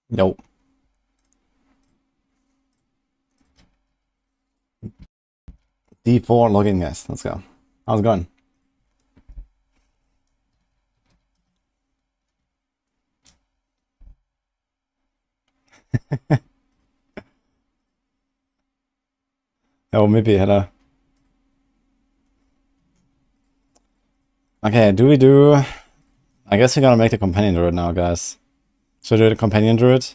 Yo. D4 login, guys. Let's go. How's it going? Oh, maybe, hello. Okay, do we do... I guess we're gonna make the companion druid now, guys. Should we do the companion druid?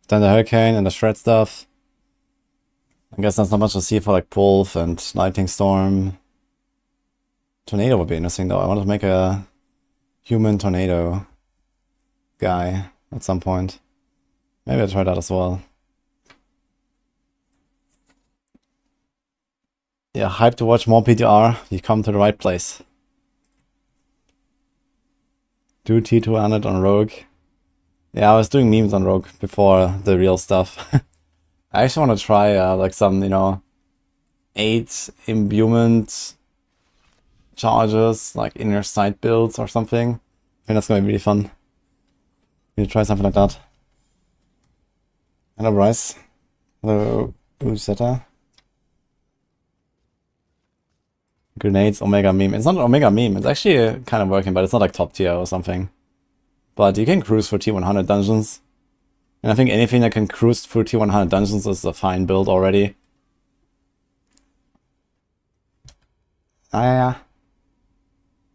Then the hurricane and the shred stuff. I guess there's not much to see for like Pulf and Lightning Storm. Tornado would be interesting though. I want to make a human tornado guy at some point. Maybe I'll try that as well. Yeah, hype to watch more PTR. You come to the right place. Do T200 on Rogue. Yeah, I was doing memes on Rogue before the real stuff. I actually want to try like some, 8 imbuement charges, like inner sight builds or something. I think that's gonna be really fun. Need to try something like that. Hello, Bryce. Hello, Useta. Grenades, Omega meme. It's not an Omega meme. It's actually kind of working, but it's not like top tier or something. But you can cruise for T100 dungeons. And I think anything that can cruise through T100 dungeons is a fine build already. Ah,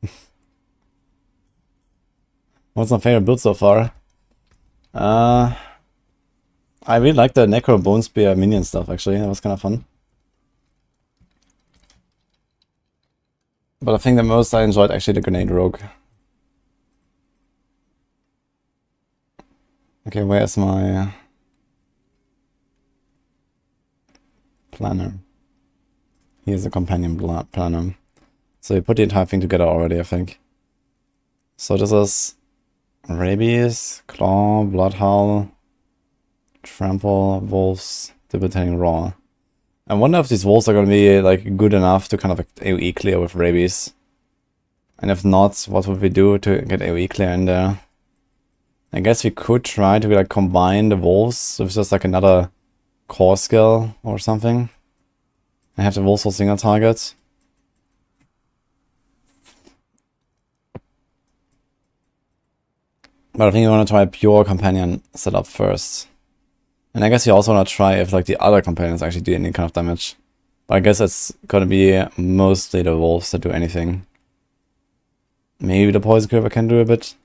yeah. What's my favorite build so far? I really like the Necro Bone Spear minion stuff, actually. That was kind of fun. But I think the most I enjoyed actually the Grenade Rogue. Okay, where's my planner? Here's the companion planner. So you put the entire thing together already, I think. So this is Rabies, Claw, Bloodhowl, Trample, Wolves, Debilitating Roar. I wonder if these wolves are going to be like good enough to kind of like, AoE clear with Rabies. And if not, what would we do to get AoE clear in there? I guess we could try to like combine the wolves with just like another core skill or something. I have the wolves for single target. But I think we want to try a pure companion setup first. And I guess you also want to try if like the other companions actually do any kind of damage. But I guess it's gonna be mostly the wolves that do anything. Maybe the poison creeper can do a bit.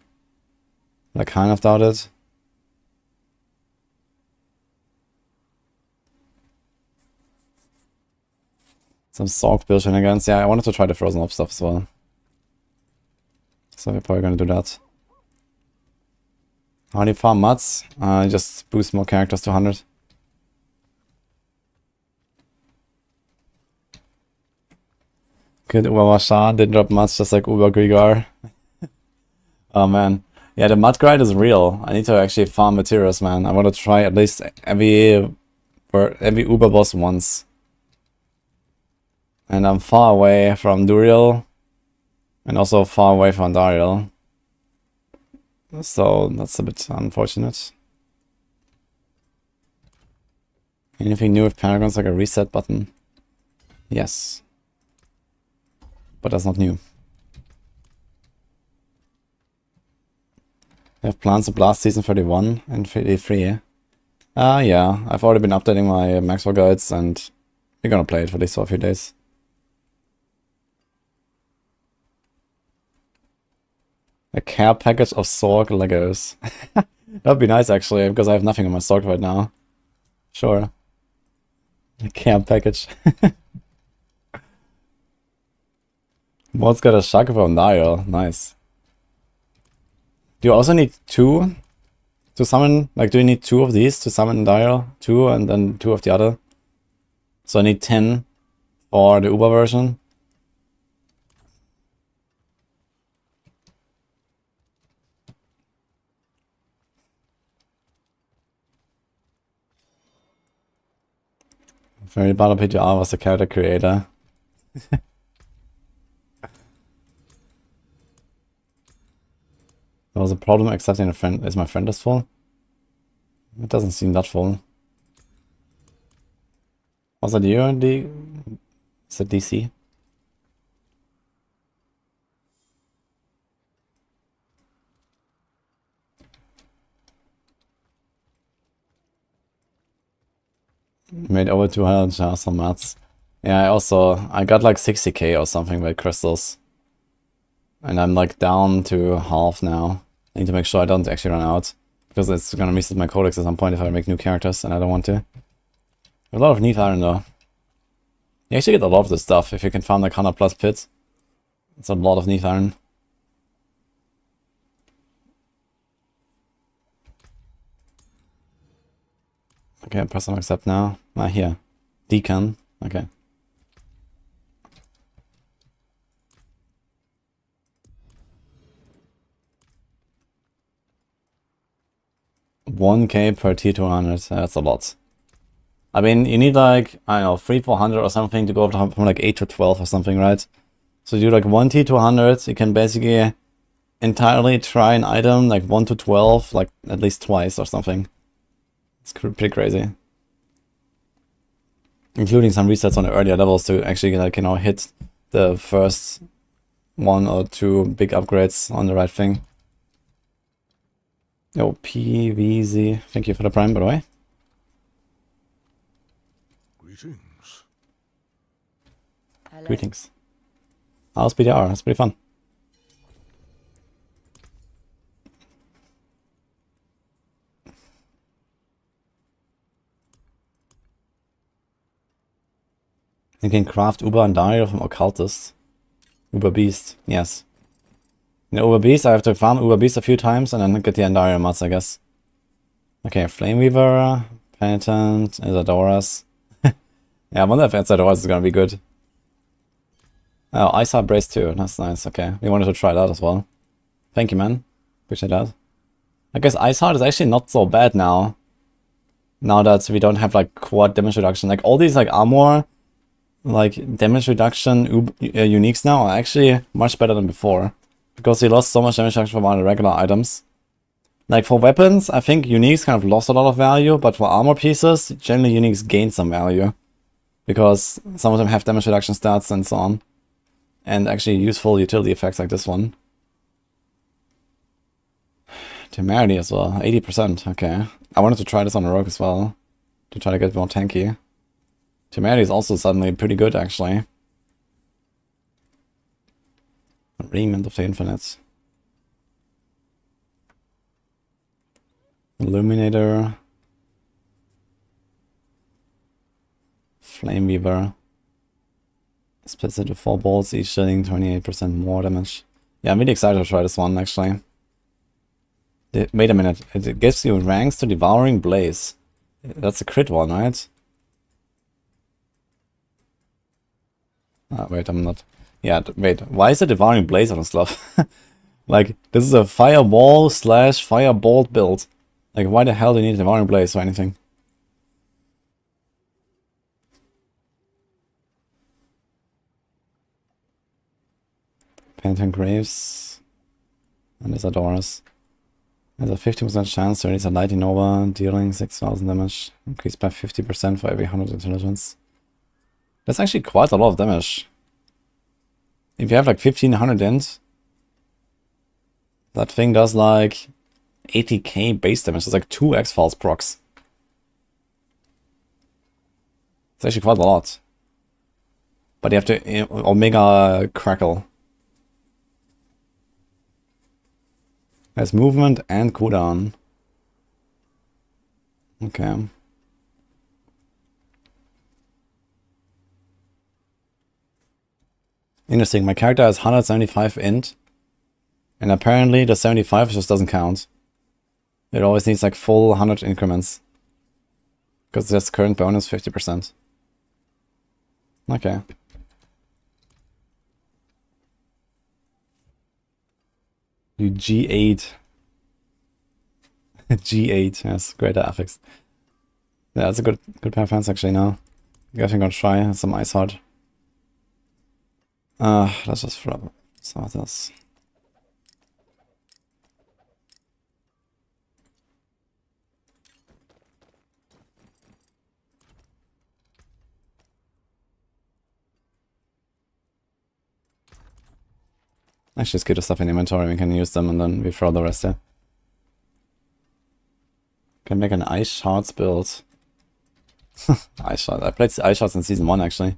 But I kind of doubt it. Some Sorc build shenanigans. Yeah, I wanted to try the frozen up stuff as well. So we're probably gonna do that. How do you farm mats? Just boost more characters to 100. Good Uber Shah didn't drop mats just like Uber Grigar. Oh man. Yeah, the mud grind is real. I need to actually farm materials, man. I want to try at least every Uber boss once. And I'm far away from Duriel. And also far away from Dariel. So that's a bit unfortunate. Anything new with Paragons, like a reset button? Yes. But that's not new. I have plans to blast season 31 and 33. Yeah, I've already been updating my Maxwell guides and we're gonna play it for at least for a few days. A care package of Sorc Legos. That'd be nice actually, because I have nothing on my Sorc right now. Sure. A care package. What's got a Shaka from Niall? Nice. Do you also need 2 to summon? Like, do you need 2 of these to summon Dial? 2 and then 2 of the other? So I need 10 for the Uber version. Very Battle PTR was the character creator. That was a problem accepting a friend. Is my friend list full? It doesn't seem that full. Was that you, D? Is it DC? Made over 200 some mats. Yeah, I got like 60k or something with crystals. And I'm like down to half now. I need to make sure I don't actually run out. Because it's gonna reset my codex at some point if I make new characters, and I don't want to. A lot of neat iron though. You actually get a lot of this stuff if you can farm like 100 plus pits. It's a lot of neat iron. Okay, press on accept now. Ah, here. Deacon. Okay. $1k per T200. That's a lot. I mean, you need like, I don't know, 300-400 or something to go up from like 8 to 12 or something, right? So you do like 1 T200, you can basically entirely try an item like 1 to 12, like at least twice or something. It's pretty crazy. Including some resets on the earlier levels to actually like, you know, hit the first 1 or 2 big upgrades on the right thing. Yo, PVZ, thank you for the prime, by the way. Greetings. Greetings. How's PTR? That's pretty fun. You can craft Uber and Dario from Occultist. Uber Beast, yes. In Uber Beast, I have to farm Uber Beast a few times and then get the Endario mods, I guess. Okay, Flameweaver, Penitent, Isadoras. Yeah, I wonder if Isadoras is gonna be good. Oh, Ice Heart Brace too, that's nice, okay. We wanted to try that as well. Thank you, man. Appreciate that. I guess Ice Heart is actually not so bad now. Now that we don't have like quad damage reduction. Like all these like armor, like damage reduction uniques now are actually much better than before. Because we lost so much damage reduction from our regular items. Like for weapons, I think uniques kind of lost a lot of value, but for armor pieces, generally uniques gain some value. Because some of them have damage reduction stats and so on. And actually useful utility effects like this one. Temerity as well, 80%, okay. I wanted to try this on a rogue as well. To try to get more tanky. Temerity is also suddenly pretty good actually. Remnant of the Infinite. Illuminator. Flameweaver. Splits into 4 bolts, each dealing 28% more damage. Yeah, I'm really excited to try this one actually. Wait a minute, it gives you ranks to Devouring Blaze. That's a crit one, right? Wait, I'm not... Yeah, wait, why is it Devouring Blaze on stuff? Like, this is a Fireball / Firebolt build. Like, why the hell do you need Devouring Blaze or anything? Penitent Graves. And Isadoras. There's a 50% chance to release a Lightning Nova, dealing 6,000 damage. Increased by 50% for every 100 intelligence. That's actually quite a lot of damage. If you have like 1500 int, that thing does like 80k base damage. It's like 2 X-Files procs. It's actually quite a lot. But you have to Omega Crackle. There's movement and cooldown. Okay. Interesting, my character has 175 int. And apparently the 75 just doesn't count. It always needs like full 100 increments. Because this current bonus 50%. Okay. You G8. G8, yes, greater affix. Yeah, that's a good pair of hands actually now. I guess I'm gonna try some Ice Heart. Let's just throw some of this. Actually, just keep the stuff in inventory, we can use them and then we throw the rest there. Can make an ice shards build. Ice shards. I played ice shards in season 1 actually.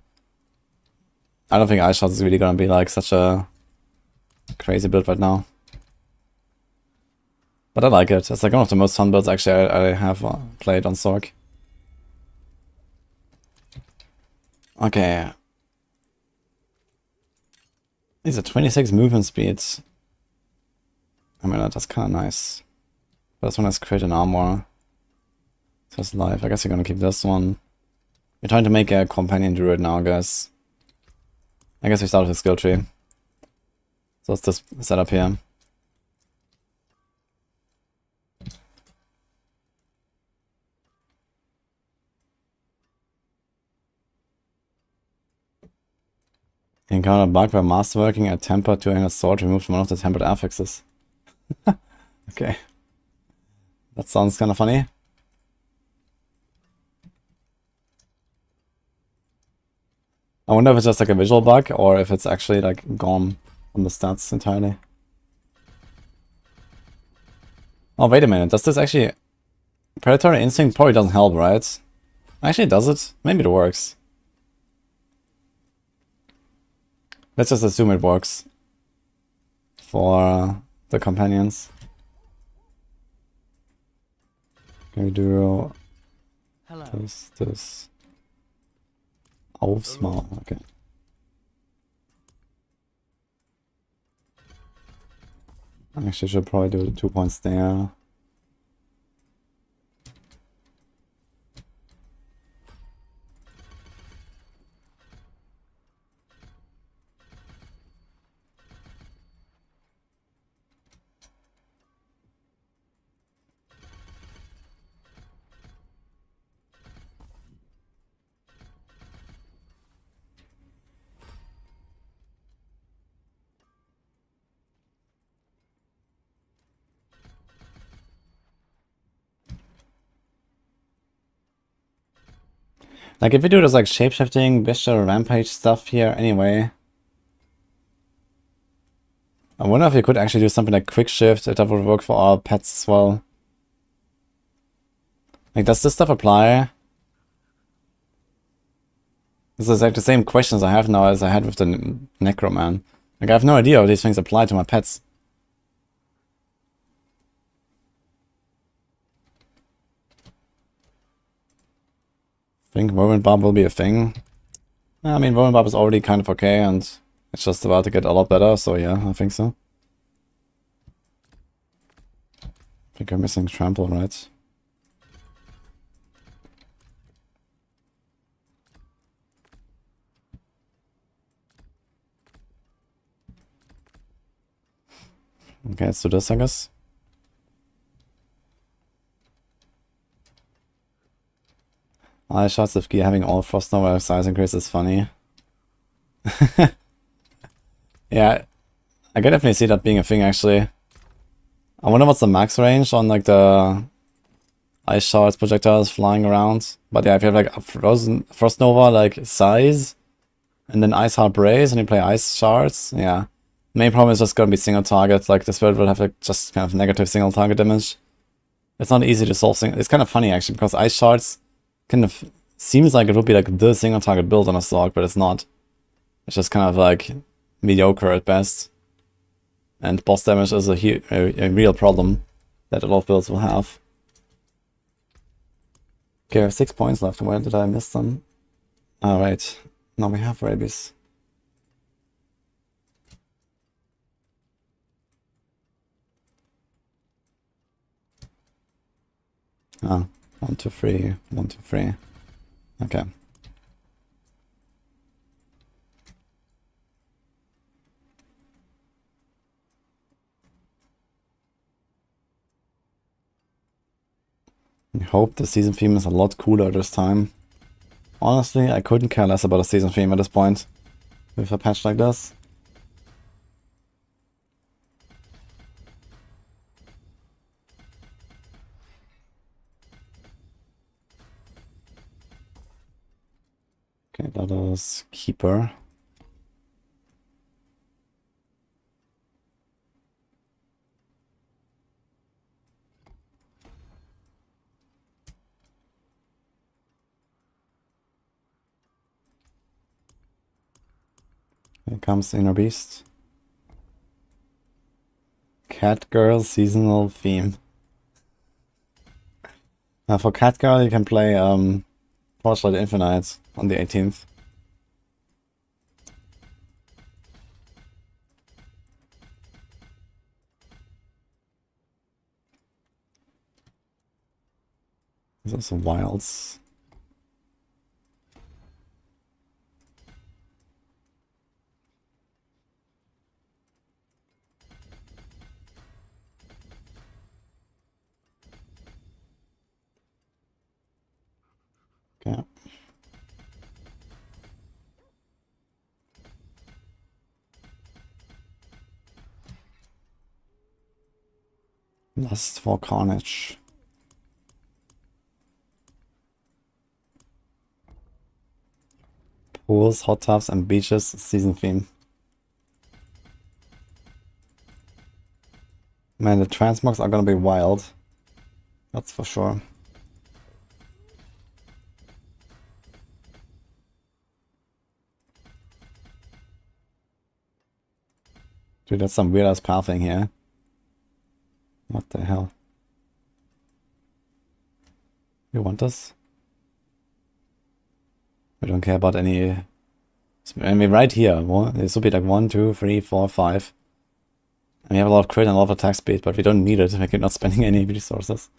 I don't think ice shards is really gonna be like such a crazy build right now. But I like it. It's like one of the most fun builds actually I have played on Sorc. Okay. These are 26 movement speeds. I mean, that's kind of nice. This one has crit and armor. Just life. I guess you're gonna keep this one. We're trying to make a companion druid now, guys. I guess we start with a skill tree. So it's this setup here. Encounter a bug where masterworking a tempered two-handed sword removed one of the tempered affixes. Okay. That sounds kind of funny. I wonder if it's just like a visual bug or if it's actually like gone from the stats entirely. Oh, wait a minute. Does this actually... Predatory Instinct probably doesn't help, right? Actually, does it? Maybe it works. Let's just assume it works. For the companions. Can we do... this... Aufsmart, okay. Actually, should probably do the 2 points there. Like, if we do this, like, shapeshifting, bestial rampage stuff here anyway. I wonder if we could actually do something like quick shift, if that would work for our pets as well. Like, does this stuff apply? This is like the same questions I have now as I had with the Necro man. Like, I have no idea how these things apply to my pets. Think Whirlwind Barb will be a thing. I mean, Whirlwind Barb is already kind of okay, and it's just about to get a lot better, so yeah, I think so. I think I'm missing Trample, right? Okay, let's do this, I guess. Eye shots of gear having all frost nova size increase is funny. Yeah, I can definitely see that being a thing actually. I wonder what's the max range on like the ice shards projectiles flying around. But yeah, if you have like a frost nova like size and then ice hard brace and you play ice shards, yeah. Main problem is just gonna be single target. Like this build will have like just kind of negative single target damage. It's not easy to solve. It's kind of funny actually because ice shards kind of seems like it would be like the single target build on a Sorc, but it's not. It's just kind of like mediocre at best. And boss damage is a real problem that a lot of builds will have. Okay, I have 6 points left. Where did I miss them? Alright, now we have rabies. Ah, 1, 2, 3, 1, 2, 3. Okay. I hope the season theme is a lot cooler this time. Honestly, I couldn't care less about a season theme at this point. With a patch like this. Okay, that is Keeper. Here comes Inner Beast. Cat Girl seasonal theme. For Cat Girl, you can play Torchlight Infinite on the 18th. There's also Wilds. Okay. Lust for Carnage. Pools, hot tubs, and beaches season theme. Man, the transmogs are gonna be wild. That's for sure. Dude, that's some weird ass pathing here. What the hell? You want this? We don't care about any... I mean, right here, this would be like 1, 2, 3, 4, 5. And we have a lot of crit and a lot of attack speed, but we don't need it. We're not spending any resources.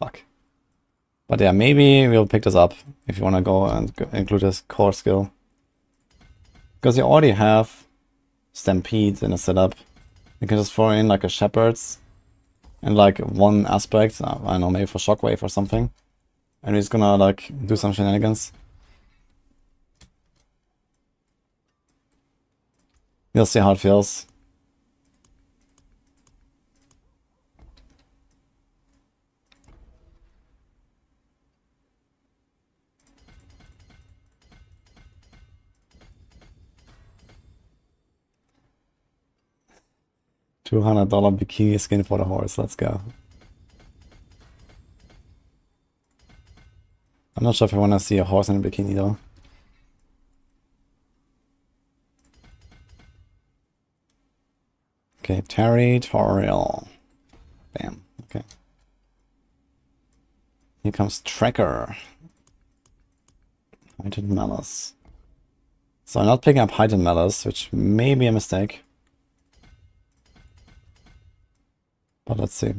Fuck. But yeah, maybe we'll pick this up if you want to go and include this core skill. Because you already have Stampede in a setup. You can just throw in like a Shepherd's and like one aspect, I don't know, maybe for Shockwave or something. And we're just gonna like do some shenanigans. You'll see how it feels. $200 bikini skin for the horse, let's go. I'm not sure if I want to see a horse in a bikini though. Okay, territorial. Bam, okay. Here comes Tracker. Heightened Malice. So I'm not picking up Heightened Malice, which may be a mistake. But let's see.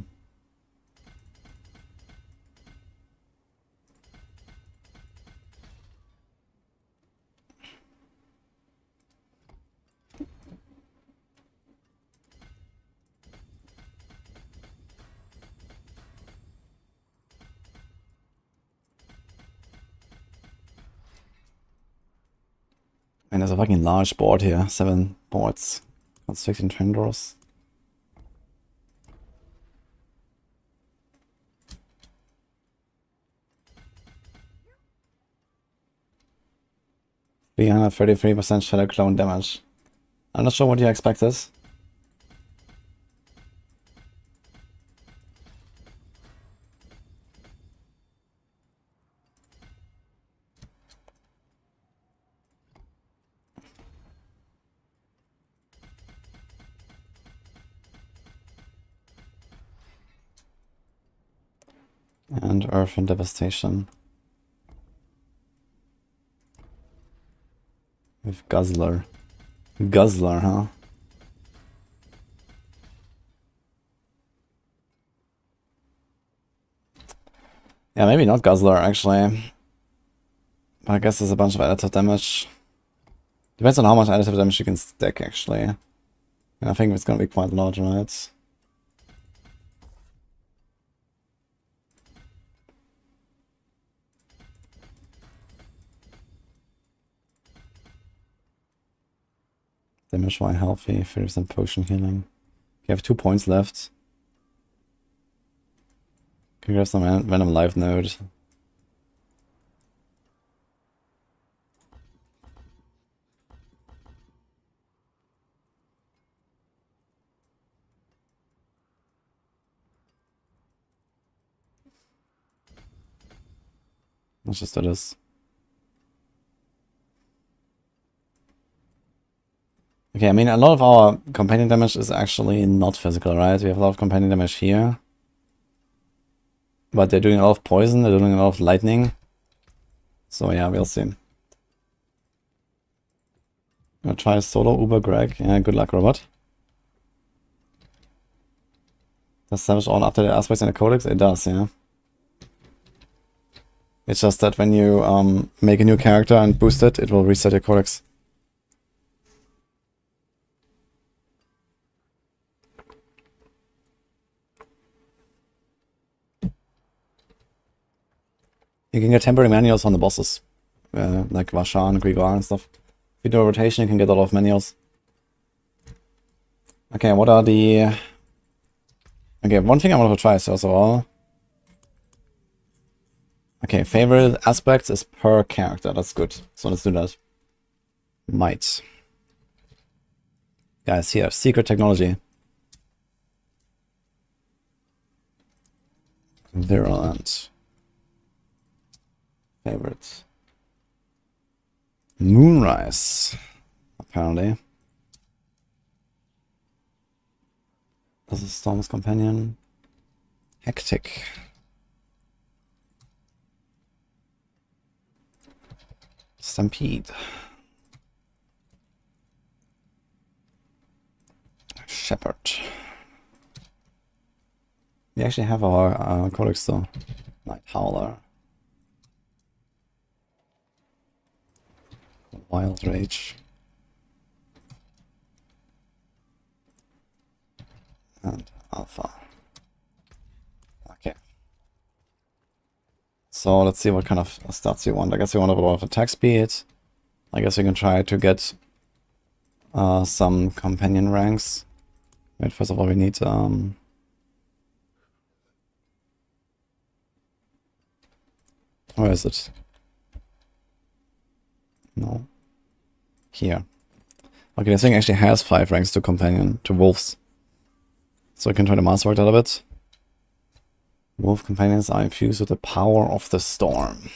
And there's a fucking large board here. 7 boards. Constricting Trendors. %33% Shadow Clone damage. I'm not sure what you expect this. And Earth and Devastation. With Guzzler. Guzzler, huh? Yeah, maybe not Guzzler, actually. But I guess there's a bunch of additive damage. Depends on how much additive damage you can stack, actually. And I think it's gonna be quite large, right? Damage while healthy, 30% potion healing. You have 2 points left. Can grab some random life node. Let's just do this. Okay, I mean, a lot of our companion damage is actually not physical, right? We have a lot of companion damage here. But they're doing a lot of poison, they're doing a lot of lightning. So yeah, we'll see. Gonna try solo Uber Greg. Yeah, good luck, Robert. Does damage all after the aspects in the codex? It does, yeah. It's just that when you make a new character and boost it, it will reset your codex. You can get temporary manuals on the bosses. Like Vashan, Grigor and stuff. If you do a rotation, you can get a lot of manuals. Okay, what are the... Okay, one thing I want to try first of all. Okay, favorite aspects is per character. That's good. So let's do that. Might. Guys, here, secret technology. Virulent. Favorites. Moonrise. Apparently. This is Storm's companion. Hectic. Stampede. Shepherd. We actually have our codex though. Night Howler. Wild Rage. And Alpha. Okay. So let's see what kind of stats you want. I guess you want a lot of attack speed. I guess we can try to get some companion ranks. Wait, first of all we need where is it? No. Here. Okay, this thing actually has 5 ranks to companion, to wolves. So I can try to master work that a bit. Wolf companions are infused with the power of the storm.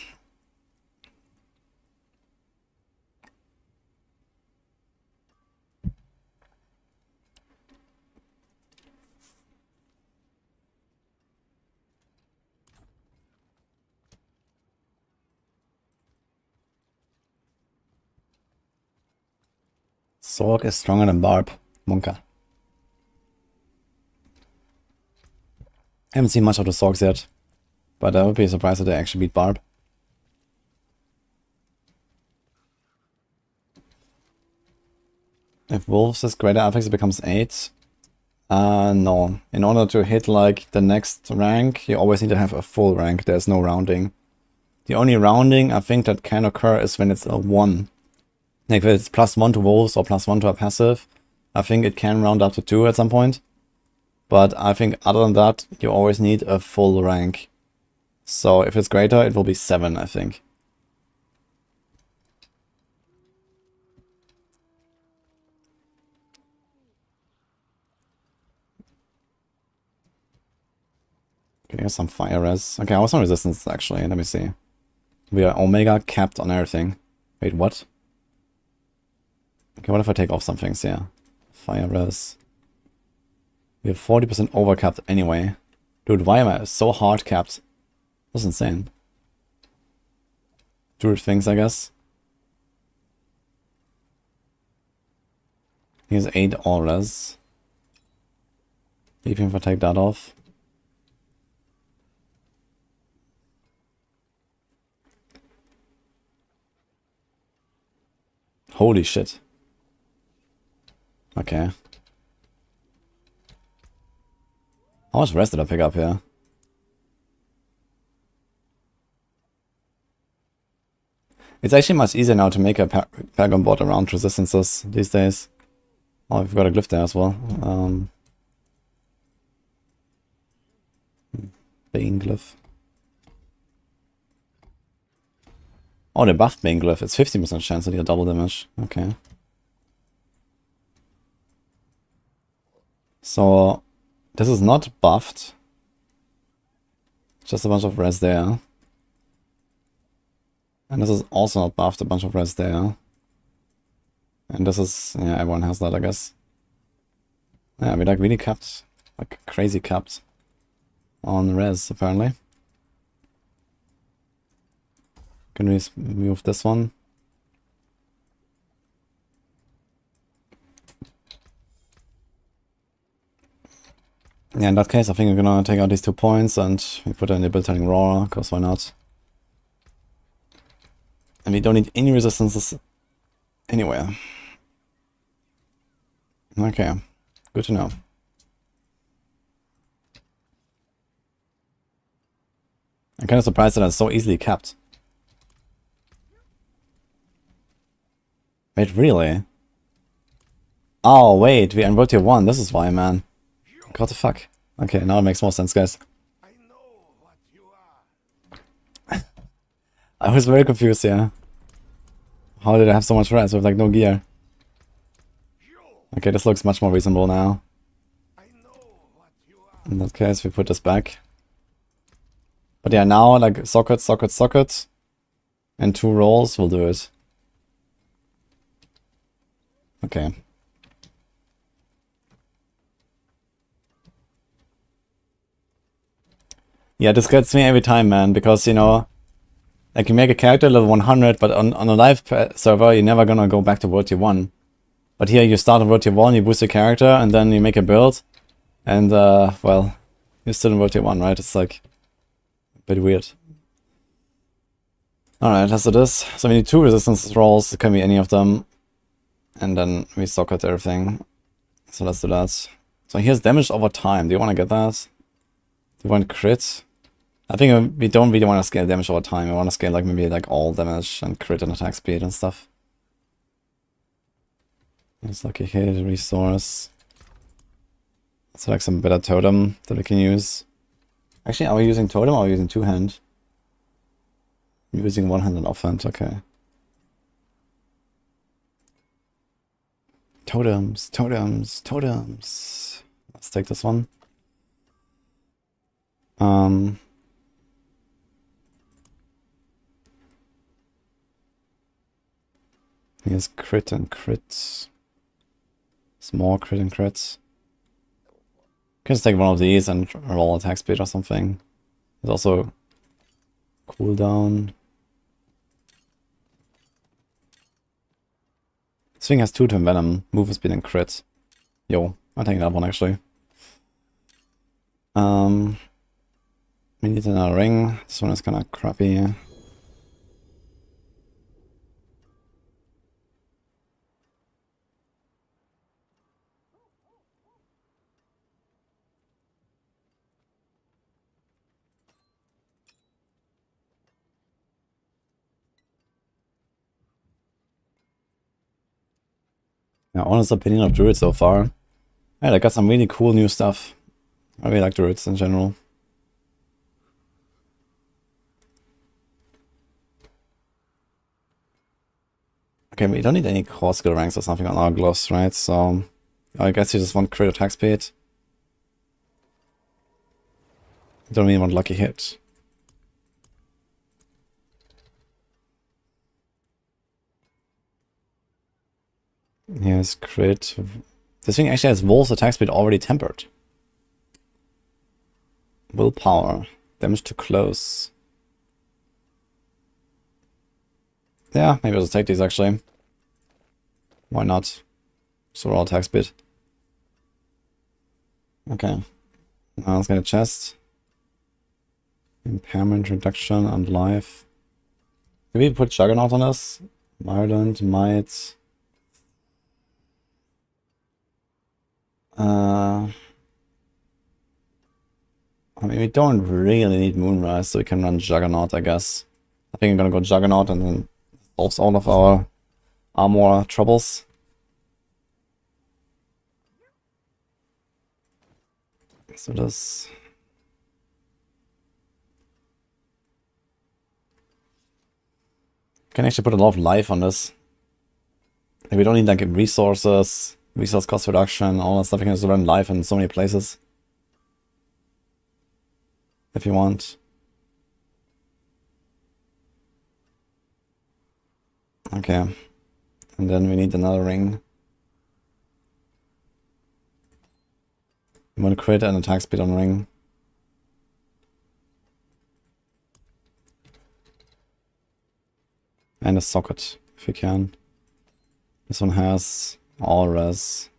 Sorg is stronger than Barb. Munka. I haven't seen much of the Sorgs yet, but I would be surprised if they actually beat Barb. If Wolves is greater affix, it becomes 8. No. In order to hit like the next rank, you always need to have a full rank. There's no rounding. The only rounding I think that can occur is when it's a 1. Like if it's +1 to Wolves or +1 to a passive, I think it can round up to 2 at some point. But I think other than that, you always need a full rank. So if it's greater, it will be 7, I think. Okay, here's some fire res. Okay, I was on resistance actually. Let me see. We are Omega capped on everything. Wait, what? Okay, what if I take off some things here? Fire res. We have 40% overcapped anyway. Dude, why am I so hard capped? That's insane. Druid things, I guess. Here's 8 all res. Even if I take that off. Holy shit. Okay. How much res did I pick up here? It's actually much easier now to make a Paragon board around resistances these days. Oh, we've got a glyph there as well. Bane glyph. Oh, they buffed Bane glyph. It's 50% chance to deal double damage. Okay. So, this is not buffed. Just a bunch of res there. And this is also not buffed, a bunch of res there. And this is, yeah, everyone has that, I guess. Yeah, we like really capped, like crazy capped on res, apparently. Can we move this one? Yeah, in that case, I think we're gonna take out these 2 points and we put in the debilitating roar, because why not? And we don't need any resistances anywhere. Okay, good to know. I'm kind of surprised that it's so easily capped. Wait, really? Oh, wait, we unrolled tier 1, this is why, man. What the fuck? Okay, now it makes more sense, guys. I know what you are. I was very confused here. How did I have so much res with like no gear? Okay, this looks much more reasonable now. I know what you are. In that case, we put this back. But yeah, now like socket, socket, socket. And 2 rolls will do it. Okay. Yeah, this gets me every time, man, because, you know, like you make a character level 100, but on a live server, you're never gonna go back to World Tier 1. But here you start on World Tier 1, you boost your character, and then you make a build, and, well, you're still in World Tier 1, right? It's like a bit weird. Alright, let's do this. So we need 2 resistance rolls, it can be any of them. And then we socket everything. So let's do that. So here's damage over time. Do you want to get that? Do you want crit? I think we don't really want to scale damage over time. We want to scale like maybe like all damage and crit and attack speed and stuff. It's lucky hit, resource. So like some better totem that we can use. Actually, are we using totem or are we using 2-hand? I'm using 1-hand and offhand, okay. Totems, totems, totems. Let's take this one. Here's crit and crits. Small crit and crits. Can just take one of these and roll attack speed or something. There's also cooldown. This thing has 2 to envenom, move speed and crit. Yo, I'll take that one actually. We need another ring. This one is kind of crappy. Yeah, honest opinion of Druid so far. Yeah, they got some really cool new stuff. I really like Druids in general. Okay, we don't need any core skill ranks or something on our gloves, right? So I guess you just want crit attack speed. You don't really want lucky hit. Here's crit. This thing actually has Wolf's attack speed already tempered. Willpower. Damage to close. Yeah, maybe I'll just take these actually. Why not? So roll attack speed. Okay. Now let's get a chest. Impairment reduction and life. Did we put Juggernaut on this? Ireland, Might. I mean, we don't really need Moonrise, so we can run Juggernaut, I guess. I think I'm gonna go Juggernaut and then solves all of our armor troubles. So this. Can actually put a lot of life on this. And we don't need like resources, resource cost reduction, all that stuff. You can just run life in so many places. If you want. Okay. And then we need another ring. I'm gonna create an attack speed on ring. And a socket, if we can. This one has auras.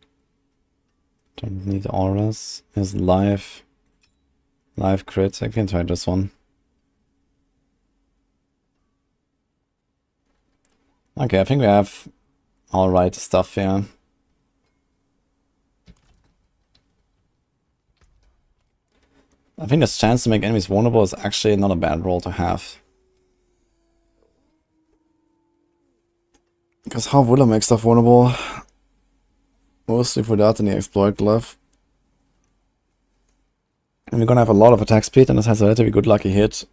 Don't need auras. Is live. Live crit. I can try this one. Okay, I think we have alright stuff here. I think this chance to make enemies vulnerable is actually not a bad roll to have. Because how will I make stuff vulnerable? Mostly for that in the exploit glove. And we're gonna have a lot of attack speed, and this has a relatively good lucky hit.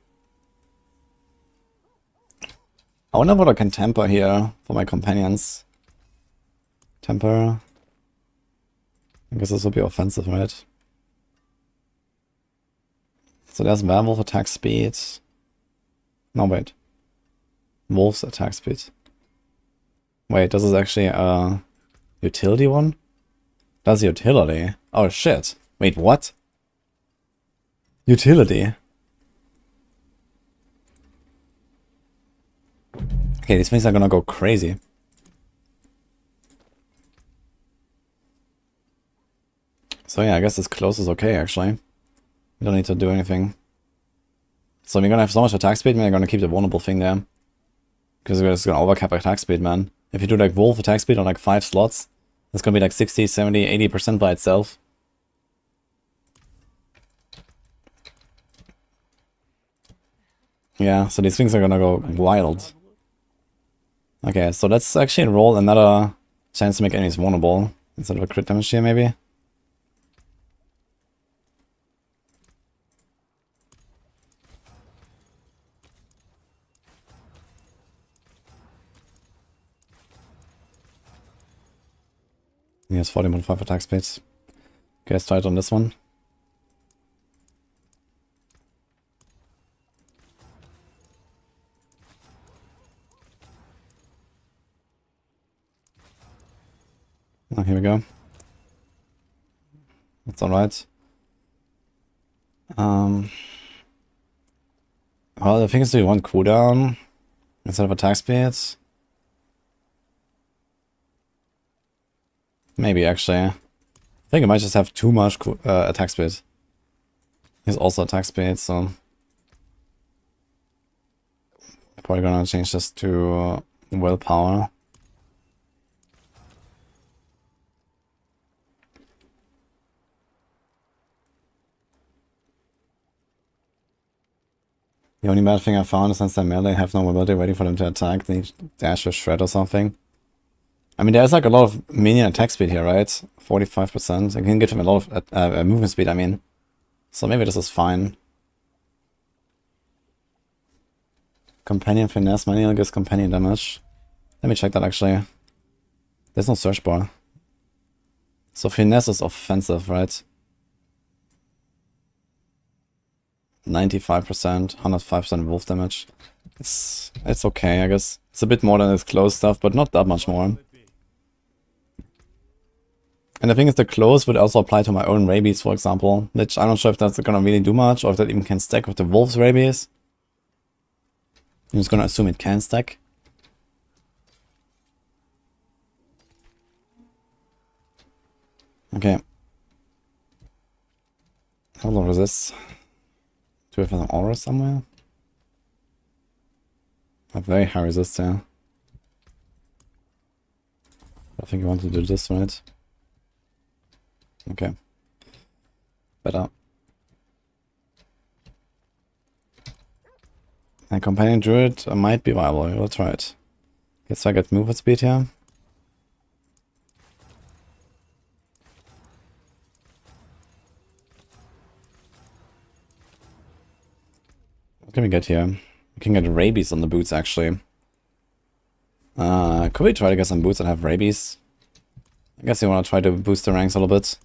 I wonder what I can temper here for my companions. Temper. I guess this will be offensive, right? So there's werewolf attack speed. No, wait. Wolf's attack speed. Wait, this is actually a utility one? That's utility. Oh shit. Wait, what? Utility. Okay, these things are gonna go crazy. So yeah, I guess this close is okay actually. We don't need to do anything. So we're gonna have so much attack speed, we're gonna keep the vulnerable thing there. Because we're just gonna overcap attack speed, man. If you do like wolf attack speed on like 5 slots, it's gonna be like 60, 70, 80% by itself. Yeah, so these things are gonna go wild. Okay, so let's actually roll another chance to make enemies vulnerable. Instead of a crit damage here, maybe. He has 40.5 attack speed. Okay, let's try it on this one. Oh, here we go. That's alright. Well, the thing is, do you want cooldown instead of attack speed? Maybe, actually. I think I might just have too much attack speed. He's also attack speed, so... Probably gonna change this to willpower. The only bad thing I found is since they're melee, have no mobility ready for them to attack, they dash or shred or something. I mean, there's like a lot of minion attack speed here, right? 45%. I can give them a lot of movement speed, I mean. So maybe this is fine. Companion finesse, manual gives companion damage. Let me check that actually. There's no search bar. So finesse is offensive, right? 95%, 105% wolf damage. It's okay, I guess. It's a bit more than its close stuff, but not that much more. And the thing is, the close would also apply to my own rabies, for example, which I'm not sure if that's gonna really do much, or if that even can stack with the wolf's rabies. I'm just gonna assume it can stack. Okay. How long is this? Do we have an aura somewhere? A very high resist, yeah. I think I want to do this, right? Okay. Better. And companion druid might be viable. We'll try it. Guess I get movement speed here. What can we get here? We can get rabies on the boots, actually. Could we try to get some boots that have rabies? I guess you want to try to boost the ranks a little bit.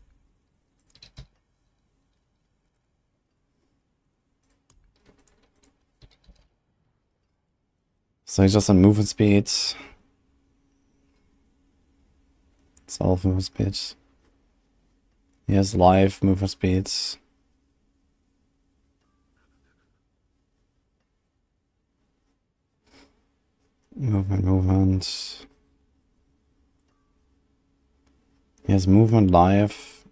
So he's just on movement speed. It's all movement speed. He has life, movement speed. Movement. He has movement, life.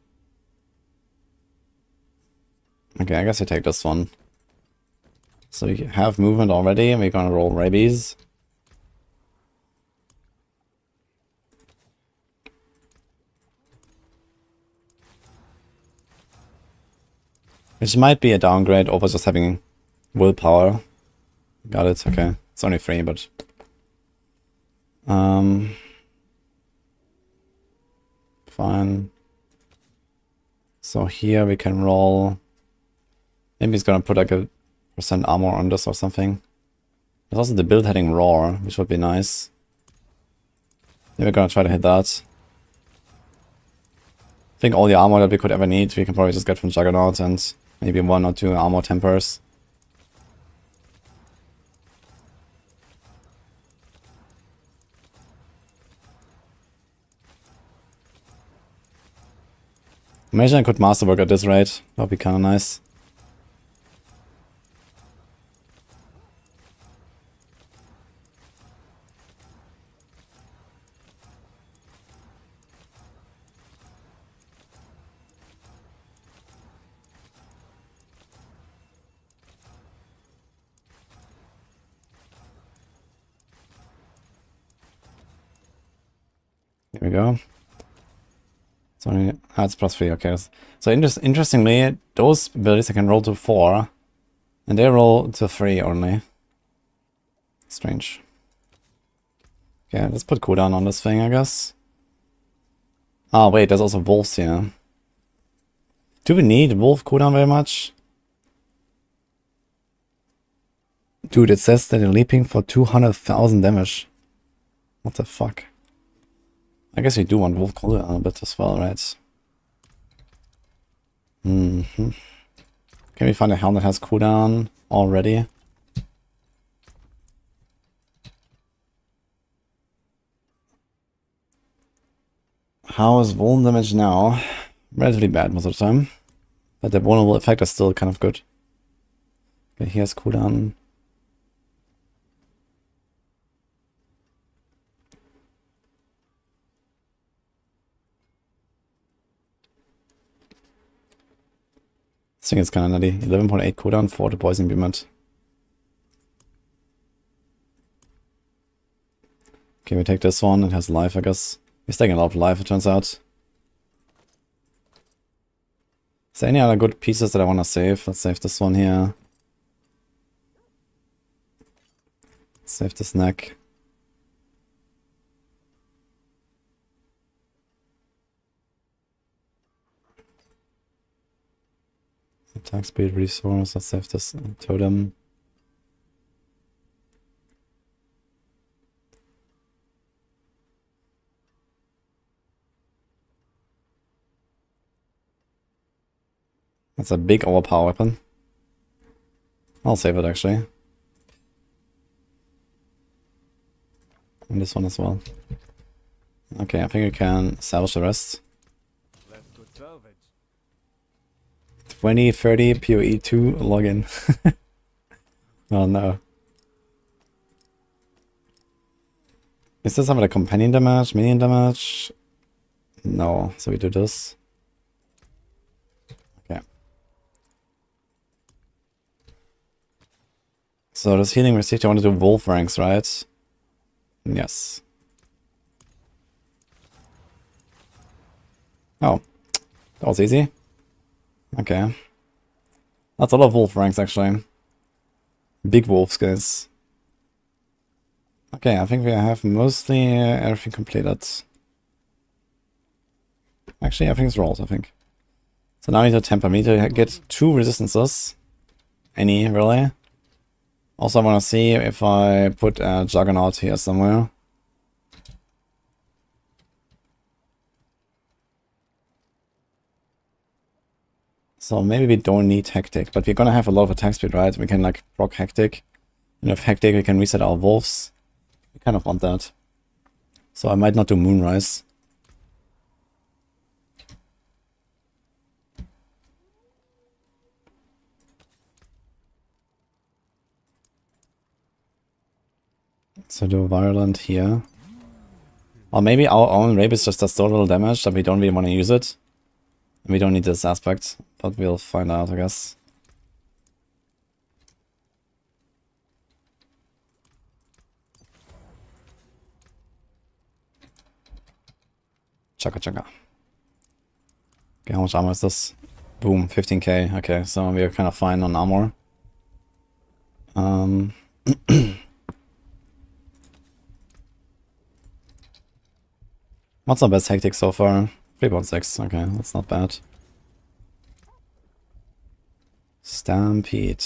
Okay, I guess I take this one. So we have movement already, and we're gonna roll rabies. Which might be a downgrade over just having willpower. Got it, okay. It's only 3, but... Fine. So here we can roll... Maybe he's gonna put like a % armor on this or something. There's also the build heading roar, which would be nice. Then we're gonna try to hit that. I think all the armor that we could ever need, we can probably just get from Juggernaut and maybe 1 or 2 armor tempers. Imagine I could masterwork at this rate. That would be kinda nice. Here we go. So it's +3, okay. So interestingly, those abilities I can roll to 4, and they roll to 3 only. Strange. Okay, let's put cooldown on this thing, I guess. Ah, wait, there's also wolves here. Do we need wolf cooldown very much? Dude, it says that they're leaping for 200,000 damage. What the fuck? I guess we do want wolf cooldown a bit as well, right? Can we find a helm that has cooldown already? How is vuln damage now? Relatively bad most of the time. But the vulnerable effect is still kind of good. Okay, he has cooldown. This thing is kind of nutty. 11.8 cooldown for the poison beamment. Okay, we take this one. It has life, I guess. He's taking a lot of life, it turns out. Is there any other good pieces that I want to save? Let's save this one here. Save this neck. Attack speed resource. Let's save this totem. That's a big overpower weapon. I'll save it actually. And this one as well. Okay, I think we can salvage the rest. 2030 PoE 2 login. Oh no. Is this some of the companion damage, minion damage? No, so we do this. Okay. So this healing received, I want to do wolf ranks, right? Yes. Oh, that was easy. Okay. That's a lot of wolf ranks, actually. Big wolves, guys. Okay, I think we have mostly everything completed. Actually, everything's rolled, I think. So now we need to temper. We need to get 2 resistances. Any, really. Also, I want to see if I put a Juggernaut here somewhere. So maybe we don't need Hectic, but we're gonna have a lot of attack speed, right? We can like proc Hectic. And if Hectic, we can reset our wolves. We kind of want that. So I might not do Moonrise. So do Virulent here. Or maybe our own Rabies just does so little damage that we don't really want to use it. We don't need this aspect, but we'll find out, I guess. Chaka chaka. Okay, how much armor is this? Boom, 15k. Okay, so we are kind of fine on armor. What's our best hectic so far? 3.6. Okay, that's not bad. Stampede.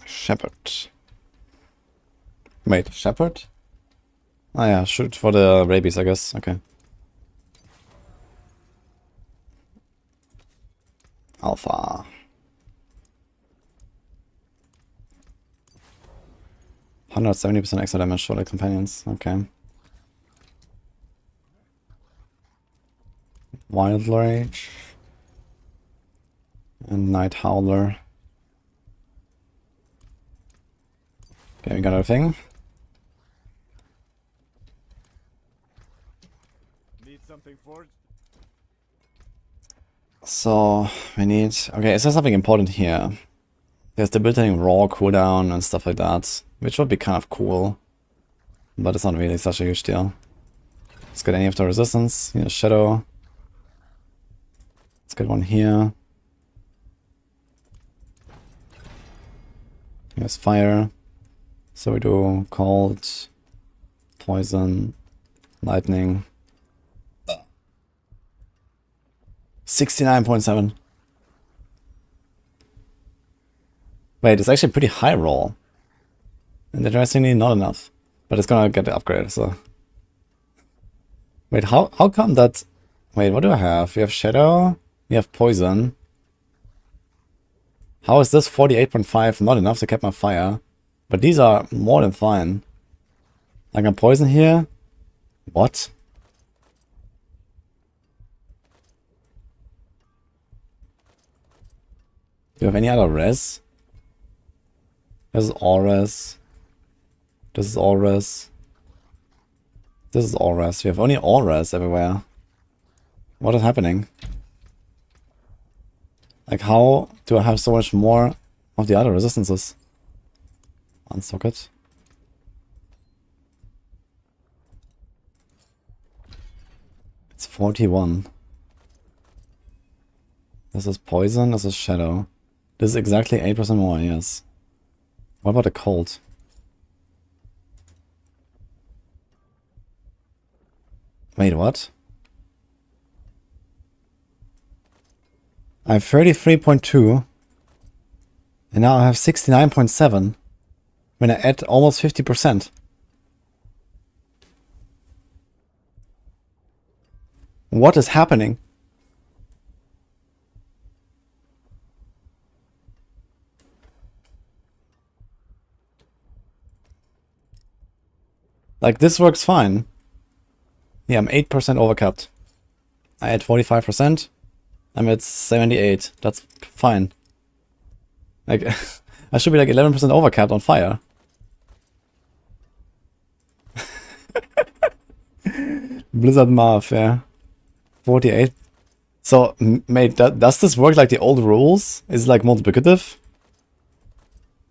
Shepherd. Wait, Shepherd? Ah yeah, shoot for the rabies, I guess. Okay. Alpha. %70% extra damage for the companions. Okay. Wild Rage. And Night Howler. Okay, we got everything. Need something forged? So, we need... Okay, is there something important here? There's the built-in raw cooldown and stuff like that, which would be kind of cool. But it's not really such a huge deal. Let's get any of the resistance. Here's Shadow. Let's get one here. Here's Fire. So we do Cold, Poison, Lightning. 69.7. Wait, it's actually a pretty high roll. And interestingly, not enough. But it's gonna get the upgrade, so... Wait, how come that... Wait, what do I have? We have Shadow, we have Poison. How is this 48.5 not enough to cap my fire? But these are more than fine. Like a Poison here? What? Do you have any other res? This is all res. This is all res. This is all res. We have only all res everywhere. What is happening? Like, how do I have so much more of the other resistances? Unstock it. It's 41. This is Poison, this is Shadow. This is exactly 8% more, yes. What about the Cold? Wait, what? I have 33.2. And now I have 69.7. When I add almost 50%. What is happening? Like, this works fine. Yeah, I'm 8% overcapped. I add 45%. I'm at 78. That's fine. Like, I should be like 11% overcapped on fire. Blizzard Marv, yeah. 48. So, mate, does this work like the old rules? Is it like multiplicative?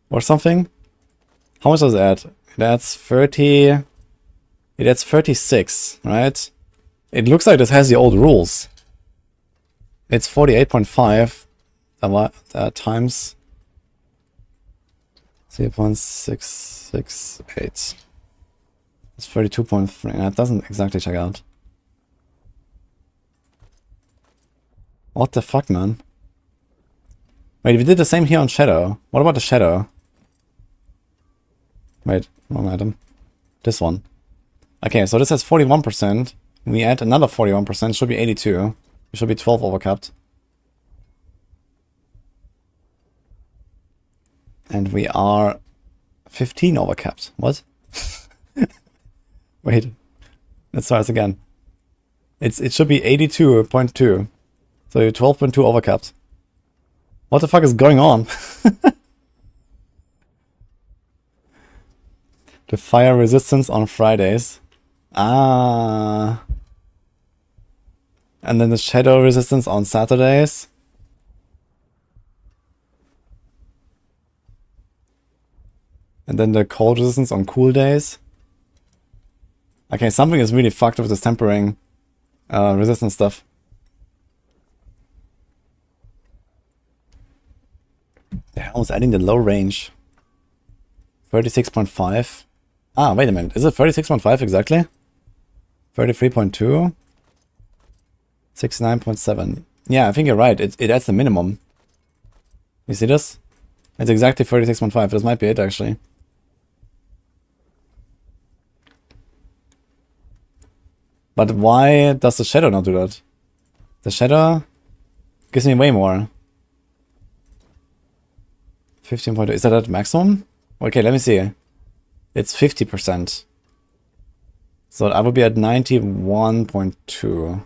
Or something? How much does it add? It adds 30... It adds 36, right? It looks like this has the old rules. It's 48.5 times 0.668. It's 32.3. That doesn't exactly check out. What the fuck, man? Wait, we did the same here on Shadow. What about the Shadow? Wait, wrong item. This one. Okay, so this has 41%. We add another 41%, should be 82. We should be 12 overcapped. And we are 15 overcapped. What? Wait. Let's try this again. It should be 82.2. So you're 12.2 overcapped. What the fuck is going on? The fire resistance on Fridays. Ah. And then the shadow resistance on Saturdays. And then the cold resistance on cool days. Okay, something is really fucked with this tempering resistance stuff. They're almost adding the low range. 36.5. Ah, wait a minute. Is it 36.5 exactly? 33.2? 69.7. Yeah, I think you're right. It adds the minimum. You see this? It's exactly 36.5. This might be it, actually. But why does the shadow not do that? The shadow gives me way more. 15.2. Is that at maximum? Okay, let me see. It's 50%. So I would be at 91.2.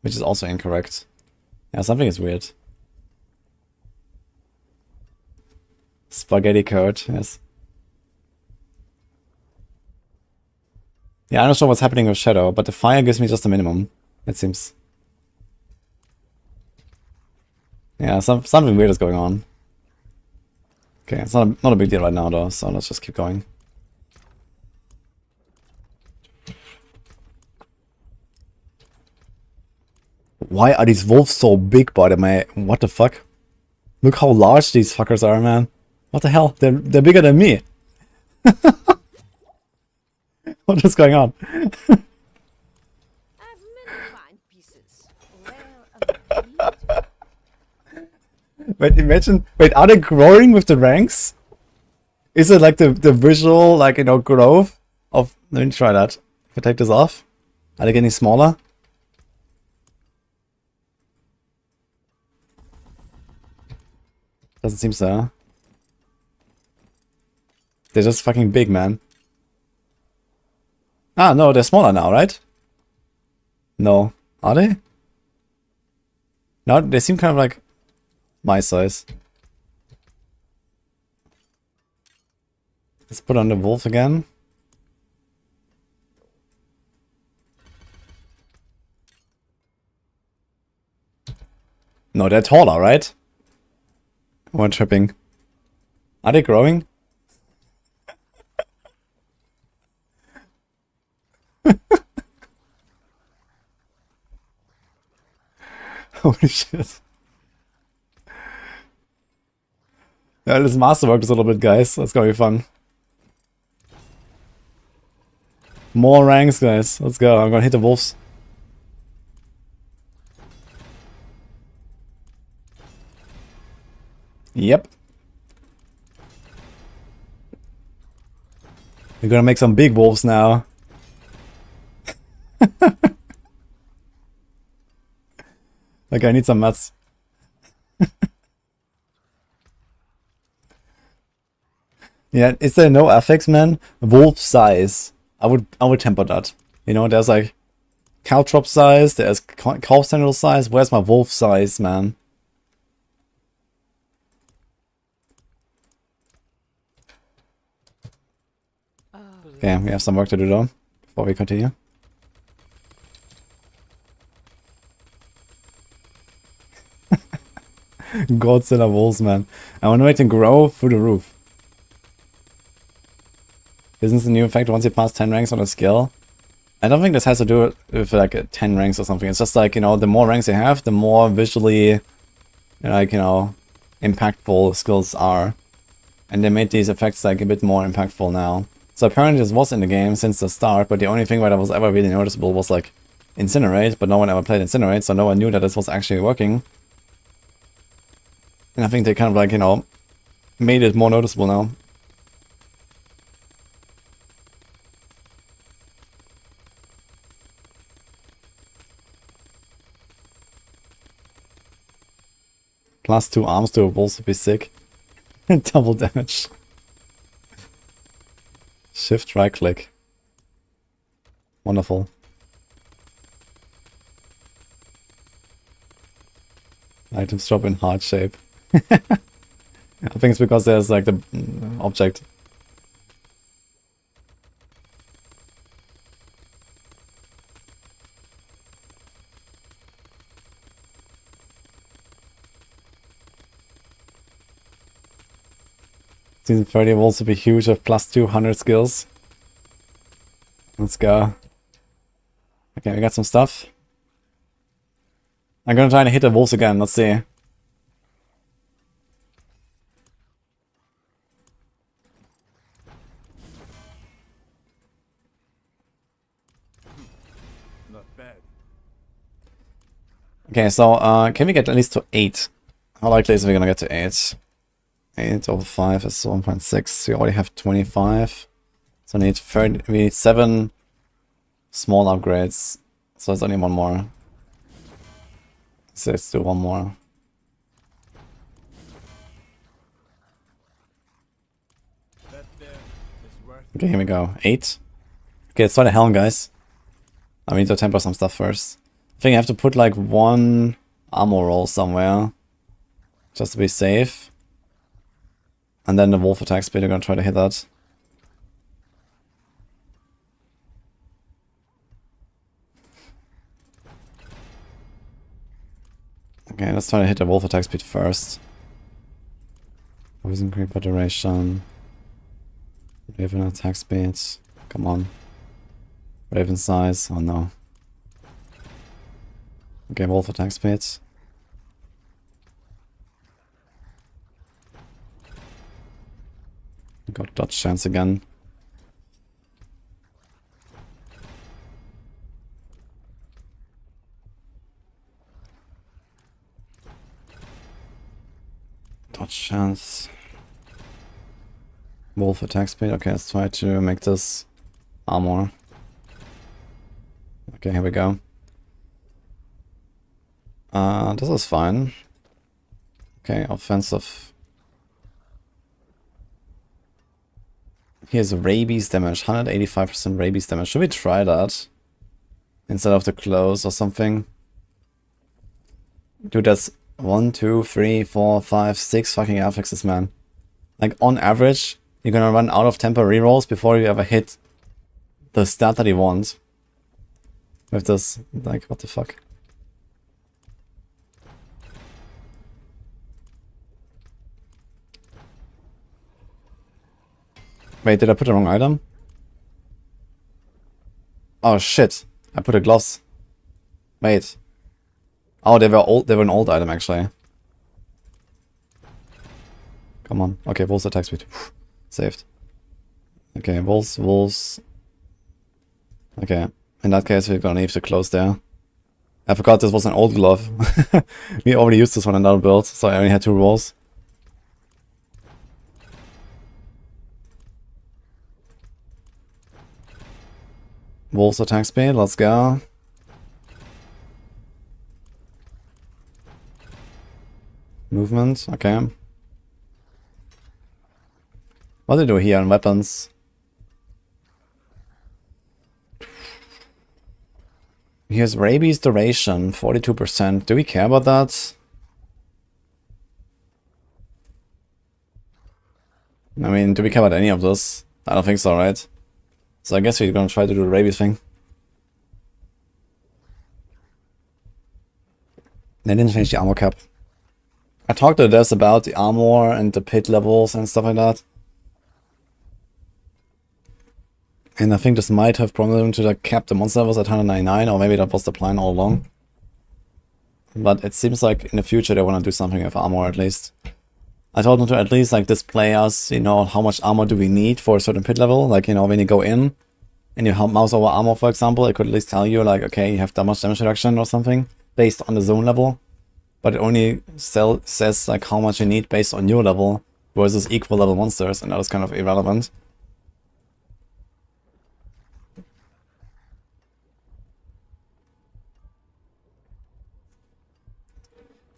Which is also incorrect. Yeah, something is weird. Spaghetti code, yes. Yeah, I'm not sure what's happening with shadow, but the fire gives me just the minimum, it seems. Yeah, something weird is going on. Okay, it's not a big deal right now though, so let's just keep going. Why are these wolves so big, by the way? What the fuck? Look how large these fuckers are, man. What the hell? They're bigger than me. What is going on? Wait, imagine. Wait, are they growing with the ranks? Is it like the visual, like, you know, growth of. Let me try that. If I take this off, are they getting smaller? Doesn't seem so. They're just fucking big, man. Ah, no, they're smaller now, right? No. Are they? No, they seem kind of like my size. Let's put on the wolf again. No, they're taller, right? Or tripping. Are they growing? Holy shit. Yeah, let's masterwork this a little bit, guys. That's gonna be fun. More ranks, guys. Let's go. I'm gonna hit the wolves. Yep. We're gonna make some big wolves now. Okay, I need some mats. Yeah, is there no affix, man? Wolf size. I would temper that. You know, there's like caltrop size, there's calf central size. Where's my wolf size, man? Okay, we have some work to do though before we continue. Godzilla wolves, man. I want to make them grow through the roof. Isn't the new effect once you pass 10 ranks on a skill? I don't think this has to do with like 10 ranks or something. It's just like, you know, the more ranks you have, the more visually, like, you know, impactful skills are. And they made these effects like a bit more impactful now. So apparently this was in the game since the start, but the only thing that was ever really noticeable was like Incinerate, but no one ever played Incinerate, so no one knew that this was actually working. And I think they kind of like, you know, made it more noticeable now. Plus 2 arms to a wolf would be sick. Double damage. Shift right click. Wonderful. Items drop in heart shape. I think it's because there's like the object. Season 30 will also be huge with plus 200 skills. Let's go. Okay, we got some stuff. I'm gonna try to hit the wolves again, let's see. Not bad. Okay, so can we get at least to 8? How likely is it we're gonna get to 8? 8 over 5 is 1.6. We already have 25. So we need 30, we need 7 small upgrades. So it's only one more. So let's do one more. That there is worth Okay, here we go. 8. Okay, let's try the helm, guys. I need to temper some stuff first. I think I have to put like 1 armor roll somewhere. Just to be safe. And then the wolf attack speed, I'm gonna try to hit that. Okay, let's try to hit the wolf attack speed first. Poison creeper duration. Raven attack speed. Come on. Raven size. Oh no. Okay, wolf attack speed. Got dodge chance again. Dodge chance. Wolf attack speed. Okay, let's try to make this armor. Okay, here we go. This is fine. Okay, offensive. Here's rabies damage, 185% rabies damage. Should we try that? Instead of the close or something? Dude, that's 1, 2, 3, 4, 5, 6 fucking affixes, man. Like, on average, you're gonna run out of temper rerolls before you ever hit the stat that you want. With this, like, what the fuck? Wait, did I put the wrong item? Oh shit, I put a gloves. Wait. Oh, they were an old item actually. Come on. Okay, wolves attack speed. Saved. Okay, wolves. Okay. In that case, we're gonna leave the close there. I forgot this was an old glove. We already used this one in another build, so I only had 2 rolls. Wolves attack speed, let's go. Movement, okay. What do they do here on weapons? Here's rabies duration, 42%. Do we care about that? I mean, do we care about any of this? I don't think so, right? So I guess we're gonna try to do the rabies thing. They didn't change the armor cap. I talked to Des about the armor and the pit levels and stuff like that. And I think this might have prompted them to like cap the monster levels at 199, or maybe that was the plan all along. But it seems like in the future they want to do something with armor at least. I told them to at least like display us, you know, how much armor do we need for a certain pit level. Like, you know, when you go in and you mouse over armor, for example, it could at least tell you like, okay, you have that much damage reduction or something based on the zone level. But it only says like how much you need based on your level versus equal level monsters, and that is kind of irrelevant.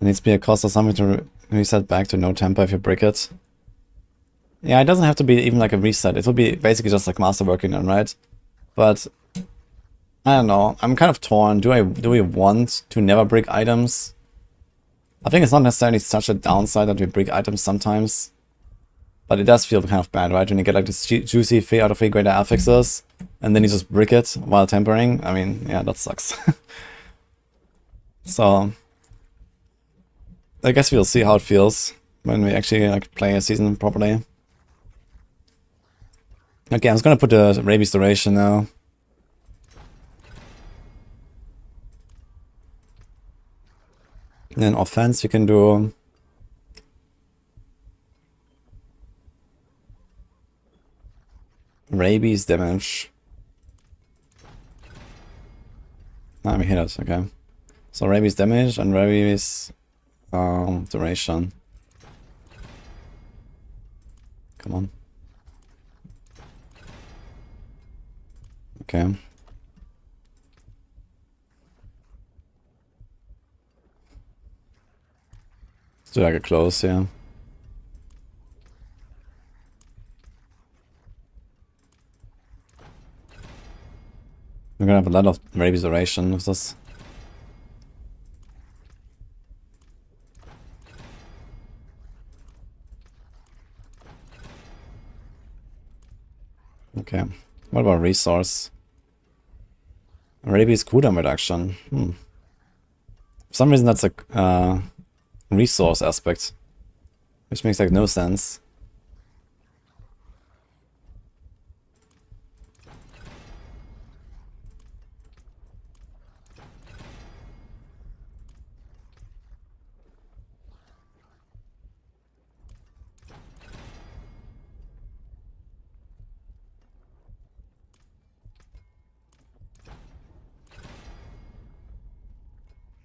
It needs to be a cost or something to reset back to no temper if you break it. Yeah, it doesn't have to be even like a reset. It will be basically just like masterworking then, right? But I don't know. I'm kind of torn. Do we want to never break items? I think it's not necessarily such a downside that we break items sometimes. But it does feel kind of bad, right? When you get like this juicy 3 out of 3 greater affixes, and then you just brick it while tempering. I mean, yeah, that sucks. So, I guess we'll see how it feels when we actually like play a season properly. Okay, I'm just gonna put the rabies duration now. And then offense, we can do rabies damage. Ah, we hit it, okay. So rabies damage and rabies duration. Come on. Okay. Let's do like a close, yeah. We're gonna have a lot of rabies duration with this. Okay. What about resource? Rabies cooldown reduction. For some reason that's a resource aspect, which makes like no sense.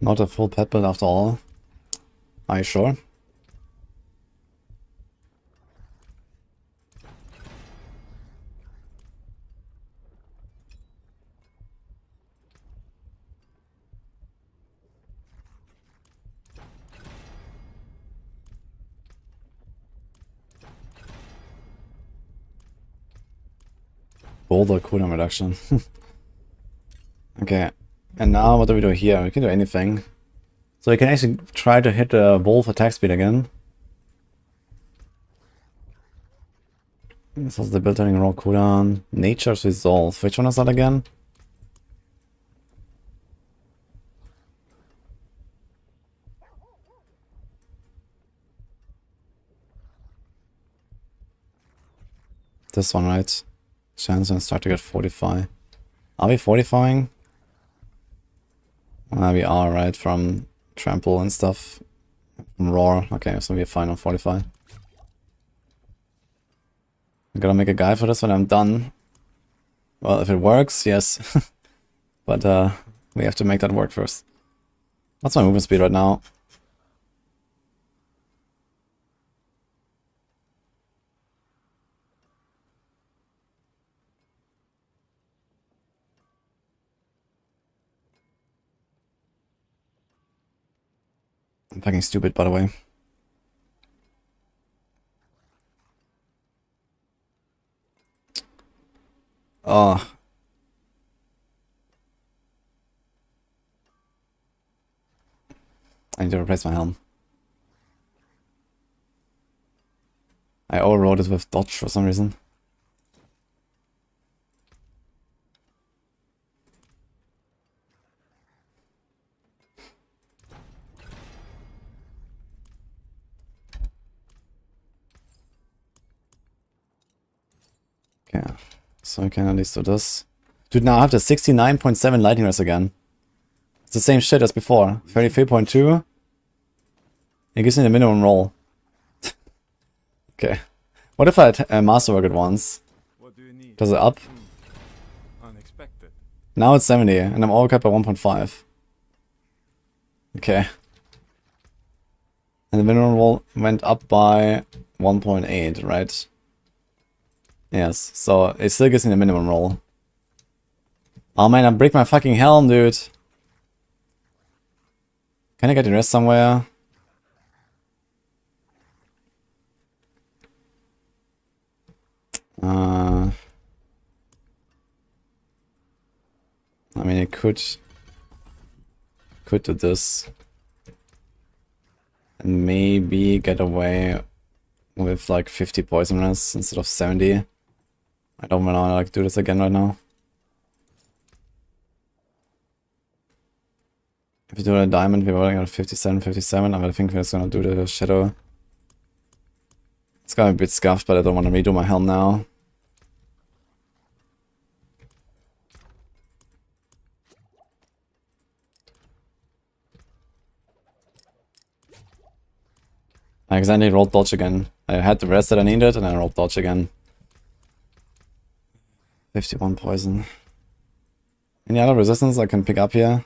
Not a full pet build after all. Are you sure? Boulder cooldown reduction. Okay. And now what do we do here? We can do anything. So we can actually try to hit the wolf attack speed again. This was the built-in raw cooldown. Nature's Resolve. Which one is that again? This one, right? Chance and start to get 45. Are we fortifying? We are, right? From trample and stuff. From roar. Okay, so we're fine on 45. I'm gonna make a guide for this when I'm done. Well, if it works, yes. But we have to make that work first. What's my movement speed right now? I'm fucking stupid, by the way. Oh. I need to replace my helm. I overrode it with dodge for some reason. Okay, so I can at least do this. Dude, now I have the 69.7 lightning rest again. It's the same shit as before. 33.2. It gives me the minimum roll. Okay. What if I masterwork it once? What do you need? Does it up? Unexpected. Now it's 70, and I'm overcapped by 1.5. Okay. And the minimum roll went up by 1.8, right? Yes, so it still gives me the minimum roll. Oh man, I break my fucking helm, dude. Can I get the rest somewhere? I mean, it could do this. and maybe get away with like 50 poisoners instead of 70. I don't want to like do this again right now. If you do a diamond, we're running on 57, 57. I think we're just gonna do the shadow. It's gonna be a bit scuffed, but I don't want to redo my helm now. I accidentally rolled dodge again. I had the rest that I needed, and I rolled dodge again. 51 poison. Any other resistance I can pick up here?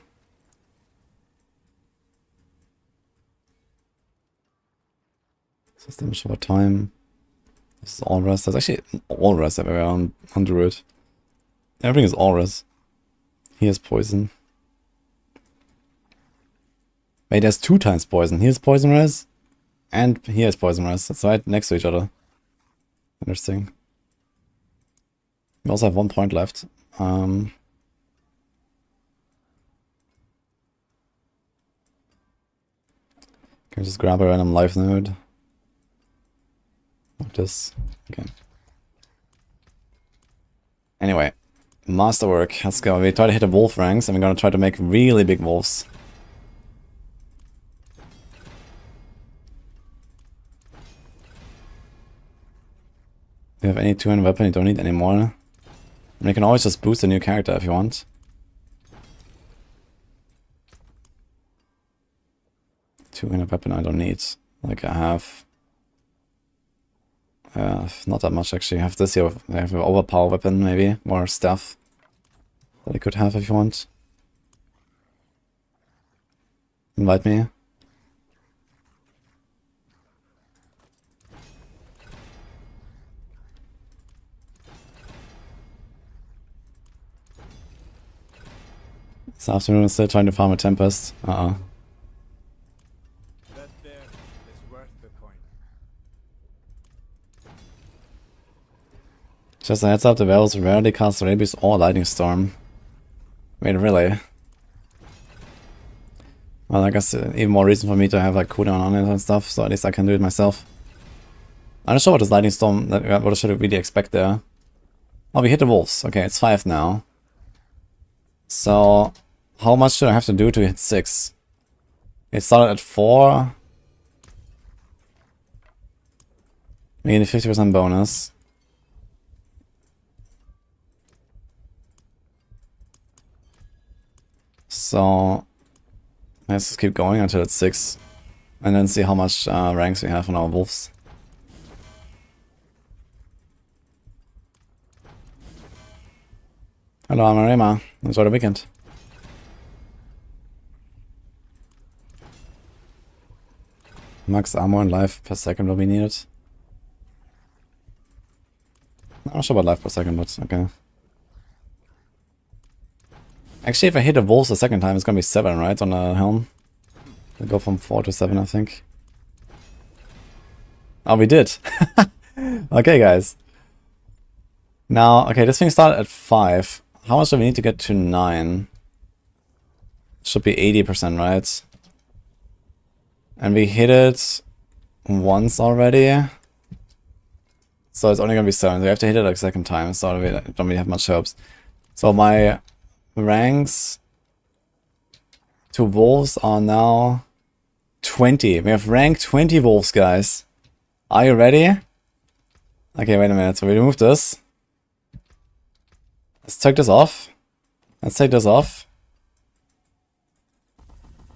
System short time. This is all rest. There's actually all rest everywhere on Druid. Everything is all rest. Here's poison. Wait, there's 2 times poison. Here's poison res, and here's poison res. It's right next to each other. Interesting. We also have 1 point left. Can we just grab a random life node? Like this. Okay. Anyway, masterwork. Let's go. We try to hit the wolf ranks, and we're gonna try to make really big wolves. Do you have any 2-handed weapon you don't need anymore? And you can always just boost a new character if you want. Two-handed weapon I don't need. Like I have... not that much actually. I have this here. I have an overpower weapon maybe. More stuff that I could have if you want. Invite me. This afternoon I'm still trying to farm a Tempest. That there is worth the coin. Just a heads up, the werewolves rarely cast Rabies or Lightning Storm. Wait, really? Well, I guess even more reason for me to have like cooldown on it and stuff, so at least I can do it myself. I'm not sure what this Lightning Storm, what should I really expect there. Oh, we hit the wolves. Okay, it's 5 now. So, how much should I have to do to hit 6? It started at 4. We get a 50% bonus. So, let's just keep going until it's 6. And then see how much ranks we have on our wolves. Hello, I'm Arema. Enjoy the weekend. Max armor and life per second will be needed. I'm not sure about life per second, but okay. Actually, if I hit the wolves a second time, it's gonna be 7, right? On the helm. We go from 4 to 7, I think. Oh, we did. Okay, guys. Now, okay, this thing started at 5. How much do we need to get to 9? Should be 80%, right? And we hit it once already. So it's only gonna be 7. So we have to hit it like a second time, so we don't really have much hopes. So my ranks to wolves are now 20. We have rank 20 wolves, guys. Are you ready? Okay, wait a minute. So we remove this. Let's take this off. Let's take this off.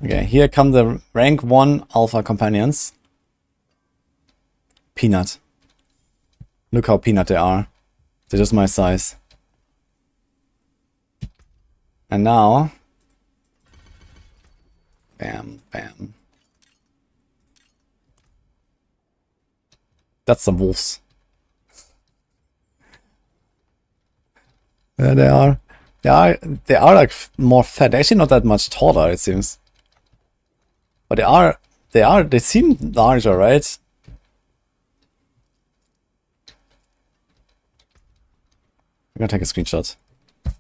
Okay, here come the rank 1 alpha companions. Peanut. Look how peanut they are. They're just my size. And now... Bam, bam. That's some wolves. Yeah, they are. They are like more fat. They're actually not that much taller, it seems. But they seem larger, right? I'm gonna take a screenshot. I've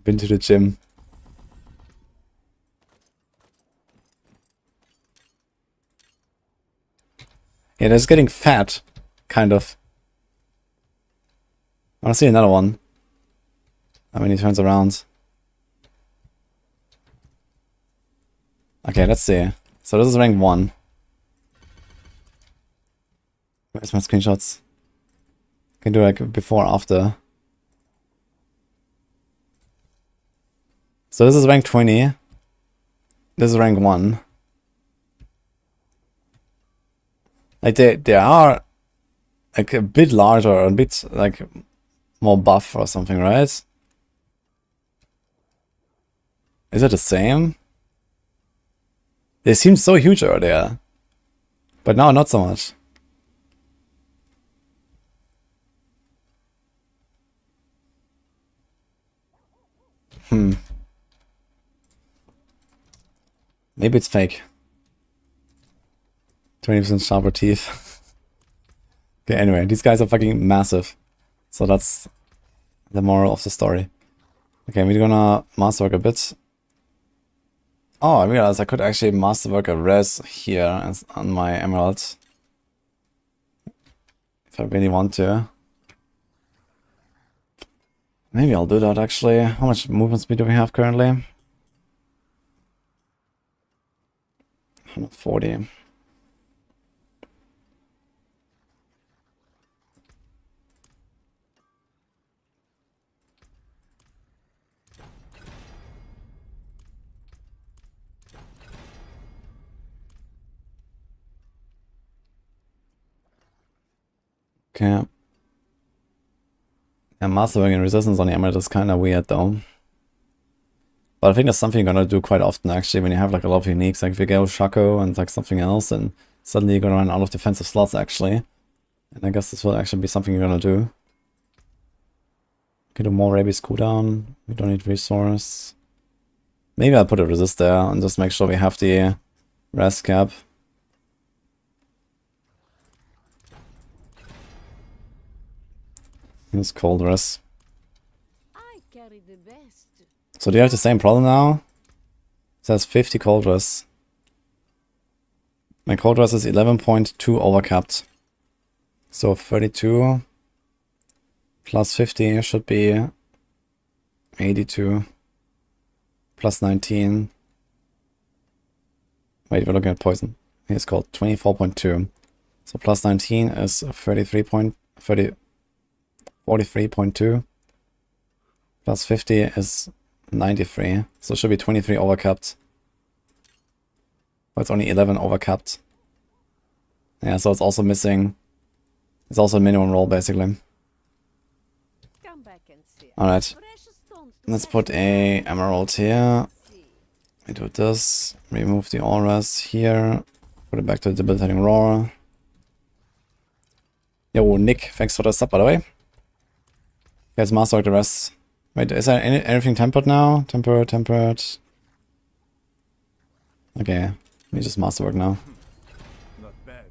been to the gym. Yeah, they're just getting fat, kind of. I want to see another one. I mean, he turns around. Okay, let's see. So this is rank 1. Where's my screenshots? Can do like before, after. So this is rank 20. This is rank 1. Like they are like a bit larger, or a bit like more buff or something, right? Is it the same? They seemed so huge earlier. But now not so much. Maybe it's fake. 20% sharper teeth. Okay, anyway, these guys are fucking massive. So that's the moral of the story. Okay, we're gonna masterwork a bit. Oh, I realized I could actually masterwork a res here on my emerald. If I really want to. Maybe I'll do that actually. How much movement speed do we have currently? 140. Okay. Yeah, masterwork and resistance on the emerald is kind of weird though. But I think that's something you're gonna do quite often actually when you have like a lot of uniques. Like if you go Shaco and like something else, and suddenly you're gonna run out of defensive slots actually. And I guess this will actually be something you're gonna do. Okay, do more rabies cooldown. We don't need resource. Maybe I'll put a resist there and just make sure we have the rest cap. Use cold rest. I carry the best. So do you have the same problem now? It says 50 cold rest. My cold rest is 11.2 overcapped. So 32 plus 50 should be 82 plus 19. Wait, we're looking at poison. It's called 24.2. So plus 19 is 43.2. Plus 50 is 93. So it should be 23 overcapped. But it's only 11 overcapped. Yeah, so it's also missing. It's also a minimum roll basically. Come back and see. Alright. Precious stones to Let's match put a the emerald here. sea. We do this. Remove the auras here. Put it back to the debilitating roar. Yo, Nick, thanks for the sub by the way. Guys, masterwork the rest. Wait, is there anything tempered now? Tempered. Okay, let me just masterwork now. Not bad.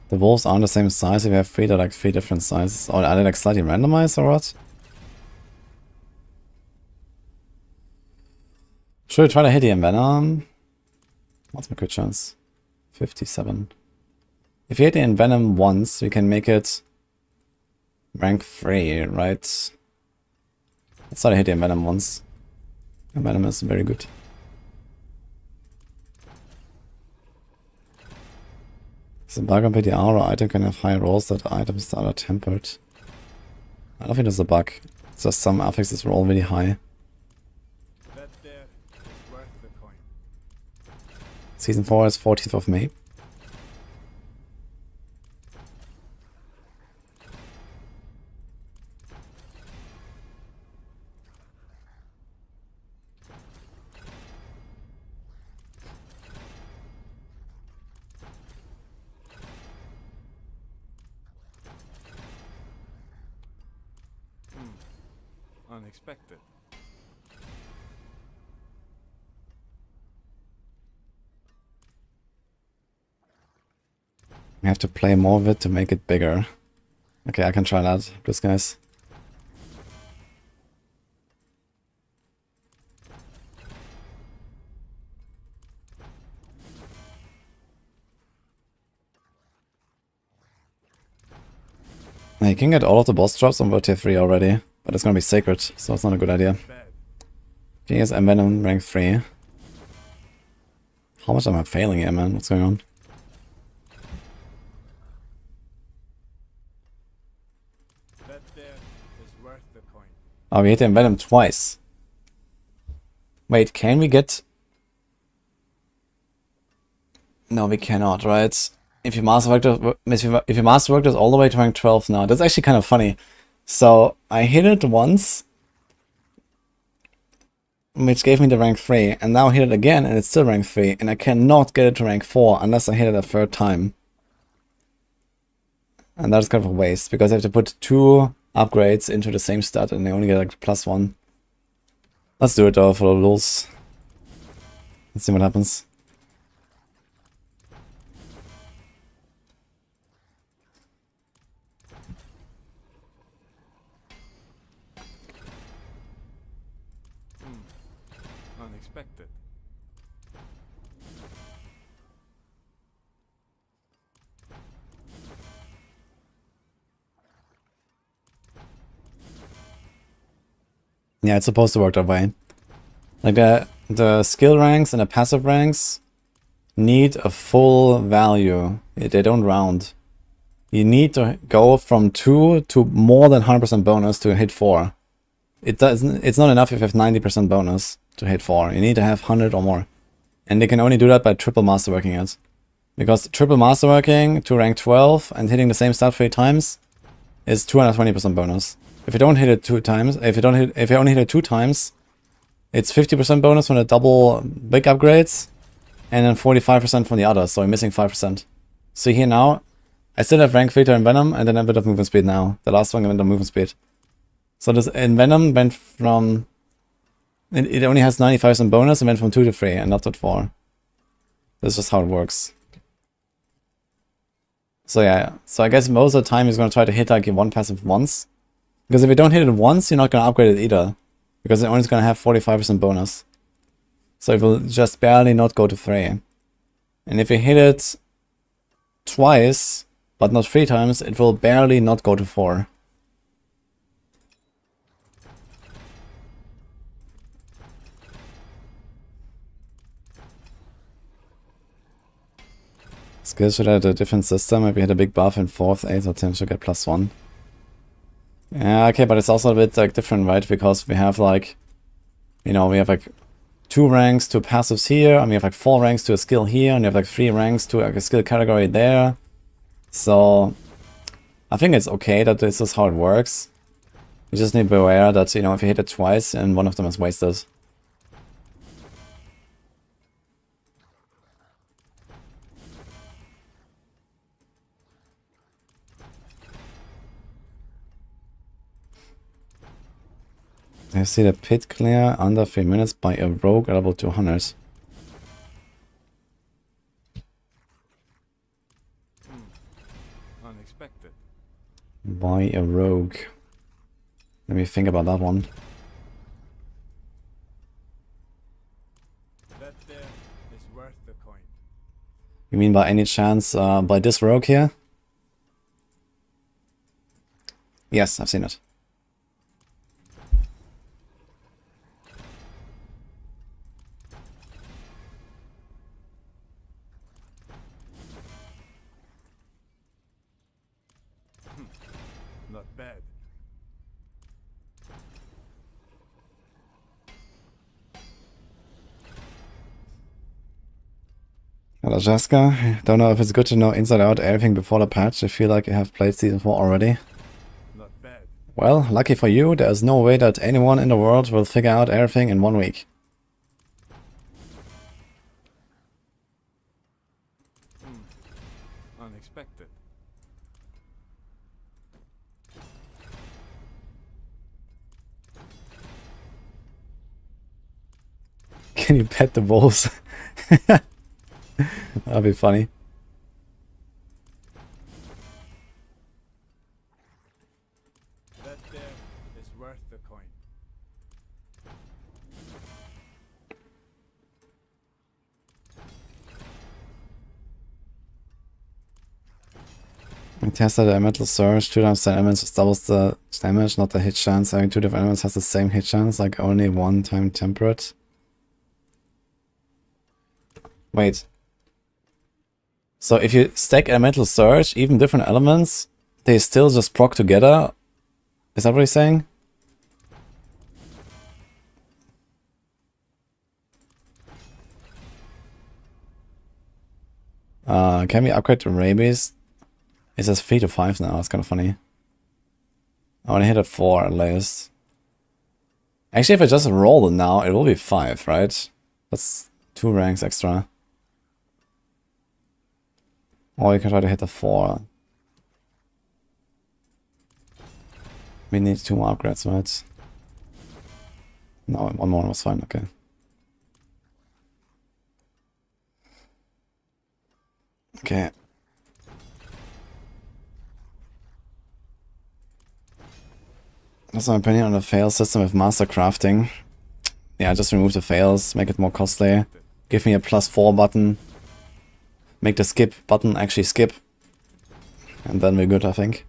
The wolves aren't the same size. If we have 3, they're like 3 different sizes. Or are they like slightly randomized or what? Should we try to hit the envenom? What's my crit chance? 57. If you hit the envenom once, we can make it rank 3, right? Let's try to hit the envenom once. Envenom is very good. The bug on PTR or item can have high rolls that items that are tempered. I don't think there's a bug. It's just some affixes roll really high. That there is worth the coin. Season 4 is 14th of May. Unexpected. We have to play more of it to make it bigger. Okay, I can try that, this guys. I can get all of the boss drops on tier 3 already, but it's gonna be sacred, so it's not a good idea. Bad. King is Envenom rank 3. How much am I failing here, man? What's going on? That there is worth the coin. Oh, we hit the Envenom twice. Wait, can we get... No, we cannot, right? If you masterwork this all the way to rank 12 now, that's actually kind of funny. So I hit it once, which gave me the rank 3, and now I hit it again and it's still rank 3, and I cannot get it to rank 4 unless I hit it a third time. And that's kind of a waste, because I have to put 2 upgrades into the same stat and they only get like +1. Let's do it though for the rules. Let's see what happens. Unexpected. Yeah, it's supposed to work that way. Like the skill ranks and the passive ranks need a full value. They don't round. You need to go from 2 to more than 100% bonus to hit 4. It's not enough if you have 90% bonus to hit 4. You need to have 100 or more. And they can only do that by triple masterworking it. Because triple masterworking to rank 12 and hitting the same stat 3 times is 220% bonus. If you don't hit it 2 times, if you only hit it 2 times, it's 50% bonus from the double big upgrades, and then 45% from the others, so I'm missing 5%. So here now, I still have rank 3 to Envenom, and then a bit of movement speed now. The last one went on movement speed. So this Envenom went from... It only has 95% bonus, and went from 2 to 3, and not to 4. That's just how it works. So yeah, so I guess most of the time he's going to try to hit like your one passive once. Because if you don't hit it once, you're not going to upgrade it either. Because it only is going to have 45% bonus. So it will just barely not go to 3. And if you hit it twice, but not 3 times, it will barely not go to 4. Skills should have a different system. If we had a big buff in 4th, 8th, or 10th, should get +1. Yeah, okay, but it's also a bit like different, right? Because we have like, you know, we have like 2 ranks to passives here, and we have like 4 ranks to a skill here, and we have like 3 ranks to like a skill category there. So I think it's okay that this is how it works. You just need to be aware that, you know, if you hit it twice and one of them is wasted. I see the pit clear under 3 minutes by a rogue at level 200. Unexpected. By a rogue. Let me think about that one. That there is worth the coin. You mean by any chance by this rogue here? Yes, I've seen it. Not bad. Hello Jaska, don't know if it's good to know inside out everything before the patch. I feel like I have played Season 4 already. Not bad. Well, lucky for you, there's no way that anyone in the world will figure out everything in 1 week. Unexpected. Can you pet the wolves? That'd be funny. That there is worth the coin. We tested a metal surge, 2 times 10 elements just doubles the damage, not the hit chance. Having 2 different elements has the same hit chance, like only 1 time temperate. Wait. So if you stack a metal surge, even different elements, they still just proc together? Is that what he's saying? Can we upgrade to rabies? It says 3 to 5 now, it's kind of funny. I want to hit at 4 at least. Actually, if I just roll it now, it will be 5, right? That's 2 ranks extra. Or you can try to hit the 4. We need 2 more upgrades, right? No, 1 more was fine, okay. Okay. That's my opinion on the fail system with master crafting. Yeah, just remove the fails, make it more costly. Give me a +4 button. Make the skip button actually skip. And then we're good, I think.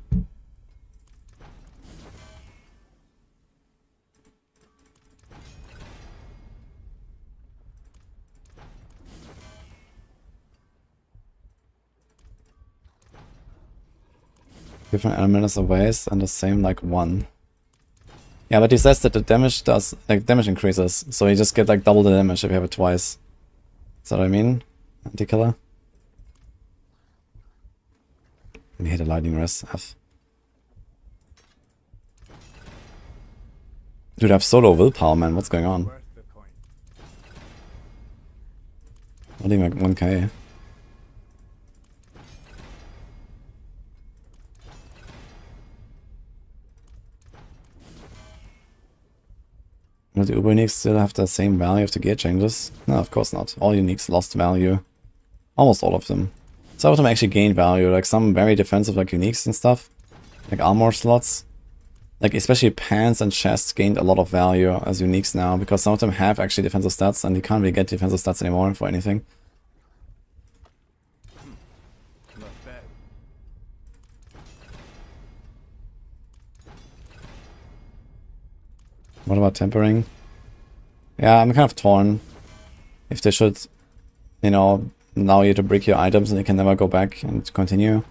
Different elements of waste and the same like 1. Yeah, but he says that the damage does, like, damage increases. So you just get like double the damage if you have it twice. Is that what I mean? Anti-killer? We hit a lightning rest. F. Dude, I have solo willpower, man. What's going on? Worth the coin. Not even 1k. Do the Uber uniques still have the same value if the gear changes? No, of course not. All uniques lost value. Almost all of them. Some of them actually gained value, like some very defensive like uniques and stuff. Like armor slots. Like especially pants and chests gained a lot of value as uniques now, because some of them have actually defensive stats and you can't really get defensive stats anymore for anything. Not bad. What about tempering? Yeah, I'm kind of torn. If they should, you know, allow you to brick your items and you can never go back and continue.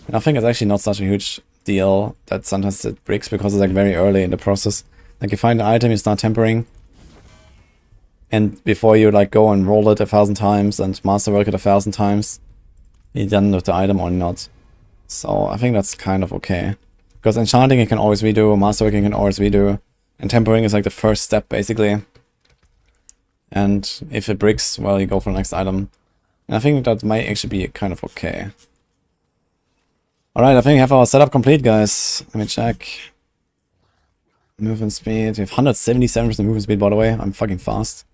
And I think it's actually not such a huge deal that sometimes it breaks because it's like very early in the process. Like you find an item, you start tempering. And before you like go and roll it 1,000 times and masterwork it 1,000 times, you're done with the item or not. So I think that's kind of okay. Because enchanting you can always redo, masterworking you can always redo. And tempering is like the first step basically. And if it breaks, well, you go for the next item. And I think that might actually be kind of okay. Alright, I think we have our setup complete, guys. Let me check. Movement speed. We have 177% movement speed, by the way. I'm fucking fast.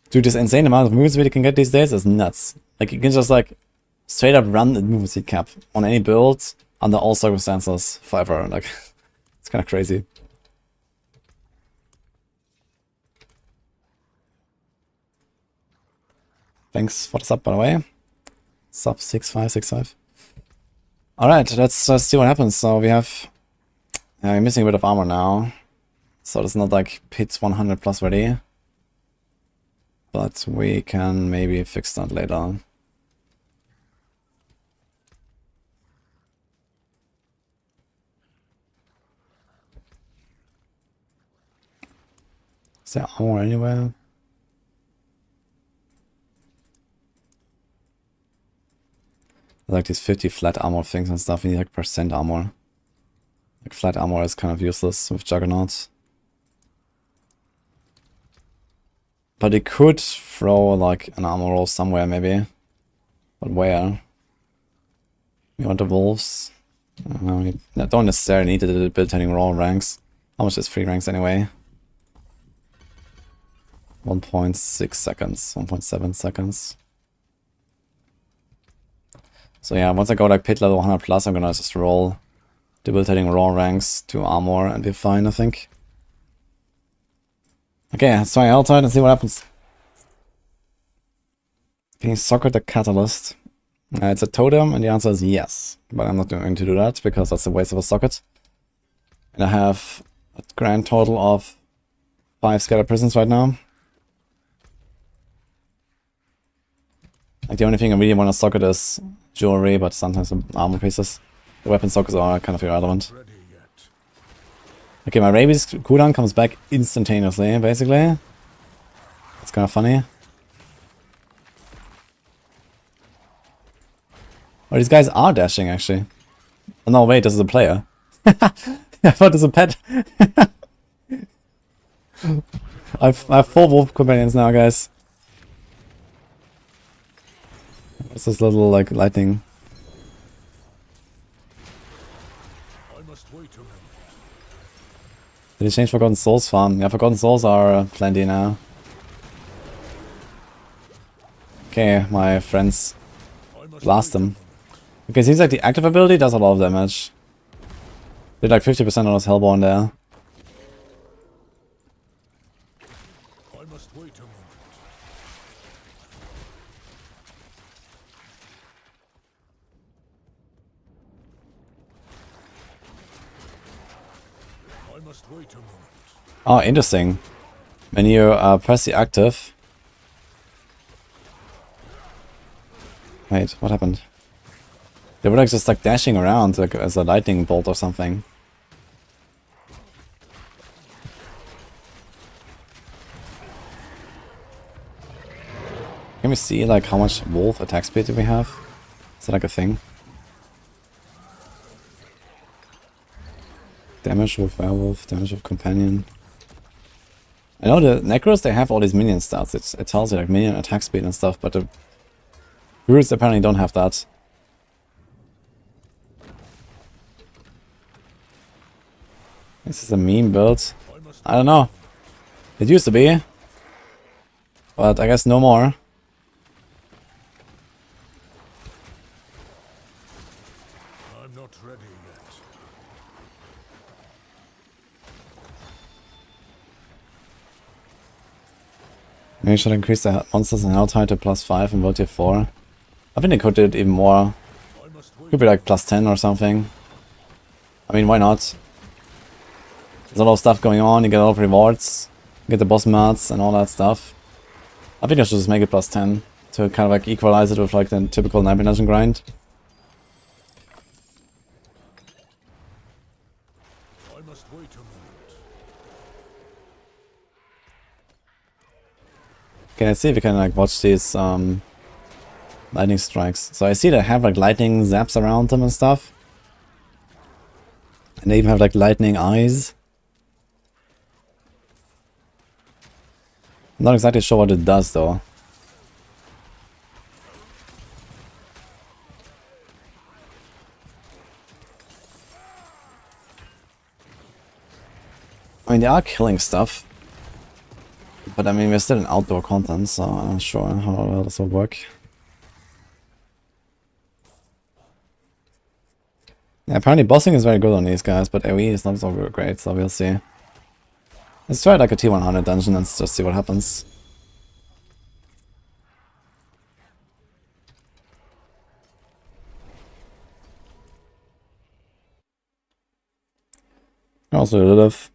Dude, this insane amount of movement speed you can get these days is nuts. Like, you can just, like, straight up run the movement speed cap on any build, under all circumstances, forever. Like, it's kind of crazy. Thanks for the sub, by the way. Sub 6565. Alright, let's just see what happens. So we have... we're missing a bit of armor now. So it's not like pit 100 plus ready. But we can maybe fix that later. Is there armor anywhere? Like these 50 flat armor things and stuff, you need like % armor. Like flat armor is kind of useless with Juggernauts. But it could throw like an armor roll somewhere maybe. But where? You want the wolves? You don't necessarily need to build any raw ranks. How much is 3 ranks anyway? 1.6 seconds, 1.7 seconds. So yeah, once I go like pit level 100 plus, I'm gonna just roll debilitating raw ranks to armor and be fine, I think. Okay, let's try outside and see what happens. Can you soccer the catalyst? It's a totem, and the answer is yes. But I'm not going to do that, because that's a waste of a socket. And I have a grand total of 5 scattered prisons right now. Like, the only thing I really want to socket is jewelry, but sometimes some armor pieces. The weapon sockets are kind of irrelevant. Okay, my rabies cooldown comes back instantaneously, basically. It's kind of funny. Oh, these guys are dashing, actually. Oh, no, wait, this is a player. I thought this was a pet. I have 4 wolf companions now, guys. What's this little, like, lightning? Did they change Forgotten Souls farm? Yeah, Forgotten Souls are plenty now. Okay, my friends blast them. Okay, seems like the active ability does a lot of damage. Did like 50% on his Hellborn there. I must wait a moment. I must wait a moment. Oh, interesting. When you press the active... Wait, what happened? They were like just like dashing around like as a lightning bolt or something. Can we see like how much wolf attack speed do we have? Is that like a thing? Damage with werewolf, damage with companion. I know the Necros, they have all these minion stats. It tells you like minion attack speed and stuff, but the Druids apparently don't have that. This is a meme build. I don't know. It used to be. But I guess no more. I'm not ready yet. Maybe I should increase the monsters in Helltide to +5 and World Tier 4. I think they could do it even more. Could be like +10 or something. I mean, why not? There's a lot of stuff going on, you get a lot of rewards, you get the boss mats and all that stuff. I think I should just make it +10 to kind of like equalize it with like the typical 9 dungeon grind. I must wait a moment. Okay, let's see if we can like watch these lightning strikes. So I see they have like lightning zaps around them and stuff. And they even have like lightning eyes. I'm not exactly sure what it does though. I mean, they are killing stuff. But I mean, we're still in outdoor content, so I'm not sure how well this will work. Yeah, apparently bossing is very good on these guys, but AoE is not so great, so we'll see. Let's try like a T100 dungeon and just see what happens. Also Lilith.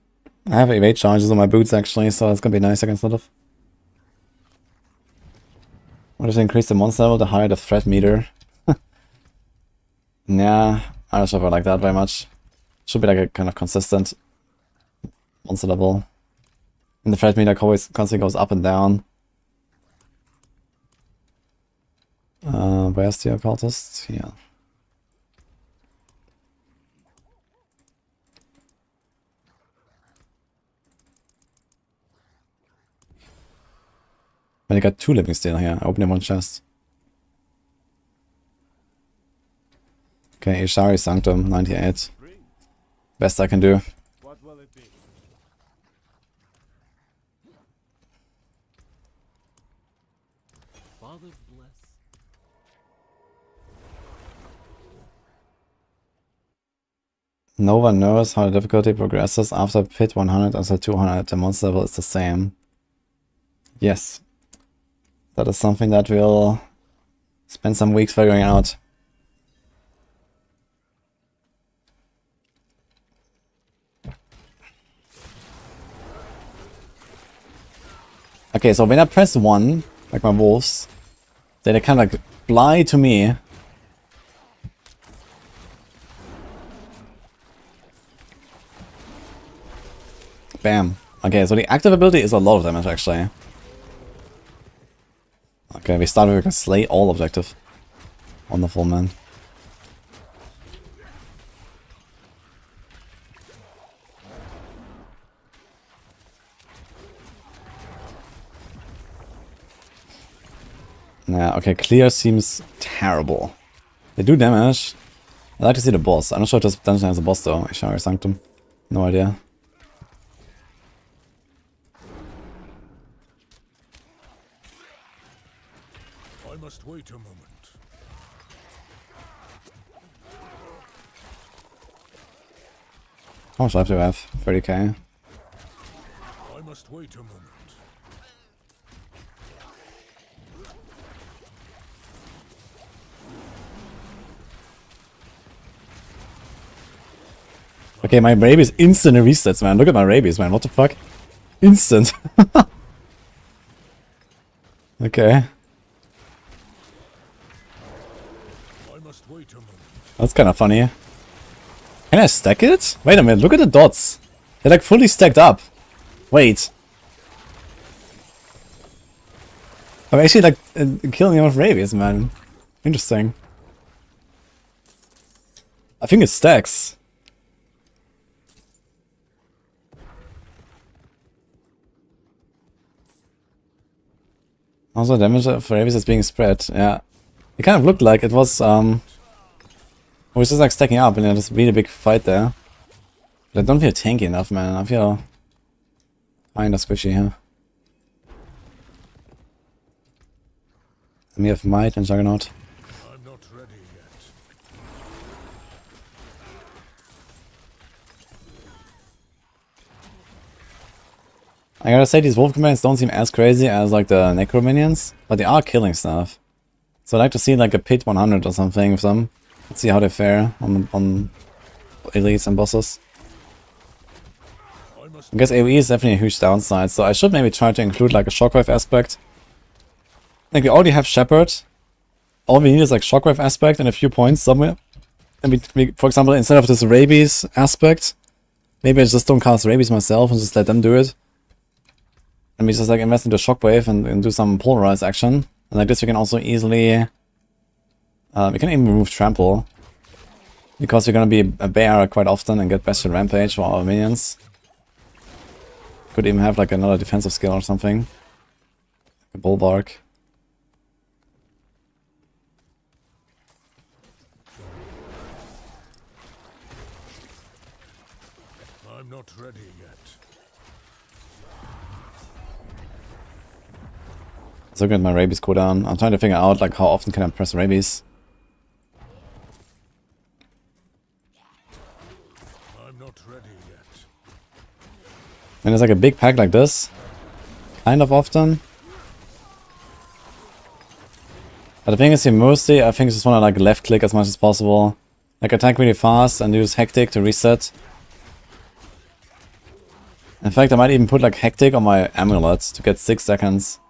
I have evade charges on my boots actually, so it's gonna be nice against Lilith. What if I increase the monster level, the higher the threat meter? Nah, I don't know if I like that very much. Should be like a kind of consistent monster level. And the threat meter always constantly goes up and down. Where's the occultist? Here. But I got 2 living still here. I opened in one chest. Okay, Ishari Sanctum, 98. Best I can do. What will it be? Father bless. No one knows how the difficulty progresses after pit 100 until 200. The monster level is the same. Yes. That is something that we'll Spend some weeks figuring out. Okay, so when I press 1, like my wolves, then they kind of like fly to me. Bam. Okay, so the active ability is a lot of damage actually. Okay, we start with a slay all objective. Wonderful, man. Yeah, okay, clear seems terrible. They do damage. I'd like to see the boss. I'm not sure if this dungeon has a boss though. Ishara Sanctum. No idea. I must wait a moment. How much life do I have? 30k. I must wait a moment. Okay, my rabies instant resets, man. Look at my rabies, man. What the fuck? Instant. Okay. I must wait a moment. That's kind of funny. Can I stack it? Wait a minute, look at the dots. They're like fully stacked up. Wait. I'm actually like killing him with rabies, man. Interesting. I think it stacks. Also damage of rabies is being spread, yeah. It kind of looked like it was just like stacking up and there's a really big fight there. But I don't feel tanky enough, man. I feel kinda squishy here. And we have Might and Juggernaut. I'm not ready yet. I gotta say, these wolf commands don't seem as crazy as like the Necro minions, but they are killing stuff. So I'd like to see like a pit 100 or something with them. Let's see how they fare on elites and bosses. I guess AoE is definitely a huge downside, so I should maybe try to include like a shockwave aspect. Like we already have Shepherd. All we need is like shockwave aspect and a few points somewhere. And we for example, instead of this rabies aspect, maybe I just don't cast rabies myself and just let them do it. And we just like invest into shockwave and do some polarize action. And like this we can also easily... we can even remove trample. Because we're gonna be a bear quite often and get bestial rampage for our minions. Could even have like another defensive skill or something. A bulwark. I'm not ready yet. Let's look at my rabies cooldown. I'm trying to figure out like how often can I press rabies. I'm not ready yet. When there's like a big pack like this, kind of often. But the thing is here mostly, I think I just want to like left click as much as possible. Like attack really fast and use Hectic to reset. In fact, I might even put like Hectic on my amulet to get 6 seconds.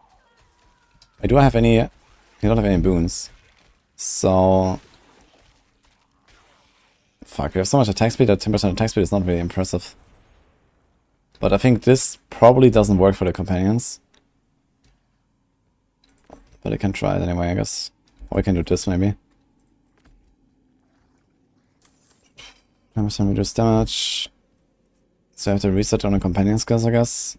I do have any... I don't have any boons. So... Fuck, we have so much attack speed that 10% attack speed is not really impressive. But I think this probably doesn't work for the companions. But I can try it anyway, I guess. Or I can do this maybe. 10% reduce damage. So I have to reset on the companion skills, I guess.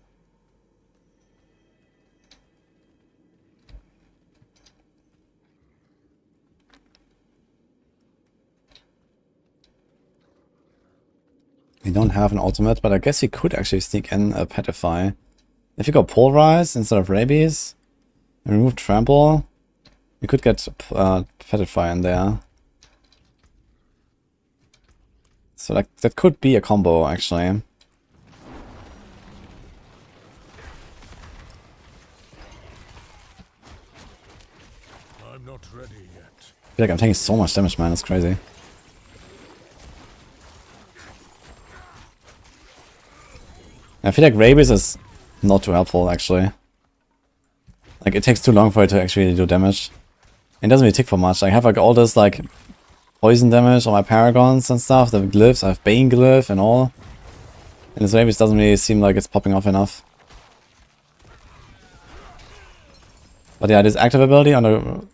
We don't have an ultimate, but I guess we could actually sneak in a Petrify. If you go Polarize instead of Rabies, and remove Trample, we could get Petrify in there. So like that could be a combo actually. I'm not ready yet. I feel like I'm taking so much damage, man. It's crazy. I feel like rabies is not too helpful, actually. Like, it takes too long for it to actually do damage. It doesn't really tick for much. I have like all this like poison damage on my paragons and stuff, the glyphs. I have Bane glyph and all. And this rabies doesn't really seem like it's popping off enough. But yeah, this active ability on the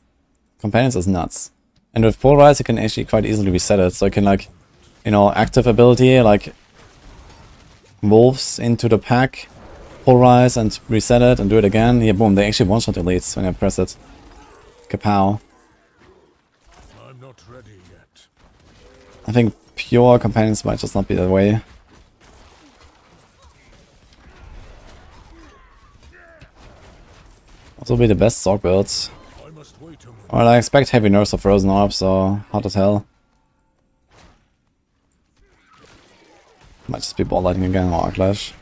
companions is nuts. And with Polarize, you can actually quite easily reset it. So you can like, you know, active ability, like wolves into the pack, Polarize and reset it and do it again. Yeah, boom, they actually one-shot elites when you press it. Kapow. I'm not ready yet. I think pure companions might just not be the way. Also be the best Sorc builds. I must wait a moment. Well, I expect heavy nerfs of Frozen Orb, so hard to tell. Might just be ball lighting again or Arclash.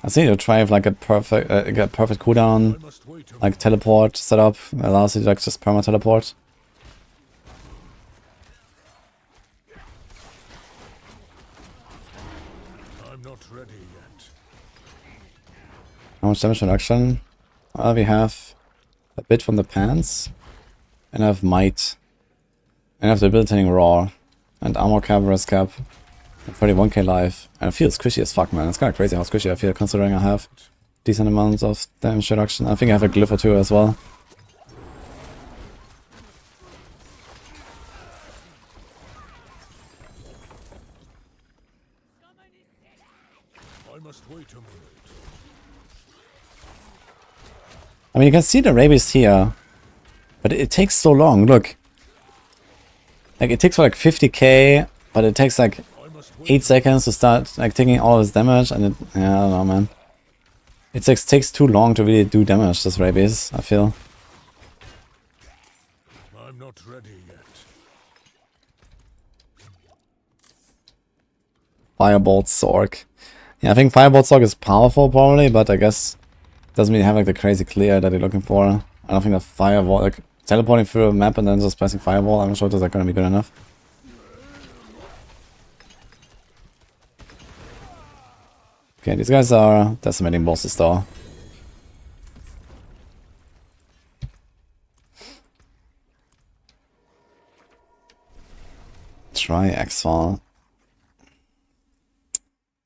I think to try with like a perfect cooldown, I must wait a moment. like teleport setup, allows you to like just perma teleport. I'm not ready yet. How much damage reduction? Well, we have a bit from the pants, and I have might, and I have debilitating roar, and armor cap, rest cap, and 31k life. And it feels squishy as fuck, man. It's kind of crazy how squishy I feel considering I have decent amounts of damage reduction. I think I have a glyph or two as well. I must wait a moment. I mean, you can see the rabies here, but it takes so long. Look, like it takes for like 50k, but it takes like I must wait. 8 seconds to start like taking all this damage, and it, yeah, I don't know, man. It takes too long to really do damage, this rabies, I feel. I'm not ready yet. Firebolt Sorc. Yeah, I think Firebolt Sorc is powerful probably, but I guess it doesn't really have like the crazy clear that you're looking for. I don't think the Firewall, like teleporting through a map and then just pressing Fireball, I'm not sure that's gonna be good enough. Okay, these guys are decimating bosses though. Try Exfall.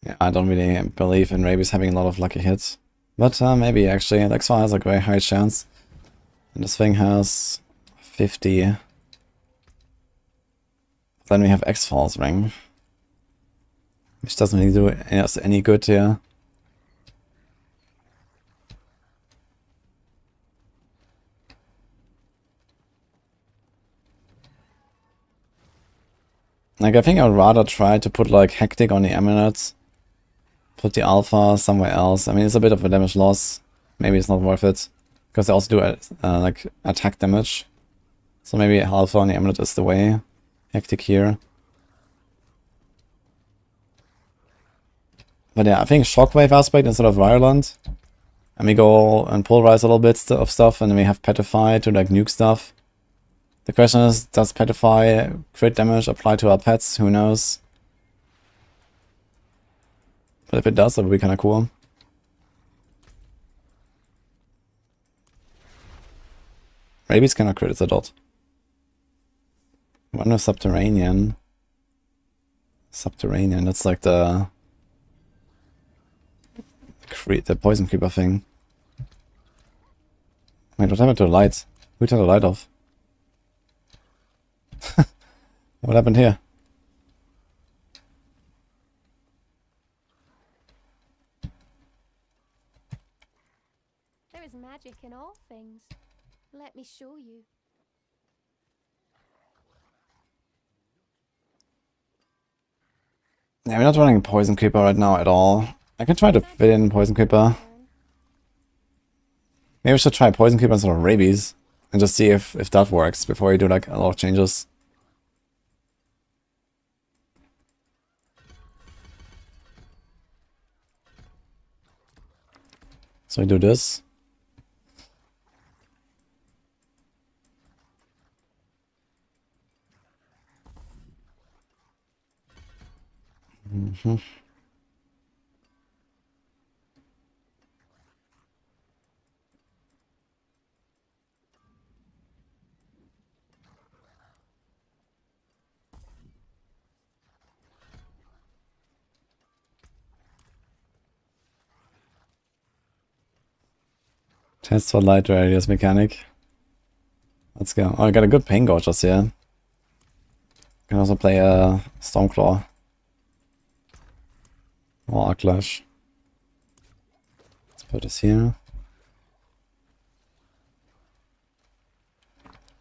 Yeah, I don't really believe in rabies having a lot of lucky hits. But maybe actually, Exfall has a very high chance. And this thing has 50. Then we have Exfall's ring. Which doesn't really do us any good here. Like, I think I would rather try to put like Hectic on the amulets. Put the Alpha somewhere else. I mean, it's a bit of a damage loss. Maybe it's not worth it. Because they also do like attack damage. So maybe Alpha on the amulet is the way. Hectic here. But yeah, I think Shockwave aspect instead of Virulent. And we go and polarize a little bit of stuff, and then we have Petrify to like nuke stuff. The question is, does Petrify crit damage apply to our pets? Who knows? But if it does, that would be kinda cool. Rabies cannot crit, it's a dot. One with Subterranean. Subterranean, that's like the poison creeper thing. Wait, what happened to the lights? Who turned the light off? What happened here? There is magic in all things. Let me show you. Yeah, we're not running Poison Creeper right now at all. I can try to fit in Poison Creeper. Maybe we should try Poison Creeper instead of Rabies. And just see if that works before we do like a lot of changes. So we do this. Test for light radius mechanic. Let's go. Oh, I got a good pain gorge here. Can also play a Stormclaw. Or Arclash. Let's put this here.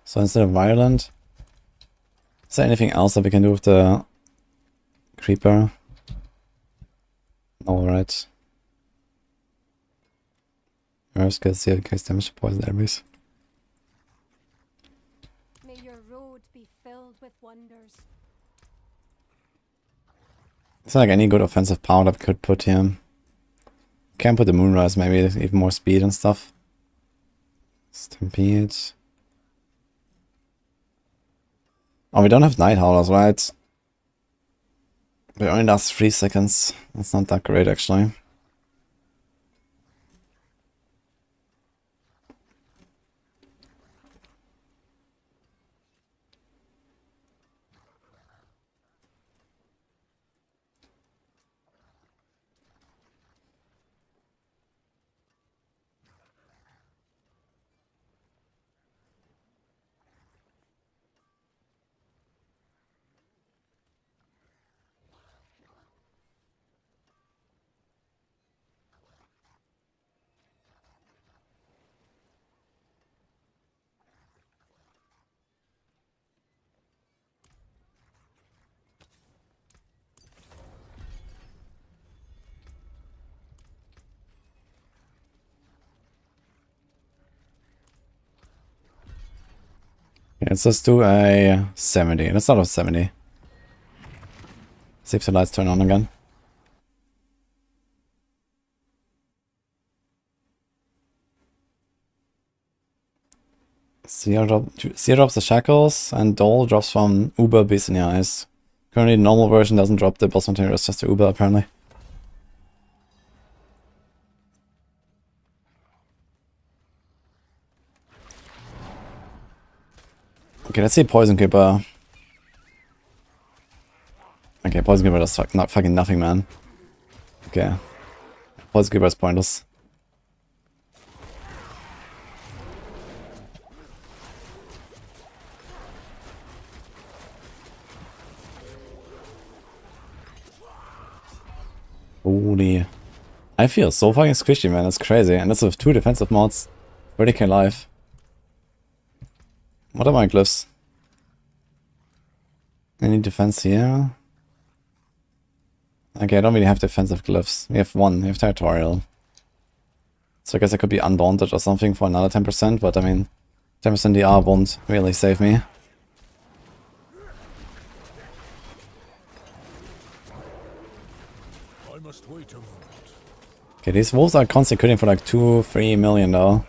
So instead of Violent, is there anything else that we can do with the Creeper? Alright. Earth skills here, case damage to poison enemies. May your road be filled with wonders. It's not like any good offensive power that we could put here. Can put the Moonrise, maybe even more speed and stuff. Stampede. Oh, we don't have Night Howlers, right? They only last 3 seconds. That's not that great, actually. Yeah, let's just do a 70. Let's start with 70. See if the lights turn on again. Seer drops the shackles, and Dole drops from Uber Beast in the Eyes. Currently, the normal version doesn't drop the boss material, it's just the Uber apparently. Okay, let's see Poison Keeper. Okay, Poison Keeper does fucking nothing, man. Okay. Poison Keeper is pointless. Holy. I feel so fucking squishy, man. That's crazy. And that's with 2 defensive mods. 30k life. What are my glyphs? Any defense here? Okay, I don't really have defensive glyphs. We have 1. We have territorial. So I guess I could be undaunted or something for another 10%, but I mean, 10% DR won't really save me. I must wait a moment. Okay, these wolves are constantly critting for like 2-3 million though.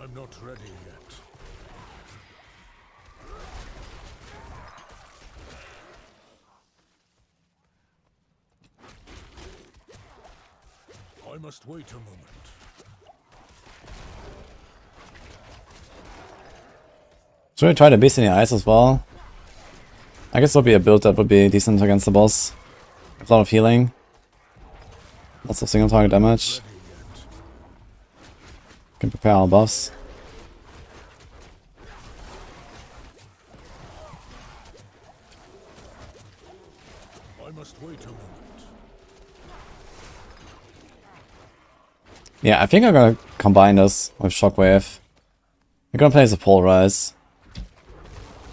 I'm not ready yet. I must wait a moment. Should we try the Beast in the Eyes as well? I guess it would be a build that would be decent against the boss. A lot of healing. Lots of single target damage. Can prepare our buffs. I must wait a moment. Yeah, I think I'm gonna combine this with Shockwave. I'm gonna play as a Polarize.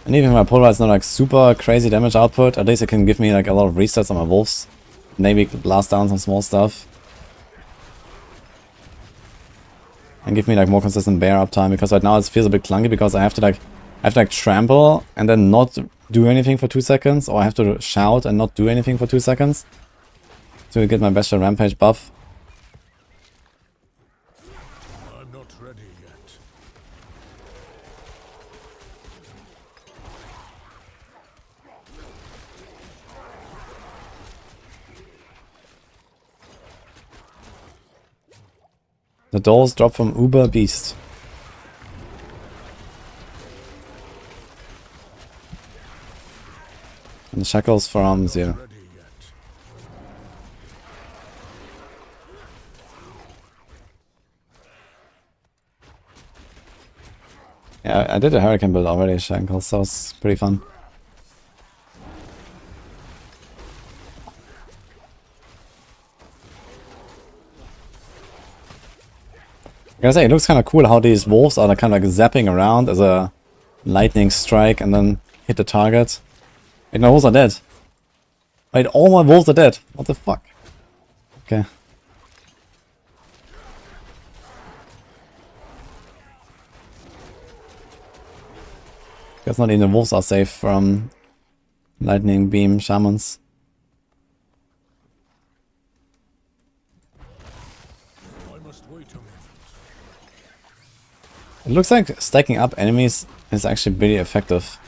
And even if my Polarize is not like super crazy damage output, at least it can give me like a lot of resets on my wolves. Maybe blast down some small stuff. And give me like more consistent bear uptime, because right now it feels a bit clunky because I have to trample and then not do anything for 2 seconds, or I have to shout and not do anything for 2 seconds to get my bestial rampage buff. I'm not ready yet. The dolls drop from Uber Beast. And the shackles from Zero. Ready yet. Yeah, I did a Hurricane build already, shackles, so it's pretty fun. I gotta say, it looks kind of cool how these wolves are kind of like zapping around as a lightning strike and then hit the target. Wait, my wolves are dead. Wait, all my wolves are dead. What the fuck? Okay. Guess not even the wolves are safe from lightning beam shamans. I must wait a moment. It looks like stacking up enemies is actually pretty effective.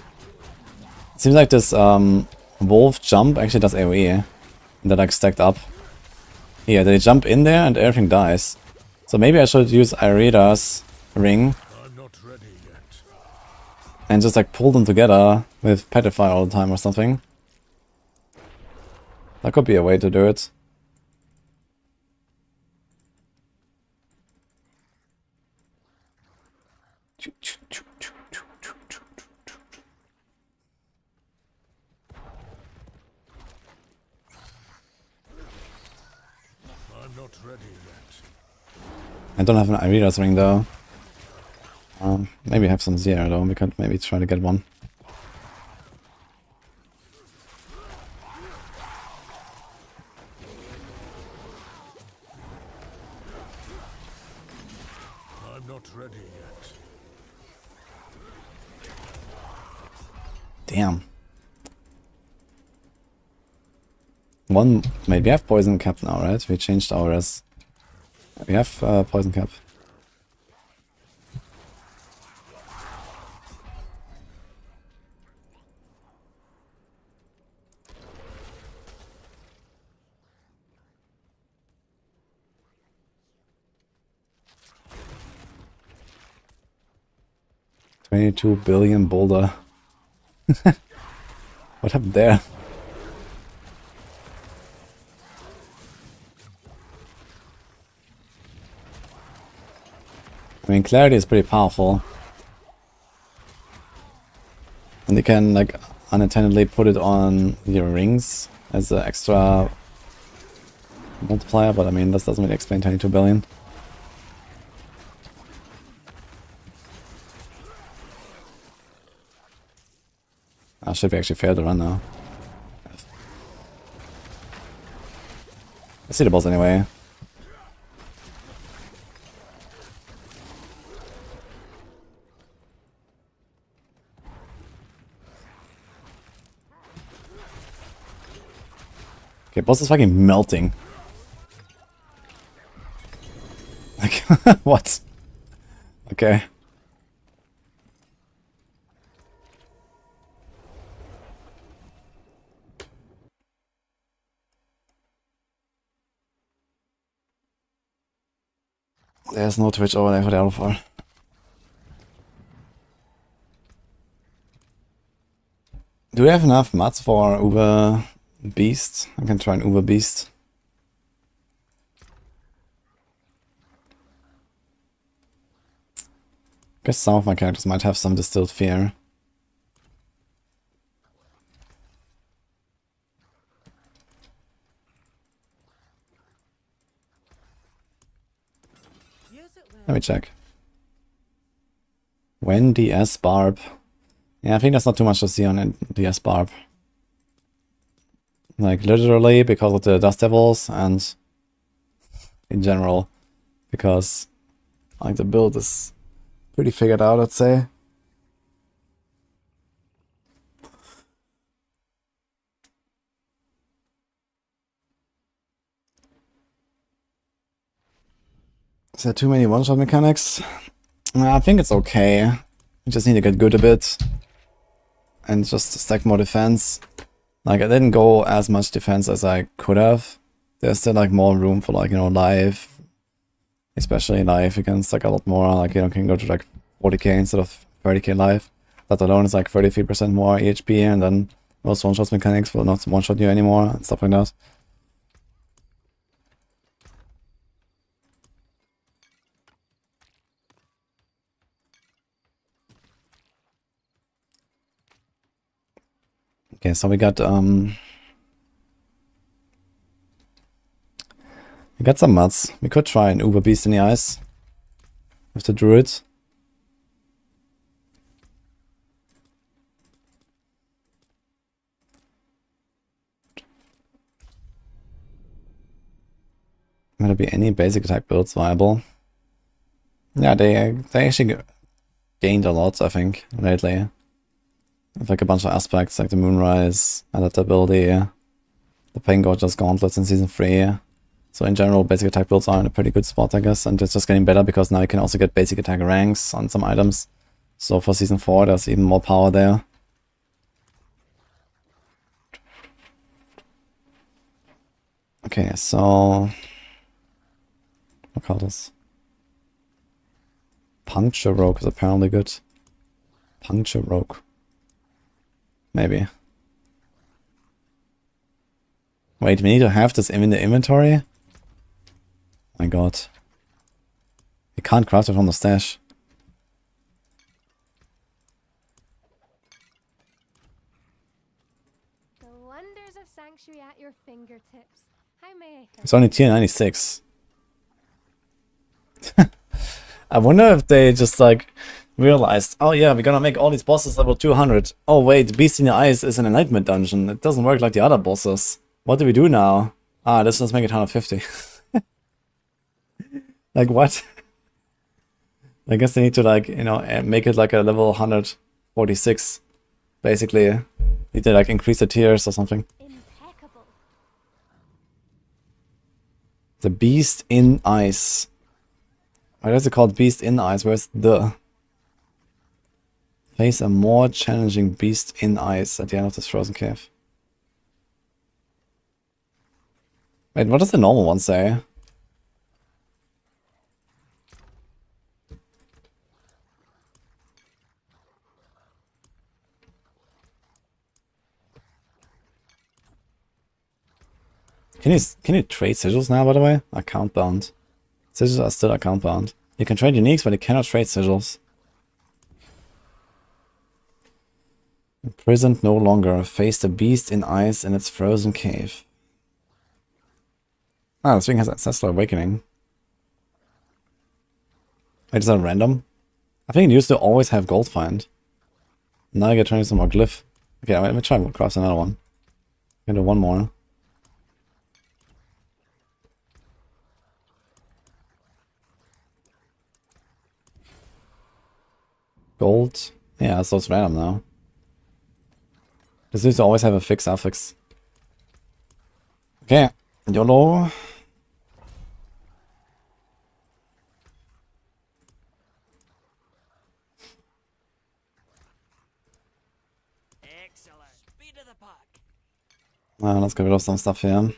It seems like this wolf jump actually does AoE. And they're like stacked up. Yeah, they jump in there and everything dies. So maybe I should use Irida's ring I'm not ready yet. and just like pull them together with Petrify all the time or something. That could be a way to do it. I'm not ready yet. I don't have an Irida's ring though. Maybe I have some Zero though, we could maybe try to get one. I'm not ready yet. Damn. One, maybe we have Poison Cap now, right? We changed our res. We have Poison Cap. $22 billion boulder. What happened there? I mean, clarity is pretty powerful. And you can, like, unattendedly put it on your rings as an extra multiplier, but I mean, this doesn't really explain 22 billion. Should be actually fair to run now. I see the boss anyway. Okay, boss is fucking melting. Like, what? Okay. There's no Twitch overlay for Diablo 4. Do we have enough mats for Uber Beast? I can try an Uber Beast. Guess some of my characters might have some Distilled Fear. Let me check. When DS Barb. Yeah, I think there's not too much to see on DS Barb. Like, literally because of the Dust Devils, and in general because, like, the build is pretty figured out, I'd say. Is there too many one-shot mechanics? I think it's okay. I just need to get good a bit. And just stack more defense. Like, I didn't go as much defense as I could have. There's still, like, more room for, like, you know, life, Especially life, you can stack a lot more, like you know, can go to like 40k instead of 30k life. That alone is like 33% more EHP, and then most one-shot mechanics will not one-shot you anymore, and stuff like that. Okay, so we got some mods. We could try an Uber Beast in the Ice with the Druid. Might there be any basic attack builds viable? Yeah, they actually gained a lot, I think, lately. With like a bunch of aspects, like the Moonrise, adaptability, the Pain Gorgeous Gauntlets in Season 3. So in general, basic attack builds are in a pretty good spot, I guess, and it's just getting better because now you can also get basic attack ranks on some items. So for Season 4, there's even more power there. Okay, so... what call this? Puncture Rogue is apparently good. Puncture Rogue. Maybe. Wait, we need to have this in the inventory? My god. You can't craft it from the stash. The wonders of Sanctuary at your fingertips. How may I help? It's only tier 96. I wonder if they just like realized, oh yeah, we're gonna make all these bosses level 200. Oh wait, Beast in the Ice is an enlightenment dungeon. It doesn't work like the other bosses. What do we do now? Ah, let's just make it 150. Like what? I guess they need to like, you know, make it like a level 146. Basically, need to like increase the tiers or something. Impeccable. The Beast in Ice. Why is it called Beast in Ice? Where's the? Face a more challenging Beast in Ice at the end of this frozen cave. Wait, what does the normal one say? Can you trade sigils now, by the way? Account bound. Sigils are still account bound. You can trade uniques, but you cannot trade sigils. Imprisoned no longer. Face the Beast in Ice in its frozen cave. Ah, this thing has Ancestral Awakening. Wait, is that random? I think it used to always have Gold Find. Now I get 20 some more Glyph. Okay, let me try and craft another one. I'm gonna do one more. Gold. Yeah, so it's random now. This used to always have a fixed affix. Okay, YOLO. Excellent. Speed of the puck. Let's get rid of some stuff here.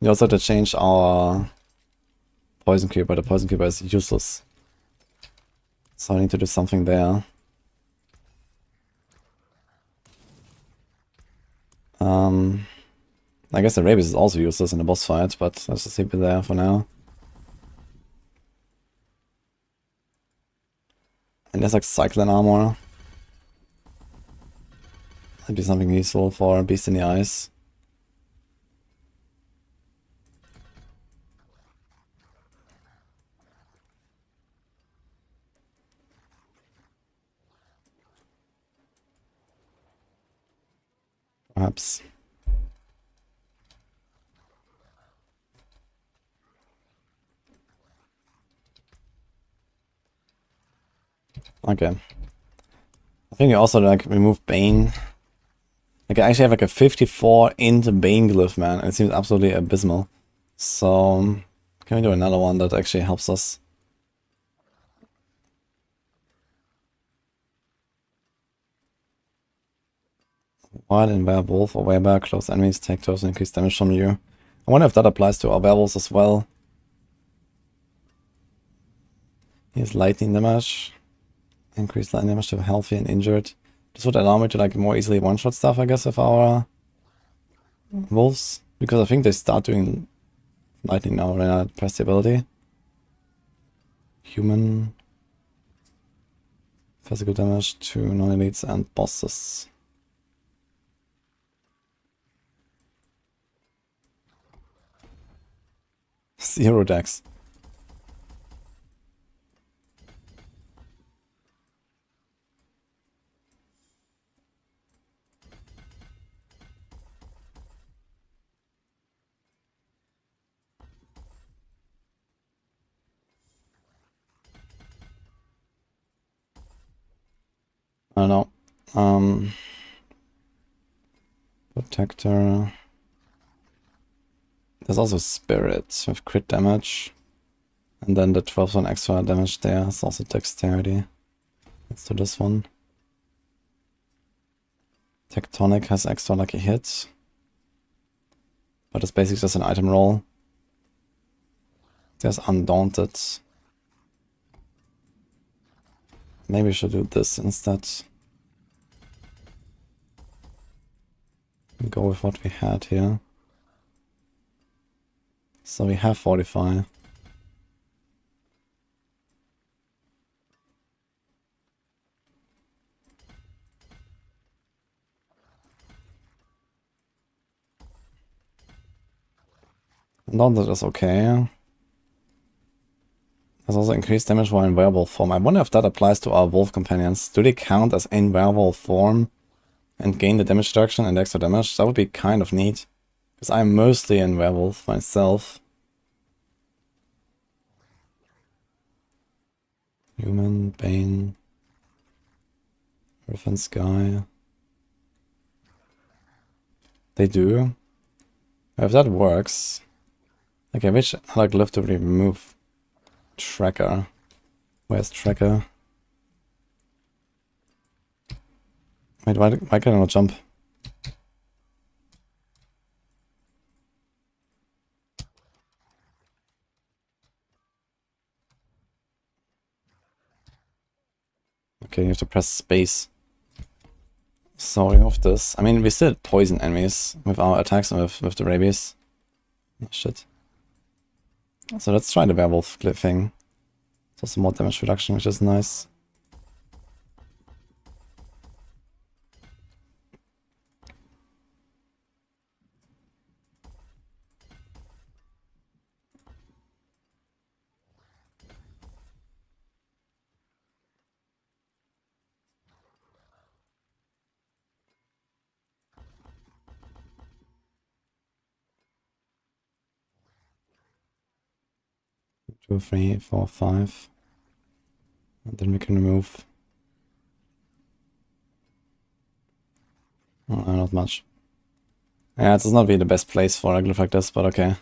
We also had to change our Poison Cube, but the Poison Cube is useless. So I need to do something there. I guess the Rabies is also useless in the boss fight, but let's just keep it there for now. And there's like Cyclone Armor. That'd be something useful for Beast in the Ice. Perhaps. Okay. I think you also like remove Bane. Like I actually have like a 54 into Bane glyph, man, and it seems absolutely abysmal. So can we do another one that actually helps us? While in werewolf or werebear, close enemies take those increased damage from you. I wonder if that applies to our werewolves as well. Here's lightning damage. Increased lightning damage to healthy and injured. This would allow me to like more easily one-shot stuff, I guess, with our wolves. Because I think they start doing lightning now when I press the ability. Human. Physical damage to non-elites and bosses. Zero dex. I don't know. Protector. There's also Spirit with crit damage. And then the 12 extra damage there is also Dexterity. Let's do this one. Tectonic has extra lucky hit. But it's basically just an item roll. There's Undaunted. Maybe we should do this instead. Go with what we had here. So we have Fortify. Undaunted is okay. There's also increased damage while in werewolf form. I wonder if that applies to our wolf companions. Do they count as in werewolf form and gain the damage reduction and extra damage? That would be kind of neat. Because I'm mostly in werewolf myself. Human, Bane, Earth and Sky. They do. If that works. Okay, which I like love to remove. Tracker. Where's Tracker? Wait, why can I not jump? Okay, you have to press space. Sorry of this. I mean, we still poison enemies with our attacks and with the rabies. Oh, shit. So let's try the werewolf thing. It's also more damage reduction, which is nice. Two, 3, 4, 5. And then we can remove. Oh, not much. Yeah, it's not really the best place for a glyph like this, but okay.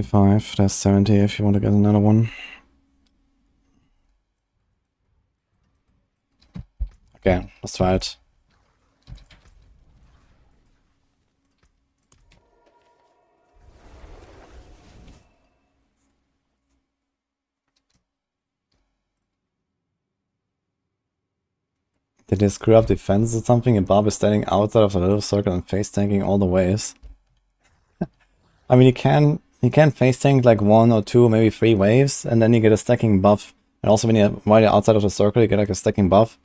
There's 70 if you want to get another one. Okay, let's try it. Did they screw up defense or something? And Barb is standing outside of the little circle and face tanking all the waves. I mean, you can face tank like 1 or 2, maybe 3 waves, and then you get a stacking buff. And also while you're outside of the circle, you get like a stacking buff.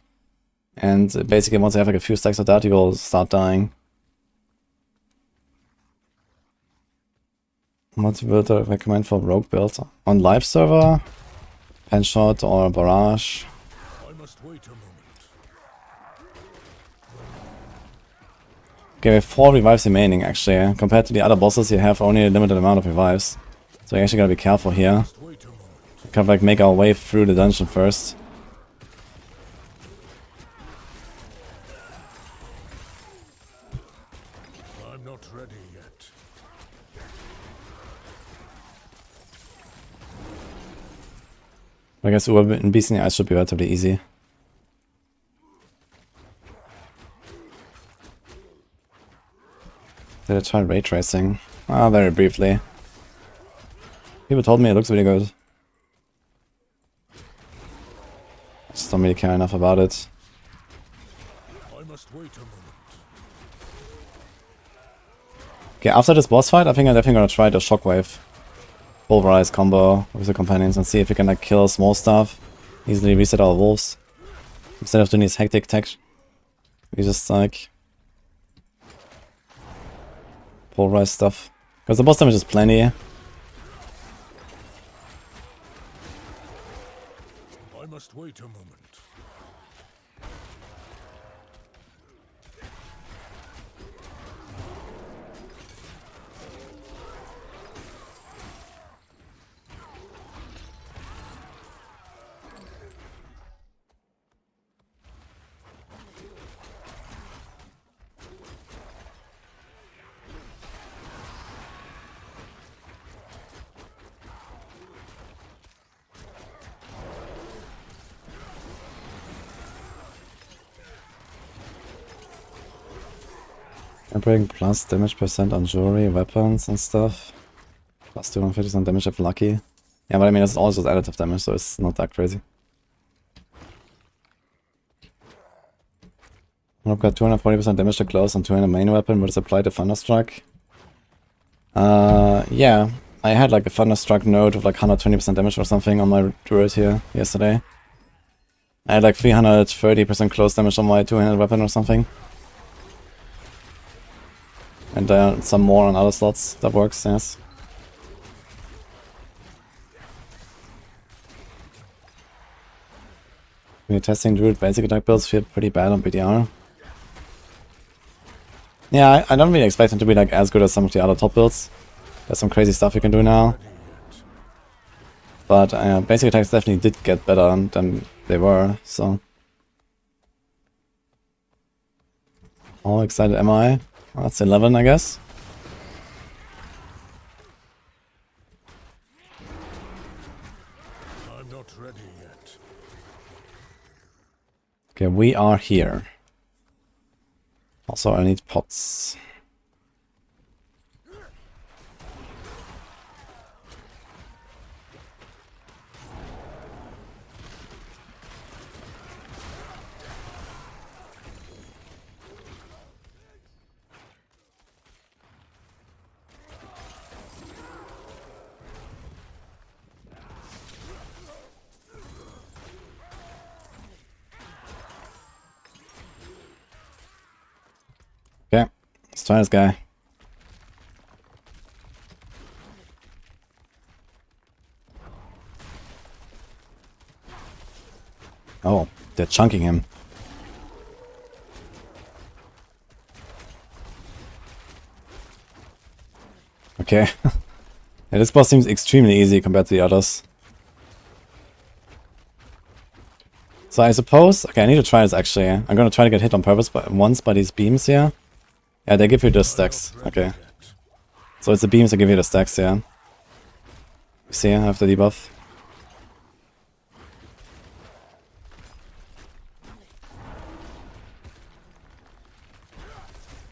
And basically once you have like a few stacks of that, you will start dying. What build I recommend for rogue build? On live server? Penshot or barrage? I must wait a moment. Okay, we have 4 revives remaining actually. Compared to the other bosses, you have only a limited amount of revives. So you actually gotta be careful here. Kind of like make our way through the dungeon first. I'm not ready yet. I guess in Beast in the Ice should be relatively easy. Did I try ray tracing? Ah, very briefly. People told me it looks really good. Just don't really care enough about it. I must wait a moment. Okay, after this boss fight, I think I'm definitely gonna try the Shockwave Pulverize combo with the companions and see if we can like kill small stuff, easily reset our wolves. Instead of doing these hectic tech, we just like pulverize stuff. Because the boss damage is plenty. I must wait a moment. I bring plus damage percent on jewelry, weapons and stuff. Plus 250% damage if lucky. Yeah, but I mean it's all just additive damage, so it's not that crazy. I've got 240% damage to close on 200 main weapon, but it's applied to Thunderstruck. Yeah. I had like a Thunderstruck node with like 120% damage or something on my Druid here yesterday. I had like 330% close damage on my 200 weapon or something. And some more on other slots. That works, yes. When you're testing Druid basic attack builds, feel pretty bad on PTR. Yeah, I don't really expect him to be like as good as some of the other top builds. There's some crazy stuff you can do now. But basic attacks definitely did get better than they were, so. How excited am I? Well, that's 11, I guess. I'm not ready yet. Okay, we are here. Also, I need pots. Okay, let's try this guy. Oh, they're chunking him. Okay. Yeah, this boss seems extremely easy compared to the others. So I suppose... Okay, I need to try this actually. I'm gonna try to get hit on purpose once by these beams here. Yeah, they give you the stacks. Okay. So it's the beams that give you the stacks, yeah. You see, I have the debuff.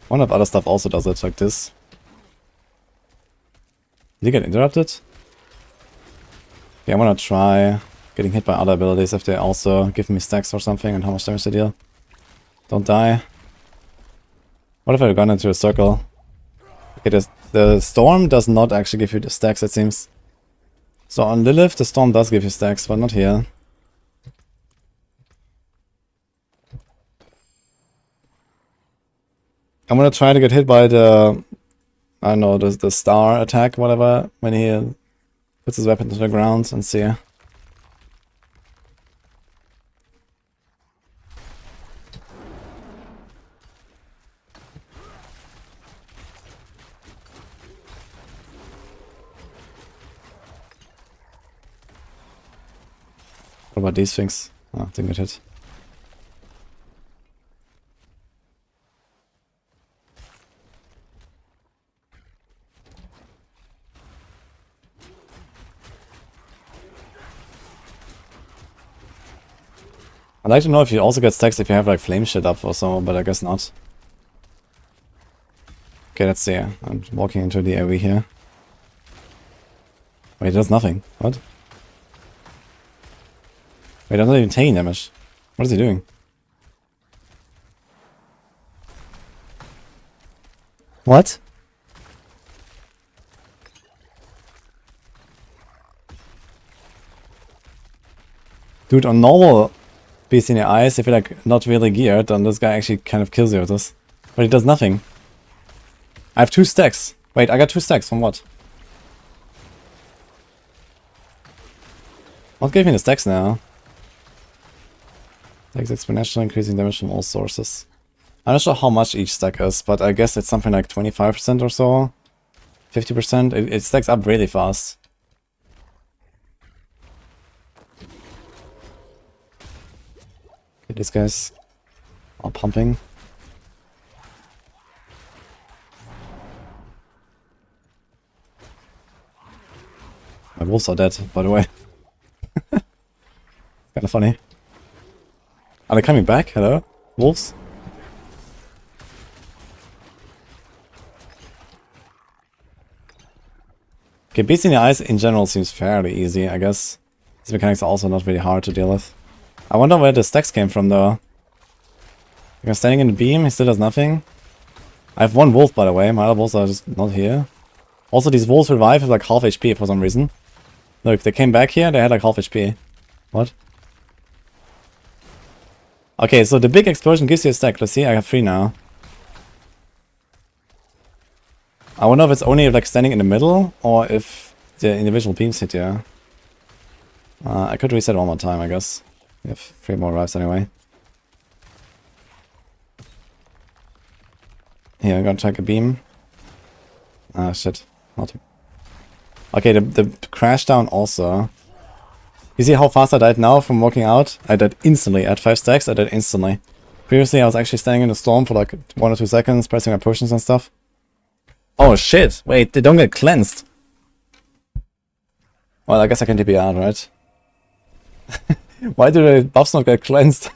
One of other stuff also does it, like this. Did you get interrupted? Okay, I wanna try getting hit by other abilities if they also give me stacks or something and how much damage they deal. Don't die. What if I gone into a circle? Okay, the storm does not actually give you the stacks, it seems. So on Lilith, the storm does give you stacks, but not here. I'm gonna try to get hit by the... I don't know, the star attack, whatever, when he puts his weapon to the ground and see. about these things? Oh, didn't get hit. I'd like to know if you also get stacks if you have like flame shit up or so, but I guess not. Okay, let's see. I'm walking into the AoE here. Wait, it does nothing. What? Wait, I'm not even taking damage. What is he doing? What? Dude, on normal beast in your eyes, if you're like not really geared, then this guy actually kind of kills you with this. But he does nothing. I have 2 stacks. Wait, I got 2 stacks from what? What gave me the stacks now? Like exponentially increasing damage from all sources. I'm not sure how much each stack is, but I guess it's something like 25% or so. 50%. It stacks up really fast. Okay, these guys are pumping. My wolves are dead, by the way. Kinda funny. Are they coming back? Hello? Wolves? Okay, beast in the eyes in general seems fairly easy, I guess. These mechanics are also not really hard to deal with. I wonder where the stacks came from though. You're standing in the beam, he still does nothing. I have 1 wolf by the way, my other wolves are just not here. Also these wolves revive with like half HP for some reason. Look, they came back here, they had like half HP. What? Okay, so the big explosion gives you a stack. Let's see, I have 3 now. I wonder if it's only like standing in the middle, or if the individual beams hit you. I could reset one more time, I guess. We have 3 more revives anyway. Here, I'm gonna take a beam. Ah, shit. Nothing. Okay, the crash down also. You see how fast I died now from walking out? I died instantly. At 5 stacks, I died instantly. Previously, I was actually standing in the storm for like 1 or 2 seconds, pressing my potions and stuff. Oh shit! Wait, they don't get cleansed. Well, I guess I can TP out, right? Why do the buffs not get cleansed?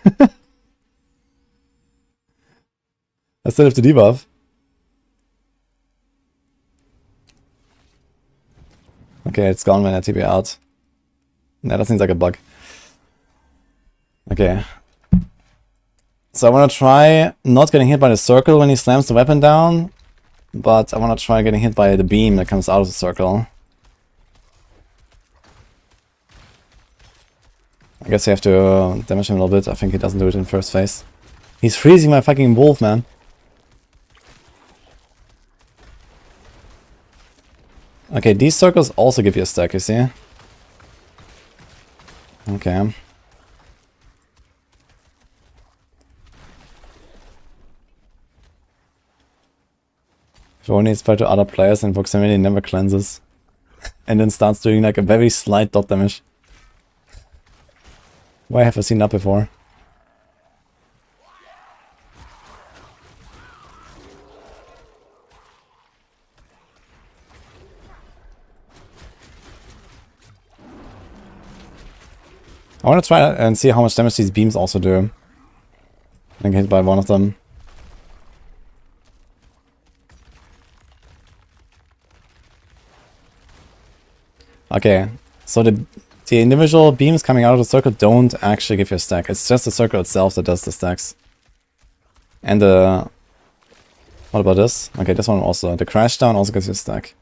I still have the debuff. Okay, it's gone when I TP out. Yeah, that seems like a bug. Okay. So I want to try not getting hit by the circle when he slams the weapon down, but I want to try getting hit by the beam that comes out of the circle. I guess you have to damage him a little bit. I think he doesn't do it in first phase. He's freezing my fucking wolf, man. Okay, these circles also give you a stack, you see? Okay. If only it's spread to other players and proximity never cleanses. And then starts doing like a very slight dot damage. Why have I seen that before? I want to try and see how much damage these beams also do. I get hit by one of them. Okay, so the individual beams coming out of the circle don't actually give you a stack. It's just the circle itself that does the stacks. And the... What about this? Okay, this one also. The crash down also gives you a stack.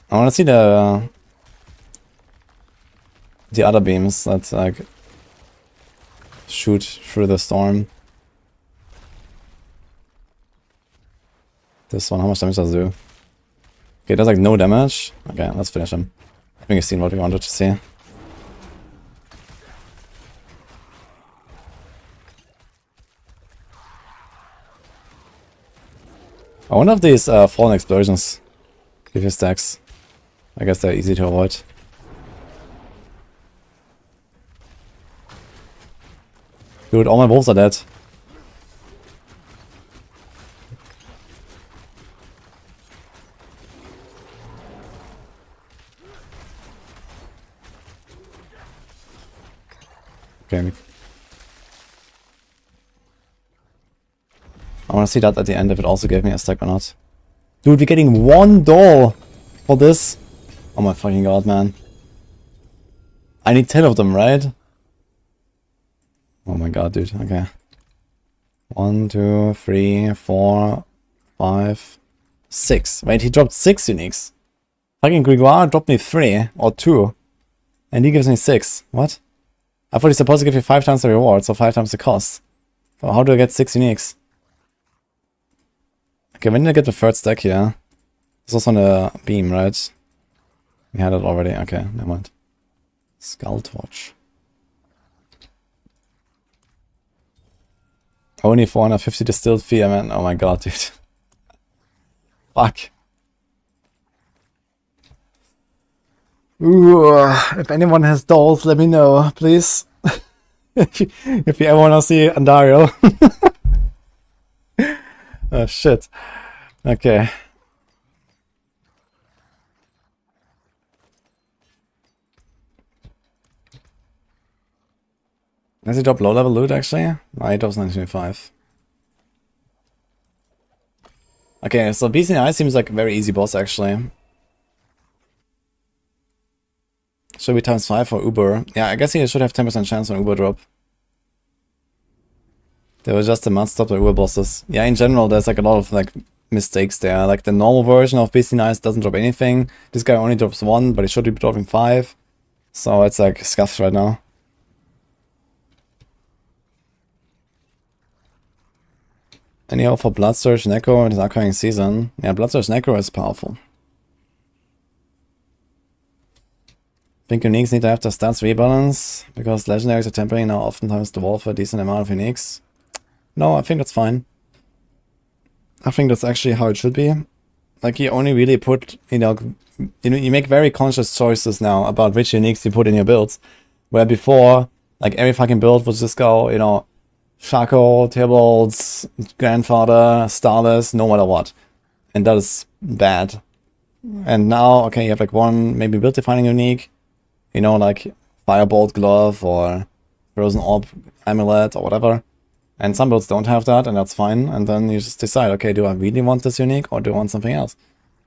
I want to see the other beams that like shoot through the storm. This one, how much damage does it do? Okay, it does like no damage. Okay, let's finish him. I think you've seen what we wanted to see. I wonder if these fallen explosions give you stacks. I guess they're easy to avoid. Dude, all my wolves are dead. Okay. I want to see that at the end if it also gave me a stack or not. Dude, we're getting 1 doll for this. Oh my fucking god, man. I need 10 of them, right? Oh my god, dude. Okay. 1, 2, 3, 4, 5, 6. Wait, he dropped 6 uniques. Fucking Grégoire dropped me 3 or 2. And he gives me 6. What? I thought he's supposed to give you 5 times the reward, so 5 times the cost. So how do I get 6 uniques? Okay, when did I get the 3rd stack here? This was on the beam, right? We had it already. Okay, never mind. Skull Torch. Only 450 distilled fear, man. Oh my god, dude. Fuck. Ooh, if anyone has dolls, let me know, please. if you ever want to see Andario. Oh shit. Okay. Has he dropped low level loot actually? No, he drops 1925. Okay, so BCI seems like a very easy boss actually. Should be times 5 for Uber. Yeah, I guess he should have 10% chance on Uber drop. They were just a must stop the Uber bosses. Yeah, in general there's like a lot of like mistakes there. Like the normal version of BC Nice doesn't drop anything. This guy only drops 1, but he should be dropping 5. So it's like scuffed right now. Any hope for Bloodsurge Necro in this upcoming season? Yeah, Bloodsurge Necro is powerful. Think uniques need to have their stats rebalance, because legendaries are temporary now oftentimes dwarf a decent amount of uniques. No, I think that's fine. I think that's actually how it should be. Like you only really put, you make very conscious choices now about which uniques you put in your builds. Where before, like every fucking build would just go, Shaco, Tibalds, Grandfather, Starless, no matter what. And that is bad. And now, okay, you have like one maybe build defining unique, like Firebolt Glove or Frozen Orb Amulet or whatever. And some builds don't have that, and that's fine. And then you just decide, okay, do I really want this unique or do I want something else?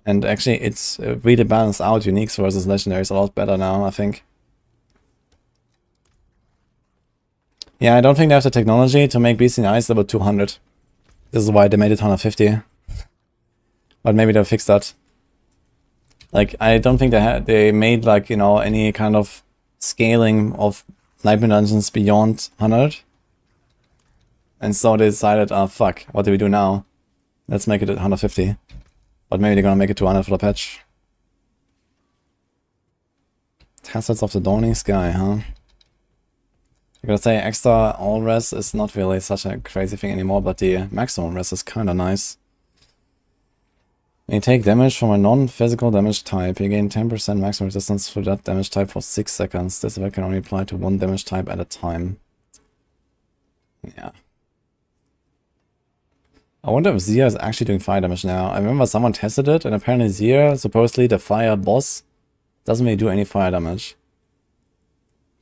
And actually, it's really balanced out uniques versus legendaries a lot better now, I think. Yeah, I don't think they have the technology to make BC Nice level 200. This is why they made it 150. But maybe they'll fix that. Like, I don't think they made, like, any kind of scaling of Nightmare Dungeons beyond 100. And so they decided, oh fuck, what do we do now? Let's make it at 150. But maybe they're gonna make it 200 for the patch. Tassets of the Dawning Sky, huh? I gotta say, extra all res is not really such a crazy thing anymore, but the maximum res is kinda nice. When you take damage from a non-physical damage type, you gain 10% maximum resistance for that damage type for 6 seconds. This effect can only apply to one damage type at a time. Yeah. I wonder if Zia is actually doing fire damage now. I remember someone tested it, and apparently Zia, supposedly the fire boss, doesn't really do any fire damage.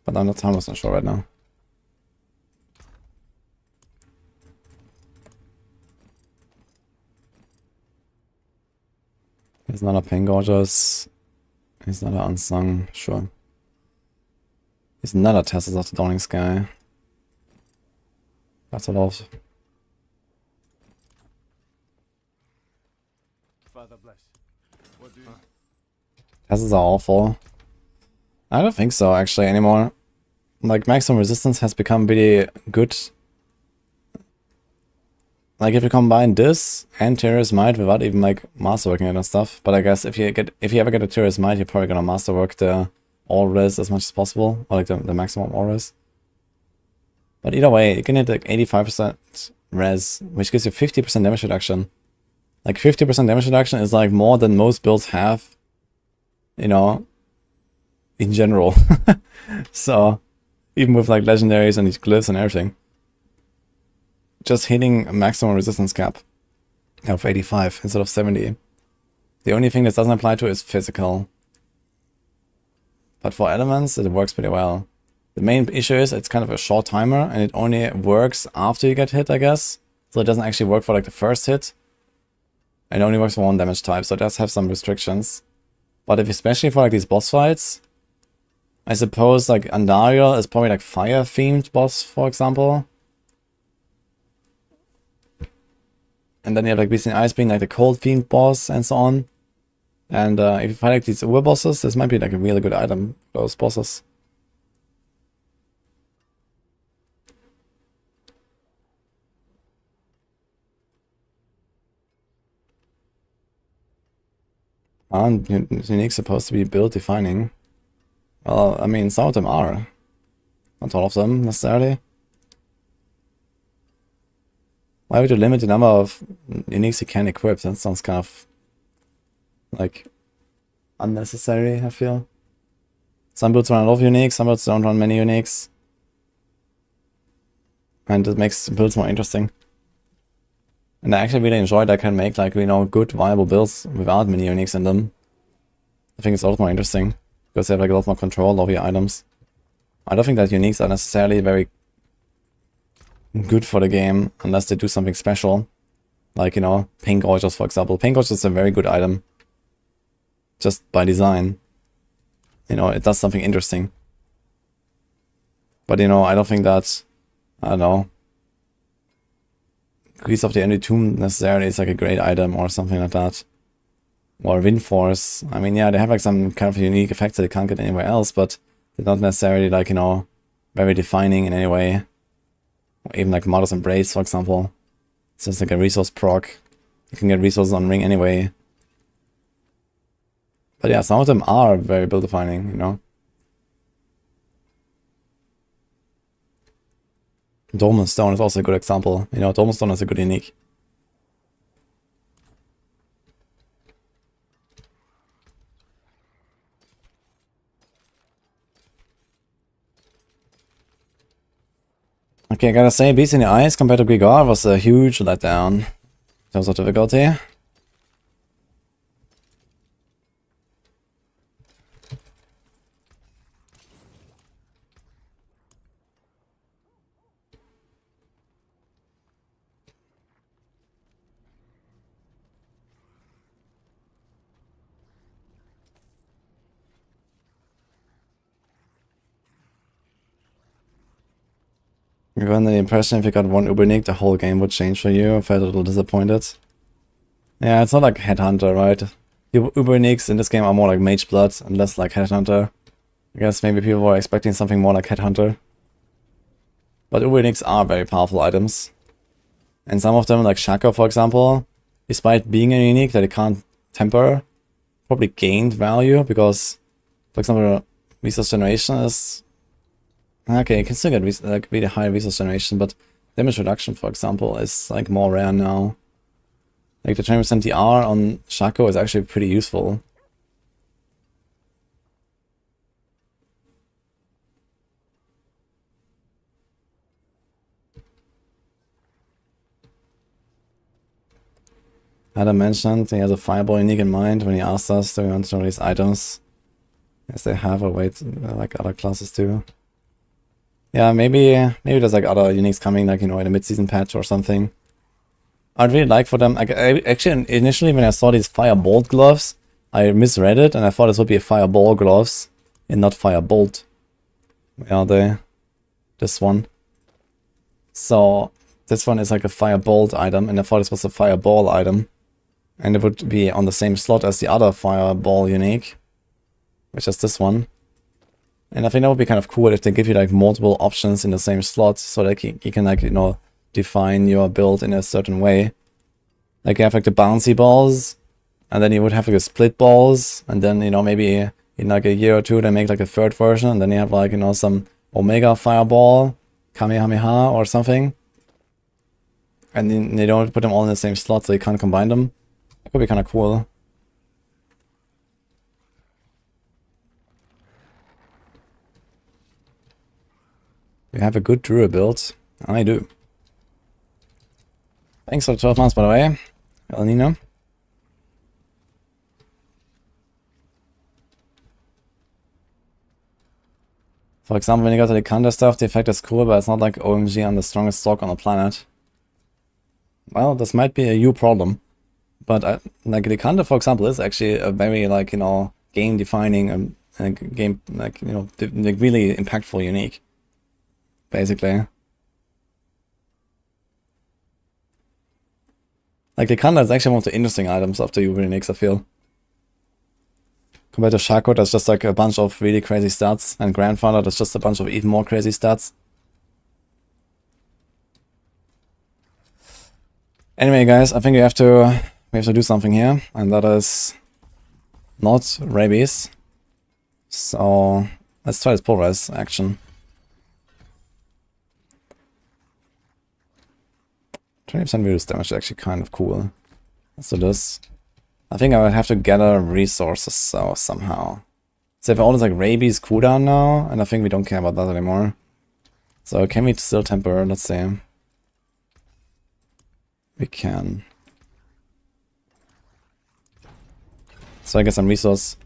But I'm not 100% sure right now. He's not a Pain Gorgeous. He's not an Unsung, sure. He's not a Tassets of the Dawning Sky. That's a lot. Father bless. What do you... Tassets are awful. I don't think so, actually, anymore. Like, maximum resistance has become really good. Like, if you combine this and Terrorist Might without even, like, masterworking it and stuff. But I guess if you ever get a Terrorist Might, you're probably gonna masterwork the all-res as much as possible. Or, like, the maximum all-res. But either way, you can hit, like, 85% res, which gives you 50% damage reduction. Like, 50% damage reduction is, like, more than most builds have, in general. So, even with, like, legendaries and these glyphs and everything. just hitting a maximum resistance cap of 85 instead of 70. The only thing this doesn't apply to is physical. But for elements, it works pretty well. The main issue is it's kind of a short timer, and it only works after you get hit, I guess. So it doesn't actually work for like the first hit. It only works for one damage type, so it does have some restrictions. But if especially for like these boss fights, I suppose like Andariel is probably like fire-themed boss, for example. And then you have like Beast in Ice being like the cold-themed boss and so on. And if you fight like these Uber bosses, this might be like a really good item for those bosses. Aren't unique supposed to be build defining? Well, I mean, some of them are. Not all of them, necessarily. Why would you limit the number of uniques you can equip? That sounds kind of, like, unnecessary, I feel. Some builds run a lot of uniques, some builds don't run many uniques. And it makes builds more interesting. And I actually really enjoy that I can make, like, you know, good, viable builds without many uniques in them. I think it's a lot more interesting, because you have, like, a lot more control over your items. I don't think that uniques are necessarily very good for the game, unless they do something special. Like, you know, Pink Gorgeous, for example. Pink Gorgeous is a very good item. Just by design. You know, it does something interesting. But, you know, I don't think that, I don't know, Grease of the Envy Tomb necessarily is like a great item or something like that. Or Wind Force. I mean, yeah, they have like some kind of unique effects that you can't get anywhere else, but they're not necessarily like, you know, very defining in any way. Or even like Mother's Embrace, for example. It's just like a resource proc. You can get resources on Ring anyway. But yeah, some of them are very build defining, you know. Dolmen Stone is also a good example. You know, Dolmen Stone is a good unique. Okay, I gotta say, Beast in the Ice compared to Grigor was a huge letdown in terms of difficulty. You under the impression if you got one Ubernick, the whole game would change for you. I felt a little disappointed. Yeah, it's not like Headhunter, right? Ubernicks in this game are more like Mage Blood and less like Headhunter. I guess maybe people were expecting something more like Headhunter. But Ubernicks are very powerful items. And some of them, like Shaka for example, despite being a unique that it can't temper, probably gained value because, for example, Resource Generation is... Okay, you can still get like really high resource generation, but damage reduction, for example, is like more rare now. Like the 20% DR on Shaco is actually pretty useful. Adam mentioned he has a fireball unique in mind when he asked us do we want to know these items. Yes, they have a weight like other classes too. Yeah, maybe there's like other uniques coming, like, you know, in a mid-season patch or something. I'd really like for them, like, actually initially when I saw these Firebolt gloves, I misread it and I thought this would be a Fireball gloves and not Firebolt. Where are they? This one. So this one is like a Firebolt item and I thought this was a Fireball item. And it would be on the same slot as the other Fireball unique, which is this one. And I think that would be kind of cool if they give you like multiple options in the same slot so that you can like, you know, define your build in a certain way. Like you have like the bouncy balls, and then you would have like the split balls, and then, you know, maybe in like a year or two they make like a third version, and then you have like, you know, some Omega Fireball, Kamehameha or something. And then they don't put them all in the same slot so you can't combine them. That could be kind of cool. You have a good Druid build. I do. Thanks for the 12 months, by the way, El Nino. For example, when you got the counter stuff, the effect is cool, but it's not like OMG on the strongest stock on the planet. Well, this might be a you problem. But like the counter, for example, is actually a very, like, you know, game-defining game, like, you know, like really impactful unique, basically. Like the counter is actually one of the interesting items of the Uber uniques, I feel. Compared to Shaco, that's just like a bunch of really crazy stats, and Grandfather, that's just a bunch of even more crazy stats. Anyway, guys, I think we have to do something here, and that is not rabies. So let's try this pulverize action. 20% reduced damage is actually kind of cool. Let's do this. I think I would have to gather resources so somehow. So if all this like rabies cooldown now, and I think we don't care about that anymore. So can we still temper? Let's see. We can. So I get some resource.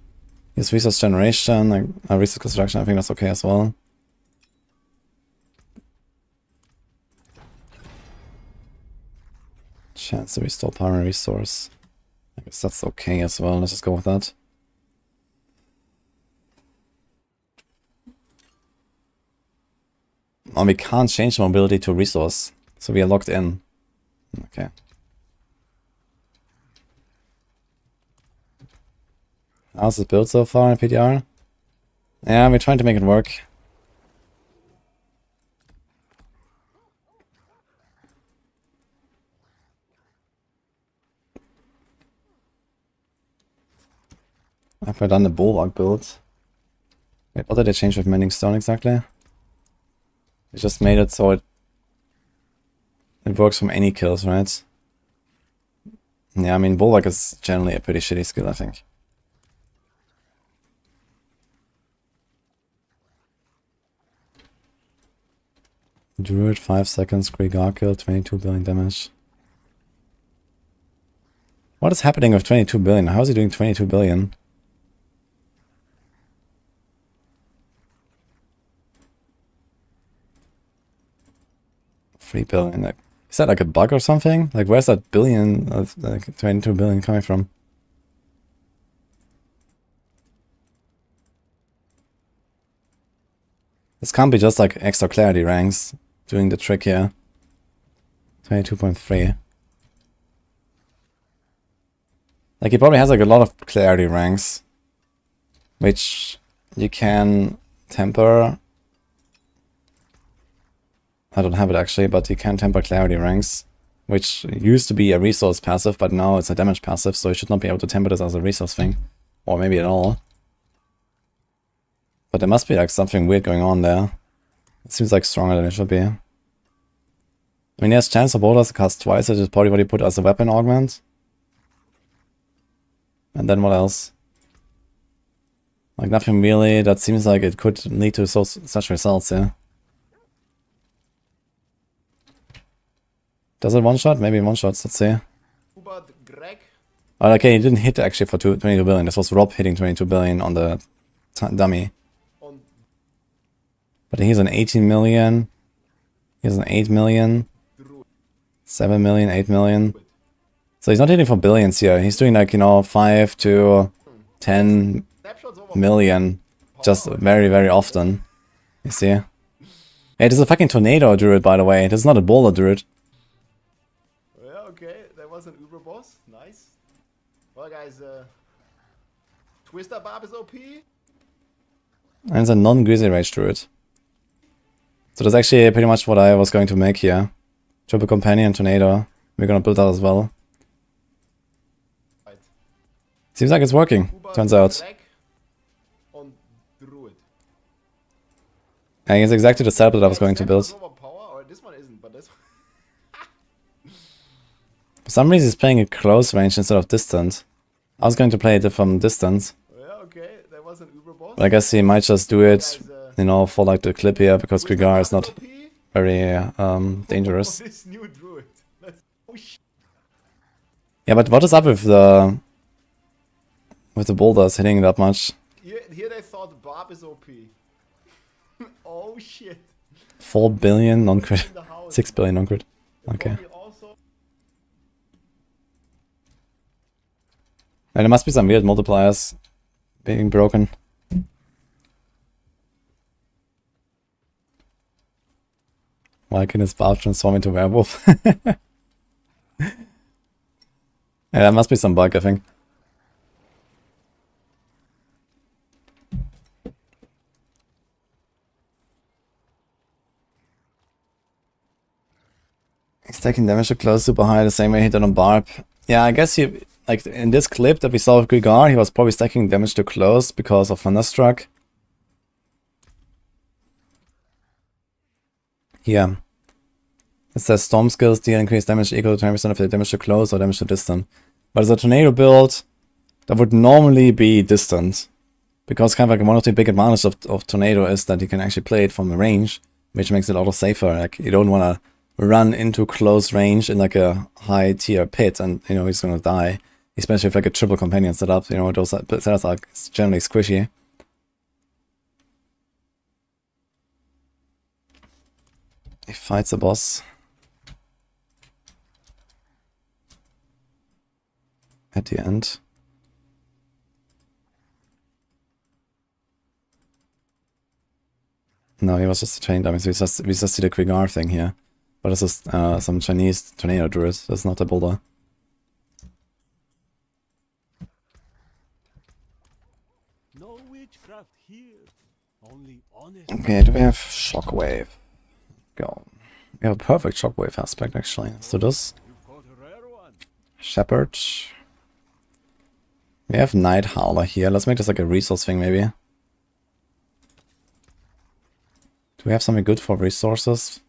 Use resource generation, like resource construction, I think that's okay as well. Chance to restore primary resource. I guess that's okay as well. Let's just go with that. Oh, we can't change mobility to resource, so we are locked in. Okay. How's it built so far in PTR? Yeah, we're trying to make it work. Have I done the bulwark build? Wait, what did they change with mending stone exactly? They just made it so it works from any kills, right? Yeah, I mean, bulwark is generally a pretty shitty skill, I think. Druid 5 seconds, Greek Arkill, 22 billion damage. What is happening with 22 billion? How is he doing 22 billion? $3 billion. Like, is that like a bug or something? Like, where's that billion of like 22 billion coming from? This can't be just like extra clarity ranks doing the trick here. 22.3. Like, he probably has like a lot of clarity ranks, which you can temper. I don't have it actually, but you can temper clarity ranks, which used to be a resource passive, but now it's a damage passive, so you should not be able to temper this as a resource thing. Or maybe at all. But there must be like something weird going on there. It seems like stronger than it should be. I mean, he has chance of boulders to cast twice, which is probably what he put as a weapon augment. And then what else? Like nothing really. That seems like it could lead to such results, yeah. Does it one-shot? Maybe one-shots, let's see. Oh, okay, he didn't hit actually for 22 billion. This was Rob hitting 22 billion on the dummy. But he's an 18 million. He's an 8 million. 7 million, 8 million. So he's not hitting for billions here. He's doing like, you know, 5 to 10 million. Just very, very often. You see? Hey, this is a fucking tornado druid, by the way. This is not a boulder druid. Yeah, okay. That was an Uber boss. Nice. Well, guys, Twister Barb is OP. And it's a non-Grizzly Rage druid. So that's actually pretty much what I was going to make here. Triple Companion, Tornado. We're gonna build that as well. Right. Seems like it's working, turns out. On Druid. And it's exactly the setup that I was going to build. This one isn't, but this one. For some reason he's playing a close range instead of distant. I was going to play it from distance. Yeah, okay. That was an Uber boss. But I guess he might just do it, you know, for like the clip here, because Krigar is not very dangerous. This new Druid. shit. Yeah, but what is up with the boulders hitting that much? Here they thought Barb is OP. Oh shit. 4 billion non-crit. In the house. 6 billion non-crit. They Okay. probably also And there must be some weird multipliers being broken. Why can his Barb transform into werewolf? Yeah, there must be some bug, I think. He's taking damage to close super high the same way he did on Barb. Yeah, I guess he, like in this clip that we saw with Grigar, he was probably stacking damage to close because of Thunderstruck. Here. It says storm skills deal increased damage equal to 20% of the damage to close or damage to distant. But as a tornado build, that would normally be distant. Because kind of like one of the big advantages of tornado is that you can actually play it from a range, which makes it a lot safer. Like you don't want to run into close range in like a high tier pit and you know he's gonna die. Especially if like a triple companion setup, you know, those setups are generally squishy. He fights a boss. At the end. No, he was just a train dummy, so we just see the Grigar thing here. But this is some Chinese tornado druid, that's not a boulder. No witchcraft here. Only honest. Okay, do we have Shockwave? Go. We have a perfect Shockwave aspect actually. Let's do this. You've got a rare one. Shepherd. We have Night Howler here. Let's make this like a resource thing maybe. Do we have something good for resources?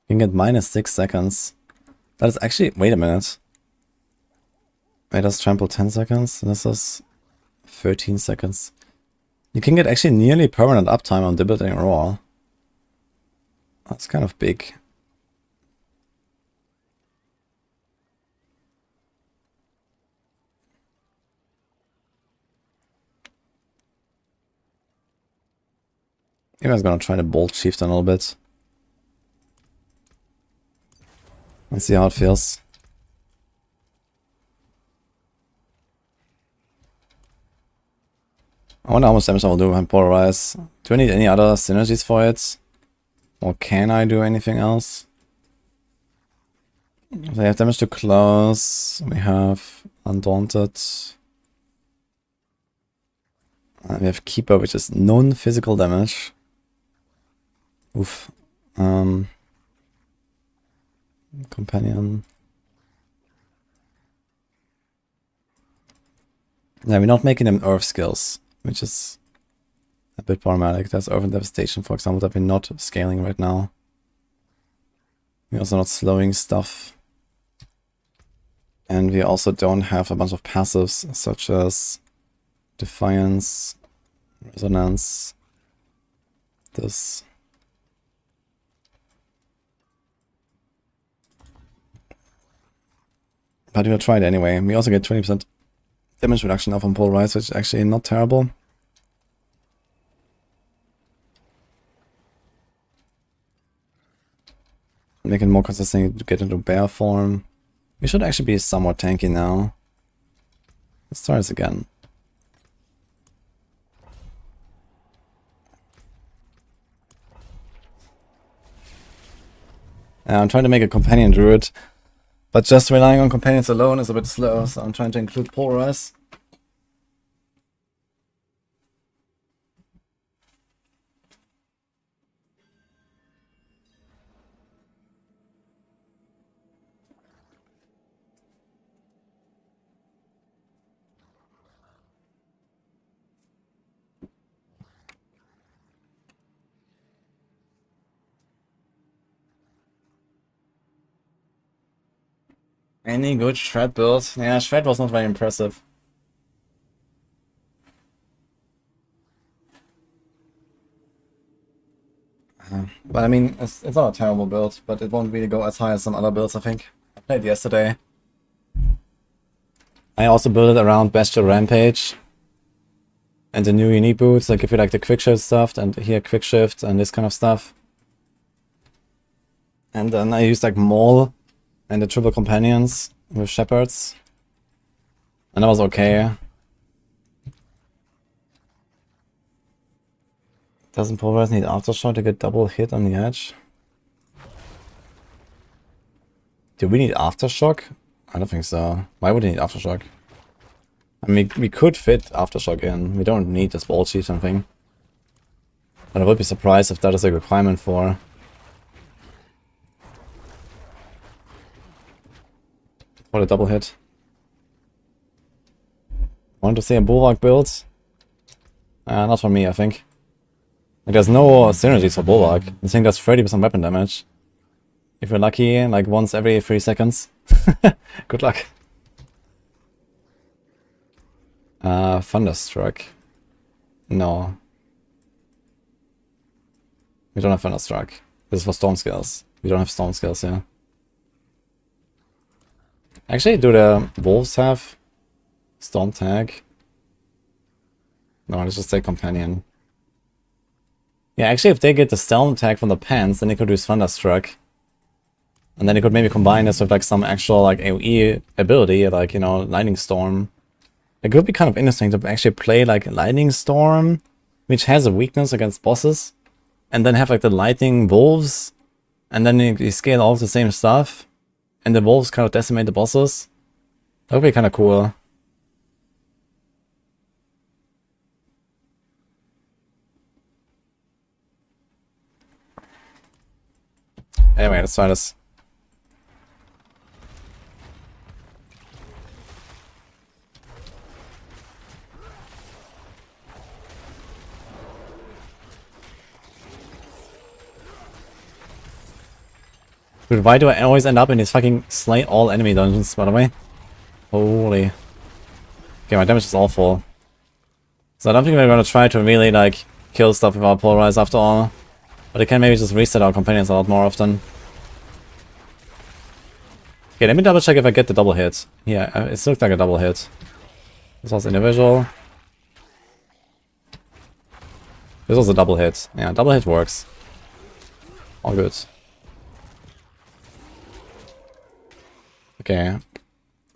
You can get minus 6 seconds. That is actually... Wait a minute. Wait, that's trample 10 seconds. This is 13 seconds. You can get actually nearly permanent uptime on Debilitating Roar. That's kind of big. Maybe I was gonna try to Bolt Shift a little bit. Let's see how it feels. I wonder how much damage I will do with Polarize. Do I need any other synergies for it? Or can I do anything else? They have damage to close. We have Undaunted. We have Keeper, which is non-physical damage. Oof. Companion. Yeah, we're not making them Earth skills, which is a bit problematic. There's Earth and Devastation, for example, that we're not scaling right now. We're also not slowing stuff. And we also don't have a bunch of passives, such as Defiance, Resonance, this. But we'll try it anyway. We also get 20% damage reduction now from Polarize, which is actually not terrible. Make it more consistent to get into bear form. We should actually be somewhat tanky now. Let's try this again. I'm trying to make a companion druid. But just relying on companions alone is a bit slow, so I'm trying to include Polarize. Any good shred build? Yeah, shred was not very impressive. But I mean, it's not a terrible build, but it won't really go as high as some other builds, I think. I played yesterday. I also built it around Bestial Rampage. And the new unique boots that give you like the quick shift stuff, and here quick shift and this kind of stuff. And then I used like Maul and the triple companions with shepherds. And that was okay. Doesn't Pulverize need Aftershock to get double hit on the edge? Do we need Aftershock? I don't think so. Why would we need Aftershock? I mean, we could fit Aftershock in. We don't need this ball sheet or something. But I would be surprised if that is a requirement for the double hit. Want to see a Bulwark build? Not for me, I think. Like, there's no synergies for Bulwark. I think that's 30% weapon damage. If you're lucky, like once every 3 seconds. Good luck. Thunderstruck. No. We don't have Thunderstruck. This is for Storm Skills. We don't have Storm Skills here. Actually, do the Wolves have Storm Tag? No, let's just say Companion. Yeah, actually, if they get the Storm Tag from the Pants, then they could use Thunderstruck. And then they could maybe combine this with like some actual like AoE ability, like, you know, Lightning Storm. It could be kind of interesting to actually play like Lightning Storm, which has a weakness against bosses, and then have like the Lightning Wolves, and then you scale all of the same stuff, and the Wolves kind of decimate the bosses. That would be kind of cool. Anyway, let's try this. Dude, why do I always end up in these fucking slay all enemy dungeons, by the way? Holy. Okay, my damage is awful. So I don't think we're gonna try to really, like, kill stuff with our Polarize after all. But I can maybe just reset our companions a lot more often. Okay, let me double check if I get the double hit. Yeah, it looks like a double hit. This was individual. This was a double hit. Yeah, double hit works. All good. Okay, let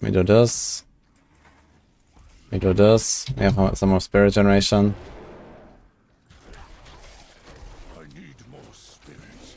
me do this. Let me do this. We have some more spirit generation. I need more spirits.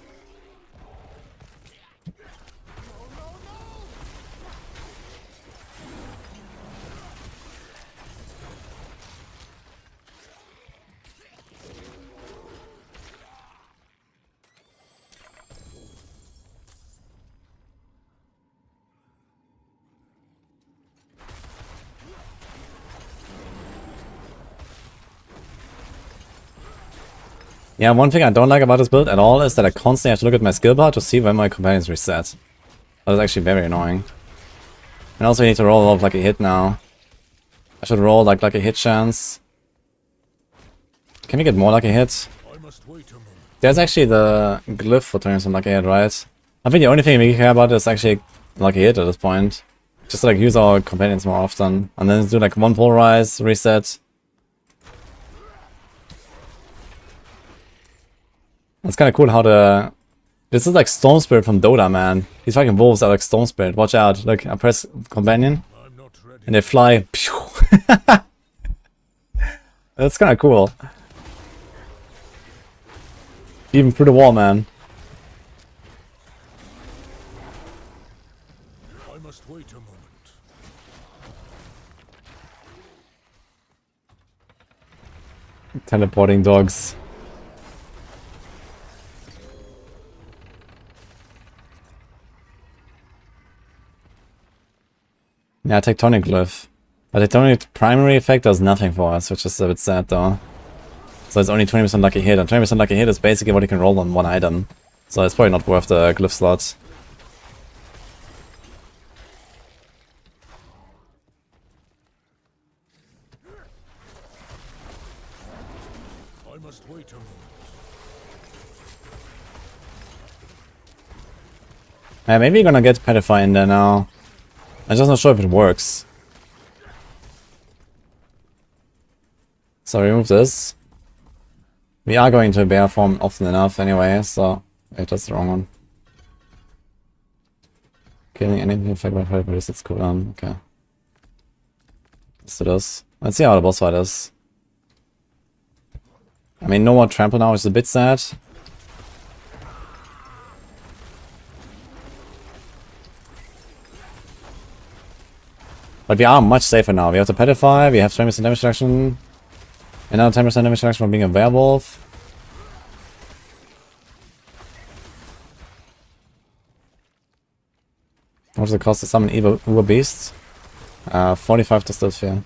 Yeah, one thing I don't like about this build at all is that I constantly have to look at my skill bar to see when my companions reset. That is actually very annoying. And also I need to roll a lot of lucky hit now. I should roll like lucky hit chance. Can we get more lucky hits? I must wait a moment. There's actually the glyph for turning some lucky hit, right? I think the only thing we care about is actually lucky hit at this point. Just to, like, use our companions more often. And then do like one polarize, reset. It's kind of cool how the... This is like Storm Spirit from Dota, man. These fucking wolves are like Storm Spirit. Watch out. Look, I press companion. I'm not ready. And they fly. That's kind of cool. Even through the wall, man. I must wait a moment. Teleporting dogs. Yeah, Tectonic Glyph. But Tectonic primary effect does nothing for us, which is a bit sad though. So it's only 20% lucky hit, and 20% lucky hit is basically what you can roll on one item. So it's probably not worth the Glyph slot. must wait a moment. Yeah, maybe you're gonna get Petrify in there now. I'm just not sure if it works. So remove this. We are going to bear form often enough anyway, so... Wait, that's the wrong one. Killing anything affected by fire resistance cooldown. Okay. Let's do this. Let's see how the boss fight is. I mean, no more trample now is a bit sad. But we are much safer now. We have the Petrify, we have 20% damage reduction. Another 10% damage reduction from being a werewolf. What does it cost to summon evil Uber Beasts? 45 to still fear.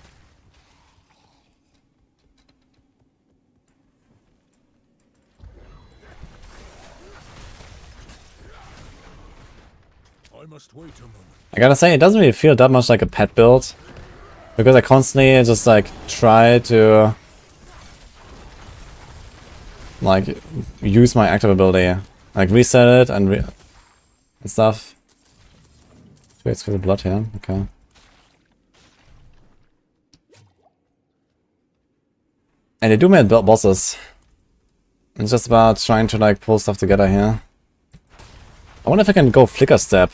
I must wait a moment. I gotta say, it doesn't really feel that much like a pet build. Because I constantly just like try to like use my active ability. Like reset it and stuff. Wait, for the blood here, okay. And they do made bosses. It's just about trying to like pull stuff together here. I wonder if I can go Flicker Step.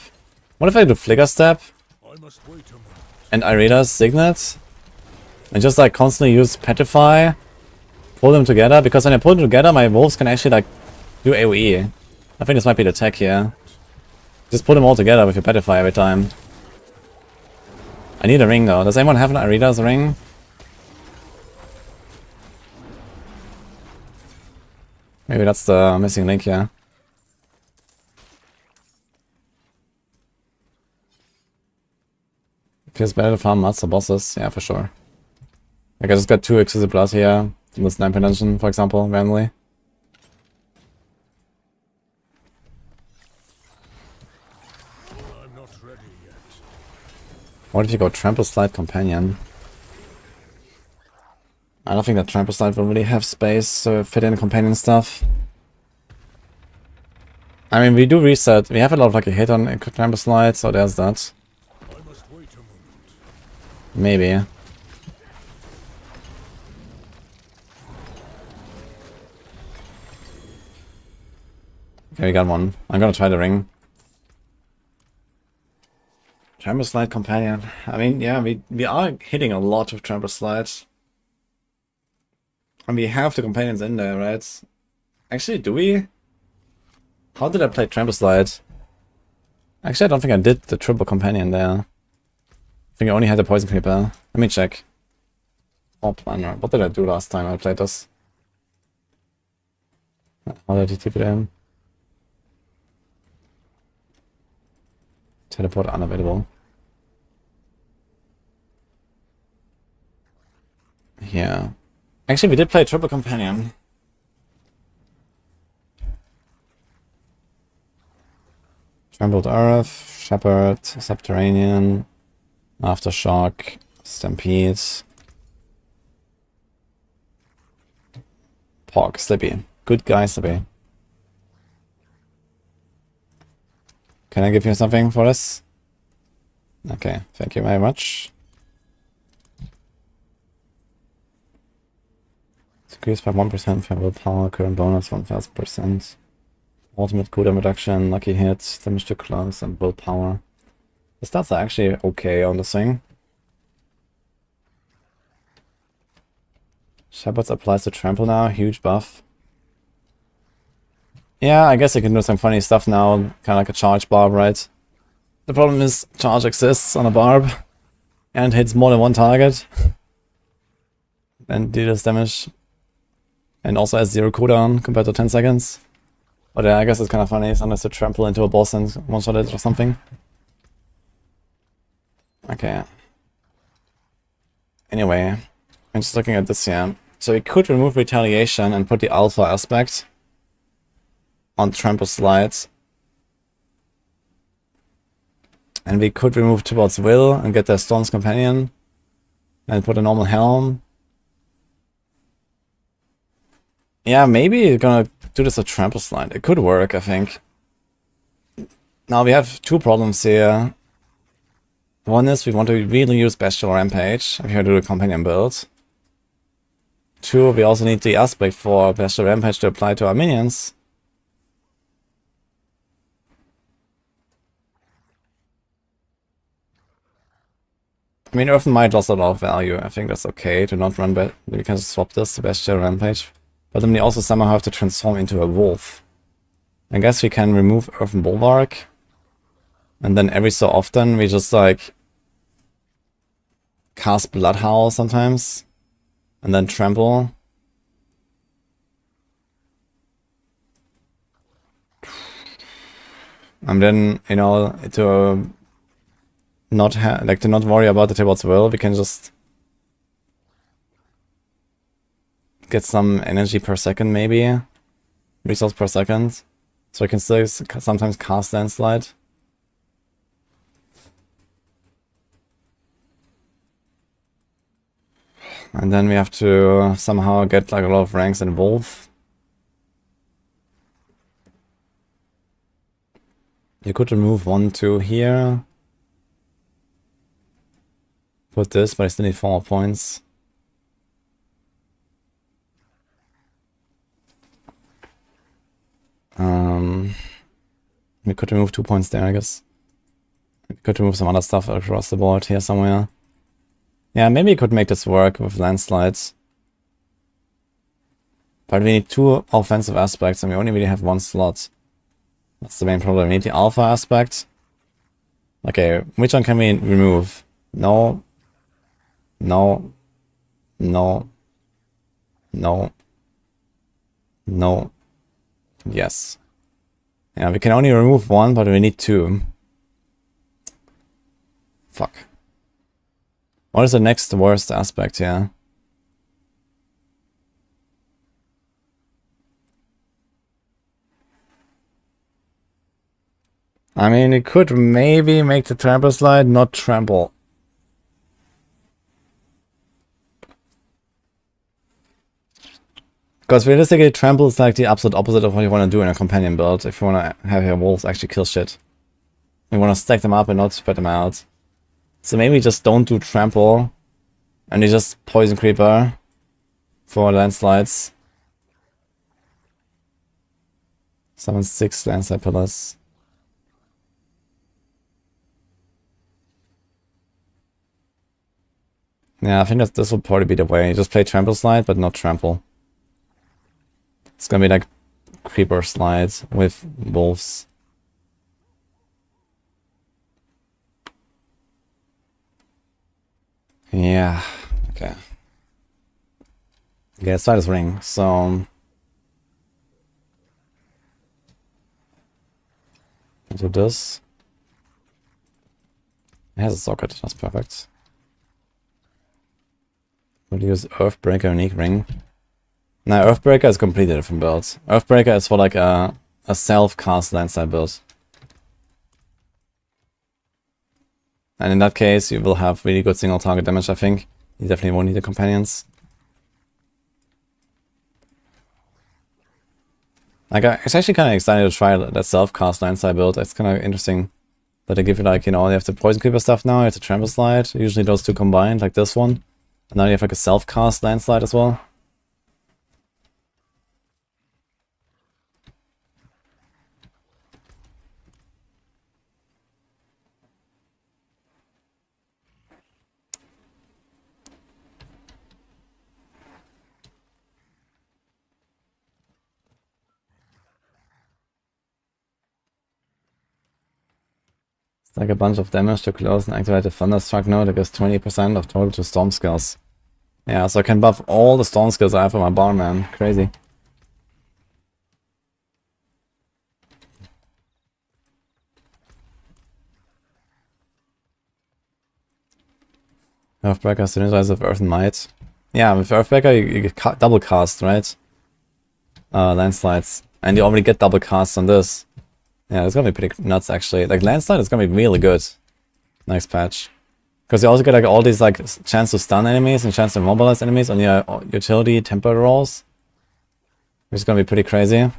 What if I do Flicker Step I must wait a moment. and Irita's Signet? And just like constantly use Petrify, pull them together, because when I pull them together my wolves can actually like do AoE. I think this might be the tech here. Just pull them all together with your Petrify every time. I need a ring though. Does anyone have an Irita's ring? Maybe that's the missing link here. Feels better to farm master bosses, yeah, for sure. Like I just got 2 exquisite blood here in the sniper dungeon, for example, randomly. I'm not ready yet. What if you go Trample Slide Companion? I don't think that Trample Slide will really have space to fit in companion stuff. I mean, we do reset. We have a lot of like a hit on Trample Slide, so there's that. I must wait a moment. Maybe. Okay, we got one. I'm gonna try the ring. Trample Slide Companion. I mean, yeah, we are hitting a lot of Trample Slides. And we have the companions in there, right? Actually, do we? How did I play Trample Slide? Actually, I don't think I did the triple companion there. I think I only had the Poison Creeper. Let me check. Oh, planner. What did I do last time I played this? How did I tip it in? Teleport unavailable. Yeah. Actually, we did play triple companion. Trembled Earth, Shepherd, Subterranean, Aftershock, Stampede, Pork, Slippy. Good guy, Slippy. Can I give you something for this? Okay, thank you very much. Decreased by 1% for willpower, current bonus 1,000%. Ultimate cooldown reduction, lucky hit, damage to class, and willpower. The stats are actually okay on this thing. Shepherds applies to trample now, huge buff. Yeah, I guess you can do some funny stuff now, kind of like a charge barb, right? The problem is charge exists on a barb and hits more than one target and deals damage. And also has 0 cooldown compared to 10 seconds. But yeah, I guess it's kind of funny sometimes to trample into a boss and one-shot it or something. Okay. Anyway, I'm just looking at this here. So we could remove retaliation and put the alpha aspect on trample slides. And we could remove towards will and get the Storm's Companion and put a normal helm. Yeah, maybe you're gonna do this with Trample Slide. It could work, I think. Now we have two problems here. One is we want to really use Bestial Rampage if you do the companion build. Two, we also need the aspect for Bestial Rampage to apply to our minions. I mean, Earthen Might lost a lot of value. I think that's okay to not run, but we can swap this to Bestial Rampage. But then we also somehow have to transform into a wolf. I guess we can remove Earthen Bulwark. And then every so often we just like cast Bloodhowl sometimes. And then Trample. And then, you know, to not to not worry about the Tibalt's Will, we can just get some energy per second maybe. Resource per second. So I can still sometimes cast Landslide. And then we have to somehow get like a lot of ranks in Wolf. You could remove 1, 2 here. Put this, but I still need 4 more points. We could remove 2 points there, I guess. We could remove some other stuff across the board here somewhere. Yeah, maybe we could make this work with landslides. But we need 2 offensive aspects and we only really have 1 slot. That's the main problem. We need the alpha aspect. Okay, which one can we remove? No. No. No. No. No. Yes. Yeah, we can only remove 1, but we need 2. Fuck. What is the next worst aspect here? I mean, it could maybe make the Trample Slide not trample. Because realistically, Trample is like the absolute opposite of what you want to do in a companion build if you want to have your wolves actually kill shit. You want to stack them up and not spread them out. So maybe just don't do Trample and you just Poison Creeper for landslides. Summon 6 landslide pillars. Yeah, I think that this will probably be the way. Just play Trample Slide, but not Trample. It's gonna be like Creeper Slides with wolves. Yeah, okay. Okay, let's try this ring. So do this. It has a socket, that's perfect. We'll use Earthbreaker Unique Ring. Now Earthbreaker is completely different build. Earthbreaker is for like a self-cast landslide build. And in that case you will have really good single target damage, I think. You definitely won't need the companions. Like, it's actually kind of exciting to try that self-cast landslide build. It's kind of interesting that they give you like, you know, you have the Poison Creeper stuff now, you have the Trample Slide. Usually those two combined, like this one. And now you have like a self-cast landslide as well. It's like a bunch of damage to close and activate the Thunderstruck node that gives 20% of total to Storm skills. Yeah, so I can buff all the Storm skills I have for my Barman. Crazy. Earthbreaker synergizes with Earth and Might. Yeah, with Earthbreaker you get double cast, right? Landslides. And you already get double casts on this. Yeah, it's gonna be pretty nuts actually. Like Landslide is gonna be really good next patch. Because you also get like all these like chance to stun enemies and chance to immobilize enemies on your utility temper rolls. Which is gonna be pretty crazy.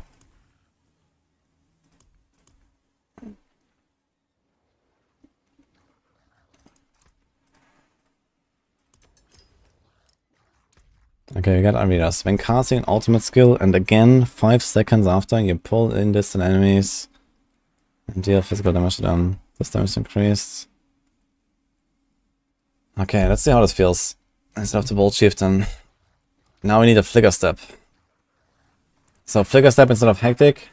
Okay, you got Aridas. When casting an ultimate skill, and again 5 seconds after, you pull in distant enemies and deal physical damage to them. This damage is increased. Okay, let's see how this feels. Instead of the Bolt Chieftain. Now we need a Flicker Step. So Flicker Step instead of Hectic.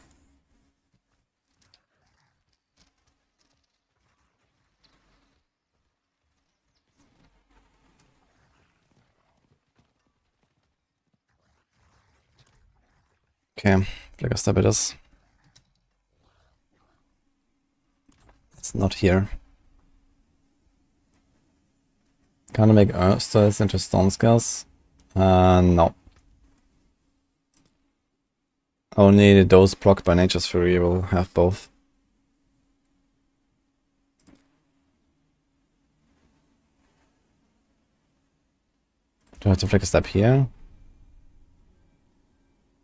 Okay, Flicker Step it is. It's not here. Can I make Earth Styles into Stone Skills? No. Only those procced by Nature's Fury will have both. Do I have to Flicker Step here?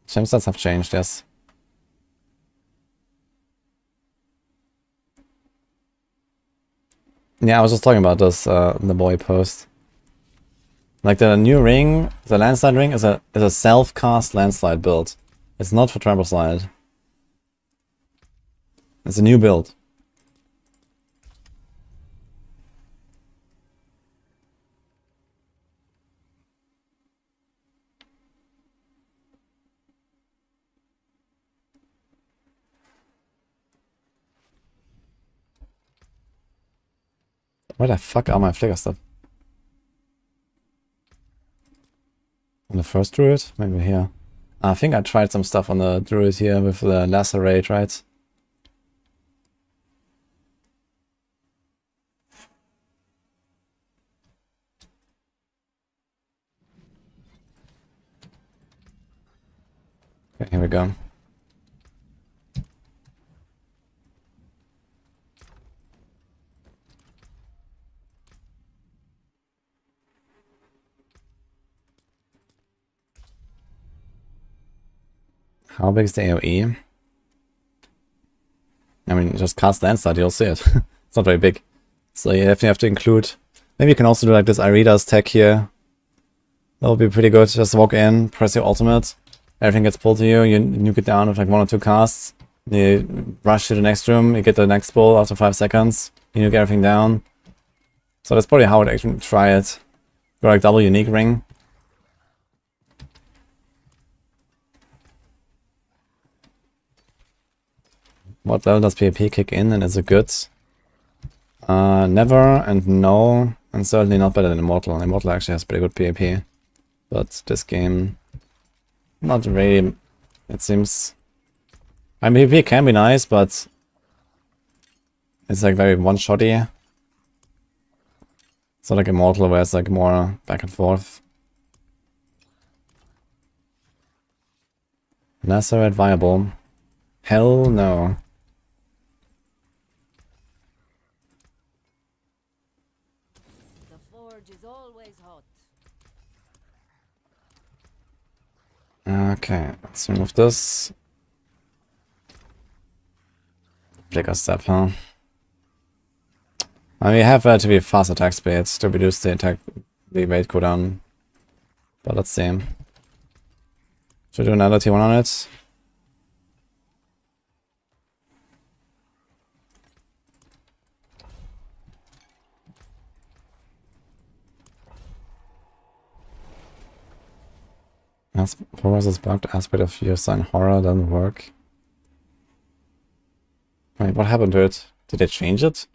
Gem stats have changed, yes. Yeah, I was just talking about this in the boy post. Like the new ring, the landslide ring is a self-cast landslide build. It's not for trample slide. It's a new build. Where the fuck are my Flicker stuff? On the first Druid? Maybe here. I think I tried some stuff on the Druid here with the Lacerate, right? Okay, here we go. How big is the AoE? I mean, just cast Landslide, you'll see it. It's not very big. So you definitely have to include... Maybe you can also do like this Arida's tech here. That would be pretty good. Just walk in, press your ultimate. Everything gets pulled to you. You nuke it down with like 1 or 2 casts. You rush to the next room. You get the next pull after 5 seconds. You nuke everything down. So that's probably how I would actually try it. Go like double unique ring. What level does PvP kick in and is it good? Never and no, and certainly not better than Immortal. Immortal actually has pretty good PvP. But this game, not really, it seems... I mean, PvP can be nice, but it's like very one-shotty. It's not like Immortal where it's like more back and forth. Lacerate viable? Hell no. The forge is always hot. Okay, let's remove this. Flicker Step, huh? I mean, we have relatively fast attack speeds to reduce the weight cooldown. But let's see. Should we do another T1 on it? Progress bugged aspect of your sign horror doesn't work. Wait, what happened to it? Did they change it?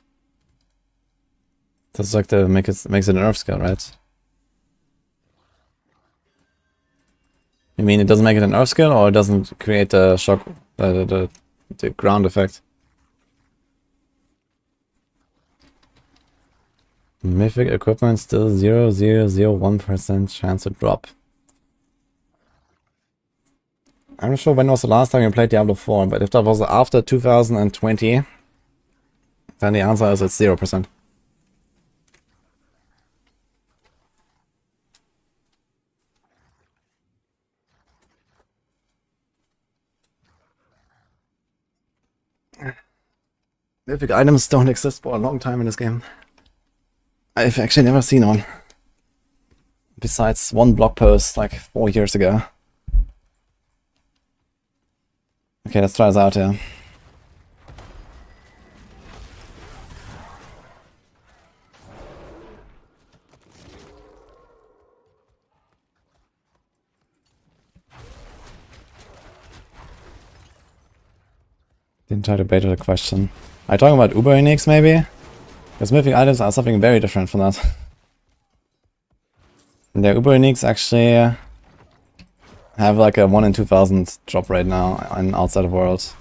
That's like the makes it an nerf skill, right? You mean it doesn't make it an nerf skill, or it doesn't create the shock, the ground effect? Mythic equipment still 0.001% chance to drop. I'm not sure when was the last time you played Diablo 4, but if that was after 2020, then the answer is it's 0%. Mythic items don't exist for a long time in this game. I've actually never seen one. Besides one blog post like 4 years ago. Okay, let's try this out here. Didn't try to bait the question. Are you talking about Uber uniques maybe? Because mythic items are something very different from that. And the Uber uniques actually have like a 1 in 2000 drop rate now in outside of world.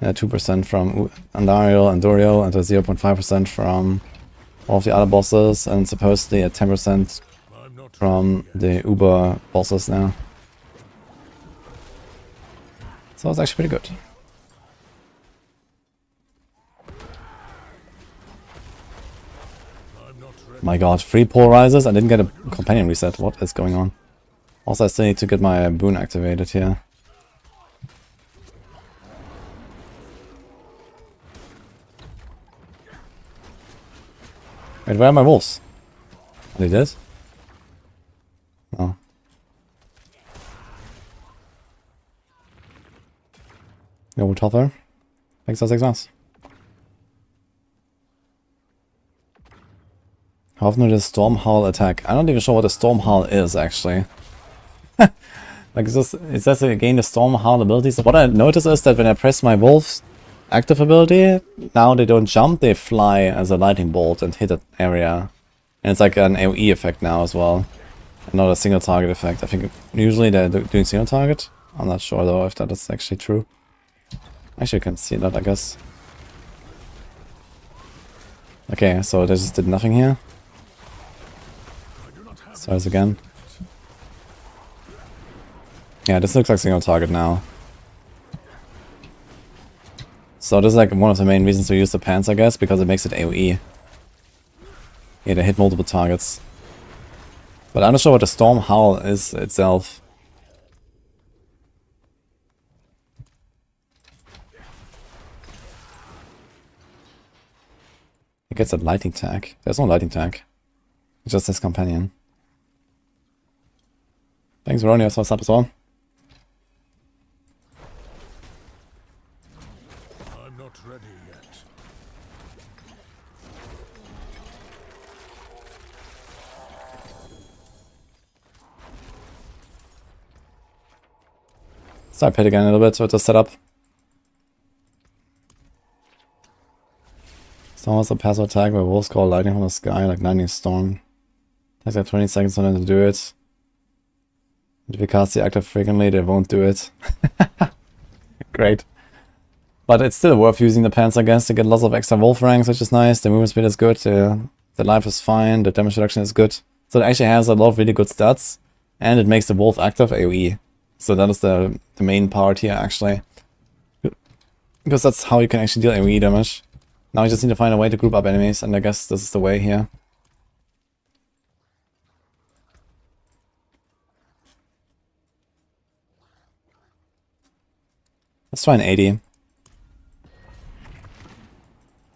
2% from Andariel and Duriel, and 0.5% from all of the other bosses, and supposedly a 10% from the Uber bosses now. So it's actually pretty good. My god, 3 polarizers? I didn't get a companion reset. What is going on? Also, I still need to get my boon activated here. Wait, where are my wolves? Are they dead? Oh. Yo, tougher. Thanks for 6 months. How often does Storm Howl attack? I'm not even sure what a Storm Howl is, actually. Like, it says again the Storm Howl ability. So what I notice is that when I press my Wolf's active ability, now they don't jump, they fly as a lightning bolt and hit an area. And it's like an AoE effect now as well. And not a single target effect. I think usually they're doing single target. I'm not sure though if that is actually true. Actually, you can see that, I guess. Okay, so they just did nothing here. Size again. Yeah, this looks like single target now. So this is like one of the main reasons to use the pants, I guess, because it makes it AoE. Yeah, they hit multiple targets. But I'm not sure what the Storm Howl is itself. It gets a lightning tag. There's no lightning tag. It just says companion. Thanks, Ronnie, for sub as well. I'm not ready yet. Start pit again a little bit with the setup. Someone has a passive attack where wolves call lightning from the sky like lightning storm. Takes like 20 seconds for them to do it. If you cast the active frequently, they won't do it. Great. But it's still worth using the pants, I guess, to get lots of extra wolf ranks, which is nice. The movement speed is good, the life is fine, the damage reduction is good. So it actually has a lot of really good stats, and it makes the wolf active AoE. So that is the main part here, actually. Because that's how you can actually deal AoE damage. Now you just need to find a way to group up enemies, and I guess this is the way here. Let's try an 80.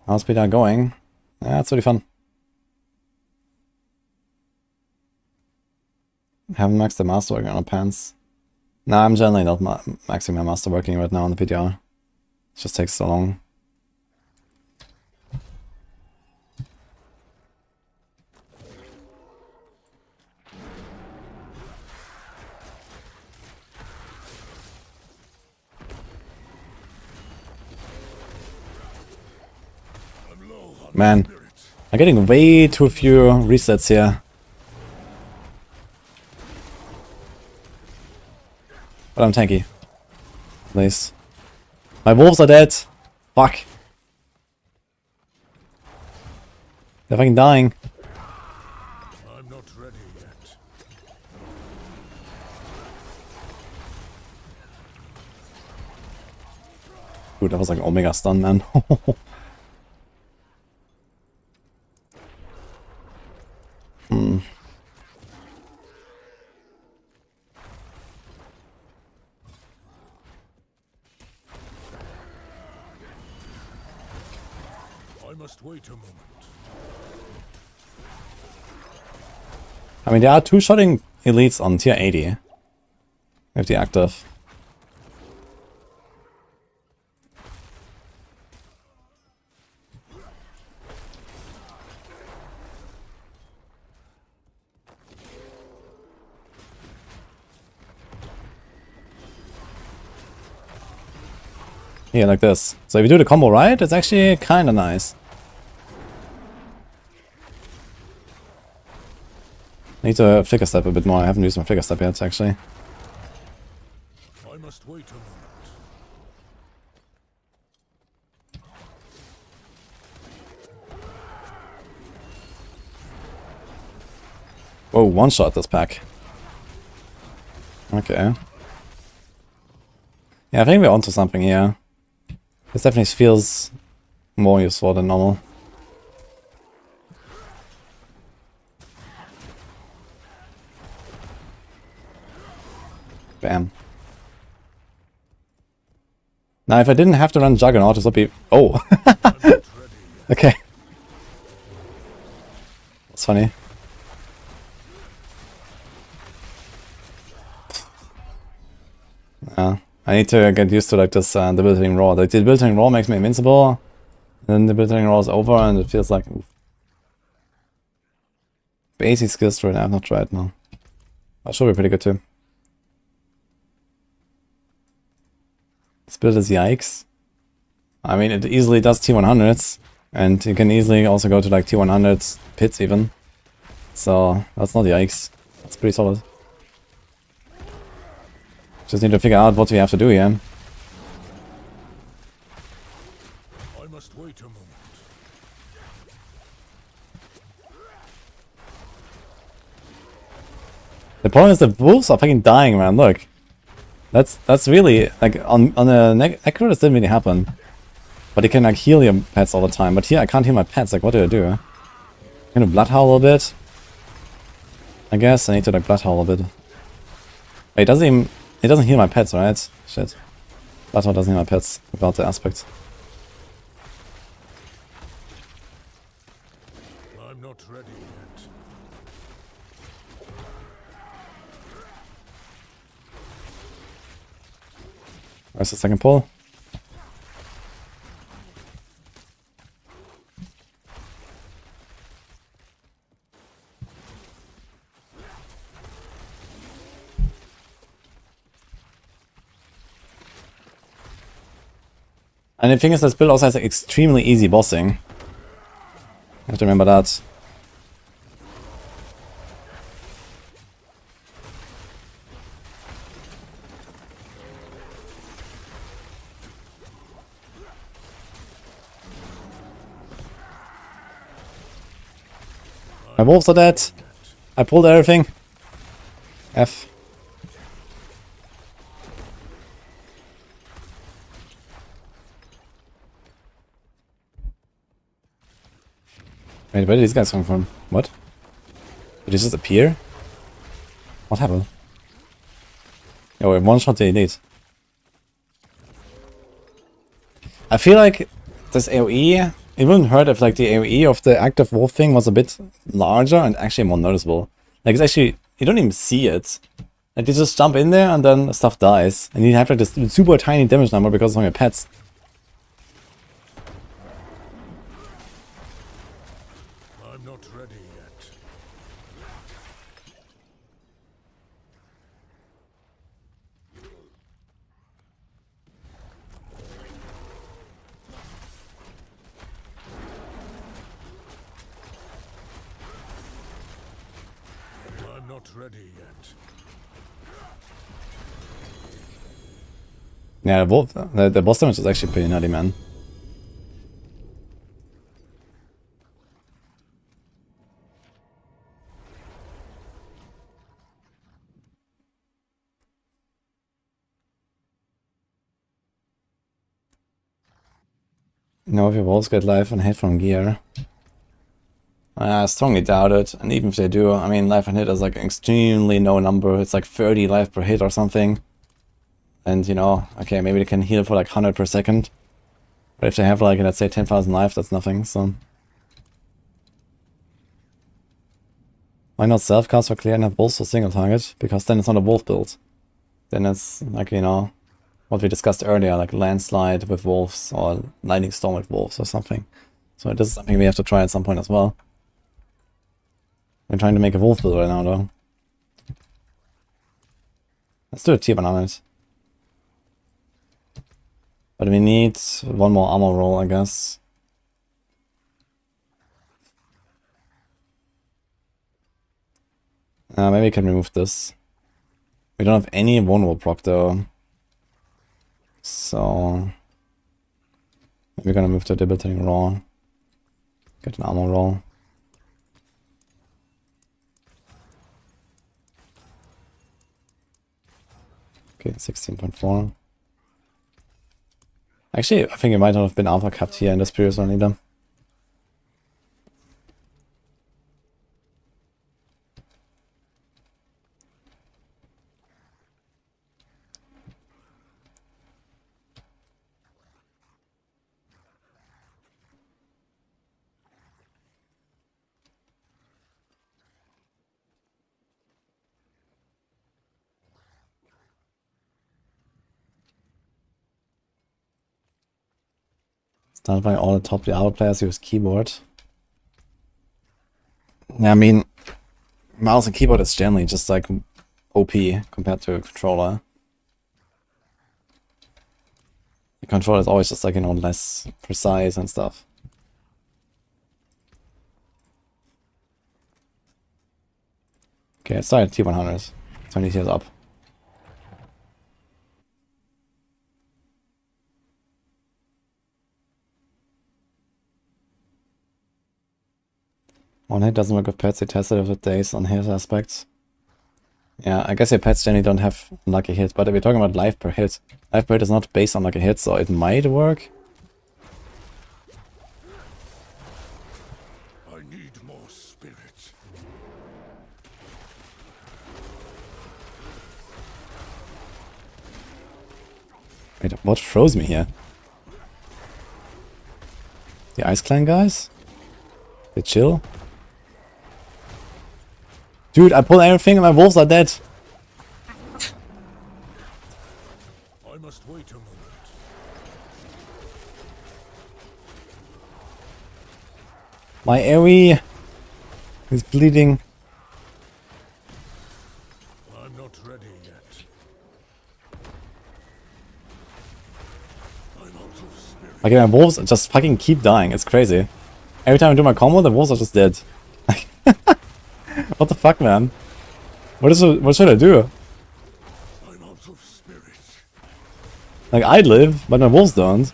How speed are going? Yeah, that's really fun. Haven't maxed the masterwork on the pants. Nah, I'm generally not maxing my masterworking right now on the PTR. It just takes so long. Man, I'm getting way too few resets here. But I'm tanky. Nice. My wolves are dead. Fuck. They're fucking dying. I'm not ready yet. Dude, that was like an Omega stun, man. must wait a moment. I mean, there are two-shotting elites on tier 80 with the active. Yeah, like this. So if you do the combo right, it's actually kind of nice. I need to flicker step a bit more. I haven't used my flicker step yet, actually. I must wait a moment. Whoa, one shot this pack. Okay. Yeah, I think we're onto something here. This definitely feels more useful than normal. Bam. Now, if I didn't have to run Juggernaut, this would be... Oh! Okay. That's funny. Yeah. I need to get used to like this debilitating roar. Like, the debilitating roar makes me invincible, then the debilitating roar is over and it feels like... Oof. Basic skills through it, I've not tried now. That should be pretty good too. This build is yikes. I mean, it easily does T100s, and you can easily also go to like T100s pits even. So, that's not yikes. That's pretty solid. Just need to figure out what we have to do here. I must wait a moment. The problem is the wolves are fucking dying, man. Look, that's really like on the Necro this didn't really happen, but you can like heal your pets all the time. But here I can't heal my pets. Like, what do I do? I'm gonna blood howl a little bit. I guess I need to like blood howl a bit. Wait, it doesn't heal my pets, right? Shit. Blood howl doesn't heal my pets without the aspect. I'm not ready yet. Where's the second pull? And the thing is, this build also has like, extremely easy bossing. You have to remember that. My wolves are dead. I pulled everything. F. Wait, where did these guys come from? What? Did they just appear? What happened? Oh, wait, one shot the elite. I feel like this AoE, it wouldn't hurt if like the AoE of the active wolf thing was a bit larger and actually more noticeable. Like it's actually, you don't even see it. Like you just jump in there and then stuff dies. And you have like this super tiny damage number because of your pets. I'm not ready yet. I'm not ready yet. Yeah, the boss damage is actually pretty nutty, man. No, if your wolves get life and hit from gear. I strongly doubt it, and even if they do, I mean, life and hit is like an extremely low number. It's like 30 life per hit or something. And you know, okay, maybe they can heal for like 100 per second. But if they have like, let's say 10,000 life, that's nothing, so. Why not self-cast for clear and have wolves for single target? Because then it's not a wolf build. Then it's like, you know, what we discussed earlier, like landslide with wolves or lightning storm with wolves or something. So this is something we have to try at some point as well. We're trying to make a wolf build right now though. Let's do a tier 100. But we need one more armor roll, I guess. Maybe we can remove this. We don't have any vulnerable proc though. So we're gonna move to debilitating roll. Get an armor roll. Okay, 16.4. Actually, I think it might not have been alpha capped here in this previous one either. Start by all the top Diablo players use keyboard. Yeah, I mean, mouse and keyboard is generally just like OP compared to a controller. The controller is always just like, you know, less precise and stuff. Okay, let's start at T100. 20 tiers up. One hit doesn't work with pets, they tested it with days on hit aspects. Yeah, I guess your pets generally don't have unlucky hits, but if we're talking about life per hit, life per hit is not based on unlucky hits, so it might work. I need more spirit. Wait, what froze me here? The Ice Clan guys? They chill? Dude, I pulled everything and my wolves are dead. I must wait a moment. My AoE is bleeding. I'm not ready yet. I'm out of spirit. Okay, my wolves just fucking keep dying. It's crazy. Every time I do my combo, the wolves are just dead. What the fuck, man? What should I do? I'm out of spirit. Like, I'd live, but my wolves don't.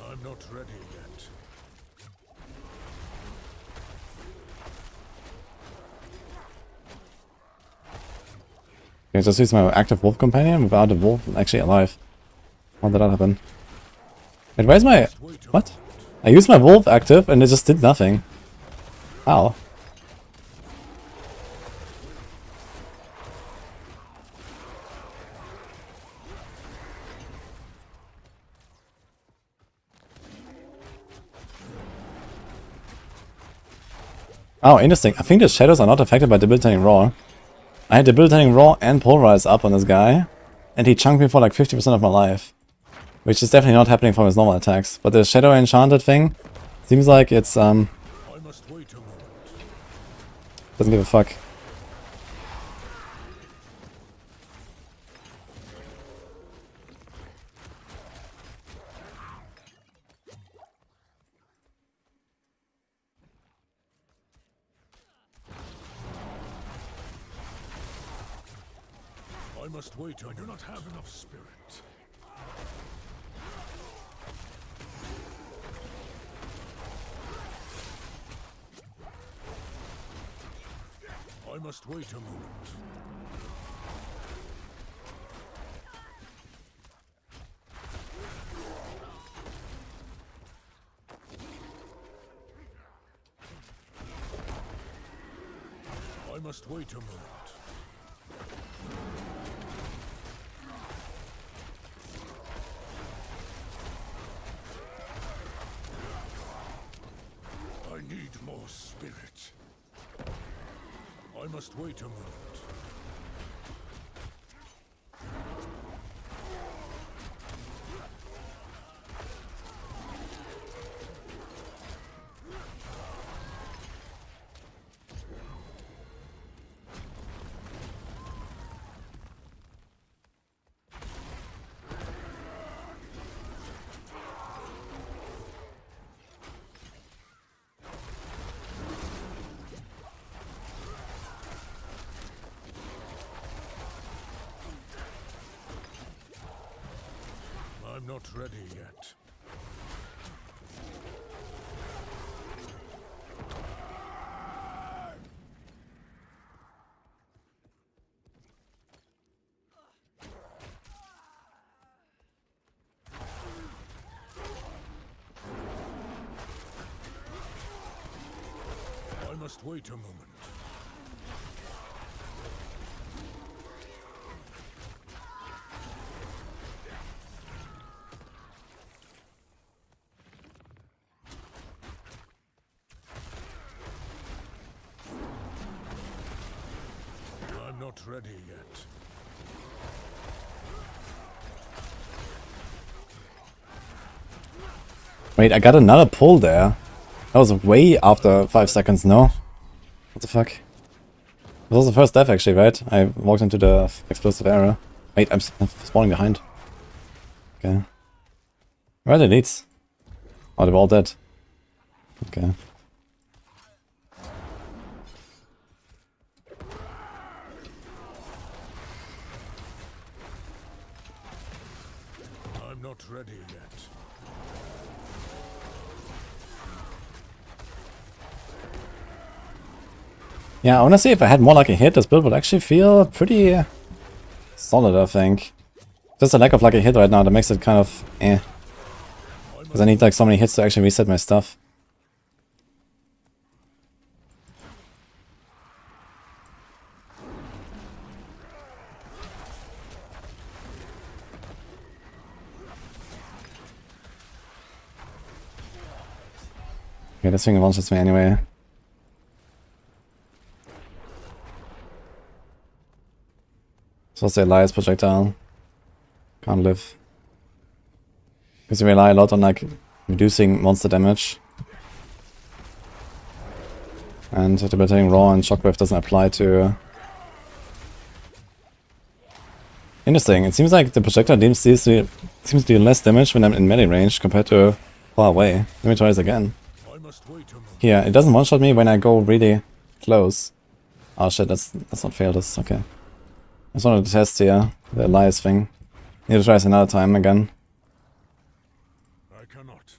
I'm not ready yet. Okay, just use my active wolf companion without the wolf actually alive. How did that happen? Wait, where's my... What? I used my wolf active and it just did nothing. How? Oh, interesting. I think the shadows are not affected by debilitating roar. I had debilitating roar and pulverize up on this guy, and he chunked me for like 50% of my life. Which is definitely not happening from his normal attacks. But the shadow enchanted thing seems like it's I must wait a moment. doesn't give a fuck. I must wait. I do not have enough spirit. I must wait a moment. must wait a moment. I need more spirit. I must wait a moment. I'm not ready yet. I must wait a moment. I'm not ready yet. Wait, I got another pull there. That was way after 5 seconds, no? What the fuck? This was the first death actually, right? I walked into the explosive area. Wait, I'm spawning behind. Okay. Where are the elites? Oh, they're all dead. Okay. I'm not ready yet. Yeah, honestly, if I had more lucky hit, this build would actually feel pretty solid, I think. Just a lack of lucky hit right now that makes it kind of eh. Because I need like so many hits to actually reset my stuff. Okay, this thing launches me anyway. So what's the Elias projectile? Can't live. Because you rely a lot on like reducing monster damage. And debilitating raw and shockwave doesn't apply to... Interesting, it seems like the projectile seems to do less damage when I'm in melee range compared to far away. Let me try this again. I must wait a moment. Here, it doesn't one-shot me when I go really close. Oh shit, that's not fail this, okay. I just wanted to test here, the Elias thing. Need to try this another time again. I cannot.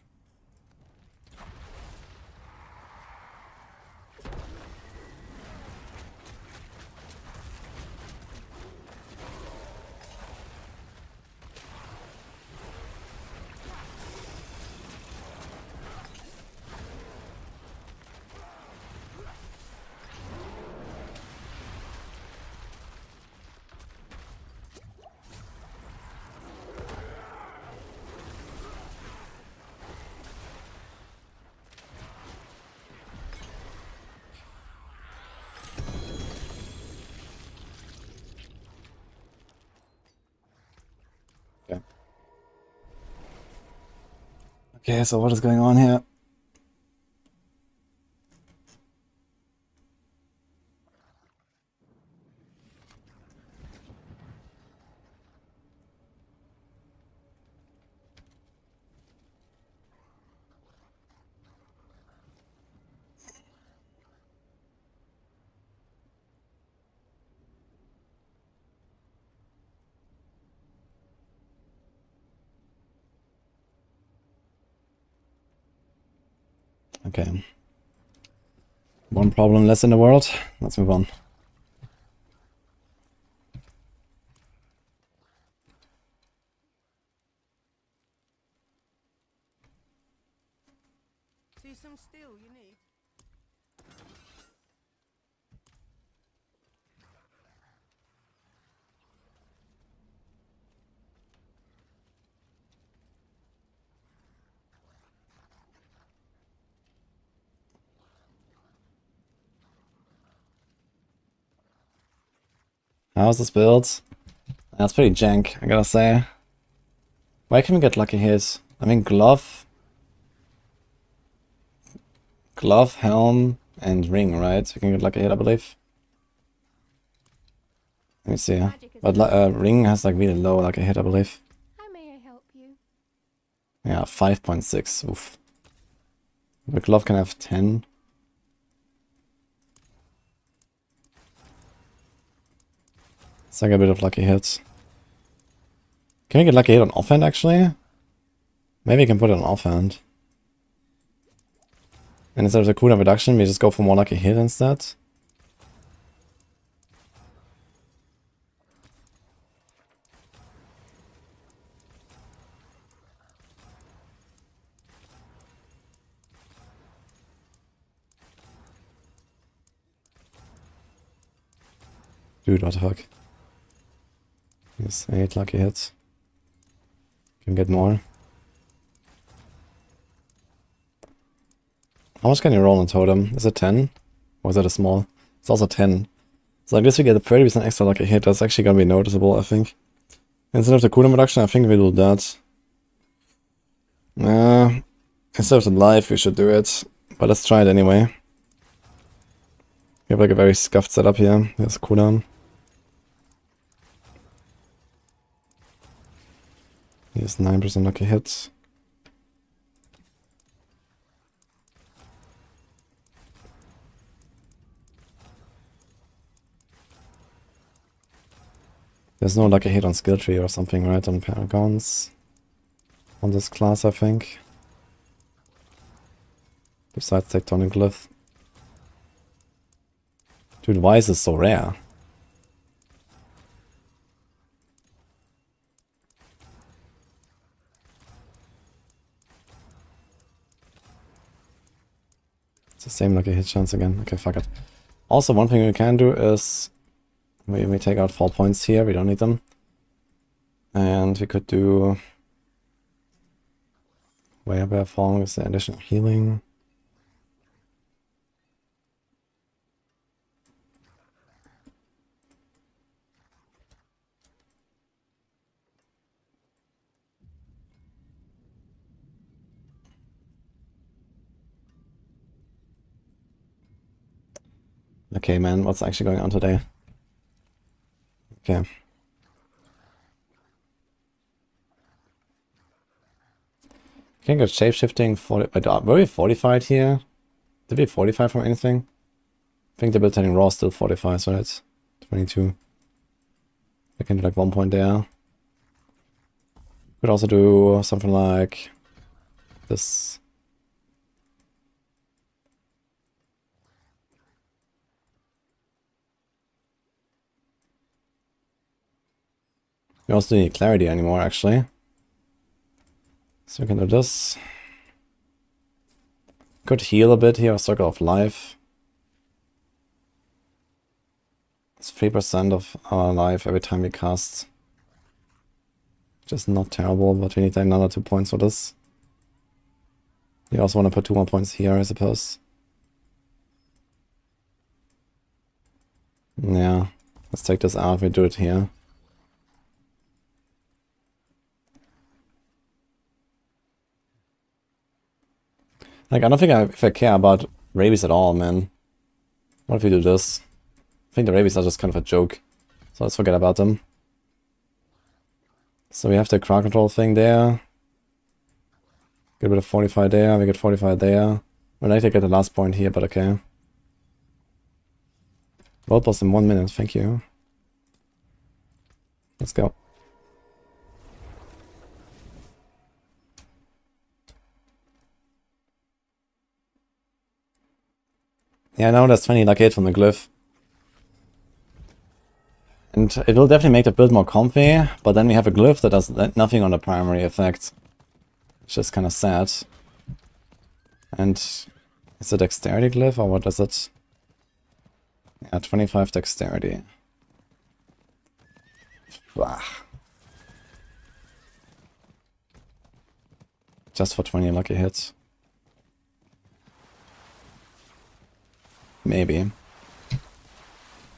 Okay. Okay, so what is going on here? Okay. One problem less in the world. Let's move on. See some steel you need? How's this build? That's pretty jank, I gotta say. Why can we get lucky hits? I mean, glove, helm, and ring, right? You can get lucky hit, I believe. Let me see. But ring has like really low lucky hit, I believe. How may I help you? Yeah, 5.6. Oof. The glove can have 10. It's like a bit of lucky hits. Can we get lucky hit on offhand, actually? Maybe we can put it on offhand. And instead of the cooldown reduction, we just go for more lucky hit instead. Dude, what the fuck? Yes, 8 lucky hits. Can get more. How much can you roll on totem? Is it 10? Or is it a small? It's also 10. So I guess we get a 30% extra lucky hit. That's actually gonna be noticeable, I think. Instead of the cooldown reduction, I think we do that. Instead of the life, we should do it. But let's try it anyway. We have like a very scuffed setup here. There's a cooldown. Here's 9% lucky hits. There's no lucky hit on skill tree or something, right? On paragons. On this class, I think. Besides tectonic glyph. Dude, why is this so rare? It's the same lucky hit chance again. Okay, fuck it. Also, one thing we can do is we take out 4 points here. We don't need them. And we could do Werebear Falling with the additional healing. Okay, man, what's actually going on today? Okay. Can get shapeshifting 40. Were we fortified here? Did we fortify from anything? I think the built-in raw still fortifies, so that's 22. I can do like 1 point there. Could also do something like this. We also don't need clarity anymore, actually. So we can do this. Could heal a bit here, Circle of Life. It's 3% of our life every time we cast. Just not terrible, but we need another 2 points for this. You also want to put 2 more points here, I suppose. Yeah, let's take this out, we do it here. Like, I don't think if I care about rabies at all, man. What if we do this? I think the rabies are just kind of a joke. So let's forget about them. So we have the crowd control thing there. Get rid of 45 there, we get 45 there. We'll later get the last point here, but okay. World boss in 1 minute, thank you. Let's go. Yeah, now there's 20 lucky hit from the glyph. And it will definitely make the build more comfy, but then we have a glyph that does nothing on the primary effect. Which is kind of sad. And is it dexterity glyph or what is it? Yeah, 25 dexterity. Bah. Just for 20 lucky hits. Maybe.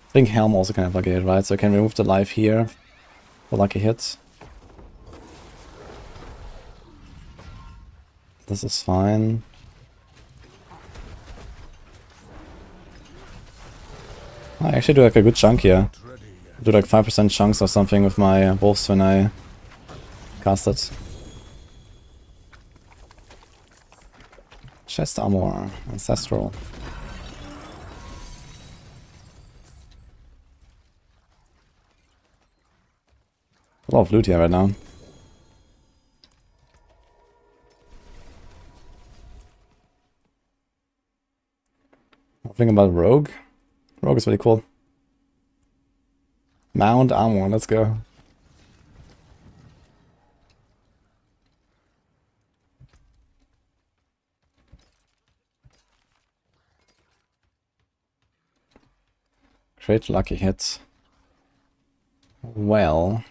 I think Helm also can have lucky hit, right? So I can remove the life here for lucky hit. This is fine. I actually do like a good chunk here. Do like 5% chunks or something with my wolves when I cast it. Chest armor, ancestral. A lot of loot here right now. Think about Rogue. Rogue is really cool. Mount armor, let's go. Great lucky hit. Well.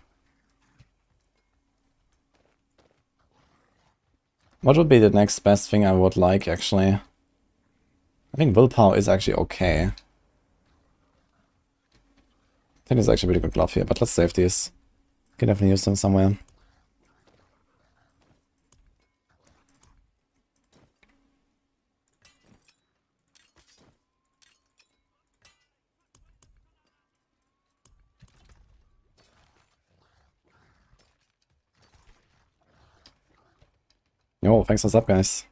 What would be the next best thing I would like, actually? I think willpower is actually okay. I think it's actually a pretty good glove here, but let's save these. Can definitely use them somewhere. Jo, thanks for sub, guys.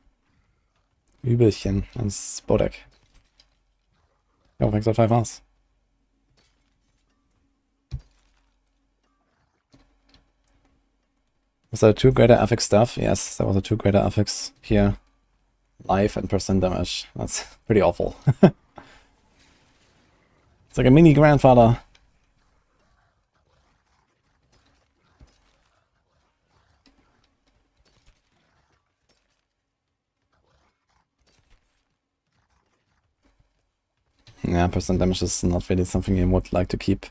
Übelchen ans Spodek. Jo, thanks for 5 hours. Was that a 2 greater affix stuff? Yes, that was a 2 greater affix here. Life and percent damage. That's pretty awful. It's like a mini grandfather. Yeah, percent damage is not really something you would like to keep.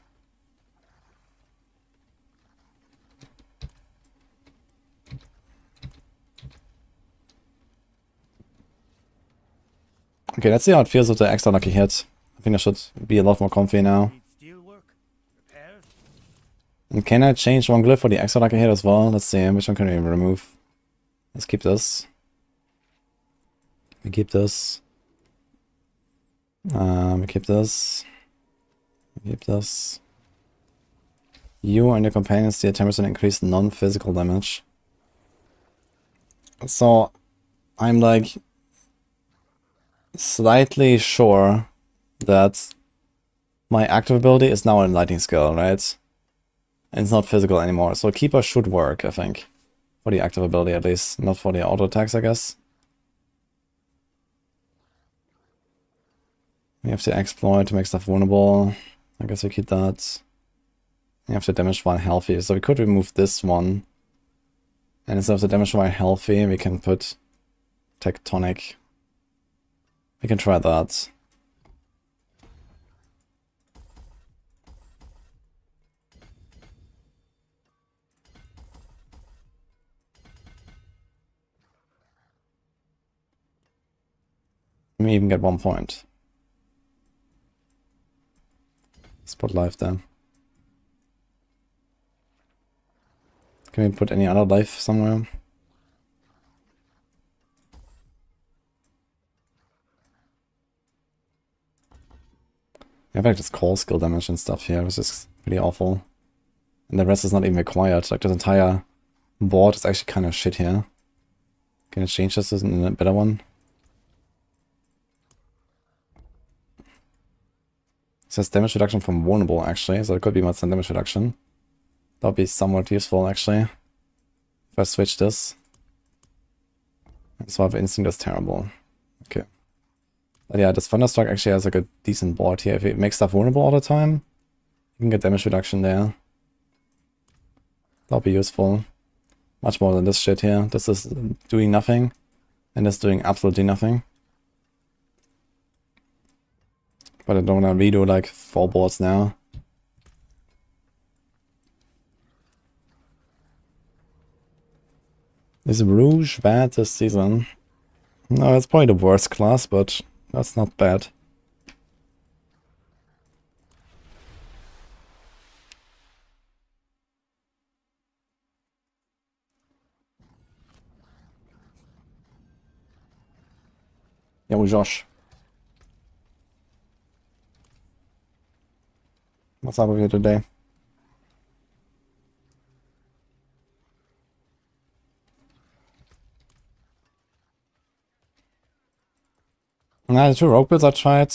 Okay, let's see how it feels with the extra lucky hit. I think I should be a lot more comfy now. And can I change one glyph for the extra lucky hit as well? Let's see, which one can we remove? Let's keep this. We keep this. We keep this. We keep this. You and your companions deal 10% increased non-physical damage. So, I'm like slightly sure that my active ability is now a lightning skill, right? And it's not physical anymore. So Keeper should work, I think. For the active ability at least. Not for the auto attacks, I guess. We have to exploit to make stuff vulnerable. I guess we keep that. We have to damage one healthy. So we could remove this one. And instead of the damage one healthy, we can put tectonic. We can try that. We even get 1 point. Spot life there. Can we put any other life somewhere? I have like this call skill damage and stuff here, which is pretty awful. And the rest is not even required. Like this entire board is actually kind of shit here. Can I change this to a better one? It says damage reduction from vulnerable actually, so it could be much damage reduction. That would be somewhat useful actually. If I switch this. And Swap Instinct is terrible. Okay. But yeah, this Thunderstruck actually has like a decent board here. If it makes stuff vulnerable all the time, you can get damage reduction there. That'll be useful. Much more than this shit here. This is doing nothing. And this doing absolutely nothing. But I don't want to redo like 4 boards now. Is Rouge bad this season? No, it's probably the worst class, but that's not bad. Yo, Josh. What's up with you today? Nah, the two rogue builds I tried.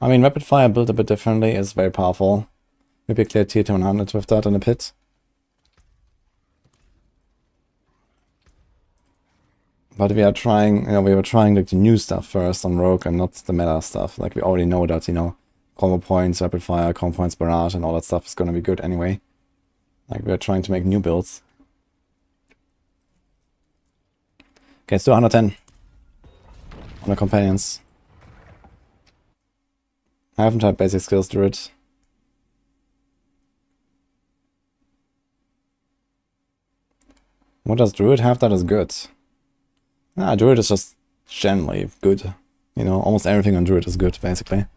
I mean, rapid fire built a bit differently is very powerful. Maybe clear tier to 100 with that in the pit. But we are trying, we were trying like the new stuff first on rogue and not the meta stuff. Like we already know that, combo points, rapid fire, combo points, barrage, and all that stuff is gonna be good anyway. Like we are trying to make new builds. Okay, let's do 110 on the companions. I haven't tried basic skills Druid. What does Druid have that is good? Druid is just generally good. Almost everything on Druid is good, basically.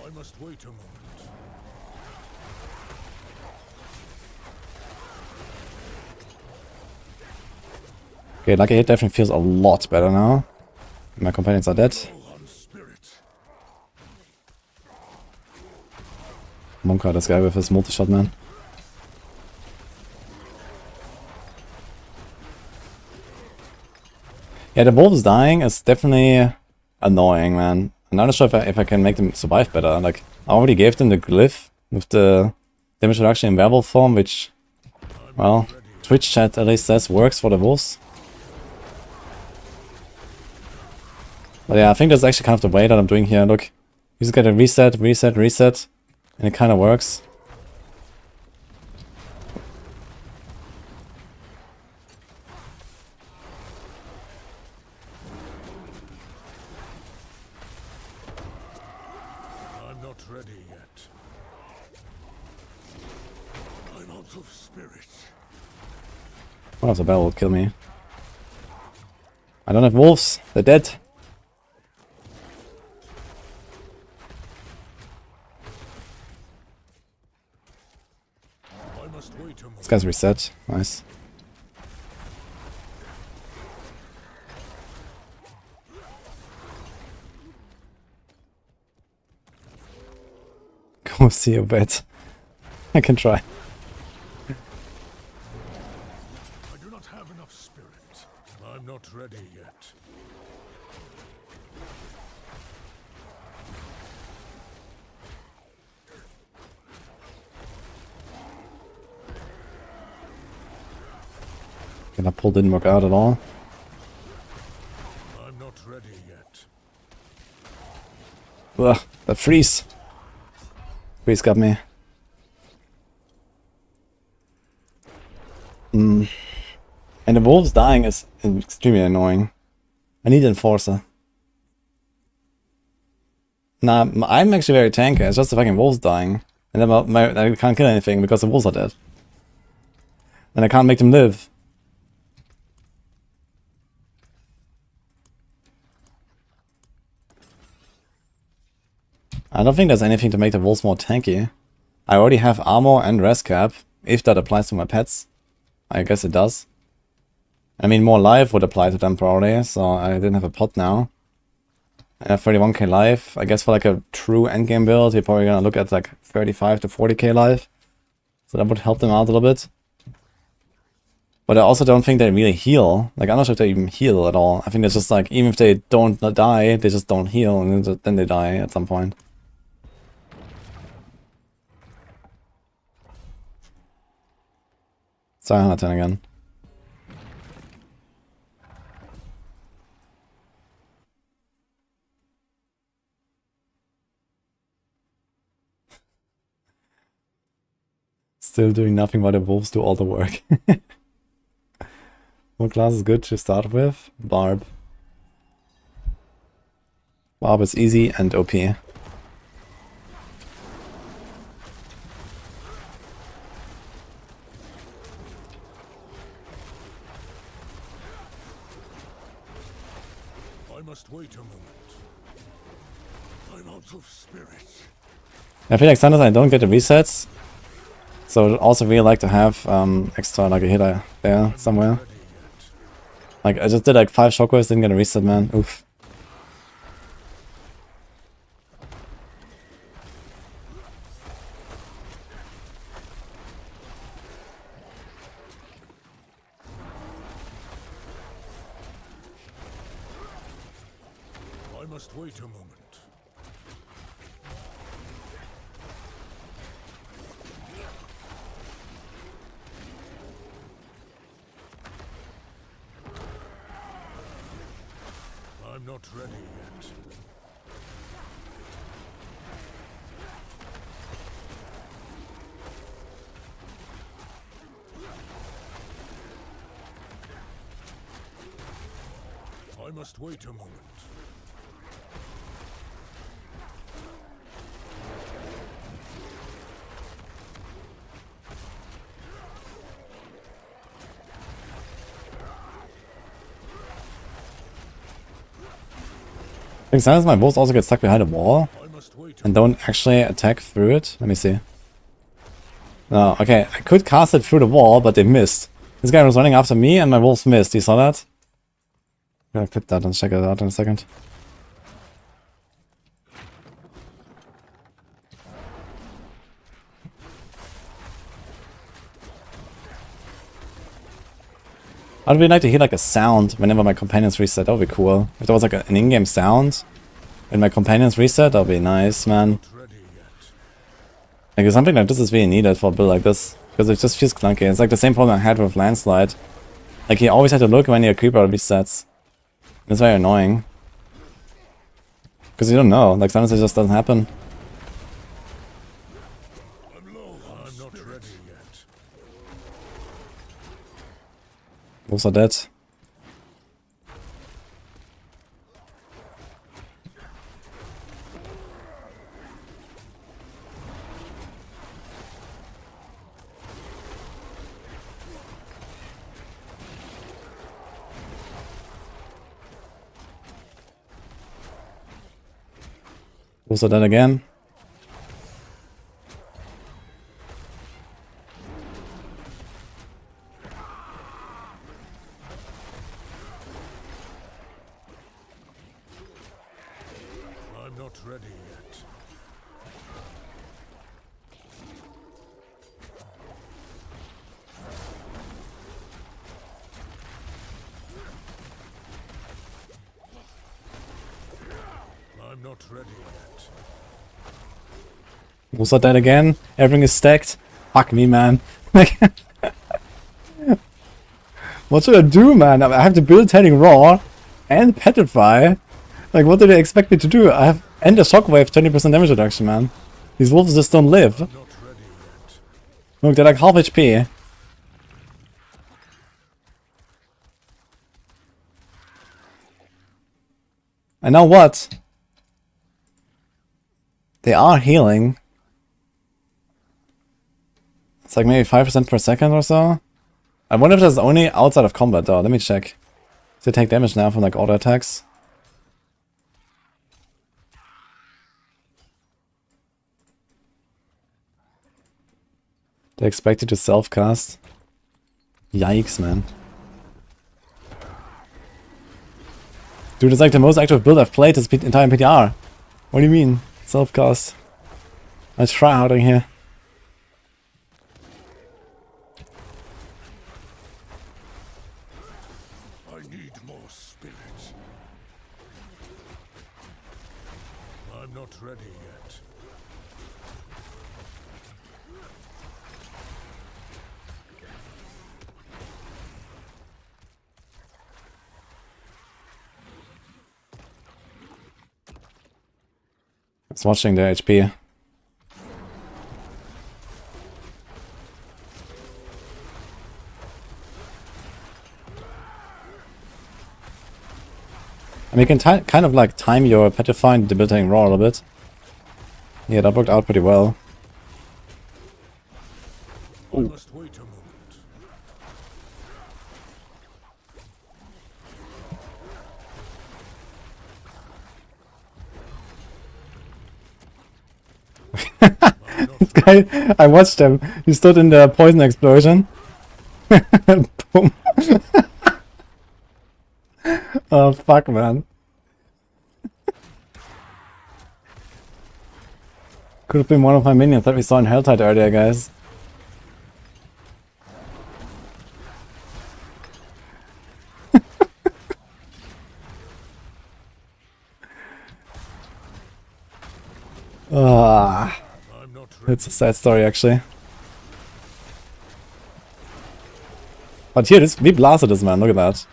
I must wait a moment. Okay, Lucky Hit definitely feels a lot better now. My companions are dead. Monka, this guy with his multi-shot, man. Yeah, the wolves dying is definitely annoying, man. I'm not sure if I can make them survive better. Like, I already gave them the glyph with the damage reduction in werewolf form, which, well, Twitch chat at least says works for the wolves. But yeah, I think that's actually kind of the way that I'm doing here. Look, you just get a reset, reset, reset, and it kind of works. I'm not ready yet. I'm out of spirit. One of the bell will kill me. I don't have wolves, they're dead. This guy's reset. Nice. Go see your bet. I can try. I do not have enough spirit. I'm not ready yet. Okay, that pull didn't work out at all. I'm not ready yet. Ugh, that freeze. Freeze got me. And the wolves dying is extremely annoying. I need Enforcer. Nah, I'm actually very tanky. It's just the fucking wolves dying. And then I can't kill anything because the wolves are dead. And I can't make them live. I don't think there's anything to make the wolves more tanky. I already have armor and rest cap, if that applies to my pets. I guess it does. I mean, more life would apply to them probably, so I didn't have a pot now. I have 31k life. I guess for like a true endgame build, you're probably gonna look at like 35 to 40k life. So that would help them out a little bit. But I also don't think they really heal. Like, I'm not sure if they even heal at all. I think it's just like, even if they don't die, they just don't heal, and then they die at some point. Sorry, 110 again. Still doing nothing while the wolves do all the work. What class is good to start with? Barb. Barb is easy and OP. I must wait a moment. I'm out of spirit. I feel like sometimes I don't get the resets. So I'd also really like to have extra like a healer there somewhere. Like I just did like 5 shockwaves, didn't get a reset, man. Oof. I must wait a moment. I'm not ready yet. I must wait a moment. I think sometimes my wolves also get stuck behind a wall I must wait a and don't actually attack through it. Let me see. No, okay, I could cast it through the wall, but they missed. This guy was running after me and my wolves missed. You saw that? I'm gonna clip that and check it out in a second. I'd really like to hear like a sound whenever my companions reset. That would be cool. If there was like an in-game sound when my companions reset, that would be nice, man. ready yet. Like something like this is really needed for a build like this. Because it just feels clunky. It's like the same problem I had with Landslide. Like you always had to look when your creeper resets. It's very annoying. Because you don't know. Like sometimes it just doesn't happen. I'm low. I'm not ready yet. Wolves are dead. Wolves are dead again. I'm not ready yet. I'm not ready yet. Wolves are dead again. Everything is stacked. Fuck me, man. Like, what should I do, man? I have to build Tending Raw and Petrify. Like, what do they expect me to do? I have and a Shockwave 20% damage reduction, man. These wolves just don't live. Not ready yet. Look, they're like half HP. And now what? They are healing. It's like maybe 5% per second or so. I wonder if that's only outside of combat though. Let me check. They take damage now from like auto attacks. They expect you to self-cast. Yikes, man. Dude, it's like the most active build I've played this entire PTR. What do you mean? Self-cast. Let's try harding here. I need more spirit. I'm not ready yet. It's watching their HP. I mean, you can kind of like time your Petrify and Debilitating Roar a little bit. Yeah, that worked out pretty well. I must wait a moment. This guy, I watched him. He stood in the poison explosion. Boom. Oh, fuck, man. Could have been one of my minions that we saw in Helltide earlier, guys. Ah, I'm not ready. it's a sad story, actually. But here, we blasted this, man. Look at that.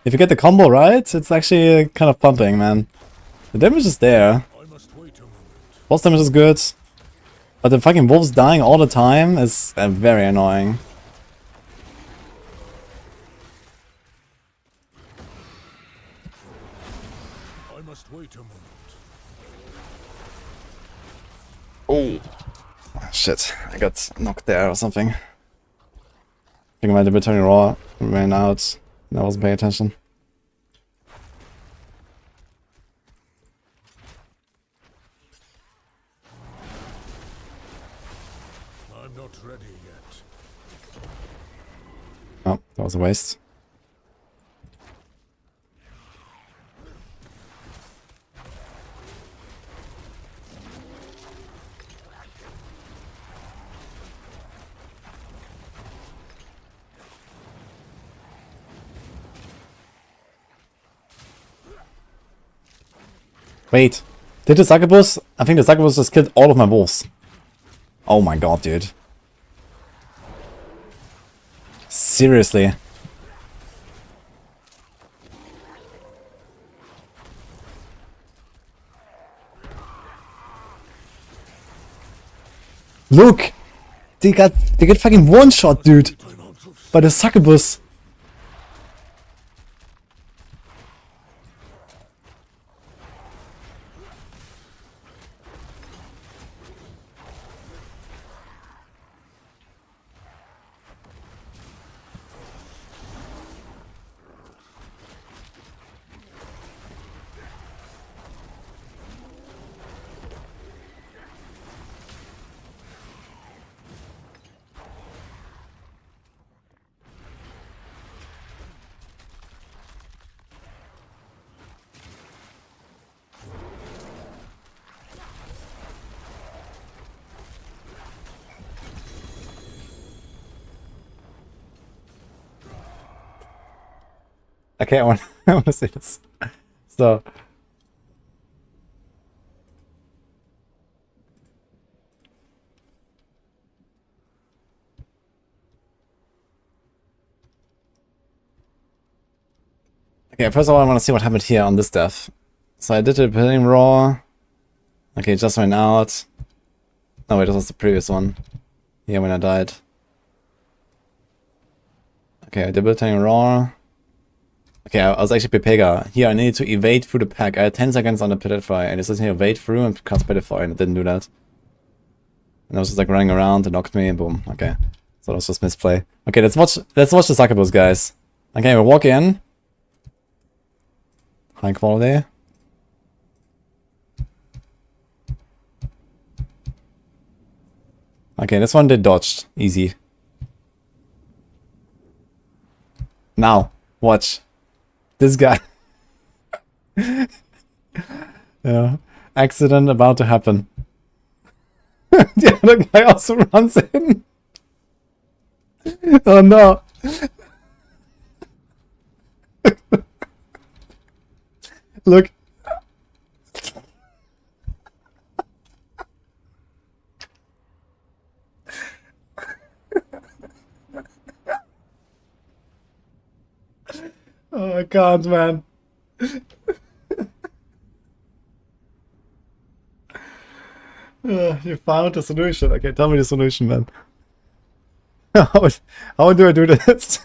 If you get the combo right, it's actually kind of pumping, man. The damage is there. I must wait a moment. Boss damage is good. But the fucking wolves dying all the time is very annoying. I must wait a moment. Oh. Shit, I got knocked there or something. I think my Libertarian Raw ran out and I wasn't paying attention. I'm not ready yet. Oh, that was a waste. Wait, did the succubus? I think the succubus just killed all of my wolves. Oh my god, dude. Seriously. Look! They get fucking one shot, dude! By the succubus. Okay, I want to see this. So. Okay, first of all, I want to see what happened here on this death. So I did a Building Raw. Okay, it just ran out. No, wait, this was the previous one. Here when I died. Okay, I did Building Raw. Okay, I was actually Pepega. Here, I needed to evade through the pack. I had 10 seconds on the Petrify, and it says here, evade through and cast Petrify, and it didn't do that. And I was just like running around, it knocked me, and boom. Okay, so that was just misplay. Okay, let's watch the succubus, guys. Okay, we'll walk in. High quality. Okay, this one they dodged. Easy. Now, watch. This guy. Yeah. Accident about to happen. The other guy also runs in. Oh no. Look. Oh, I can't, man. You found the solution. Okay, tell me the solution, man. How do I do this?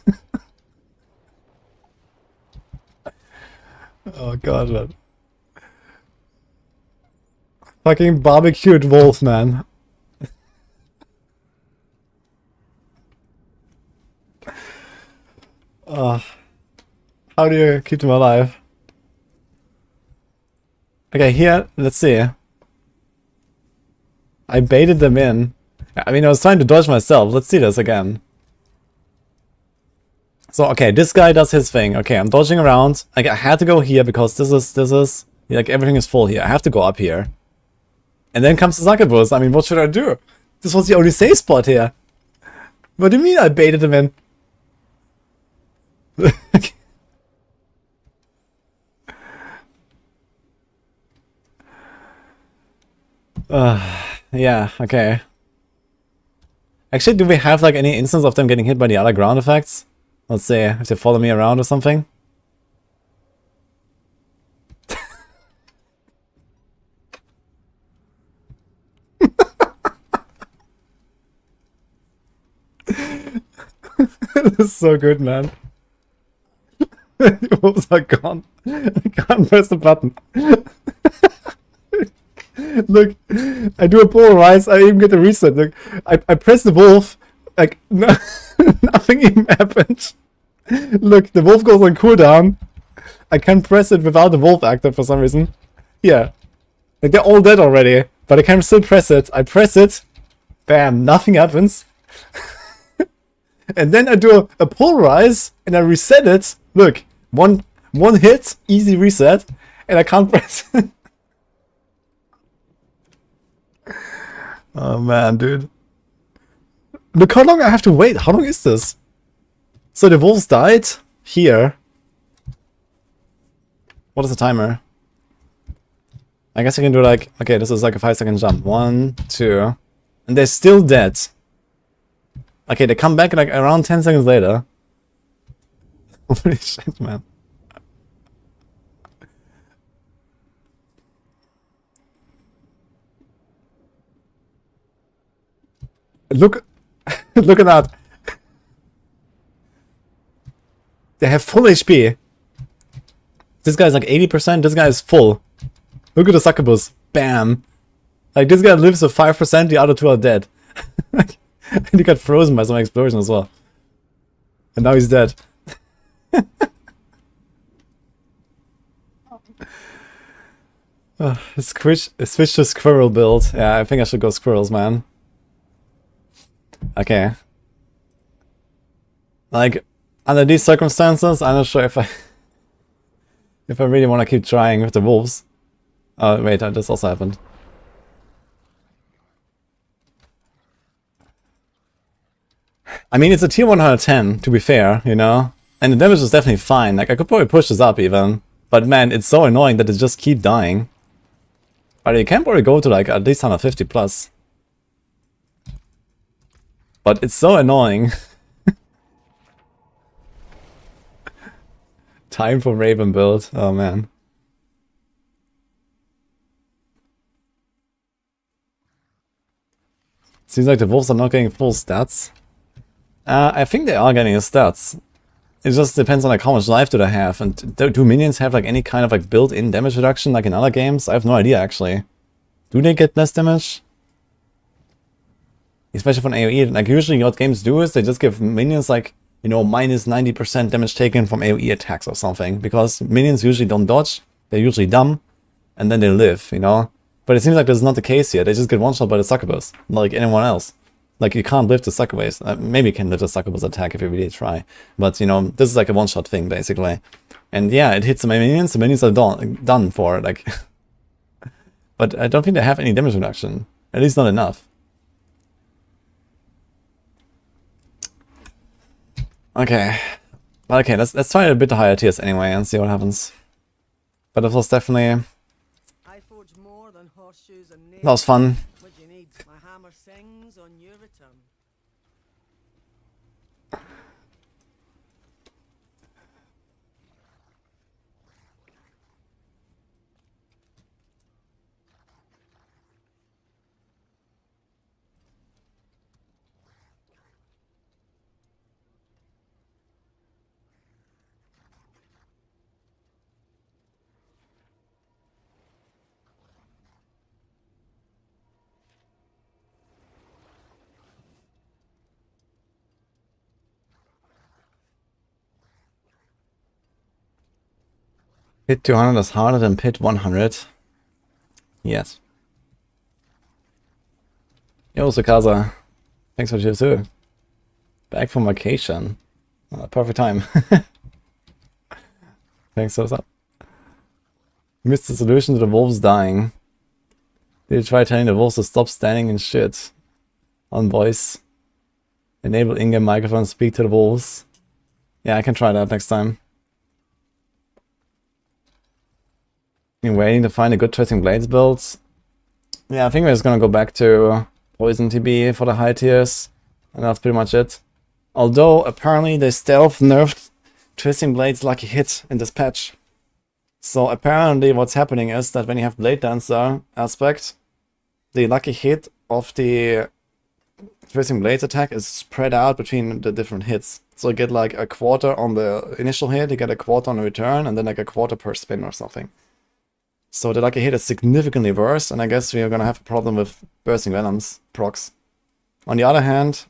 Oh god, man. Fucking barbecued wolf, man. How do you keep them alive? Okay, here, let's see. I baited them in, I mean, I was trying to dodge myself. Let's see this again. So, okay, this guy does his thing. Okay, I'm dodging around. Like, I had to go here because this is, like, everything is full here. I have to go up here. And then comes the succubus. I mean, what should I do? This was the only safe spot here. What do you mean I baited him in? Yeah, okay. Actually, do we have, like, any instance of them getting hit by the other ground effects? Let's see, if they follow me around or something. This is so good, man. The wolves are gone. I can't press the button. Look, I do a polarize, I even get a reset. Look, I press the wolf, like, no, nothing even happened. Look, the wolf goes on cooldown. I can't press it without the wolf active for some reason. Yeah. Like, they're all dead already, but I can still press it. I press it, bam, nothing happens. And then I do a polarize, and I reset it. Look, one hit, easy reset, and I can't press it. Oh man, dude. Look how long I have to wait. How long is this? So the wolves died here. What is the timer? I guess I can do like, okay, this is like a 5-second jump. 1, 2, and they're still dead. Okay, they come back like around 10 seconds later. Holy shit, man. Look, look at that. They have full HP. This guy's like 80%, this guy is full. Look at the succubus. Bam. Like, this guy lives with 5%, the other two are dead. And he got frozen by some explosion as well. And now he's dead. Switch to squirrel build. Yeah, I think I should go squirrels, man. Okay. Like, under these circumstances, I'm not sure if I really want to keep trying with the wolves. Oh, wait, this also happened. I mean, it's a tier 110, to be fair, you know? And the damage is definitely fine. Like, I could probably push this up even. But man, it's so annoying that it just keep dying. But you can probably go to like at least 150 plus. But it's so annoying. Time for Raven build. Oh man. Seems like the wolves are not getting full stats. I think they are getting stats. It just depends on like how much life do they have, and do minions have like any kind of like built-in damage reduction like in other games? I have no idea actually. Do they get less damage? Especially from AoE, like usually what games do is they just give minions like, you know, minus 90% damage taken from AoE attacks or something, because minions usually don't dodge, they're usually dumb, and then they live, you know? But it seems like that's not the case here, they just get one-shot by the succubus, like anyone else. Like, you can't lift the succubus. Maybe you can lift the succubus attack if you really try. But, you know, this is like a one-shot thing, basically. And yeah, it hits the minions are done for, like... But I don't think they have any damage reduction. At least not enough. Okay. Okay, let's try a bit higher tiers anyway and see what happens. But it was definitely... I forge more than horseshoes and nails. That was fun. What do you need? My hammer sings on your return. Pit 200 is harder than Pit 100. Yes. Yo, Sukasa. Thanks for you too. Back from vacation. Perfect time. Thanks for that. Missed the solution to the wolves dying. Did you try telling the wolves to stop standing in shit? On voice. Enable in-game microphone to speak to the wolves. Yeah, I can try that next time. Been waiting to find a good Twisting Blades build. Yeah, I think we're just gonna go back to Poison TB for the high tiers. And that's pretty much it. Although, apparently they stealth nerfed Twisting Blades Lucky Hit in this patch. So apparently what's happening is that when you have Blade Dancer aspect, the Lucky Hit of the Twisting Blades attack is spread out between the different hits. So you get like a quarter on the initial hit, you get a quarter on the return, and then like a quarter per spin or something. So the Lucky Hit is significantly worse, and I guess we are gonna have a problem with Bursting Venoms procs. On the other hand,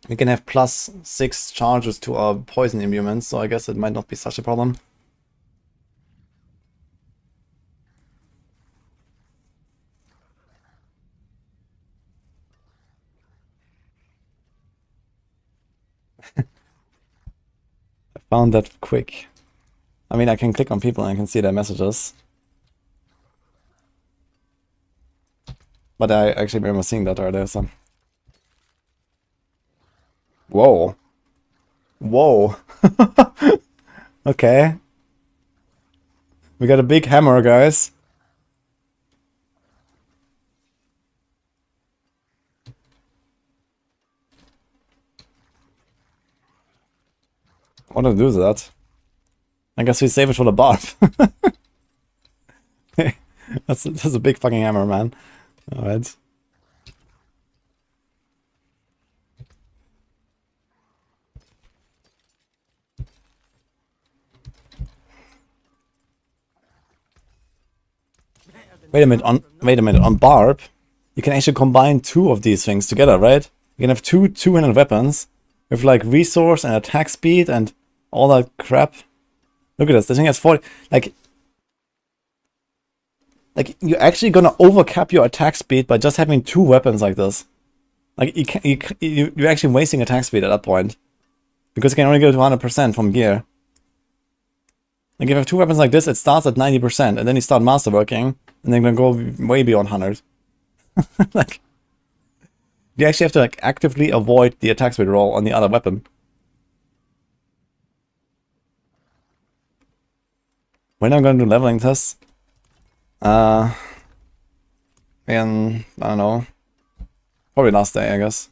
we can have +6 charges to our poison imbuements, so I guess it might not be such a problem. I found that quick. I mean, I can click on people and I can see their messages. But I actually remember seeing that earlier, so... Whoa. Whoa. Okay. We got a big hammer, guys. What to do with that? I guess we save it for the barb. that's a big fucking hammer, man. Alright. Wait a minute, on Barb, you can actually combine 2 of these things together, right? You can have two two-handed weapons with like resource and attack speed and all that crap. Look at this thing has 40, like you're actually gonna overcap your attack speed by just having 2 weapons like this. Like you're actually wasting attack speed at that point. Because you can only go to 100% from gear. Like if you have 2 weapons like this, it starts at 90%, and then you start masterworking, and then you can go way beyond 100. Like, you actually have to like actively avoid the attack speed roll on the other weapon. When am I going to do leveling tests? I don't know. Probably last day, I guess.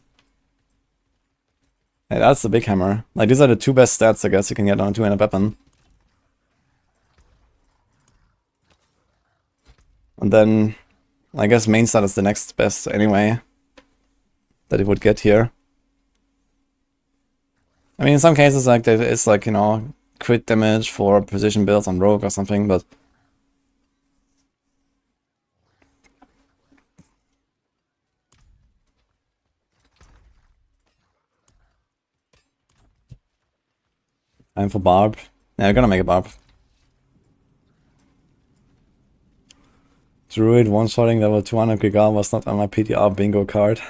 Hey, that's the big hammer. Like, these are the 2 best stats, I guess, you can get on a 2-handed weapon. And then, I guess main stat is the next best anyway. That it would get here. I mean, in some cases, like, there is, like, you know, crit damage for precision builds on rogue or something, but... Time for Barb. Yeah, I'm gonna make a Barb. Druid one-shotting level 200 Giga was not on my PTR bingo card.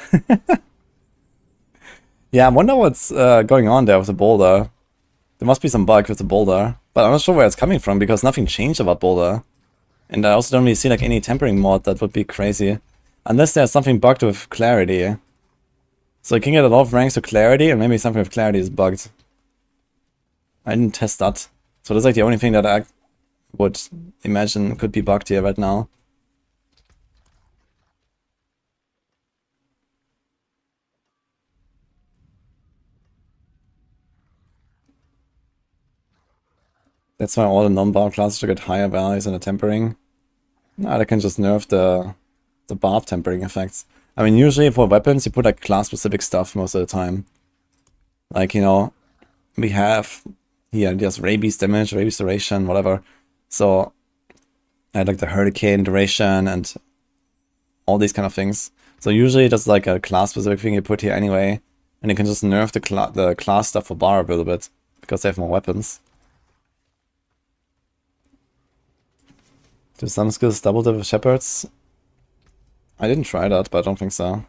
Yeah, I wonder what's going on there with the boulder. There must be some bug with the boulder, but I'm not sure where it's coming from because nothing changed about boulder. And I also don't really see like any tempering mod that would be crazy. Unless there's something bugged with clarity. So you can get a lot of ranks to clarity, and maybe something with clarity is bugged. I didn't test that. So that's like the only thing that I would imagine could be bugged here right now. That's why all the non-barb classes should get higher values in the tempering. Nah, they can just nerf the barb tempering effects. I mean, usually for weapons, you put like class-specific stuff most of the time. Like, you know, we have here just rabies damage, rabies duration, whatever. So I had like the hurricane duration and all these kind of things. So usually that's like a class-specific thing you put here anyway, and you can just nerf the class stuff for barb a little bit because they have more weapons. Do some skills double the shepherds? I didn't try that, but I don't think so.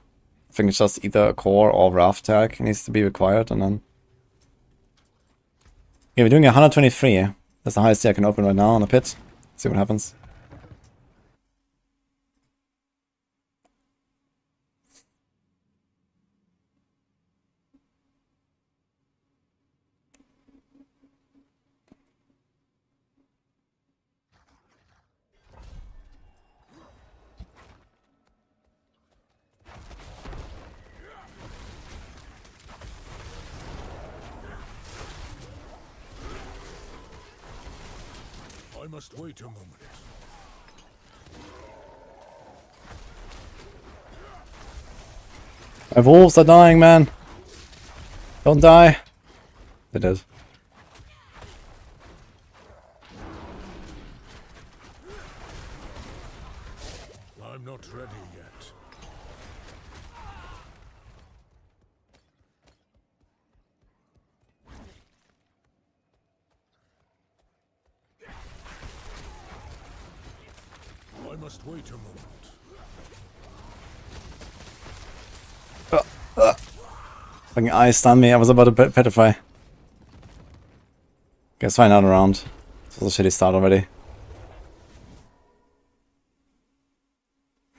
I think it's just either a core or Wrath tag needs to be required, and then... Yeah, we're doing 123. That's the highest tier I can open right now on the pit. See what happens. I must wait a moment. My wolves are dying, man. Don't die. They did. I'm not ready yet. I must wait a moment. Fucking eye stunned me. I was about to petrify. Guess fine, another round. This was a shitty start already.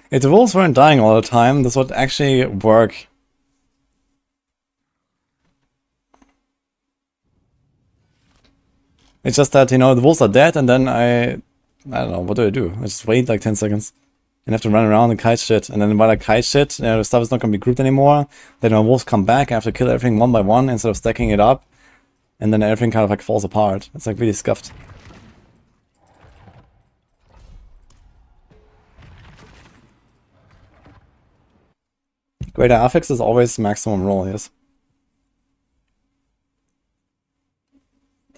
If the wolves weren't dying all the time, this would actually work. It's just that, you know, the wolves are dead, and then I don't know, what do? I just wait like 10 seconds. And have to run around and kite shit. And then while I kite shit, you know, the stuff is not going to be grouped anymore. Then my wolves come back, I have to kill everything one by one instead of stacking it up. And then everything kind of like falls apart. It's like really scuffed. Greater affix is always maximum roll, yes.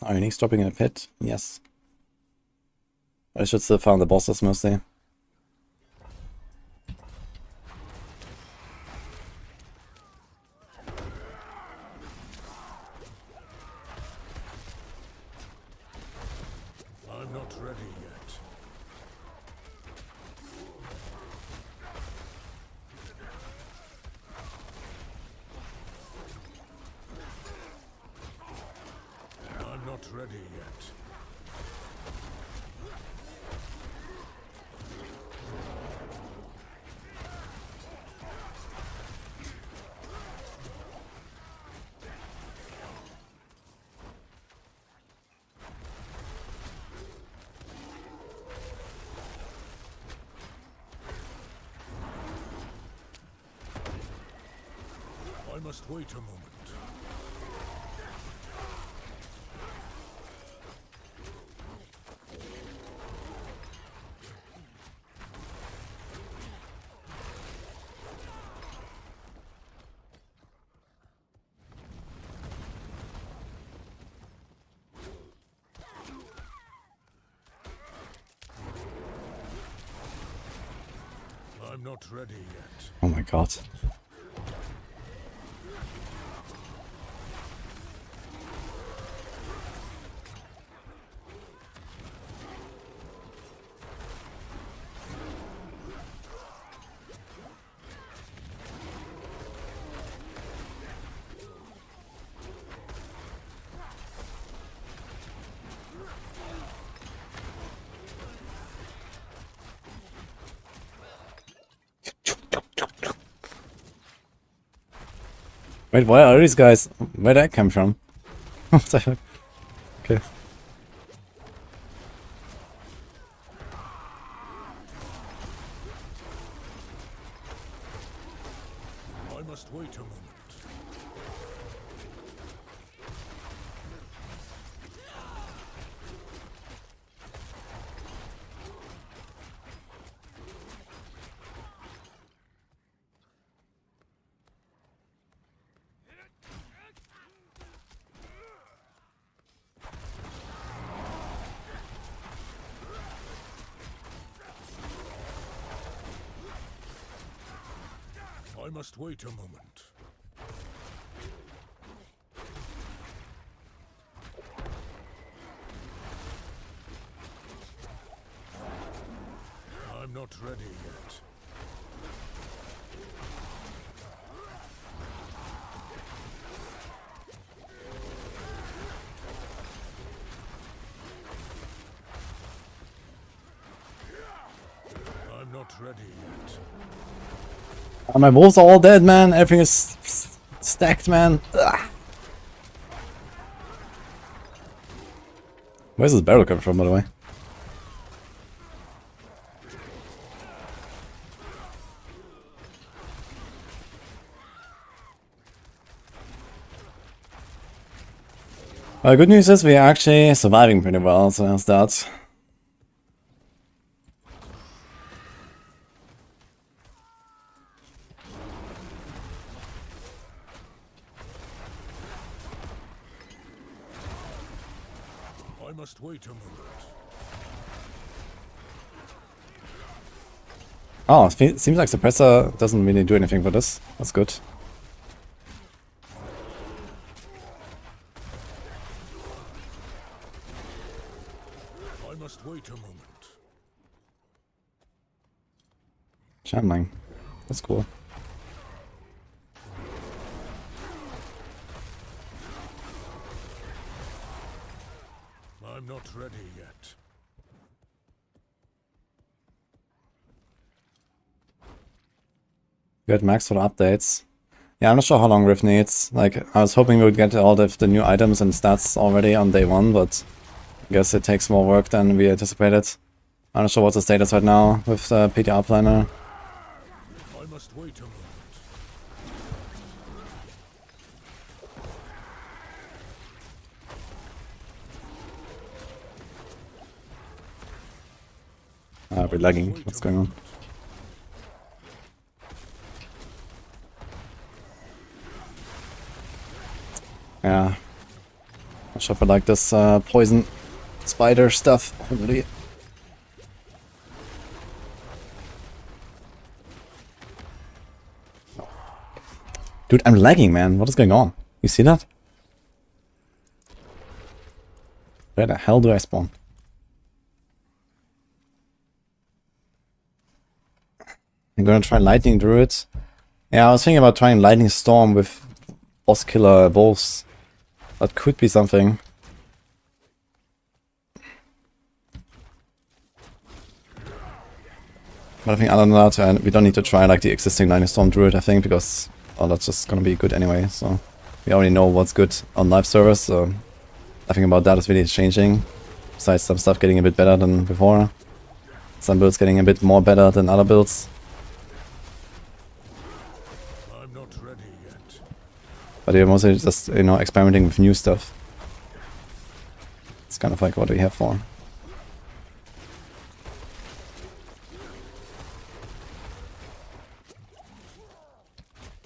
Are uniques dropping in a pit? Yes. I should still farm the bosses mostly. I'm not ready yet. I'm not ready yet. I must wait a moment. I'm not ready yet. Oh my god. Wait, why are these guys? Where'd that come from? What the heck? Okay. I must wait a moment. I must wait a moment. I'm not ready yet. ready yet. My wolves are all dead, man. Everything is stacked, man. Ugh. Where's this barrel coming from, by the way? Good news is we are actually surviving pretty well, so there's that. I must wait a moment. Oh, it seems like Suppressor doesn't really do anything for this. That's good. I must wait a moment. Channeling. That's cool. I'm not ready yet. Good max for the updates. Yeah, I'm not sure how long Rift needs. Like, I was hoping we would get all of the new items and stats already on day 1, but I guess it takes more work than we anticipated. I'm not sure what's the status right now with the PTR planner. I must wait a moment. We're lagging. What's going on? Yeah. Not sure if I like this poison spider stuff. Really. Dude, I'm lagging, man. What is going on? You see that? Where the hell do I spawn? I'm gonna try Lightning Druid. Yeah, I was thinking about trying Lightning Storm with boss killer wolves. That could be something. But I think other than that, we don't need to try like the existing Lightning Storm Druid, I think, because that's just gonna be good anyway. So we already know what's good on live servers, so nothing about that is really changing. Besides some stuff getting a bit better than before. Some builds getting a bit more better than other builds. I'm not ready yet. But we're mostly just, you know, experimenting with new stuff. It's kind of like what we have for.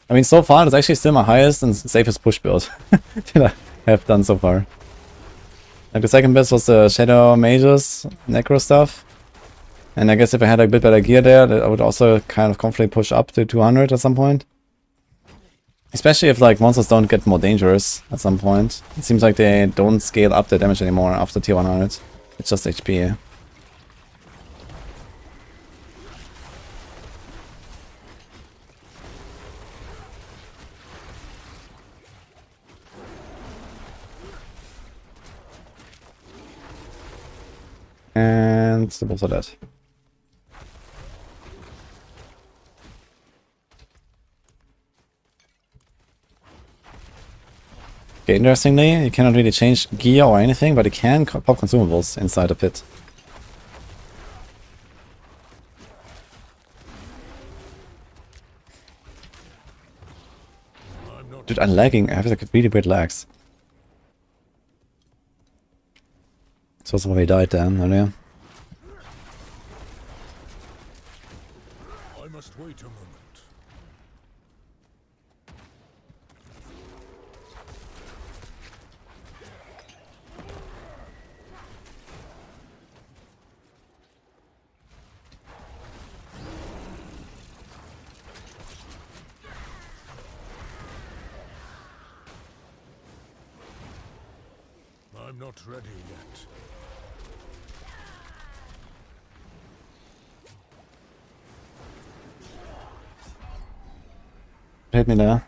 I mean, so far, it's actually still my highest and safest push build that I have done so far. Like, the second best was the Shadow Mages, Necro stuff. And I guess if I had a bit better gear there, I would also kind of comfortably push up to 200 at some point. Especially if, like, monsters don't get more dangerous at some point. It seems like they don't scale up their damage anymore after tier 100. It's just HP. And the bulls are dead. Okay, interestingly, you cannot really change gear or anything, but you can pop consumables inside the pit. Dude, I'm lagging. I have like really weird lags. So that's why he died then, earlier. I must wait a moment. I'm not ready yet. Hit me there.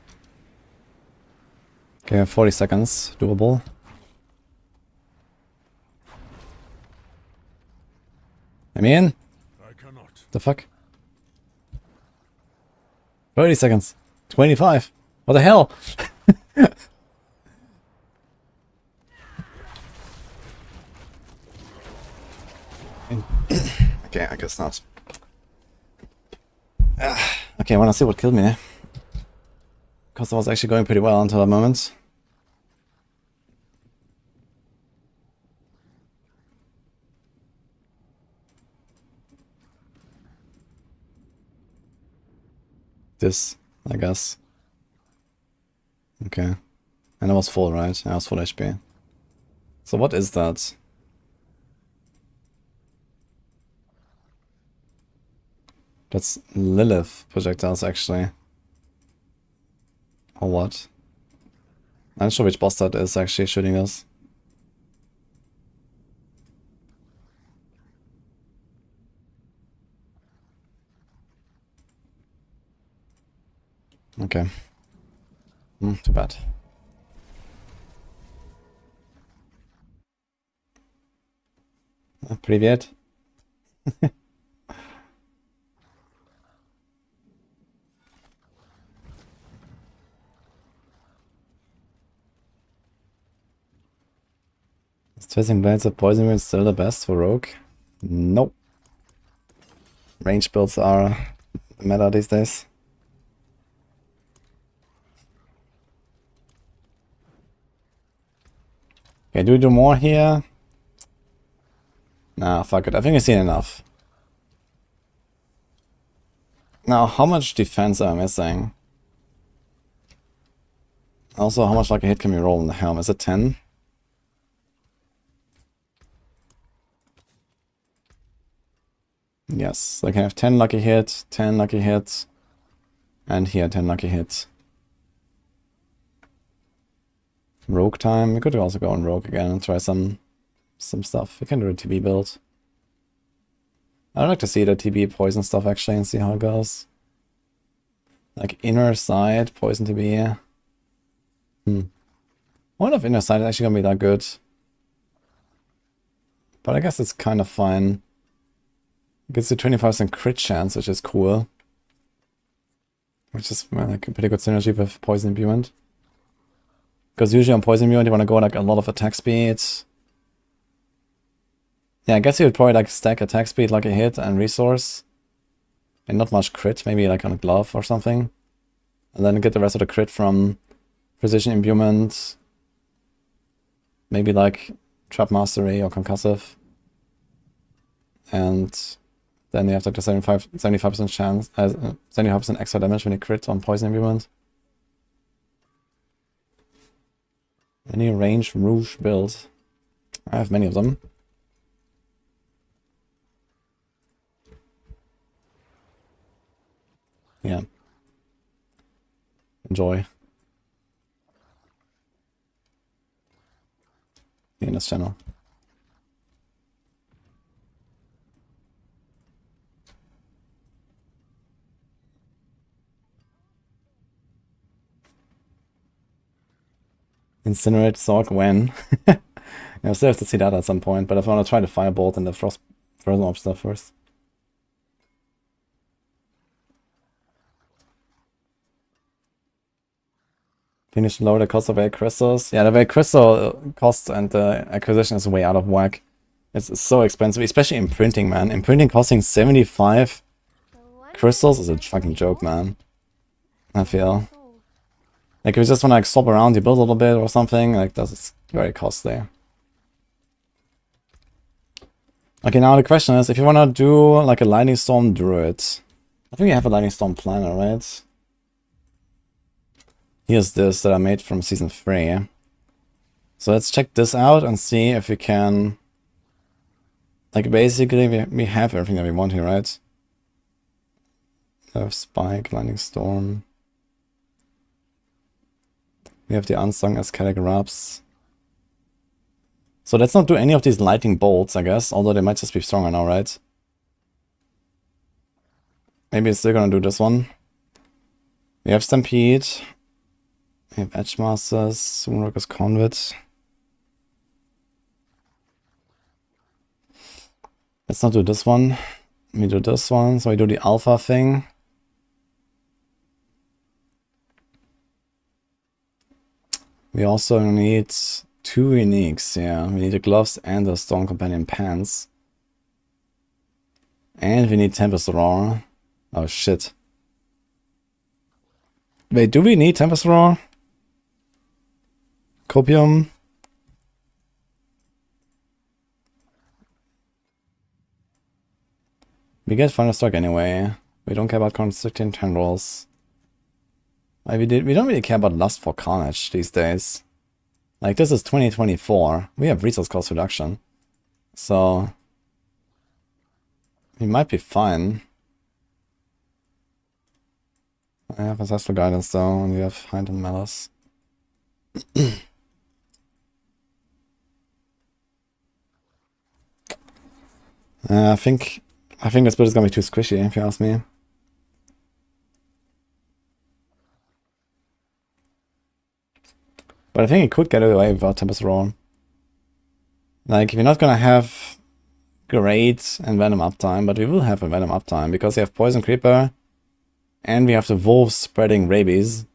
Okay, 40 seconds. Doable. I mean, I cannot. the fuck? 30 seconds. 25. What the hell? Okay, I guess not. Okay, I wanna see what killed me. Because I was actually going pretty well until that moment. This, I guess. Okay. And I was full, right? I was full HP. So what is that? That's Lilith projectiles, actually. Or what? I'm not sure which boss that is actually shooting us. Okay. Too bad. Привет. Is Twisting Blades of Poison Wind still the best for Rogue? Nope. Range builds are the meta these days. Okay, do we do more here? Nah, fuck it. I think we've seen enough. Now, how much defense am I missing? Also, how much like a hit can we roll in the helm? Is it 10? Yes, so I can have 10 lucky hit, 10 lucky hits, and here 10 lucky hits. Rogue time. We could also go on Rogue again and try some stuff. We can do a TB build. I'd like to see the TB poison stuff actually and see how it goes. Like inner side, poison TB. I wonder if inner side is actually gonna be that good. But I guess it's kind of fine. It gets a 25% crit chance, which is cool. Which is like a pretty good synergy with poison imbuement. Because usually on poison imbuement you want to go like a lot of attack speed. Yeah, I guess you would probably like stack attack speed like a hit and resource. And not much crit, maybe like on a glove or something. And then get the rest of the crit from precision imbuement. Maybe like trap mastery or concussive. And then you have like the 75% chance, 75% extra damage when you crit on poison imbuement. Any range rouge build? I have many of them. Yeah. Enjoy. In this channel. Incinerate Sorg when? I still have to see that at some point, but I want to try the Firebolt and the Frozen Orb stuff first. Finish lower the cost of Veil Crystals. Yeah, the Veil Crystal cost and the acquisition is way out of whack. It's so expensive, especially in printing, man. In printing, costing 75 crystals is a fucking joke, man. I feel. Like, if you just want to like swap around, you build a little bit or something, like, that's very costly. Okay, now the question is, if you want to do like a Lightning Storm Druid. I think you have a Lightning Storm planner, right? Here's this that I made from Season 3. So let's check this out and see if we can... Like, basically, we have everything that we want here, right? We have Spike, Lightning Storm. We have the Unsung Ascetic Wraps. So let's not do any of these Lightning Bolts, I guess. Although they might just be stronger now, right? Maybe it's still gonna do this one. We have Stampede. We have Edgemasters, Soonrocker's Conduit. Let's not do this one. We do this one, so we do the Alpha thing. We also need 2 uniques, yeah. We need the gloves and the Stone Companion pants. And we need Tempest Roar. Oh shit. Wait, do we need Tempest Roar? Copium? We get Thunderstruck anyway. We don't care about Constricting Tendrils. Like we don't really care about Lust for Carnage these days. Like, this is 2024. We have resource cost reduction. So we might be fine. I have Ancestral Guidance though, and we have Hind and Malice. I think this build is gonna be too squishy, if you ask me. But I think it could get away without Tempest Roar. Like, we're not gonna have great and Venom uptime, but we will have a Venom uptime because we have Poison Creeper and we have the wolves spreading rabies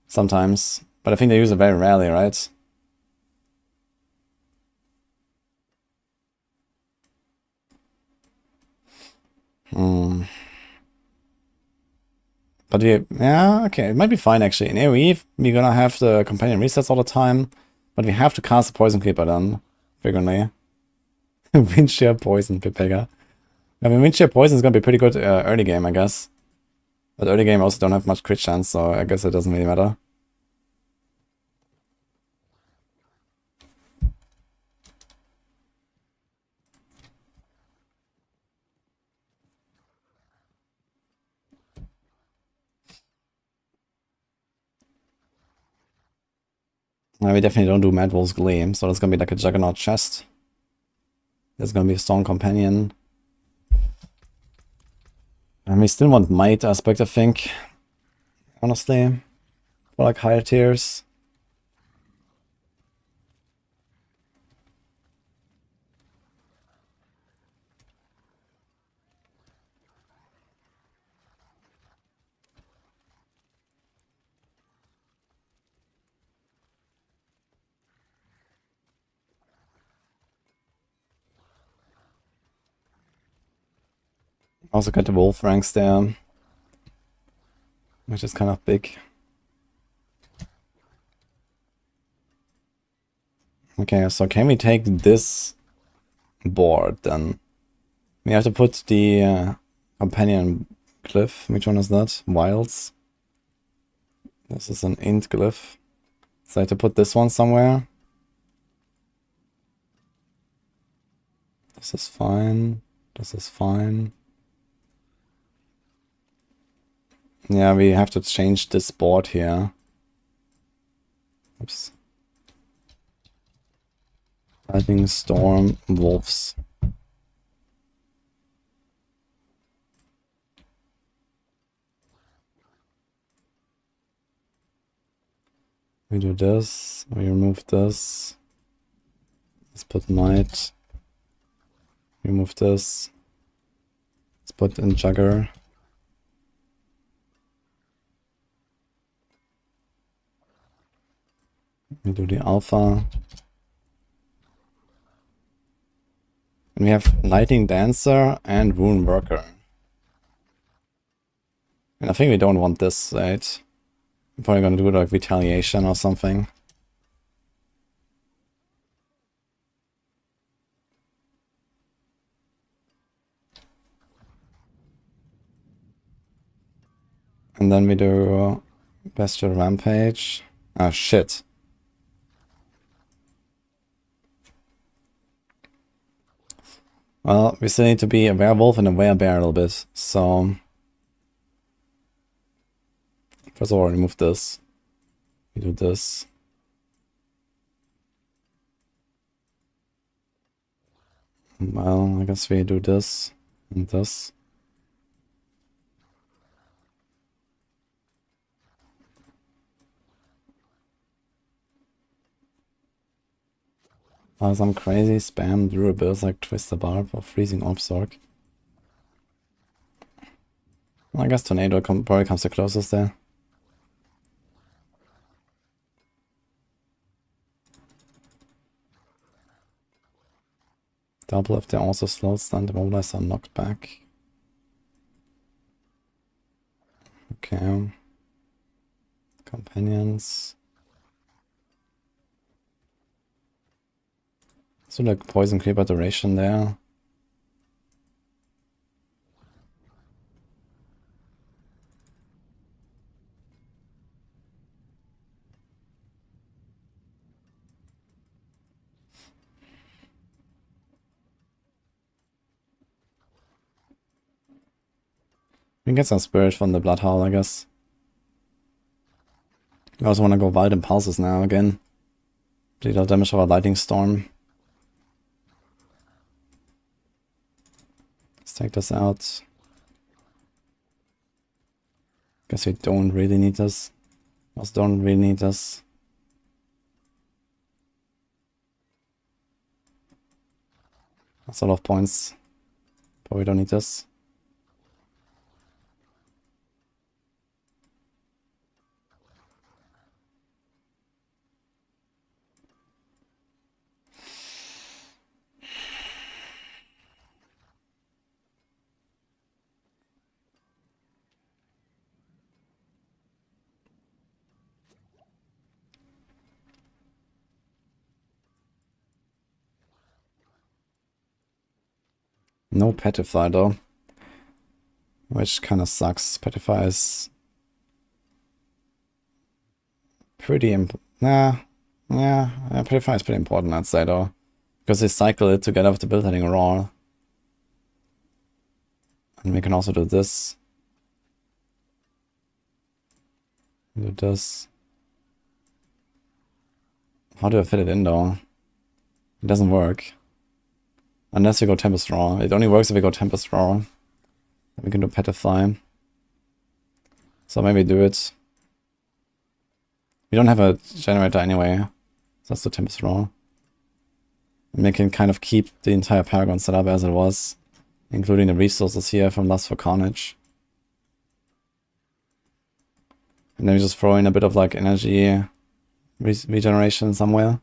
sometimes. But I think they use it very rarely, right? But yeah, okay, it might be fine actually. In AoE, we're gonna have the companion resets all the time, but we have to cast the Poison Creeper then, frequently. Windshear Poison, Pepega. I mean, Windshear Poison is gonna be pretty good early game, I guess. But early game also don't have much crit chance, so I guess it doesn't really matter. We definitely don't do Mad Wolf's Gleam, so that's gonna be like a Juggernaut chest. There's gonna be a Stone Companion. And we still want Might aspect, I think. Honestly. For like higher tiers. Also got the wolf ranks there, which is kind of big. Okay, so can we take this board then? We have to put the companion glyph. Which one is that? Wilds. This is an int glyph. So I have to put this one somewhere. This is fine. This is fine. Yeah, we have to change this board here. Oops. Lightning Storm Wolves. We do this, we remove this. Let's put Might. Remove this. Let's put in Jugger. We do the Alpha. And we have Lightning Dancer and Rune Worker. And I think we don't want this, right? We're probably gonna do like Retaliation or something. And then we do Bestial Rampage. Ah, shit. Well, we still need to be a werewolf and a werebear a little bit, so... First of all, remove this. We do this. Well, I guess we do this and this. Some crazy spam Druid builds like Twister Barb or Freezing Orb-Sork. Well, I guess Tornado probably comes the closest there. double if they're also slow, stunned, immobilized, or knocked back. Okay. Companions. So like poison creeper duration there. We can get some spirit from the Blood Howl, I guess. I also want to go Wild Impulses now again. Bleed out damage of a Lightning Storm. Let's take this out. Guess we don't really need this. Also don't really need this. That's a lot of points. But we don't need this. No Petrify though. Which kind of sucks. Petrify is pretty yeah, Petrify is pretty important, I'd say though. Because they cycle it together with the build heading raw. And we can also do this. Do this. How do I fit it in though? It doesn't work. Unless we go Tempest Raw. It only works if we go Tempest Raw. We can do Petrify. So maybe do it. We don't have a generator anyway. So let's do Tempest Raw. And we can kind of keep the entire Paragon set up as it was. Including the resources here from Lust for Carnage. And then we just throw in a bit of like energy regeneration somewhere.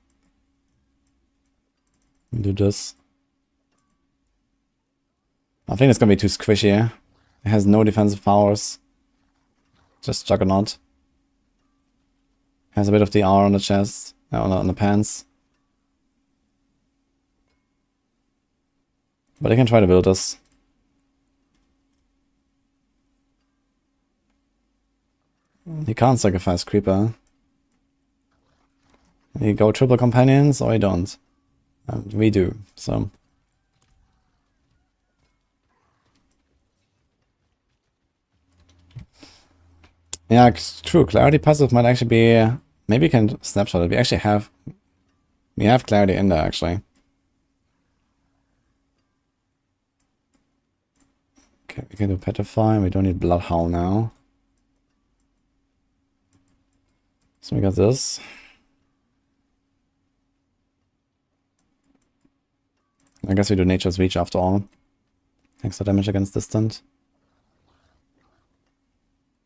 We do this. I think it's gonna be too squishy. It has no defensive powers. Just Juggernaut. Has a bit of the R on the chest, on the pants. But I can try to build this. He can't sacrifice Creeper. You go triple companions or you don't. And we do, so. Yeah, it's true. Clarity passive might actually be. Maybe you can snapshot it. We actually have. We have clarity in there actually. Okay, we can do Petrify. We don't need Blood Howl now. So we got this. I guess we do Nature's Reach after all. Extra damage against distant.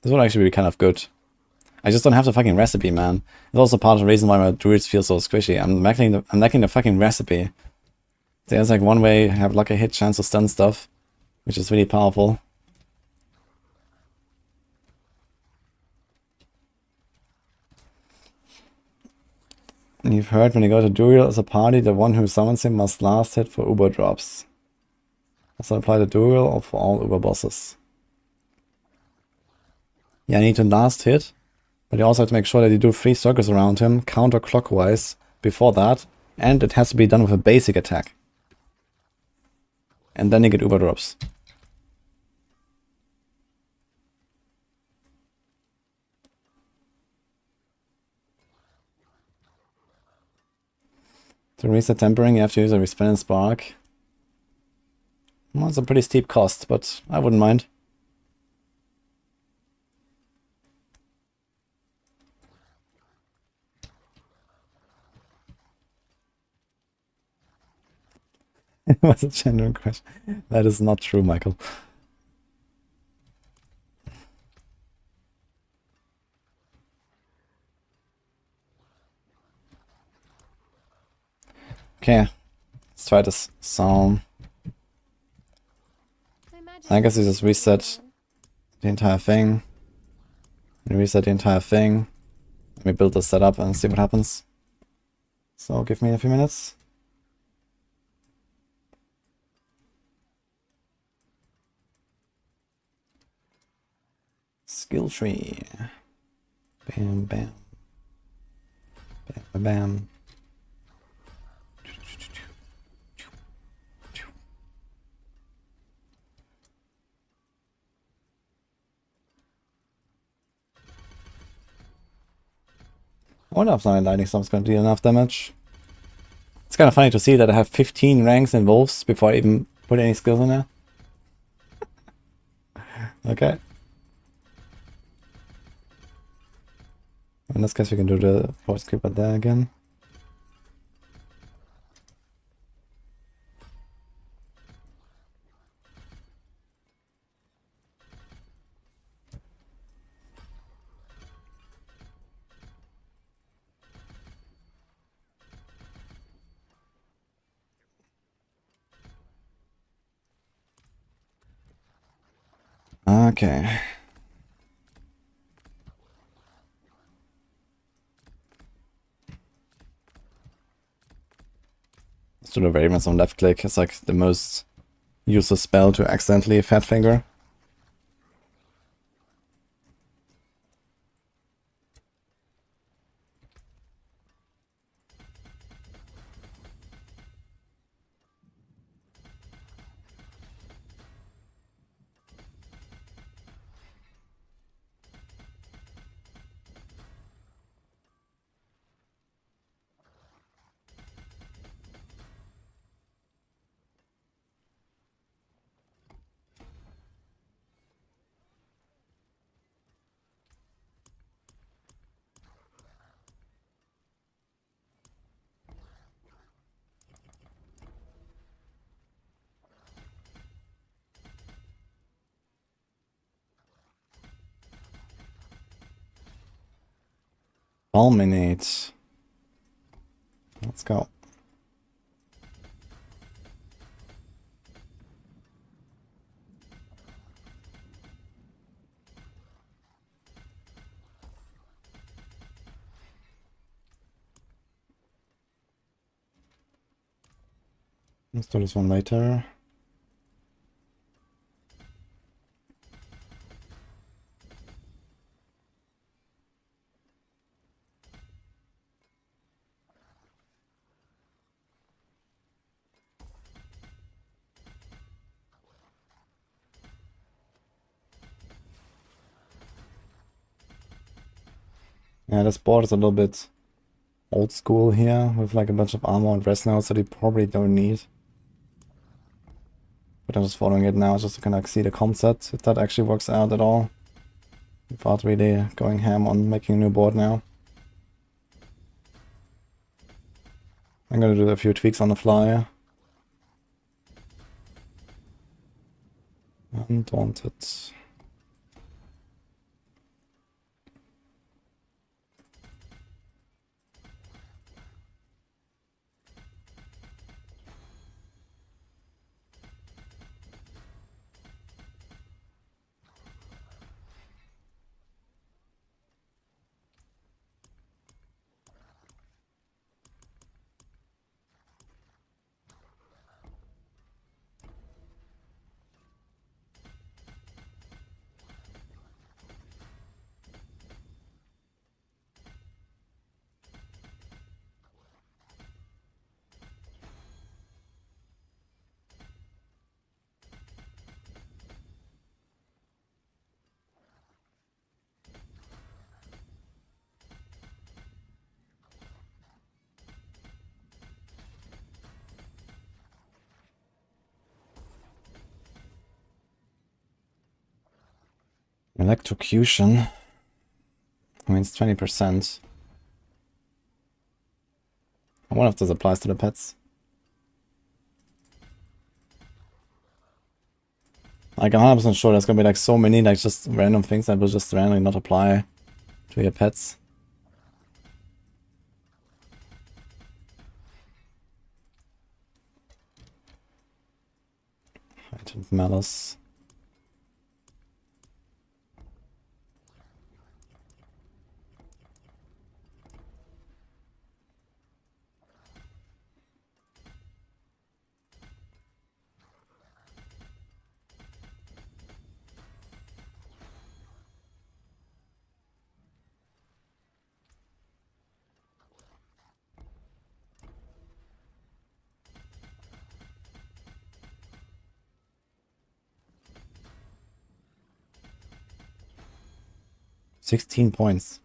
This would actually be kind of good. I just don't have the fucking recipe, man. It's also part of the reason why my druids feel so squishy. I'm lacking the fucking recipe. There's like one way I have like a hit chance to stun stuff, which is really powerful. You've heard when you go to Druid as a party, the one who summons him must last hit for Uber drops. Does that apply to Druid or for all Uber bosses? Yeah, I need to last hit, but you also have to make sure that you do 3 circles around him, counterclockwise, before that, and it has to be done with a basic attack. And then you get Uber drops. To reset Tempering, you have to use a Resplendent Spark. Well, it's a pretty steep cost, but I wouldn't mind. It was a genuine question. That is not true, Michael. Okay, Let's try this. So I guess we just reset the entire thing. And reset the entire thing. Let me build the setup and see what happens. So give me a few minutes. Skill tree. Bam, bam. Bam, bam, bam. I wonder if my lightning storm is going to deal enough damage. It's kind of funny to see that I have 15 ranks in wolves before I even put any skills in there. Okay. In this case we can do the force creeper there again. Okay. Let's do the Ravens on left click. It's like the most useless spell to accidentally fat finger. Fulminate. Let's go. Let's do this one later. Yeah, this board is a little bit old school here, with like a bunch of armor and rest nodes that you probably don't need. But I'm just following it now just to kind of like see the concept, if that actually works out at all. Without really going ham on making a new board now. I'm gonna do a few tweaks on the fly. Undaunted. Electrocution. I mean, it's 20%. I wonder if this applies to the pets. Like, I'm 100% sure there's gonna be like so many like just random things that will just randomly not apply to your pets. Patent Malice. £16.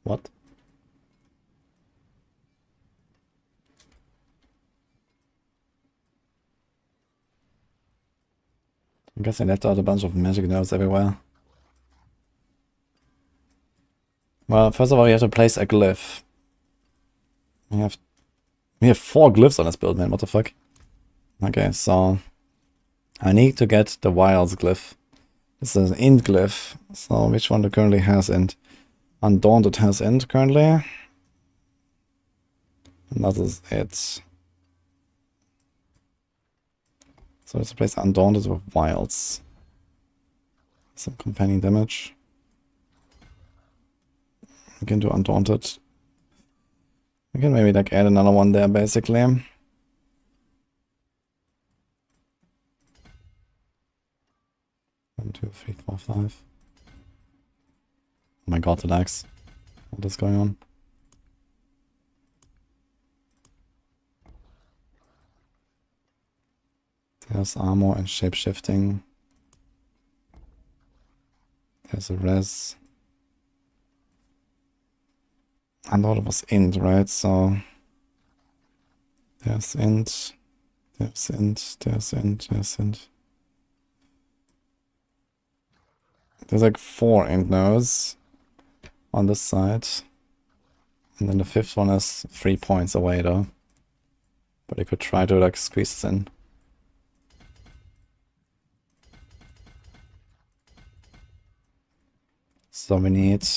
What? I guess I left out a bunch of magic nodes everywhere. Well, first of all, you have to place a glyph. We have 4 glyphs on this build, man. What the fuck? Okay, so I need to get the Wilds glyph. This is an int glyph. So which one currently has int? Undaunted has int currently. And that is it. So let's replace Undaunted with Wilds. Some companion damage. We can do Undaunted. We can maybe like add another one there basically. 1, 2, 3, 4, 5. Oh my god, the lags. What is going on? There's armor and shapeshifting. There's a res. I thought it was int, right? So there's int, there's int, there's int, there's int. There's like 4 int nodes on this side. And then the 5th one is 3 points away though. But you could try to like squeeze this in. So we need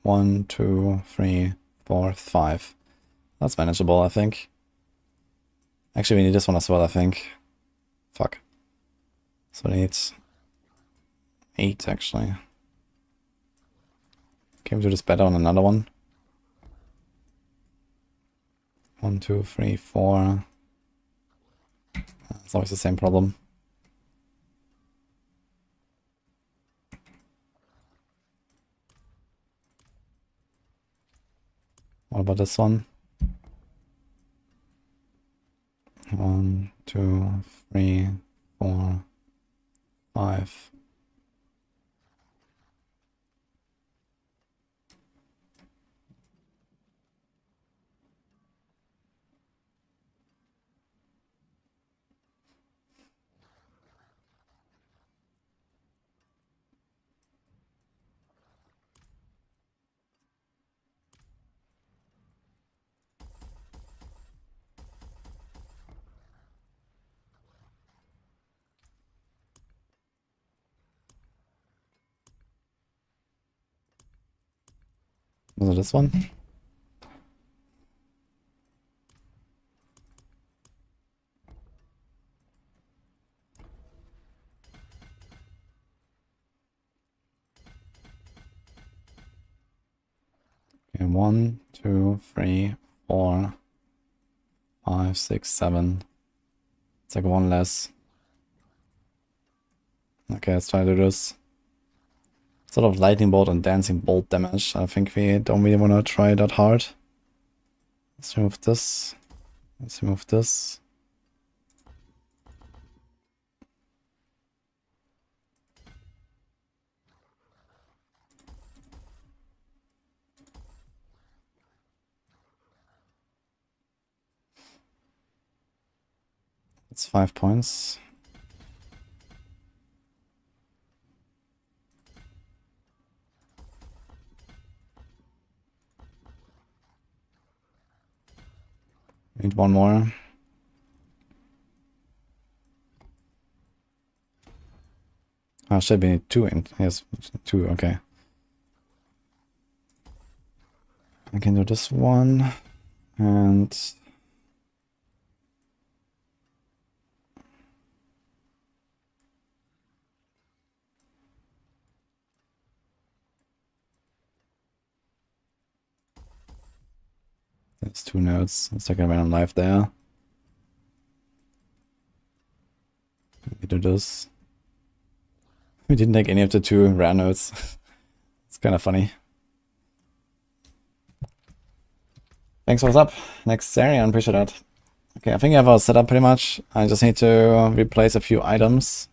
1, 2, 3, 4, 5. That's manageable, I think. Actually, we need this one as well, I think. Fuck. So we need 8, actually. Can we do this better on another one? 1, 2, 3, 4. It's always the same problem. What about this one? 1, 2, 3, 4, 5. Was it this one? Okay, 1, 2, 3, 4, 5, 6, 7. It's like 1 less. Okay, let's try to do this. Sort of lightning bolt and dancing bolt damage. I think we don't really want to try that hard. Let's remove this. Let's remove this. It's 5 points. Need 1 more. Oh shit, we need 2 in. Yes, 2, okay. I can do this one. And there's 2 nodes. Let's take a random life there. We do this. We didn't take any of the 2 rare nodes. It's kind of funny. Thanks for what's up. Next Sarian, appreciate that. Okay, I think I have our setup pretty much. I just need to replace a few items.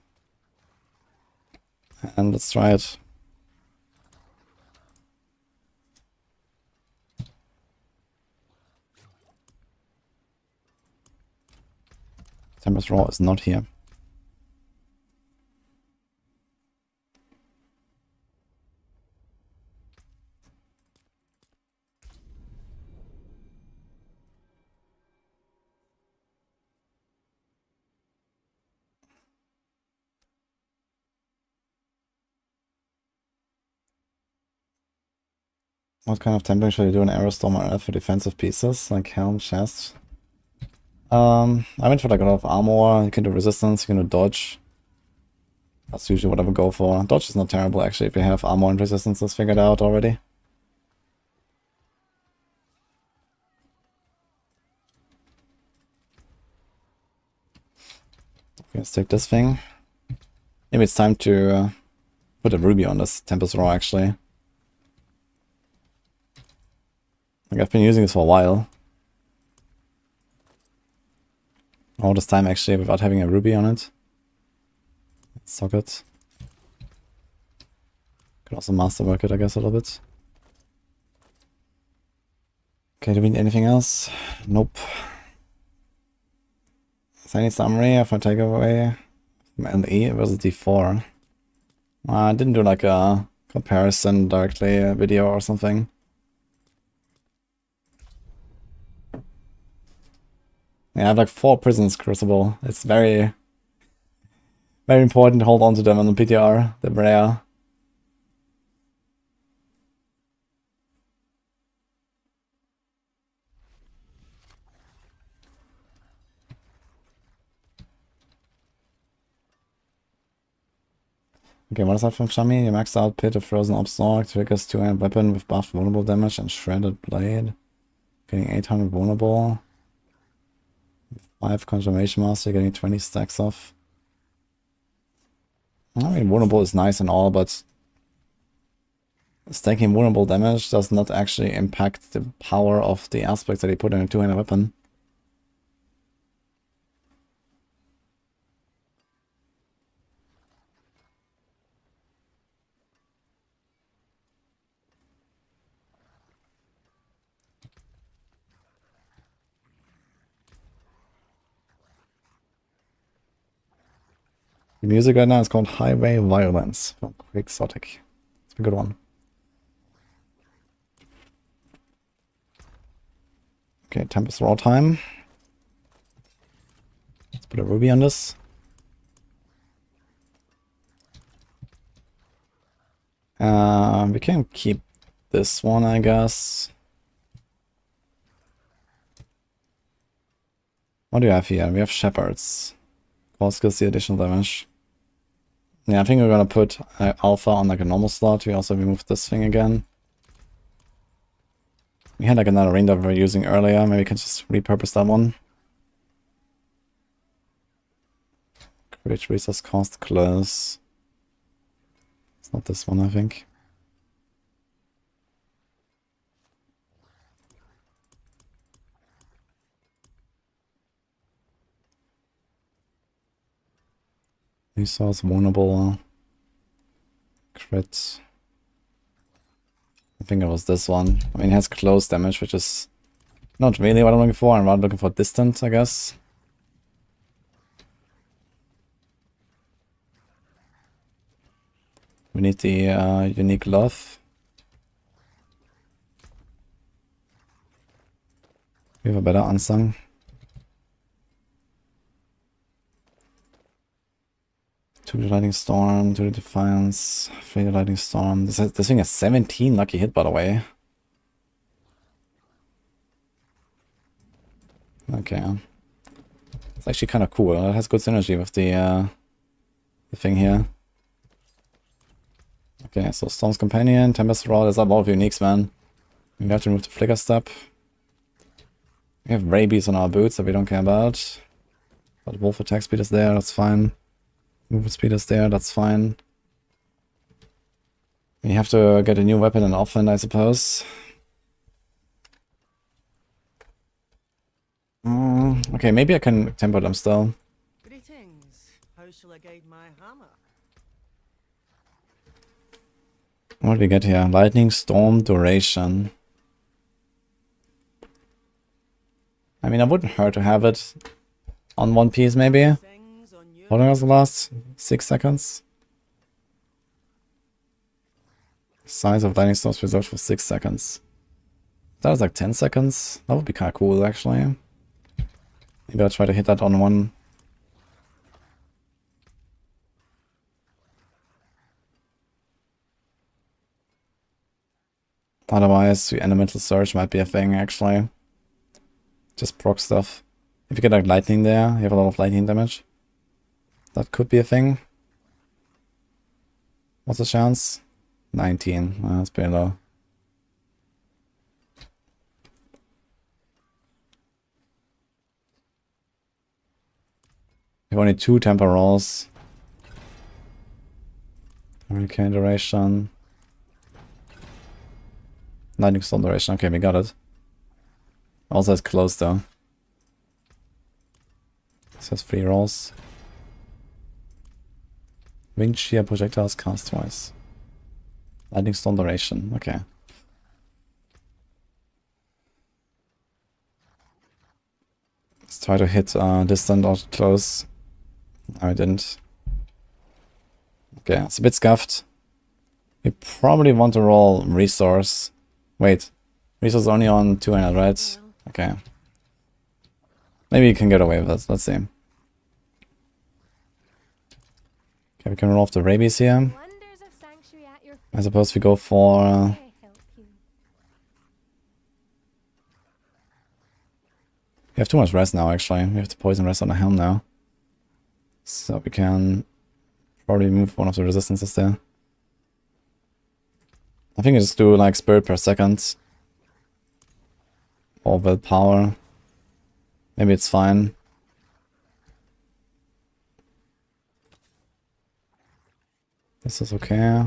And let's try it. Tempest Raw is not here. What kind of tempering should you do in Aerostorm or for defensive pieces, like helm, chest? I went for like a lot of armor. You can do resistance, you can do dodge. That's usually what I would go for. Dodge is not terrible actually if you have armor and resistances figured out already. Okay, let's take this thing. Maybe it's time to put a ruby on this Tempest Raw actually. Like I've been using this for a while. All this time actually without having a ruby on it. Socket. Could also masterwork it, I guess, a little bit. Okay, do we need anything else? Nope. So I need summary if I take away from LE versus D4. I didn't do like a comparison directly video or something. Yeah, I have like 4 prisons crucible. It's very important to hold on to them on the PTR. They're rare. Okay, what is that from Shami? You maxed out Pit of Frozen Obstalk, triggers 2-hand weapon with buffed vulnerable damage and shredded blade. Getting 800 vulnerable. 5 Confirmation Master, getting 20 stacks off. I mean, vulnerable is nice and all, but stacking vulnerable damage does not actually impact the power of the aspects that he put in a 2-handed weapon. The music right now is called Highway Violence from Quixotic. It's a good one. Okay, Tempest Raw time. Let's put a ruby on this. We can keep this one, I guess. What do you have here? We have Shepherds. Cause gives the additional damage. Yeah, I think we're gonna put Alpha on like a normal slot. We also removed this thing again. We had like another ring that we were using earlier. Maybe we can just repurpose that one. Create resource cost close. It's not this one, I think. Resource vulnerable. Crit. I think it was this one. I mean, it has close damage, which is not really what I'm looking for. I'm rather looking for distant, I guess. We need the unique love. We have a better unsung. To the Lightning Storm, to the Defiance, 3 Lightning Storm. This thing has 17 lucky hit, by the way. Okay. It's actually kind of cool. It has good synergy with the thing here. Okay, so Storm's Companion, Tempest Rod, there's a lot of uniques, man. We have to remove the Flicker Step. We have Rabies on our boots that we don't care about. But Wolf attack speed is there, that's fine. Movement speed is there, that's fine. We have to get a new weapon and offhand, I suppose. Okay, maybe I can tempo them still. Greetings. How shall I guide my hammer? What do we get here? Lightning Storm Duration. I mean, it wouldn't hurt to have it on one piece, maybe. Things on your How long does it last? 6 seconds? Size of Lightning Storms preserved for 6 seconds. That was like 10 seconds. That would be kind of cool, actually. Maybe I'll try to hit that on one. Otherwise, the Elemental Surge might be a thing, actually. Just proc stuff. If you get like lightning there, you have a lot of lightning damage. That could be a thing. What's the chance? 19. That's pretty low. We have only 2 temper rolls. Hurricane duration. Lightning storm duration. Okay, we got it. Also, it's close though. This has 3 rolls. Winged shear projectiles cast twice. Lightning storm duration. Okay. Let's try to hit distant or close. No, I didn't. Okay, it's a bit scuffed. We probably want to roll resource. Wait, resource only on 200, right? Okay. Maybe you can get away with it. Let's see. Okay, we can roll off the rabies here. Wonders of sanctuary at your I suppose we go for... may help you. we have too much rest now, actually. We have to poison rest on the helm now. So we can probably move one of the resistances there. I think I just do like spirit per second. Or willpower. Maybe it's fine. This is okay.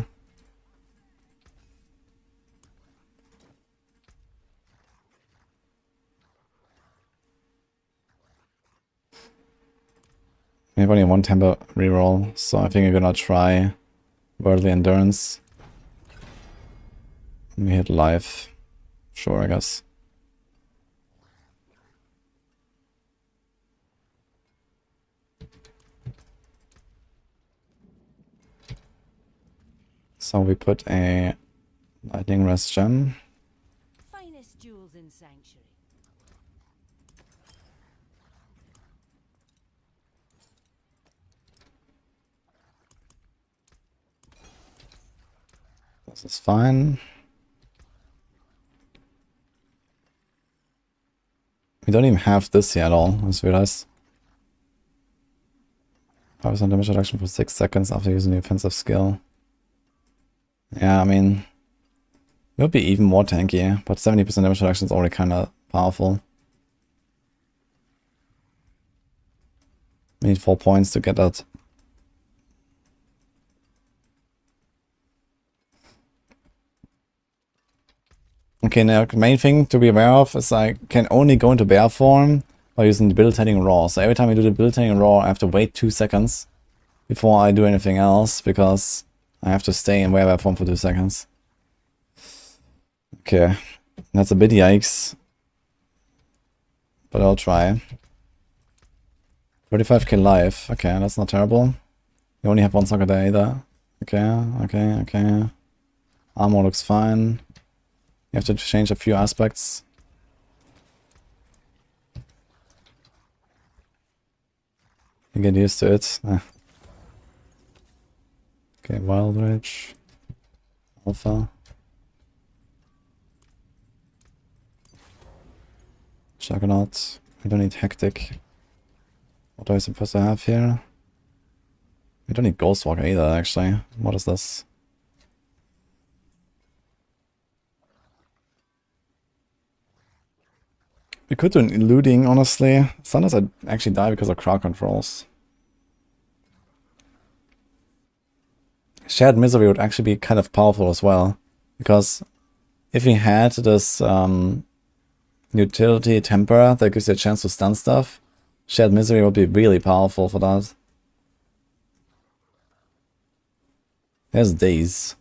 We have only 1 temper reroll, so I think we're gonna try Worldly Endurance. We hit life. Sure, I guess. So we put a Lightning Rest gem. Finest jewels in Sanctuary. This is fine. We don't even have this here at all, I just realized. 5% damage reduction for 6 seconds after using the offensive skill. Yeah, I mean, it would be even more tanky, but 70% damage reduction is already kind of powerful. We need 4 points to get that. Okay, now the main thing to be aware of is I can only go into bear form by using debilitating roar. So every time I do debilitating roar, I have to wait 2 seconds before I do anything else, because I have to stay in bear form for 2 seconds. Okay, that's a bit yikes, but I'll try. 35k life. Okay, that's not terrible. You only have 1 socket there either. Okay. Armor looks fine. You have to change a few aspects. You get used to it. Okay, Wild Rage. Alpha. Juggernaut. We don't need Hectic. What are I supposed to have here? We don't need Ghostwalker either, actually. What is this? We could do an eluding, honestly. Sometimes I actually die because of crowd controls. Shared Misery would actually be kind of powerful as well. Because if we had this utility temper that gives you a chance to stun stuff, Shared Misery would be really powerful for that. There's Daze.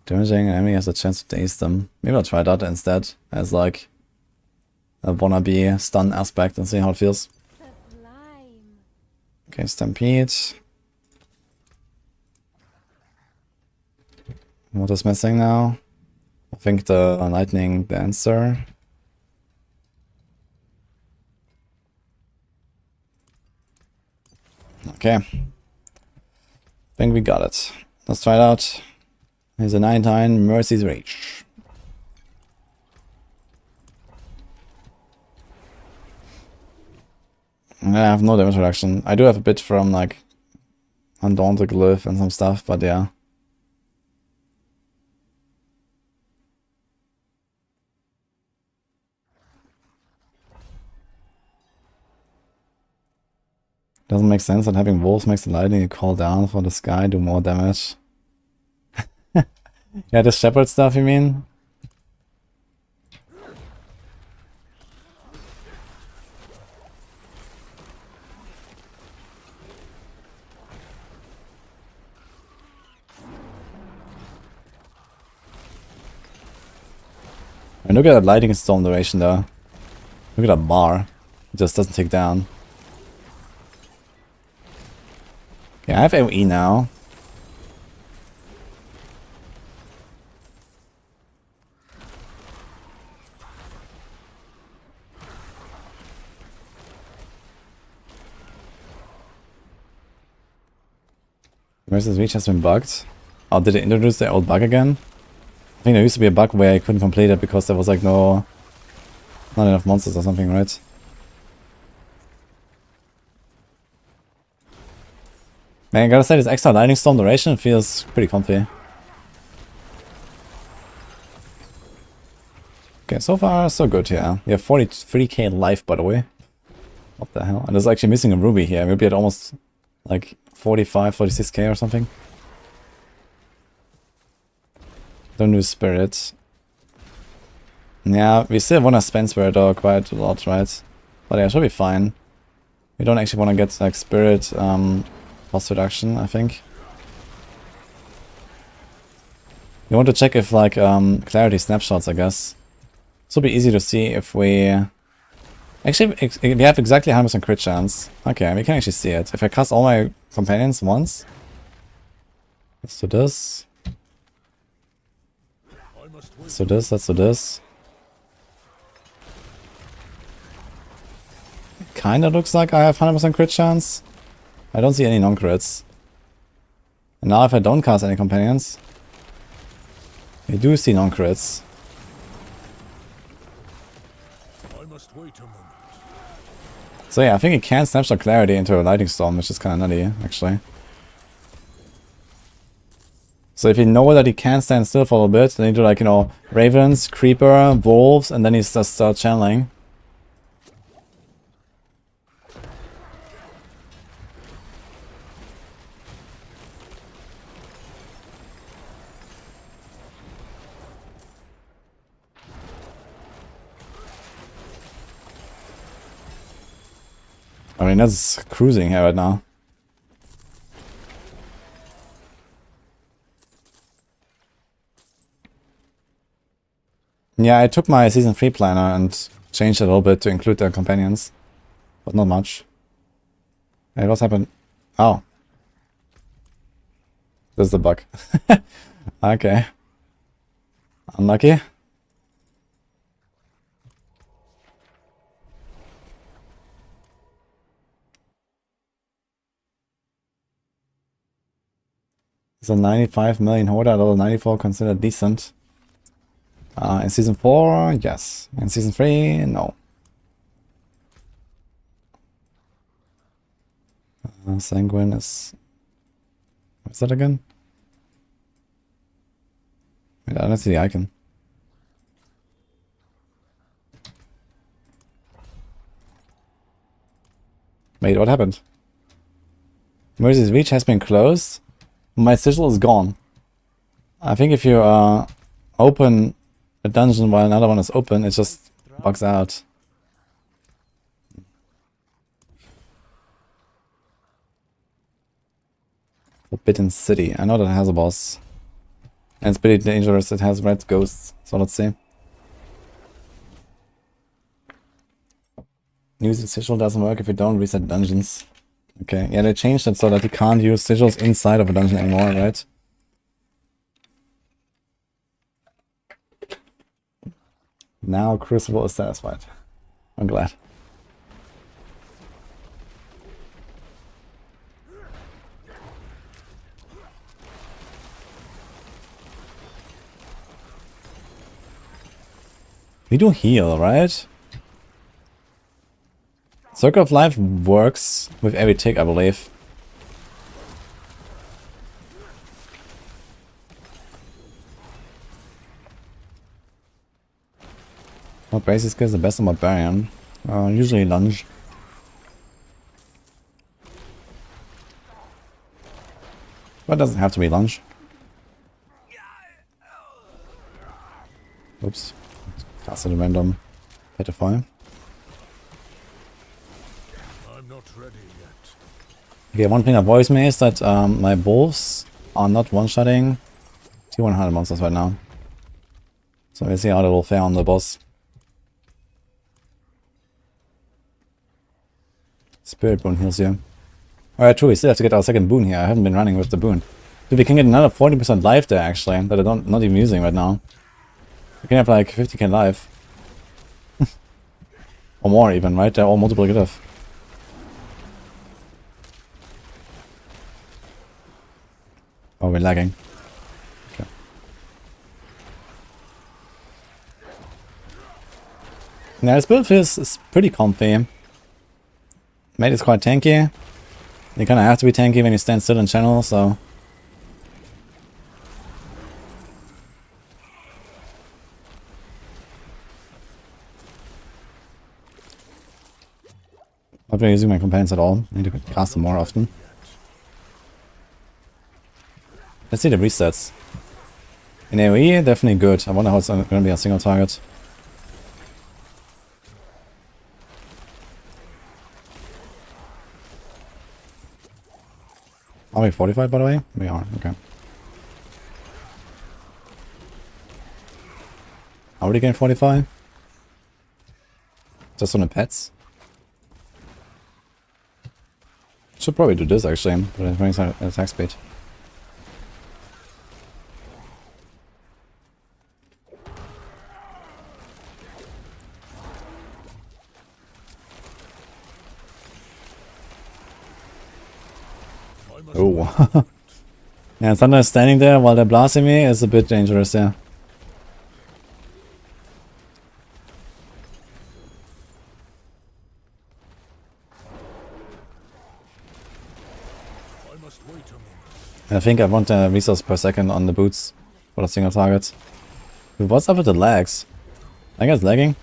Damaging an enemy has a chance to daze them. Maybe I'll try that instead as like a wannabe stun aspect and see how it feels. Sublime. Okay, Stampede. What is missing now? I think the Lightning Dancer. Okay. I think we got it. Let's try it out. Here's a 9-9 Mercy's Rage. I have no damage reduction. I do have a bit from like Undaunted Glyph and some stuff, but yeah. Doesn't make sense that having wolves makes the lightning you call down for the sky do more damage. Yeah, the shepherd stuff you mean? And look at that lightning storm duration though. Look at that bar. It just doesn't tick down. Okay, I have AoE now. Versus Reach has been bugged. Oh, did they introduce the old bug again? I think there used to be a bug where I couldn't complete it because there was like not enough monsters or something, right? Man, I gotta say this extra lightning storm duration feels pretty comfy. Okay, so far so good here. We have 43k life, by the way. What the hell? And there's actually missing a ruby here. Maybe at almost like 45, 46k or something. Don't do Spirit. Yeah, we still want to spend Spirit though quite a lot, right? But yeah, it should be fine. We don't actually want to get like Spirit cost reduction, I think. We want to check if like clarity snapshots, I guess. This will be easy to see if we... Actually, we have exactly 100% crit chance. Okay, we can actually see it. If I cast all my companions once. Let's do this. Let's do this, let's do this. Kinda looks like I have 100% crit chance. I don't see any non-crits. And now if I don't cast any companions, we do see non-crits. I must wait a moment. So yeah, I think it can snapshot clarity into a lightning storm, which is kind of nutty, actually. So if you know that he can stand still for a little bit, then you do like, you know, ravens, creeper, wolves, and then he just starts channeling. I mean, that's cruising here right now. Yeah, I took my Season 3 planner and changed it a little bit to include the companions. But not much. Hey, what's happened? Oh. This is the bug. Okay. Unlucky. It's a 95 million Hoarder, level 94 considered decent. In Season 4, yes. In Season 3, no. Sanguine is... What's that again? Wait, I don't see the icon. Wait, what happened? Mercy's Reach has been closed. My sigil is gone. I think if you open a dungeon while another one is open, it just bugs out. Forbidden City. I know that it has a boss. And it's pretty dangerous. It has red ghosts. So let's see. Using sigil doesn't work if you don't reset dungeons. Okay, yeah, they changed it so that you can't use sigils inside of a dungeon anymore, right? Now Crucible is satisfied. I'm glad. We do heal, right? Circle of Life works with every tick, I believe. What basic skill is the best on Barbarian? Usually lunge. But it doesn't have to be lunge. Oops. Casted a random pedophile. I'm not ready yet. Okay, one thing that worries me is that my wolves are not one-shotting T100 monsters right now. So we'll see how that will fare on the boss. Spirit boon heals you. Alright, true, we still have to get our second boon here. I haven't been running with the boon. Dude, we can get another 40% life there actually, that I'm not even using right now. We can have like 50k life. Or more even, right? They're all multiplicative. Oh, we're lagging. Okay. Now this build is pretty comfy. Mate is quite tanky. You kinda have to be tanky when you stand still in channel, so... Not really using my companions at all. I need to cast them more often. Let's see the resets. In AoE, definitely good. I wonder how it's going to be a single target. Are we 45 by the way? We are, okay. Are we getting 45? Just on the pets? Should probably do this actually, but it brings our attack speed. Oh. Yeah, sometimes standing there while they're blasting me is a bit dangerous, yeah. I think I want a resource per second on the boots for the single target. Dude, what's up with the lags? I guess lagging.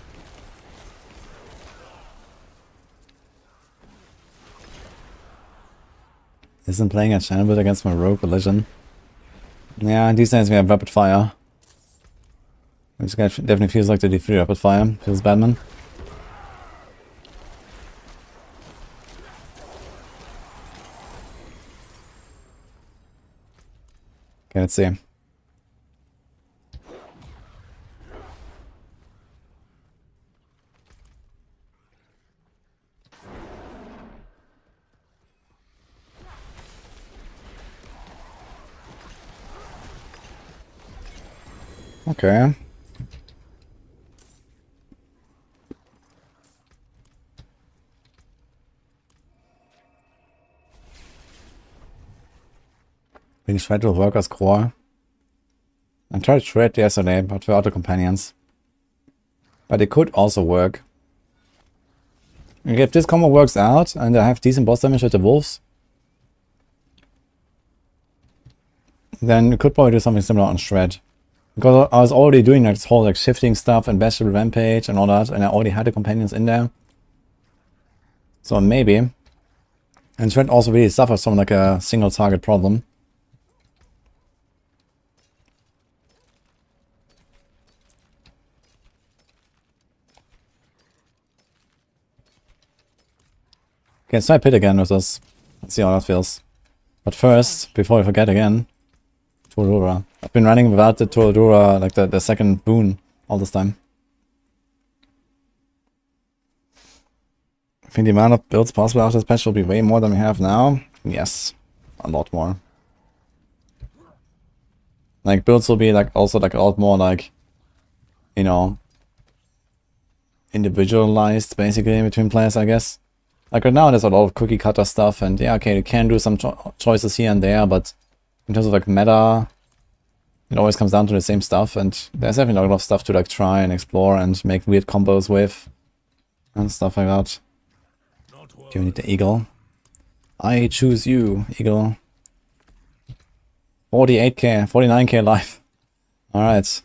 Isn't playing a channel build against my rogue religion. Yeah, these days we have rapid fire. Which definitely feels like the D3 rapid fire. Feels bad, man. Okay, let's see. Okay. Being shred will work as core. I tried shred yesterday, but without the companions. But it could also work. If this combo works out and I have decent boss damage with the wolves, then you could probably do something similar on Shred. Because I was already doing like this whole like shifting stuff and Bestial Rampage and all that, and I already had the companions in there. So maybe. And Shred also really suffers from like a single target problem. Okay, let's try Pit again with this. Let's see how that feels. But first, before I forget again, Toradora. I've been running without the Toradora, like the second boon, all this time. I think the amount of builds possible after this patch will be way more than we have now. Yes, a lot more. Like, builds will be like also like a lot more like, you know, individualized basically between players, I guess. Like right now there's a lot of cookie cutter stuff, and yeah, okay, you can do some choices here and there, but in terms of like meta, it always comes down to the same stuff, and there's definitely a lot of stuff to like try and explore and make weird combos with and stuff like that. Okay, we need the eagle. I choose you, eagle. 48k, 49k life. Alright.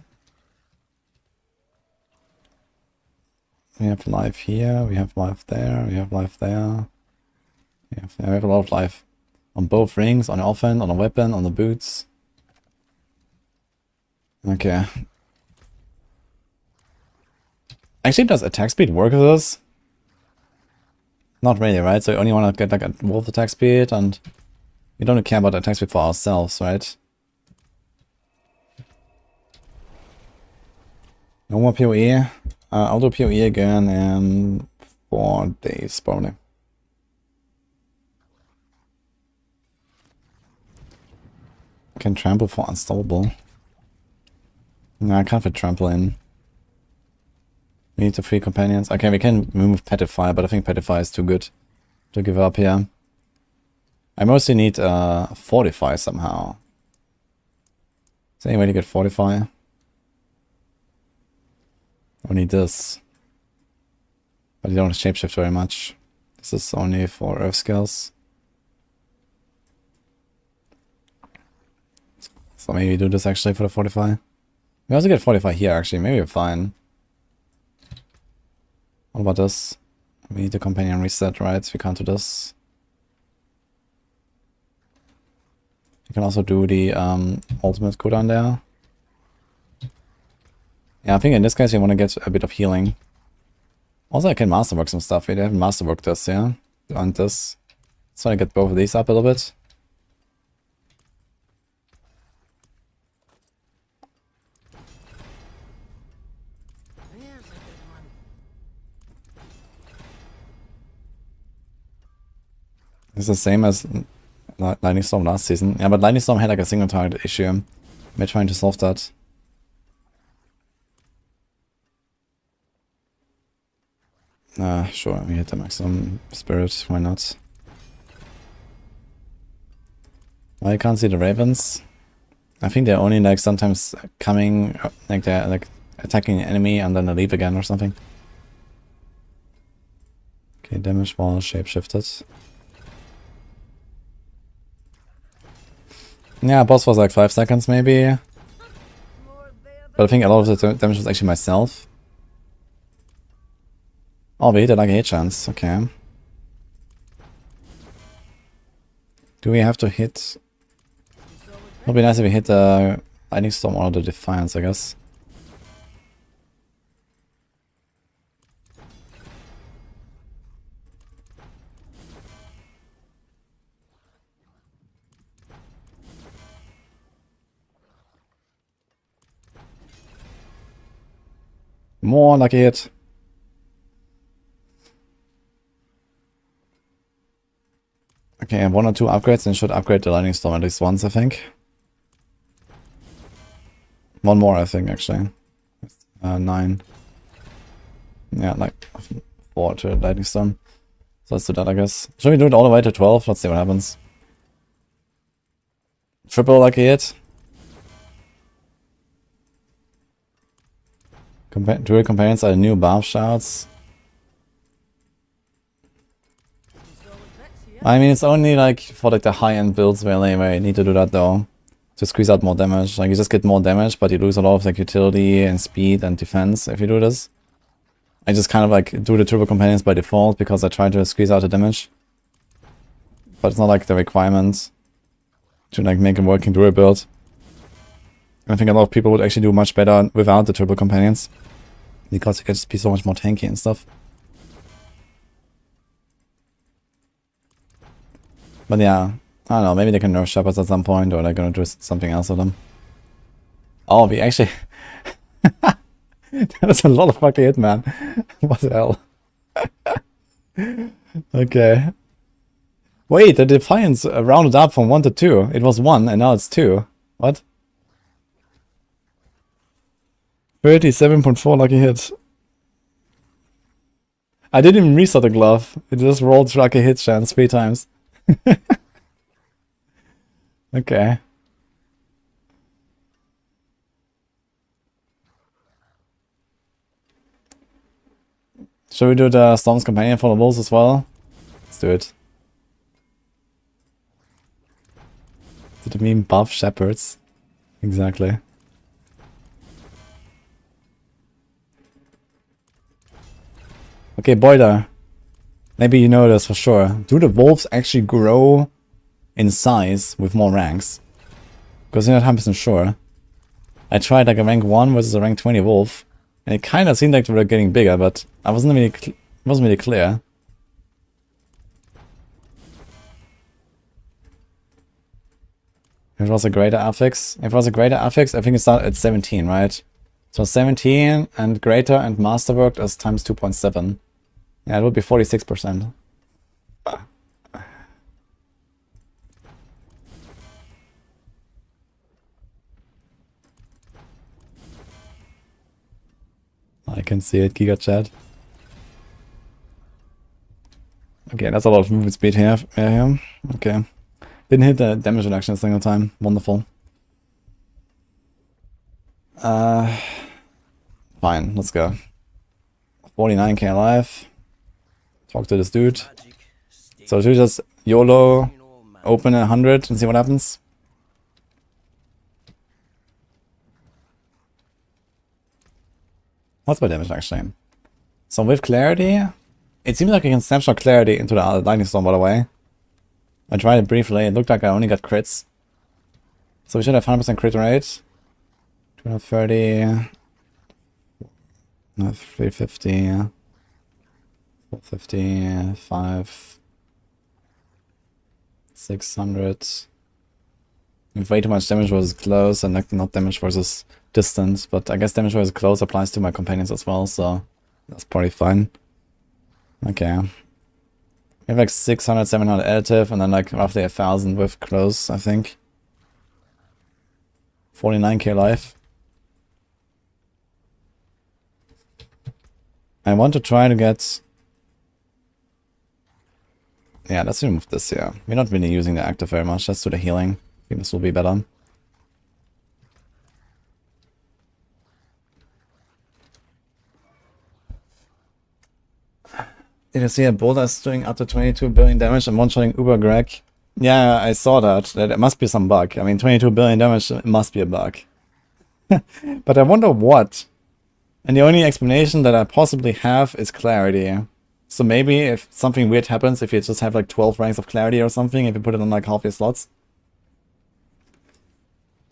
We have life here, we have life there, we have life there. Yeah, we have a lot of life. On both rings, on the offhand, on the weapon, on the boots. Okay. Actually, does attack speed work with this? Not really, right? So you only want to get like a wolf attack speed, and we don't care about attack speed for ourselves, right? No more PoE. I'll do PoE again in 4 days, probably. I can trample for unstoppable. No, I can't fit trample in. We need the 3 companions. Okay, we can move Petrify, but I think Petrify is too good to give up here. I mostly need Fortify somehow. Is there any way to get Fortify? I need this. But you don't shapeshift very much. This is only for Earth skills. So maybe do this actually for the Fortify. We also get Fortify here actually, maybe we're fine. What about this? We need the companion reset, right? We can't do this. You can also do the ultimate cooldown there. Yeah, I think in this case we want to get a bit of healing. Also I can masterwork some stuff. We haven't masterworked this, yeah? And this. Let's try to get both of these up a little bit. There's a good one. It's the same as Lightning Storm last season. Yeah, but Lightning Storm had like a single target issue. We're trying to solve that. Sure, we hit the maximum spirit, why not? Well, I can't see the ravens. I think they're only like sometimes coming, like they're like attacking the enemy and then they leave again or something. Okay, damage wall shapeshifted. Yeah, boss was like 5 seconds maybe. But I think a lot of the damage was actually myself. Oh, we hit it like a hit chance, okay. Do we have to hit? It would be nice if we hit the Lightning Storm or the Defiance, I guess. More lucky hit. Okay, I have 1 or 2 upgrades and should upgrade the Lightning Storm at least once, I think. 1 more, I think, actually. 9. Yeah, like 4 to Lightning Storm. So let's do that, I guess. Should we do it all the way to 12? Let's see what happens. Triple lucky hit. Druid companions are new barb shouts. I mean, it's only like for like the high-end builds where I need to do that though. to squeeze out more damage. Like, you just get more damage, but you lose a lot of like utility and speed and defense if you do this. I just kind of like do the turbo companions by default because I try to squeeze out the damage. But it's not like the requirement to like make a working Druid build. I think a lot of people would actually do much better without the turbo companions. Because you can just be so much more tanky and stuff. But yeah, I don't know, maybe they can nerf shepherds at some point, or they're gonna do something else with them. Oh, we actually... that was a lot of fucking hit, man. What the hell? Okay. Wait, the Defiance rounded up from 1 to 2. It was 1, and now it's 2. What? 37.4 lucky hit. I didn't even reset the glove. It just rolled lucky hit chance 3 times. Okay. Should we do the Storm's Companion for the Wolves as well? Let's do it. Did it mean buff shepherds? Exactly. Okay, Boiler. Maybe you know this for sure. Do the wolves actually grow in size with more ranks? Because you're not 100% sure. I tried like a rank 1 versus a rank 20 wolf, and it kind of seemed like they were getting bigger, but I wasn't really clear. If it was a greater affix. If it was a greater affix, I think it started at 17, right? So 17 and greater and masterworked is times 2.7. Yeah, it would be 46%. I can see it, Giga Chat. Okay, that's a lot of movement speed here. Okay. Didn't hit the damage reduction a single time. Wonderful. Fine, let's go. 49k alive. Talk to this dude. So should we just YOLO open 100 and see what happens? What's my damage actually? So with clarity, it seems like I can snapshot clarity into the lightning storm, by the way. I tried it briefly, it looked like I only got crits. So we should have 100% crit rate. 230... 350... 450... 5... 600... With way too much damage versus close and like not damage versus distance, but I guess damage versus close applies to my companions as well, so that's probably fine. Okay. We have like 600, 700 additive and then like roughly 1000 with close, I think. 49k life. I want to try to get... Yeah, let's remove this here. We're not really using the active very much. Let's do the healing. I think this will be better. Did you see a boulder is doing up to 22 billion damage and one-shotting Uber Greg? Yeah, I saw that. It must be some bug. I mean, 22 billion damage, it must be a bug. But I wonder what. And the only explanation that I possibly have is clarity. So maybe if something weird happens, if you just have like 12 ranks of clarity or something, if you put it on like half your slots.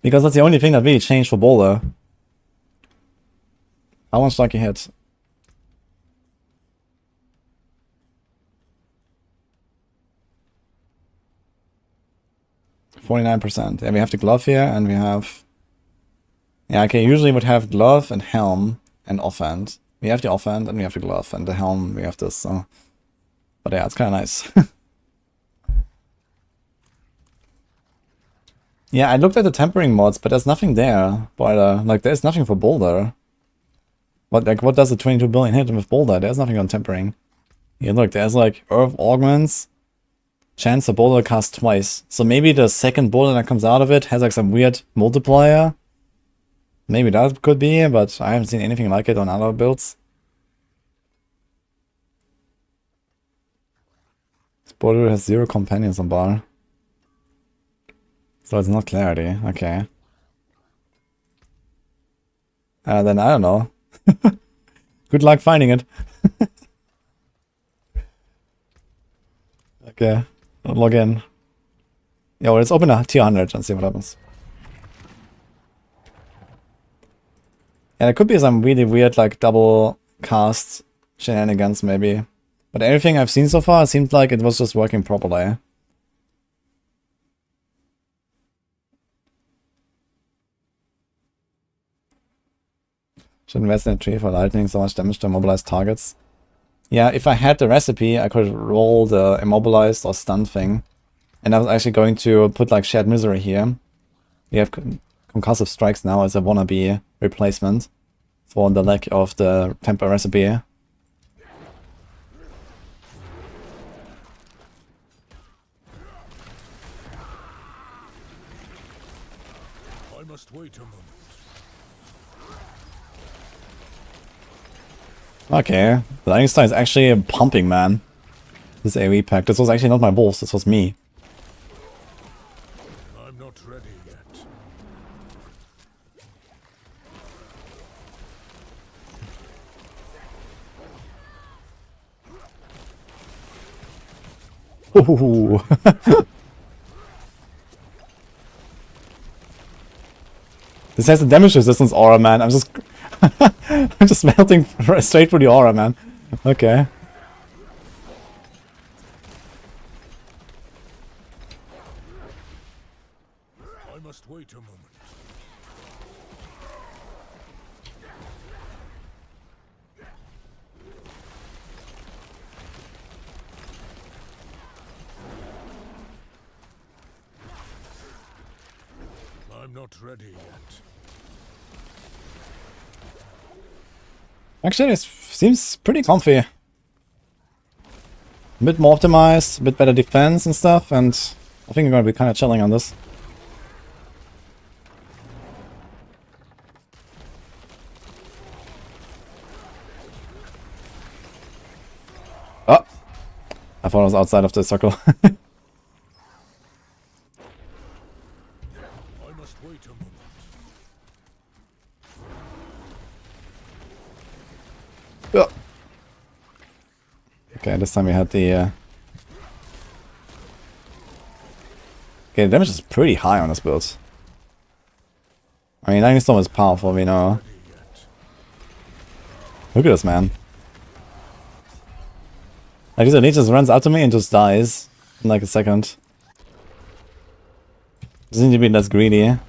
Because that's the only thing that really changed for boulder. How much lucky hit? %. Yeah, we have the glove here, and we have... Yeah, okay, usually would have glove and helm and offhand. We have the offhand, and we have the glove, and the helm, we have this, so... But yeah, it's kind of nice. Yeah, I looked at the tempering mods, but there's nothing there. But, like, there's nothing for boulder. What, like, what does the 22 billion hit with boulder? There's nothing on tempering. Yeah, look, there's, like, earth augments. Chance the boulder cast twice. So maybe the second boulder that comes out of it has like some weird multiplier. Maybe that could be, but I haven't seen anything like it on other builds. This boulder has 0 companions on bar. So it's not clarity. Okay. Then I don't know. Good luck finding it. Okay. I'll log in. Yeah, well, let's open a tier 100 and see what happens. And it could be some really weird, like, double cast shenanigans, maybe. But everything I've seen so far seemed like it was just working properly. Should invest in a tree for lightning, so much damage to immobilize targets. Yeah, if I had the recipe, I could roll the immobilized or stun thing. And I was actually going to put like shared misery here. We have concussive strikes now as a wannabe replacement for the lack of the temper recipe. I must wait a moment. Okay, the lightning stun is actually pumping, man. This AoE pack. This was actually not my wolves, this was me. I'm not ready yet. Ooh. This has a damage resistance aura, man. I'm just I'm just melting straight through the aura, man. Okay. I must wait a moment. I'm not ready yet. Actually, it seems pretty comfy. A bit more optimized, a bit better defense and stuff, and I think I'm gonna be kind of chilling on this. Oh! I thought I was outside of the circle. I must wait a moment. Oh. Okay, this time we had the... Okay, the damage is pretty high on this build. I mean, Lightning Storm is powerful, we know. Look at this, man. Like, this elite just runs out to me and just dies in like a second. Just need to be less greedy. I'm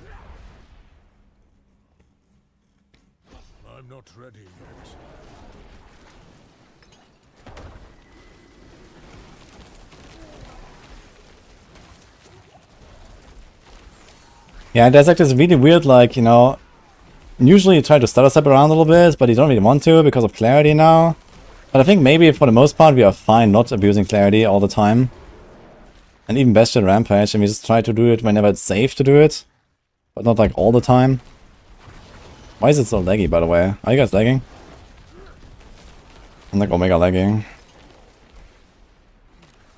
not ready yet. Yeah, there's like this really weird, like, you know, usually you try to stutter step around a little bit, but you don't really want to because of clarity now. But I think maybe for the most part we are fine not abusing clarity all the time. And even Bastion Rampage, and we just try to do it whenever it's safe to do it. But not like all the time. Why is it so laggy, by the way? Are you guys lagging? I'm like Omega lagging.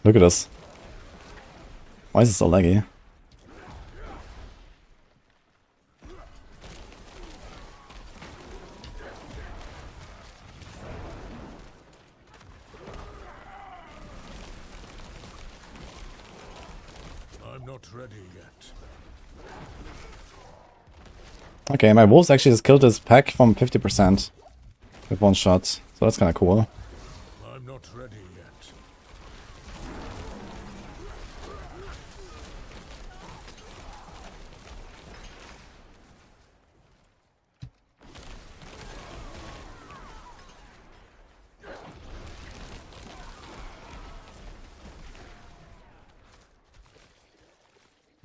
Look at this. Why is it so laggy? I'm not ready yet. Okay, my wolves actually just killed this pack from 50% with one shot. So that's kind of cool. I'm not ready yet.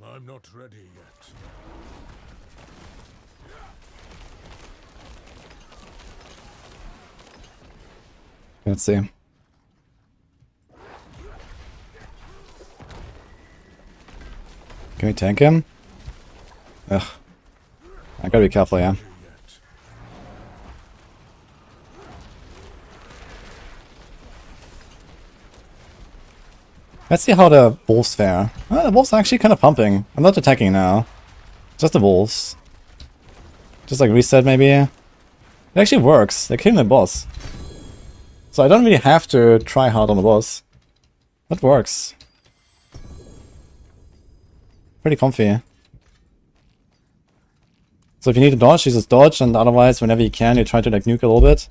I'm not ready yet. Let's see. Can we tank him? Ugh. I gotta be careful, yeah. Yet. Let's see how the wolves fare. The wolves are actually kind of pumping. I'm not attacking now. Just the wolves. Just like reset maybe. It actually works. They're killing the boss. So I don't really have to try hard on the boss. That works. Pretty comfy. So if you need to dodge, you just dodge, and otherwise, whenever you can, you try to like nuke a little bit.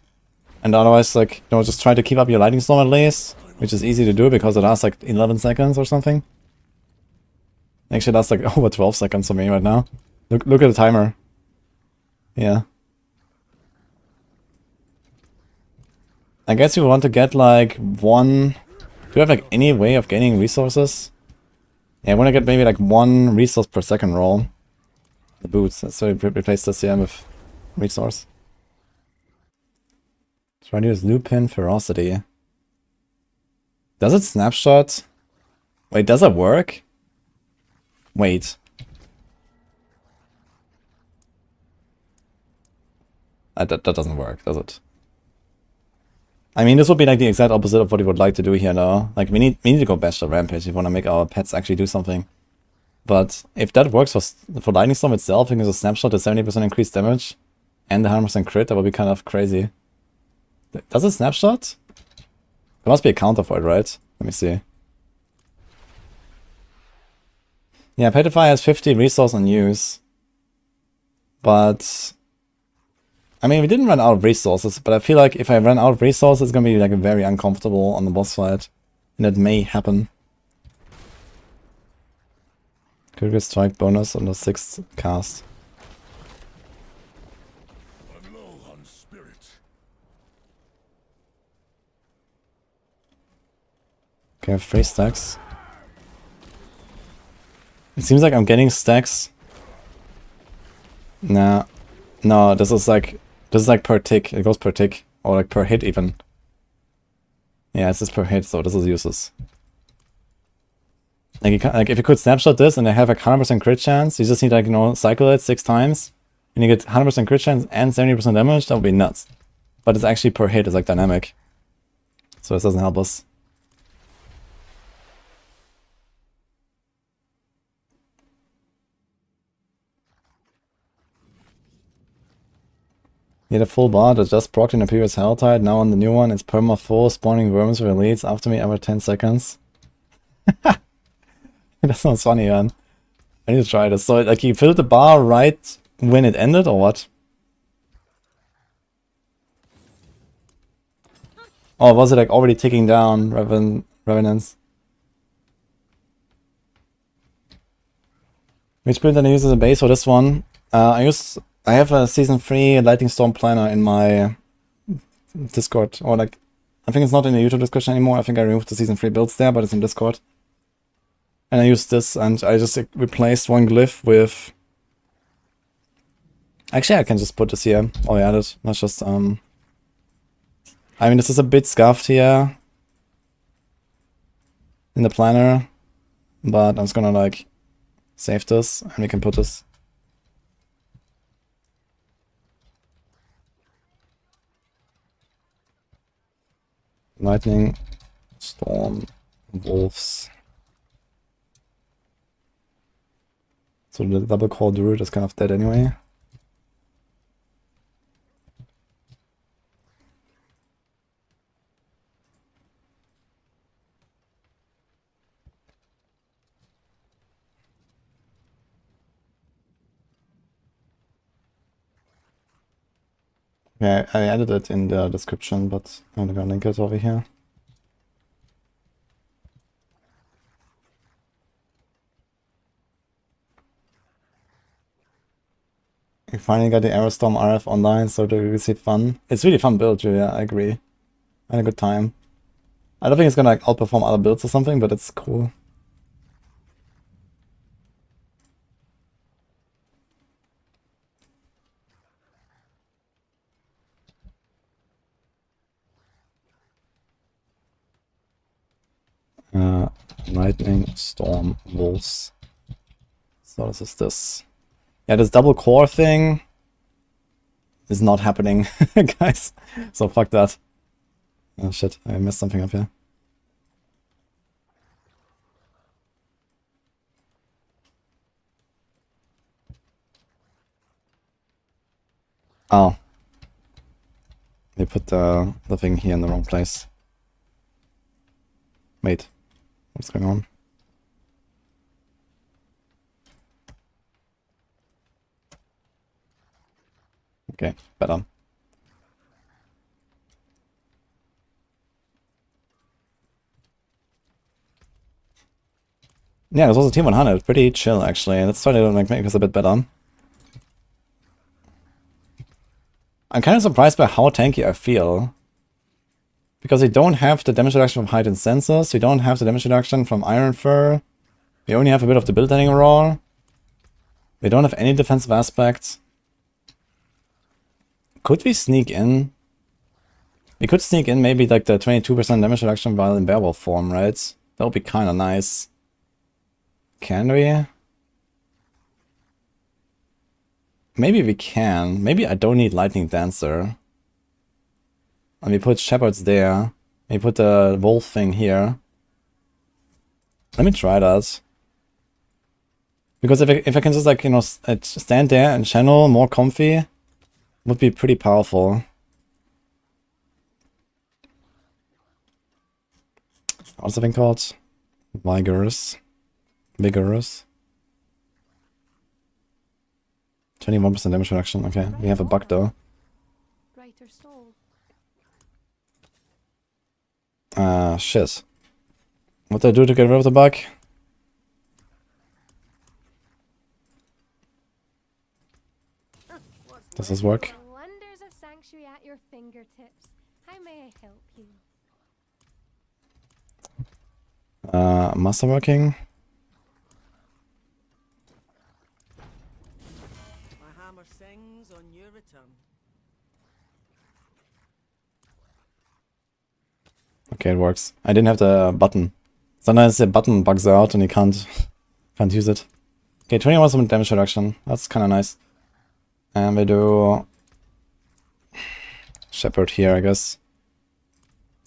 And otherwise, like, you know, just try to keep up your lightning storm at least, which is easy to do because it lasts like 11 seconds or something. Actually, that's like over 12 seconds for me right now. Look at the timer. Yeah. I guess we want to get like one... Do we have like any way of gaining resources? Yeah, I want to get maybe like 1 resource per second roll. The boots, so we replace this here with resource. Try to use Lupin Ferocity. Does it snapshot? Wait, does it work? Wait. That doesn't work, does it? I mean, this would be like the exact opposite of what we would like to do here now. Like, we need to go bash the Rampage if we want to make our pets actually do something. But if that works for Lightning Storm itself, it gives a snapshot to 70% increased damage and the 100% crit, that would be kind of crazy. Does it snapshot? There must be a counter for it, right? Let me see. Yeah, Petrify has 50 resource on use. But... I mean, we didn't run out of resources, but I feel like if I run out of resources, it's gonna be like very uncomfortable on the boss fight. And that may happen. Critical strike bonus on the 6th cast. I'm low on spirit. Okay, I have 3 stacks. It seems like I'm getting stacks. Nah. No, this is like per tick. It goes per tick. Or like per hit even. Yeah, it's just per hit, so this is useless. Like, if you could snapshot this and I have like 100% crit chance, you just need like, you know, cycle it 6 times, and you get 100% crit chance and 70% damage, that would be nuts. But it's actually per hit, it's like dynamic. So this doesn't help us. You had a full bar that just procced in the previous Helltide, now on the new one it's perma full, spawning worms with elites after me every 10 seconds. That sounds funny, man. I need to try this. So, like, you filled the bar right when it ended, or what? Or was it, like, already ticking down, Revenants? Which build did I use as a base for this one? I have a Season 3 Lightning Storm Planner in my Discord. Or, like, I think it's not in the YouTube discussion anymore. I think I removed the Season 3 builds there, but it's in Discord. And I used this, and I just like, replaced 1 glyph with... Actually, I can just put this here. Oh, I added. That's just, I mean, this is a bit scuffed here in the planner, but I'm just gonna, like, save this, and we can put this. Lightning Storm Wolves. So the double core Druid is kind of dead anyway. Yeah, I added it in the description, but I'm gonna link it over here. We finally got the Aerostorm RF online, so to receive fun. It's really fun build, Julia, I agree. I had a good time. I don't think it's gonna like outperform other builds or something, but it's cool. Lightning Storm Wolves. So this is this. Yeah, this double core thing is not happening, guys. So fuck that. Oh shit, I messed something up here. Oh. They put the thing here in the wrong place. Wait. What's going on? Okay, better. Yeah, there's also Team 100. Pretty chill, actually. Let's try to make this a bit better. I'm kind of surprised by how tanky I feel. Because we don't have the damage reduction from Heightened Sensors, we don't have the damage reduction from Iron Fur, we only have a bit of the build-ending roar, we don't have any defensive aspects. Could we sneak in? We could sneak in maybe like the 22% damage reduction while in Werewolf form, right? That would be kind of nice. Can we? Maybe we can. Maybe I don't need Lightning Dancer. And we put Shepherds there. We put the Wolf thing here. Let me try that. Because if I can just like, you know, stand there and channel more comfy, would be pretty powerful. What's the thing called? Vigorous. 21% damage reduction. Okay, we have a bug though. Brighter soul. Shit. What do I do to get rid of the bug? Does this work? The wonders of Sanctuary at your fingertips. How may I help you? Masterworking? My hammer sings on your return. Okay, it works. I didn't have the button. Sometimes the button bugs out and you can't use it. Okay, 21% damage reduction. That's kind of nice. And we do Shepherd here, I guess.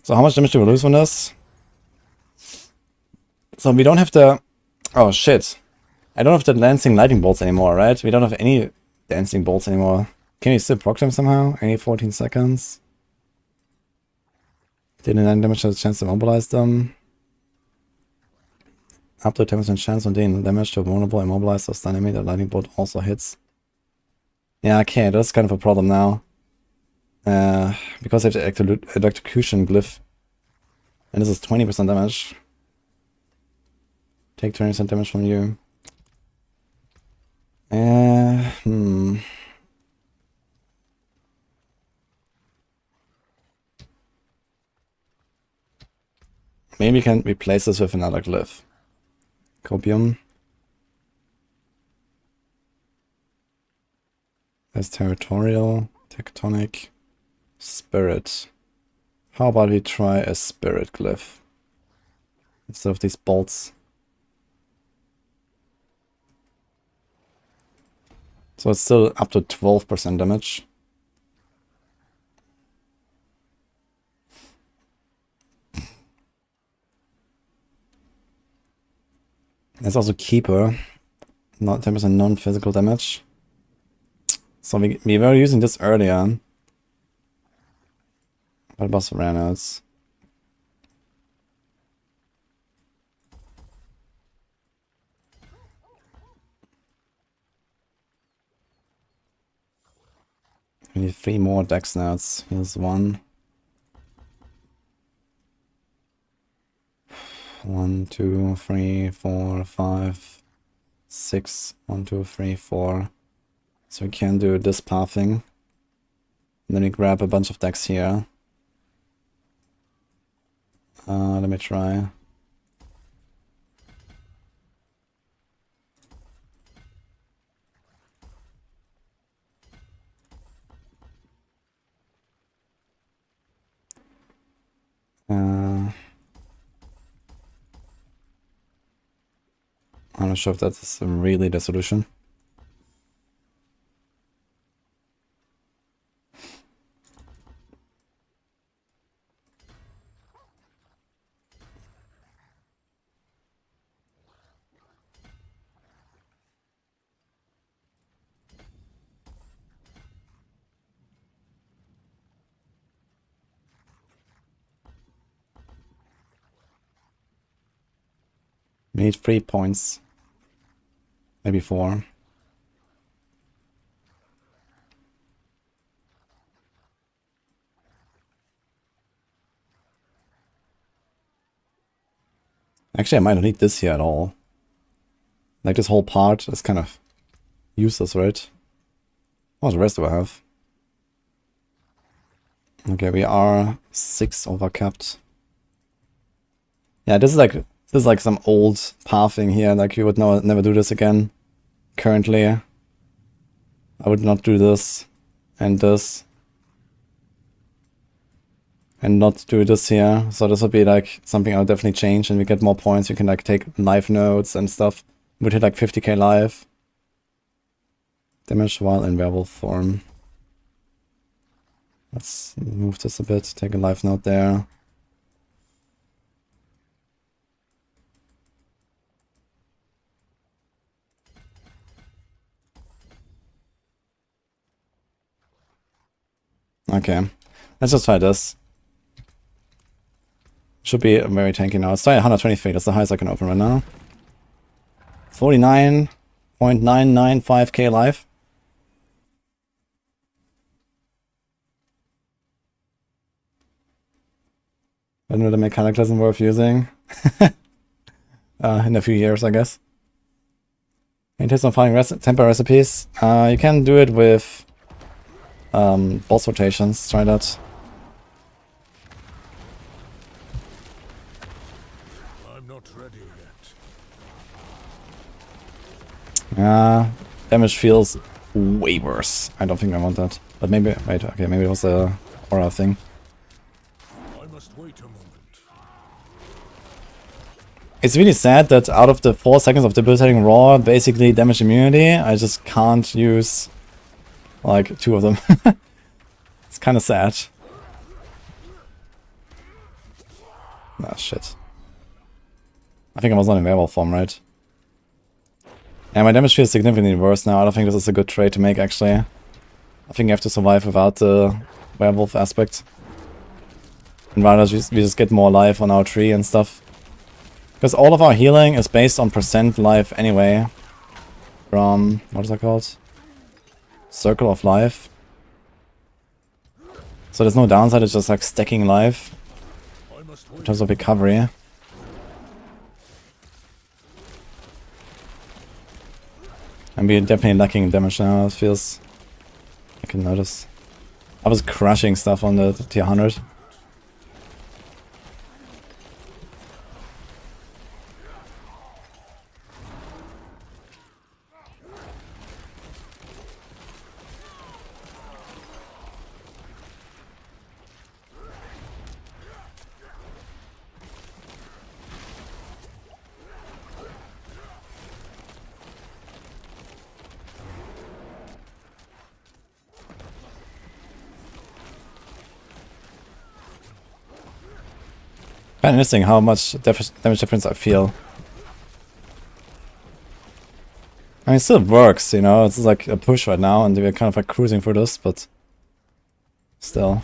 So how much damage do we lose from this? So we don't have the... Oh shit. I don't have the dancing lightning bolts anymore, right? We don't have any dancing bolts anymore. Can we still proc them somehow? Any 14 seconds? Dealing 9 damage has a chance to immobilize them. Up to 10% chance on dealing damage to a vulnerable, immobilized, or stun enemy. The lightning bolt also hits. Yeah, okay, that's kind of a problem now. Because I have the electrocution glyph. And this is 20% damage. Take 20% damage from you. Maybe we can replace this with another glyph. Copium. There's territorial, tectonic, spirit. How about we try a spirit glyph instead of these bolts? So it's still up to 12% damage. There's also Keeper, not 10% non-physical damage. So we were using this earlier. But boss ran out. We need 3 more dex notes. Here's 1. 1, 2, 3, 4, 5, 6. 1, 2, 3, 4. So we can do this pathing. And then we grab a bunch of decks here. Let me try. I'm not sure if that's really the solution. We need 3 points. Maybe 4. Actually, I might not need this here at all. Like, this whole part is kind of useless, right? What the rest do I have? Okay, we are 6 overcapped. Yeah, this is like some old pathing here. Like, you would never do this again. Currently, I would not do this and this. And not do this here. So this would be like something I would definitely change, and we get more points. You can like take life nodes and stuff. Would hit like 50k life. Damage while in werewolf form. Let's move this a bit. Take a life node there. Okay. Let's just try this. Should be very tanky now. It's starting at 120 feet. That's the highest I can open right now. 49.995k life. I don't know, the mechanic isn't worth using. In a few years, I guess. And here's some fine temper recipes. You can do it with boss rotations. Try that. Damage feels way worse. I don't think I want that. But maybe, wait, okay, maybe it was a aura thing. I must wait a moment. It's really sad that out of the 4 seconds of debilitating raw, basically damage immunity, I just can't use like 2 of them. It's kind of sad. Ah, shit. I think I was not in werewolf form, right? Yeah, my damage feels significantly worse now. I don't think this is a good trade to make, actually. I think you have to survive without the werewolf aspect. And rather we just get more life on our tree and stuff. Because all of our healing is based on percent life anyway. From, what is that called? Circle of life. So there's no downside, it's just like stacking life. In terms of recovery. I'm definitely lacking damage now, it feels... I can notice. I was crushing stuff on the tier 100. Kind of interesting how much damage difference I feel. I mean, it still works, you know, it's like a push right now and we're kind of like cruising through this, but still.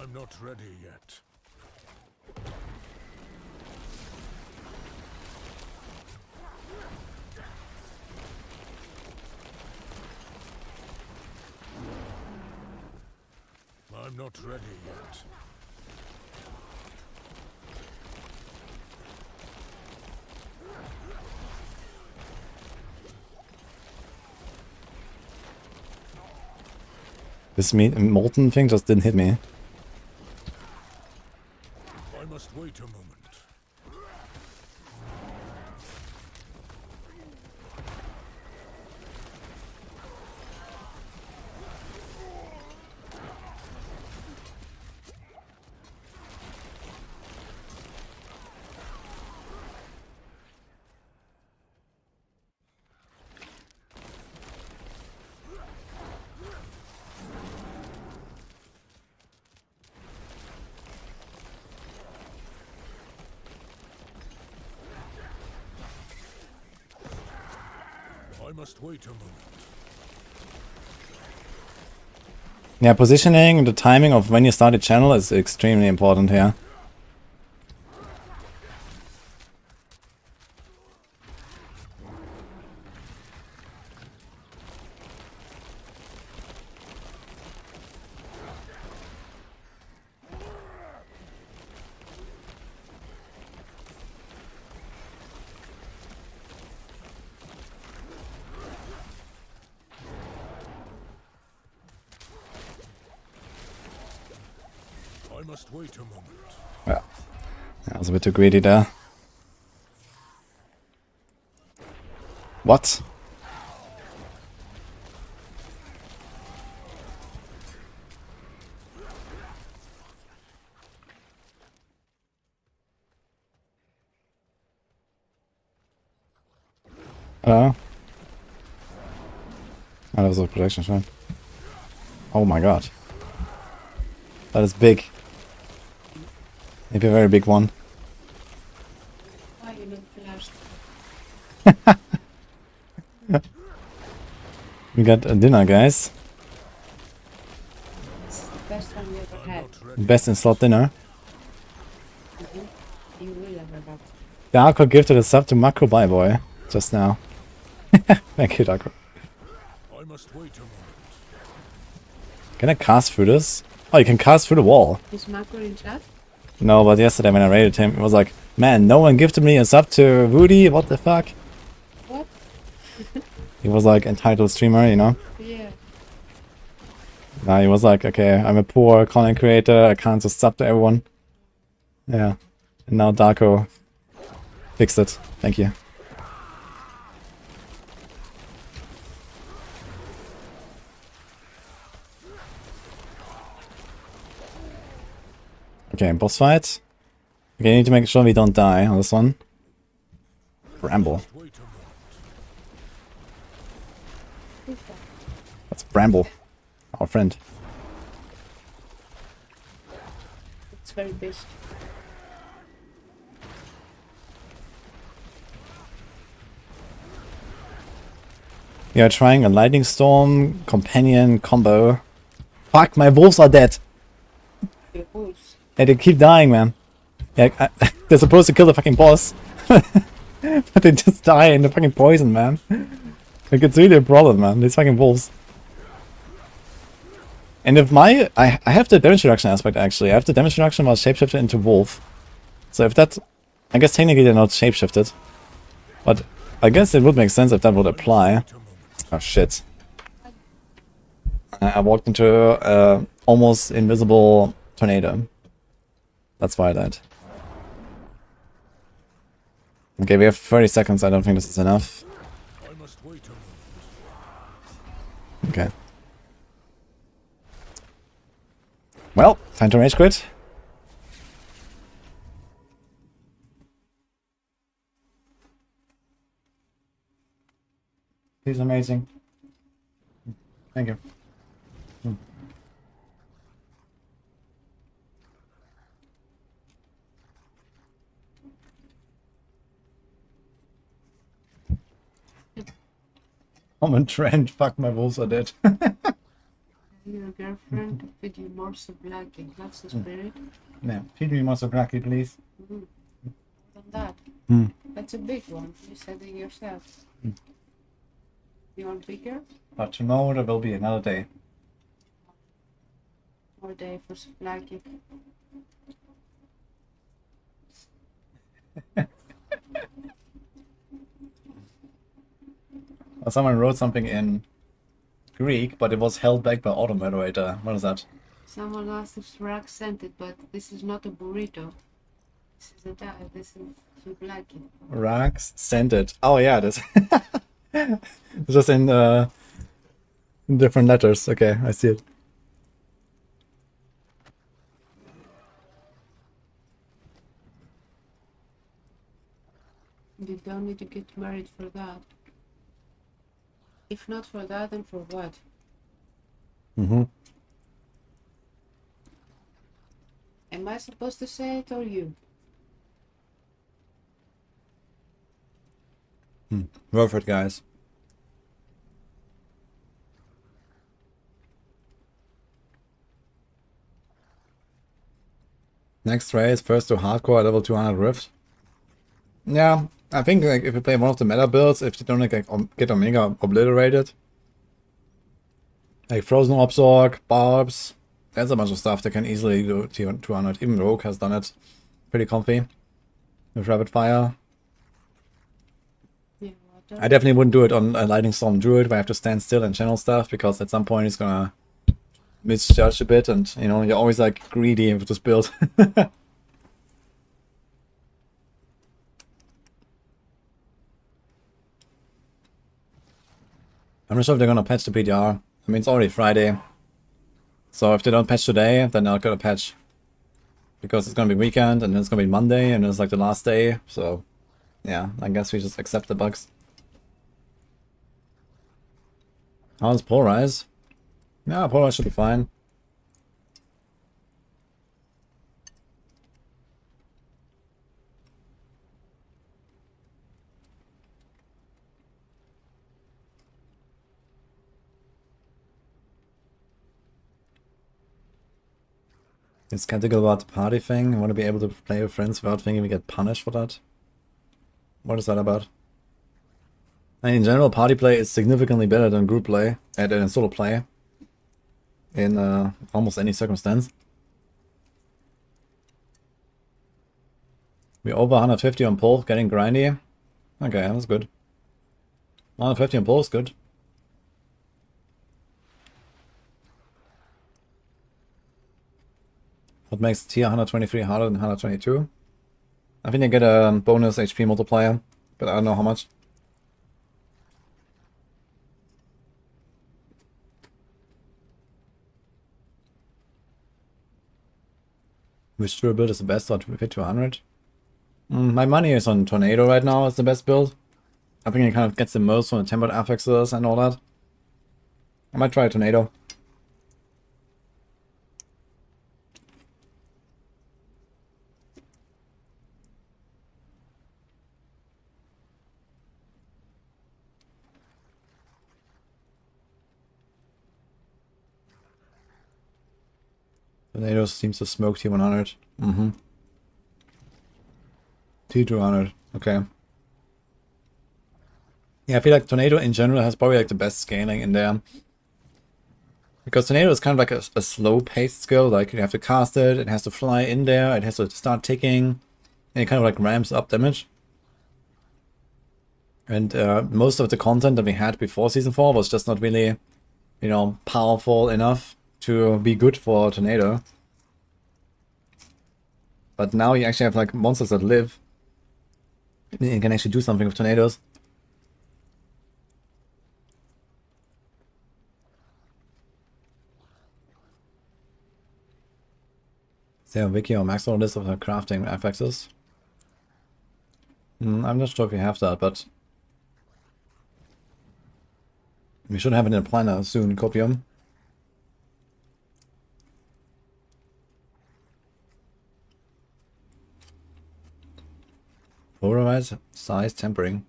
I'm not ready yet. I'm not ready yet. This molten thing just didn't hit me. I must wait a moment. I must wait a moment. Yeah, positioning, the timing of when you start a channel is extremely important here. I must wait a moment. Yeah, I was a bit too greedy there. What? Hello? Oh, that was a protection shot. Oh my god. That is big. Maybe a very big one. Why you not flashed? We got a dinner, guys. This is the best one we ever had. Best in slot dinner. You will ever have. Darko gifted a sub to Macro Bye Boy just now. Thank you, Darko. I must wait a moment. Can I cast through this? Oh, you can cast through the wall. Is Marco in chat? No, but yesterday when I raided him, it was like, man, no one gifted me a sub to Woody, what the fuck? What? He was like entitled streamer, you know? Yeah. Nah, he was like, okay, I'm a poor content creator, I can't just sub to everyone. Yeah. And now Darko fixed it. Thank you. Okay, boss fight. Okay, I need to make sure we don't die on this one. Bramble. Wait a moment. Who's that? That's Bramble. Our friend. It's very best. We are trying a Lightning Storm companion combo. Fuck, my wolves are dead. Your wolves. Yeah, they keep dying, man. Yeah, they're supposed to kill the fucking boss. But they just die in the fucking poison, man. Like, it's really a problem, man. These fucking wolves. And if my... I have the damage reduction aspect, actually. I have the damage reduction while shapeshifted into wolf. So if that... I guess technically they're not shapeshifted. But I guess it would make sense if that would apply. Oh, shit. I walked into a almost invisible tornado. That's why I died. Okay, we have 30 seconds. I don't think this is enough. I must wait a moment. Okay. Well, time to rage quit. He's amazing. Thank you. Common trend, fuck, my wolves are dead. Your girlfriend to feed you more sublaki. That's the spirit. Yeah, feed me more sobraki, please. Than that. Hmm. That's a big one. You said it yourself. You want bigger? But tomorrow there will be another day. More day for sublaki. Someone wrote something in Greek, but it was held back by auto moderator. What is that? Someone asked if Shrek sent it, but this is not a burrito. This is a this is sublaki. Rax sent it. Oh yeah, this. It's just in different letters. Okay, I see it. You don't need to get married for that. If not for that, then for what? Mm-hmm. Am I supposed to say it or you? Worth it, guys. Next race, first to hardcore, level 200 Rift. Yeah, I think like if you play one of the meta builds, if you don't like get Omega obliterated, like Frozen Obsorg, Barbs, there's a bunch of stuff that can easily do 200. Even Rogue has done it pretty comfy with Rapid Fire. Yeah, well, I definitely wouldn't do it on a Lightning Storm Druid where I have to stand still and channel stuff, because at some point it's gonna misjudge a bit, and you know, you're always like greedy with this build. I'm not sure if they're gonna patch the PTR. I mean, it's already Friday. So if they don't patch today, then they're not gonna patch. Because it's gonna be weekend, and then it's gonna be Monday, and it's like the last day. So, yeah, I guess we just accept the bugs. How's Polarize? Yeah, Polarize should be fine. It's skeptical about the party thing. I want to be able to play with friends without thinking we get punished for that. What is that about? I mean, in general, party play is significantly better than group play, than solo play. In almost any circumstance. We're over 150 on pull, getting grindy. Okay, that's good. 150 on pull is good. What makes tier 123 harder than 122? I think I get a bonus HP multiplier, but I don't know how much. Which Druid build is the best on fit to 100? My money is on Tornado right now as the best build. I think it kind of gets the most from the tempered affixes and all that. I might try Tornado. Tornado seems to smoke T100. T200. Okay. Yeah, I feel like Tornado in general has probably like the best scaling in there. Because Tornado is kind of like a slow-paced skill. Like you have to cast it, it has to fly in there, it has to start ticking, and it kind of like ramps up damage. And most of the content that we had before Season 4 was just not really, you know, powerful enough to be good for Tornado. But now you actually have like monsters that live. You can actually do something with tornadoes. Is there a wiki or maximum list of the crafting affixes? I'm not sure if we have that, but we should have it in a planner soon, Copium. Polarize size tempering.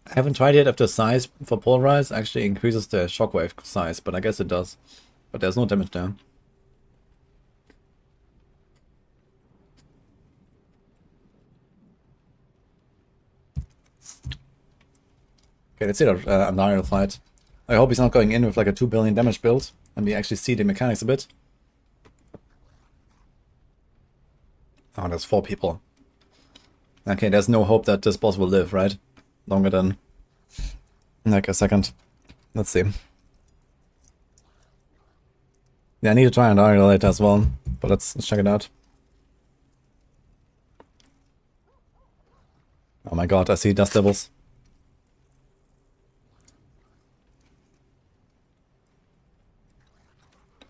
I haven't tried yet if the size for Polarize actually increases the shockwave size, but I guess it does. But there's no damage there. Okay, let's see the Andariel fight. I hope he's not going in with like a 2 billion damage build, and we actually see the mechanics a bit. Oh, there's 4 people. Okay, there's no hope that this boss will live, right? Longer than like a second. Let's see. Yeah, I need to try Andariel later as well, but let's check it out. Oh my god, I see dust devils.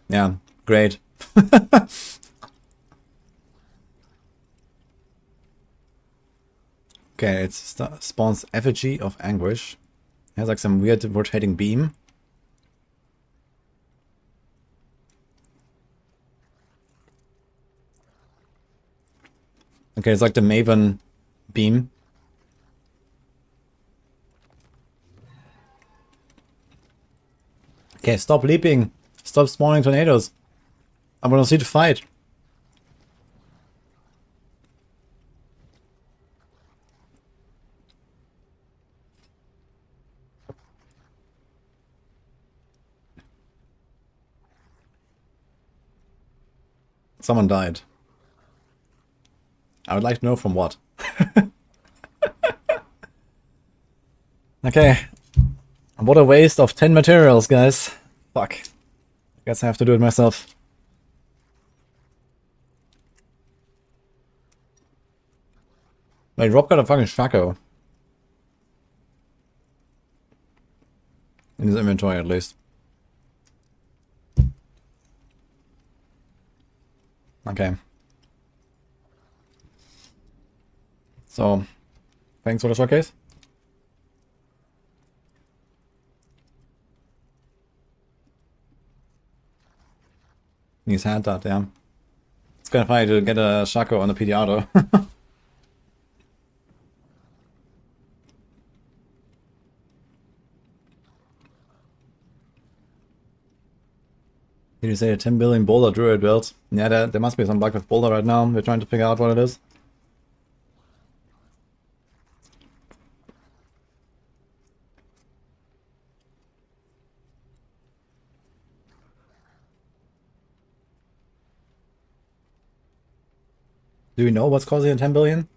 Yeah, great. Okay, it spawns Effigy of Anguish. It has like some weird rotating beam. Okay, it's like the Maven beam. Okay, stop leaping. Stop spawning tornadoes. I want to see the fight. Someone died. I would like to know from what. Okay. What a waste of 10 materials, guys. Fuck. Guess I have to do it myself. Wait, Rob got a fucking Shaco. In his inventory, at least. Okay. So, thanks for the showcase. He's had that, yeah. It's kind of funny to get a Shaco on the PTR though. Did you say a 10 billion boulder druid build? Yeah, there must be some bug with boulder right now. We're trying to figure out what it is. Do we know what's causing a 10 billion?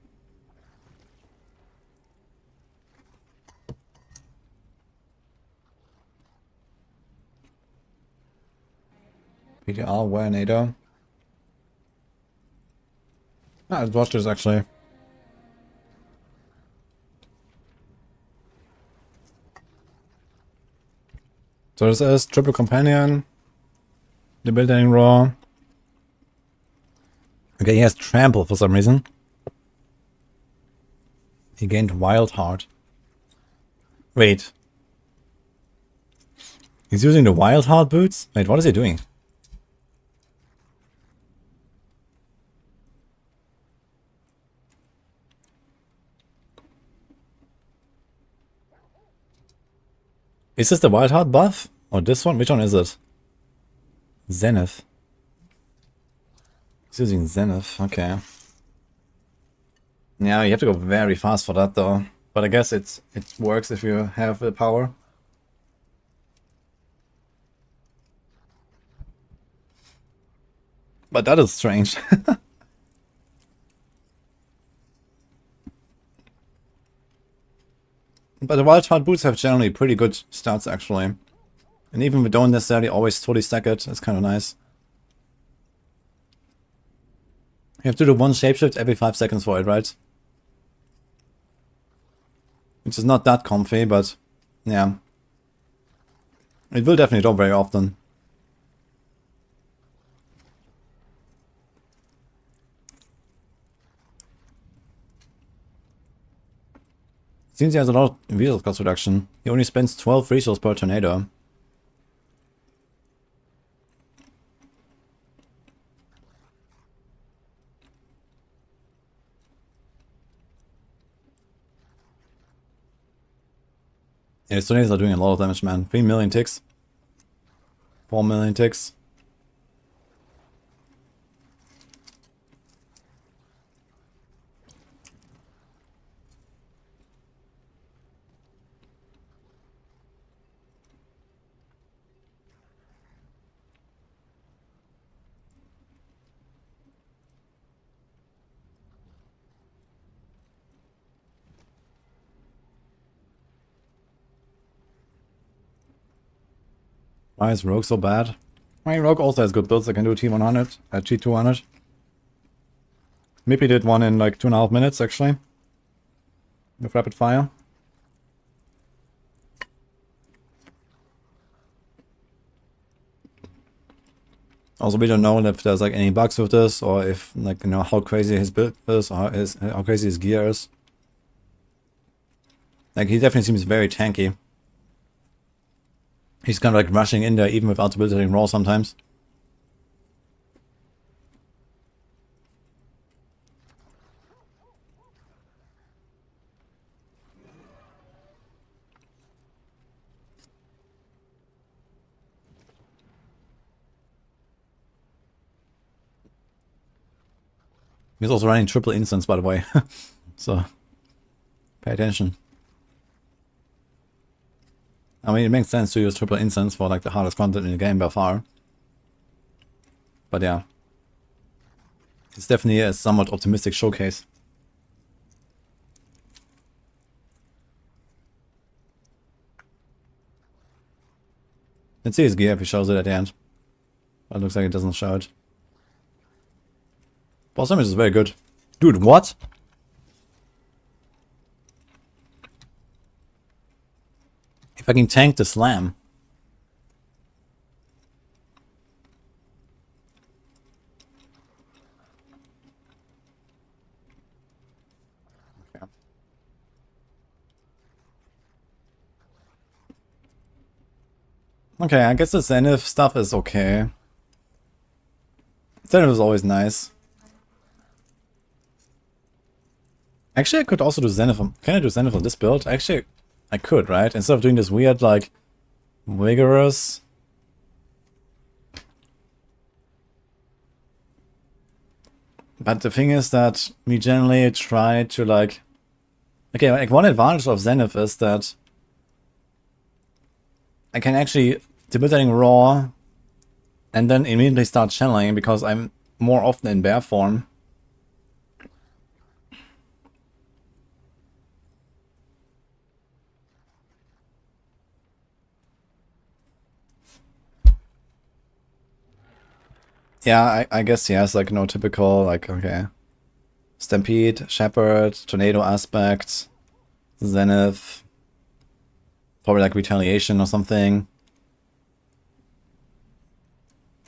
PTR, where NATO? Ah, I watched this actually. So this is triple companion. Debilitating raw. Okay, he has trample for some reason. He gained wild heart. Wait. He's using the wild heart boots? Wait, what is he doing? Is this the wild heart buff? Or this one? Which one is it? Zenith. He's using Zenith, okay. Yeah, you have to go very fast for that though. But I guess it works if you have the power. But that is strange. But the wild heart boots have generally pretty good stats actually. And even if we don't necessarily always totally stack it, it's kind of nice. You have to do one shapeshift every 5 seconds for it, right? Which is not that comfy, but yeah. It will definitely drop very often. Seems he has a lot of resource cost reduction. He only spends 12 resources per tornado. Yeah, his tornadoes are doing a lot of damage, man. 3 million ticks. 4 million ticks. Why is Rogue so bad? I mean, Rogue also has good builds that can do T100, T200. Mippy did one in like 2.5 minutes actually. With rapid fire. Also, we don't know if there's like any bugs with this, or if like, you know, how crazy his build is, or how crazy his gear is. Like, he definitely seems very tanky. He's kind of like rushing in there even without debilitating raw sometimes. He's also running triple instance, by the way. So, pay attention. I mean, it makes sense to use triple instance for like the hardest content in the game by far. But yeah. It's definitely a somewhat optimistic showcase. Let's see his gear if he shows it at the end. But it looks like it doesn't show it. Boss damage is very good. Dude, what? If I can tank the slam. Okay. Okay, I guess the Zenith stuff is okay. Zenith is always nice. Actually, I could also do Zenith. Can I do Zenith on this build? Actually, I could, right? Instead of doing this weird, like, vigorous. But the thing is that we generally try to, like... Okay, like, one advantage of Zenith is that I can actually debilitating raw and then immediately start channeling because I'm more often in bear form. Yeah, I guess he has like no typical, like, okay. Stampede, Shepherd, Tornado Aspect, Zenith. Probably like Retaliation or something.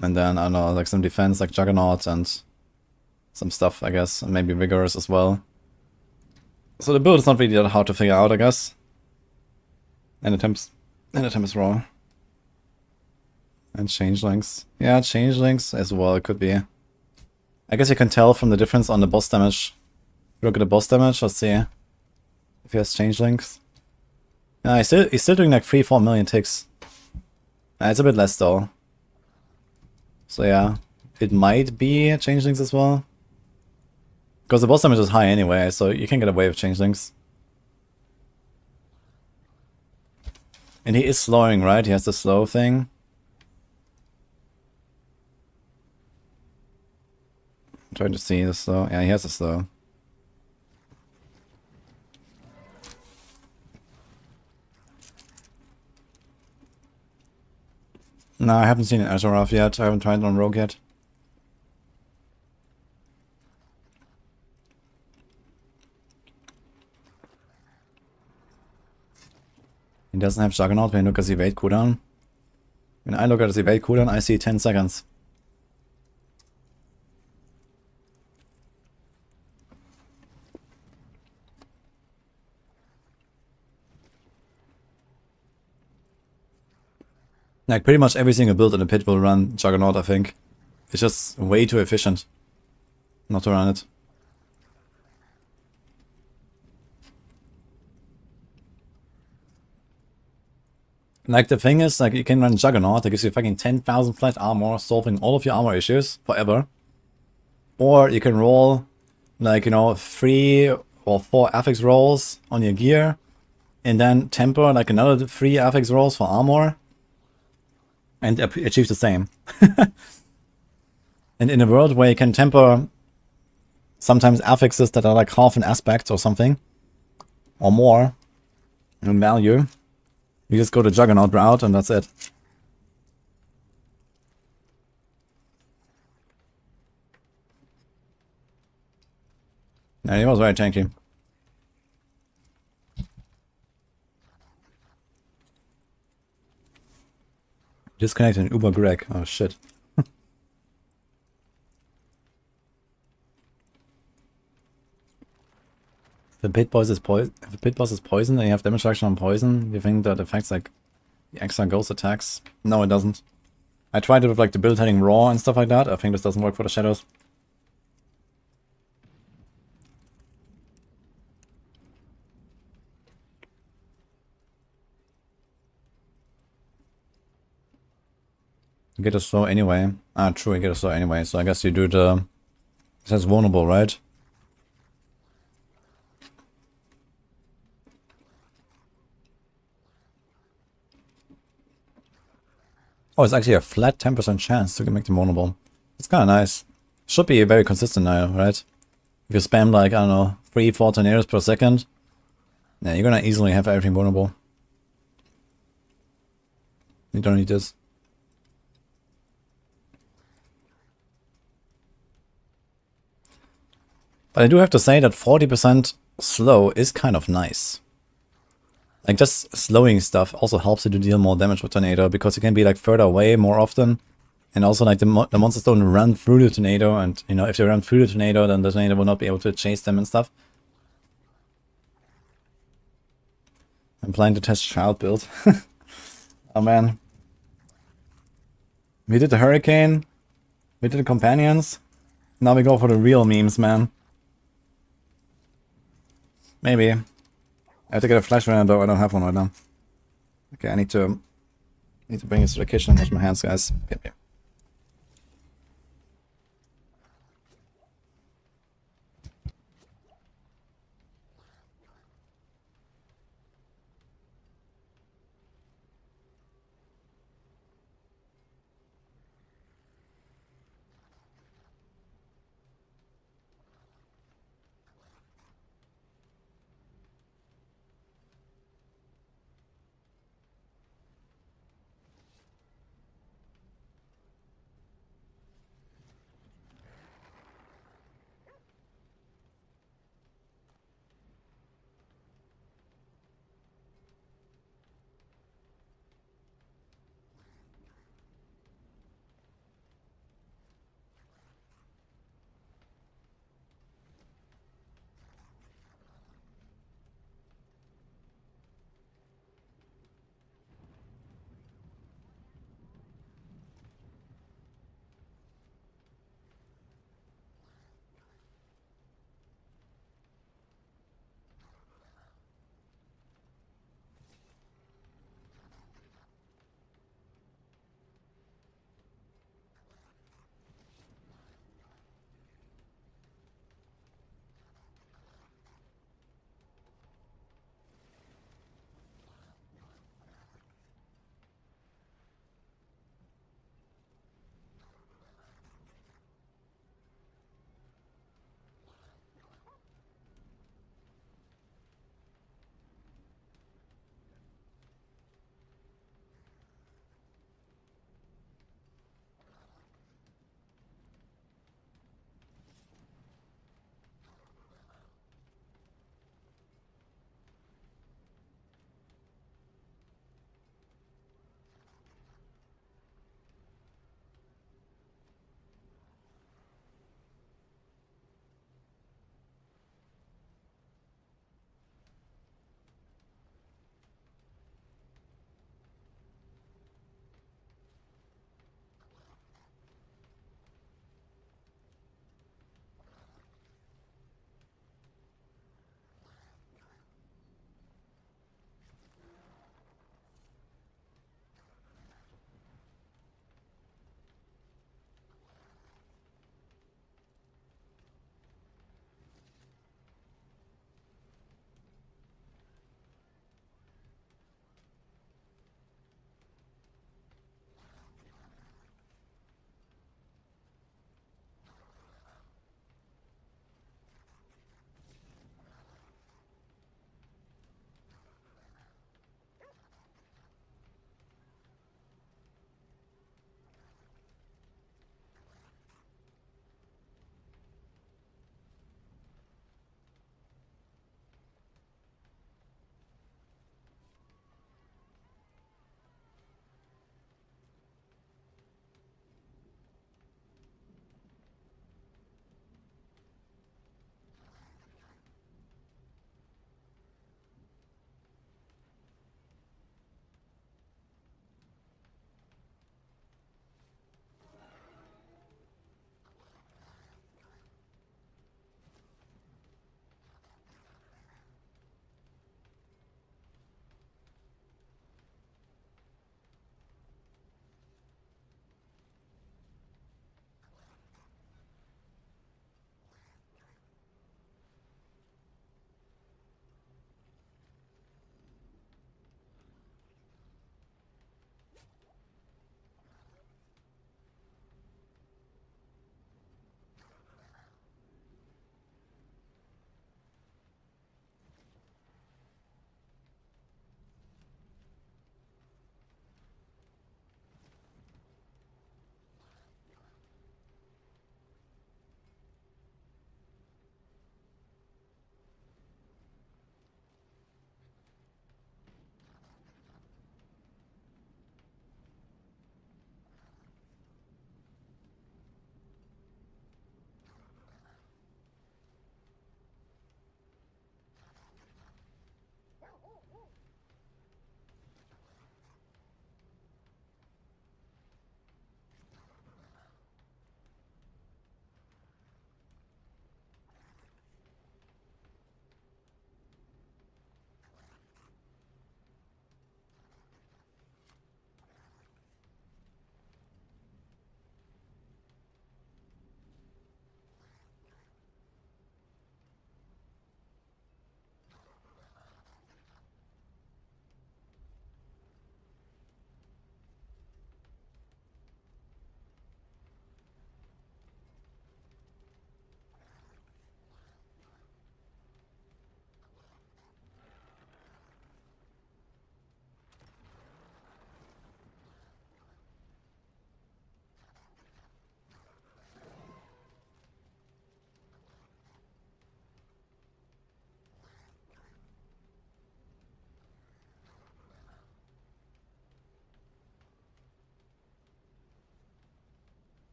And then, I don't know, like some defense like Juggernaut and some stuff, I guess. And maybe Vigorous as well. So the build is not really that hard to figure out, I guess. And the temp is raw. And Changelings. Yeah, Changelings as well, it could be. I guess you can tell from the difference on the boss damage. Look at the boss damage, let's see if he has Changelings. Yeah, he's still doing like 3-4 million ticks. It's a bit less though. So yeah, it might be Changelings as well. Because the boss damage is high anyway, so you can get away with Changelings. And he is slowing, right? He has the slow thing. I'm trying to see the slow. Yeah, he has a slow. No, I haven't seen an Azeroth yet. I haven't tried it on Rogue yet. He doesn't have Juggernaut when you look at his evade cooldown. When I look at his evade cooldown, I see 10 seconds. Like, pretty much every single build in the pit will run Juggernaut, I think. It's just way too efficient not to run it. Like, the thing is, like, you can run Juggernaut, that gives you fucking 10,000 flat armor, solving all of your armor issues forever. Or you can roll, like, you know, 3 or 4 affix rolls on your gear, and then temper, like, another 3 affix rolls for armor, and achieve the same. And in a world where you can temper sometimes affixes that are like half an aspect or something, or more in value, you just go the Juggernaut route and that's it. Yeah, he was very tanky. Disconnected Uber Greg. Oh shit. If the pit boss is poison and you have damage reduction on poison, you think that affects like the extra ghost attacks? No, it doesn't. I tried it with like the build heading raw and stuff like that. I think this doesn't work for the shadows. You get a slow anyway. Ah, true, you get a slow anyway. So I guess you do the... It says vulnerable, right? Oh, it's actually a flat 10% chance to make them vulnerable. It's kind of nice. Should be very consistent now, right? If you spam like, I don't know, 3-4 tornadoes per second, yeah, you're gonna easily have everything vulnerable. You don't need this. But I do have to say that 40% slow is kind of nice. Like, just slowing stuff also helps you to deal more damage with Tornado, because you can be like further away more often. And also like the monsters don't run through the Tornado, and you know, if they run through the Tornado, then the Tornado will not be able to chase them and stuff. I'm planning to test Child build. Oh man. We did the Hurricane. We did the Companions. Now we go for the real memes, man. Maybe. I have to get a flash runner though, I don't have one right now. Okay, I need to bring this to the kitchen and wash my hands, guys. Okay.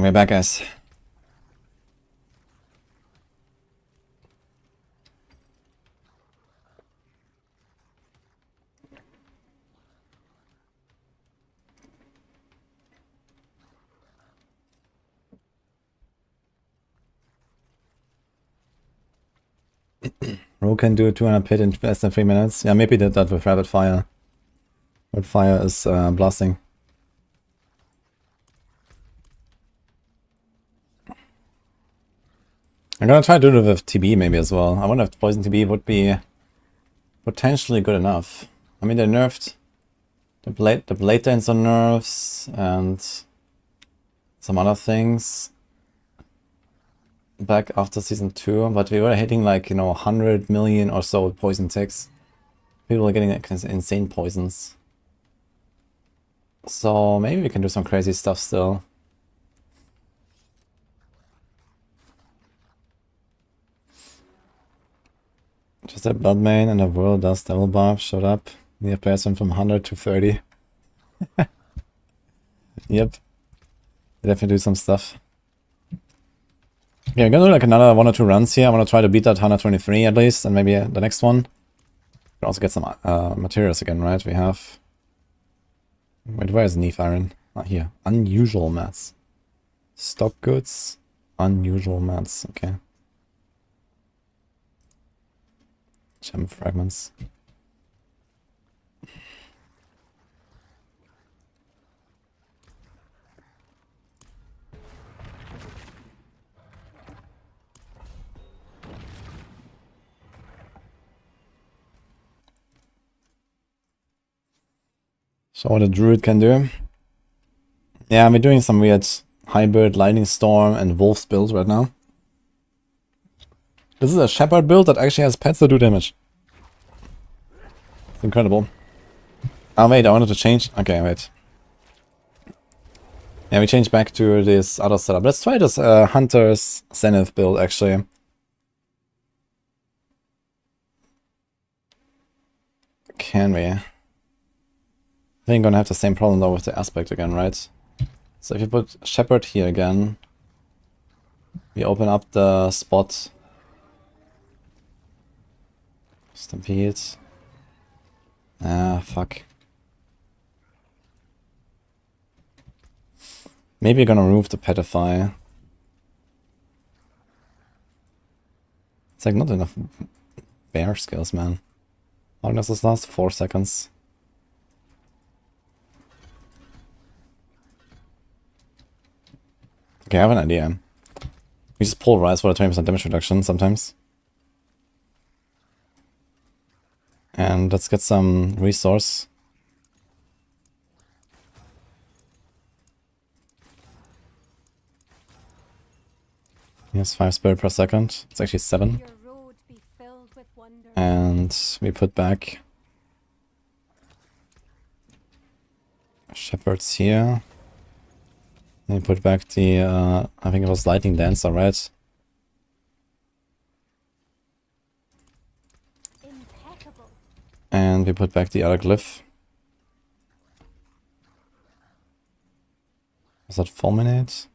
we're back, guys. Ro can do 200 pit in less than 3 minutes. Yeah, maybe did that with rapid fire. Rapid fire is blasting. I'm gonna try to do it with TB maybe as well. I wonder if poison TB would be potentially good enough. I mean, they nerfed the blade dance on nerfs and some other things back after season 2, but we were hitting like, you know, 100 million or so poison ticks. People are getting like, insane poisons. So maybe we can do some crazy stuff still. Just a blood main and a world dust devil barb showed up. The FPS went from 100 to 30. Yep. Definitely do some stuff. Yeah, I'm gonna do like another 1 or 2 runs here. I want to try to beat that 123 at least, and maybe the next one. We can also get some materials again, right? We have... Wait, where is Neef Iron? Ah, here. Unusual mats. Stock goods. Unusual mats. Okay. Gem fragments. So what a Druid can do. Yeah, we're doing some weird hybrid lightning storm and wolves build right now. This is a shepherd build that actually has pets that do damage. It's incredible. Oh wait, I wanted to change. Okay, wait. Yeah, we changed back to this other setup. Let's try this Hunter's Zenith build actually. Can we? I think I'm gonna have the same problem though with the aspect again, right? So if you put shepherd here again, we open up the spot. Stampede. Ah, fuck. Maybe you're gonna remove the petify. It's like not enough bear skills, man. How long does this last? 4 seconds. Okay, I have an idea. We just pulverize for a 20% damage reduction sometimes. And let's get some resource. Yes, 5 spirit per second. It's actually 7. Your road be filled with wonders. And we put back shepherds here. And we put back the, I think it was lightning dancer, right? Impeccable. And we put back the other glyph. Was that fulminate?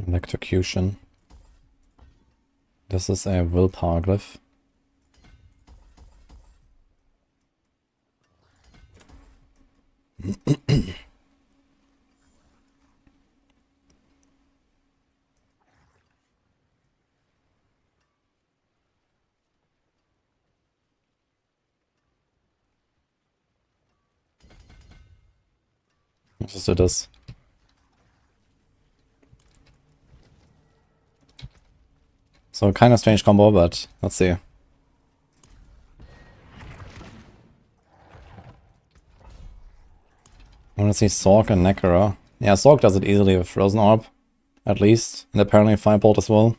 Electrocution. This is a willpower glyph. Let's just do this. So kind of strange combo, but let's see. I want to see Sork and Necro. Yeah, Sork does it easily with Frozen Orb, at least. And apparently Firebolt as well.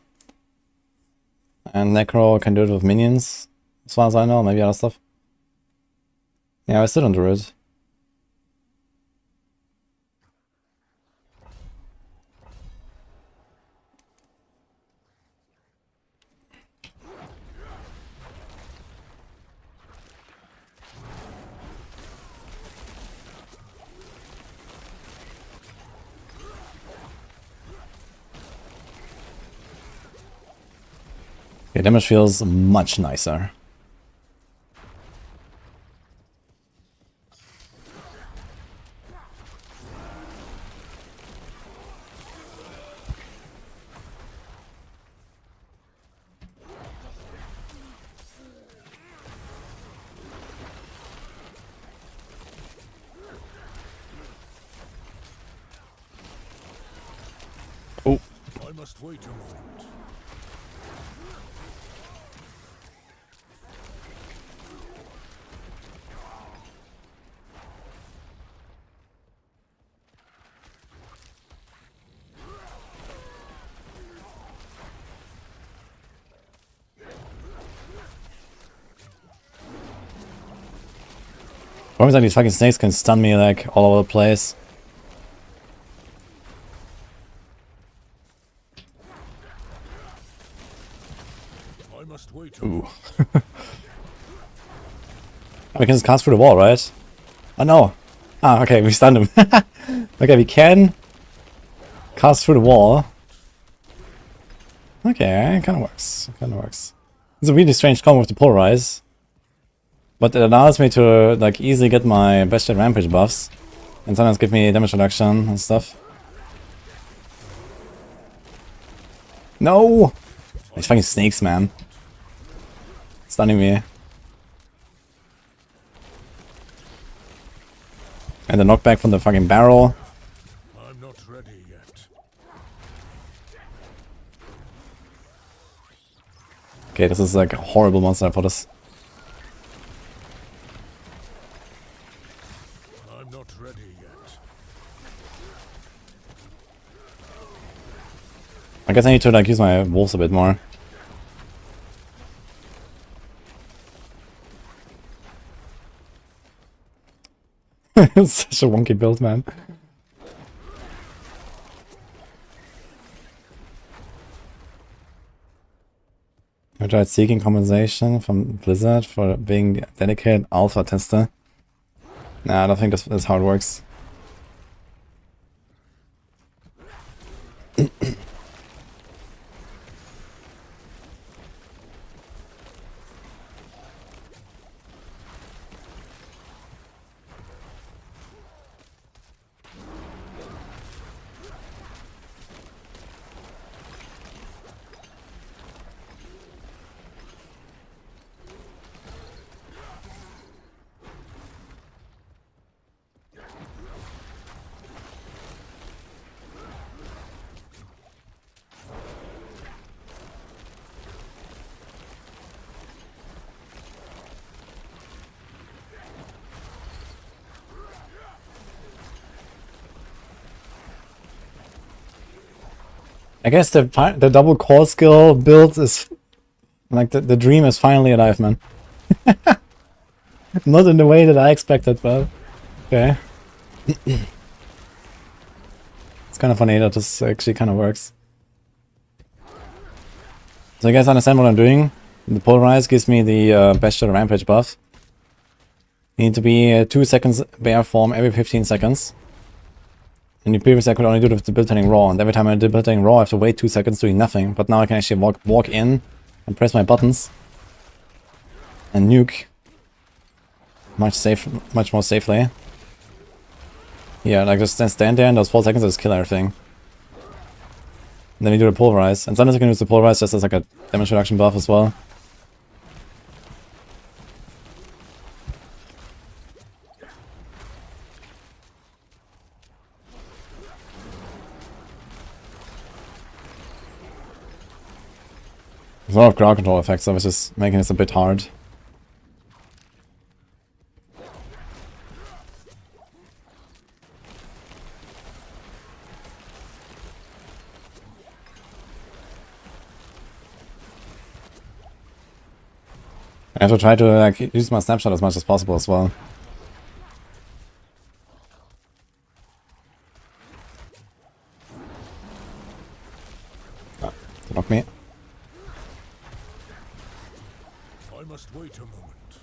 And Necro can do it with minions, as far as I know, maybe other stuff. Yeah, I still on Druid. Okay, damage feels much nicer. Oh, I must wait a moment. problem is that these fucking snakes can stun me like all over the place. I must wait a Ooh. moment. We can just cast through the wall, right? Oh no! Ah, okay, we stunned him. Okay, we can cast through the wall. Okay, it kinda works. Kinda works. It's a really strange combo with the polarize. But it allows me to like easily get my bestial rampage buffs. And sometimes give me damage reduction and stuff. No! These fucking snakes, man. Stunning me. And the knockback from the fucking barrel. I'm not ready yet. Okay, this is like a horrible monster for this. I'm not ready yet. I guess I need to like use my wolves a bit more. It's such a wonky build, man. I tried seeking compensation from Blizzard for being the dedicated alpha tester. Nah, I don't think that's how it works. I guess the double core skill build is like the dream is finally alive, man. Not in the way that I expected, but okay. It's kind of funny that this actually kind of works. So you guys understand what I'm doing? The polarize gives me the bestial rampage buff. You need to be 2 seconds bear form every 15 seconds. In the previous I could only do it with debilitating raw, and every time I do debilitating raw I have to wait 2 seconds doing nothing. But now I can actually walk in and press my buttons and nuke much more safely. Yeah, like just stand there and those 4 seconds just kill everything. And then you do the polarize, and sometimes you can use the polarize just as like a damage reduction buff as well. There's a lot of crowd control effects, so it's just making this a bit hard. I have to try to like use my snapshot as much as possible as well. Ah, block me. I must wait a moment.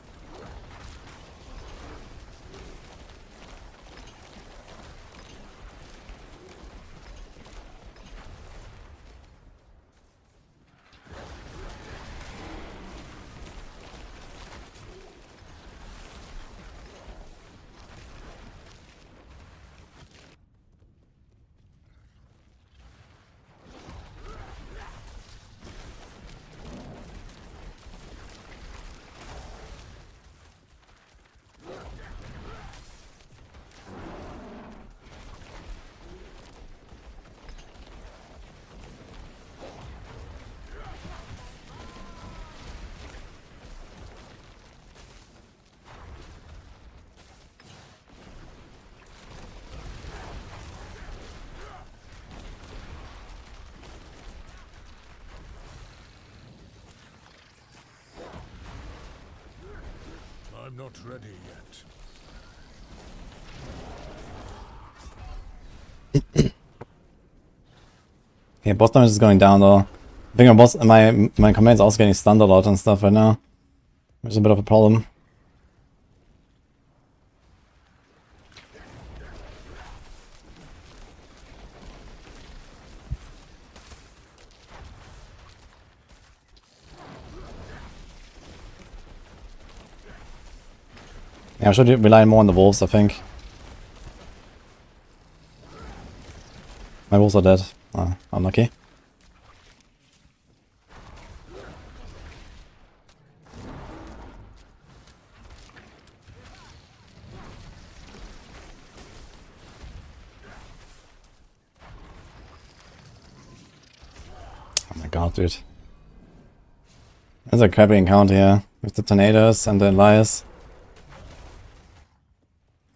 I'm not ready yet. Yeah, boss damage is going down though. I think my command's also getting stunned a lot and stuff right now. Which is a bit of a problem. Yeah, I should rely more on the wolves, I think. My wolves are dead. Unlucky. Oh my god, dude. There's a crappy encounter here with the tornadoes and the Elias.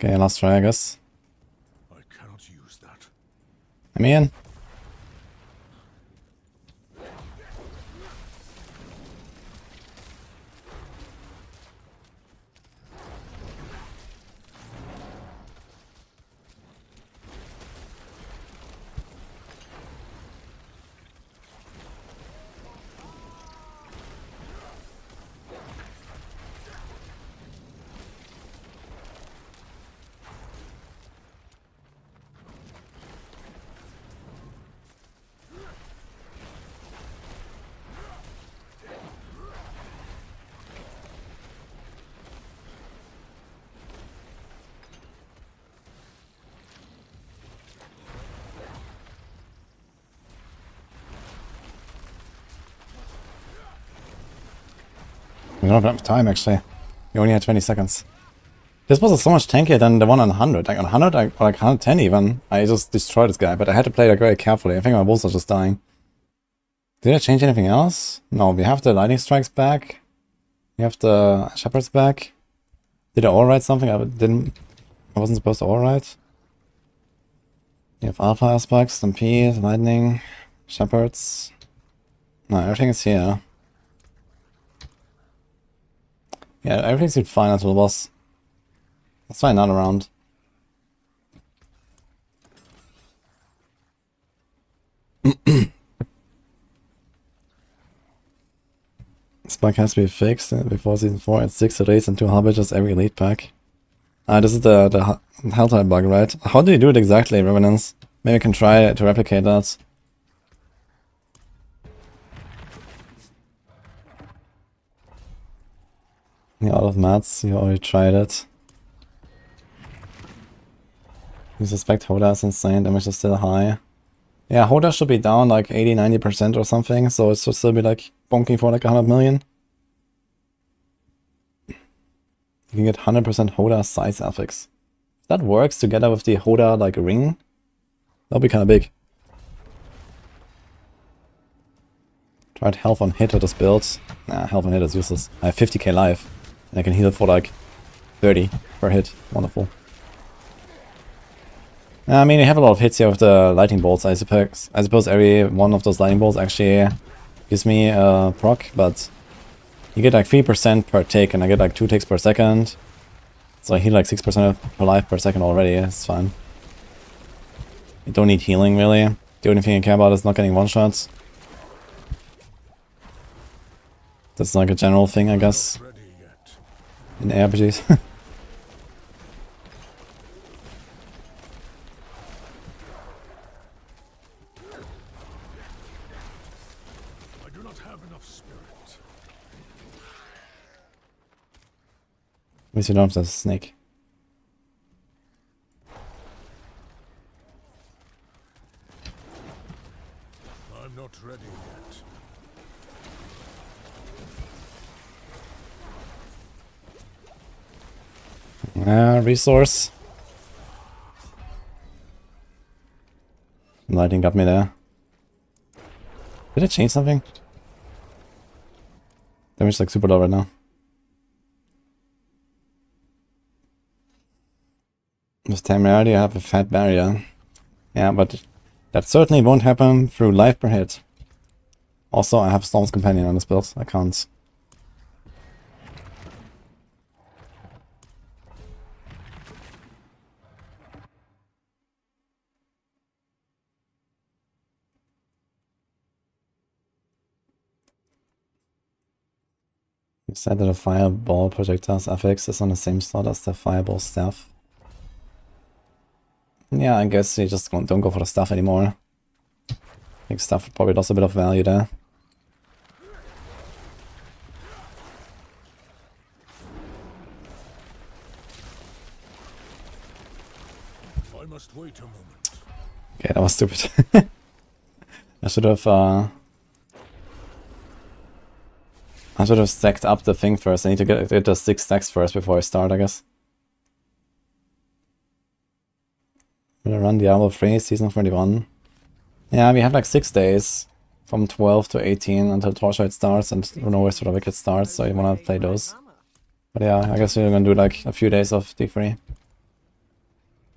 Okay, last try, I guess. I cannot use that. I'm in. We don't have enough time actually. We only had 20 seconds. This was so much tankier than the one on 100. Like on 100, like 110 even. I just destroyed this guy, but I had to play like very carefully. I think my wolves are just dying. Did I change anything else? No, we have the lightning strikes back. We have the shepherds back. Did I override something? I wasn't supposed to override. We have alpha aspects, stampede, lightning, shepherds. No, everything is here. Yeah, everything seemed fine until the boss. Let's try another round. This bug has to be fixed before season 4. It's 6 raids and 2 harbingers every elite pack. This is the Helltide bug, right? How do you do it exactly, Revenants? Maybe I can try to replicate that. Yeah, out of mats, you already tried it. You suspect Hoda is insane, damage is still high. Yeah, Hoda should be down like 80-90% or something, so it should still be like bonking for like 100 million. You can get 100% Hoda size affix. If that works together with the Hoda like ring, that'll be kind of big. Tried health on hit with this build. Nah, health on hit is useless. I have 50k life, and I can heal for like 30 per hit. Wonderful. I mean, you have a lot of hits here with the lightning bolts, I suppose. I suppose every one of those lightning bolts actually gives me a proc, but you get like 3% per tick, and I get like 2 ticks per second. So I heal like 6% per life per second already. It's fine. You don't need healing, really. The only thing I care about is not getting one-shots. That's like a general thing, I guess, in ARPGs. At least you don't have the snake. I'm not ready yet. Resource. Lighting got me there. Did I change something? Damage like super low right now. With Temerity, I have a fat barrier. Yeah, but that certainly won't happen through life per hit. Also, I have Storm's Companion on this build. I can't. You said that a fireball projectile's affix is on the same slot as the fireball staff. Yeah, I guess you just don't go for the staff anymore. I think staff probably lost a bit of value there. I must wait a moment. Okay, that was stupid. I should have stacked up the thing first. I need to get the 6 stacks first before I start, I guess. I'm gonna run Diablo 3, Season 31. Yeah, we have like 6 days. From 12 to 18 until Torchlight starts and who knows where the Wicked starts, so you wanna play those. But yeah, I guess we're gonna do like a few days of D3.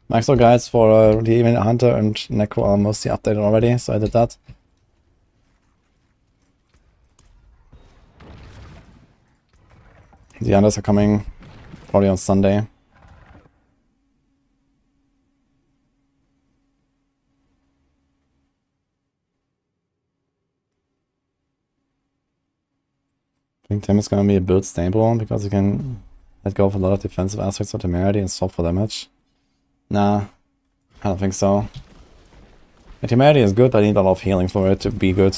Maxwell guides for the Even Hunter and Necro are mostly updated already, so I did that. The others are coming probably on Sunday. I think Tim is going to be a build stable because you can let go of a lot of defensive aspects of Temerity and swap for damage. Nah, I don't think so. The Temerity is good, but I need a lot of healing for it to be good.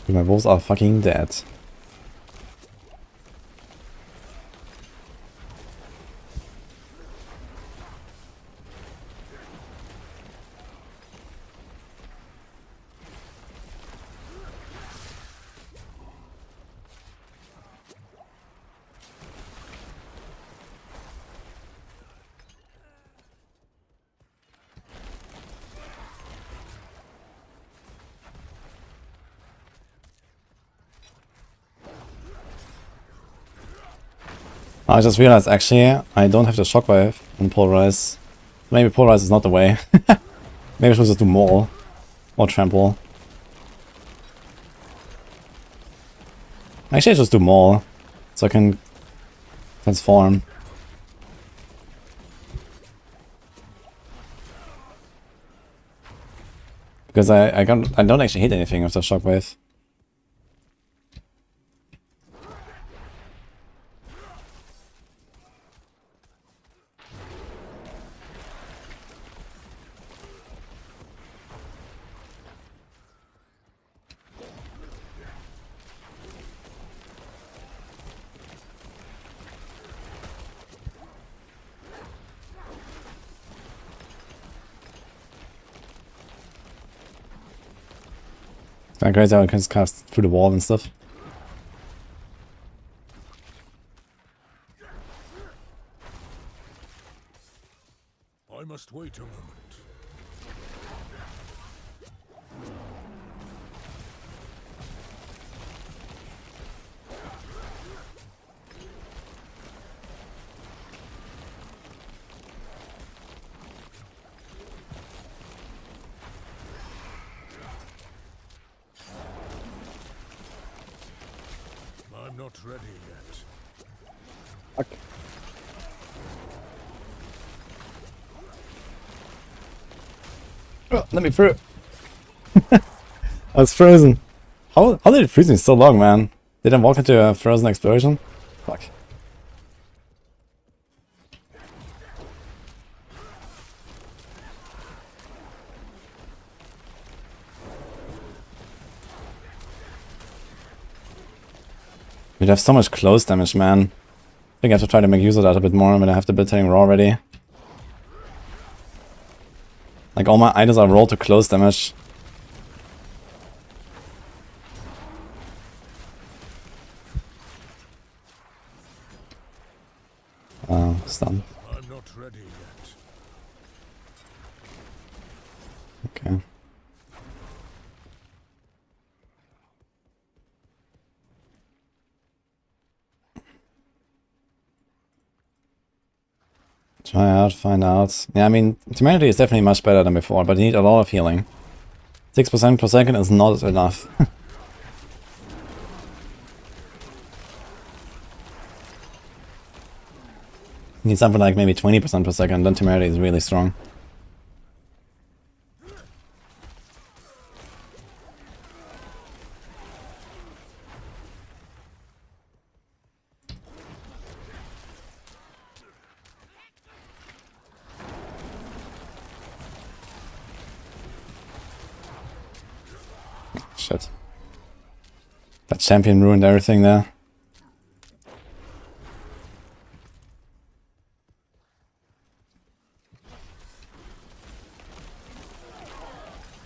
My wolves are fucking dead. I just realized actually I don't have the shockwave on Polarize. Maybe Polarize is not the way. Maybe I should just do Maul or Trample. Actually I just do Maul so I can transform. Because I don't actually hit anything with the shockwave. It's kind of crazy how it can just cast through the wall and stuff. I must wait a moment. I'm not ready yet. Fuck. Oh, let me through. I was frozen. How did it freeze me so long, man? Did I walk into a frozen explosion? Fuck. We'd have so much close damage, man. I think I have to try to make use of that a bit more when I have the Building Raw ready. Like all my items are rolled to close damage. Stun. I'm not ready yet. Okay. Try out, find out. Yeah, I mean, Humanity is definitely much better than before, but you need a lot of healing. 6% per second is not enough. Need something like maybe 20% per second, then Temerity is really strong. Shit. That champion ruined everything there.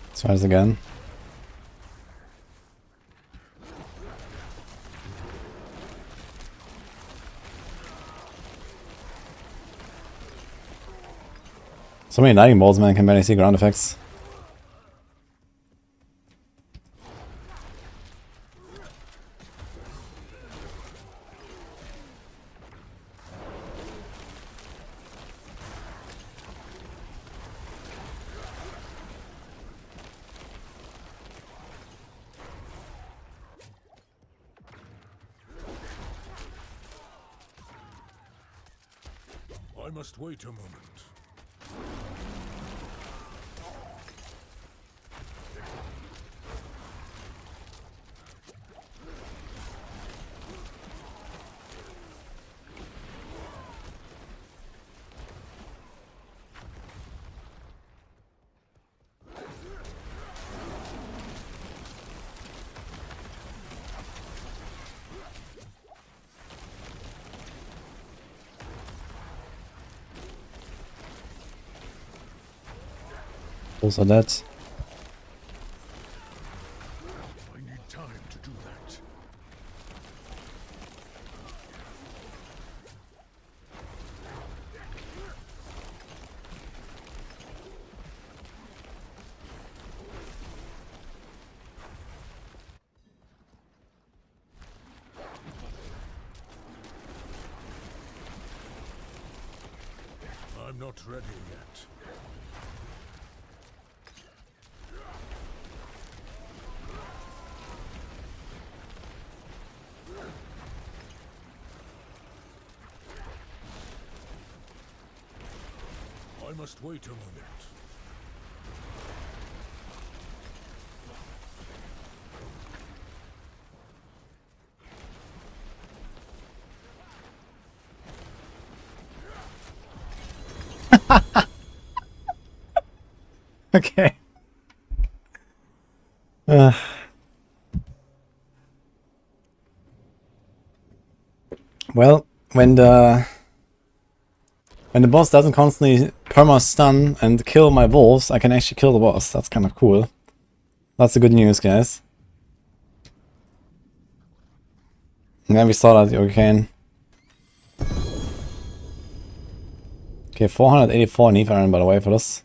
Let's try this again. So many lightning bolts, man, can barely see ground effects. I must wait a moment. Also that. I need time to do that. I'm not ready yet. I must wait a moment. Okay. Well, when the boss doesn't constantly perma-stun and kill my wolves, I can actually kill the boss. That's kind of cool. That's the good news, guys. And then we saw that you can. Okay, 484 Neve Iron, by the way, for this.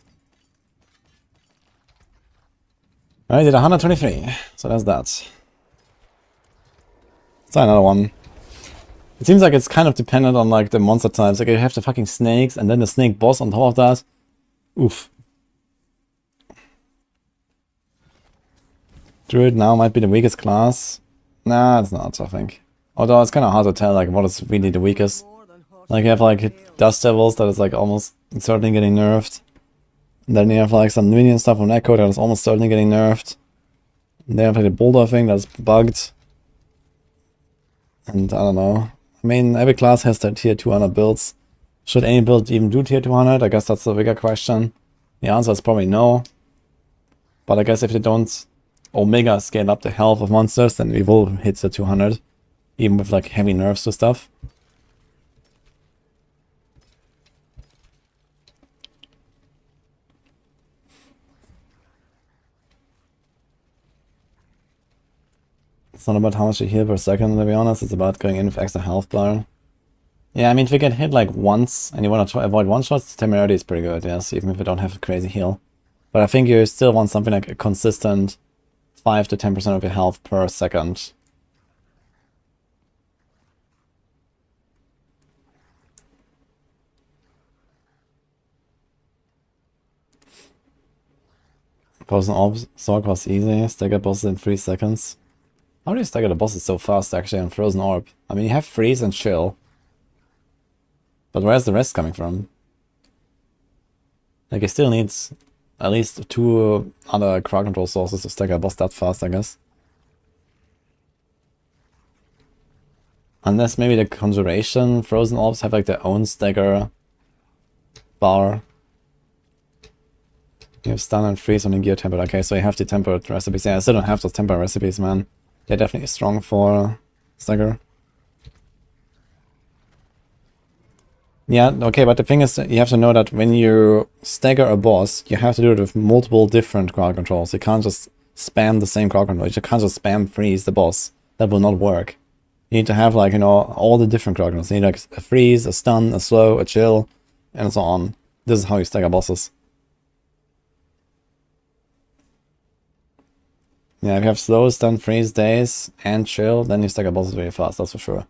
I did 123, so that's that. Let's try another one. It seems like it's kind of dependent on like the monster types. Like you have the fucking snakes and then the snake boss on top of that. Oof. Druid now might be the weakest class. Nah, it's not, I think. Although it's kind of hard to tell like what is really the weakest. Like you have like Dust Devils that is like almost certainly getting nerfed. And then you have like some minion stuff on Echo that is almost certainly getting nerfed. And they have like the Boulder thing that's bugged. And I don't know. I mean, every class has their tier 200 builds. Should any build even do tier 200? I guess that's the bigger question. The answer is probably no. But I guess if they don't Omega scale up the health of monsters, then we will hit the 200. Even with like heavy nerfs to stuff. It's not about how much you heal per second, to be honest. It's about going in with extra health bar. Yeah, I mean, if you get hit like once and you want to avoid one-shots, Temerity is pretty good, yes, even if you don't have a crazy heal. But I think you still want something like a consistent 5 to 10% of your health per second. Frozen Orb Sorc was easy. Stagger bosses in 3 seconds. How do you stagger the bosses so fast actually on Frozen Orb? I mean, you have Freeze and Chill. But where's the rest coming from? Like, he still needs at least 2 other crowd control sources to stack a boss that fast, I guess. Unless maybe the Conjuration Frozen Orbs have like their own stagger bar. You have stun and freeze on the gear tempered. Okay, so you have the tempered recipes. Yeah, I still don't have those tempered recipes, man. They're definitely strong for stagger. Yeah, okay, but the thing is, you have to know that when you stagger a boss, you have to do it with multiple different crowd controls. You can't just spam the same crowd control. You can't just spam freeze the boss. That will not work. You need to have, like, you know, all the different crowd controls. You need, like, a freeze, a stun, a slow, a chill, and so on. This is how you stagger bosses. Yeah, if you have slow, stun, freeze, daze, and chill, then you stagger bosses really fast, that's for sure.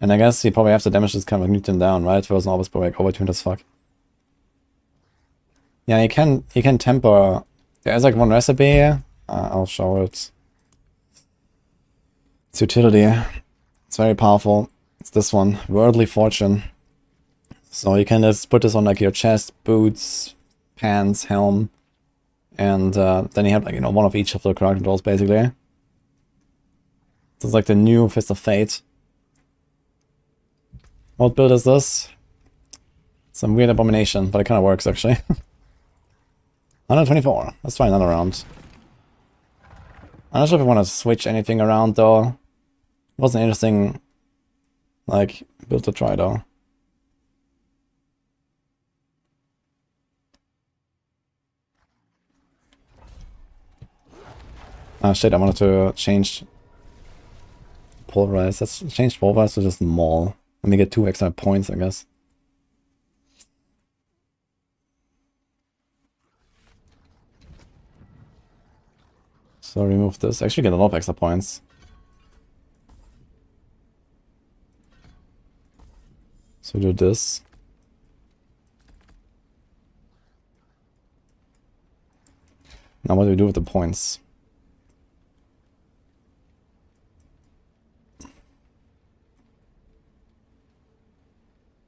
And I guess you probably have to damage this kind of nuke them down, right? Frozen Orb is probably like overtuned as fuck. Yeah, you can temper. There's like one recipe. I'll show it. It's utility. It's very powerful. It's this one, Worldly Fortune. So you can just put this on like your chest, boots, pants, helm, and then you have like, you know, one of each of the crowd controls basically. So it's like the new Fist of Fate. What build is this? Some weird abomination, but it kind of works actually. 124. Let's try another round. I'm not sure if I want to switch anything around though. It was an interesting, like, build to try though. Ah shit, I wanted to change Pulverize. Let's change Pulverize to just Maul. Let me get 2 extra points, I guess. So remove this. Actually get a lot of extra points. So do this. Now what do we do with the points?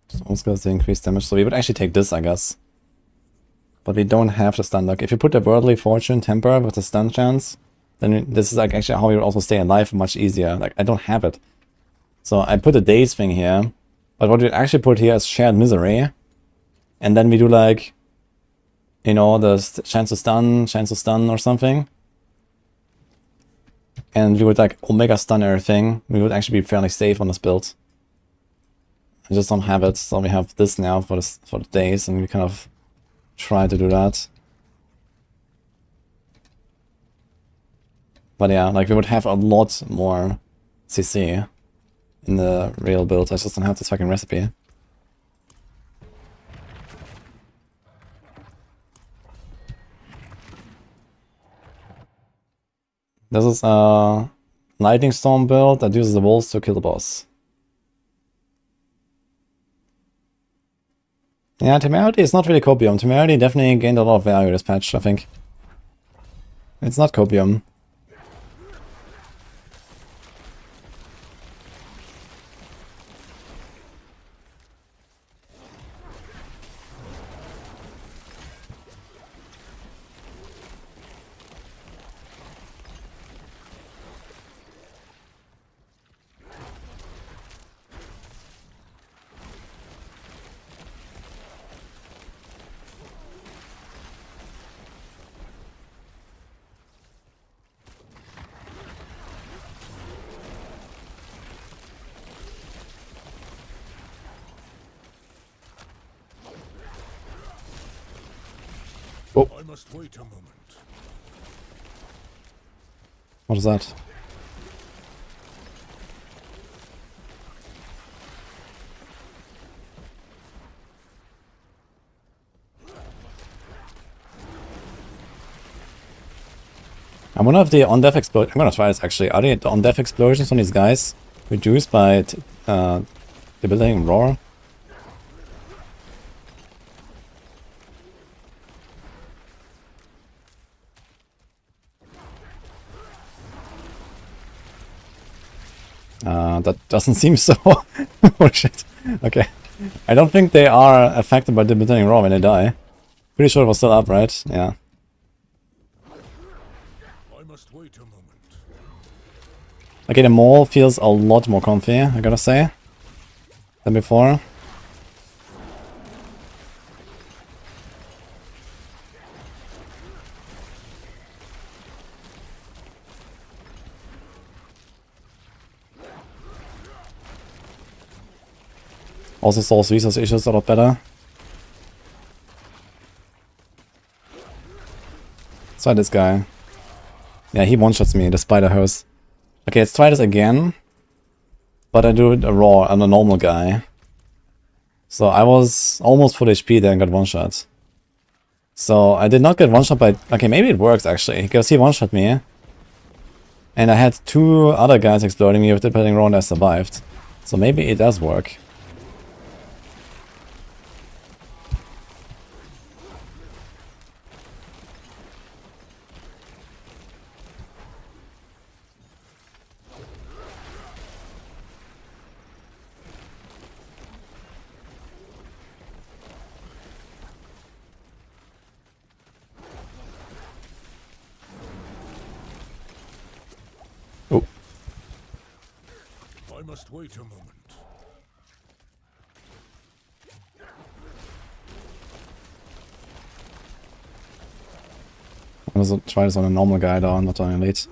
So almost goes to increase damage. So we would actually take this, I guess. But we don't have the stun. Like, if you put the Worldly Fortune temper with the stun chance, then this is like actually how you also stay alive much easier. Like, I don't have it. So I put the daze thing here. But what we actually put here is Shared Misery. And then we do like, you know, the chance to stun or something. And we would like Omega stun everything. We would actually be fairly safe on this build. I just don't have it, so we have this now for the days, and we kind of try to do that. But yeah, like we would have a lot more CC in the real build. I just don't have this fucking recipe. This is a Lightning Storm build that uses the wolves to kill the boss. Yeah, Temerity is not really Copium. Temerity definitely gained a lot of value this patch, I think. It's not Copium. I must wait a moment. What is that? I wonder if the on-death explosion... I'm gonna try this actually. Are the on-death explosions on these guys reduced by debilitating roar? That doesn't seem so. Oh shit. Okay. I don't think they are affected by debilitating roar when they die. Pretty sure it was still up, right? Yeah. I must wait a moment. Okay, the mole feels a lot more comfy, I gotta say, than before. Also Soul's resource issues a lot better. Let's try this guy. Yeah, he one-shots me, the spider hose. Okay, let's try this again. But I do it a raw and a normal guy. So I was almost full HP there and got one-shot. So I did not get one-shot by... Okay, maybe it works actually, because he one-shot me. And I had 2 other guys exploding me with debilitating roar and I survived. So maybe it does work. Oh. I must wait a moment. I'm gonna try this on a normal guy though, not on elite.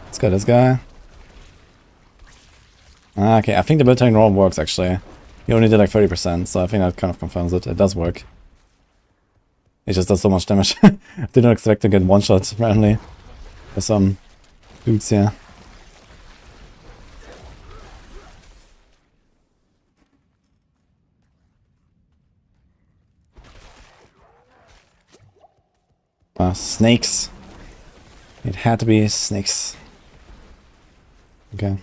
Let's get this guy. Ah, okay, I think the debilitating roar works actually. He only did like 30%, so I think that kind of confirms it. It does work. It just does so much damage. Didn't expect to get one shot randomly by some dudes here. Snakes. It had to be snakes. Okay.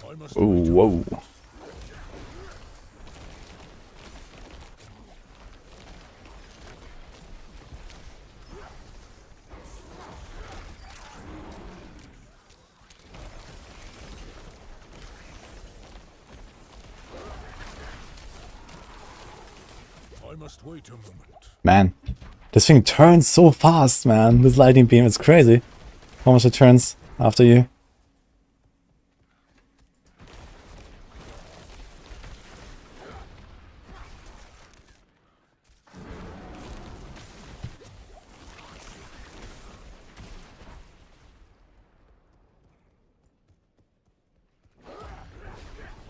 I must Oh, wait a whoa. I must wait a moment. Man, this thing turns so fast, man. This lightning beam is crazy. How much it turns after you.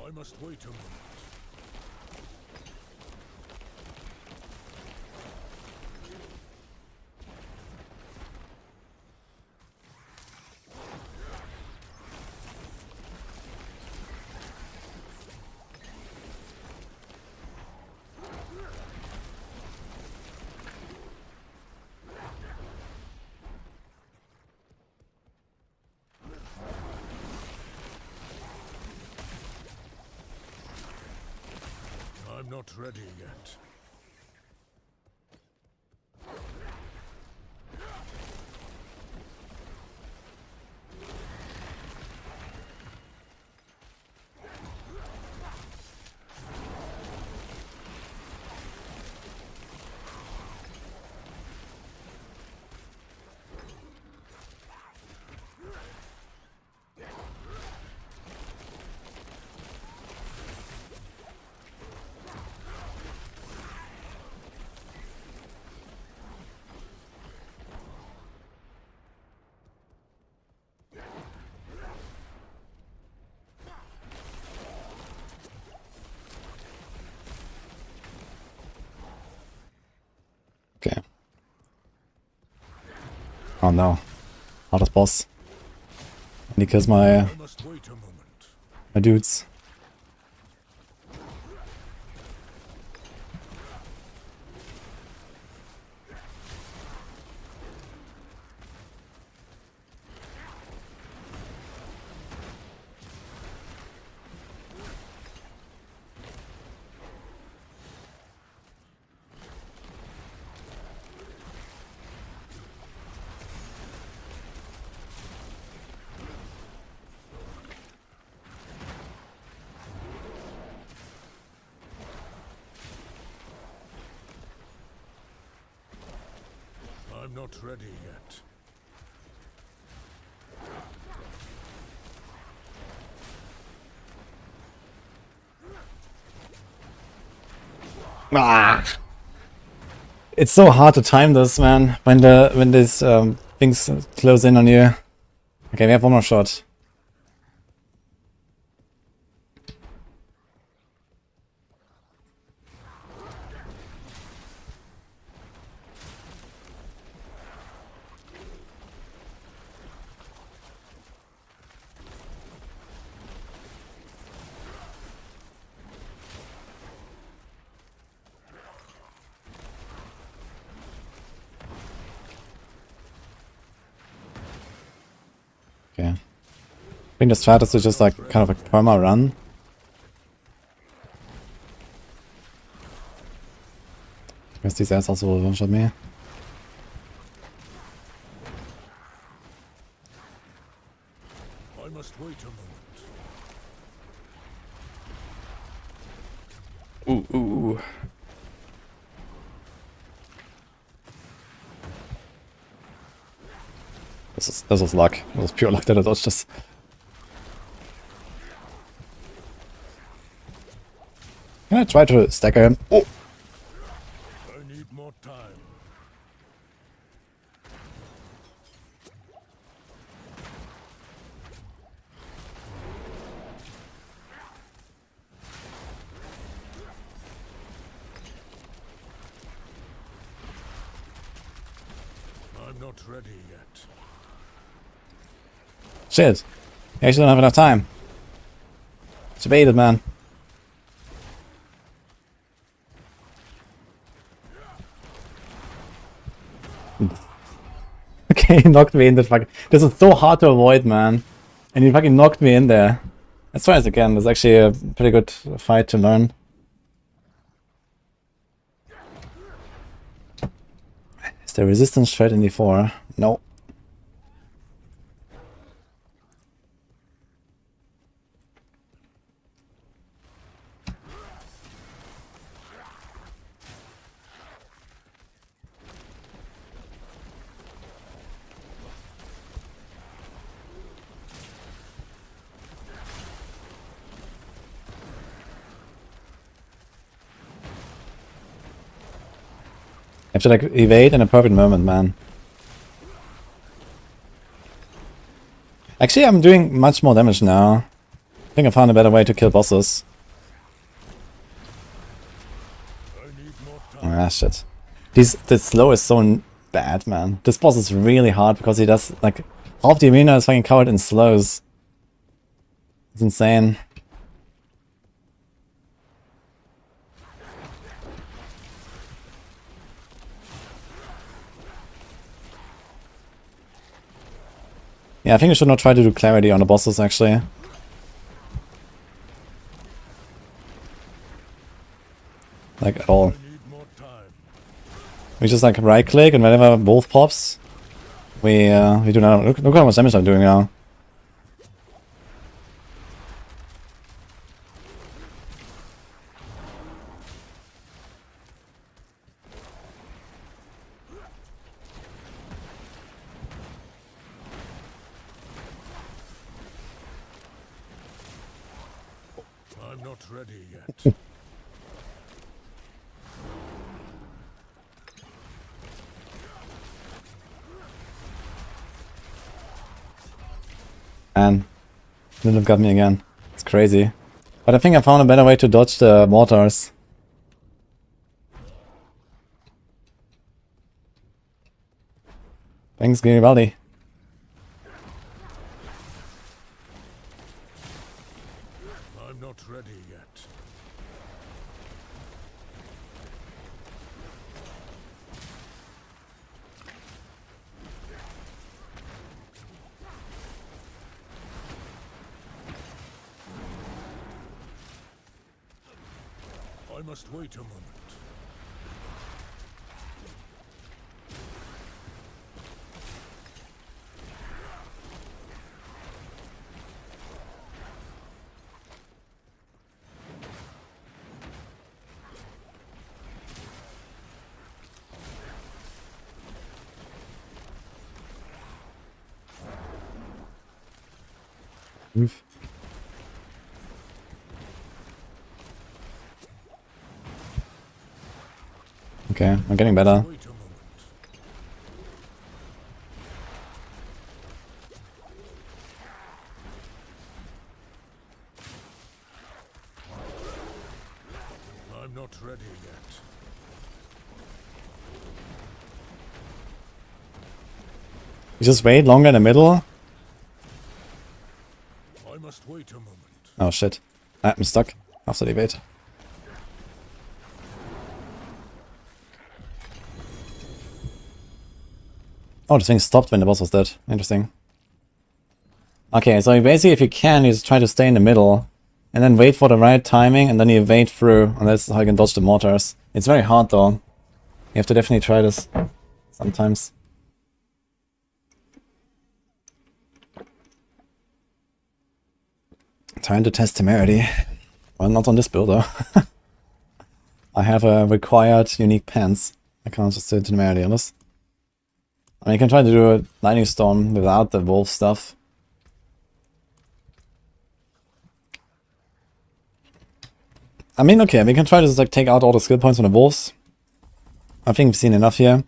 I must wait a moment. I'm not ready yet. Okay. Oh no. Hardest boss. And he kills my I must wait a moment. my dudes. not ready yet. Ah! It's so hard to time this, man, when these things close in on you. Okay, we have one more shot. Okay. I think the strat is to just like kind of a perma run. Guess these assholes will one-shot me. I must wait a moment. Ooh. This was luck. It was pure luck that I dodged this. Can I try to stagger him? Oh! I need more time. I'm not ready yet. Shit. I actually don't have enough time. It's baited, man. Okay, he knocked me in the fucking... This is so hard to avoid, man. And he fucking knocked me in there. Let's try this again. It's actually a pretty good fight to learn. Is there resistance threat in D4? No. I have to like evade in a perfect moment, man. Actually, I'm doing much more damage now. I think I found a better way to kill bosses. I need more time. Ah, shit. This slow is so bad, man. This boss is really hard because he does, like, half the arena is fucking covered in slows. It's insane. Yeah, I think I should not try to do clarity on the bosses, actually. Like, at all. I need more time. We just like right click and whenever both pops, we do now. Look how much damage I'm doing now. I'm not ready yet. And Lilith got me again. It's crazy. But I think I found a better way to dodge the mortars. Thanks, Garibaldi. I'm not ready yet. I must wait a moment. Move. Okay, I'm getting better. Wait a moment. I'm not ready yet. You just wait longer in the middle. I must wait a moment. Oh shit. I'm stuck after the evade. Oh, the thing stopped when the boss was dead. Interesting. Okay, so basically if you can, you just try to stay in the middle. And then wait for the right timing, and then you evade through. And that's how you can dodge the mortars. It's very hard though. You have to definitely try this sometimes. Time to test temerity. Well, not on this build though. I have a required unique pants. I can't just do temerity on this. I mean, you can try to do a lightning storm without the wolf stuff. I mean, okay, we can try to just like take out all the skill points on the wolves. I think we've seen enough here.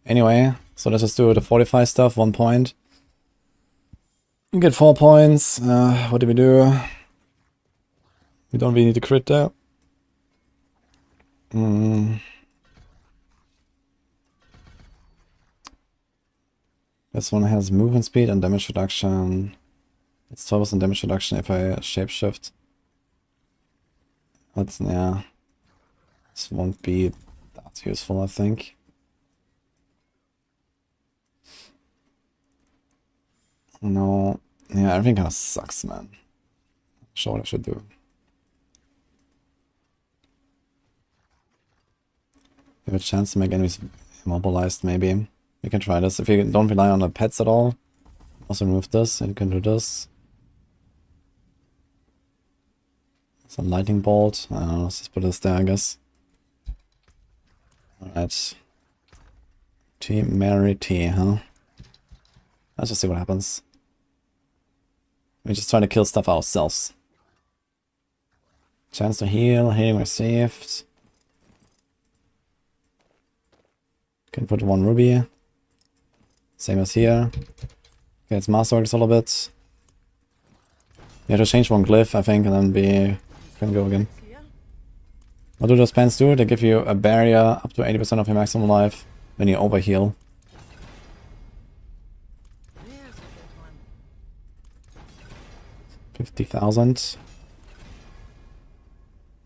Anyway, so let's just do the fortify stuff, 1 point. We get 4 points. What do? We don't really need to crit there. This one has movement speed and damage reduction. It's 12% damage reduction if I shapeshift. But yeah, this won't be that useful, I think. No, yeah, everything kind of sucks, man. Sure what I should do. Give a chance to make enemies immobilized, maybe. You can try this. If you don't rely on the pets at all, also remove this, and you can do this. Some lightning bolt. I don't know, let's just put this there, I guess. Alright. Temerity, huh? Let's just see what happens. We're just trying to kill stuff ourselves. Chance to heal, healing received. Can put 1 ruby. Same as here. Okay, it's mastered a little bit. You have to change 1 glyph, I think, and then we can go again. What do those pants do? They give you a barrier up to 80% of your maximum life when you overheal. There's a good one. 50,000.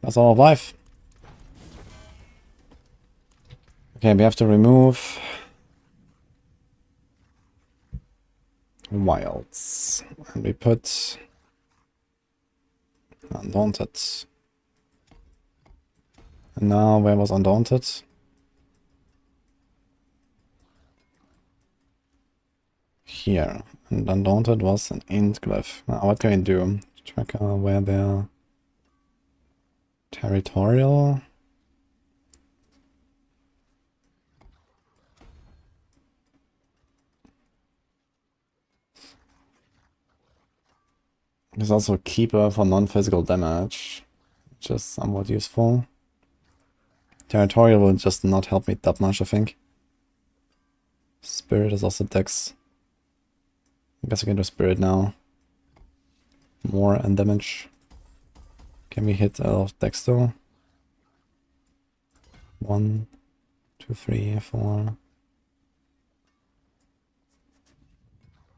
That's all of life. Okay, we have to remove wilds. And we put Undaunted. And now, where was Undaunted? Here. And Undaunted was an int glyph. Now, what can we do? Tracker where they're territorial. There's also a keeper for non-physical damage, which is somewhat useful. Territorial will just not help me that much, I think. Spirit is also dex. I guess I can do spirit now. More and damage. Can we hit a lot of dex though? 1, 2, 3, 4.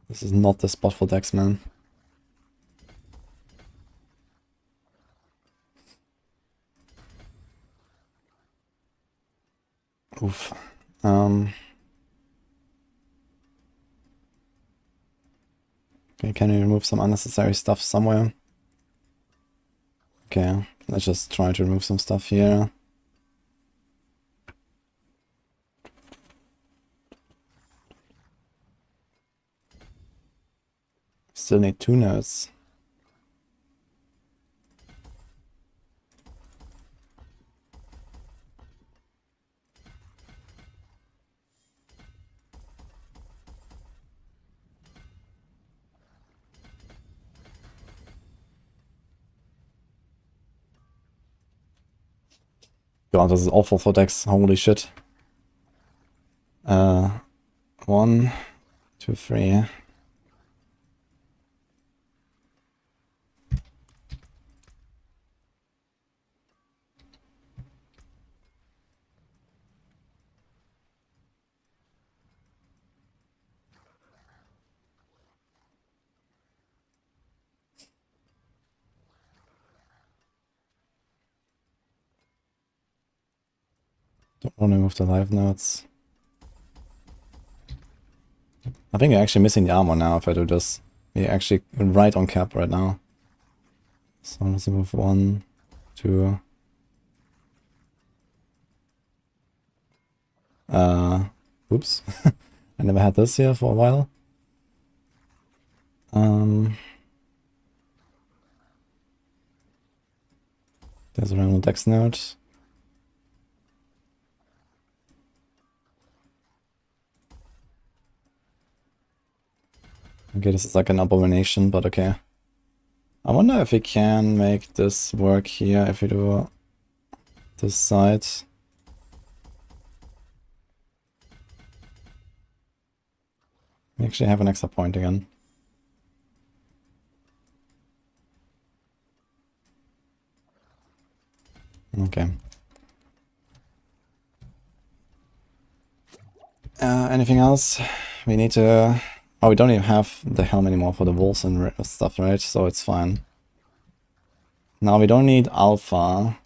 This is not the spot for dex, man. Oof. Okay, can we remove some unnecessary stuff somewhere? Okay, let's just try to remove some stuff here. Still need 2 nodes. God, this is awful for decks. Holy shit. 1, 2, 3. Don't want to move the live nodes. I think you're actually missing the armor now if I do this. You're actually right on cap right now. So let's move 1, 2. Oops. I never had this here for a while. There's a random dex node. Okay, this is like an abomination, but okay. I wonder if we can make this work here if we do this side. We actually have an extra point again. Okay. Anything else? We need to... Oh, we don't even have the helm anymore for the wolves and stuff, right? So it's fine. Now we don't need alpha.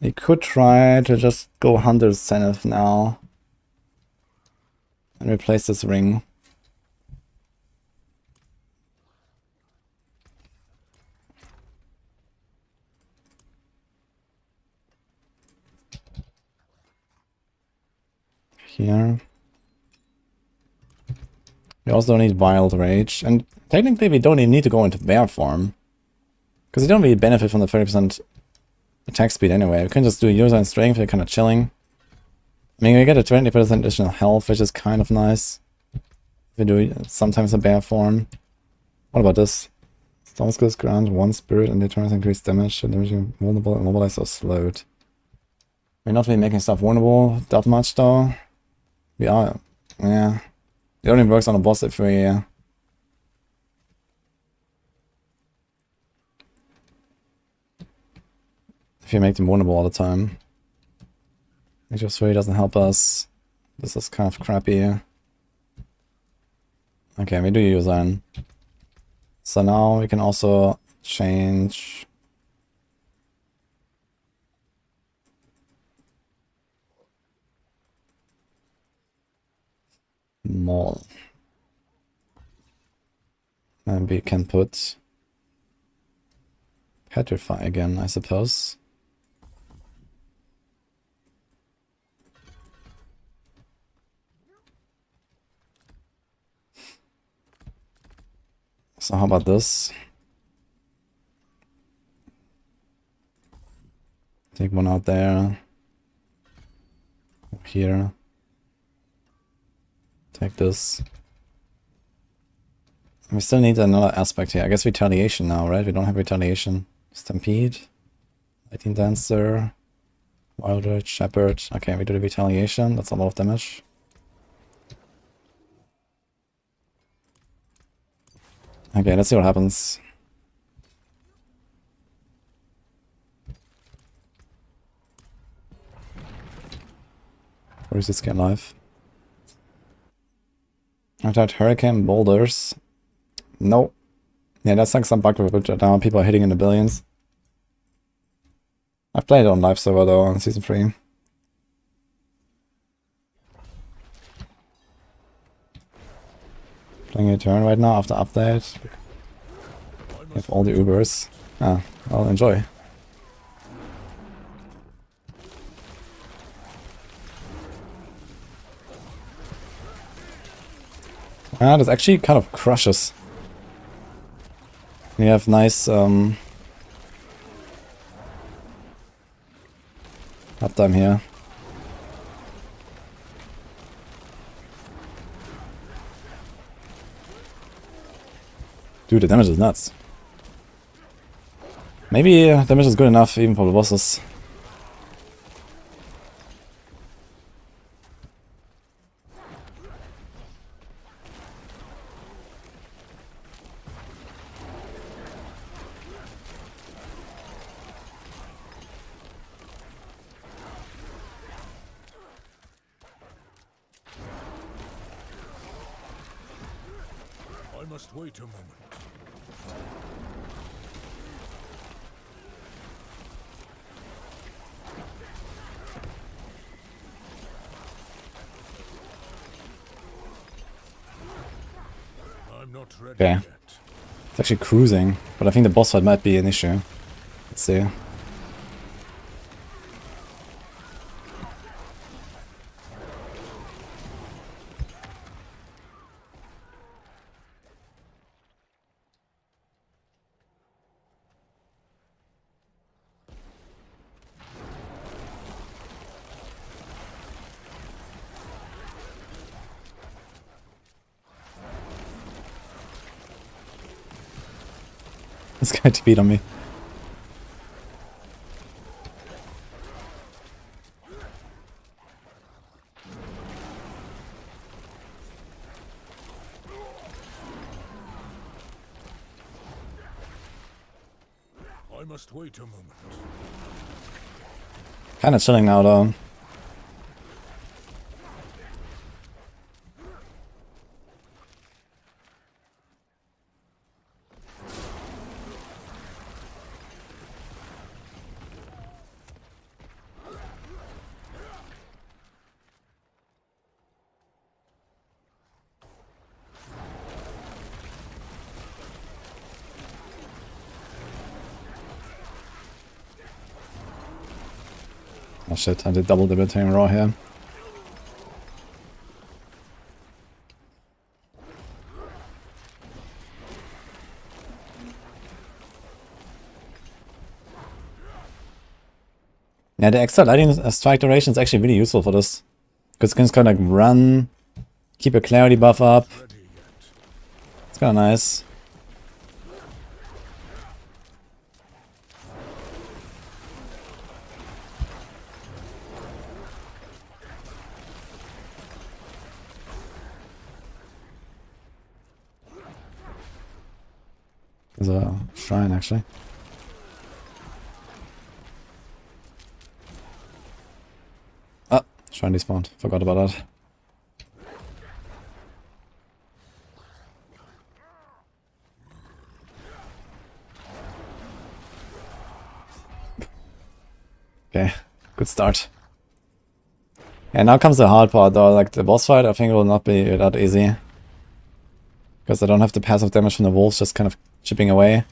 We could try to just go Hunter's Zenith now. And replace this ring. Here. We also don't need Wild Rage. And technically we don't even need to go into bear form. Because we don't really benefit from the 30% attack speed anyway. We can just do user and strength, they're kind of chilling. I mean, we get a 20% additional health, which is kind of nice. We do sometimes a bear form. What about this? Stone skills grant 1 spirit and they turn increased damage, and damaging vulnerable, immobilized or slowed. We're not really making stuff vulnerable that much though. We are, yeah. It only works on a boss if we... if you make them vulnerable all the time. Nature 3 doesn't help us. This is kind of crappy. Okay, we do use that. So now we can also change... Maul. And we can put... Petrify again, I suppose. So how about this? Take one out there. Here. Take this. We still need another aspect here. I guess retaliation now, right? We don't have retaliation. Stampede. Lightning Dancer. Wild Rage, Shepherd. Okay, we do the retaliation. That's a lot of damage. Okay, let's see what happens. Where is this guy live? I've tried Hurricane Boulders. No. Yeah, that's like some bug with it now. People are hitting in the billions. I've played it on live server though on season 3. Playing a turn right now after update. We have all the Ubers. Ah, well, enjoy. Ah, this actually kind of crushes. We have nice uptime here. Dude, the damage is nuts. Maybe damage is good enough even for the bosses. must wait a moment. I'm not ready Okay. yet. It's actually cruising, but I think the boss fight might be an issue. Let's see. This guy TP'd on me. I must wait a moment. Kinda chilling now though. Oh shit, I did double debilitating raw here. Yeah, the extra lightning strike duration is actually really useful for this. Because you can just kind of like run, keep a clarity buff up. Ready yet. It's kind of nice. There's a shrine actually. Ah, shrine despawned. Forgot about that. Okay, good start. And now comes the hard part though, like the boss fight I think will not be that easy. Because I don't have the passive damage from the wolves just kind of chipping away.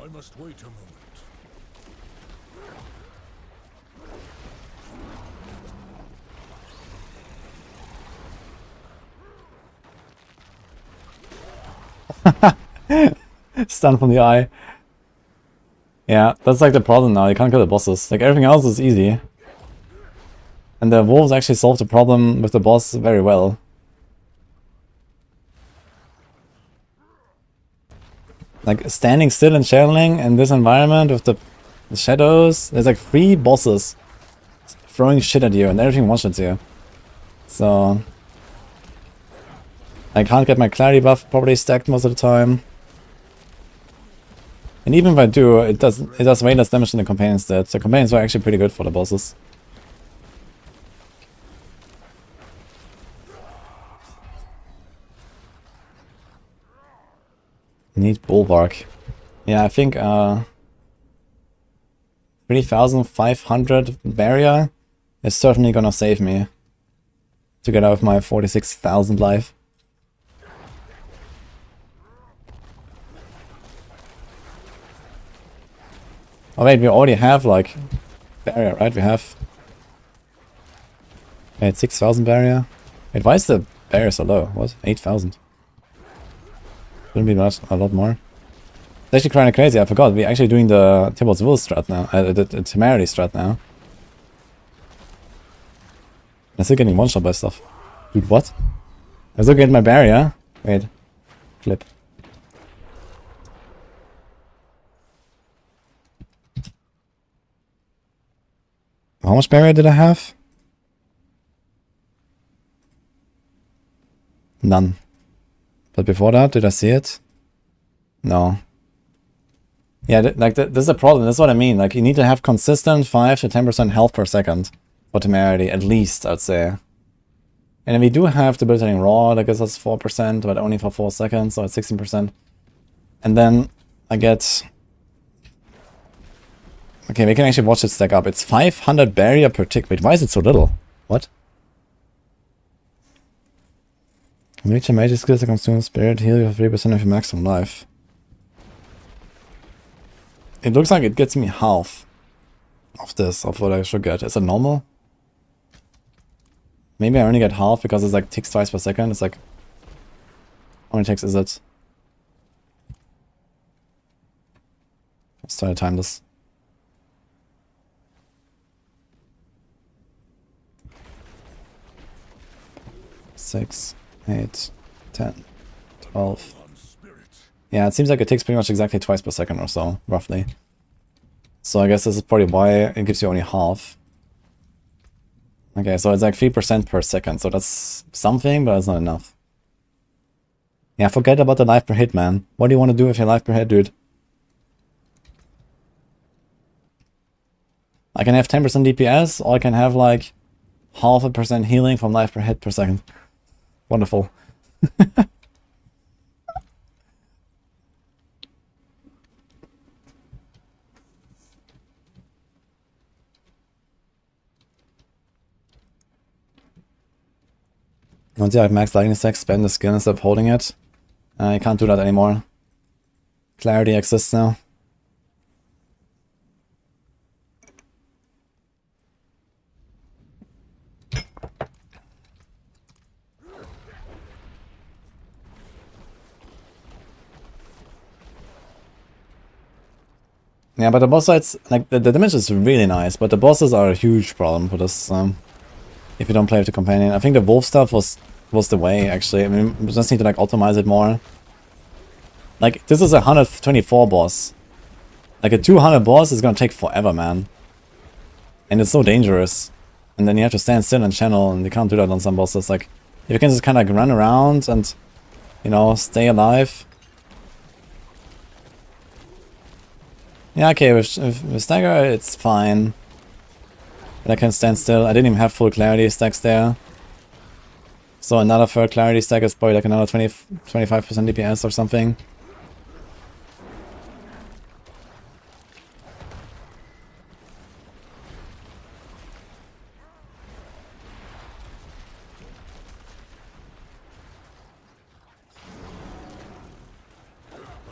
I must wait a moment. Stun from the eye. Yeah, that's like the problem now, you can't kill the bosses. Like everything else is easy. And the wolves actually solved the problem with the boss very well. Like standing still and channeling in this environment with the shadows, there's like 3 bosses throwing shit at you and everything one-shots you. So I can't get my clarity buff properly stacked most of the time. And even if I do, it does way less damage than the companions did. The companions were actually pretty good for the bosses. Need bulwark. Yeah, I think 3,500 barrier is certainly gonna save me to get out of my 46,000 life. Oh wait, we already have like barrier, right? We have 6,000 barrier. Wait, why is the barrier so low? What? 8,000? Shouldn't be much, a lot more. It's actually kind of crazy. I forgot. We're actually doing the Tibble's Will strat now. The Temerity strat now. I'm still getting one-shot by stuff. Dude, what? I'm still getting my barrier. Wait. Flip. How much barrier did I have? None. But before that, did I see it? No. Yeah, this is a problem. That's what I mean. Like, you need to have consistent 5 to 10% health per second for temerity, at least, I'd say. And we do have debilitating raw, that gives us 4%, but only for 4 seconds, so it's 16%. And then I get... Okay, we can actually watch it stack up. It's 500 barrier per tick. Wait, why is it so little? What? Nature magic skills that consume spirit heal you for 3% of your maximum life. It looks like it gets me half of this, of what I should get. Is it normal? Maybe I only get half because it's like ticks twice per second. It's like... How many ticks is it? Let's try to time this. Six, 8, 10, 12. Yeah, it seems like it takes pretty much exactly twice per second or so, roughly. So I guess this is probably why it gives you only half. Okay, so it's like 3% per second, so that's something, but it's not enough. Yeah, forget about the life per hit, man. What do you want to do with your life per hit, dude? I can have 10% DPS, or I can have like half a percent healing from life per hit per second. Wonderful. Once you have max lightning stack, spend the skill instead of holding it. You can't do that anymore. Clarity exists now. Yeah, but the boss fights, like, the damage is really nice, but the bosses are a huge problem for this, if you don't play with the companion. I think the wolf stuff was the way, actually. I mean, we just need to, like, optimize it more. Like, this is a 124 boss. Like, a 200 boss is gonna take forever, man. And it's so dangerous. And then you have to stand still and channel, and you can't do that on some bosses. Like, if you can just kind of like, run around and, you know, stay alive. Yeah, okay, with Stagger, it's fine. But I can stand still. I didn't even have full clarity stacks there. So another third clarity stack is probably like another 25% DPS or something.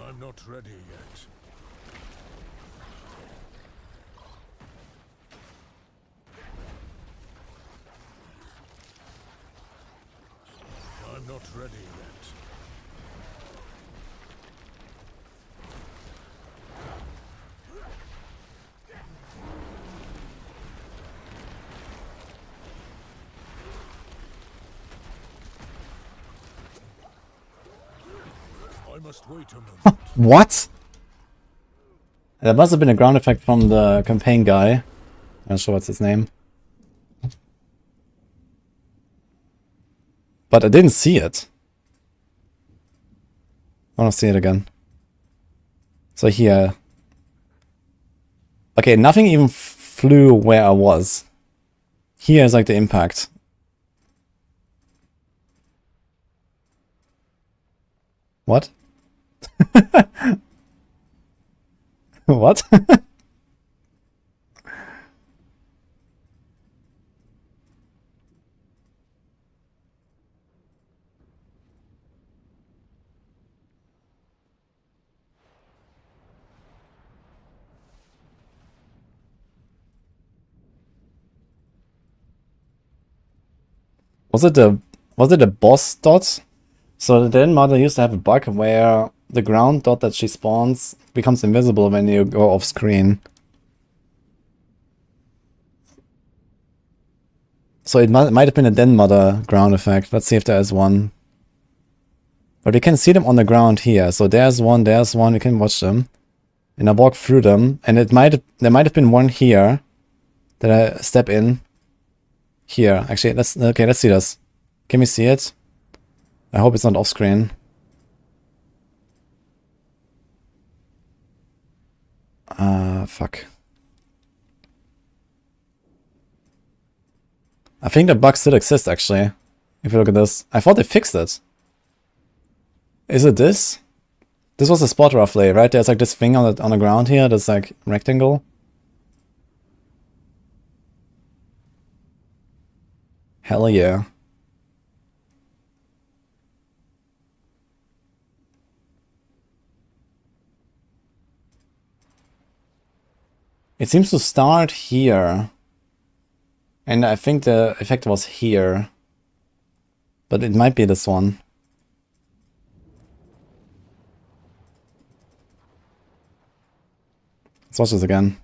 I'm not ready yet. I'm not ready yet. I must wait a moment. What? That must have been a ground effect from the campaign guy. I'm not sure what's his name. But I didn't see it. I want to see it again. So here. Okay, nothing even flew where I was. Here is like the impact. What? What? Was it a boss dot? So the Den Mother used to have a bug where the ground dot that she spawns becomes invisible when you go off screen. So it might have been a Den Mother ground effect. Let's see if there is one. But we can see them on the ground here. So there's one, we can watch them. And I walk through them, and there might have been one here. that I step in here. Actually, let's see this. Can we see it? I hope it's not off screen. Fuck. I think the bug still exists actually. If you look at this. I thought they fixed it. Is it this? This was the spot roughly, right? There's like this thing on the ground here, this like rectangle. Hell yeah. It seems to start here. And I think the effect was here. But it might be this one. Let's watch this again.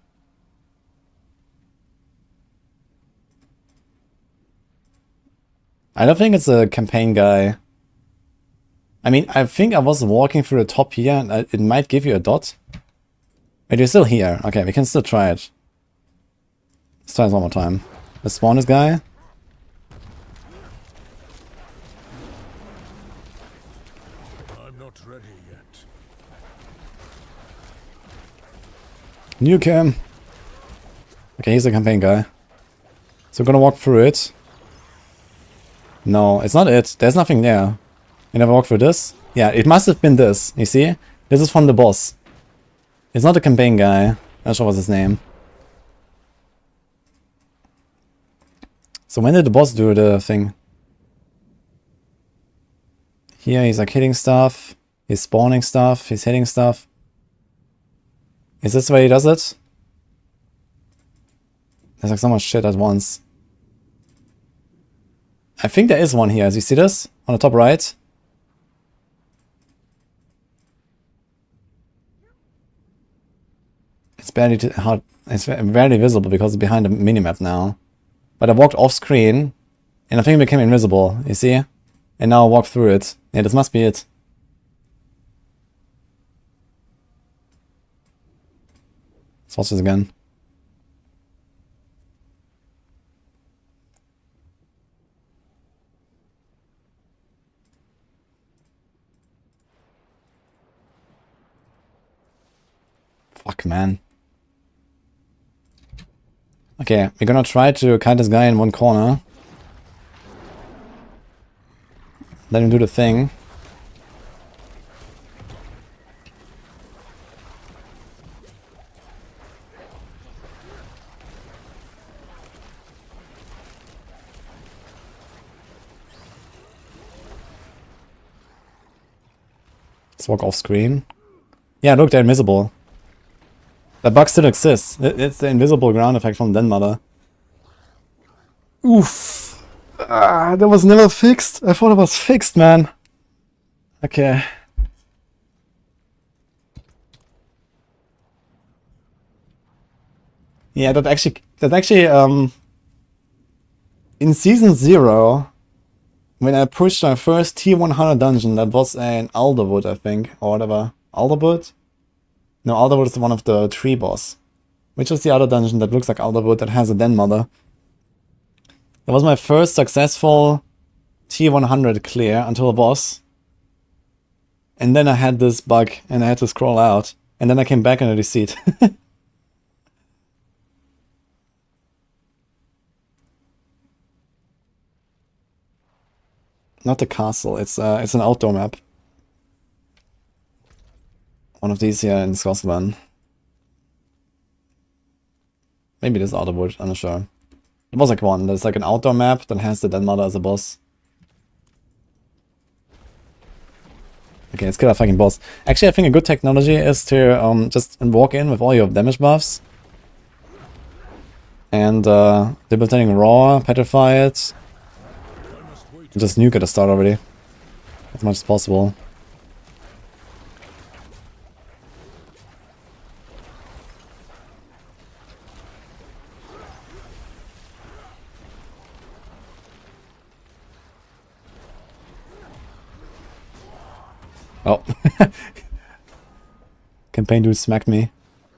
I don't think it's a campaign guy. I mean, I think I was walking through the top here and it might give you a dot. Wait, you're still here. Okay, we can still try it. Let's try this one more time. Let's spawn this guy. I'm not ready yet. Nuke him. Okay, he's a campaign guy. So we're gonna walk through it. No, it's not it. There's nothing there. You never walk through this? Yeah, it must have been this. You see? This is from the boss. It's not a campaign guy. I'm not sure what's his name. So when did the boss do the thing? Here he's like hitting stuff. He's spawning stuff. He's hitting stuff. Is this the way he does it? There's like so much shit at once. I think there is one here. Do you see this? On the top right? It's barely visible because it's behind the minimap now. But I walked off screen and I think it became invisible, you see? And now I walk through it. Yeah, this must be it. Let's watch this again. Fuck, man. Okay, we're gonna try to kite this guy in one corner. Let him do the thing. Let's walk off screen. Yeah, look, they're invisible. That bug still exists. It's the invisible ground effect from Den Mother. Oof. That was never fixed. I thought it was fixed, man. Okay. Yeah, that actually in season 0, when I pushed my first tier 100 dungeon, that was an Alderwood, I think, or whatever. Alderwood? No, Alderwood is one of the tree boss. Which is the other dungeon that looks like Alderwood that has a Den Mother. That was my first successful tier 100 clear until a boss. And then I had this bug and I had to scroll out. And then I came back and I receipt. Not the castle, it's an outdoor map. One of these here in Scotland. Maybe this Alderwood, I'm not sure. It was like one, there's like an outdoor map that has the Den Mother as a boss. Okay, let's kill a fucking boss. Actually, I think a good technology is to just walk in with all your damage buffs. And debilitating raw, petrify it. Just nuke at the start already. As much as possible. Oh. Campaign dude smacked me.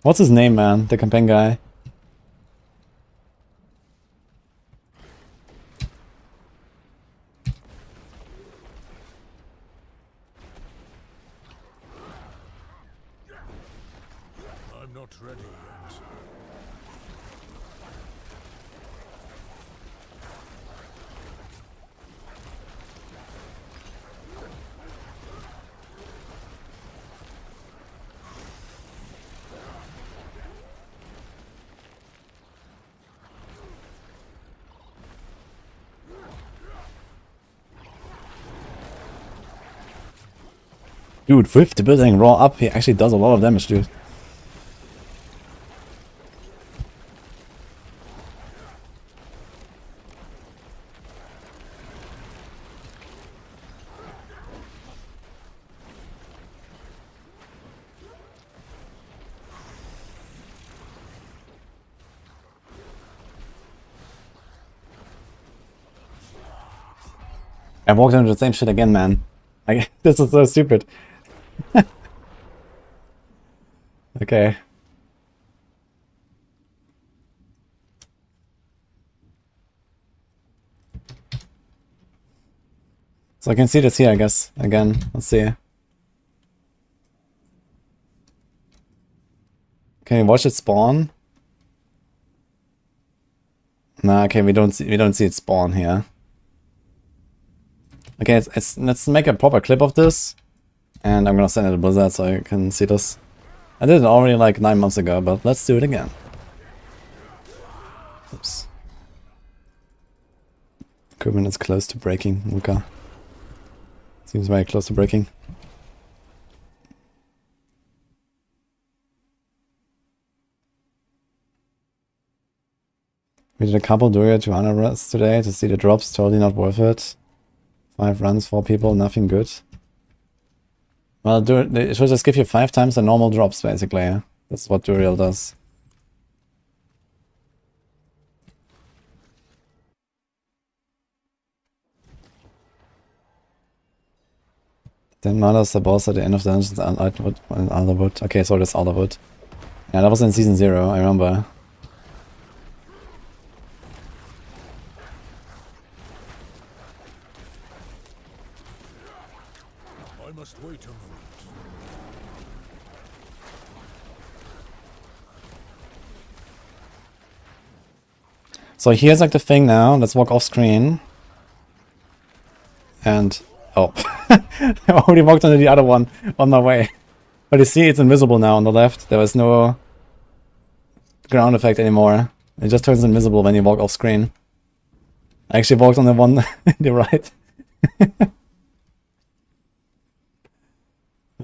What's his name, man? The campaign guy. ready yet. Dude, 50 building raw up, he actually does a lot of damage, dude. I walked into the same shit again, man. Like, this is so stupid. Okay. So I can see this here, I guess. Again, let's see. Can you watch it spawn? Nah, okay, we don't see it spawn here. Okay, let's make a proper clip of this, and I'm gonna send it to Blizzard so you can see this. I did it already like 9 months ago, but let's do it again. Oops. Equipment is close to breaking, Luca. Seems very close to breaking. We did a couple Druid 200 runs today to see the drops, totally not worth it. 5 runs, 4 people, nothing good. Well, it should just give you 5 times the normal drops, basically. That's what Duriel does. Then murders the boss at the end of the dungeons and Alderwood. Okay, so that's Alderwood. Yeah, that was in Season 0, I remember. I must wait a moment. So here's like the thing now. Let's walk off screen. And... oh. I already walked onto the other one on my way. But you see it's invisible now on the left. There is no ground effect anymore. It just turns invisible when you walk off screen. I actually walked on the one on the right.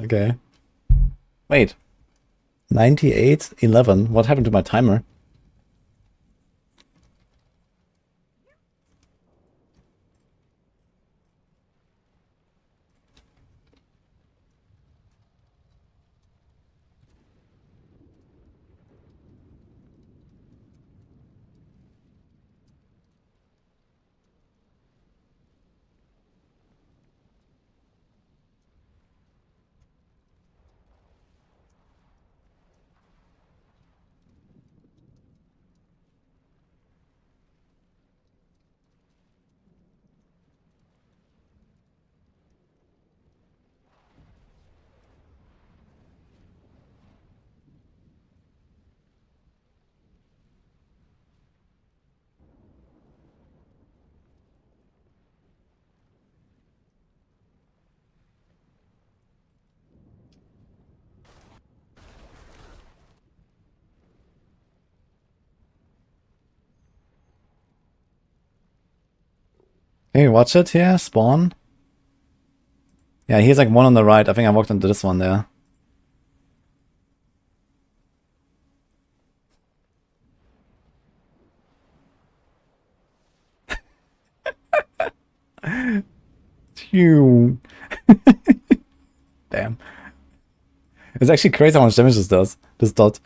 Okay. Wait. 98:11. What happened to my timer? Hey, watch it here, spawn. Yeah, he's like one on the right. I think I walked into this one there. Phew. Damn. It's actually crazy how much damage this does. This dot.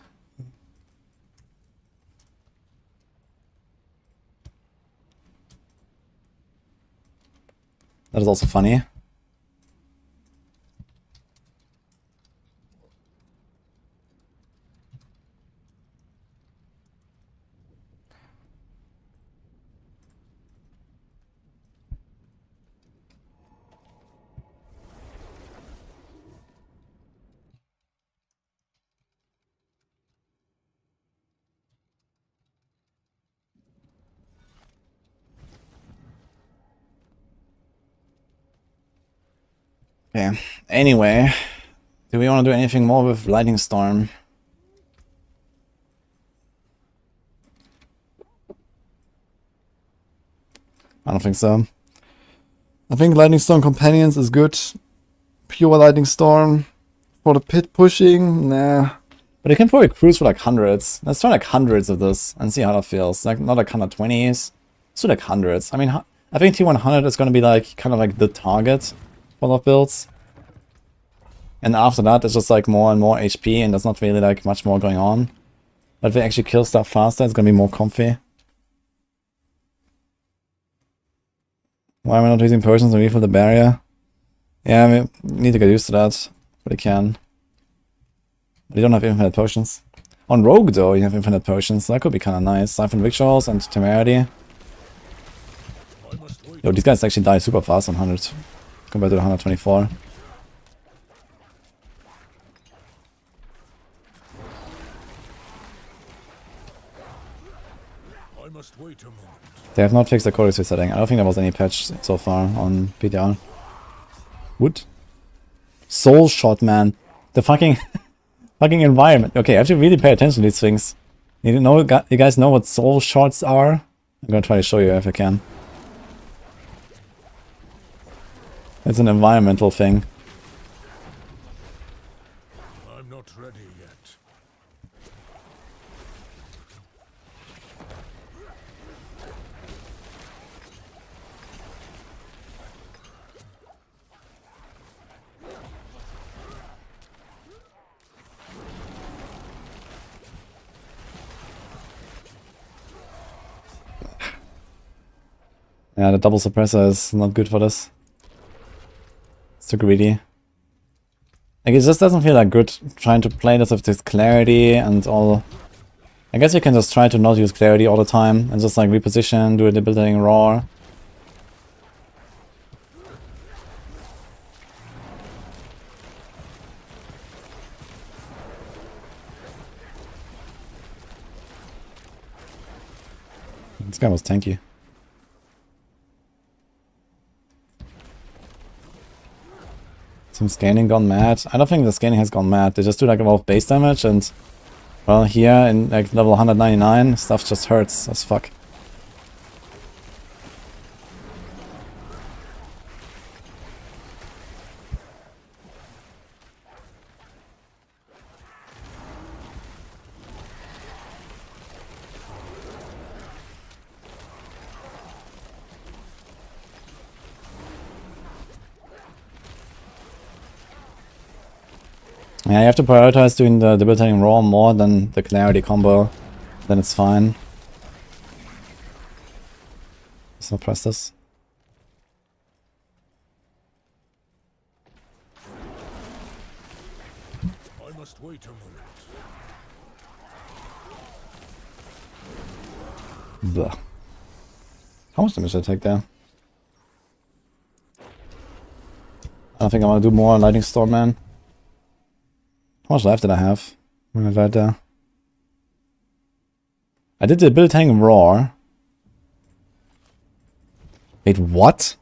That is also funny. Okay. Anyway, do we want to do anything more with Lightning Storm? I don't think so. I think Lightning Storm Companions is good. Pure Lightning Storm. For the pit pushing, nah. But you can probably cruise for like hundreds. Let's try like hundreds of this and see how that feels. Like not like 120s. Let's do like hundreds. I mean, I think T100 is going to be like kind of like the target for a lot of builds. And after that, it's just like more and more HP and there's not really like much more going on. But if they actually kill stuff faster, it's going to be more comfy. Why am I not using potions to refill the barrier? Yeah, I mean, need to get used to that. But you can. But you don't have infinite potions. On Rogue though, you have infinite potions. So that could be kind of nice. Siphon Victuals and Temerity. Yo, these guys actually die super fast on 100 compared to the 124. I must wait a moment. They have not fixed the chorus resetting. I don't think there was any patch so far on PTR. Wood? Soul Shot, man. The fucking fucking environment. Okay, I have to really pay attention to these things. You guys know what soul shots are? I'm gonna try to show you if I can. It's an environmental thing. I'm not ready yet. Yeah, the double suppressor is not good for this. It's too greedy. Like, it just doesn't feel like good trying to play this with this clarity and all. I guess you can just try to not use clarity all the time and just like reposition, do a debilitating roar. This guy was tanky. Some scanning gone mad. I don't think the scanning has gone mad. They just do like a lot of base damage and, well, here in like level 199, stuff just hurts as fuck. Yeah, you have to prioritize doing the debilitating roar more than the clarity combo. Then it's fine. Let's not press this. I must wait a moment. Blah. How much damage did I take there? I don't think I want to do more Lightning Storm, man. How much life did I have when I died there? I did the debilitating roar. Wait, what?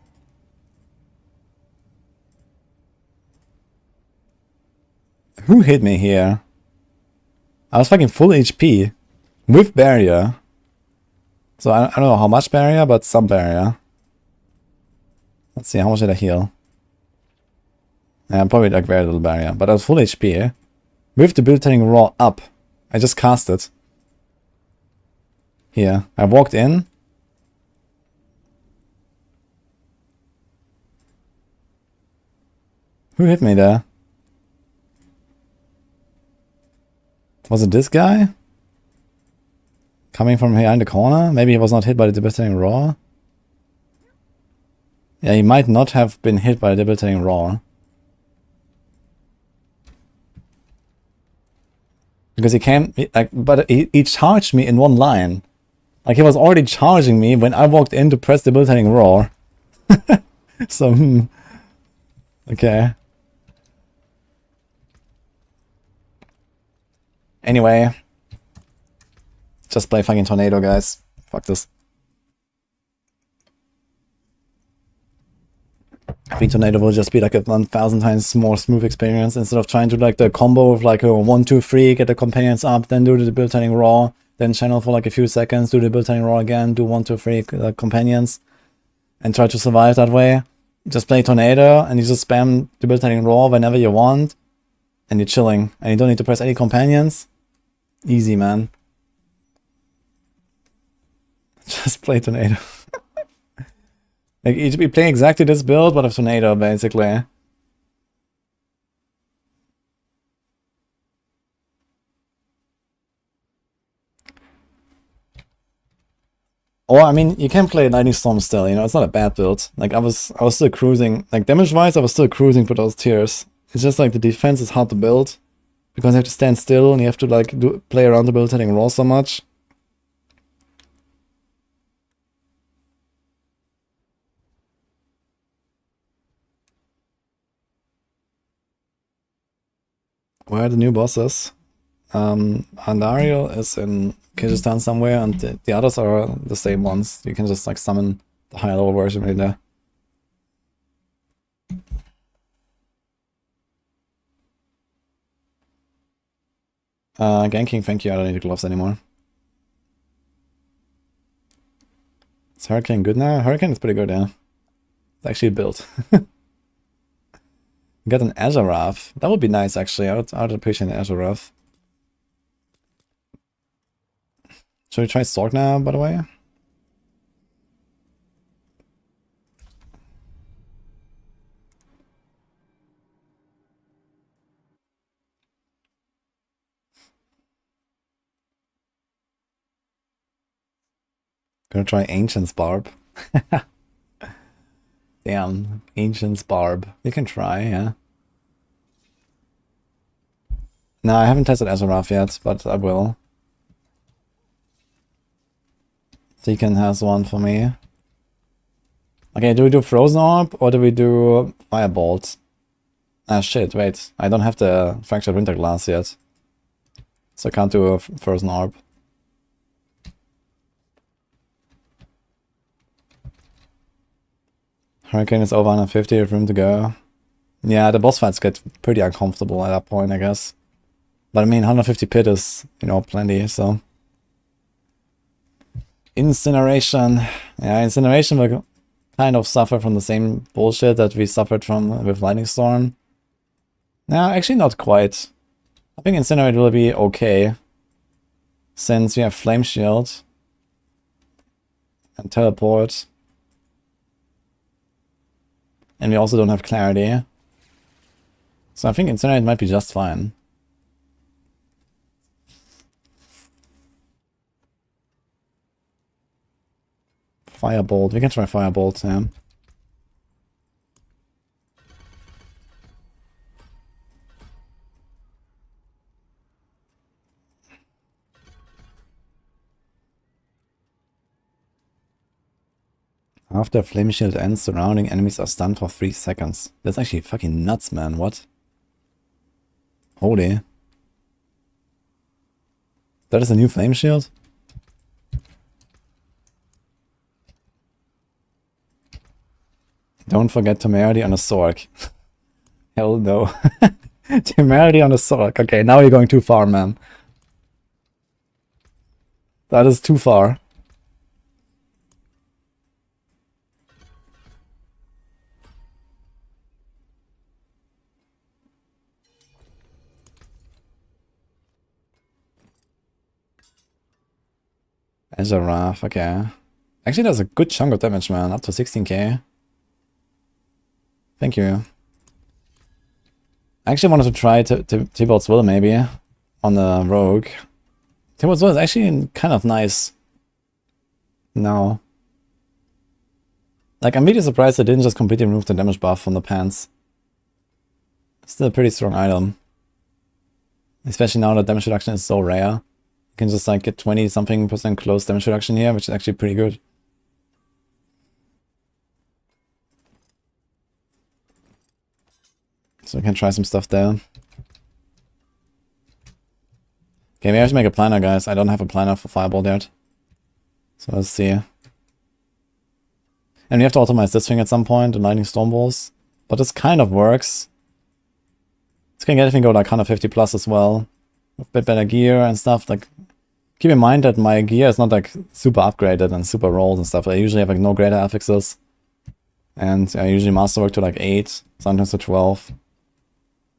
Who hit me here? I was fucking full HP with barrier. So I don't know how much barrier, but some barrier. Let's see, how much did I heal? Yeah, probably like very little barrier, but I was full HP. With the debilitating roar up. I just cast it. Here. I walked in. Who hit me there? Was it this guy? Coming from behind the corner? Maybe he was not hit by the debilitating roar? Yeah, he might not have been hit by the debilitating roar. Because he came, like, but he charged me in one line. Like, he was already charging me when I walked in to press the debilitating roar. So, okay. Anyway. Just play fucking Tornado, guys. Fuck this. I think Tornado will just be like a 1000 times more smooth experience instead of trying to like the combo of like a 1-2-3, get the companions up, then do the build turning raw, then channel for like a few seconds, do the build turning raw again, do 1-2-3 companions, and try to survive that way. Just play Tornado and you just spam the build turning raw whenever you want, and you're chilling, and you don't need to press any companions. Easy, man. Just play Tornado. Like, you should be playing exactly this build, but with Tornado, basically. Or, I mean, you can play Lightning Storm still, you know, it's not a bad build. Like, I was still cruising, like, damage-wise, I was still cruising for those tiers. It's just like the defense is hard to build, because you have to stand still, and you have to, like, play around the build hitting raw so much. Where are the new bosses? Andariel is in Kyrgyzstan somewhere, and the others are the same ones. You can just like summon the higher level version right there. Ganking, thank you, I don't need the gloves anymore. Is Hurricane good now? Hurricane is pretty good, yeah. It's actually built. Got an Azarath. That would be nice, actually. I would appreciate an Azarath. Should we try Sork now, by the way? Gonna try Ancient's Barb. Damn, Ancient's Barb. You can try, yeah. No, I haven't tested Azarath yet, but I will. Deacon has one for me. Okay, do we do Frozen Orb or do we do Firebolt? Ah shit, wait. I don't have the Fractured Winter Glass yet. So I can't do a Frozen Orb. Hurricane is over 150, room to go. Yeah, the boss fights get pretty uncomfortable at that point, I guess. But I mean, 150 pit is, you know, plenty, so... Incineration. Yeah, Incineration will kind of suffer from the same bullshit that we suffered from with Lightning Storm. No, actually not quite. I think Incinerate will be okay. Since we have Flame Shield. And Teleport. And we also don't have Clarity. So I think Incinerate might be just fine. Firebolt. We can try Firebolt, yeah. After Flame Shield ends, surrounding enemies are stunned for 3 seconds. That's actually fucking nuts, man. What? Holy. That is a new Flame Shield? Don't forget Temerity on a Sork. Hell no. Temerity on a Sork. Okay, now you're going too far, man. That is too far. Azarath, okay. Actually, that's a good chunk of damage, man. Up to 16k. Thank you. I actually wanted to try Tybalt's Will, maybe, on the Rogue. Tybalt's Will is actually kind of nice. No. Like, I'm really surprised I didn't just completely remove the damage buff from the pants. It's still a pretty strong item. Especially now that damage reduction is so rare. You can just like get 20-something% close damage reduction here, which is actually pretty good. So we can try some stuff there. Okay, maybe I should make a planner, guys. I don't have a planner for Firebolt yet. So let's see. And we have to optimize this thing at some point, the Lightning Storm Balls. But this kind of works. It's gonna get everything go like 150 plus as well. With a bit better gear and stuff. Like, keep in mind that my gear is not like super upgraded and super rolled and stuff. I usually have like no greater affixes. And I usually masterwork to like 8, sometimes to 12.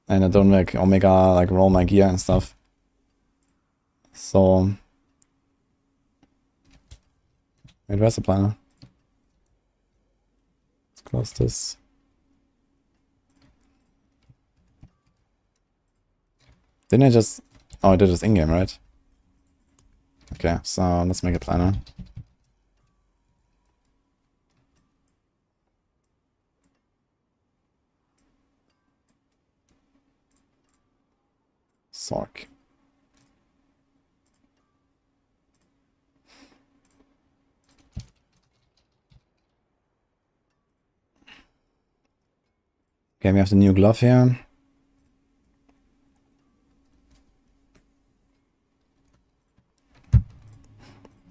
And I don't like Omega, like roll my gear and stuff. So... Wait, where's the planner? Let's close this. Didn't I just... Oh, I did this in-game, right? Okay, so let's make a planner. Sork. Okay, we have the new glove here.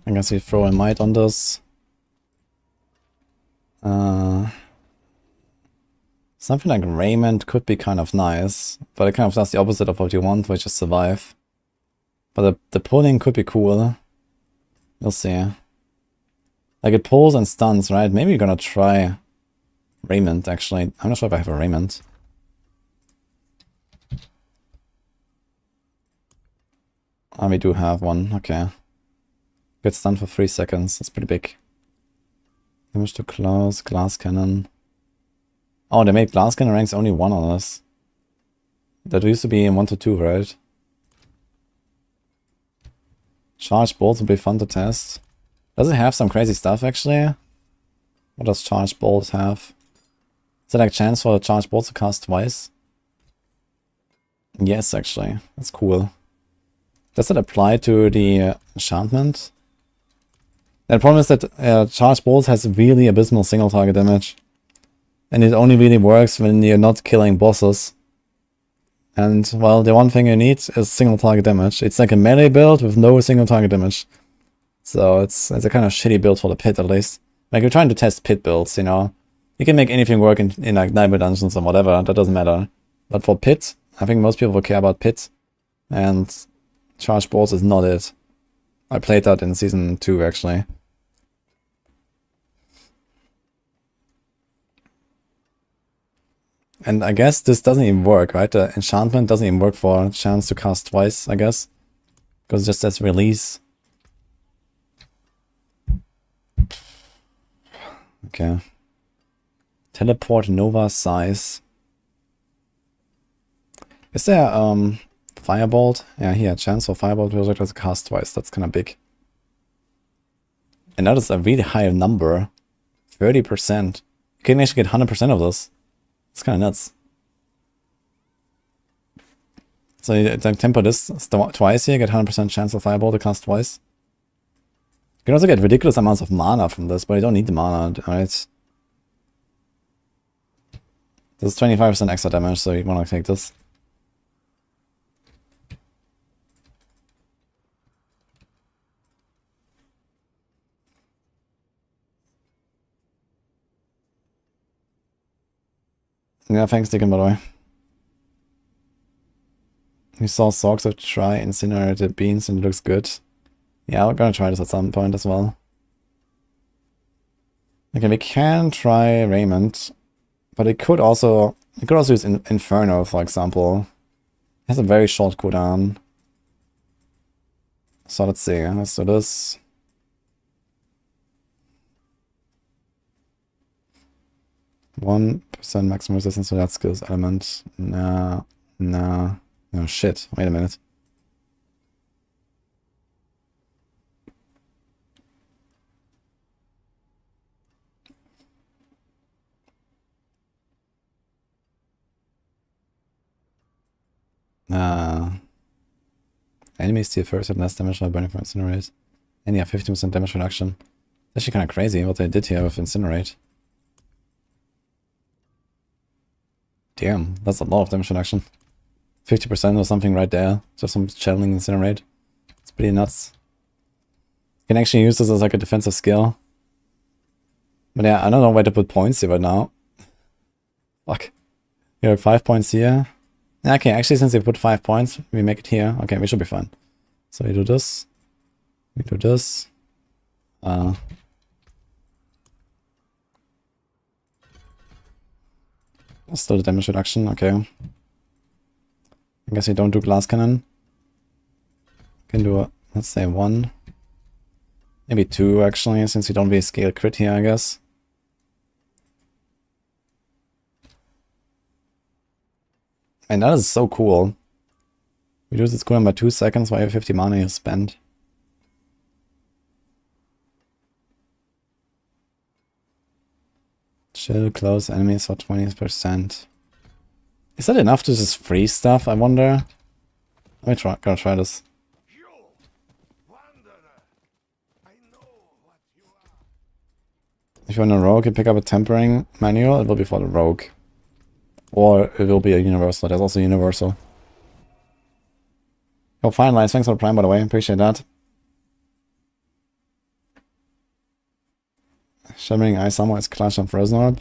I guess we throw a might on this. Something like raiment could be kind of nice, but it kind of does the opposite of what you want, which is survive. But the pulling could be cool. We'll see. Like it pulls and stuns, right? Maybe we're gonna try raiment, actually. I'm not sure if I have a raiment. Oh, we do have one, okay. Gets stunned for 3 seconds, that's pretty big. Damage to close, glass cannon. Oh, they made glass cannon ranks only 1 on us. That used to be in 1 to 2, right? Charged bolts would be fun to test. Does it have some crazy stuff, actually? What does charged bolts have? Is there like chance for charged bolts to cast twice? Yes, actually. That's cool. Does it apply to the enchantment? The problem is that charged bolts has really abysmal single target damage. And it only really works when you're not killing bosses. And, well, the one thing you need is single target damage. It's like a melee build with no single target damage. So it's a kind of shitty build for the pit, at least. Like, you're trying to test pit builds, you know? You can make anything work in like Nightmare Dungeons or whatever, that doesn't matter. But for pit, I think most people will care about pit. And charged bolts is not it. I played that in Season 2, actually. And I guess this doesn't even work, right? The enchantment doesn't even work for chance to cast twice, I guess. Because it just says release. Okay. Teleport Nova size. Is there Firebolt? Yeah, here, chance for Firebolt to cast twice. That's kind of big. And that is a really high number. 30%. You can actually get 100% of this. It's kind of nuts. So you tempo this twice here, get 100% chance of Fireball to cast twice. You can also get ridiculous amounts of mana from this, but you don't need the mana, right? This is 25% extra damage, so you want to take this. Yeah, thanks, Deacon, by the way. We saw Sorcerer try incinerated beans and it looks good. Yeah, we're gonna try this at some point as well. Okay, we can try Raiment, but it could also use Inferno, for example. It has a very short cooldown. So let's see, let's do this. One maximum resistance to that skills element. No, shit. Wait a minute. Enemies deal first and less damage by burning for Incinerate. And yeah, 15% damage reduction. It's actually kind of crazy what they did here with Incinerate. Damn, that's a lot of damage reduction. 50% or something right there. Just some channeling Incinerate. It's pretty nuts. You can actually use this as like a defensive skill. But yeah, I don't know where to put points here right now. Fuck. You're at 5 points here. Okay, actually, since they put 5 points, we make it here. Okay, we should be fine. So we do this. We do this. Still the damage reduction, okay. I guess we don't do glass cannon. Can do a, let's say 1. Maybe 2 actually, since we don't really scale crit here, I guess. And that is so cool. Reduce its cooldown by 2 seconds while 50 mana is spent. Chill close enemies for 20%. Is that enough to just freeze stuff, I wonder? Let me try, gotta try this. You, wanderer, I know what you are. If you're in a rogue, you pick up a tempering manual, it will be for the rogue. Or it will be a universal, there's also universal. Oh, finalized, thanks for the prime by the way, appreciate that. Shimmering Ice Armor is Clash and Frozen Orb.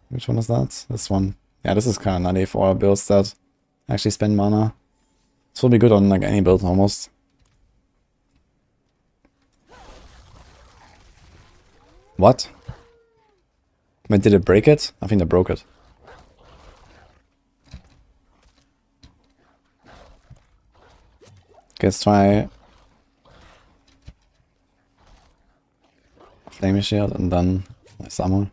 Which one is that? This one. Yeah, this is kind of nutty for builds that actually spend mana. This will be good on like any build almost. What? Wait, did it break it? I think they broke it. Okay, let's try Flame Shield and then Ice Armor.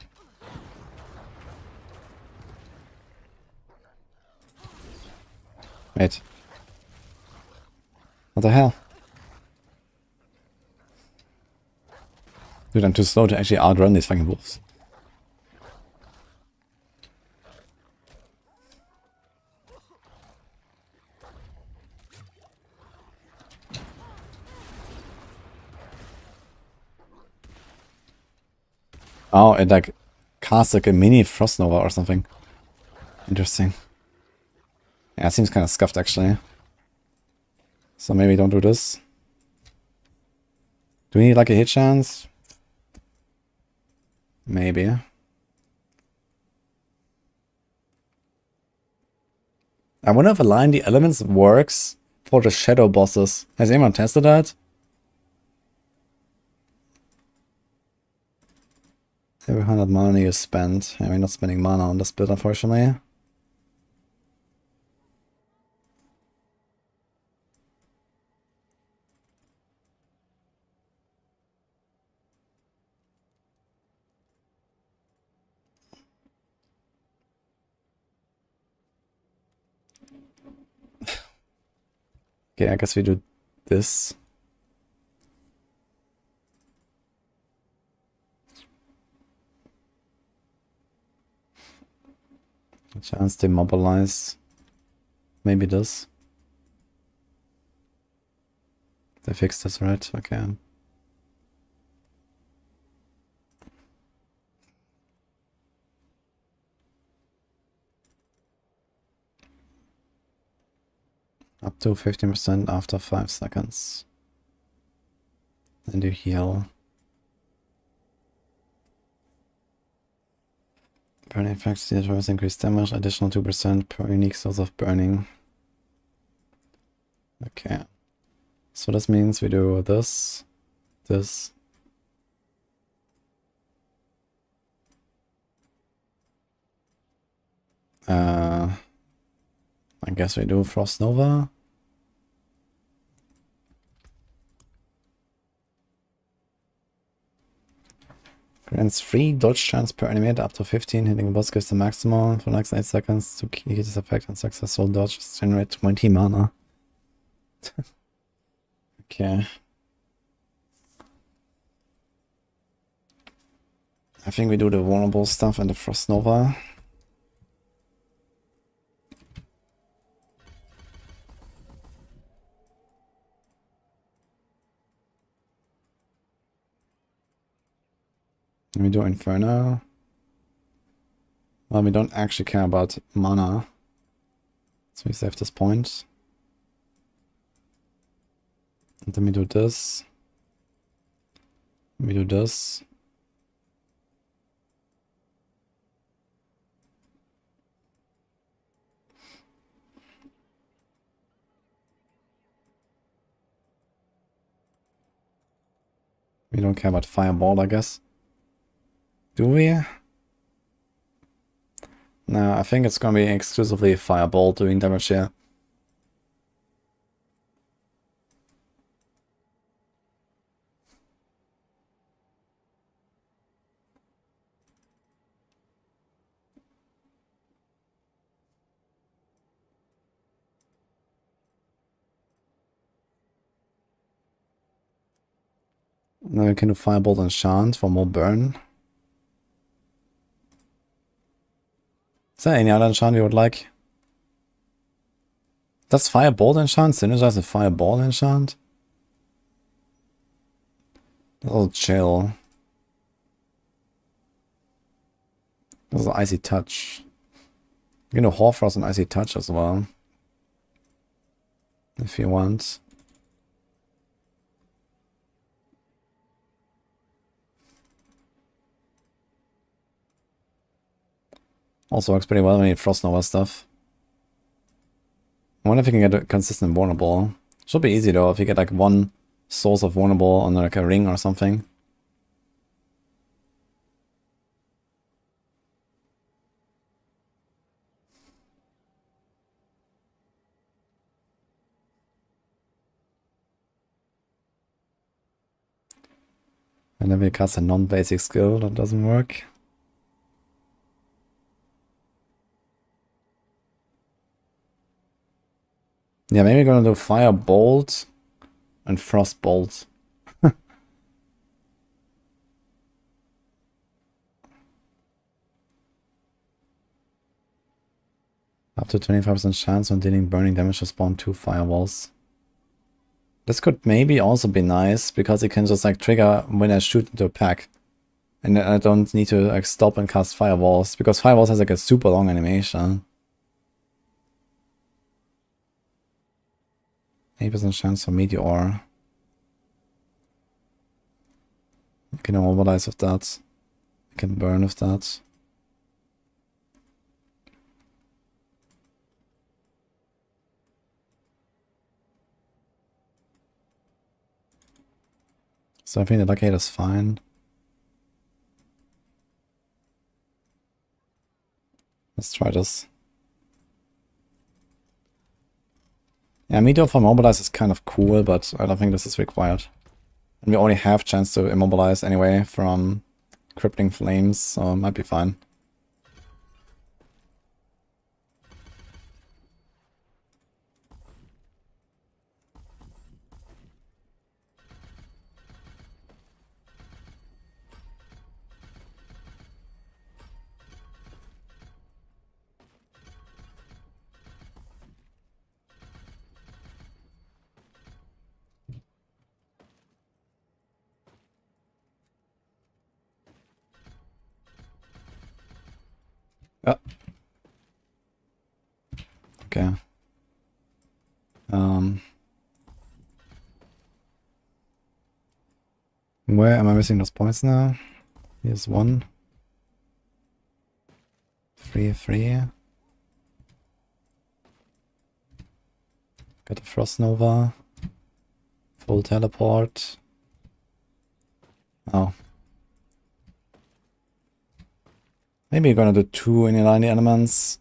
Wait. What the hell? Dude, I'm too slow to actually outrun these fucking wolves. Oh, it like casts like a mini Frost Nova or something. Interesting. Yeah, it seems kind of scuffed actually. So maybe don't do this. Do we need like a hit chance? Maybe. I wonder if Align the Elements works for the shadow bosses. Has anyone tested that? Every 100 mana you spend. Yeah, we're not spending mana on this build, unfortunately. Okay, I guess we do this. A chance to mobilize. Maybe this. They fixed this, right? Okay. Up to 15% after 5 seconds. And you heal. Burning effects, the determines increased damage, additional 2% per unique source of burning. Okay. So this means we do this, this. I guess we do Frost Nova. Grants free dodge chance per enemy up to 15. Hitting a boss gives the maximum for the next 8 seconds to keep this effect and successful dodges generate 20 mana. Okay. I think we do the vulnerable stuff and the Frost Nova. And we do Inferno. Well, we don't actually care about mana. So we save this point. And then we do this. We do this. We don't care about Fireball, I guess. Do we? No, I think it's gonna be exclusively Fireball doing damage here. Now we can do Firebolt Enchant for more burn. Is there any other enchant you would like? Does Firebolt Enchant synergize with Fireball Enchant? That'll chill. This is Icy Touch. You can do Hoarfrost and Icy Touch as well. If you want. Also works pretty well when you Frost Nova stuff. I wonder if you can get a consistent vulnerable. Should be easy though, if you get like one source of vulnerable on like a ring or something. And then we cast a non-basic skill that doesn't work. Yeah, maybe we're gonna do Firebolt and Frostbolt. Up to 25% chance when dealing burning damage to spawn 2 firewalls. This could maybe also be nice, because it can just like trigger when I shoot into a pack. And then I don't need to like stop and cast firewalls, because firewalls has like a super long animation. 8% chance for Meteor. I can immobilize with that. I can burn with that. So I think the Lucky 8 is fine. Let's try this. Yeah, Meteor for Immobilize is kind of cool, but I don't think this is required. And we only have chance to Immobilize anyway from Crippling Flames, so it might be fine. Oh. Okay. Where am I missing those points now? Here's 1. 3, 3. Got a Frost Nova. Full teleport. Oh. Maybe we're gonna do 2 in-line elements.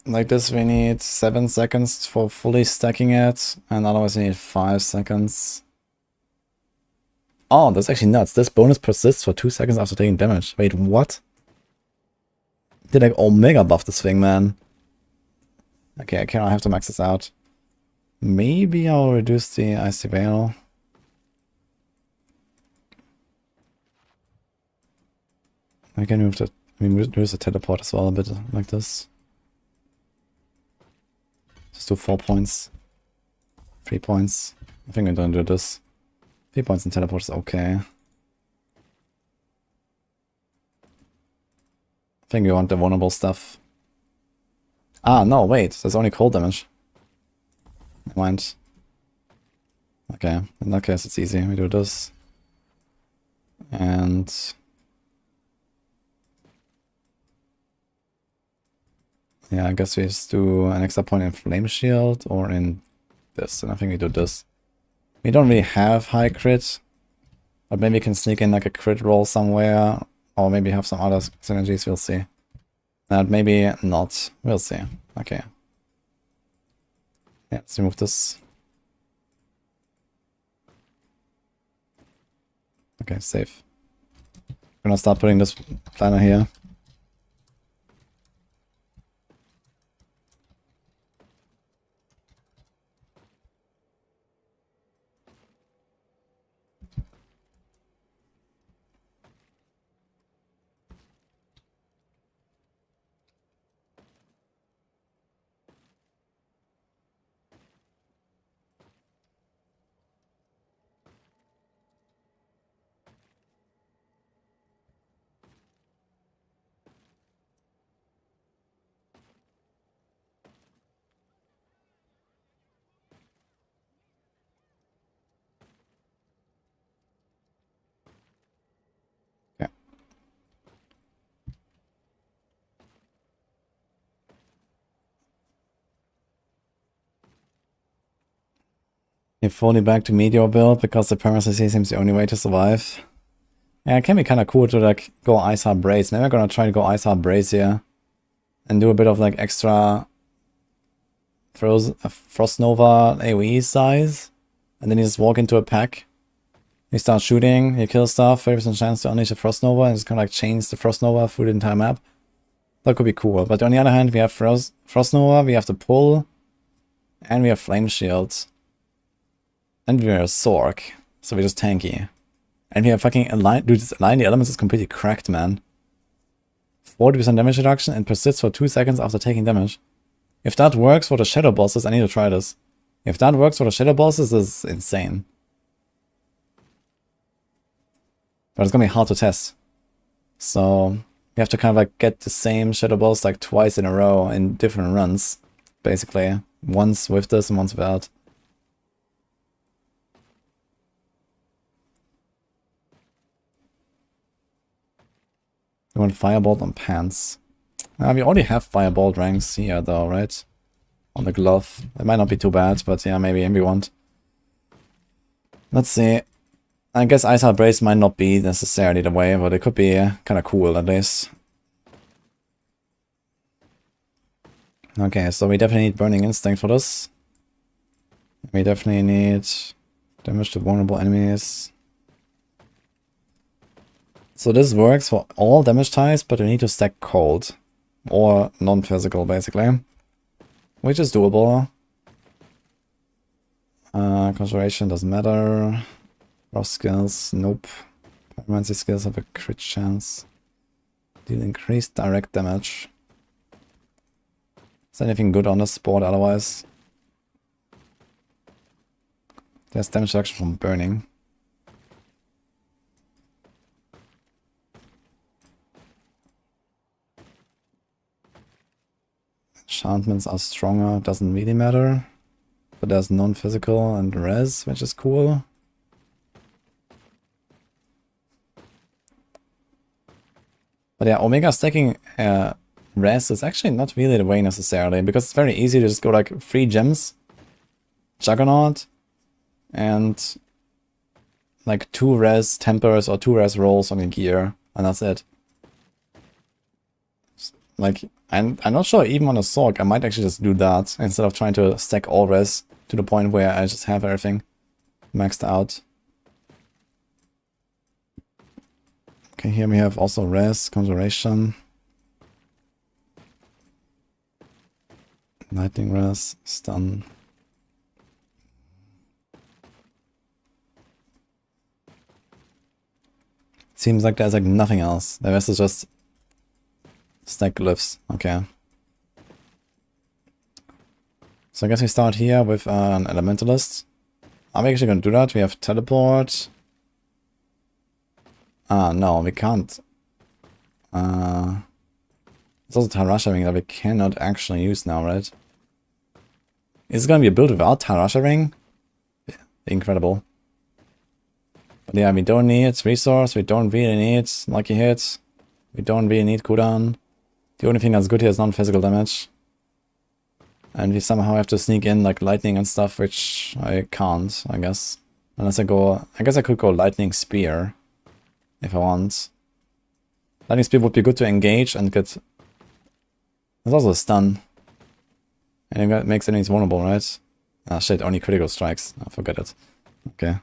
Like this we need 7 seconds for fully stacking it, and otherwise we need 5 seconds. Oh, that's actually nuts. This bonus persists for 2 seconds after taking damage. Wait, what? Did like Omega buff this thing, man? Okay, I have to max this out. Maybe I'll reduce the Icy Veil. I can move the, reduce the teleport as well a bit like this. Just do 4 points. 3 points. I think I'm gonna do this. 3 points in teleport is okay. I think we want the vulnerable stuff. Ah, no, wait. There's only cold damage. Never mind. Okay, in that case it's easy. We do this. And... yeah, I guess we just do an extra point in Flame Shield or in this. And I think we do this. We don't really have high crit. But maybe we can sneak in like a crit roll somewhere, or maybe have some other synergies, we'll see. And maybe not, we'll see. Okay. Yeah, let's remove this. Okay, safe. I'm gonna start putting this planner here. Yeah. You're fully back to meteor build because the permanency seems the only way to survive. Yeah, it can be kind of cool to like go Ice Heart Brace. Maybe I'm gonna try to go Ice Heart Brace here. And do a bit of like extra Frost Nova AoE size. And then you just walk into a pack. You start shooting, you kill stuff, 30% chance to unleash a Frost Nova, and just kind of like change the Frost Nova through the entire map. That could be cool. But on the other hand, we have Frost Nova, we have the pull, and we have Flame Shield. And we are a Sork, so we're just tanky. And we have fucking Align. Dude, this Align the Elements is completely cracked, man. 40% damage reduction and persists for 2 seconds after taking damage. If that works for the Shadow Bosses, I need to try this. If that works for the Shadow Bosses, this is insane. But it's gonna be hard to test. So we have to kind of like get the same Shadow Boss like twice in a row in different runs. Basically. Once with this and once without. We want Firebolt on pants. We already have Firebolt ranks here though, right? On the glove. It might not be too bad, but yeah, maybe we want. Let's see. I guess Ice Heart Brace might not be necessarily the way, but it could be kind of cool at least. Okay, so we definitely need Burning Instinct for this. We definitely need damage to vulnerable enemies. So this works for all damage types, but we need to stack cold. Or non-physical, basically. Which is doable. Conjuration doesn't matter. Rough skills, nope. Permanency skills have a crit chance. Deal increased direct damage. Is there anything good on this board otherwise? There's damage reduction from burning. Enchantments are stronger, doesn't really matter. But there's non-physical and res, which is cool. But yeah, Omega stacking res is actually not really the way necessarily, because it's very easy to just go like 3 gems, Juggernaut, and like 2 res tempers or 2 res rolls on your gear, and that's it. Like, I'm not sure even on a Sork, I might actually just do that instead of trying to stack all res to the point where I just have everything maxed out. Okay, here we have also res, conjuration, lightning res, stun. Seems like there's like nothing else. The rest is just stack glyphs. Okay. So I guess we start here with an elementalist. Are we actually gonna do that? We have teleport. No, we can't. It's also Tarasha Ring that we cannot actually use now, right? Is it gonna be a build without Tarasha Ring? Yeah, incredible. But yeah, we don't need resource, we don't really need lucky hits, we don't really need cooldown. The only thing that's good here is non-physical damage. And we somehow have to sneak in like lightning and stuff, which I can't, I guess. Unless I go... I guess I could go Lightning Spear. If I want. Lightning Spear would be good to engage and get... There's also a stun. And it makes enemies vulnerable, right? Ah shit, only critical strikes. I forget it. Okay.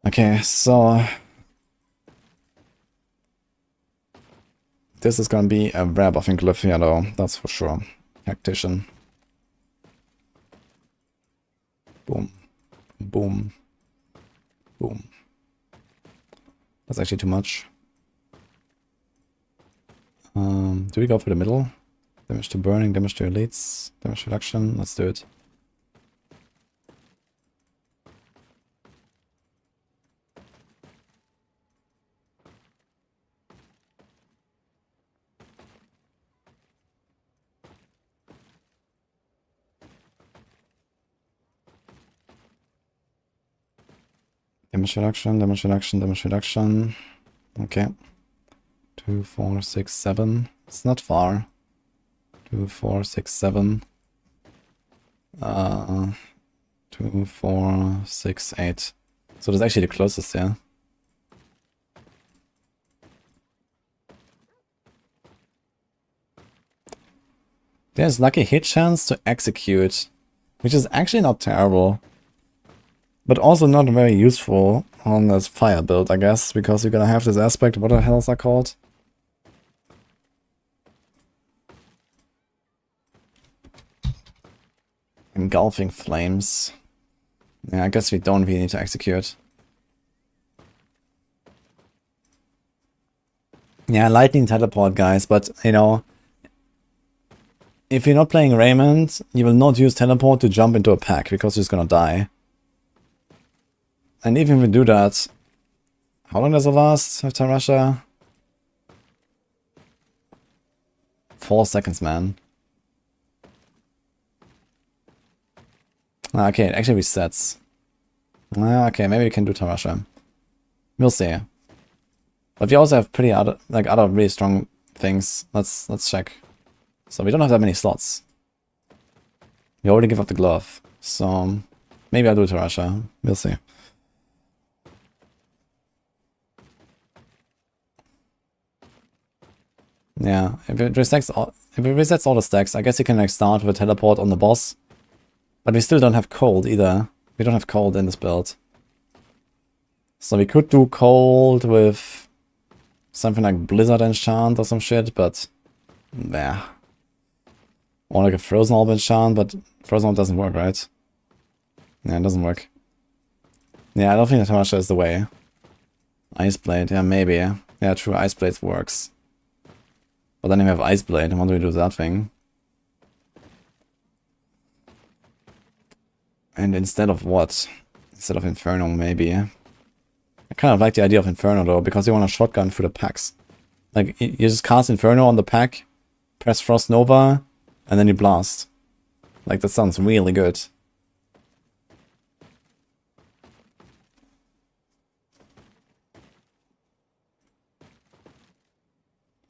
Okay, so... This is gonna be a wrap, I think, Glyph Yellow, that's for sure. Tactician. Boom. Boom. Boom. That's actually too much. Do we go for the middle? Damage to burning, damage to elites, damage reduction, let's do it. Damage reduction, damage reduction, damage reduction. Okay. 2, 4, 6, 7. It's not far. 2, 4, 6, 7. 2, 4, 6, 8. So that's actually the closest, yeah. There's lucky hit chance to execute, which is actually not terrible. But also not very useful on this fire build, I guess, because you're gonna have this aspect. What the hell is that called? Engulfing flames. Yeah, I guess we don't really need to execute. Yeah, lightning teleport, guys, but you know, if you're not playing Raymond, you will not use teleport to jump into a pack because you're just gonna die. And even if we do that, how long does it last with Tarasha? 4 seconds, man. Okay, it actually resets. Okay, maybe we can do Tarasha. We'll see. But we also have pretty other really strong things. Let's check. So we don't have that many slots. We already give up the glove. So maybe I'll do Tarasha. We'll see. Yeah, if it resets all the stacks, I guess you can like start with a teleport on the boss. But we still don't have cold either. We don't have cold in this build. So we could do cold with something like Blizzard Enchant or some shit, but yeah. Or like a Frozen Orb Enchant, but Frozen Orb doesn't work, right? Yeah, it doesn't work. Yeah, I don't think that Tamasha is the way. Ice Blade, yeah, maybe. Yeah, true, Ice Blade works. But then we have Ice Blade, and what do we do with that thing? And instead of what? Instead of Inferno, maybe. I kind of like the idea of Inferno though, because you want to shotgun through the packs. Like, you just cast Inferno on the pack, press Frost Nova, and then you blast. Like, that sounds really good.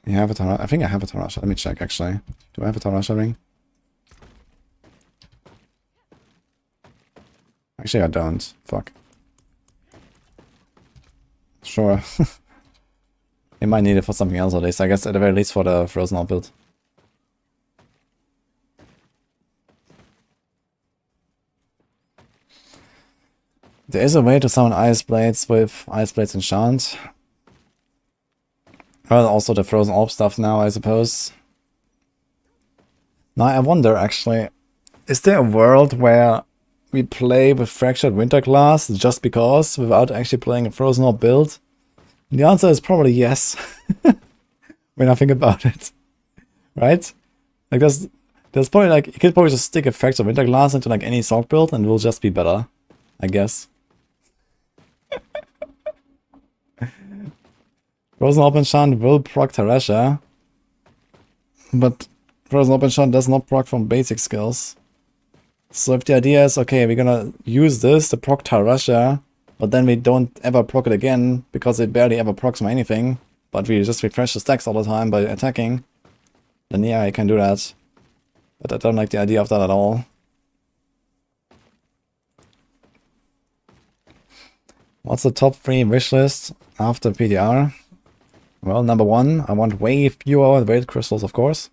You have a Tarasha? I think I have a Tarasha. Let me check, actually. Do I have a Tarasha ring? Actually, I don't. Fuck. Sure. You might need it for something else at least. I guess at the very least for the Frozen Orb build. There is a way to summon Ice Blades with Ice Blades Enchant. Well, also the Frozen Orb stuff now, I suppose. Now, I wonder, actually, is there a world where we play with Fractured Winterglass just because, without actually playing a Frozen Orb build? The answer is probably yes, when I think about it. Right? Like, there's probably, like, you could probably just stick a Fractured Winterglass into, like, any Sorc build and it will just be better, I guess. Frozen Orb Enchant will proc Tarasha, but Frozen Orb Enchant does not proc from basic skills. So if the idea is, okay, we're gonna use this to proc Tarasha, but then we don't ever proc it again, because it barely ever procs from anything, but we just refresh the stacks all the time by attacking, then yeah, I can do that. But I don't like the idea of that at all. What's the top 3 wish list after PTR? Well, number 1, I want way fewer weight crystals, of course.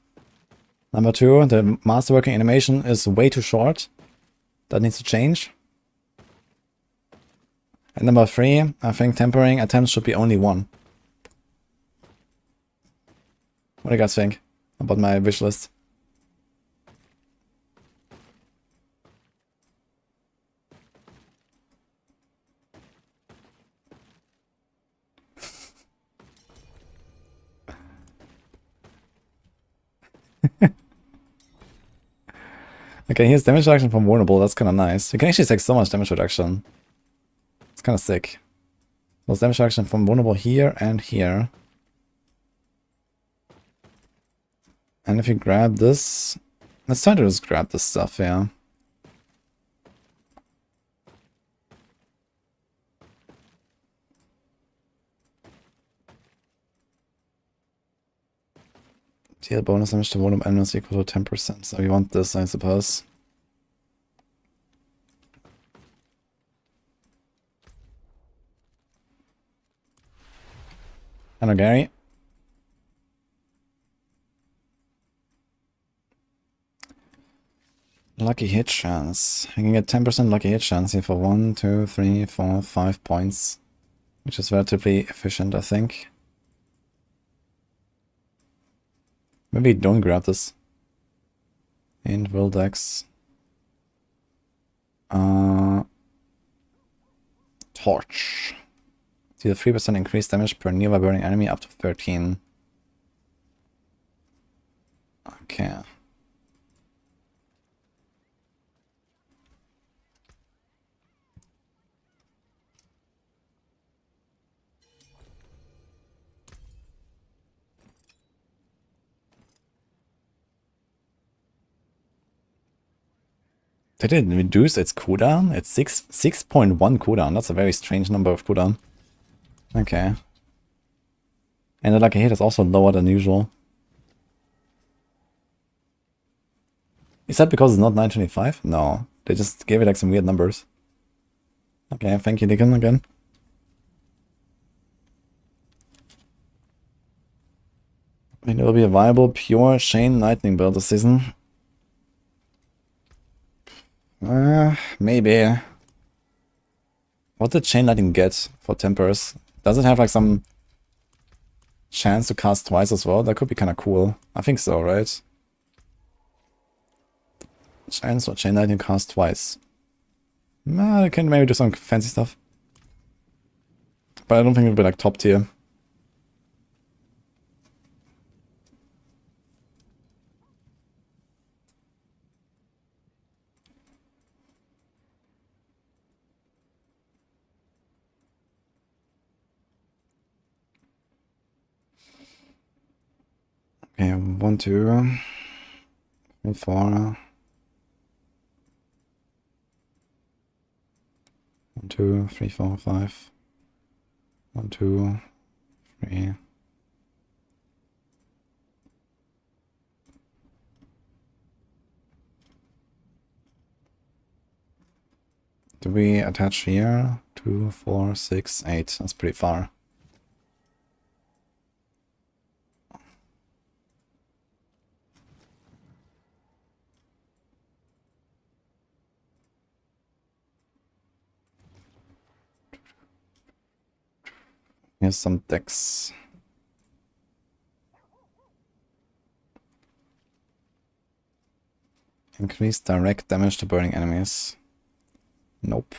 Number 2, the masterworking animation is way too short. That needs to change. And number 3, I think tempering attempts should be only 1. What do you guys think about my wish list? Okay, here's damage reduction from vulnerable, that's kinda nice. You can actually take so much damage reduction. It's kinda sick. There's damage reduction from vulnerable here and here. And if you grab this... Let's try to just grab this stuff, yeah. Deal bonus damage to vulnerable enemies equal to 10%. So we want this, I suppose. Hello, Gary. Lucky hit chance. I can get 10% lucky hit chance here for 1, 2, 3, 4, 5 points. Which is relatively efficient, I think. Maybe don't grab this. And Wildex. Torch. Deal 3% increased damage per nearby burning enemy up to 13. Okay. Did it reduce its cooldown? It's 6.1 cooldown. That's a very strange number of cooldown. Okay. And the lucky hit is also lower than usual. Is that because it's not 925? No. They just gave it like some weird numbers. Okay, thank you, Deacon, again. And it will be a viable, pure Chain Lightning build this season. Maybe. What did Chain Lightning get for Tempers? Does it have like some chance to cast twice as well? That could be kind of cool. I think so, right? Chance for Chain Lightning cast twice. I can maybe do some fancy stuff. But I don't think it'll be like top tier. Okay, 1, 2, 3, 4. 1, 2, 3, 4, 5. 1, 2, 3. Do we attach here? 2, 4, 6, 8. That's pretty far. Here's some decks. Increase direct damage to burning enemies. Nope.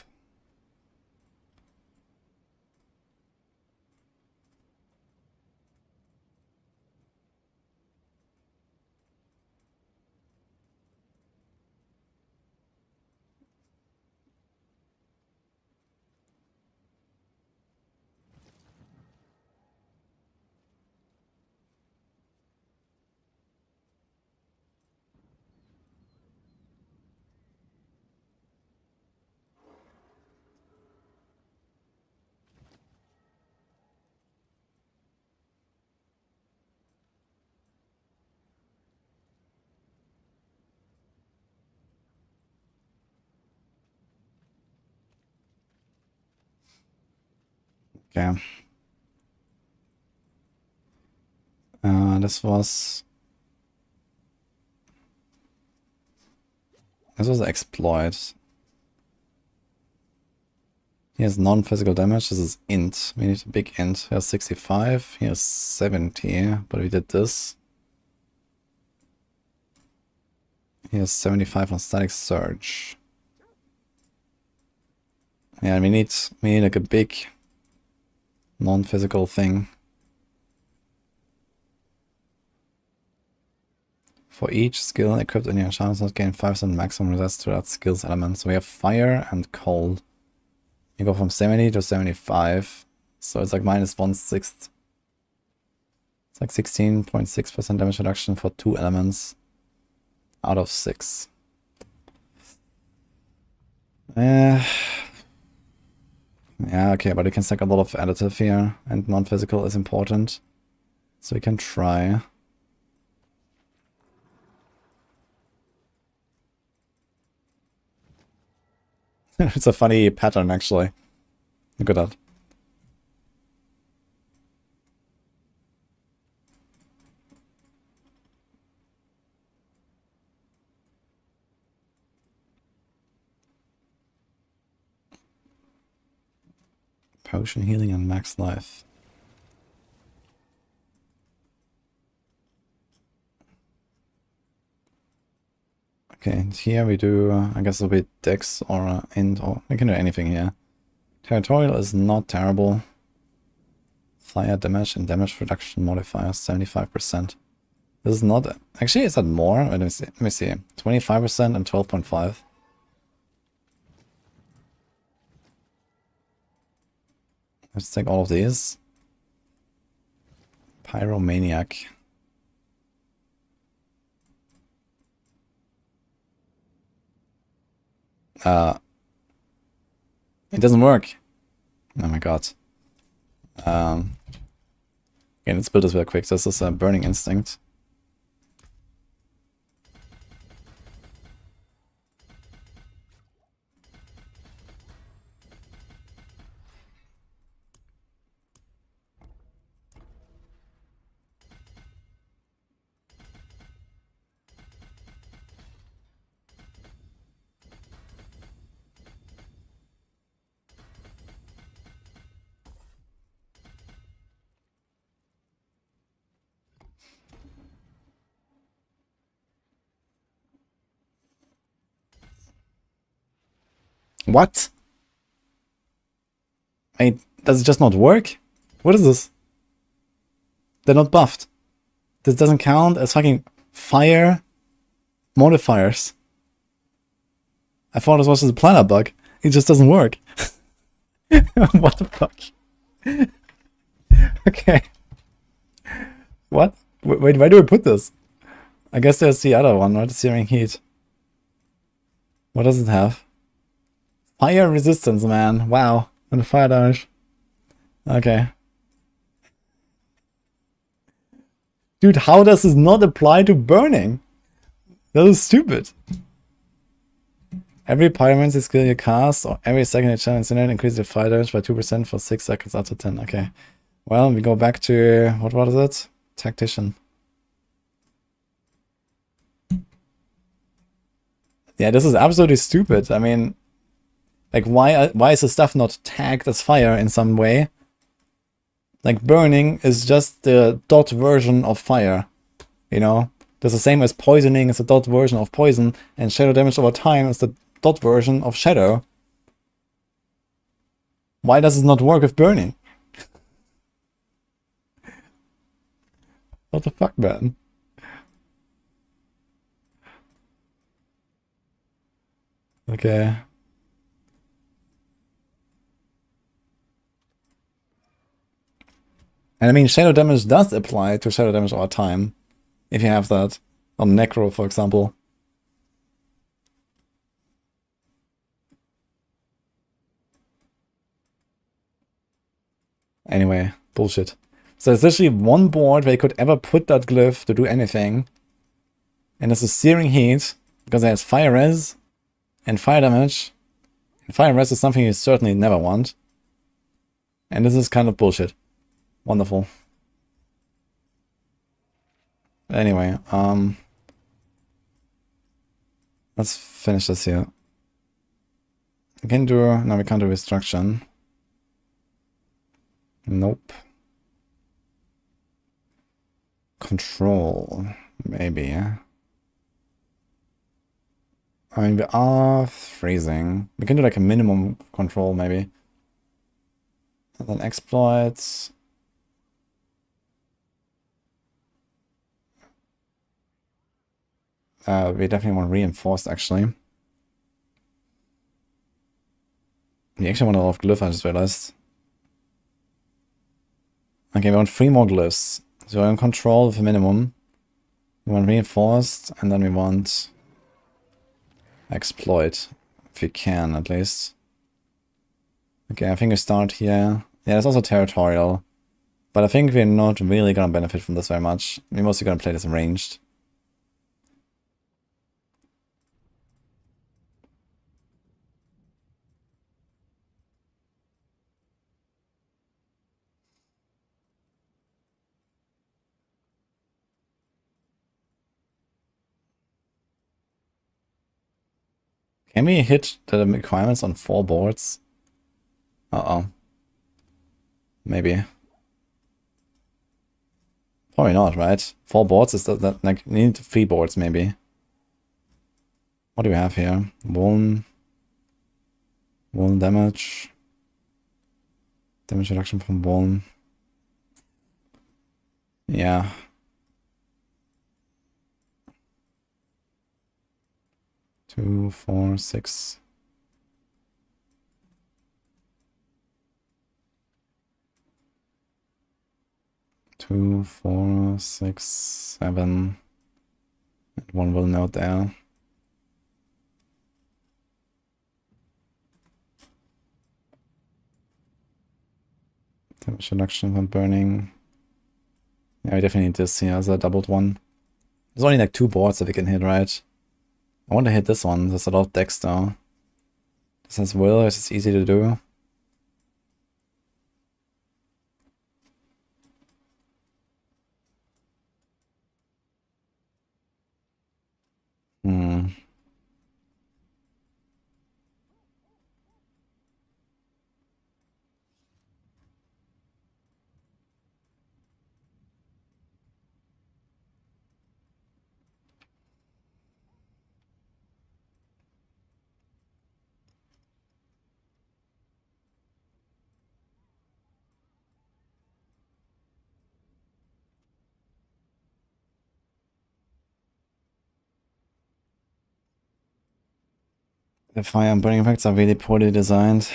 Okay. This was exploit. He has non-physical damage. This is int. We need a big int. He has 65. He has 70. But we did this. He has 75 on static surge. Yeah, we need like a big non-physical thing. For each skill equipped in your enchantment slot, gain 5% maximum resist to that skill's element. So we have fire and cold. You go from 70 to 75. So it's like minus 1/6. It's like 16.6% damage reduction for 2 elements out of 6. Yeah, okay, but we can stack a lot of additive here, and non-physical is important. So we can try. It's a funny pattern, actually. Look at that. Potion healing and max life. Okay, and here we do, I guess it'll be dex or int, or we can do anything here. Territorial is not terrible. Fire damage and damage reduction modifier 75%. This is not, actually is that more? Wait, let me see. 25% and 12.5. Let's take all of these. Pyromaniac. It doesn't work. Oh my god. Okay, let's build this real quick. This is a Burning Instinct. What? Does it just not work? What is this? They're not buffed. This doesn't count as fucking fire modifiers. I thought this was just a planner bug. It just doesn't work. What the fuck? Okay. What? Wait, where do I put this? I guess there's the other one, right? The Searing Heat. What does it have? Fire resistance, man. Wow. And fire damage. Okay. Dude, how does this not apply to burning? That is stupid. Every pyromancy skill you cast, or every second you challenge incident, increases your fire damage by 2% for 6 seconds out of 10. Okay. Well, we go back to, what was it? Tactician. Yeah, this is absolutely stupid. I mean, like, why is the stuff not tagged as fire in some way? Like, burning is just the dot version of fire, you know? That's the same as poisoning is the dot version of poison, and shadow damage over time is the dot version of shadow. Why does it not work with burning? What the fuck, man? Okay. And I mean, shadow damage does apply to shadow damage over time, if you have that. On Necro, for example. Anyway, bullshit. So there's literally one board where you could ever put that glyph to do anything. And it's a Searing Heat, because it has fire res and fire damage. And fire res is something you certainly never want. And this is kind of bullshit. Wonderful. Anyway, let's finish this here. We can do... No, we can't do Destruction. Nope. Control. Maybe. I mean, we are freezing. We can do like a minimum control, maybe. And then exploits. We definitely want reinforced, actually. We actually want a lot of glyph, I just realized. Okay, we want 3 more glyphs. So we're in control with a minimum. We want reinforced, and then we want exploit. If we can, at least. Okay, I think we start here. Yeah, there's also territorial. But I think we're not really gonna benefit from this very much. We're mostly gonna play this ranged. Can we hit the requirements on 4 boards? Uh-oh. Maybe. Probably not, right? 4 boards? Is that like, we need 3 boards, maybe. What do we have here? Wound damage. Damage reduction from wound. Yeah. Two, 4, 6. Two, 4, 6, 7. And 1 will note there. Damage reduction from burning. Yeah, we definitely need this here as a doubled one. There's only like 2 boards that we can hit, right? I want to hit this one. There's a lot of decks though. This has will, it's easy to do. Hmm. The fire and burning effects are really poorly designed.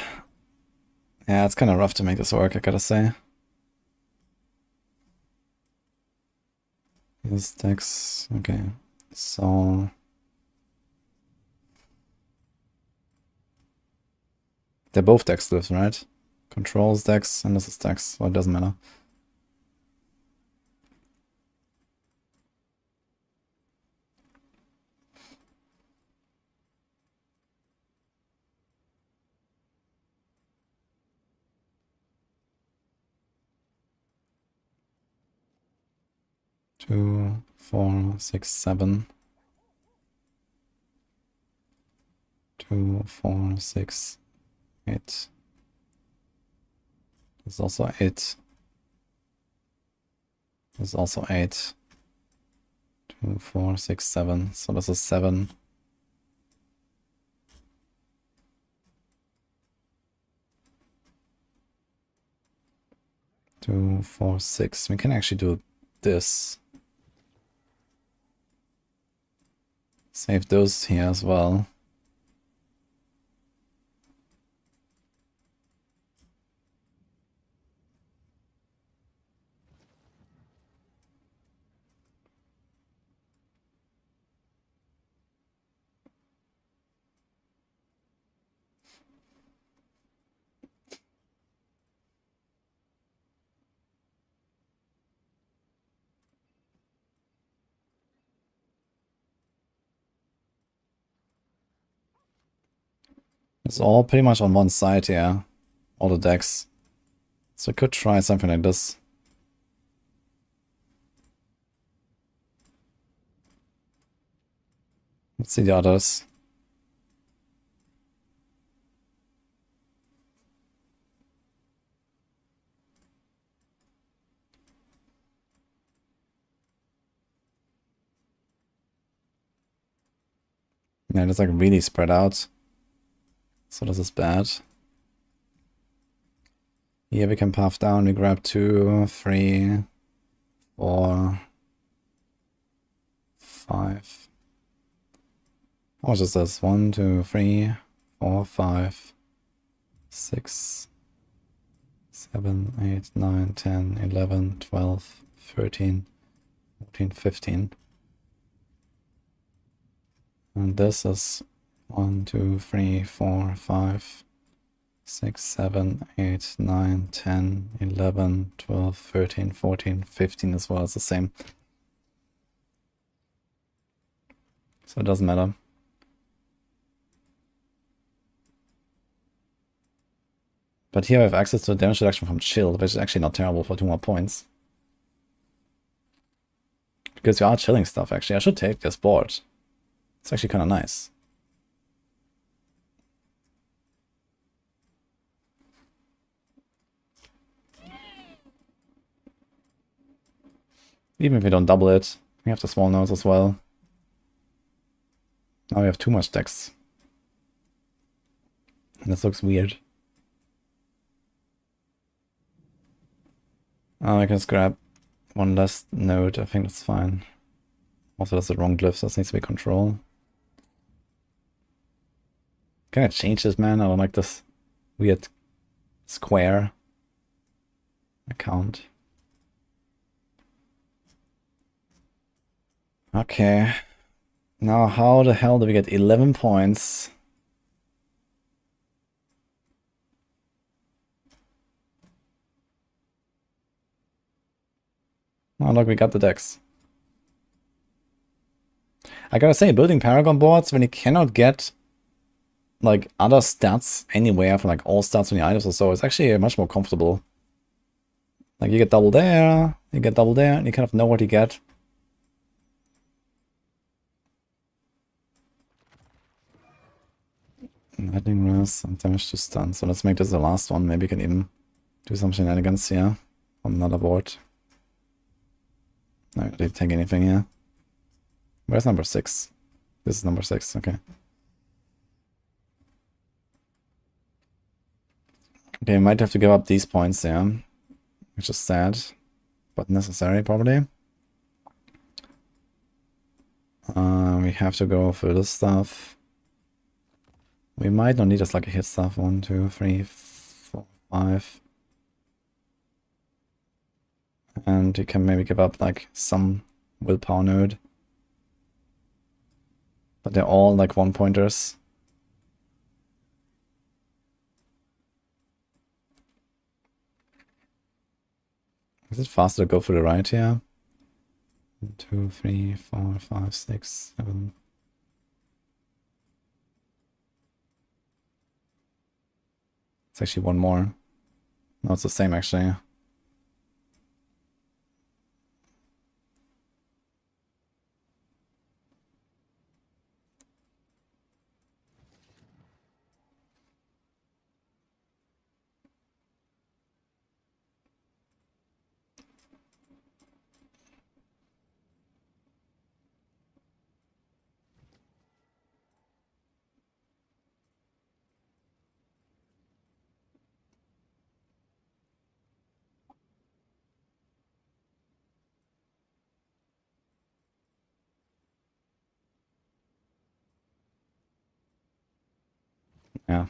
Yeah, it's kind of rough to make this work, I gotta say. These decks, okay. So... they're both deck glyphs, right? Controls decks, and this is decks, so it doesn't matter. Two, 4, 6, 7. 2, 4, 6, 8. There's also 8. There's also 8. 2, 4, 6, 7. So this is 7. Two, 4, 6. We can actually do this. Save those here as well. It's all pretty much on one side here. All the decks. So I could try something like this. Let's see the others. Yeah, it's like really spread out. So this is bad. Here we can path down, we grab 2, 3, 4, 5. How much is this? 1, 2, 3, 4, 5, 6, 7, 8, 9, 10, 11, 12, 13, 14, 15. And this is 1, 2, 3, 4, 5, 6, 7, 8, 9, 10, 11, 12, 13, 14, 15 as well. It's the same. So it doesn't matter. But here I have access to damage reduction from Shield, which is actually not terrible for 2 more points. Because you are chilling stuff, actually. I should take this board. It's actually kind of nice. Even if we don't double it, we have the small nodes as well. Now we have too much decks. And this looks weird. Oh, I can just grab one less node. I think that's fine. Also, that's the wrong glyph, so this needs to be control. Can I change this, man? I don't like this weird square account. Okay. Now, how the hell do we get 11 points? Oh, look, we got the decks. I gotta say, building Paragon boards when you cannot get like other stats anywhere from like all stats on the items or so, it's actually much more comfortable. Like you get double there, you get double there, and you kind of know what you get. Lightning Rest and damage to stun. So let's make this the last one. Maybe you can even do some shenanigans here on another board. No, I didn't take anything here. Where's number 6? This is number 6, okay. Okay, we might have to give up these points here, which is sad, but necessary probably. We have to go for this stuff. We might not need this like a hit stuff. 1, 2, 3, 4, 5. And you can maybe give up like some willpower node. But they're all like 1-pointers. Is it faster to go for the right here? 1, 2, 3, 4, 5, 6, 7. It's actually one more. No, it's the same actually. Yeah.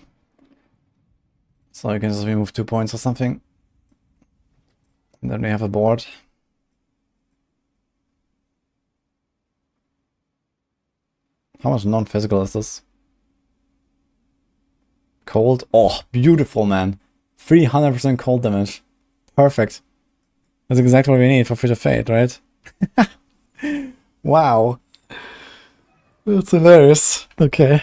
So I can just remove 2 points or something. And then we have a board. How much non-physical is this? Cold? Oh, beautiful, man. 300% cold damage. Perfect. That's exactly what we need for Fish of Fate, right? Wow. That's hilarious. Okay.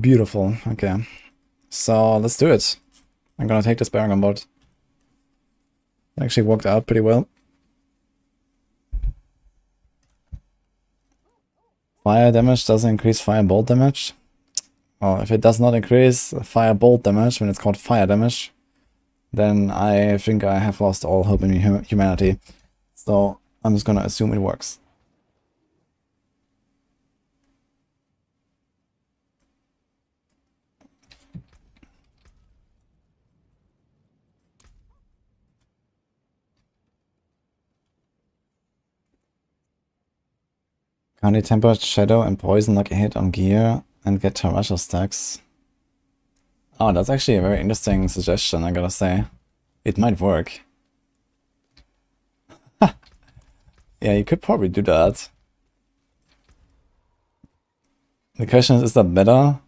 Beautiful. Okay. So let's do it. I'm gonna take this Baron on board. It actually worked out pretty well. Fire damage doesn't increase fire bolt damage. Well, if it does not increase fire bolt damage when it's called fire damage, then I think I have lost all hope in humanity. So I'm just gonna assume it works. Candy Tempered Shadow and Poison lock a hit on gear and get Tarasha stacks. Oh, that's actually a very interesting suggestion, I gotta say. It might work. Yeah, you could probably do that. The question is that better?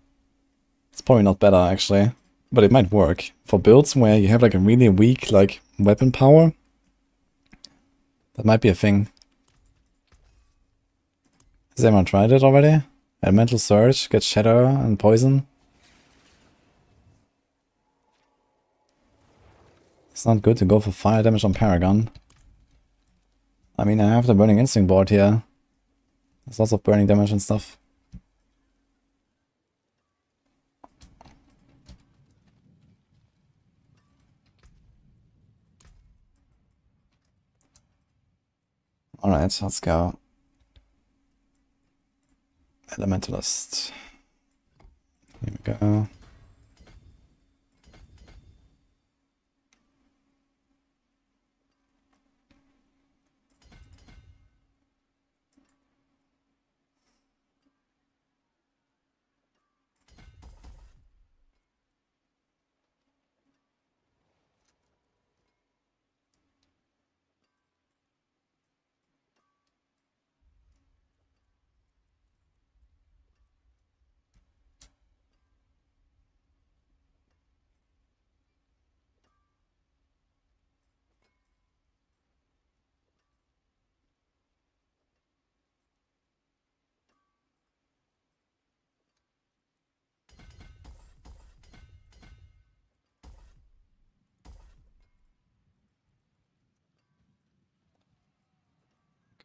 It's probably not better, actually. But it might work. For builds where you have like a really weak like weapon power, that might be a thing. Has anyone tried it already? Elemental Surge, get Shadow and Poison. It's not good to go for fire damage on Paragon. I mean, I have the Burning Instinct board here. There's lots of burning damage and stuff. Alright, let's go. Elementalist. Here we go.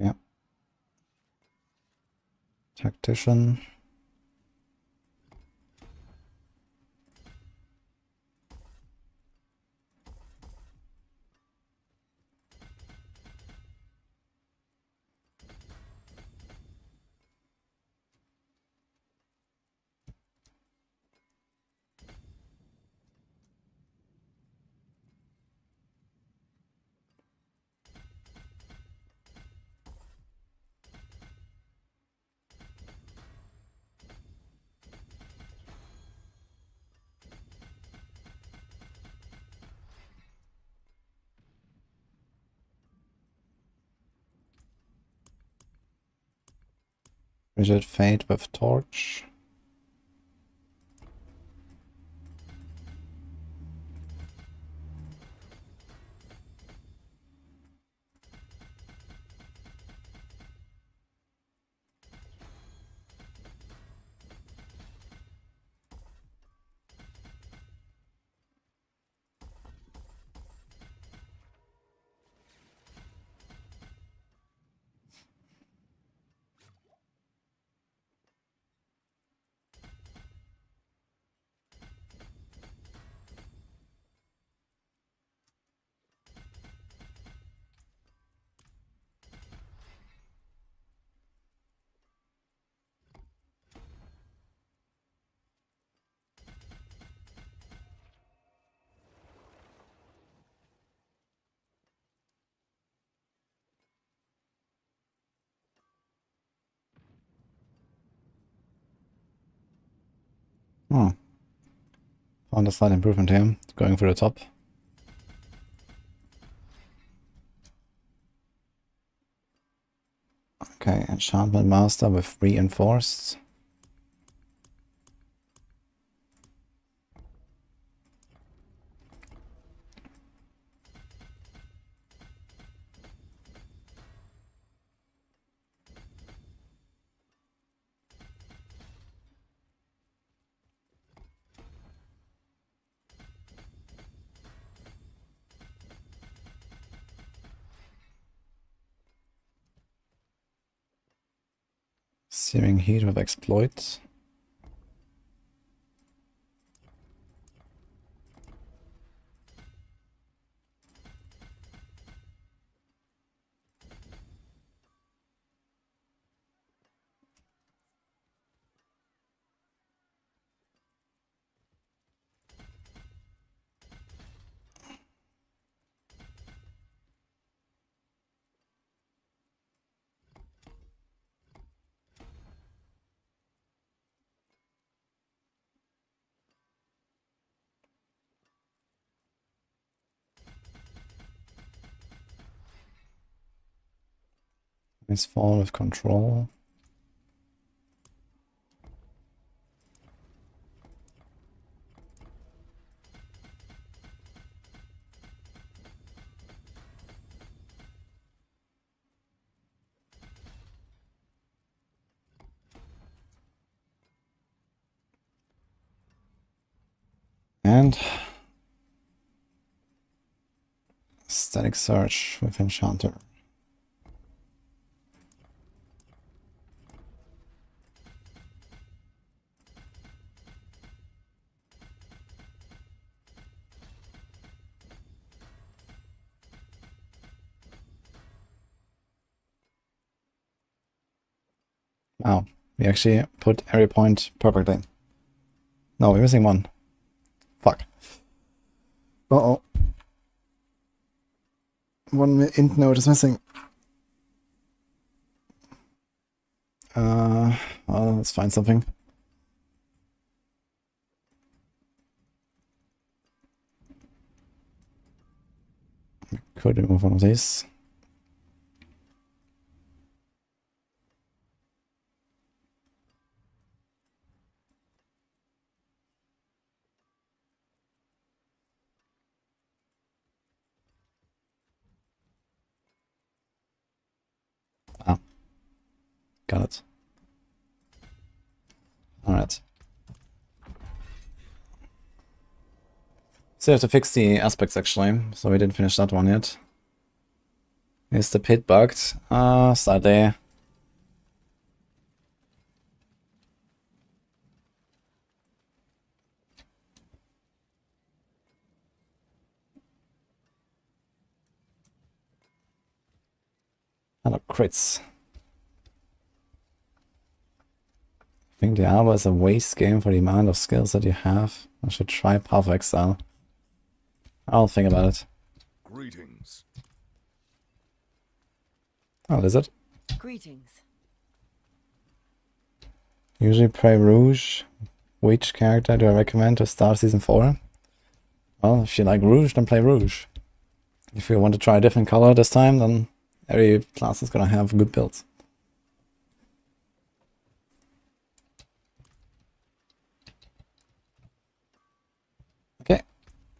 Okay. Tactician. Rigid Fate with Torch. Hmm. Found a slight improvement here, going for the top. Okay, Enchantment Master with Reinforced. Searing Heat with Exploit. Nice fall with control. And Static Search with Enchanter. Wow, we actually put every point perfectly. No, we're missing one. Fuck. Uh-oh. One int node is missing. Well, let's find something. Could remove one of these. Ah, got it. Alright. So we have to fix the aspects actually, so we didn't finish that one yet. Is the pit bugged? Slightly. Hello, crits. I think Diablo is a waste game for the amount of skills that you have. I should try Path of Exile. I'll think about it. Greetings. Oh, is it? Greetings. Usually play Rouge. Which character do I recommend to start Season 4? Well, if you like Rouge, then play Rouge. If you want to try a different color this time, then every class is gonna have good builds. Okay.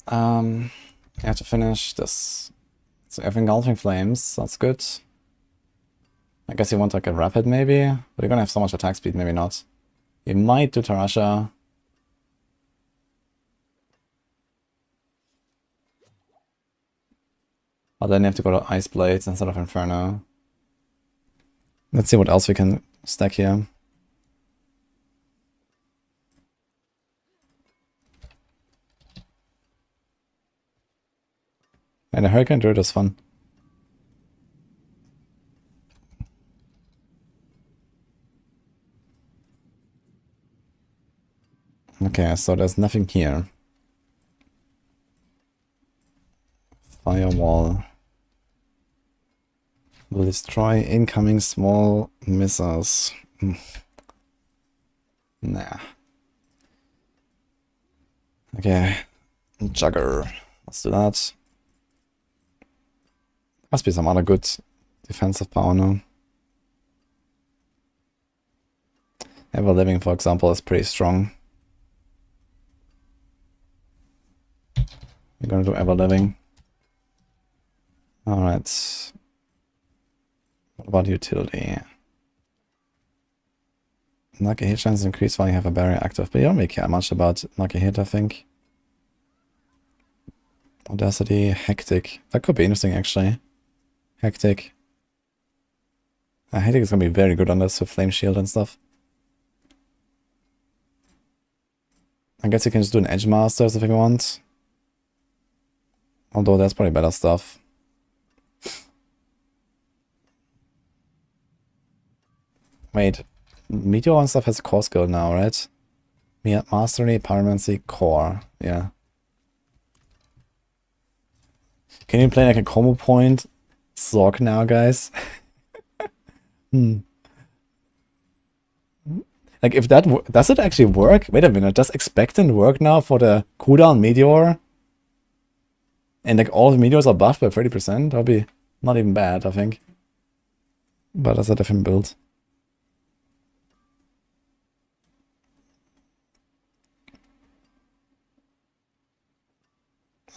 I have to finish this. So if Engulfing Flames, that's good. I guess you want like a Rapid maybe, but you're gonna have so much attack speed, maybe not. You might do Tarasha. But then you have to go to Ice Blades instead of Inferno. Let's see what else we can stack here. And a Hurricane Druid is fun. Okay, so there's nothing here. Firewall will destroy incoming small missiles. Nah. Okay. Jugger. Let's do that. Must be some other good defensive power now. Ever Living, for example, is pretty strong. We're gonna do Ever Living. Alright. What about utility? Lucky hit chance increase while you have a barrier active, but you don't really care much about lucky hit, I think. Audacity, Hectic. That could be interesting actually. Hectic. I think it's gonna be very good on this with Flame Shield and stuff. I guess you can just do an Edge Masters if you want. Although that's probably better stuff. Wait, Meteor and stuff has a core skill now, right? Yeah, Mastery, Pyromancy, Core. Yeah. Can you play like a combo point Zork now, guys? Like, if that does it actually work? Wait a minute, does Expectant work now for the cooldown Meteor? And like all the Meteors are buffed by 30%? That'll be not even bad, I think. But that's a different build.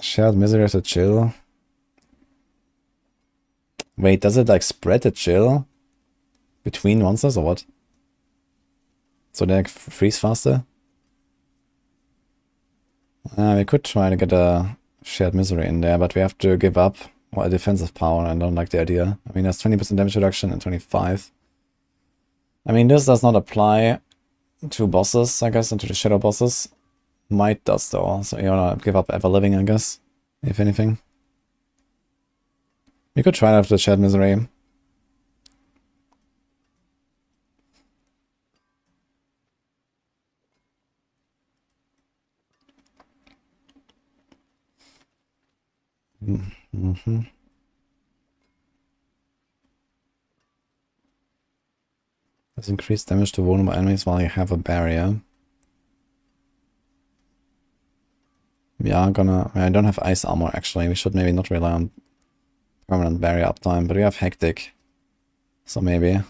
Shared Misery as a chill. Wait, does it like spread the chill between monsters or what? So they like freeze faster? We could try to get a Shared Misery in there, but we have to give up a defensive power. I don't like the idea. I mean, there's 20% damage reduction and 25. I mean, this does not apply to bosses, I guess, and to the shadow bosses. Might does though, so you wanna give up Ever Living, I guess, if anything. We could try it after the Shared Misery. Let's increase damage to vulnerable enemies while you have a barrier. We are gonna... I don't have ice armor actually, we should maybe not rely on permanent barrier uptime, but we have Hectic. So maybe.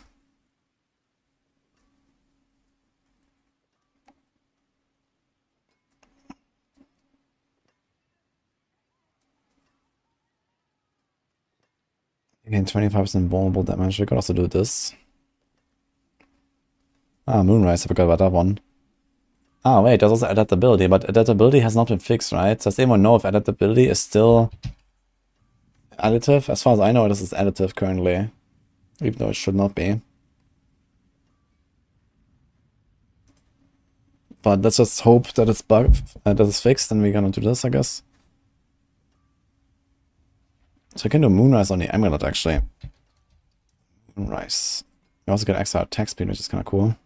Again, 25% vulnerable damage. We could also do this. Ah, Moonrise, I forgot about that one. Ah, wait, there's also adaptability, but adaptability has not been fixed, right? Does anyone know if adaptability is still additive? As far as I know, this is additive currently, even though it should not be. But let's just hope that it's bugged, that it's fixed, and we're gonna do this, I guess. So I can do Moonrise on the Amulet, actually. Moonrise. We also get extra attack speed, which is kind of cool.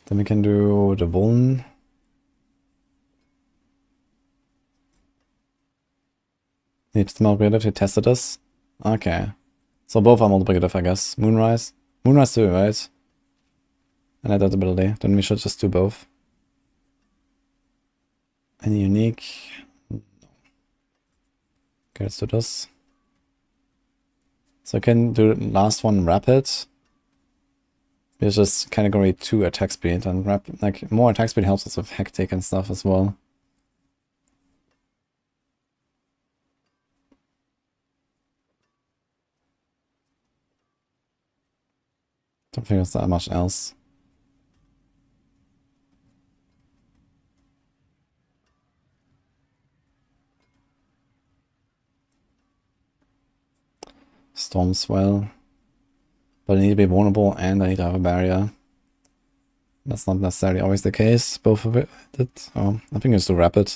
Then we can do the Vuln. Need to multiplicative, you tested this? Okay. So both are multiplicative, I guess. Moonrise. Moonrise too, right? And adaptability. Then we should just do both. Any unique? Okay, let's do this. So I can do the last one rapid. It's just category 2 attack speed, and like more attack speed helps us with Hectic and stuff as well. Don't think there's that much else. Storm Swell. But I need to be vulnerable and I need to have a barrier. That's not necessarily always the case, both of it. Oh, I think it's too rapid.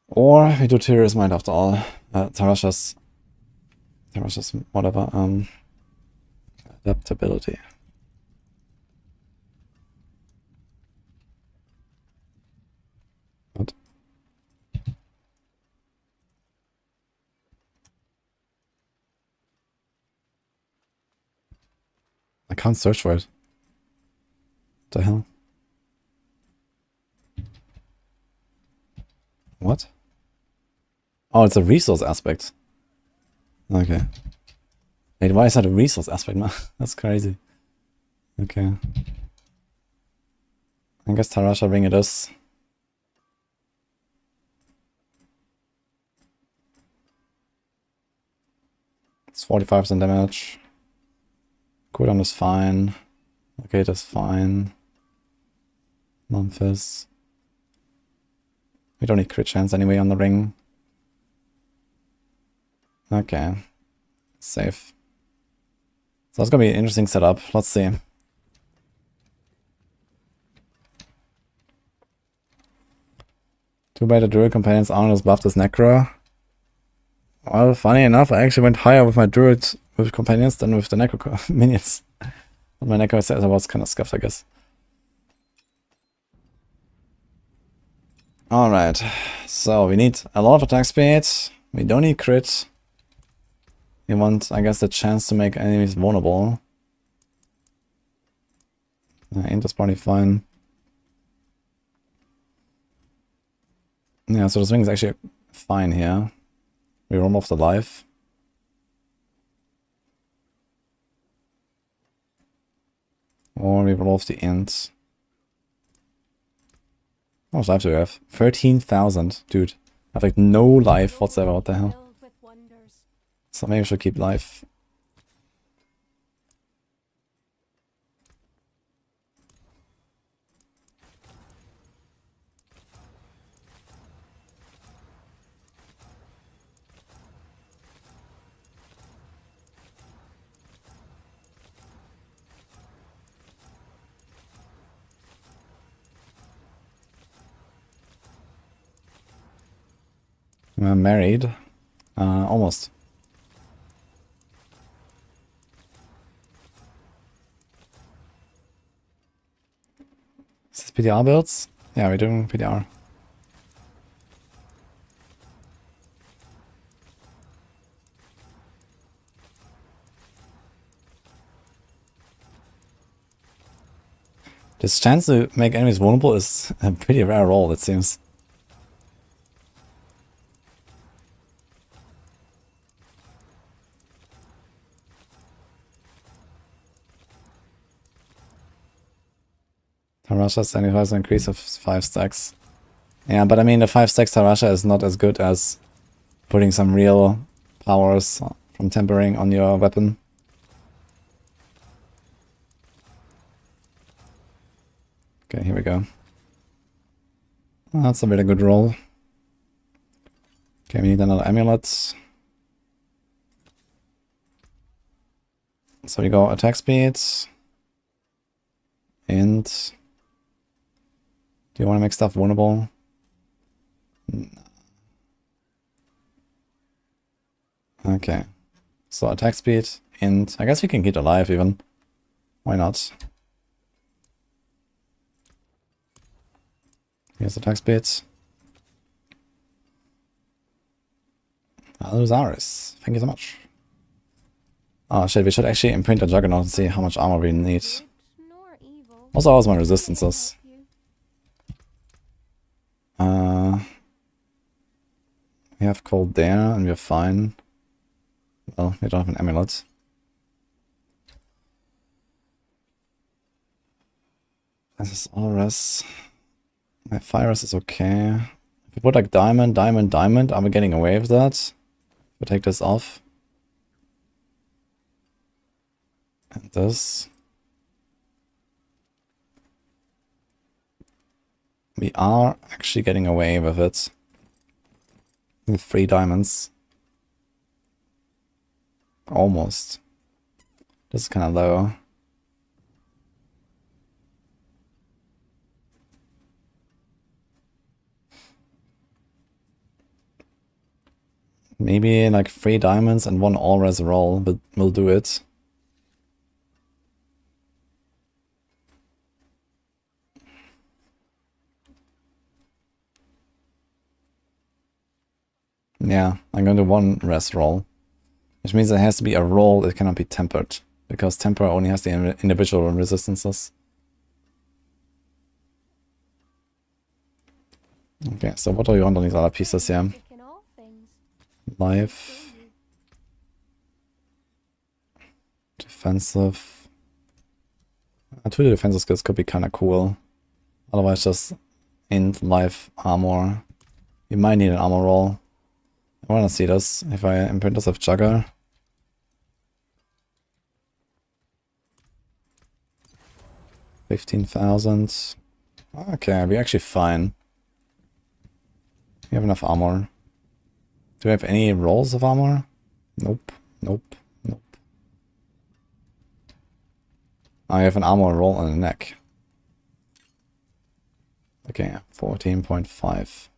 Or we do Tyr's Mind after all. Tarasha's whatever, adaptability. What? I can't search for it. What the hell? What? Oh, it's a resource aspect. Okay. Wait, why is that a resource aspect, man? That's crazy. Okay. I guess Tarasha Ring it is. It's 45% damage. Cooldown is fine. Okay, that's fine. Memphis. We don't need crit chance anyway on the ring. Okay. Safe. So that's gonna be an interesting setup. Let's see. Too bad the Druid companions aren't as buffed as Necro. Well, funny enough, I actually went higher with my Druid with companions than with the Necro minions. But my Necro set was kind of scuffed, I guess. Alright, so we need a lot of attack speed. We don't need crit. We want, I guess, the chance to make enemies vulnerable. Int is probably fine. Yeah, so the swing is actually fine here. We roam off the life. Or we roll off the int. How much life do we have? 13,000. Dude, I have like no life whatsoever. What the hell? Filled with wonders. So maybe I should keep life. I'm married. Almost. Is this PTR builds? Yeah, we're doing PTR. This chance to make enemies vulnerable is a pretty rare roll, it seems. Tarasha 75 increase of 5 stacks. Yeah, but I mean the 5 stacks Tarasha is not as good as putting some real powers from tempering on your weapon. Okay, here we go. Oh, that's a really good roll. Okay, we need another amulet. So we go attack speed. And do you want to make stuff vulnerable? Okay. So attack speed, and I guess we can keep it alive even. Why not? Here's attack speed. Alusaris. Thank you so much. Oh shit, we should actually imprint a Juggernaut and see how much armor we need. Nor evil. Also, how's my resistances? We have cold there and we're fine. Well, we don't have an amulet. This is Auras. My Virus is okay. If we put like diamond, diamond, diamond, are we getting away with that? If we take this off. And this. We are actually getting away with it. With 3 diamonds. Almost. This is kind of low. Maybe like 3 diamonds and 1 all-res roll, but we'll do it. Yeah, I'm going to 1 res roll. Which means it has to be a roll that cannot be tempered. Because temper only has the individual resistances. Okay, so what do you want on these other pieces here? In all things. Life. Defensive. 2 defensive skills could be kind of cool. Otherwise just int life armor. You might need an armor roll. I want to see this. If I imprint this with Jugger. $15,000. Okay, we're actually fine. We have enough armor. Do we have any rolls of armor? Nope. Nope. Nope. I have an armor roll on the neck. Okay, 14.5.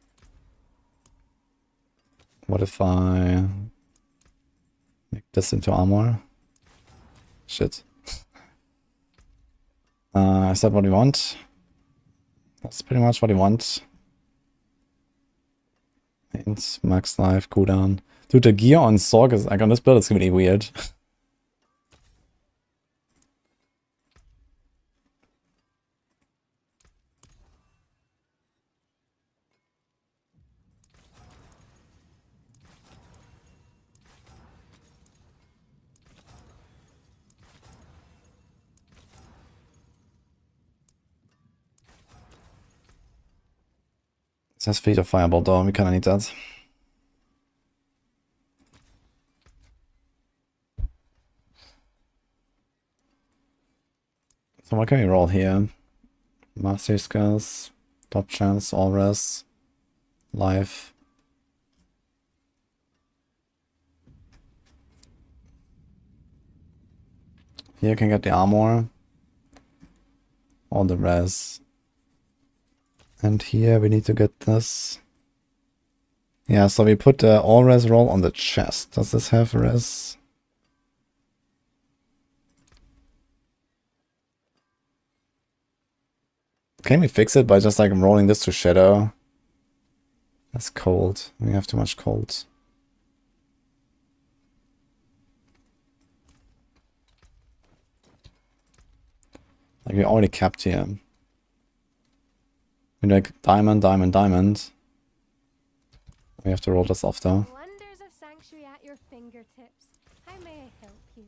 What if I make this into armor? Shit. Is that what we want? That's pretty much what we want. And max life, cooldown. Dude, the gear on Sorg is like on this build is gonna be weird. It says Fleet of Fireball though, we kinda need that. So what can we roll here? Master skills, top chance, all res, life. Here you can get the armor, all the res. And here we need to get this. Yeah, so we put the all res roll on the chest. Does this have res? Can we fix it by just like rolling this to shadow? That's cold. We have too much cold. Like we already capped here. We like diamond, diamond, diamond. We have to roll this off though. Wonders of Sanctuary at your fingertips. How may I help you?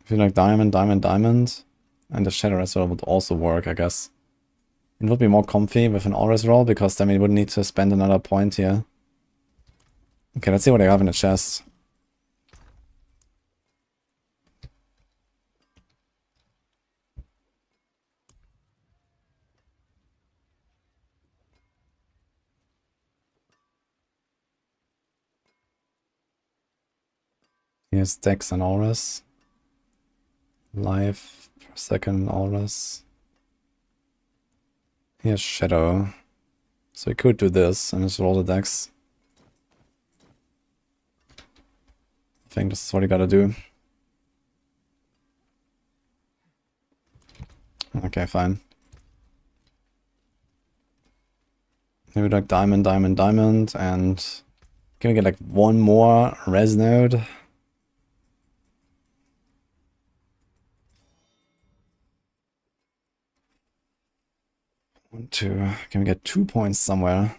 If you like diamond, diamond, diamond, and the shadow res roll would also work, I guess. It would be more comfy with an all res roll because then we wouldn't need to spend another point here. Okay, let's see what I have in the chest. Here's Dex and Auras. Life per second Auras. Here's Shadow. So we could do this and just roll the Dex. I think this is what you gotta do. Okay, fine. Maybe like diamond, diamond, diamond, and can we get like one more res node? One, two. Can we get 2 points somewhere?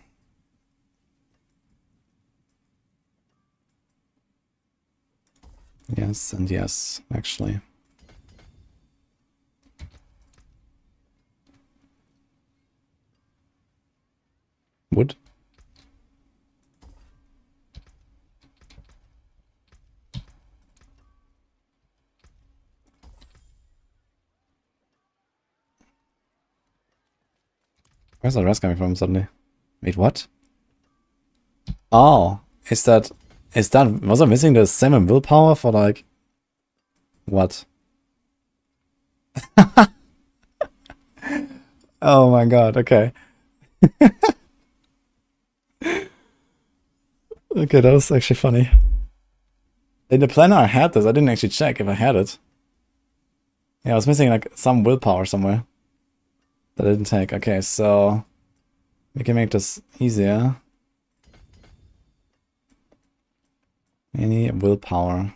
Yes, and yes, actually. Wood? Where's the rest coming from suddenly? Wait, what? Oh, was I missing the 7 willpower for like, what? Oh my god, okay. Okay, that was actually funny. In the planner I had this, I didn't actually check if I had it. Yeah, I was missing like some willpower somewhere. That I didn't take. Okay, so we can make this easier. Any willpower.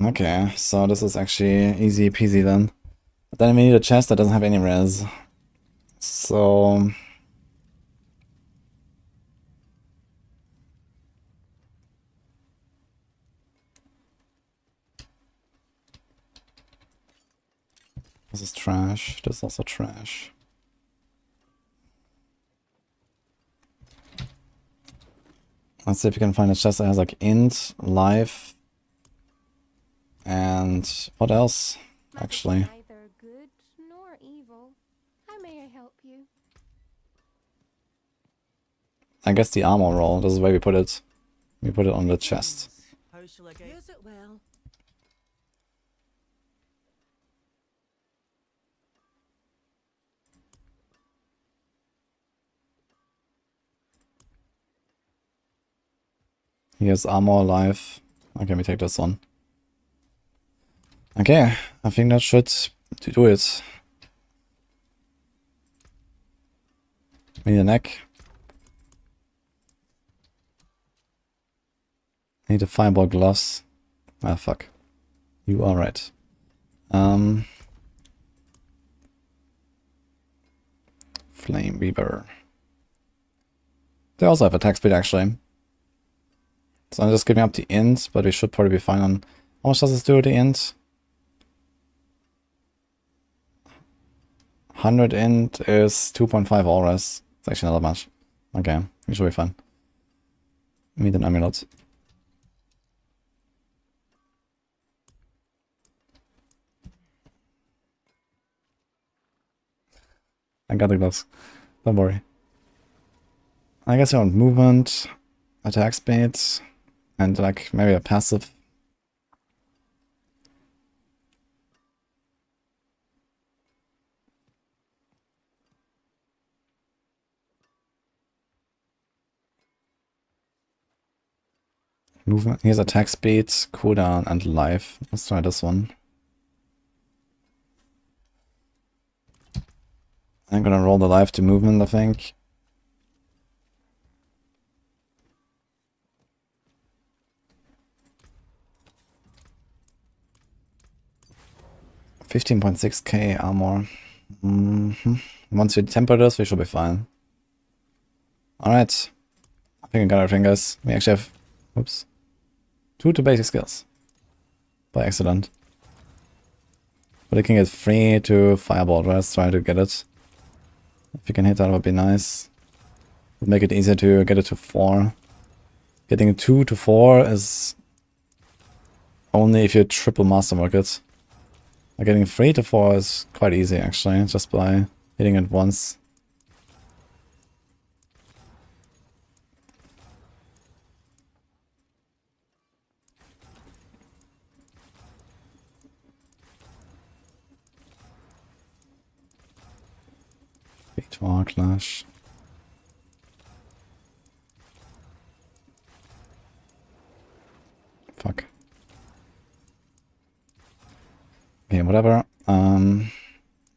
Okay, so this is actually easy peasy then. But then we need a chest that doesn't have any res. So This is trash. This is also trash. Let's see if we can find a chest that has like int, life, and what else? Actually, Neither good nor evil. How may I help you? I guess the armor roll. This is where we put it. We put it on the chest. How shall I get? Use it well. Here's armor, life. Okay, we take this one. Okay, I think that should do it. We need a neck. Need a fireball gloves. Ah, fuck. You are right. Flame Weaver. They also have attack speed, actually. So I'm just giving up the int, but we should probably be fine on... How much does this do, the int? 100 int is 2.5 auras. It's actually not that much. Okay, we should be fine. Need an amulet. I got the gloves. Don't worry. I guess I want movement, attack speed, and like maybe a passive. Movement. Here's attack speed, cooldown, and life. Let's try this one. I'm gonna roll the life to movement, I think. $15.6k armor. Once we temper this, we should be fine. Alright. I think I got everything, guys. We actually have... Oops. 2 to basic skills. By accident. But I can get 3 to fireball. Let's try to get it. If you can hit that, would be nice. Would make it easier to get it to 4. Getting 2 to 4 is only if you triple masterwork it. Like getting 3 to 4 is quite easy, actually, just by hitting it once. Victoire Clash. Fuck. Okay, whatever.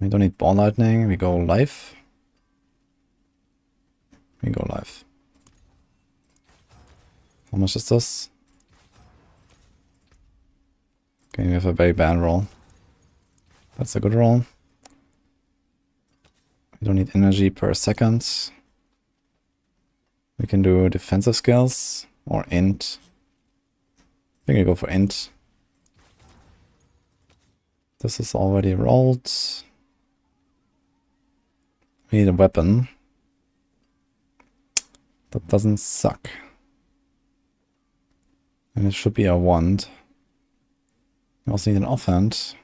We don't need ball lightning. We go live. We go live. How much is this? Okay, we have a very bad roll. That's a good roll. We don't need energy per second. We can do defensive skills or int. I think I go for int. This is already rolled. We need a weapon. That doesn't suck. And it should be a wand. We also need an offhand.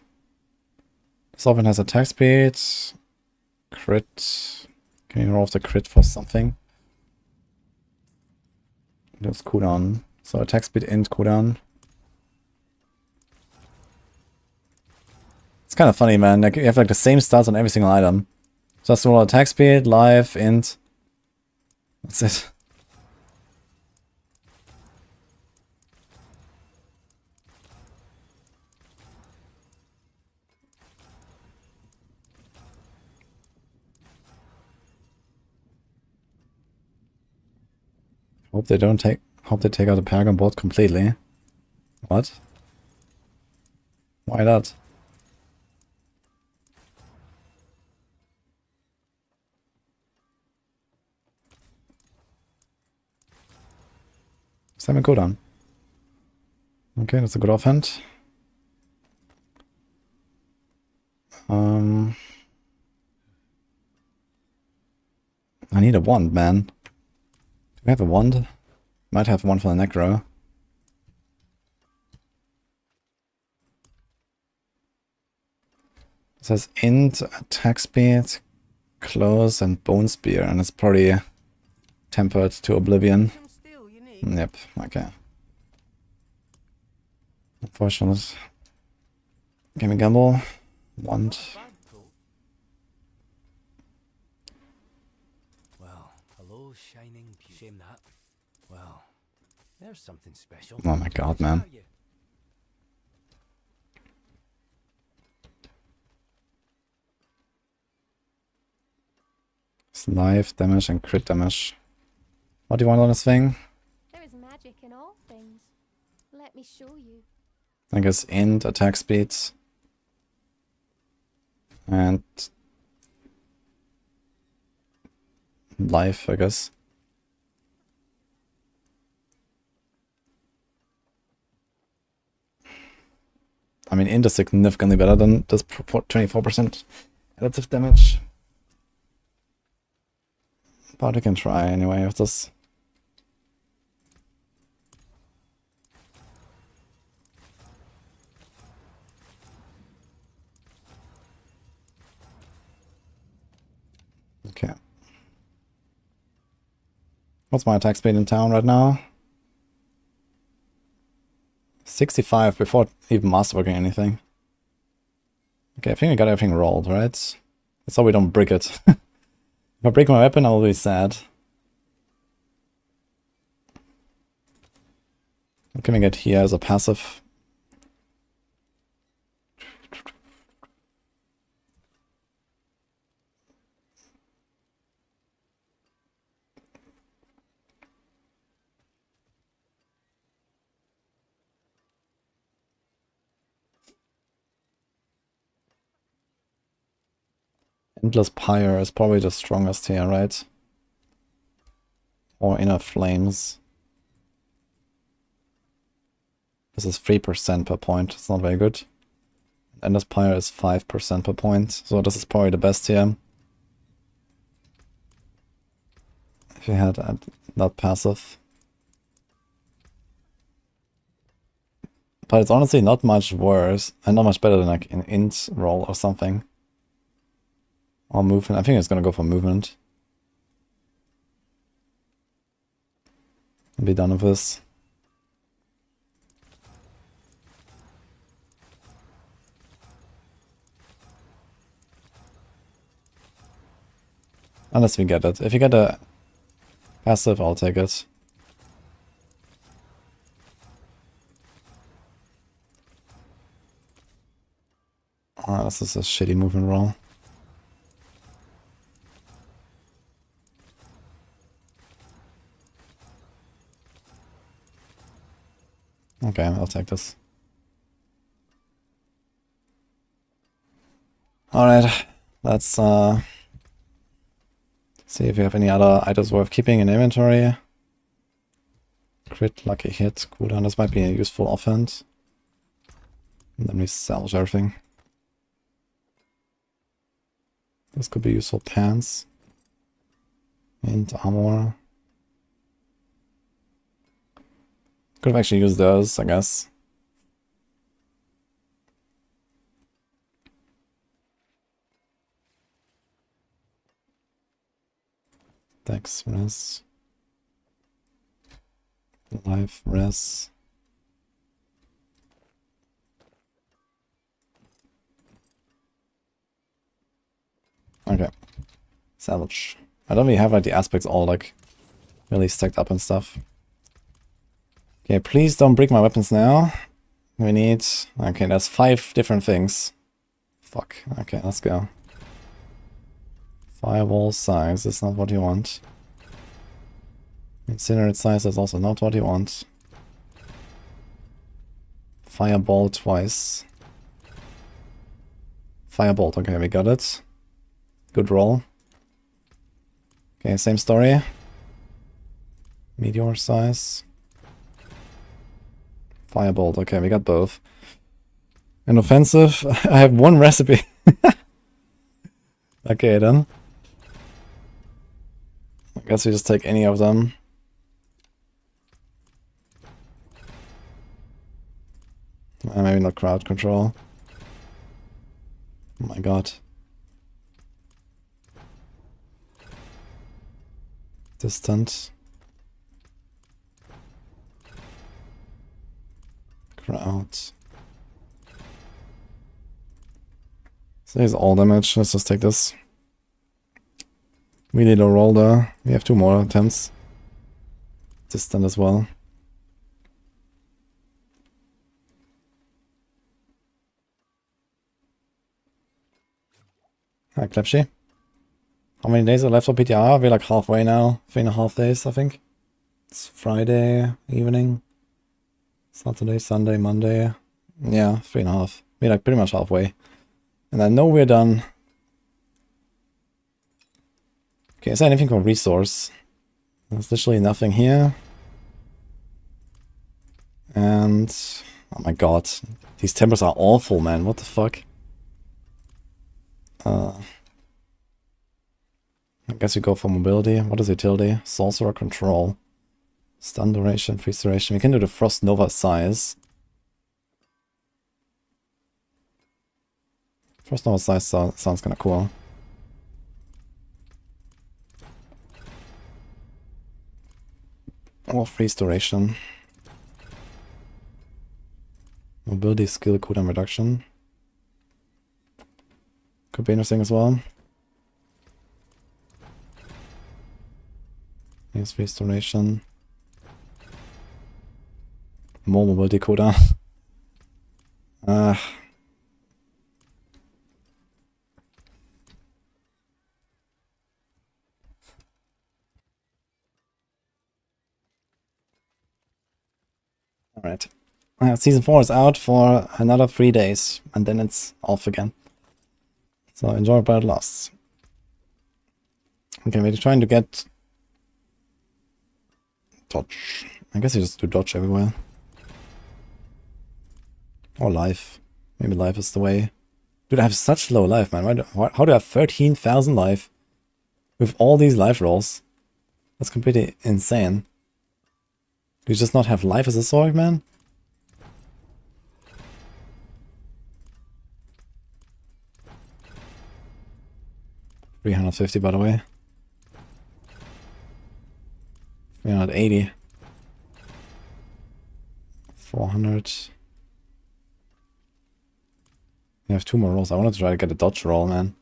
This offhand has attack speed. Crit. Can you roll off the crit for something? That's cooldown. So attack speed int cooldown. It's kind of funny, man. Like you have like the same stats on every single item. Just roll attack speed, life, int. That's it. Hope they don't take. Hope they take out the Paragon board completely. What? Why that? Simon cooldown. Okay, that's a good offhand. I need a wand, man. Do we have a wand? Might have one for the Necro. It says int, attack speed, close, and bone spear, and it's probably tempered to oblivion. Some steel you need. Yep, okay. Unfortunate. Give me gamble. Wand. Bad pull. Well, hello, shining shame that. Well, there's something special. Oh my god, man. It's life damage and crit damage. What do you want on this thing? There is magic in all things. Let me show you. I guess int, attack speeds. And life, I guess. I mean, int is significantly better than this 24% additive damage. But we can try anyway with this. Okay. What's my attack speed in town right now? 65 before even masterworking anything. Okay, I think I got everything rolled, right? So we don't break it. If I break my weapon, I will be sad. What can we get here as a passive? Endless Pyre is probably the strongest here, right? Or Inner Flames. This is 3% per point, it's not very good. Endless Pyre is 5% per point, so this is probably the best here. If you had that passive. But it's honestly not much worse, and not much better than like an int roll or something. Or movement. I think it's gonna go for movement. Be done with this. Unless we get it. If you get a passive, I'll take it. Oh, this is a shitty movement roll. Okay, I'll take this. Alright, let's see if we have any other items worth keeping in inventory. Crit, lucky hit, cooldown, this might be a useful offense. And then we salvage everything. This could be useful pants. And armor. Could have actually used those, I guess. Dex res. Life res. Okay. Salvage. I don't really have like the aspects all like really stacked up and stuff. Okay, please don't break my weapons now. We need... Okay, there's 5 different things. Fuck. Okay, let's go. Fireball size is not what you want. Incinerate size is also not what you want. Fireball twice. Firebolt, okay, we got it. Good roll. Okay, same story. Meteor size. Firebolt, okay, we got both. And offensive, I have one recipe. Okay then. I guess we just take any of them. Maybe not crowd control. Oh my god. Distant. Crowd. So here's all damage. Let's just take this. We need a roll there. We have 2 more attempts. Distant as well. Hi, Klepschi. How many days are left for PTR? We're like halfway now. 3.5 days, I think. It's Friday evening. Saturday, Sunday, Monday. Yeah, 3.5. We're like pretty much halfway. And I know we're done. Okay, is there anything for resource? There's literally nothing here. And... oh my god. These tempers are awful, man. What the fuck? I guess we go for mobility. What is utility? Sorcerer control. Stun duration, freeze duration. We can do the Frost Nova size. Frost Nova size sounds kind of cool. Or freeze duration. Mobility, skill, cooldown reduction. Could be interesting as well. Here's freeze duration. More mobility cooldown. Alright. Season 4 is out for another 3 days, and then it's off again. So enjoy Battle Lost. Okay, we're trying to get... dodge. I guess you just do dodge everywhere. Or life. Maybe life is the way. Dude, I have such low life, man. How do I have 13,000 life with all these life rolls? That's completely insane. Do you just not have life as a sword, man? $350, by the way. 380. 400. We have 2 more rolls. I wanted to try to get a dodge roll, man.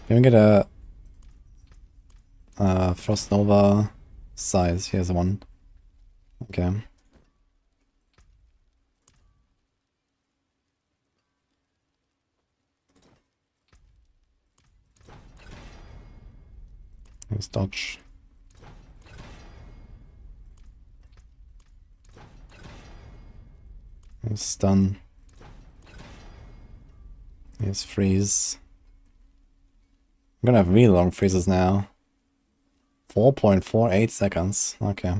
Can we get a Frost Nova size? Here's one. Okay. Here's dodge. Here's stun. Here's freeze. I'm gonna have really long freezes now. 4.48 seconds. Okay.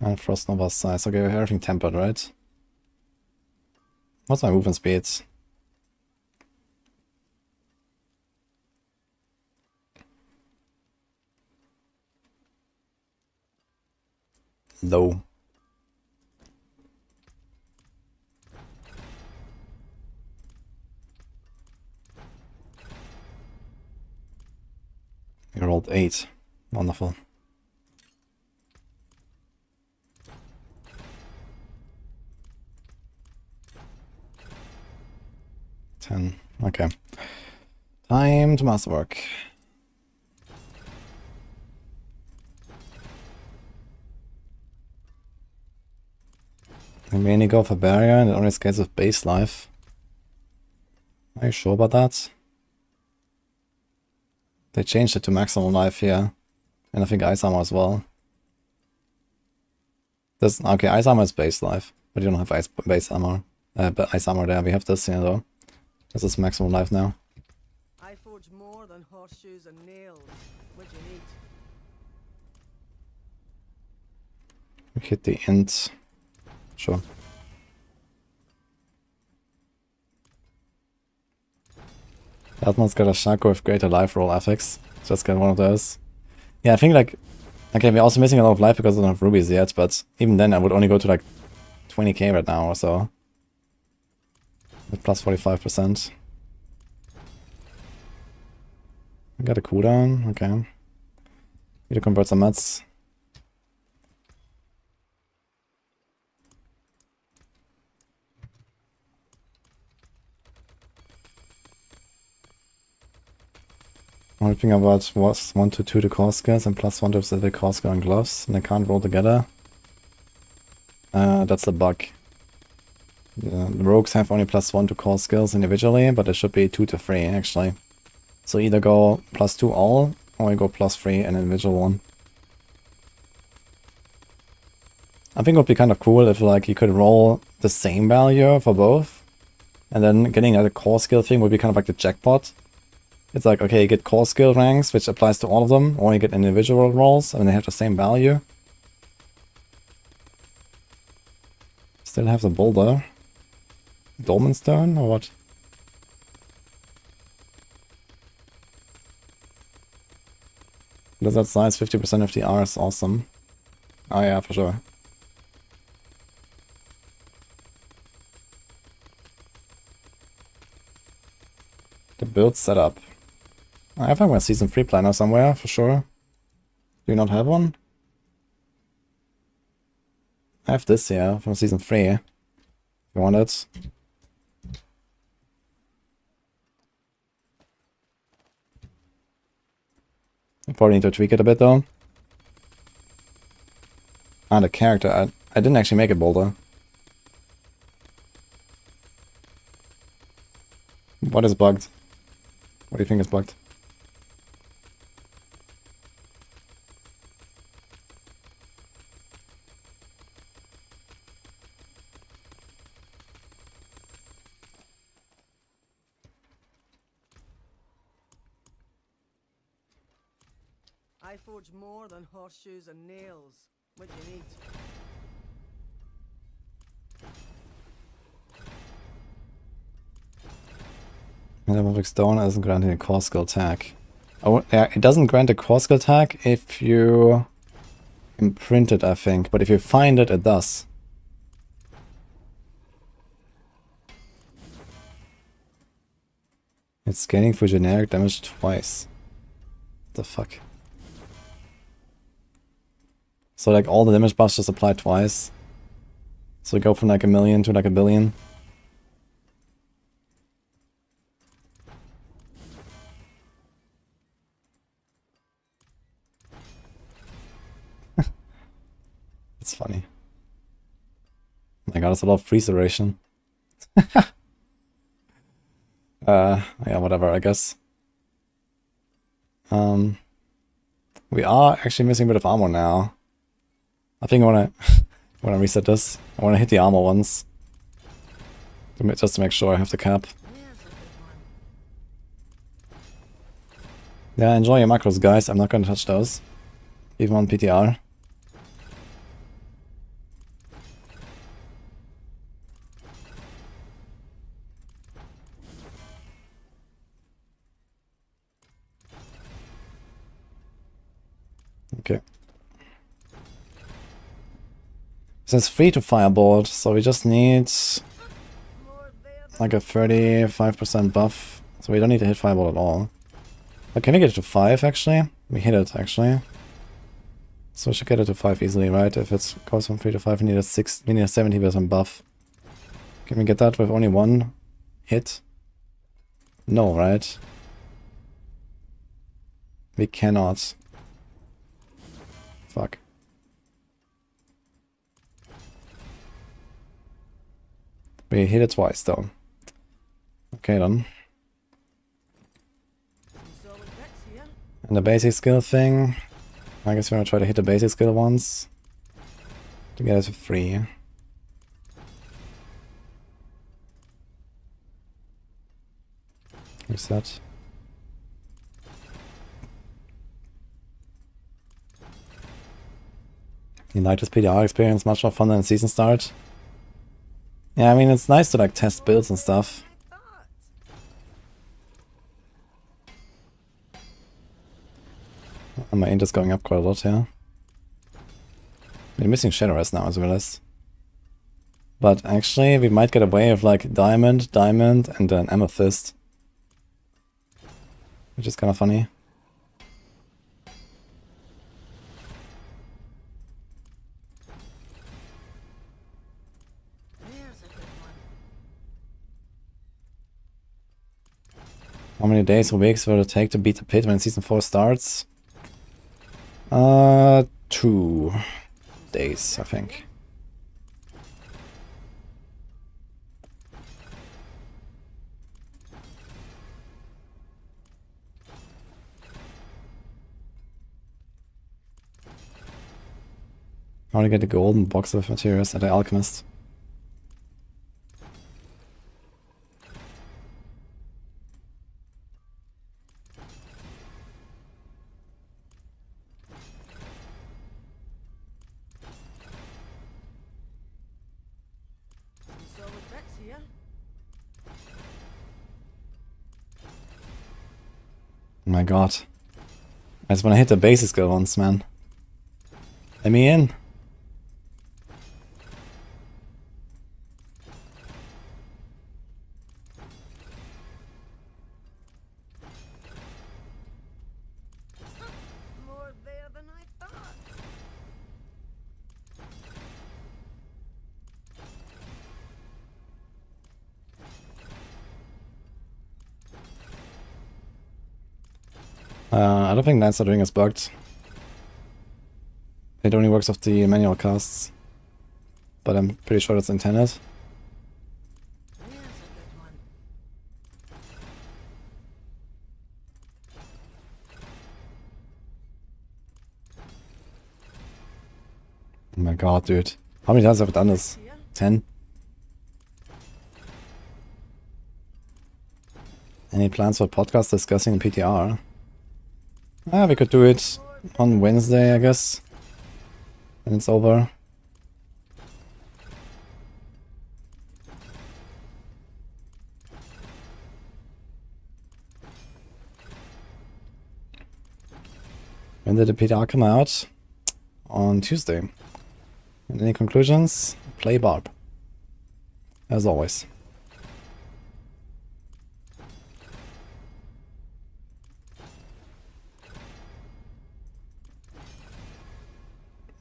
And Frost Nova size. Okay, we have everything tempered, right? What's my movement speed? Low. We rolled 8. Wonderful. Okay. Time to masterwork. I mainly go for Barbarian, it only scales with base life. Are you sure about that? They changed it to maximum life here. And I think Ice Armor as well. Okay, Ice Armor is base life, but you don't have base armor. But Ice Armor there, we have this here though. This is maximum life now. I forge more than horseshoes and nails. What you need? We hit the int. Sure. That one's got a Shaco with greater life roll affix. Just get one of those. Yeah, I think like... Okay, we're also missing a lot of life because I don't have rubies yet, but even then I would only go to like 20k right now or so. With plus 45%. I got a cooldown, okay. Need to convert some mats. Only thing about was 1 to 2 to core skills and plus 1 to specific core skill and gloves, and they can't roll together. That's a bug. The rogues have only plus 1 to core skills individually, but it should be 2 to 3 actually. So either go plus 2 all, or you go plus 3 an individual one. I think it would be kind of cool if like you could roll the same value for both, and then getting a core skill thing would be kind of like the jackpot. It's like, okay, you get core skill ranks, which applies to all of them, or you get individual rolls, and they have the same value. Still have the boulder. Dolmen stone, or what? Does that size 50% of the R is awesome. Oh yeah, for sure. The build setup. I have my season 3 planner somewhere, for sure. Do you not have one? I have this here from season 3. If you want it. I probably need to tweak it a bit though. Ah, the character. I didn't actually make it bolder. What is bugged? What do you think is bugged? I forge more than horseshoes and nails. What do you need? Metamorphic Stone isn't granting a core skill tag. Oh, yeah, it doesn't grant a core skill tag if you imprint it, I think. But if you find it, it does. It's scanning for generic damage twice. What the fuck? So like all the damage buffs just apply twice. So we go from like 1,000,000 to like 1,000,000,000. It's funny. Oh my god, it's a lot of freeze duration. Yeah, whatever, I guess. We are actually missing a bit of armor now. I think I wanna reset this. I wanna hit the armor once. Just to make sure I have the cap. Yeah, enjoy your macros, guys. I'm not gonna touch those. Even on PTR. Okay. So it's free to firebolt, so we just need like a 35% buff. So we don't need to hit firebolt at all. But can we get it to 5 actually? We hit it actually. So we should get it to 5 easily, right? If it goes from 3 to 5, we need a 70% buff. Can we get that with only one hit? No, right? We cannot. Fuck. We hit it twice though. Okay then. And the basic skill thing. I guess we're gonna try to hit the basic skill once. To get us to 3. Reset. You like this PTR experience much more fun than season start? Yeah, I mean, it's nice to like test builds and stuff. And my int is going up quite a lot here. We're missing Shadow Rest now as well as. But actually, we might get away with like diamond, diamond, and then amethyst. Which is kind of funny. There's a good one. How many days or weeks will it take to beat the pit when season 4 starts? 2 days, I think. I want to get a golden box of materials at the alchemist. Some solid bits here. Oh my god. I just want to hit the basic skill once, man. Let me in. More there than I thought. I don't think Knights are doing is bugged. It only works off the manual casts. But I'm pretty sure it's intended. There's a good one. Oh my god, dude. How many times have I done this? Here. 10? Any plans for podcast discussing PTR? We could do it on Wednesday, I guess. When it's over. When did the PTR come out? On Tuesday. And any conclusions? Play Barb. As always.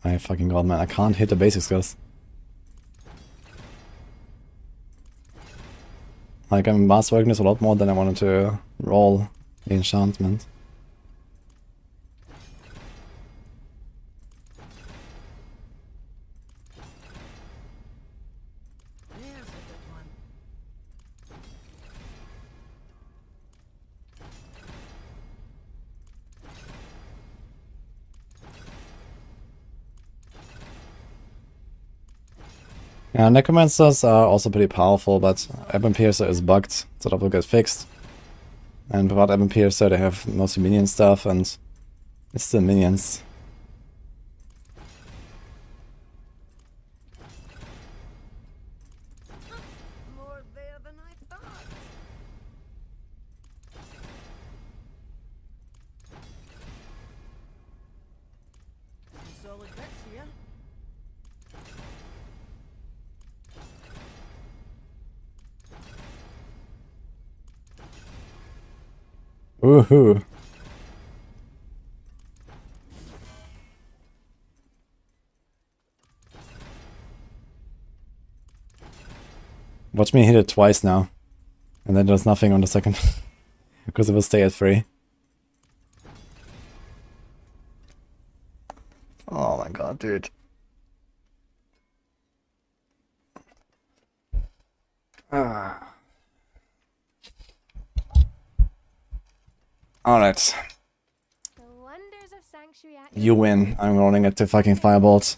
My fucking god, man, I can't hit the basic skills. Like, I'm mass working this a lot more than I wanted to roll the enchantment. There's a good one. Yeah, Necromancers are also pretty powerful, but Ebon Piercer is bugged, so that will get fixed. And without Ebon Piercer they have mostly minion stuff, and it's still minions. More there than I thought. Some solid bits here. Woohoo! Watch me hit it twice now. And then there's nothing on the second. Because it will stay at 3. Oh my god, dude. Alright. The wonders of Sanctuary at You win. I'm rolling it to fucking Firebolt.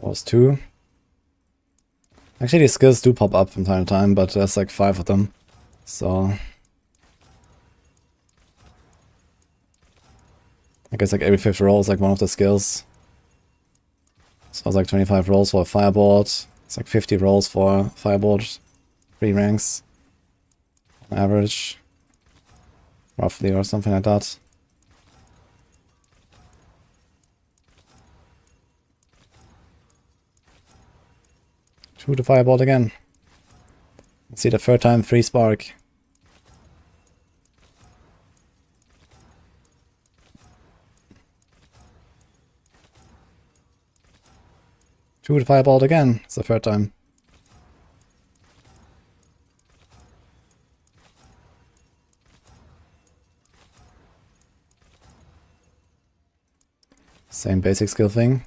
Was 2. Actually, these skills do pop up from time to time, but there's like 5 of them. So I guess like every 5th roll is like one of the skills. So it's like 25 rolls for a fireboard. It's like 50 rolls for a fireboard. 3 ranks. On average. Roughly, or something like that. Shoot the fireboard again. Let's see the 3rd time, 3 spark. Shoot the fireboard again. It's the 3rd time. Same basic skill thing.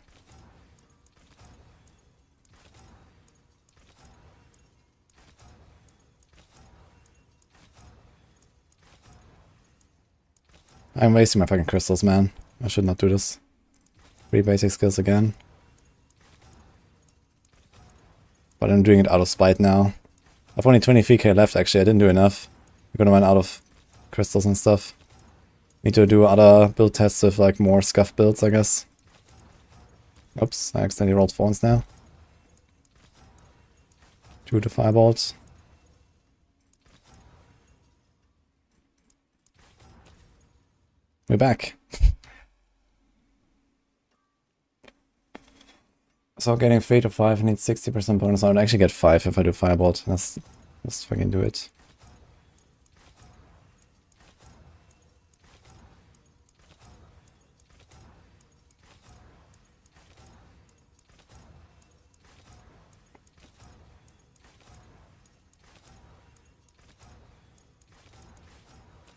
I'm wasting my fucking crystals, man. I should not do this. 3 basic skills again. But I'm doing it out of spite now. I've only 23k left actually, I didn't do enough. I'm gonna run out of crystals and stuff. Need to do other build tests with like more scuff builds, I guess. Oops, I accidentally rolled thorns now. 2 to fireballs. We're back. So getting 3 to 5 needs 60% bonus. I would actually get 5 if I do firebolt. Let's fucking do it.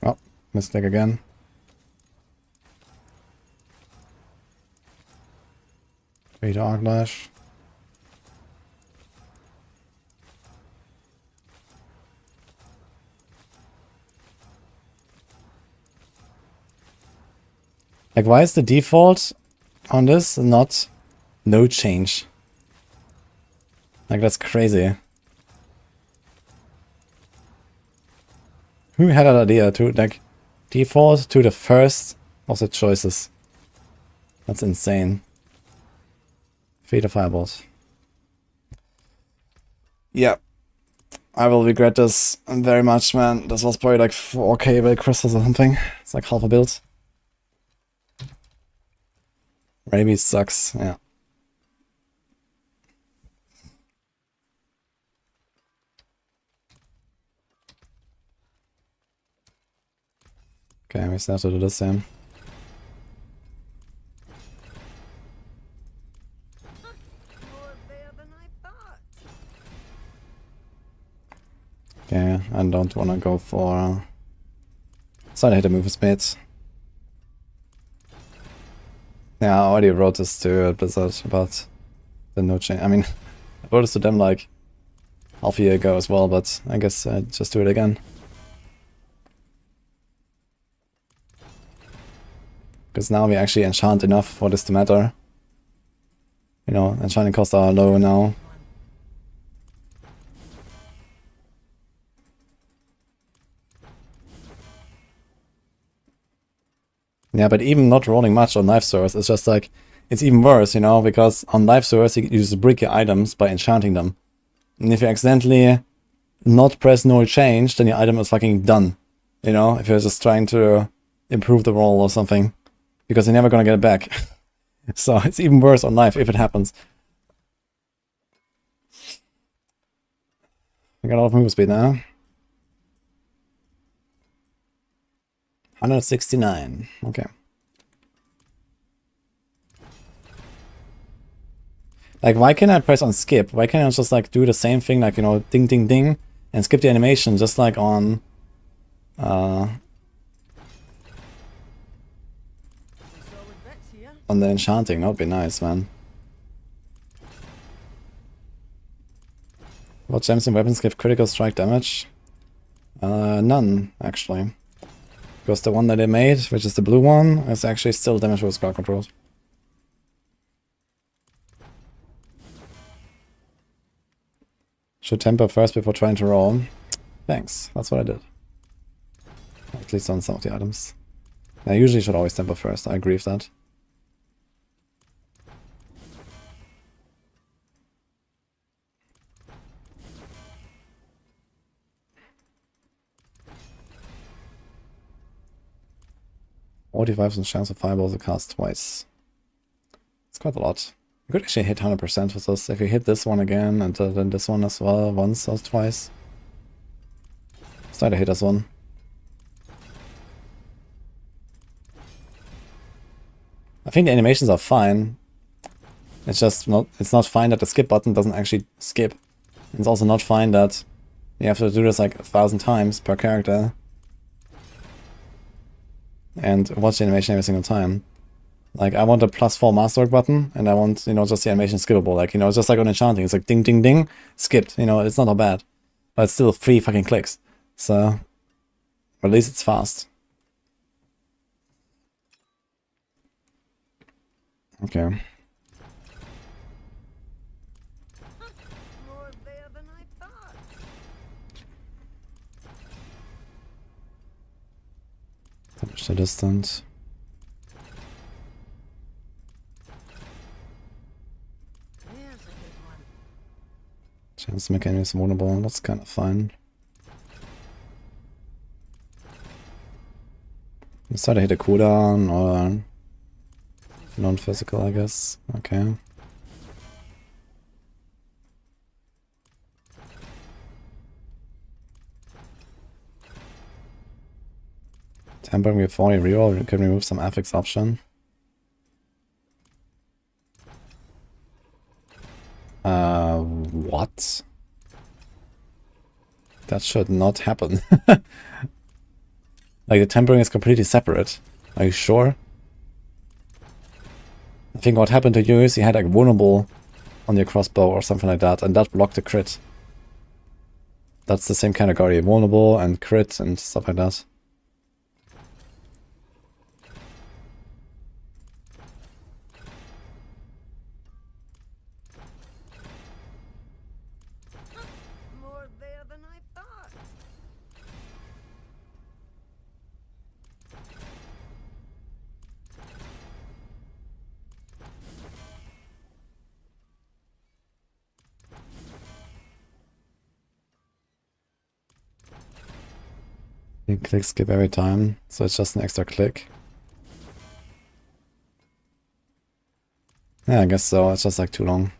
Oh, mistake again. Three to Arclash. Like, why is the default on this not no change? Like, that's crazy. Who had that idea to, like, default to the first of the choices? That's insane. Feed a firebolt. Yeah. I will regret this very much, man. This was probably like 4k build crystals or something. It's like half a build. Rabies sucks, yeah. Okay, we still have to do the same. Okay, I don't wanna go for... So I hit a move speed. Yeah, I already wrote this to Blizzard about the no change. I mean, I wrote this to them like half a year ago as well, but I guess I just do it again. Because now we actually enchant enough for this to matter. You know, enchanting costs are low now. Yeah, but even not rolling much on Life Source, it's just like, it's even worse, you know, because on Life Source you use brick your items by enchanting them. And if you accidentally not press no change, then your item is fucking done. You know, if you're just trying to improve the roll or something. Because you're never gonna get it back. So it's even worse on Life if it happens. I got a lot of move speed now. 169. Okay. Like, why can't I press on skip? Why can't I just like do the same thing, like, you know, ding ding ding, and skip the animation just like on the enchanting? That would be nice, man. What gems and weapons give critical strike damage? None, actually. Because the one that they made, which is the blue one, is actually still damage with scar controls. Should temper first before trying to roll. Thanks, that's what I did. At least on some of the items. I usually should always temper first, I agree with that. %45% chance of fireballs to cast twice. It's quite a lot. You could actually hit 100% with this. If you hit this one again and then this one as well, once or twice. Let's try to hit this one. I think the animations are fine. It's just not, it's not fine that the skip button doesn't actually skip. It's also not fine that you have to do this like 1,000 times per character. And watch the animation every single time. Like, I want a +4 masterwork button, and I want, you know, just the animation skippable. Like, you know, it's just like on enchanting. It's like ding, ding, ding, skipped. You know, it's not that bad. But it's still 3 fucking clicks. So, at least it's fast. Okay. More there than I thought. Damage the distance. There's a good one. Chance to make enemies vulnerable. That's kind of fine. Let's try to hit a cooldown or non-physical, I guess. Okay. Tampering before you reroll, you can remove some affix option. What? That should not happen. Like, the tampering is completely separate. Are you sure? I think what happened to you is you had like vulnerable on your crossbow or something like that, and that blocked the crit. That's the same category, vulnerable and crit and stuff like that. More there than I thought. You click skip every time, so it's just an extra click. Yeah, I guess so. It's just like too long.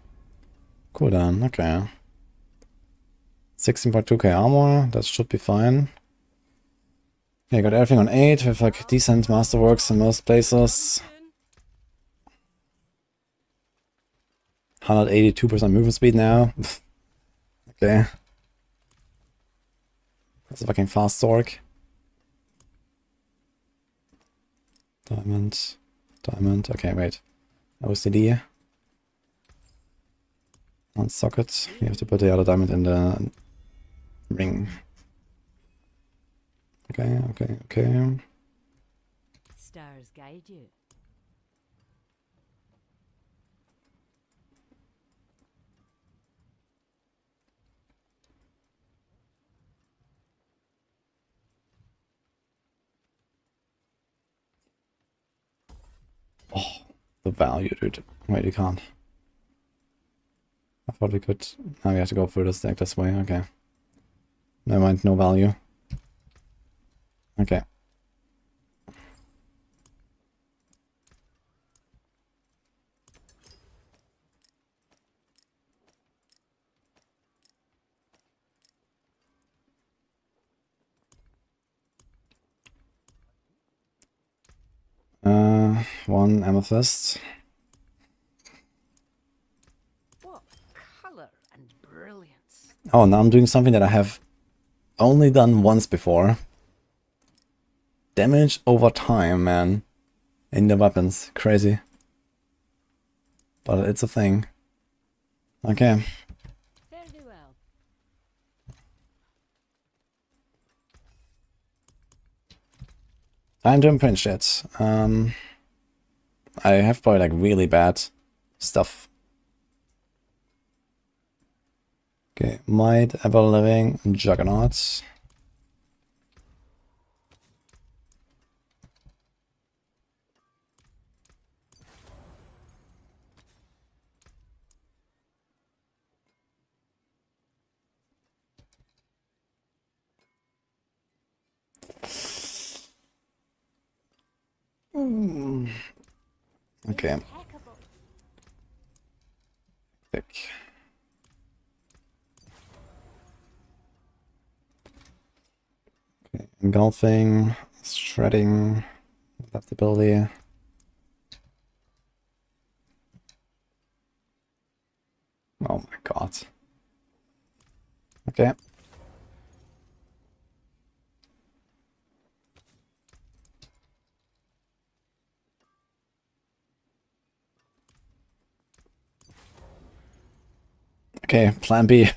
Cooldown, okay. 16.2k armor, that should be fine. Yeah, got everything on 8 with like decent masterworks in most places. 182% movement speed now. Okay. That's a fucking fast Zork. Diamond. Diamond. Okay, wait. OCD. On socket. You have to put the other diamond in the ring. Okay, okay, okay. Stars guide you. Oh, the value, dude. Wait, you can't. I thought we could. Now we have to go through this deck this way. Okay. Never mind, no value. Okay. One amethyst. What color and brilliance. Oh, now I'm doing something that I have only done once before. Damage over time, man. In the weapons. Crazy. But it's a thing. Okay. Fairly well. Time to imprint shit. I have probably like really bad stuff. Okay, Might, Ever Living, Juggernaut. Okay. Impeccable. Thick. Okay. Engulfing, shredding, adaptability. Oh my god. Okay. Okay, plan B.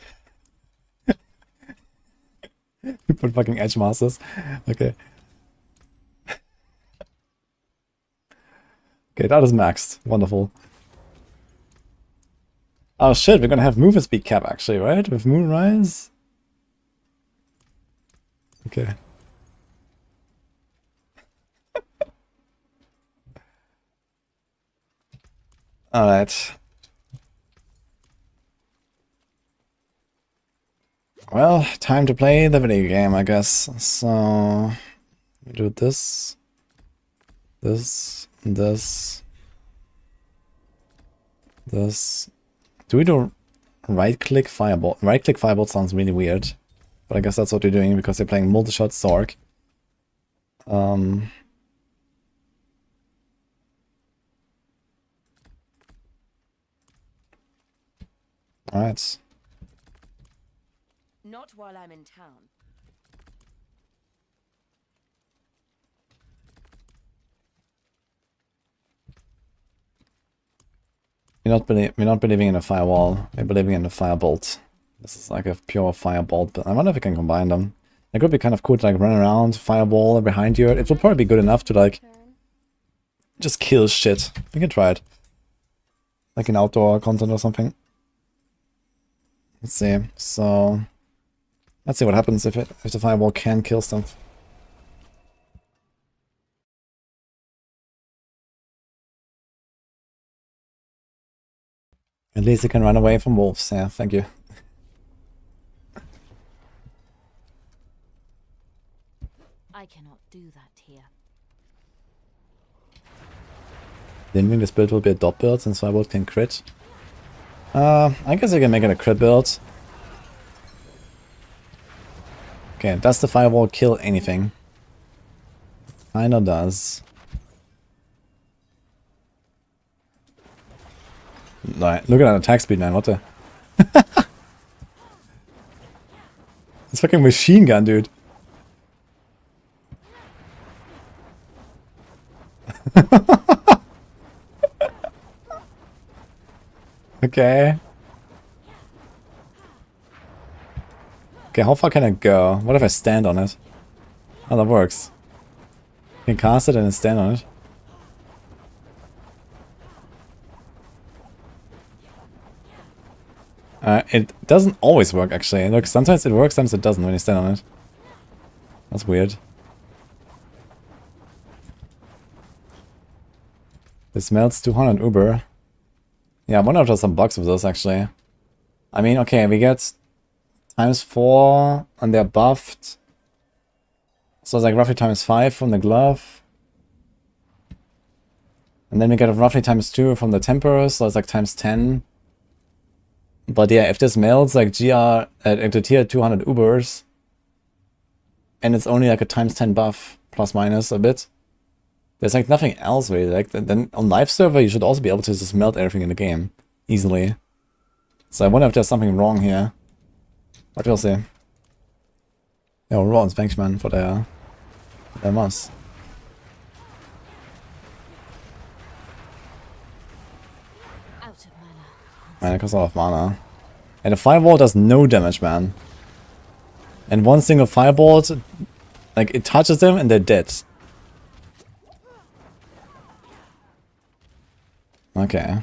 You put fucking edge masters. Okay. Okay, that is maxed. Wonderful. Oh shit, we're gonna have movement speed cap actually, right? With Moonrise? Okay. Alright. Well, time to play the video game, I guess. So, we do this, this, this, this. Do we do right-click Firebolt? Right-click Firebolt sounds really weird, but I guess that's what they're doing because they're playing multi-shot Zork. Alright. Not while I'm in town. We're not believing in a firewall. We're believing in a firebolt. This is like a pure firebolt, but I wonder if we can combine them. It could be kind of cool to like run around, fireball behind you. It will probably be good enough to like just kill shit. We can try it. Like in outdoor content or something. Let's see. So let's see what happens if the fireball can kill stuff. At least you can run away from wolves. Yeah, thank you. I cannot do that here. Didn't think this build will be a dot build since Firebolt can crit. I guess I can make it a crit build. Okay, does the Firewall kill anything? Kinda does. Right, look at that attack speed, man. What the? It's fucking machine gun, dude. Okay. Okay, how far can I go? What if I stand on it? Oh, that works. You can cast it and then stand on it. It doesn't always work, actually. Look, sometimes it works, sometimes it doesn't when you stand on it. That's weird. This melts 200 Uber. Yeah, I wonder if there's some bugs with this, actually. I mean, okay, we get ×4 and they're buffed. So it's like roughly ×5 from the glove. And then we get roughly ×2 from the temper, so it's like ×10. But yeah, if this melts like GR at the tier 200 Ubers, and it's only like a ×10 buff, plus minus a bit, there's like nothing else really. Like then on live server, you should also be able to just melt everything in the game easily. So I wonder if there's something wrong here. But we'll see. Yeah, Ron, thanks man for the mouse. Out of mana. Man, it costs a lot of mana. And the fireball does no damage, man. And one single fireball, like it touches them and they're dead. Okay.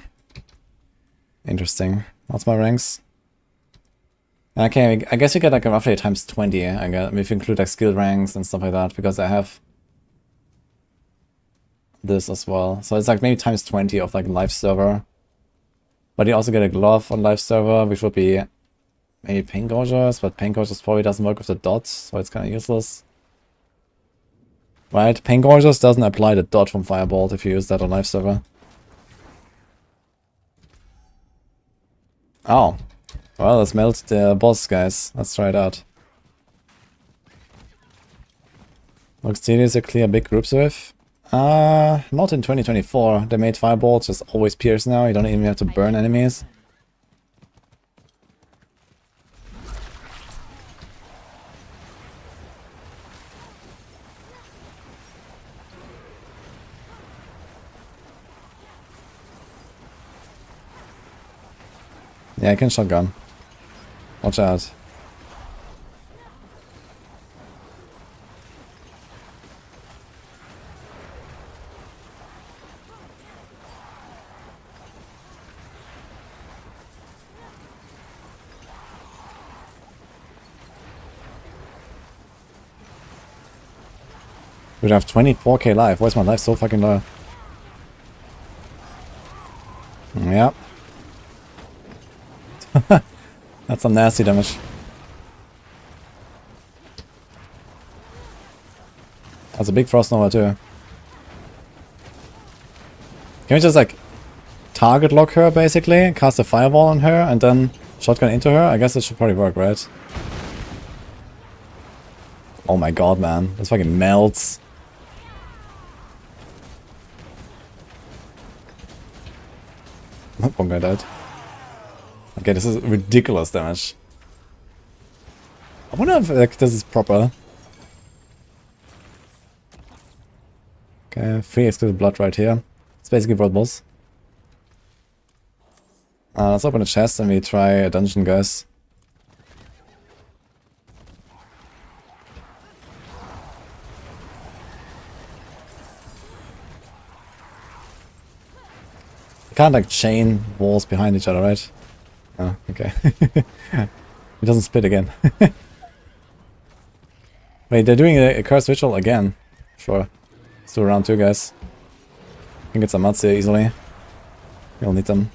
Interesting. What's my ranks? Okay, I guess you get like roughly times 20, I guess, if you include like skill ranks and stuff like that, because I have this as well. So it's like maybe times 20 of like live server. But you also get a glove on live server, which would be maybe pain gorgers, but pain gorgers probably doesn't work with the dots, so it's kind of useless. Right, pain gorgers doesn't apply the dot from Firebolt if you use that on live server. Oh. Well, let's melt the boss, guys. Let's try it out. Looks tedious to clear big groups with. Not in 2024. They made Firebolt just always pierce now. You don't even have to burn enemies. Yeah, I can shotgun. Watch out. We have 24k life. Why is my life so fucking low? Yep. That's some nasty damage. That's a big frost nova too. Can we just like target lock her basically, cast a fireball on her and then shotgun into her? I guess it should probably work, right? Oh my god, man. This fucking melts. One guy died. Okay, this is ridiculous damage. I wonder if like, this is proper. Okay, 3 exclusive blood right here. It's basically world boss. Let's open a chest and we try a dungeon, guys. You can't like chain walls behind each other, right? Oh, okay. It doesn't split again. Wait, they're doing a curse ritual again. Sure. Let's do round 2, guys. You can get some mats here easily. You'll need them.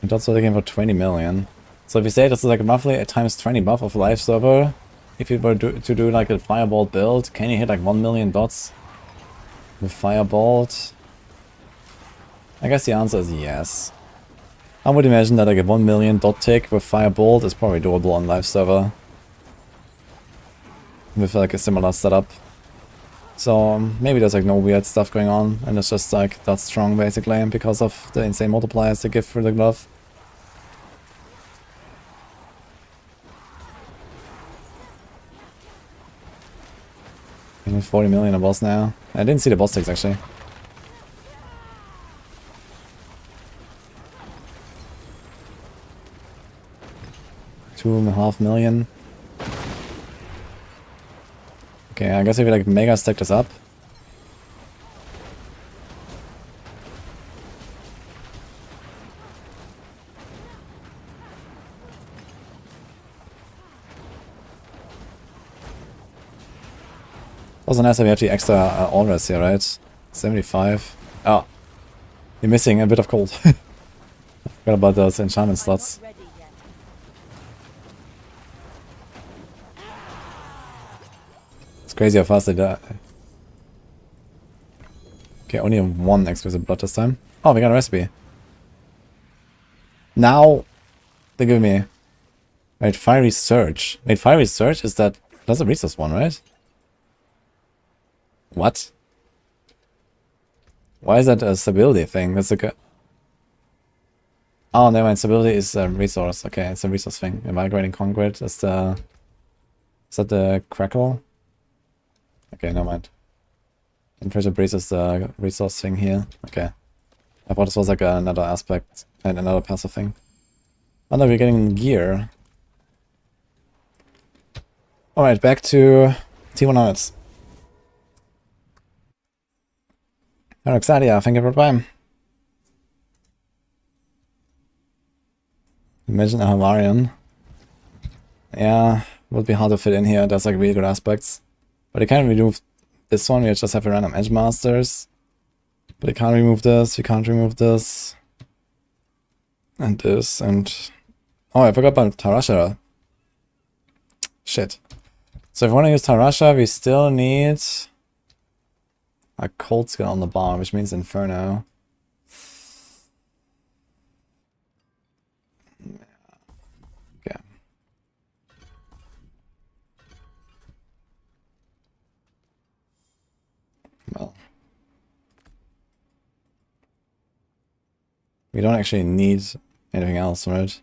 And that's what again for 20 million. So if you say this is like roughly a times 20 buff of live server, if you were to do like a Firebolt build, can you hit like 1 million dots with Firebolt? I guess the answer is yes. I would imagine that like a 1 million dot tick with Firebolt is probably doable on live server. With like a similar setup. So maybe there's like no weird stuff going on and it's just like that strong basically because of the insane multipliers they give for the glove. I need 40 million a boss now. I didn't see the boss ticks actually. $2.5 million. Okay, I guess if we like mega stack this up. Also nice that we have the extra all-rest here, right? 75. Oh. You're missing a bit of gold. Forgot about those enchantment slots. Ready yet. It's crazy how fast they die. Okay, only 1 exclusive blood this time. Oh, we got a recipe. Now they give me... Wait, Fiery Surge. Wait, Fiery Surge is that... That's a resource one, right? What? Why is that a stability thing? That's a good... Oh, never mind. Stability is a resource. Okay, it's a resource thing. Evaluating Concrete is the... Is that the Crackle? Okay, never mind. And Treasure Breeze is the resource thing here. Okay. I thought this was like another aspect and another passive thing. Oh no, we're getting gear. Alright, back to T100s. Paraxadia, thank you for Prime. Imagine a Barbarian. Yeah, would be hard to fit in here. There's like really good aspects. But you can remove this one, we just have a random Edge Masters. But you can't remove this, you can't remove this. And this, and... Oh, I forgot about Tarasha. Shit. So if we want to use Tarasha, we still need a Cold Skill on the bar, which means Inferno. Okay. Well. We don't actually need anything else, right?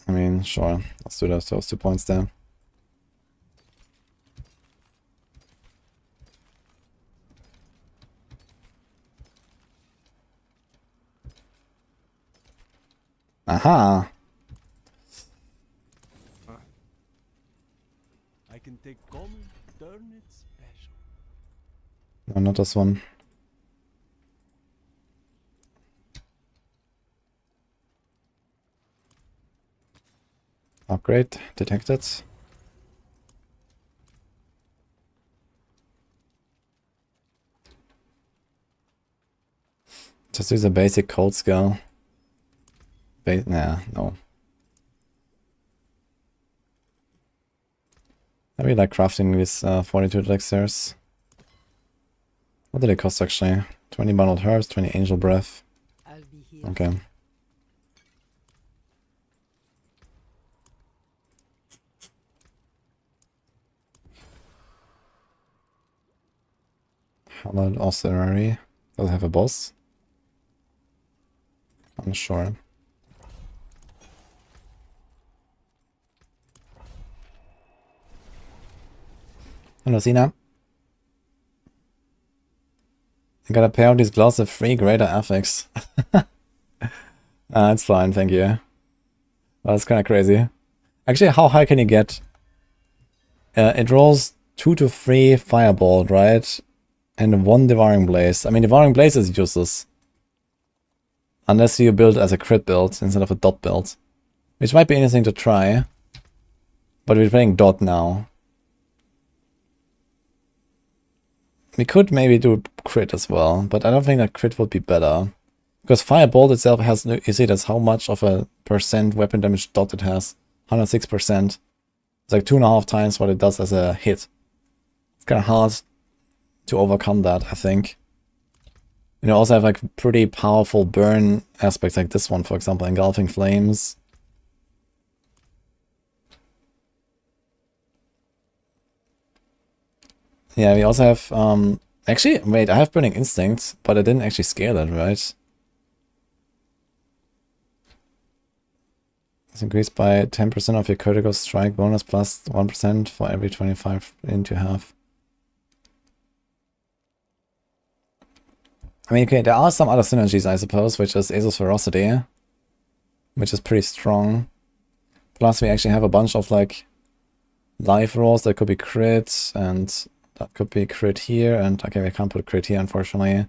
I mean, sure. Let's do those 2 points there. Aha! I can take common, turn it special. No, not this one. Upgrade detected. Just use a basic Cold Skill. Nah, no. I really like crafting these 42 elixirs. What did it cost actually? 20 bundled herbs, 20 angel breath. I'll be here. Okay. How about Sorcerer? Does it have a boss? I'm not sure. Hello, Sina. I got a pair of these gloves with 3 greater affix. It's fine, thank you. That's kind of crazy. Actually, how high can you get? It rolls 2 to 3 Firebolt, right? And 1 Devouring Blaze. I mean, Devouring Blaze is useless. Unless you build as a crit build instead of a dot build. Which might be anything to try. But we're playing dot now. We could maybe do crit as well, but I don't think that crit would be better. Because Firebolt itself has, you see that's how much of a percent weapon damage dot it has. 106%. It's like 2.5 times what it does as a hit. It's kind of hard to overcome that, I think. You know, also have like pretty powerful burn aspects like this one, for example, Engulfing Flames. Yeah, we also have, actually, wait, I have Burning Instinct, but I didn't actually scale it, right? It's increased by 10% of your critical strike bonus plus 1% for every 25 int you have. I mean, okay, there are some other synergies, I suppose, which is Azo's Ferocity, which is pretty strong. Plus, we actually have a bunch of, like, life rolls that could be crit, and that could be crit here, and okay, we can't put crit here, unfortunately.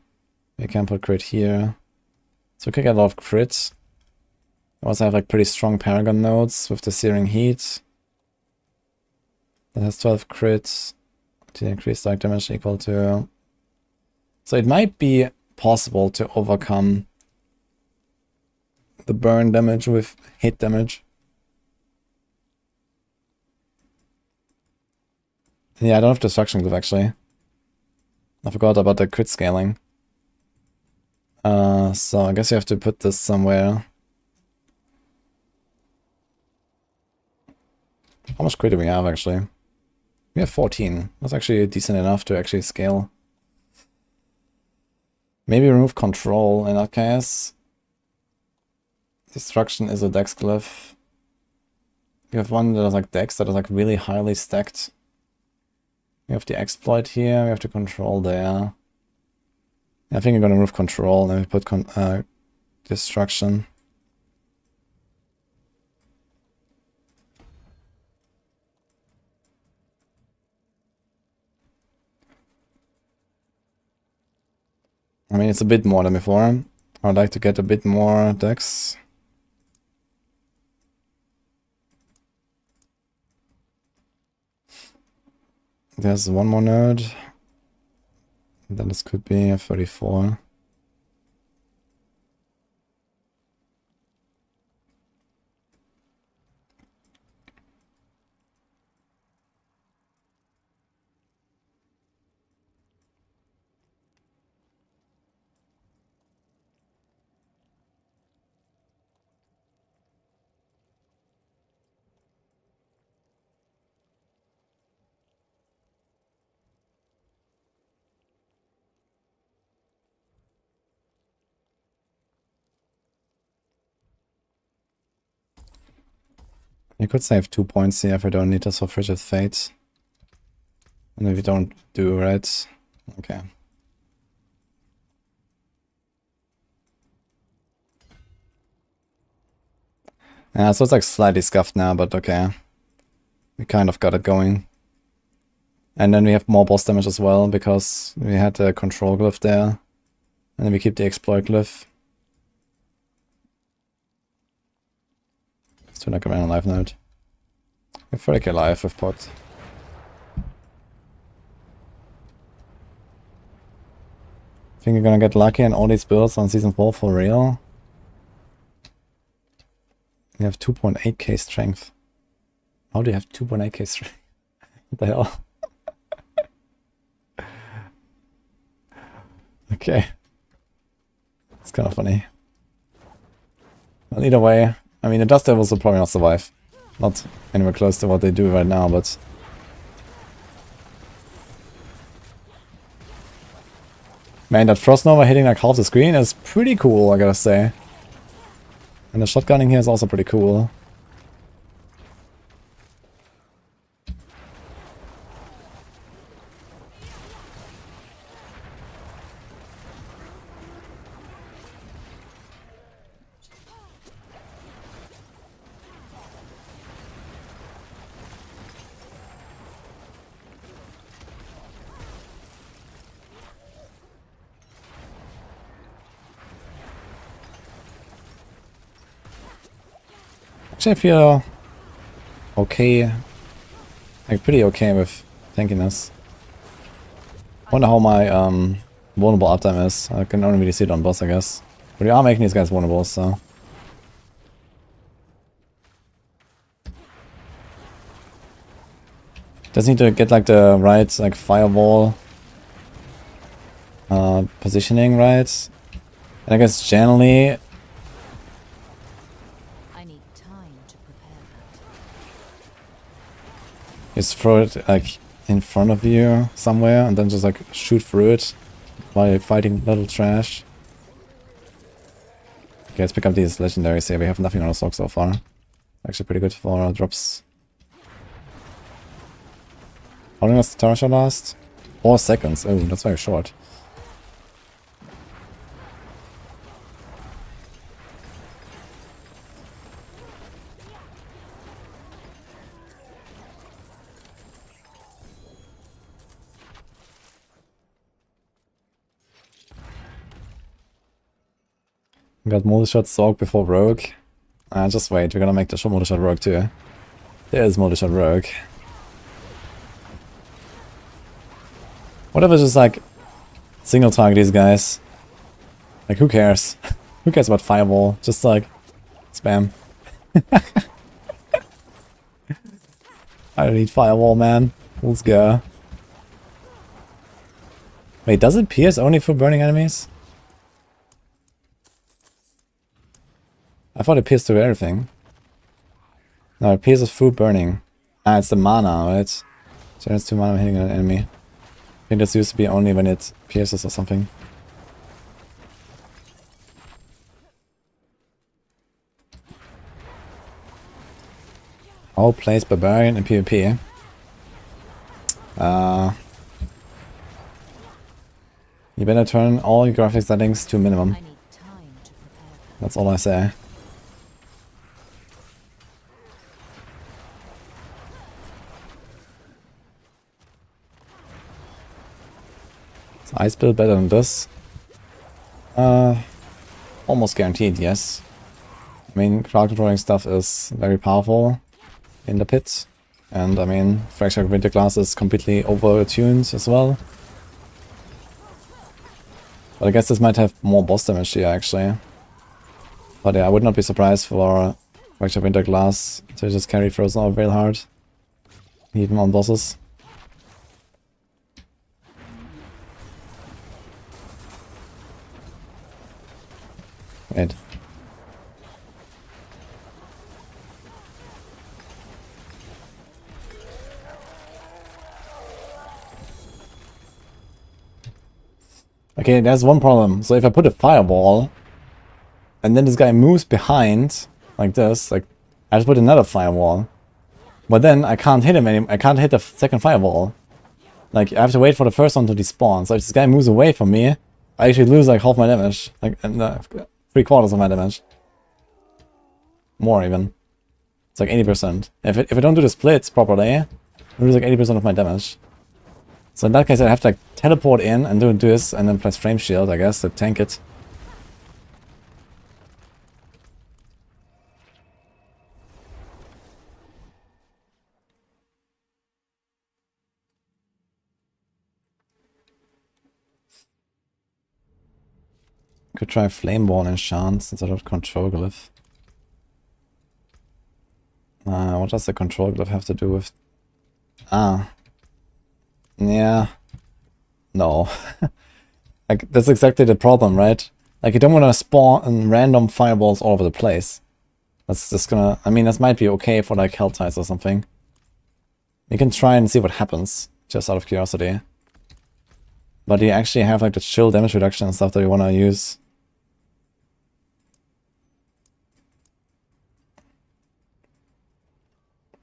We can put crit here. So we could get a lot of crits. We also have, like, pretty strong Paragon nodes with the Searing Heat. That has 12 crits. To increase strike damage equal to... So it might be possible to overcome the burn damage with hit damage. Yeah, I don't have Destruction Glyph actually. I forgot about the crit scaling. So I guess you have to put this somewhere. How much crit do we have actually? We have 14. That's actually decent enough to actually scale. Maybe remove control in that case. Destruction is a dex glyph. You have one that is like dex that is like really highly stacked. We have the exploit here, we have the control there. I think I'm gonna remove control and then we put destruction. I mean, it's a bit more than before. I'd like to get a bit more decks. There's one more node. Then this could be a 34. You could save 2 points here if I don't need this for Frigid Fate. And if you don't do red, okay. Yeah, so it's like slightly scuffed now, but okay. We kind of got it going. And then we have more boss damage as well, because we had the control glyph there. And then we keep the exploit glyph. Let's do like a random life node. We're 30k life with pot. Think you're gonna get lucky and all these builds on season 4 for real? You have 2.8k strength. How do you have 2.8k strength? What the hell? Okay. It's kind of funny. Well, either way, I mean, the Dust Devils will probably not survive. Not anywhere close to what they do right now, but... Man, that Frost Nova hitting like half the screen is pretty cool, I gotta say. And the shotgunning here is also pretty cool. Actually, I feel okay, like pretty okay with tanking this. Wonder how my vulnerable uptime is. I can only really see it on boss, I guess. But we are making these guys vulnerable, so. Just need to get like the right like firewall positioning right. And I guess generally just throw it like in front of you somewhere and then just like shoot through it while you're fighting little trash. Okay, let's pick up these legendaries here. We have nothing on our stock so far. Actually pretty good for our drops. How long does the Tarasha last? 4 seconds. Oh, that's very short. We got multi-shot Sorg before Rogue. Just wait, we're gonna make the multi-shot Rogue too. There's multi-shot Rogue. What if it's just like single target these guys? Like who cares? Who cares about Fireball? Just like spam. I don't need Firewall, man. Let's go. Wait, does it pierce only for burning enemies? I thought it pierced through everything. No, it pierces through burning. Ah, it's the mana, right? So it's 2 mana hitting an enemy. I think this used to be only when it pierces or something. All plays Barbarian in PvP. You better turn all your graphics settings to minimum. That's all I say. Is Ice Build better than this? Almost guaranteed, yes. I mean, crowd controlling stuff is very powerful in the pit. And I mean, Fracture Winter Glass is completely over-tuned as well. But I guess this might have more boss damage here, actually. But yeah, I would not be surprised for Fracture Winter Glass to just carry Frozen out real hard. Even on bosses. Wait. Okay, there's one problem. So if I put a fireball, and then this guy moves behind, like this, like, I have to put another firewall. But then I can't hit him anymore. I can't hit the second firewall. Like, I have to wait for the first one to despawn. So if this guy moves away from me, I actually lose like half my damage. Like, 3/4 of my damage. More even. It's like 80%. If I don't do the splits properly, I lose like 80% of my damage. So in that case, I have to like teleport in and do this, and then press Frame Shield, I guess, to tank it. Could try Flameball Enchant instead of Control Glyph. What does the Control Glyph have to do with... Yeah. No. Like, that's exactly the problem, right? Like, you don't want to spawn random fireballs all over the place. That's just gonna... I mean, this might be okay for, like, Helltides or something. You can try and see what happens, just out of curiosity. But you actually have, like, the chill damage reduction and stuff that you want to use.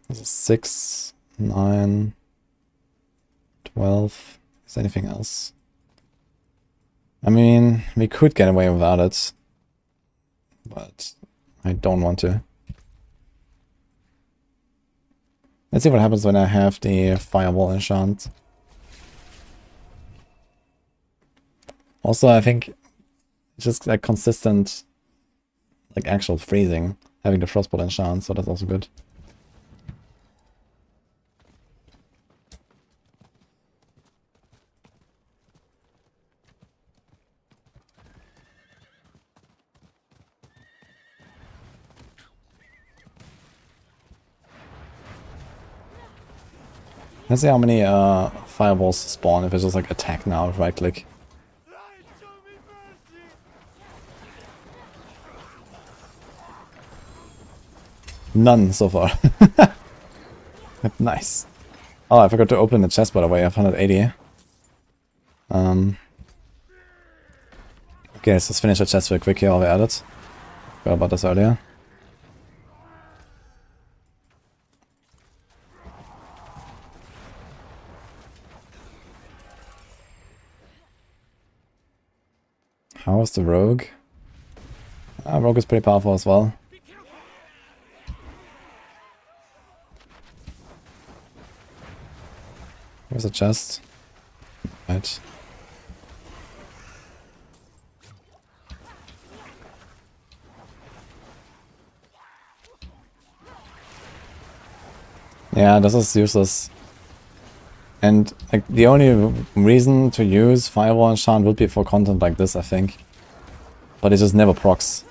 This is 6, 9, 12. Is there anything else? I mean, we could get away without it. But I don't want to. Let's see what happens when I have the Fireball enchant. Also, I think just like consistent, like actual freezing, having the Frostbolt enchant, so that's also good. Let's see how many fireballs spawn if I just like attack now with right click. None so far. Nice. Oh, I forgot to open the chest, by the way. I have 180. Okay, let's finish the chest real quick here while we're at it. Forgot about this earlier. How is the rogue? Rogue is pretty powerful as well. Where's the chest? Right. Yeah, this is useless. And like the only reason to use Firewall Enchant would be for content like this, I think. But it just never procs.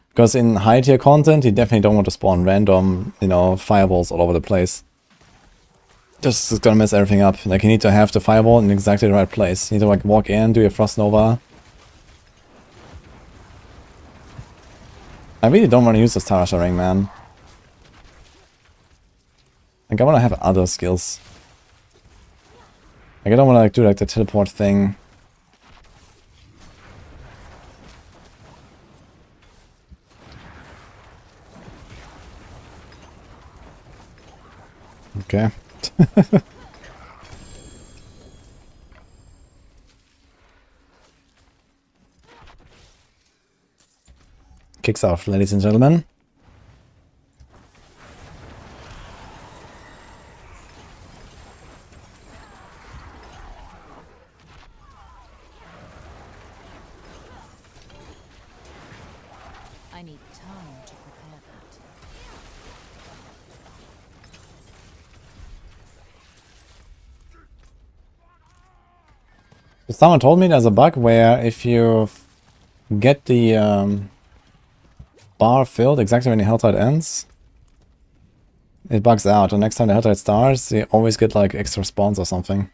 Because in high tier content, you definitely don't want to spawn random, you know, fireballs all over the place. Just is gonna mess everything up. Like you need to have the fireball in exactly the right place. You need to like walk in, do your Frost Nova. I really don't want to use this Tarasha ring, man. Like I want to have other skills. Like I don't want to like do like the teleport thing. Okay. Kicks off, ladies and gentlemen. I need time to prepare that. Someone told me there's a bug where if you get the bar filled exactly when the health tide ends, it bugs out. And next time the health tide starts, you always get like extra spawns or something.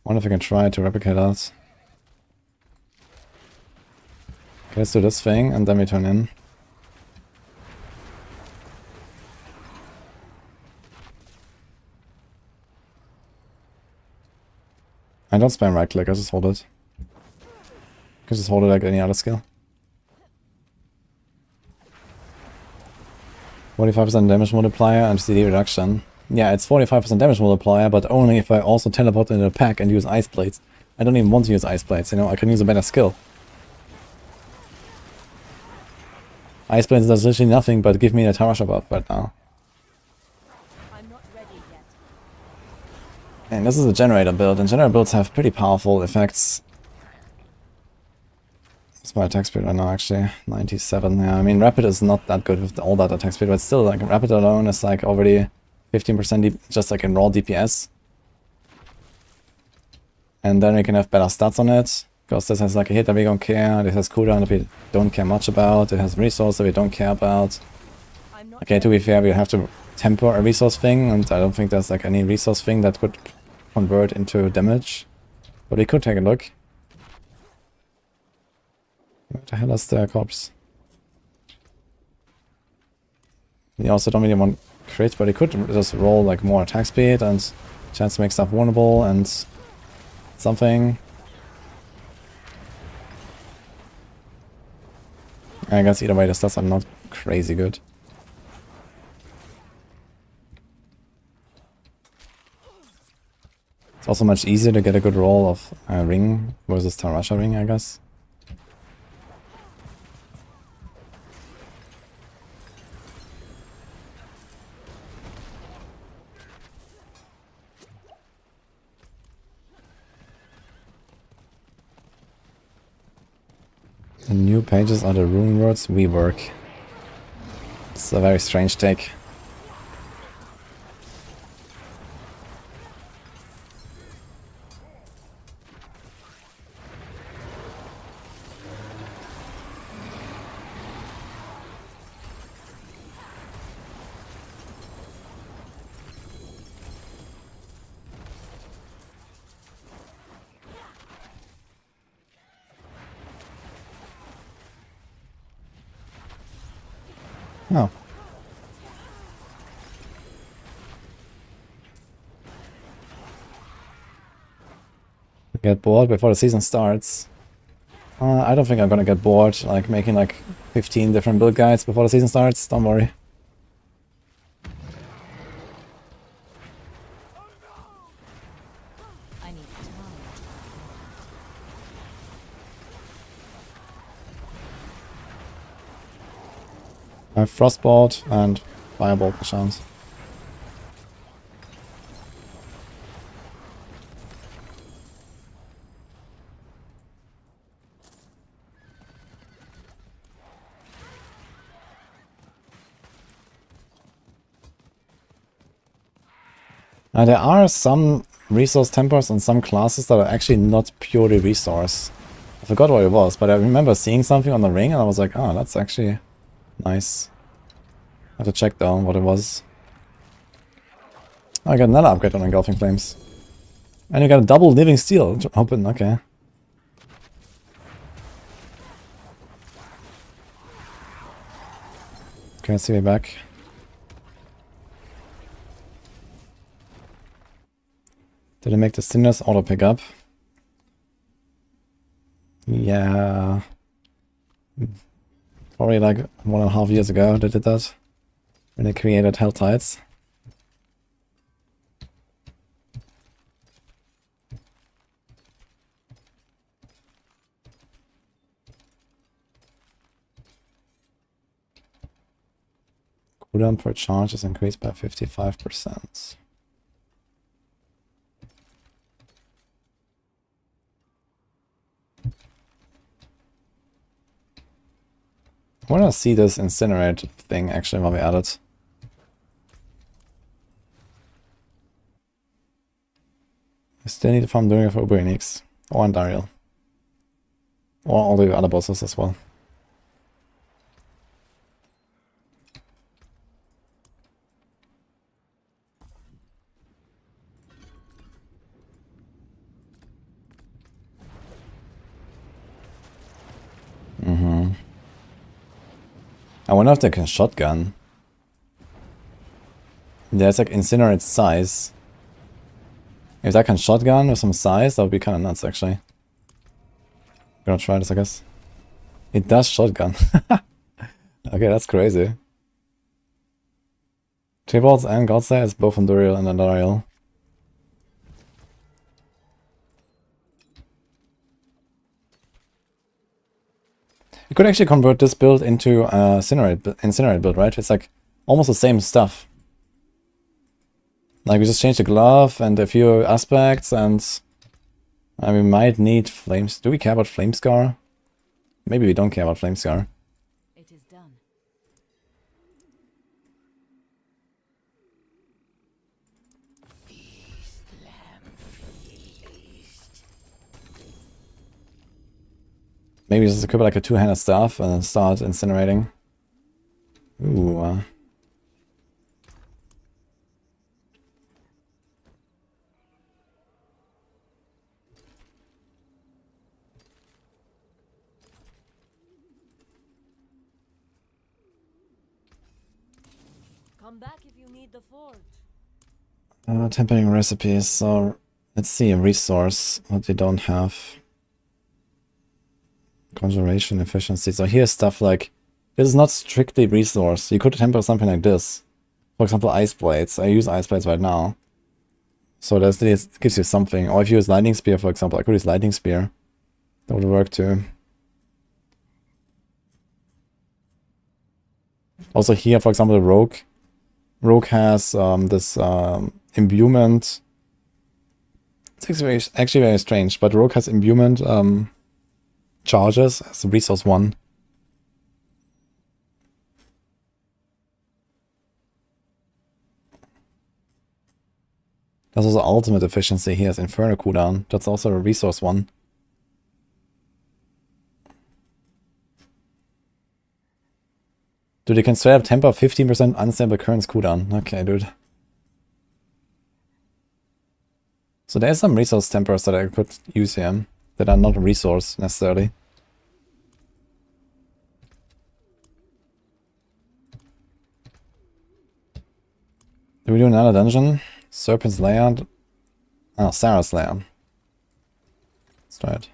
Wonder if I can try to replicate that. Okay, let's do this thing and then we turn in. I don't spam right click, I just hold it. I can just hold it like any other skill. 45% damage multiplier and CD reduction. Yeah, it's 45% damage multiplier, but only if I also teleport into the pack and use Ice Blades. I don't even want to use Ice Blades, you know, I can use a better skill. Ice Blades does literally nothing but give me a Tarasha buff right now. I'm not ready yet. And this is a generator build, and generator builds have pretty powerful effects. What's my attack speed right now, actually? 97, yeah, I mean, Rapid is not that good with all that attack speed, but still, like, Rapid alone is, like, already 15% just, like, in raw DPS. And then we can have better stats on it, because this has, like, a hit that we don't care, this has cooldown that we don't care much about, it has resource that we don't care about. Okay, to be fair, we have to temper a resource thing, and I don't think there's, like, any resource thing that could convert into damage. But we could take a look. Where the hell is the corpse? We also don't really want crit, but he could just roll like more attack speed and chance to make stuff vulnerable and something. I guess either way the stats are not crazy good. It's also much easier to get a good roll of Ring versus Tarasha Ring, I guess. The new pages are the rune words we work. It's a very strange take. Oh. Get bored before the season starts. I don't think I'm gonna get bored, like making like 15 different build guides before the season starts, don't worry. I need time. I have Frostbolt and Firebolt chance. There are some resource tempers on some classes that are actually not purely resource. I forgot what it was, but I remember seeing something on the ring and I was like, oh, that's actually nice. I have to check down what it was. Oh, I got another upgrade on Engulfing Flames. And you got a double Living Steel open, okay. Okay, let's see me back. Did I make the Cinders auto pick up? Yeah. Probably like 1.5 years ago they did that. When they created Hell Tides. Cooldown per charge is increased by 55%. I wanna see this incinerate thing actually while we at it. I still need to farm Duria for Uberenix. Or Andariel. Or all the other bosses as well. I wonder if they can shotgun. There's like incinerate size. If that can shotgun with some size, that would be kind of nuts actually. Gonna try this, I guess. It does shotgun. Okay, that's crazy. T-Balls and Godslayer is both on Duriel and Andariel. You could actually convert this build into incinerate build, right? It's like almost the same stuff. Like we just change the glove and a few aspects, and we might need flames. Do we care about Flamescar? Maybe we don't care about Flamescar. It is done. Maybe just equip like a two-handed staff and then start incinerating. Ooh. Come back if you need the forge. Tempering recipes. So let's see a resource what they don't have. Conjuration efficiency. So here's stuff like this is not strictly resource. You could temper something like this. For example, ice blades. I use ice blades right now. So this gives you something. Or if you use lightning spear, for example, I could use lightning spear. That would work too. Also here, for example, rogue. Rogue has this imbuement. It's actually very strange, but rogue has imbuement charges as resource 1. There's also ultimate efficiency. He has Inferno cooldown. That's also a resource 1. Dude, you can straight up temper 15% unstable occurrence cooldown. Okay, dude. So there's some resource tempers that I could use here that are not a resource necessarily. Do we do another dungeon? Serpent's Lair. Oh, Sarah's Lair. Let's try it.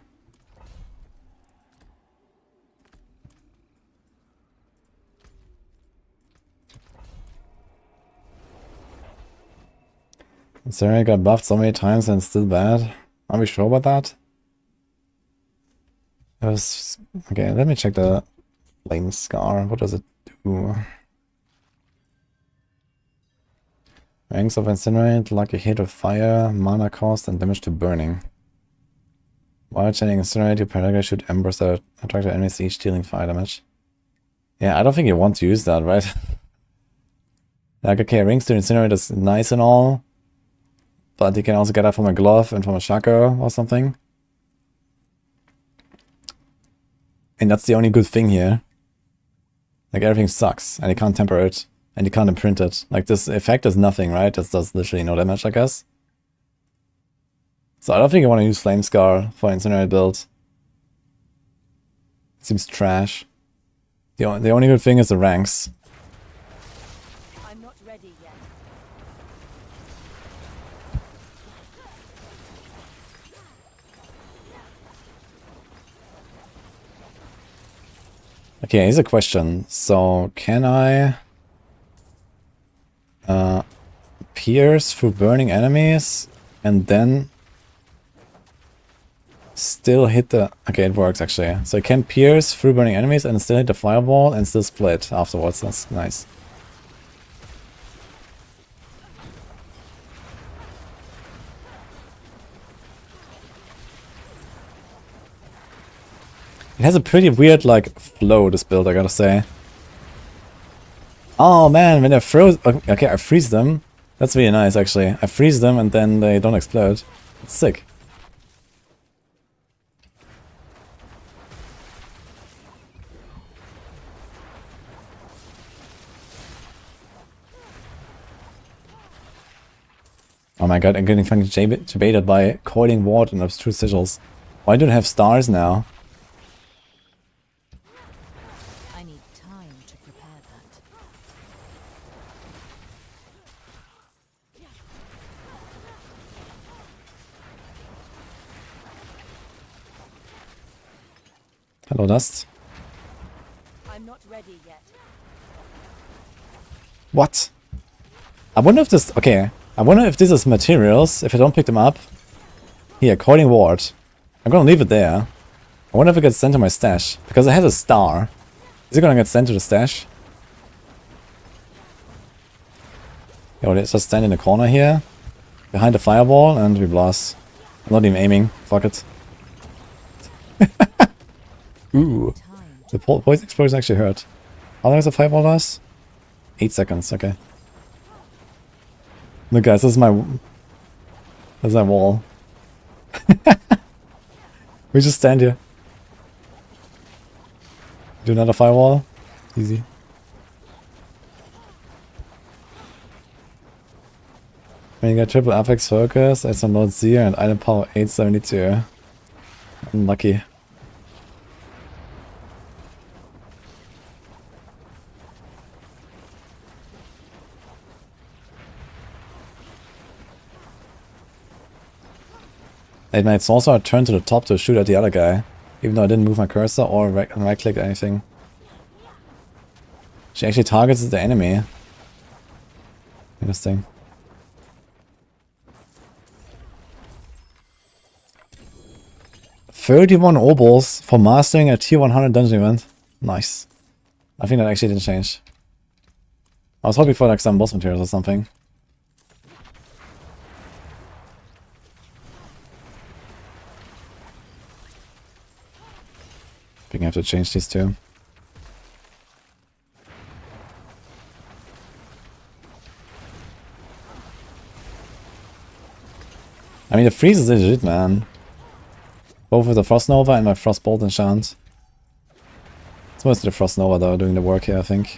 Sarah got buffed so many times and still bad. Are we sure about that? Okay, let me check the Flame Scar. What does it do? Ranks of Incinerate, lucky hit of fire, mana cost, and damage to burning. While chaining Incinerate, you periodically shoot embers that attract your enemies, each dealing fire damage. Yeah, I don't think you want to use that, right? Like, okay, rings to Incinerate is nice and all, but you can also get that from a glove and from a shako or something. And that's the only good thing here. Like, everything sucks, and you can't temper it. And you can't imprint it. Like, this effect is nothing, right? This does literally no damage, I guess. So I don't think I want to use Flame Scar for Incinerate build. It seems trash. The only good thing is the ranks. I'm not ready yet. Okay, here's a question. So, can I pierce through burning enemies and then still hit the... Okay, it works actually. So I can pierce through burning enemies and still hit the firewall and still split afterwards. That's nice. It has a pretty weird, like, flow, this build, I gotta say. Oh man, when I froze... Okay, I freeze them. That's really nice, actually. I freeze them and then they don't explode. It's sick. Oh my god, I'm getting fucking debated by Coiling Ward and Obstruse Sigils. Why don't I have stars now? I need time to prepare that. Hello, Dust. I'm not ready yet. What? I wonder if this... Okay. I wonder if this is materials, if I don't pick them up. Here, Coiling Ward. I'm gonna leave it there. I wonder if it gets sent to my stash. Because I had a star. Is it gonna get sent to the stash? Yo, let's just stand in the corner here. Behind the firewall and we blast. I'm not even aiming. Fuck it. Ooh. The poison explosion actually hurt. How long is the firewall last? 8 seconds, okay. Look guys, this is my wall. We just stand here. Do another firewall. Easy. When you got triple affix focus, it's on load 0 and item power 872. Unlucky. Late Night Sorcerer turned to the top to shoot at the other guy, even though I didn't move my cursor or right click anything. She actually targets the enemy. Interesting. $31 obols for mastering a tier 100 dungeon event. Nice. I think that actually didn't change. I was hoping for like some boss materials or something. I think I have to change these two. I mean, the freeze is legit, man. Both with the Frost Nova and my Frost Bolt enchant. It's mostly the Frost Nova though doing the work here, I think.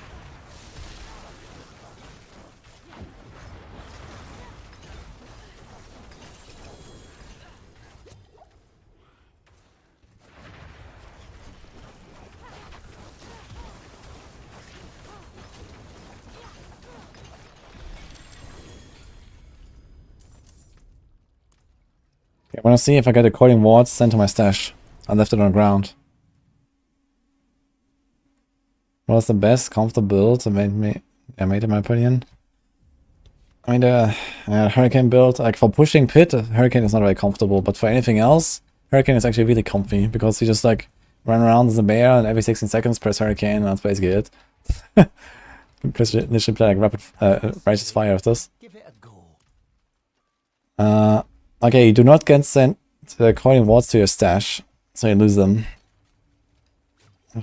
I wanna see if I get a Coiling Ward sent to my stash. I left it on the ground. What was the best comfortable build I made in my opinion? I mean the Hurricane build, like for pushing Pit, Hurricane is not very comfortable, but for anything else, Hurricane is actually really comfy because you just like run around as a bear and every 16 seconds press Hurricane and that's basically it. Literally play like rapid Righteous Fire with this. Give it a go. Okay, you do not get sent the Coiling Wards to your stash, so you lose them.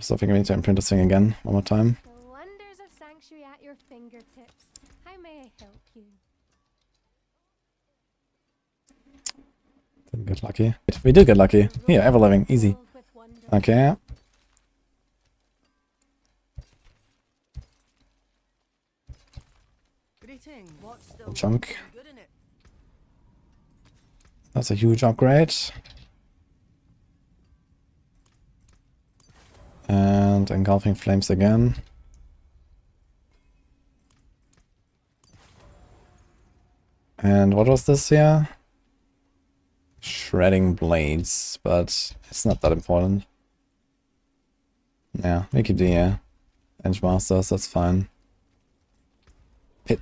So I think I need to imprint this thing again, one more time. The wonders of Sanctuary at your fingertips. How may I help you? Didn't get lucky. We did get lucky. Here, ever living, easy. Filled with wonder. Okay. Greeting. What's the Chunk. good in it? That's a huge upgrade. And Engulfing Flames again. And what was this here? Shredding Blades, but it's not that important. Yeah, we keep the Edge Masters, that's fine. Pit.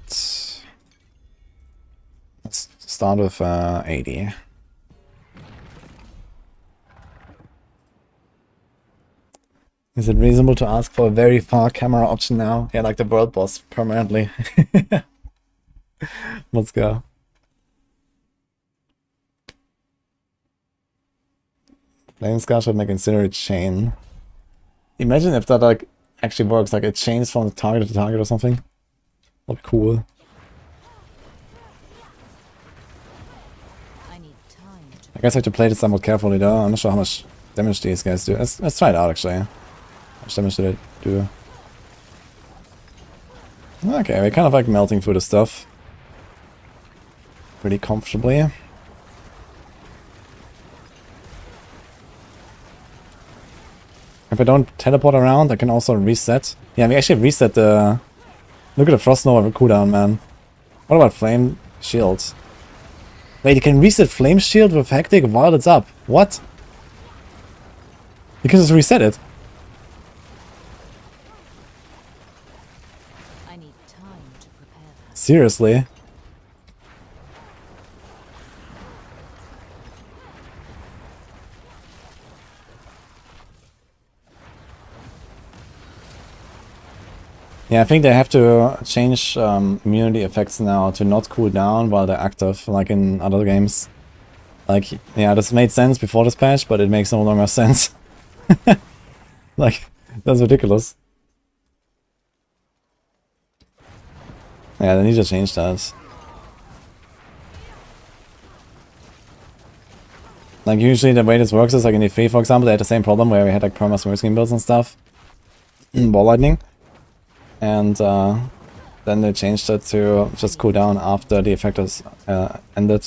Let's start with 80. Is it reasonable to ask for a very far camera option now? Yeah, like the world boss permanently. Let's go. Flame Scar should make Incinerate Chain. Imagine if that like actually works, like it changes from target to target or something. That'd be cool. I need time to I guess I have to play this somewhat carefully though. I'm not sure how much damage these guys do. Let's try it out actually. How much damage do they do? Okay, we're kind of like melting through the stuff. Pretty comfortably. If I don't teleport around, I can also reset. Yeah, we actually reset the... Look at the Frost Nova cooldown, man. What about Flame Shield? Wait, you can reset Flame Shield with Hectic while it's up. What? You can just reset it. I need time to prepare that. Seriously? Yeah, I think they have to change immunity effects now to not cool down while they're active, like in other games. Like, yeah, this made sense before this patch, but it makes no longer sense. Like, that's ridiculous. Yeah, they need to change that. Like, usually the way this works is, like in E3, for example, they had the same problem where we had like perma smurf skin builds and stuff. Ball lightning. And then they changed it to just cool down after the effect is ended.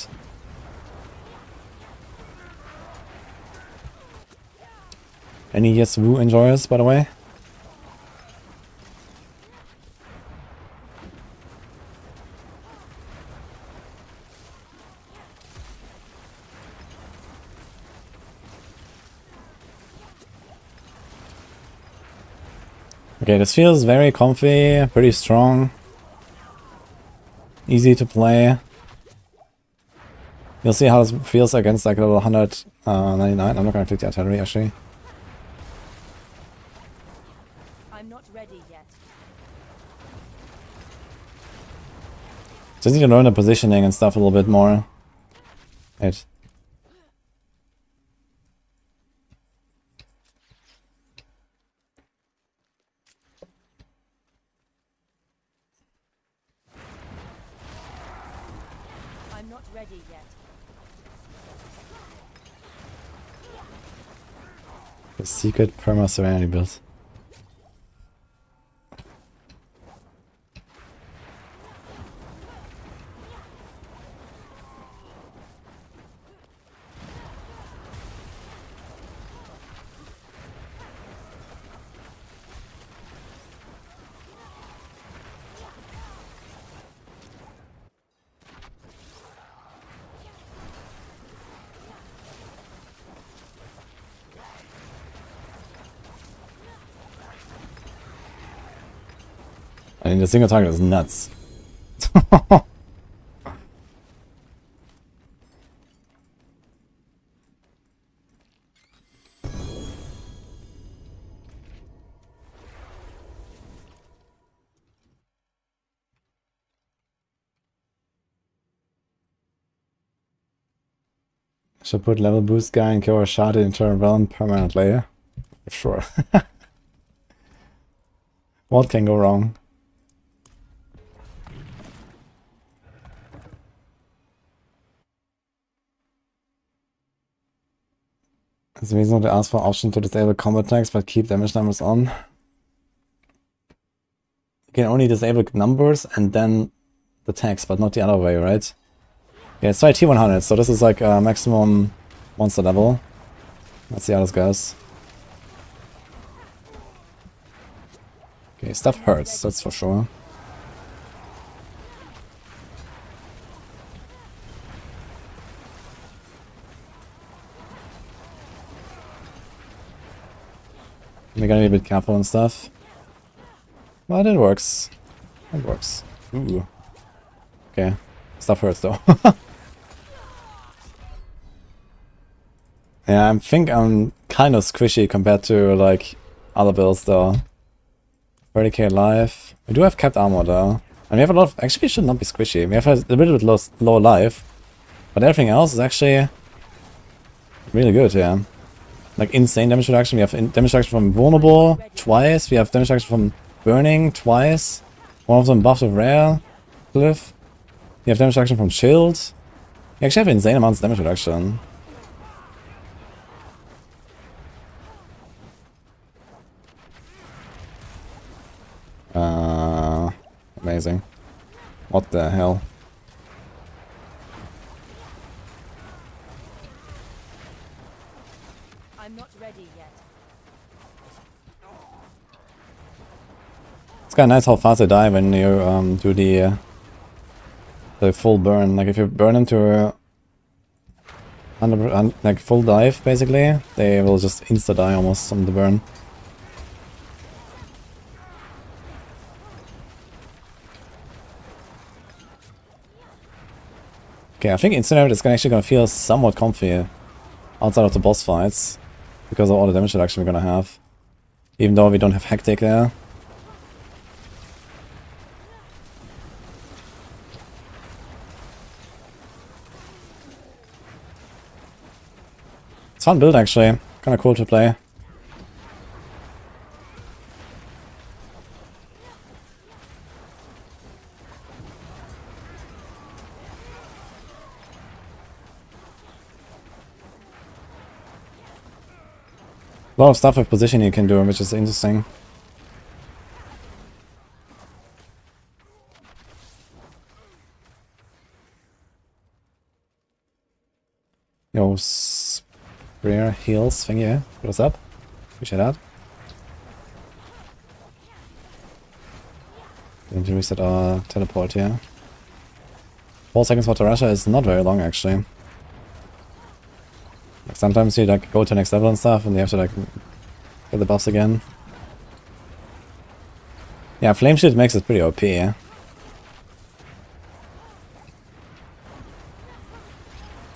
Any Yes Woo enjoyers, by the way? Okay, this feels very comfy, pretty strong. Easy to play. You'll see how this feels against like level 199. I'm not gonna click the artillery actually. I'm not ready yet. Just need to learn the positioning and stuff a little bit more. Wait. I'm not ready yet. The secret perma serenity build. I mean, the single target is nuts. Should put level boost guy and kill a shot into a realm permanently. Sure. What can go wrong? It's reasonable to ask for option to disable combat attacks but keep damage numbers on. You can only disable numbers and then the tags, but not the other way, right? Yeah, it's try T100, so this is like maximum monster level. Let's see how this goes. Okay, stuff hurts, that's for sure. We're gonna be a bit careful and stuff. But it works. It works. Ooh. Okay. Stuff hurts though. Yeah, I think I'm kind of squishy compared to like other builds though. 30k life. We do have capped armor though. And we have a lot of... Actually, we should not be squishy. We have a little bit low life. But everything else is actually really good, yeah. like insane damage reduction. We have damage reduction from vulnerable twice. We have damage reduction from burning twice. One of them buffed with rare cliff. We have damage reduction from shield. We actually have insane amounts of damage reduction. Amazing. What the hell? I'm not ready yet. It's kind of nice how fast they die when you do the full burn. Like if you burn into like full dive, basically, they will just insta die almost on the burn. Okay, I think Incinerate is actually gonna feel somewhat comfy outside of the boss fights because of all the damage reduction we're gonna have, even though we don't have Hectic there. It's fun build actually, kind of cool to play. A lot of stuff with positioning you can do, which is interesting. Yo, rare heals thing, yeah. What's up? Appreciate that. Going to reset our teleport here. 4 seconds for Terasha is not very long actually. Like sometimes you like go to next level and stuff and you have to like get the buffs again. Yeah, Flame Shield makes it pretty OP, yeah.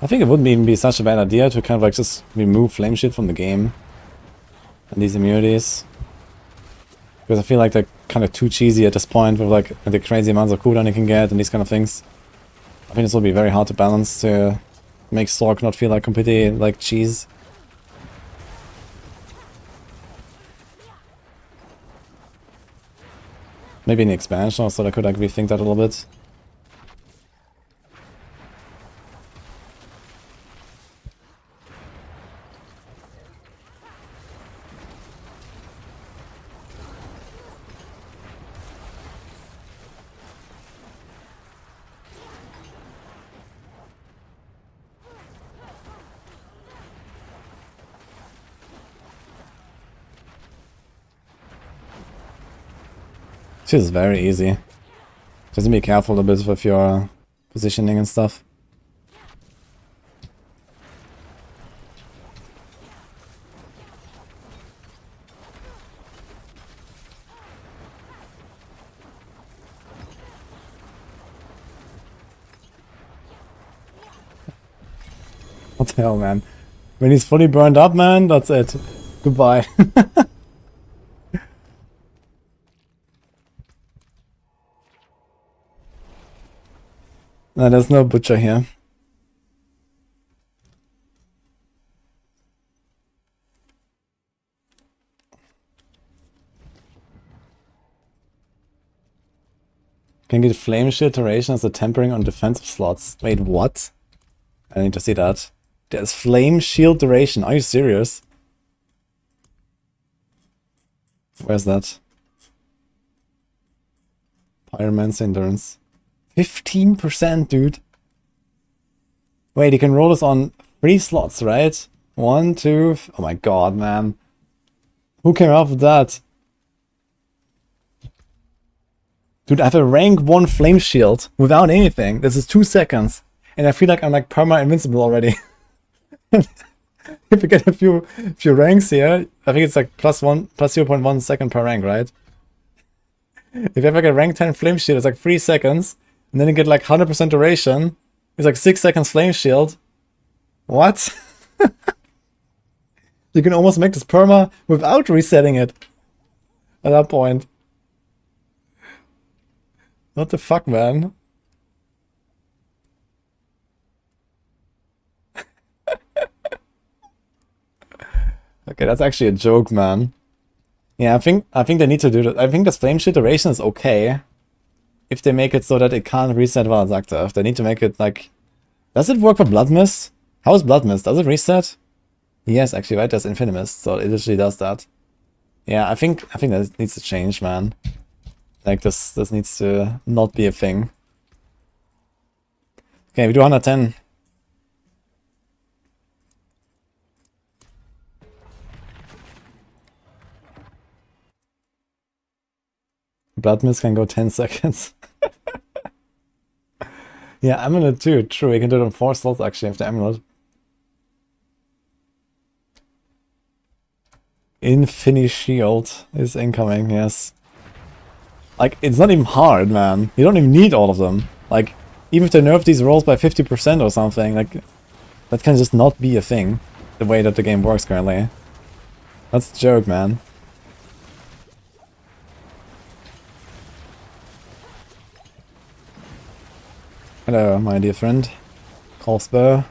I think it wouldn't even be such a bad idea to kind of like just remove Flame Shield from the game. And these immunities. Because I feel like they're kind of too cheesy at this point with like the crazy amounts of cooldown you can get and these kind of things. I think this will be very hard to balance to make Stork not feel like completely like cheese. Maybe in the expansion also I could like rethink that a little bit. This is very easy. Just be careful a bit with your positioning and stuff. What the hell, man? When he's fully burned up, man, that's it. Goodbye. No, there's no butcher here. Can get Flame Shield duration as a tempering on defensive slots. Wait, what? I need to see that. There's Flame Shield duration. Are you serious? Where's that? Pyromancer endurance. 15%, dude. Wait, you can roll this on 3 slots, right? 1, 2... Oh my god, man. Who came up with that? Dude, I have a rank 1 flame shield without anything. This is 2 seconds. And I feel like I'm like perma invincible already. If you get a few ranks here, I think it's like plus 0.1 second per rank, right? If you have like a rank 10 flame shield, it's like 3 seconds. And then you get like 100% duration. It's like 6 seconds flame shield. What? You can almost make this perma without resetting it. At that point. What the fuck, man? Okay, that's actually a joke, man. Yeah, I think they need to do that. I think this flame shield duration is okay. If they make it so that it can't reset while it's active. They need to make it like... Does it work for Blood Mist? How is Blood Mist? Does it reset? Yes, actually, right? There's Infinite Mist, so it literally does that. Yeah, I think that needs to change, man. Like, this needs to not be a thing. Okay, we do 110. Blood Mist can go 10 seconds. Yeah, Amulet too. True, you can do it on 4 slots actually after Amulet. Infinity Shield is incoming, yes. Like, it's not even hard, man. You don't even need all of them. Like, even if they nerf these rolls by 50% or something, like, that can just not be a thing. The way that the game works currently. That's a joke, man. Hello, my dear friend. Crossbow.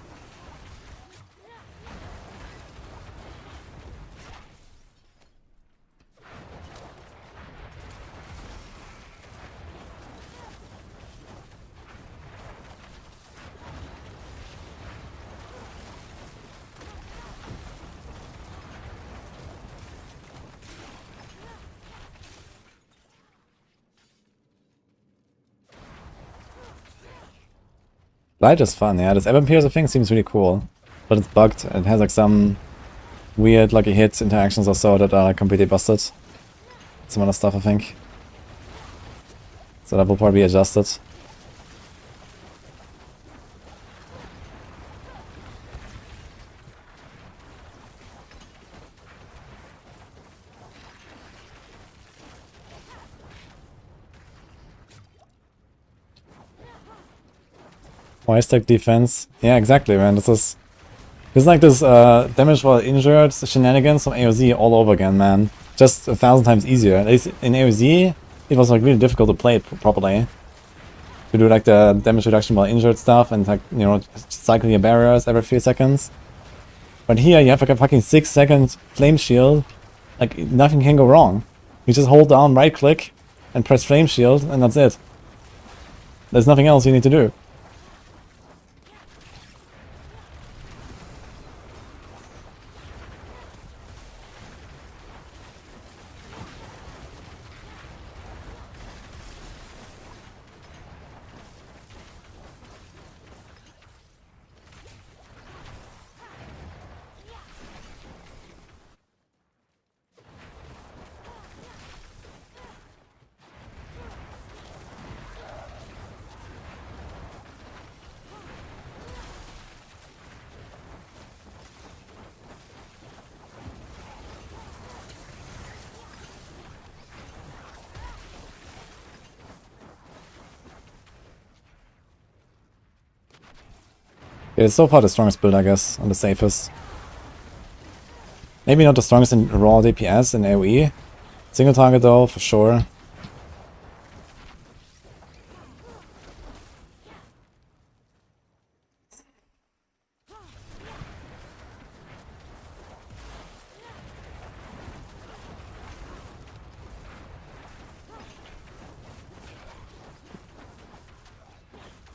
Light is fun, yeah. This Ebon Piercer thing seems really cool. But it's bugged. It has like some weird lucky hit interactions or so that are like completely busted. Some other stuff, I think. So that will probably be adjusted. Why stack defense? Yeah, exactly, man. This is like this damage while injured shenanigans from AoZ all over again, man. Just 1,000 times easier. At least in AoZ, it was like really difficult to play it properly. To do like the damage reduction while injured stuff and like, you know, cycling your barriers every few seconds. But here you have like a fucking 6-second flame shield. Like, nothing can go wrong. You just hold down right click and press flame shield and that's it. There's nothing else you need to do. It's so far the strongest build, I guess, and the safest. Maybe not the strongest in raw DPS in AoE. Single target though, for sure.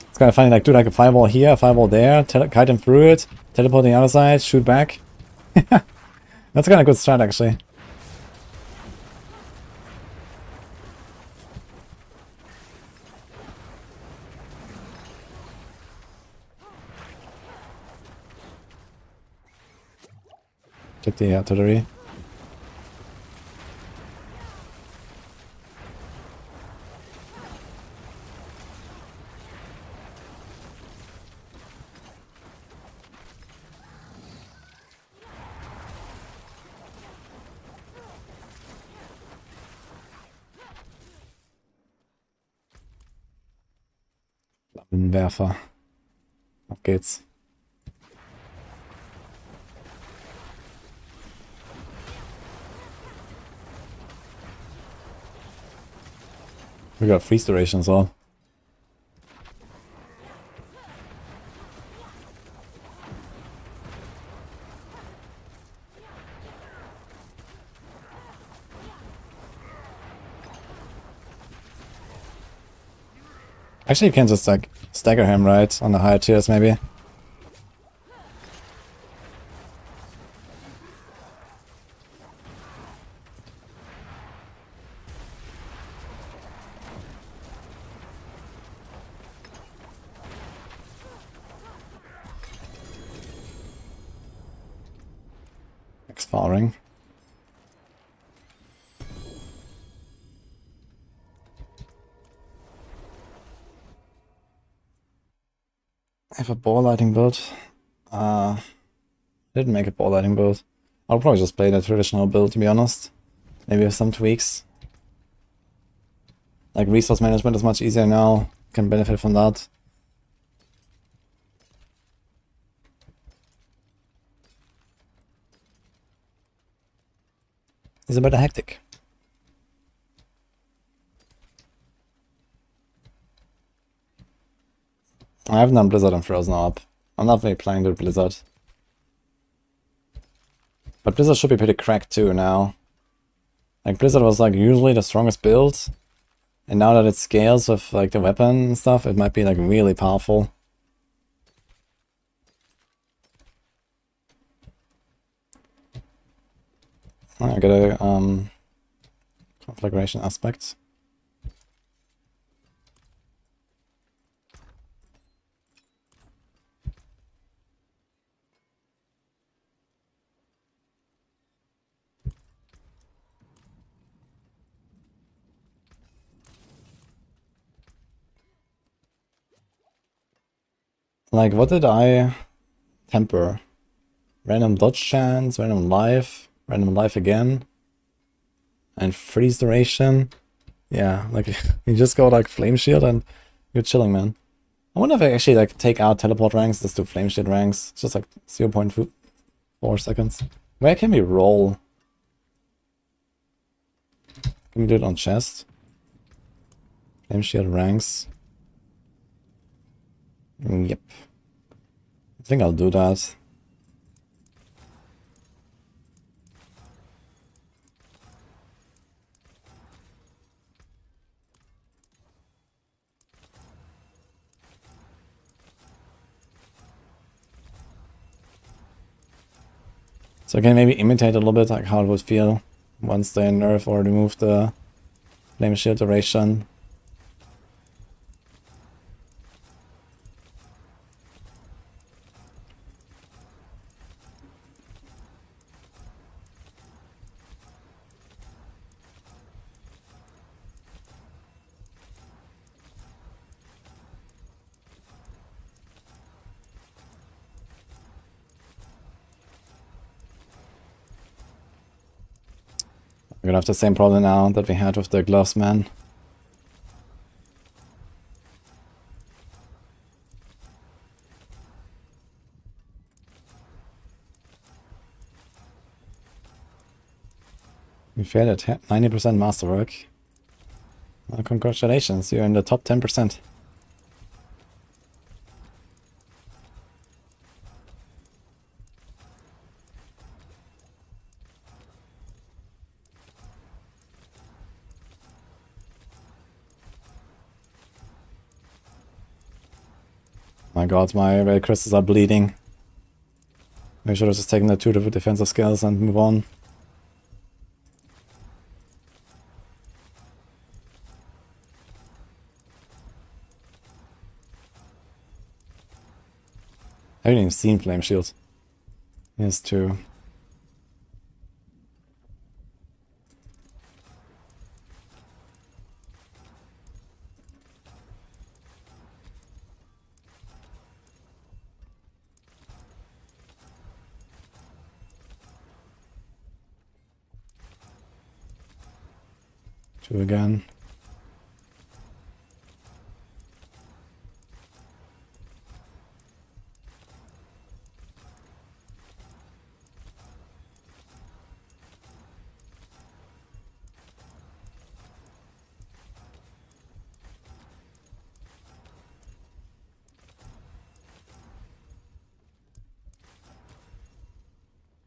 It's kind of funny, like, do like a fireball here, a fireball there, kite him through it, teleport on the other side, shoot back. That's kind of good strat, actually. Check the artillery. Werfer. Auf geht's. We got freeze duration as well. Actually, you can just like stagger him, right? On the higher tiers, maybe. Expiring. I have a ball lighting build. Didn't make a ball lighting build. I'll probably just play the traditional build, to be honest. Maybe with some tweaks. Like resource management is much easier now. Can benefit from that. He's a bit hectic. I haven't done Blizzard and Frozen up. I'm not really playing with Blizzard. But Blizzard should be pretty cracked too now. Like Blizzard was like usually the strongest build. And now that it scales with like the weapon and stuff, it might be like really powerful. I got a conflagration aspect. Like, what did I temper? Random dodge chance, random life again, and freeze duration. Yeah, like, you just go like flame shield and you're chilling, man. I wonder if I actually like take out teleport ranks, just do flame shield ranks. It's just like 0.4 seconds. Where can we roll? Can we do it on chest? Flame shield ranks. Yep. I think I'll do that. So I can maybe imitate a little bit like how it would feel once they nerf or remove the flame shield duration. We're gonna have the same problem now that we had with the gloves, man. We failed at 90% masterwork. Well, congratulations, you're in the top 10%. My god, my red crystals are bleeding. Maybe I should have just taken the 2 defensive skills and move on. I haven't even seen Flame Shield. Here's 2. Two again.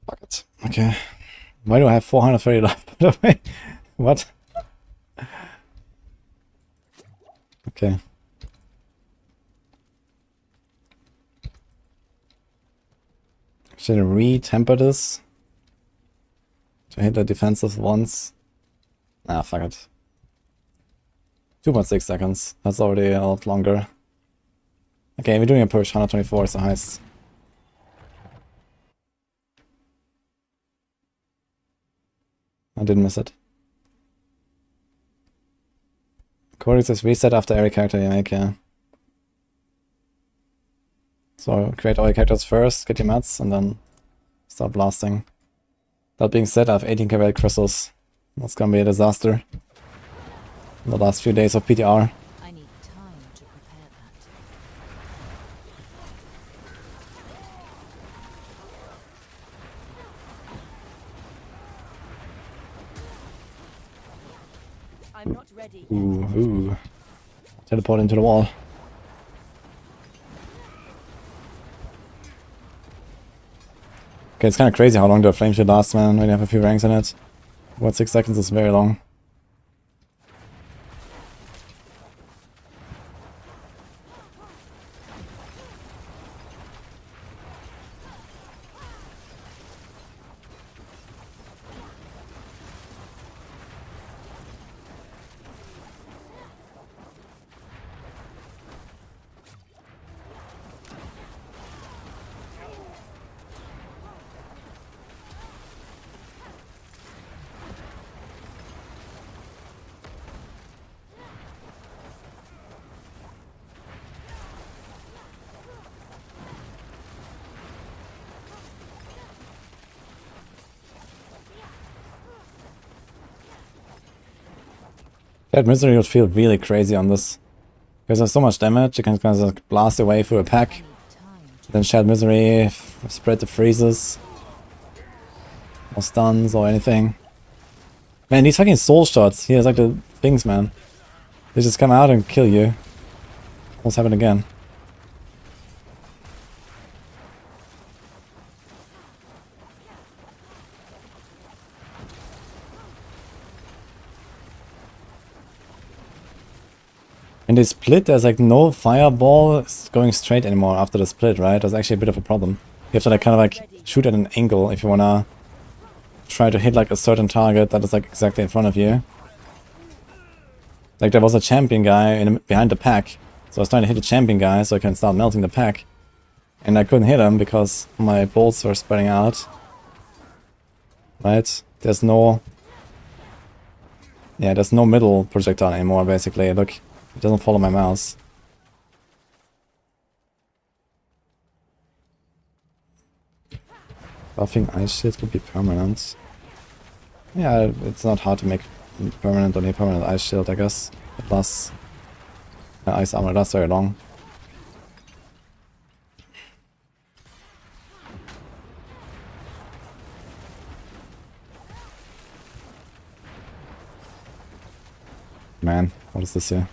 Fuck it. Okay. Why do I have 430 left, by the way? What? Okay. Should I re-temper this? To hit the defensive once? Ah, fuck it. 2.6 seconds. That's already a lot longer. Okay, we're doing a push. 124 is the highest. I didn't miss it. Codex is reset after every character you make, yeah. So create all your characters first, get your mats, and then start blasting. That being said, I have 18 cavalry crystals. That's gonna be a disaster. In the last few days of PTR. I need time to prepare that. I'm not ready. Ooh. Teleport into the wall. Okay, it's kind of crazy how long the flame shield lasts, man, when you have a few ranks in it. What, 6 seconds is very long. That misery would feel really crazy on this. Because there's so much damage, you can kind of like blast away through a pack. Then Shared Misery, spread the freezes. Or stuns or anything. Man, these fucking soul shots, he has like the things, man. They just come out and kill you. Almost happen again. In the split, there's like no fireball going straight anymore after the split, right? That's actually a bit of a problem. You have to like kind of like shoot at an angle if you wanna try to hit like a certain target that is like exactly in front of you. Like there was a champion guy behind the pack, so I was trying to hit the champion guy so I can start melting the pack. And I couldn't hit him because my bolts were spreading out. Right? There's no... Yeah, there's no middle projectile anymore, basically. Look. It doesn't follow my mouse. Buffing ice shield could be permanent. Yeah, it's not hard to make permanent or near permanent ice shield, I guess. Plus, ice armor lasts very long. Man, what is this here?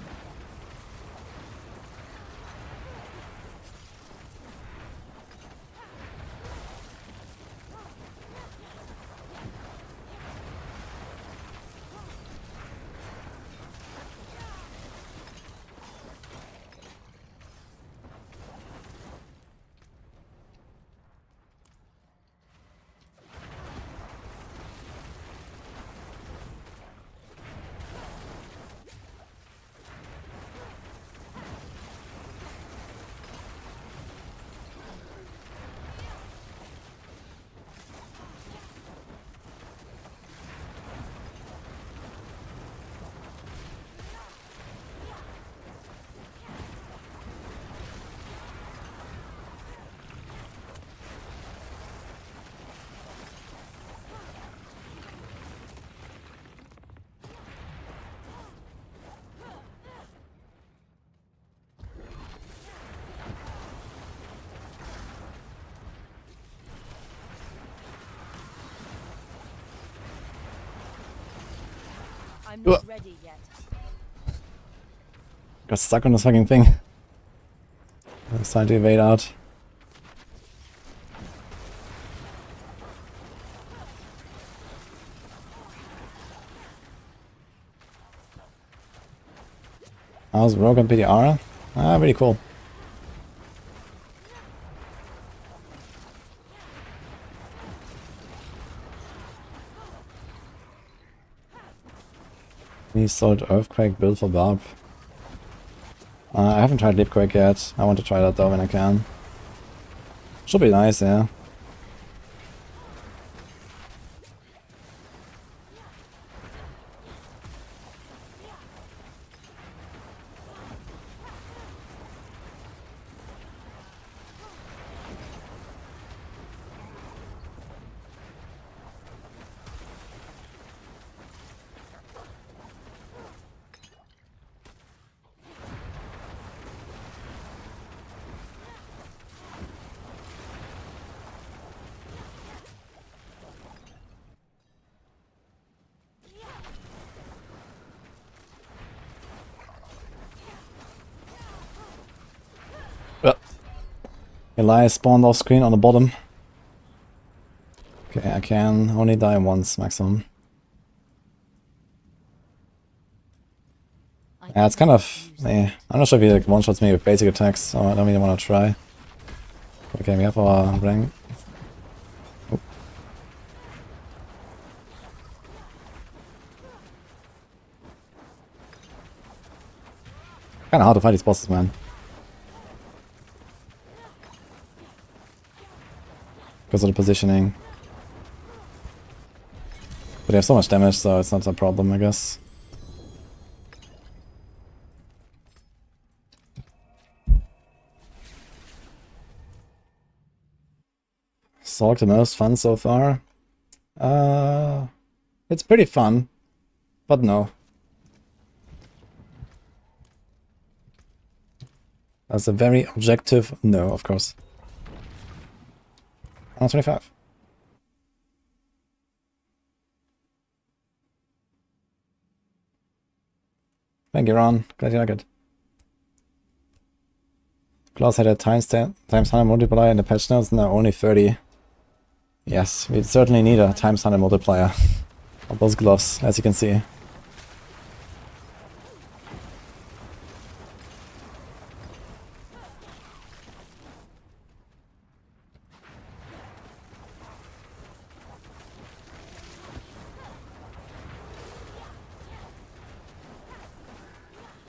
I'm not ready yet. Got stuck on this fucking thing. I was trying to evade out. I was rogue on PTR. Ah, really cool. He sold Earthquake build for Barb. I haven't tried Leapquake yet. I want to try that though when I can. Should be nice, yeah. Elias spawned off screen on the bottom. Okay, I can only die once maximum. Yeah, it's kind of... I'm not sure if he like one-shots me with basic attacks, so I don't really want to try. Okay, we have our ring. Oh. Kinda hard to fight these bosses, man. Because of the positioning. But they have so much damage, so it's not a problem, I guess. Sorg the most fun so far? It's pretty fun, but no. That's a very objective no, of course. 125. Thank you, Ron. Glad you like it. Klaus had a times 100 multiplier in the patch notes, now only 30. Yes, we certainly need a times 100 multiplier on those gloves, as you can see.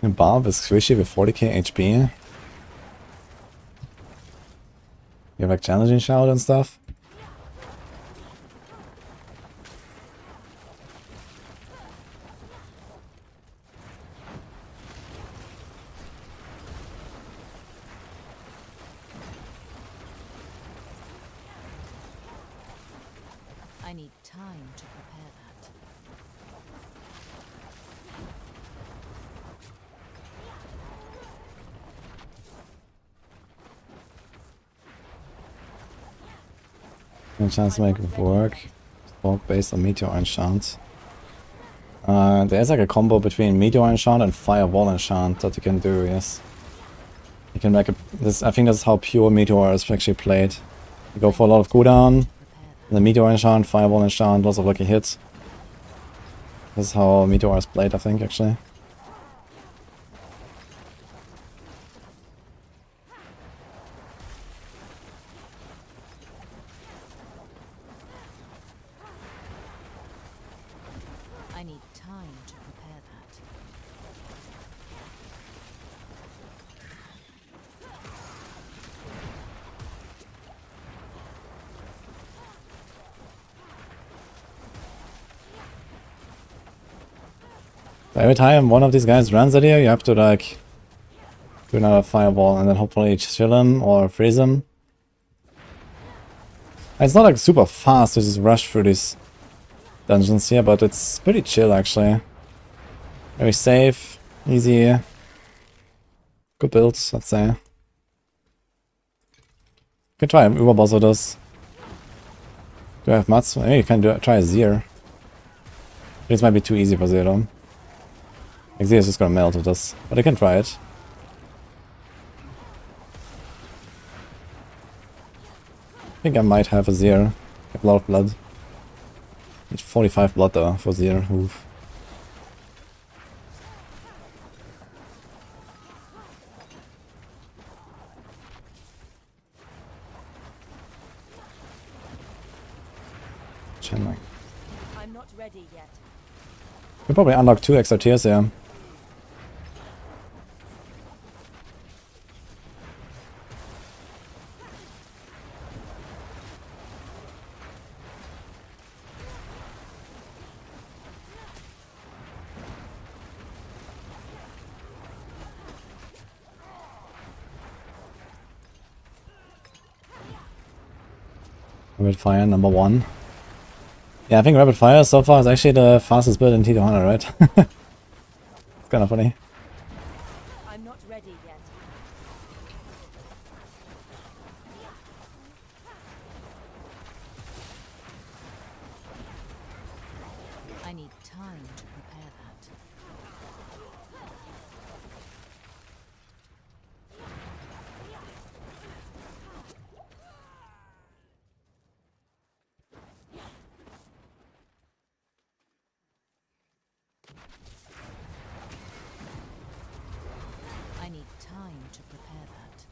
And Barb is squishy with 40k HP. You have like challenging shout and stuff. I need time to prepare that. No chance to make it work. Spark based on Meteor Enchant. There's like a combo between Meteor Enchant and Firewall Enchant that you can do, yes. You can make a... This, I think that's how pure Meteor is actually played. You go for a lot of cooldown, the Meteor Enchant, Firewall Enchant, lots of lucky hits. This is how Meteor is played, I think, actually. I need time to prepare that. Every time one of these guys runs at you, you have to like do another fireball and then hopefully chill him or freeze him. It's not like super fast to just rush through these dungeons here, but it's pretty chill actually. Very safe, easy, good builds, let's say. You can try an Uber boss with this. Do I have mats? Maybe you can try a Zir. This might be too easy for Zir though. Like Zir is just gonna melt with this, but I can try it. I think I might have a Zir. I have a lot of blood. Need 45 blood though for Zir. Oof. I'm not ready yet. We'll probably unlock 2 extra tiers here. Rapid Fire number 1. Yeah, I think Rapid Fire so far is actually the fastest build in T200, right? It's kind of funny. I'm not ready yet. I need time to prepare that. I need time to prepare that.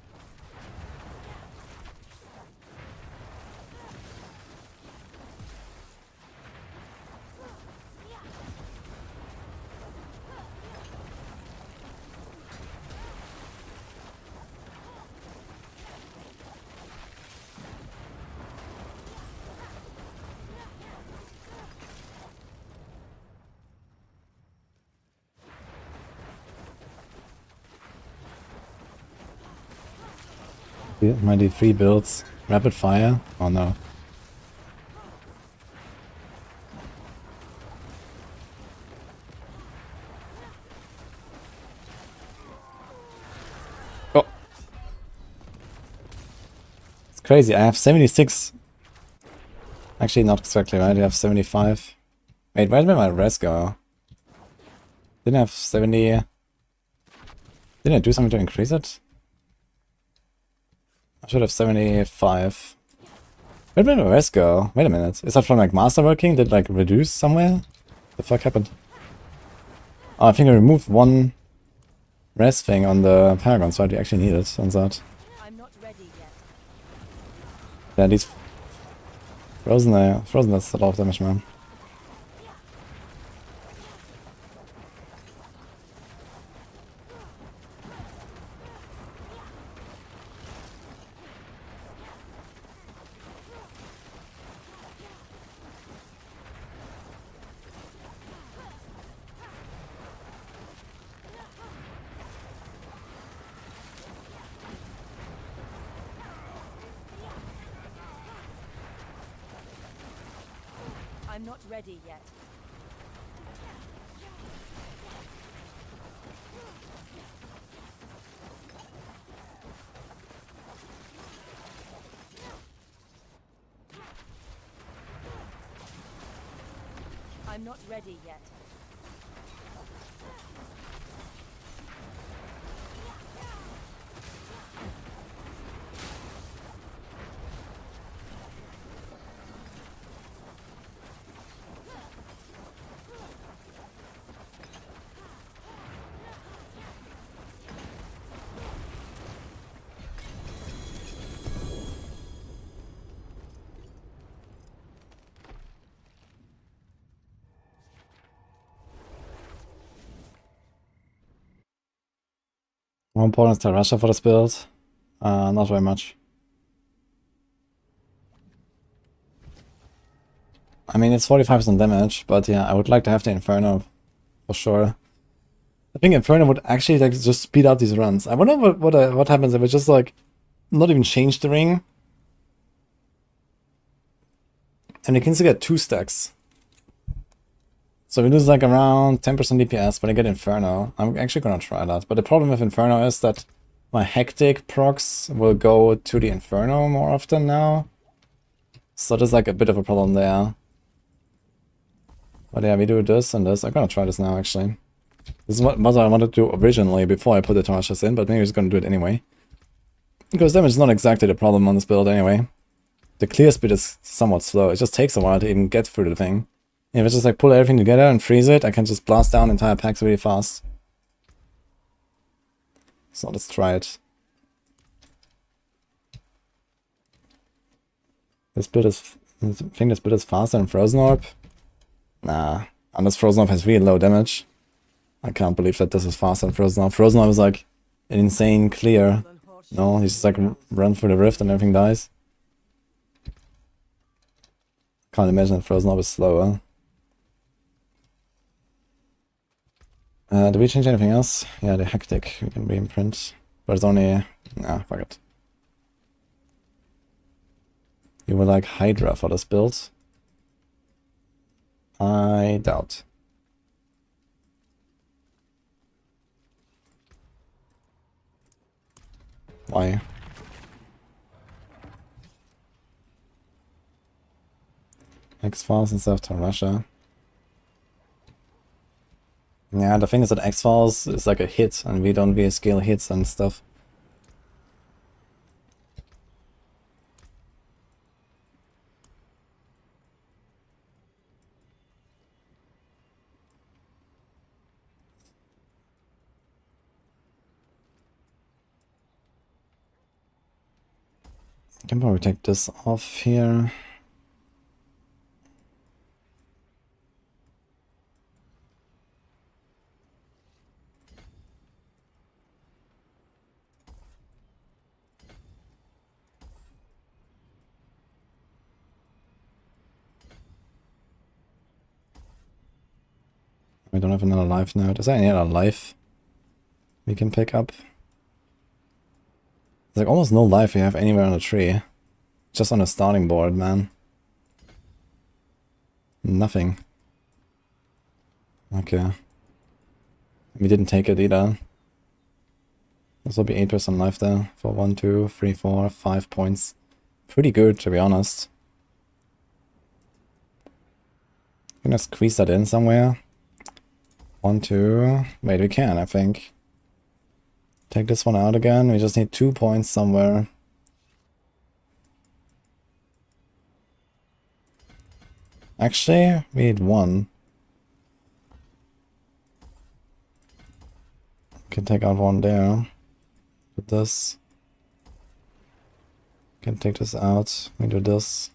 My D3 builds. Rapid Fire? Oh no. Oh. It's crazy. I have 76. Actually, not exactly right. I have 75. Wait, where did my res go? Didn't I have 70? Didn't I do something to increase it? I should have 75. Where did my res go? Wait a minute. Is that from like masterworking? Did it like reduce somewhere? The fuck happened? Oh, I think I removed one res thing on the Paragon, so I actually need it. Turns out. I'm not ready yet. Yeah, these frozen does a lot of damage, man. I'm not ready yet. I'm not ready yet. More important is Tarasha for this build. Not very much. I mean, it's 45% damage, but yeah, I would like to have the Inferno for sure. I think Inferno would actually like just speed up these runs. I wonder what happens if we just like not even change the ring, and we can still get 2 stacks. So we lose like around 10% DPS, but I get Inferno. I'm actually gonna try that. But the problem with Inferno is that my Hectic procs will go to the Inferno more often now. So there's like a bit of a problem there. But yeah, we do this and this. I'm gonna try this now actually. This is what I wanted to do originally before I put the Tarashas in, but maybe I'm just gonna do it anyway. Because damage is not exactly the problem on this build anyway. The clear speed is somewhat slow. It just takes a while to even get through the thing. If I just like pull everything together and freeze it, I can just blast down entire packs really fast. So let's try it. This build is... I think this build is faster than Frozen Orb. Nah, Unless Frozen Orb has really low damage. I can't believe that this is faster than Frozen Orb. Frozen Orb is like an insane clear. Than horseshoes No, he's just like and nails. run through the rift and everything dies. Can't imagine that Frozen Orb is slower. Do we change anything else? Yeah, the Hectic we can reimprint. But it's only... Nah, fuck it. You would like Hydra for this build? I doubt. Why? X-Files instead of Russia. Yeah, the thing is that X-Files is like a hit, and we don't really scale hits and stuff. I can probably take this off here. We don't have another life now. Is there any other life we can pick up? There's like almost no life we have anywhere on the tree. Just on the starting board, man. Nothing. Okay. We didn't take it either. This will be 8% life there for 1, 2, 3, 4, 5 points. Pretty good, to be honest. I'm gonna squeeze that in somewhere. 1, 2. Wait, we can, I think. Take this one out again. We just need 2 points somewhere. Actually, we need 1. Can take out 1 there. With this. Can take this out. We do this.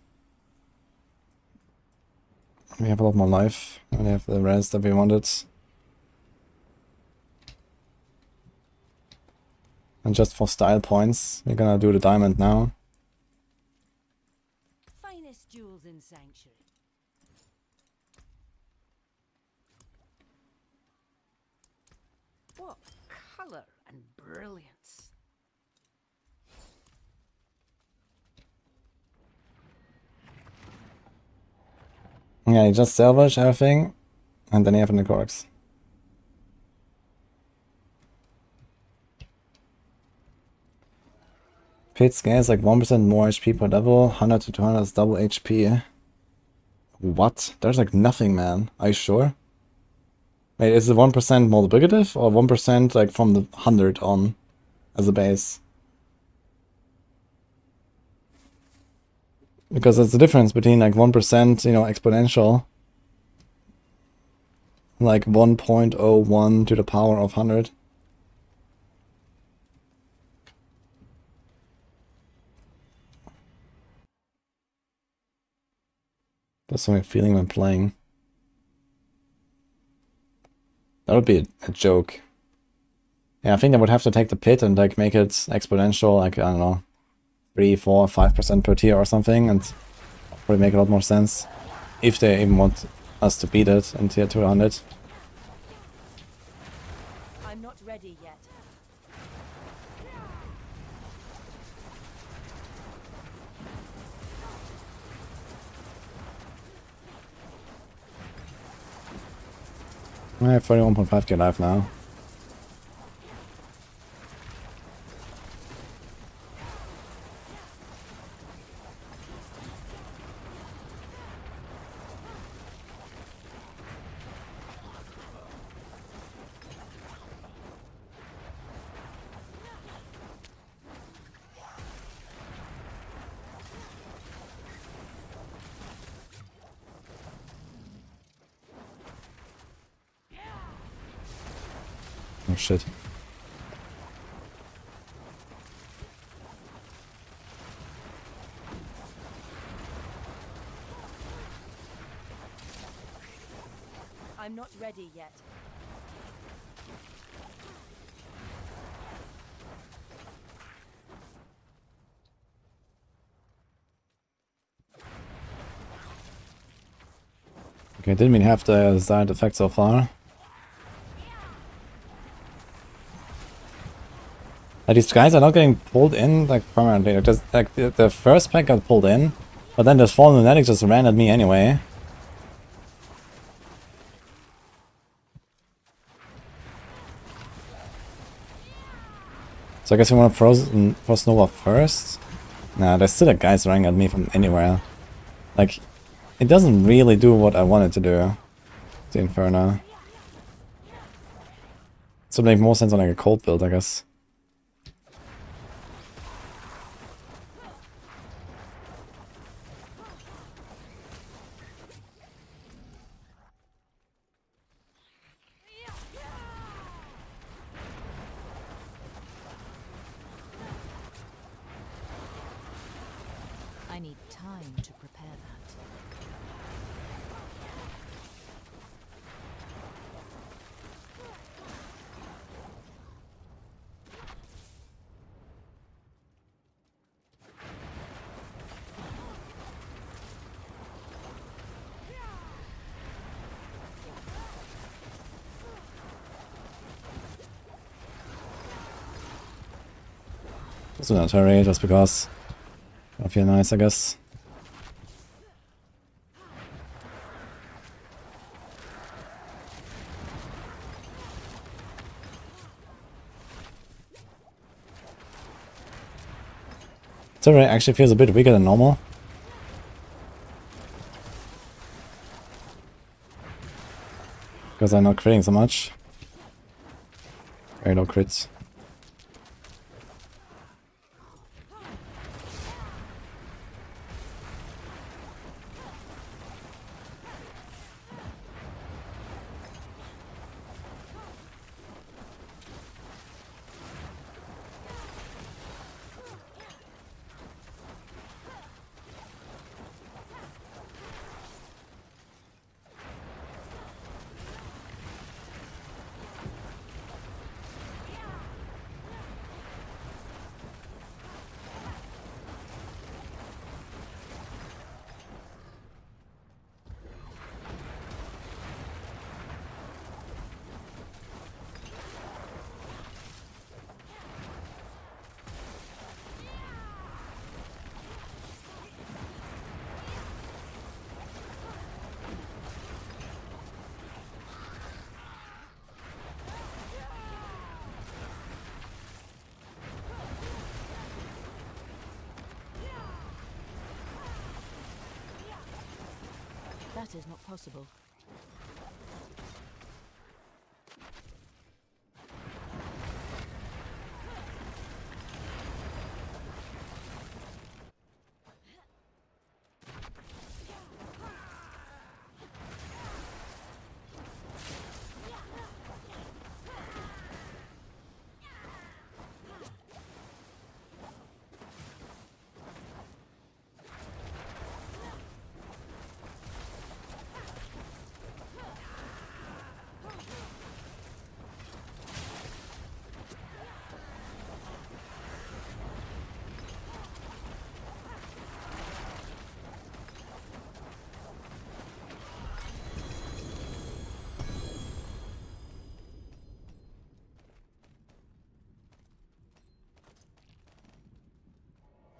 We have a lot more life. And we have the rest that we wanted. And just for style points, we're gonna do the diamond now. Finest jewels in Sanctuary. What colour and brilliance. Yeah, you just salvage everything, and then you have the Necrox. Pit scale is like 1% more HP per level, 100 to 200 is double HP. What? There's like nothing, man. Are you sure? Wait, is it 1% multiplicative or 1% like from the 100 on as a base? Because there's a difference between like 1%, you know, exponential. Like 1.01 to the power of 100. That's my feeling when playing. That would be a joke. Yeah, I think I would have to take the pit and like make it exponential, like, I don't know, 3, 4, 5% per tier or something, and probably make a lot more sense. If they even want us to beat it in tier 200. I'm not ready yet. I have 41.5k life now. Oh shit. I'm not ready yet. Okay, didn't even have the desired effect so far. Like, these guys are not getting pulled in like permanently. Like, just like the first pack got pulled in, but then this fallen lunatic just ran at me anyway. So I guess we want to frost Nova first. Nah, there's still like guys running at me from anywhere. Like, it doesn't really do what I want it to do. The Inferno. So it would make more sense on like a cold build, I guess. I need time to prepare that. Also not hurry, just because I feel nice, I guess. Sorcerer actually feels a bit weaker than normal. Because I'm not critting so much. Very low crits. That is not possible.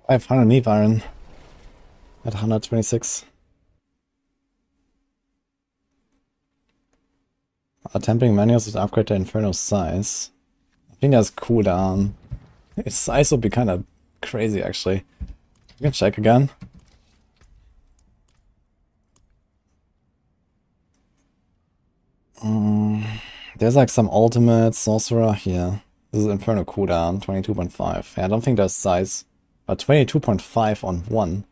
I have 100 Neve Iron at 126. Attempting manuals to upgrade the Inferno size. I think that's cooldown. Its size would be kind of crazy actually. We can check again. There's like some ultimate sorcerer here. This is Inferno cooldown, 22.5. Yeah, I don't think there's size. But 22.5 on 1.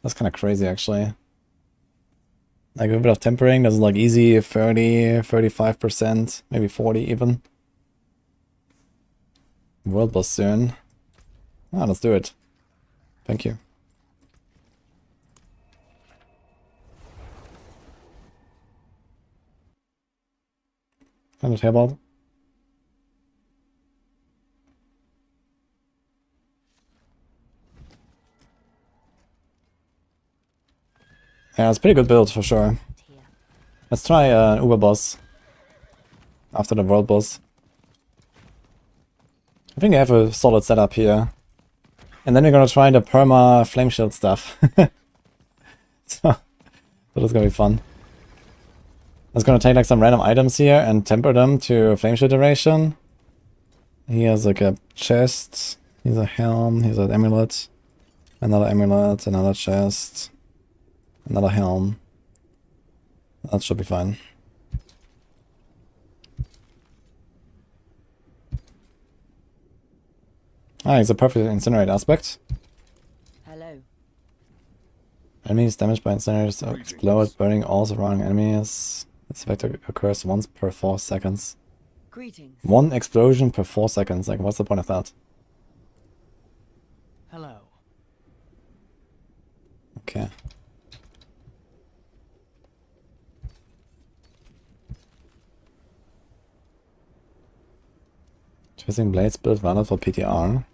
That's kind of crazy actually. Like a bit of tempering, there's like easy 30, 35%, maybe 40 even. World boss soon. Ah, let's do it. Thank you. On the table. Yeah, it's a pretty good build for sure. Let's try Uber boss after the world boss. I think I have a solid setup here. And then we're gonna try the perma flame shield stuff. So that's gonna be fun. I was gonna take like some random items here and temper them to flame shield duration. He has like a chest, here's a helm, here's an amulet, another chest, another helm. That should be fine. Ah, it's a perfect incinerate aspect. Hello. Enemies damaged by incinerators explode, burning all surrounding enemies. This effect occurs once per 4 seconds. Greetings. One explosion per 4 seconds. Like, what's the point of that? Hello. Okay. Twisting Blades build valid for PTR.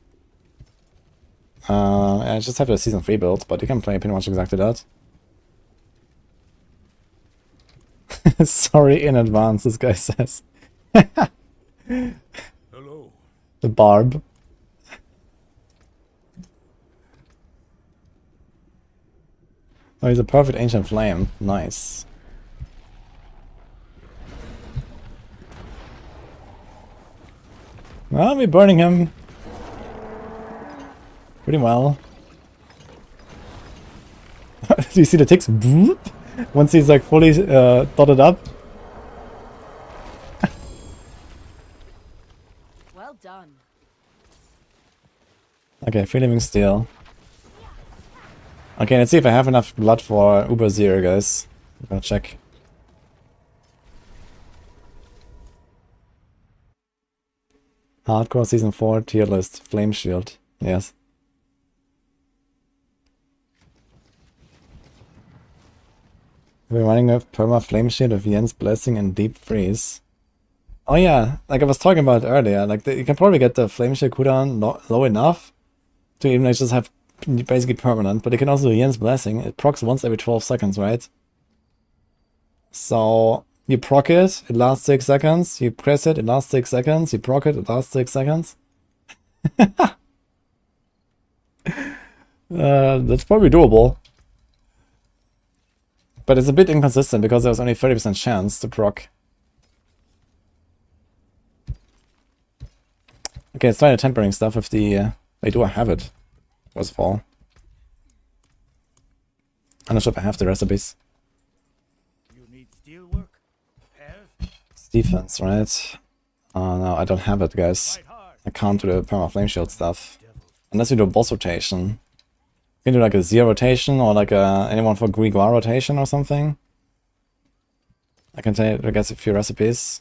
I just have a season 3 build, but you can play pretty much exactly that. Sorry in advance, this guy says. Hello. The barb. Oh, he's a perfect ancient flame. Nice. Well, we're burning him pretty well. Do you see the ticks? Boop! Once he's like fully dotted up. Well done. Okay, free living steel. Okay, let's see if I have enough blood for Uber Zero, guys. I'm gonna check. Hardcore Season 4 tier list. Flame Shield. Yes. We're running with Perma Flame Shield with Yen's Blessing and Deep Freeze. Oh yeah, like I was talking about earlier, like you can probably get the Flame Shield cooldown low enough to even like just have basically permanent, but you can also do Yen's Blessing. It procs once every 12 seconds, right? So you proc it, it lasts 6 seconds, you press it, it lasts 6 seconds, you proc it, it lasts 6 seconds. That's probably doable. But it's a bit inconsistent because there's only 30% chance to proc. Okay, let's try the tempering stuff with the... wait, do I have it? First of all. I'm not sure if I have the recipes. You need steel work? Repairs? It's defense, right? Oh no, I don't have it, guys. Fight hard. I can't do the perma flame shield stuff. Unless you do a boss rotation. You can do like a Zero rotation or like a anyone for Grimoire rotation or something. I can tell you, I guess, a few recipes.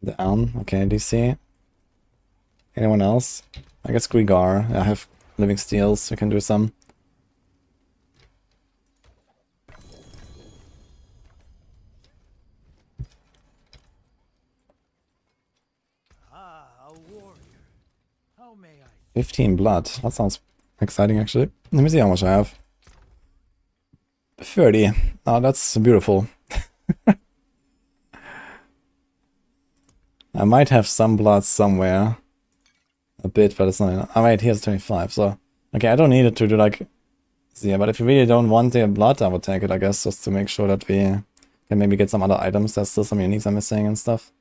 Down, okay, DC. Anyone else? I guess Grigar. I have living steels, we can do some. Ah, a warrior. How may I? 15 blood. That sounds exciting, actually. Let me see how much I have. 30. Oh, that's beautiful. I might have some blood somewhere. A bit, but it's not enough. Oh, wait, here's 25, so... okay, I don't need it to do, like... yeah, but if you really don't want the blood, I would take it, I guess, just to make sure that we can maybe get some other items. There's still some uniques I'm missing and stuff.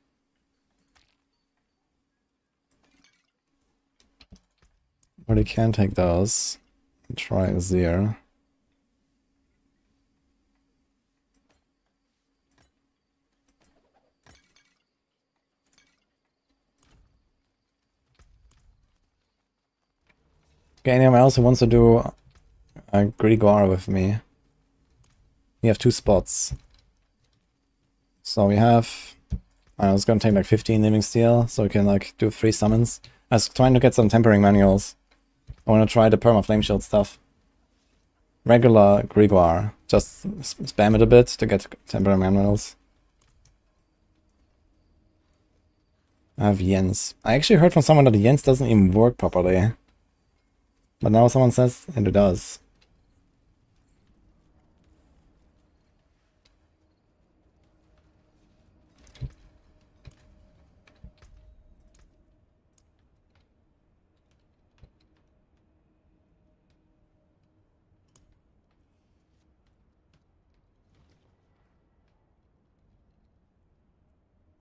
But you can take those. Try Zir. Okay, anyone else who wants to do a Grimoire with me? We have 2 spots. So we have... I was gonna take like 15 living steel, so we can like do 3 summons. I was trying to get some tempering manuals. I want to try the perma flame shield stuff. Regular Grimoire. Just spam it a bit to get tempering manuals. I have Jens. I actually heard from someone that Jens doesn't even work properly. But now someone says it does.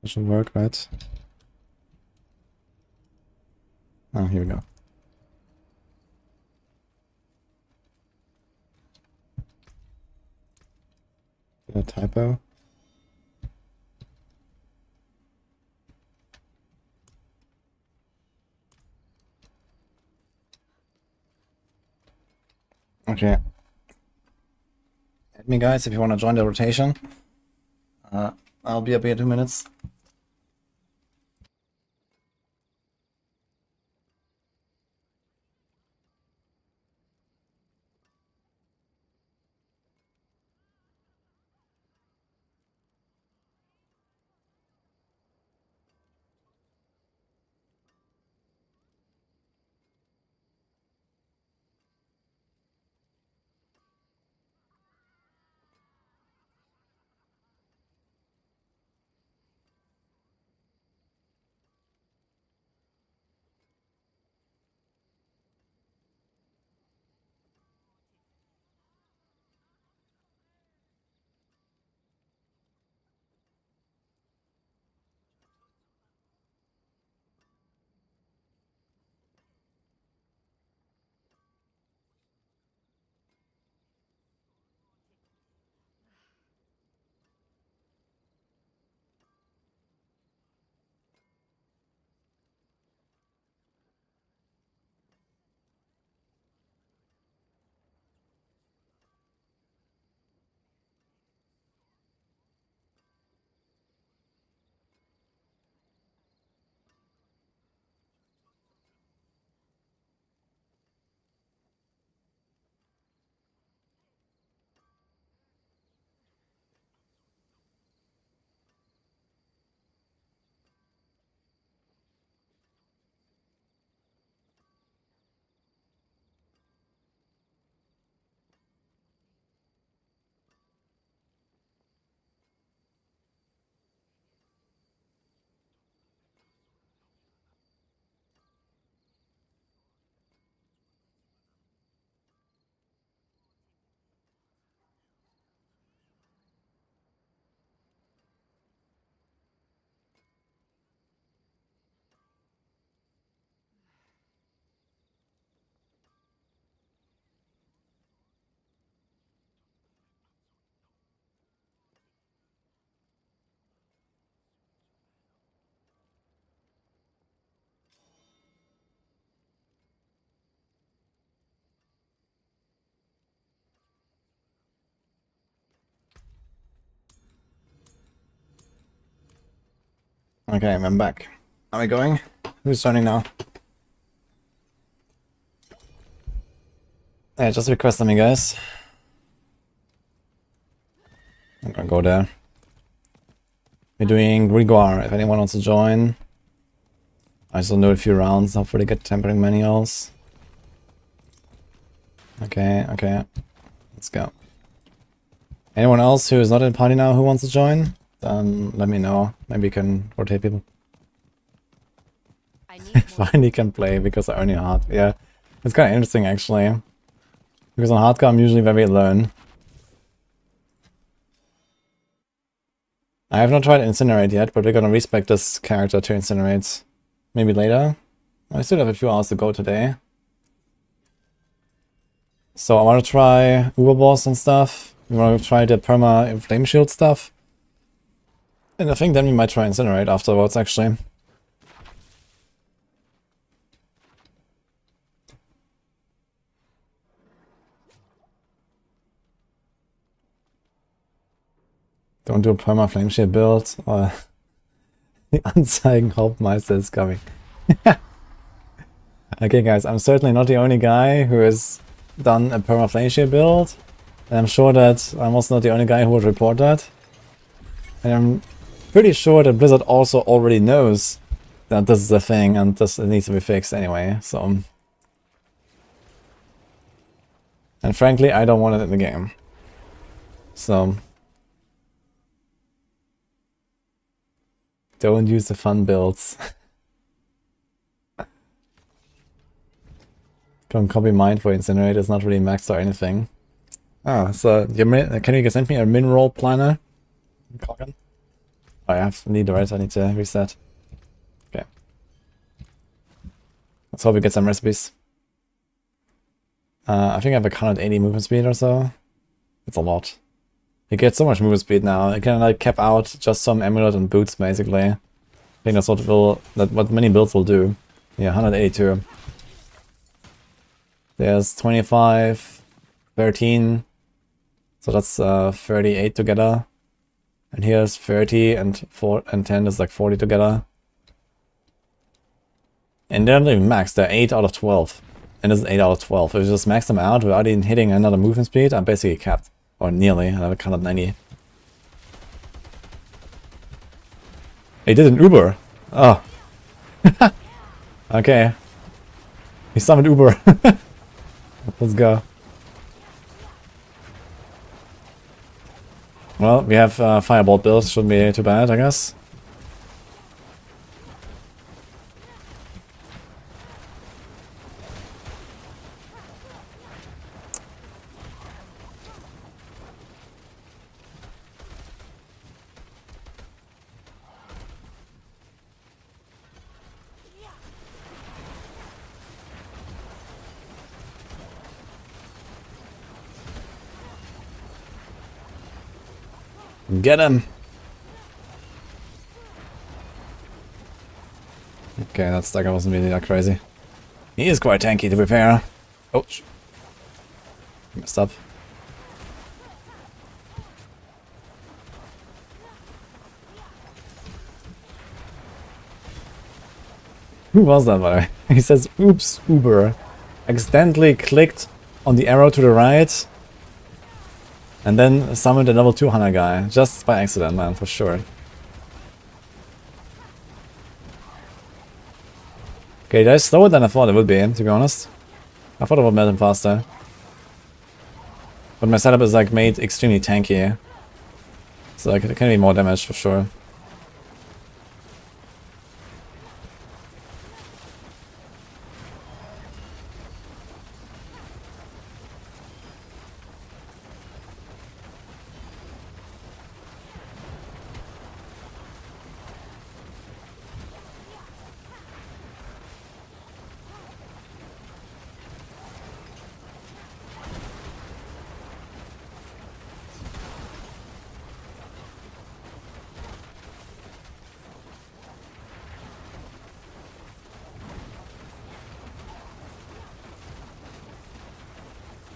That should work, right? Oh, here we go. A typo. Okay. Add me, guys, if you want to join the rotation. I'll be up here in 2 minutes. Okay, I'm back. Are we going? Who's starting now? Yeah, just request me, guys. I'm gonna go there. We're doing Grimoire, if anyone wants to join. I still know a few rounds, hopefully get tempering manuals. Okay, okay. Let's go. Anyone else who is not in party now who wants to join? Then let me know. Maybe you can rotate people. I need more. Finally can play because I only hard. Yeah, it's kind of interesting actually. Because on hardcore I'm usually very alone. I have not tried Incinerate yet, but we're gonna respec this character to Incinerate. Maybe later. I still have a few hours to go today. So I want to try Uberboss and stuff. We want to try the perma flame shield stuff. And I think then we might try Incinerate afterwards actually. Don't do a perma flame shield build, or the Anzeigen Hauptmeister is coming. Okay guys, I'm certainly not the only guy who has done a perma flame shield build. And I'm sure that I'm also not the only guy who would report that. And I'm pretty sure that Blizzard also already knows that this is a thing and this needs to be fixed anyway, so... And frankly, I don't want it in the game. So... Don't use the fun builds. Don't copy mine for Incinerate, it's not really maxed or anything. Ah, so can you send me a mineral planner? Coggan? Oh, I need the right, I need to reset. Okay. Let's hope we get some recipes. I think I have 180 movement speed or so. It's a lot. You get so much movement speed now. You can like cap out just some amulet and boots basically. I think that's what many builds will do. Yeah, 182. There's 25, 13, so that's 38 together. And here's 30 and 4 and 10 is like 40 together. And they're not even maxed, they're 8 out of 12. And this is 8 out of 12. If you just max them out without even hitting another movement speed, I'm basically capped. Or nearly, I have 190. He did an Uber! Oh. Okay. He summoned Uber. Let's go. Well, we have Firebolt builds, shouldn't be too bad, I guess. Get him! Okay, that stagger wasn't really that crazy. He is quite tanky to be fair. Oh, messed up. Who was that, by the way? He says, oops, Uber. Accidentally clicked on the arrow to the right. And then summoned a level 200 guy. Just by accident, man, for sure. Okay, that's slower than I thought it would be, to be honest. I thought it would melt him faster. But my setup is like made extremely tanky. So like, it can be more damage for sure.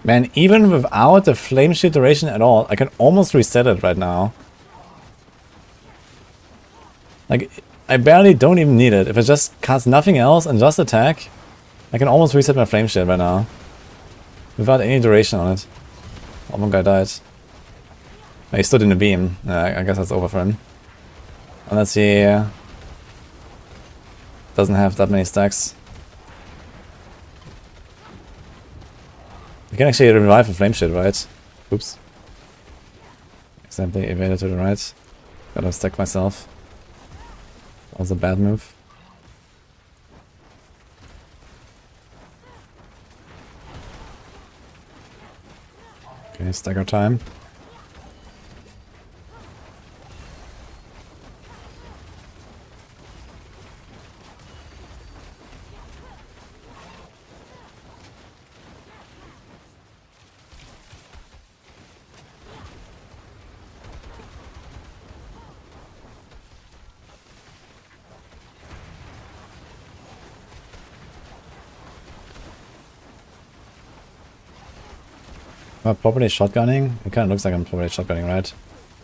Man, even without the flame shield duration at all, I can almost reset it right now. Like, I barely don't even need it. If it just casts nothing else and just attack, I can almost reset my flame shield right now. Without any duration on it. Oh, one guy died. Oh, he stood in the beam. I guess that's over for him. Unless he doesn't have that many stacks. You can actually revive a flame shield, right? Oops. Accidentally evaded to the right. Gotta stack myself. That was a bad move. Okay, stagger time. Probably shotgunning? It kind of looks like I'm probably shotgunning, right?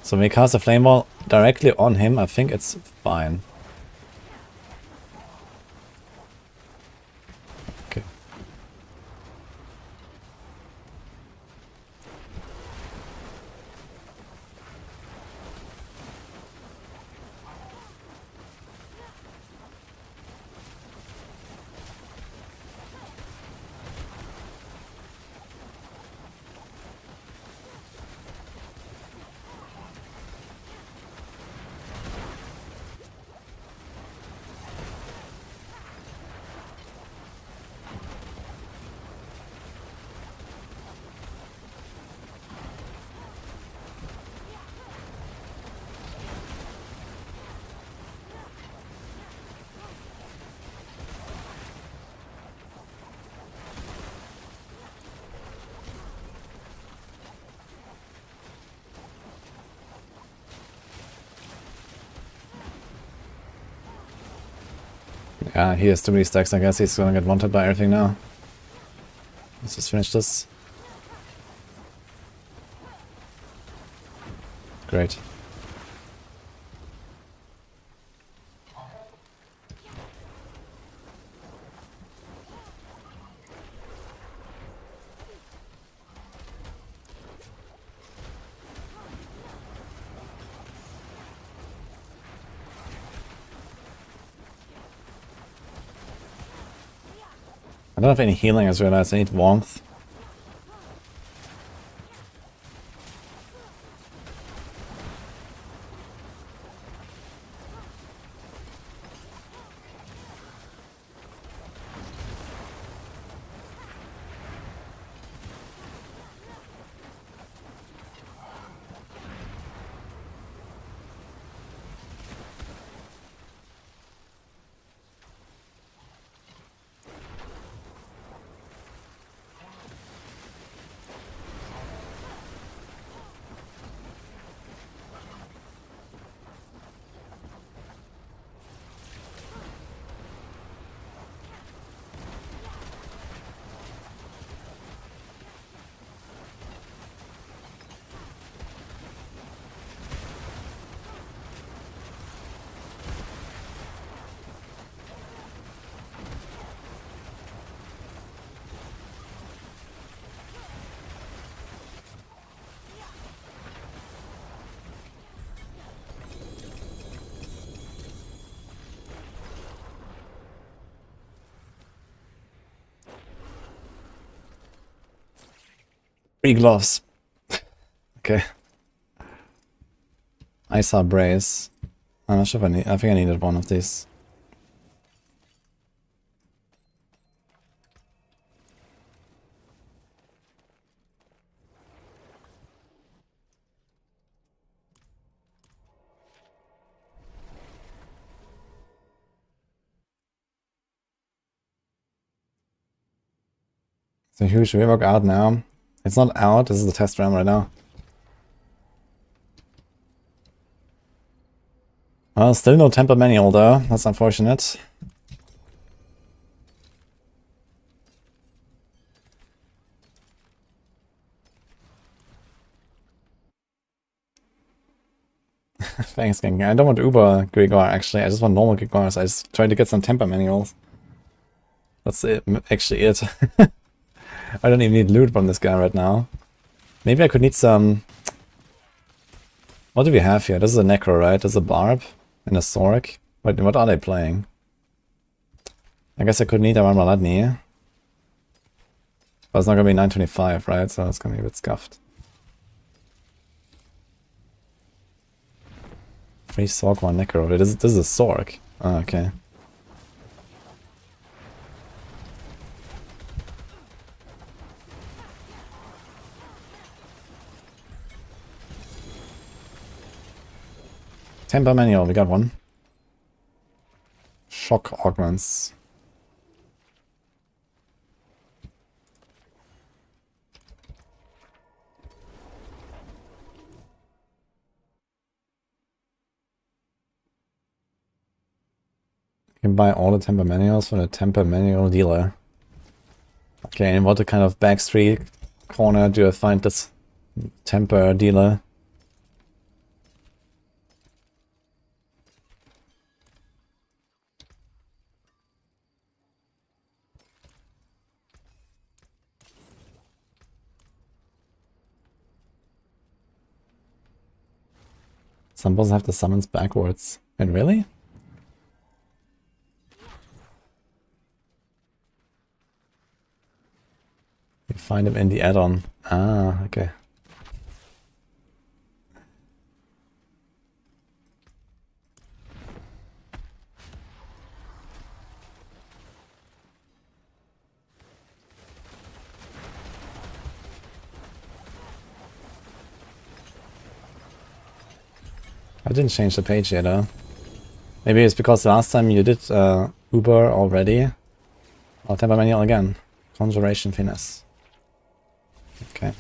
So when we cast a flame ball directly on him, I think it's fine. Yeah, he has too many stacks, I guess he's gonna get wanted by everything now. Let's just finish this. Great. I don't have any healing, I just realized I need warmth. Free gloves. Okay. I saw brace. I'm not sure if I think I needed one of these. It's a huge rework out now. It's not out, this is the test run right now. Well, still no temper manual though, that's unfortunate. Thanks, gang. I don't want Uber Grigor actually, I just want normal Grigors. I just tried to get some temper manuals. That's it, actually it. I don't even need loot from this guy right now. Maybe I could need some... What do we have here? This is a Necro, right? This is a Barb and a Sork. Wait, what are they playing? I guess I could need a Marmaladni. But it's not gonna be 925, right? So it's gonna be a bit scuffed. Free Sork, one Necro. This is a Sork. Oh, okay. Temper manual, we got one. Shock augments. You can buy all the temper manuals from the temper manual dealer. Okay, and what kind of backstreet corner do I find this temper dealer? Some bosses have the summons backwards. Wait, really? You find him in the add-on. Ah, okay. I didn't change the page yet, though. Maybe it's because last time you did Uber already. I'll temper manual again. Conjuration finesse. Okay.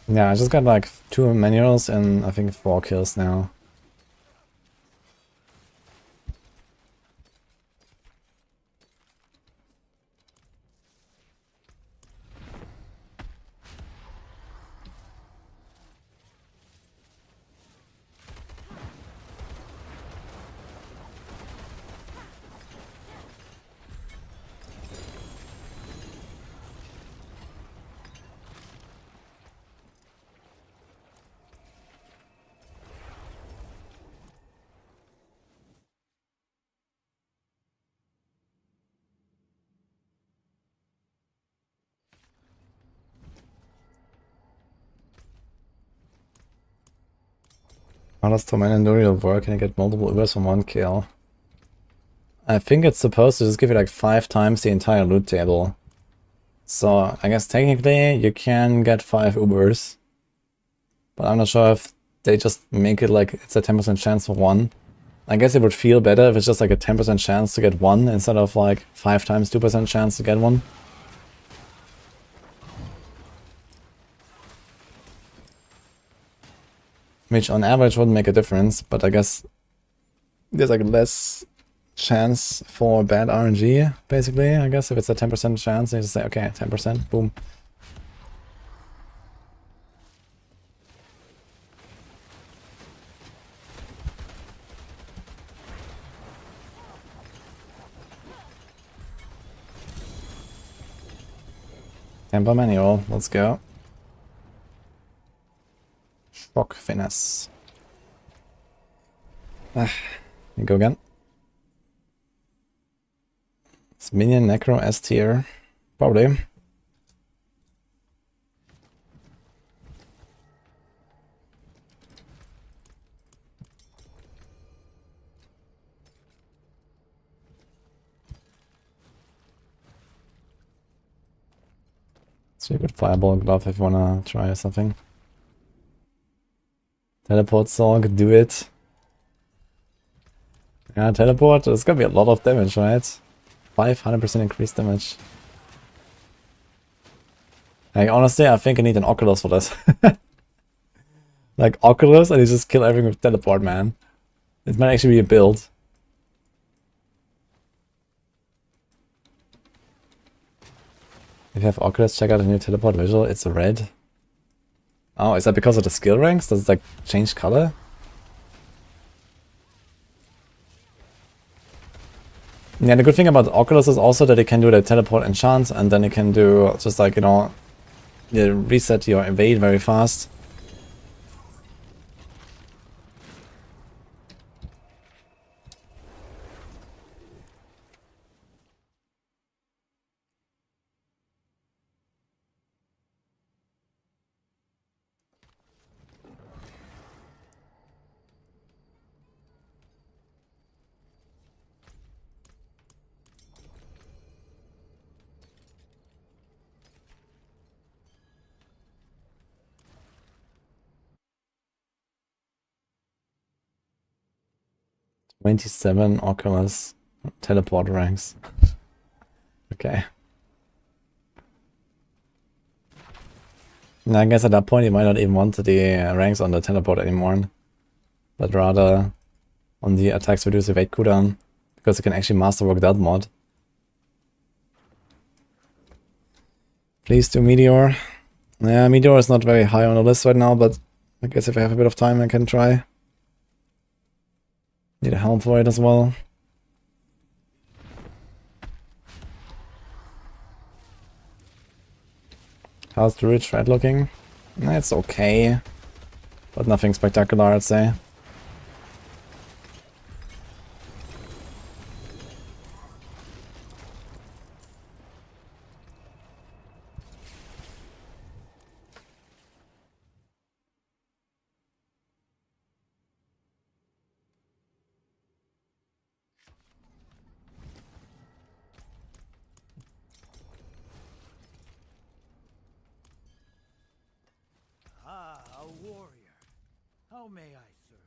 Yeah, I just got like 2 manuals and I think 4 kills now. How does Tormentor work? Can I get multiple Ubers from 1 kill? I think it's supposed to just give you like 5 times the entire loot table. So I guess technically you can get 5 Ubers. But I'm not sure if they just make it like it's a 10% chance for 1. I guess it would feel better if it's just like a 10% chance to get 1 instead of like 5 times 2% chance to get 1. Which on average wouldn't make a difference, but I guess there's like less chance for bad RNG, basically. I guess if it's a 10% chance, you just say, okay, 10%, boom. Temper manual, let's go. Shock finesse. Ah, you go again. It's minion Necro S tier. Probably. So you could fireball glove if you wanna try something. Teleport Sorg, do it. Yeah, teleport, it's gonna be a lot of damage, right? 500% increased damage. Like, honestly, I think I need an Oculus for this. Like, Oculus, and you just kill everything with teleport, man. It might actually be a build. If you have Oculus, check out the new teleport visual. It's a red. Oh, is that because of the skill ranks? Does it, like, change color? Yeah, the good thing about Oculus is also that it can do the teleport enchant, and then it can do just like, you know, reset your evade very fast. $27 Oculus teleport ranks. Okay. I guess at that point you might not even want the ranks on the teleport anymore, but rather on the attacks reduce evade cooldown, because you can actually masterwork that mod. Please do Meteor. Yeah, Meteor is not very high on the list right now, but I guess if I have a bit of time I can try. Need a helm for it as well. How's Druid shred looking? It's okay, but nothing spectacular, I'd say. Ah, a warrior. How may I serve?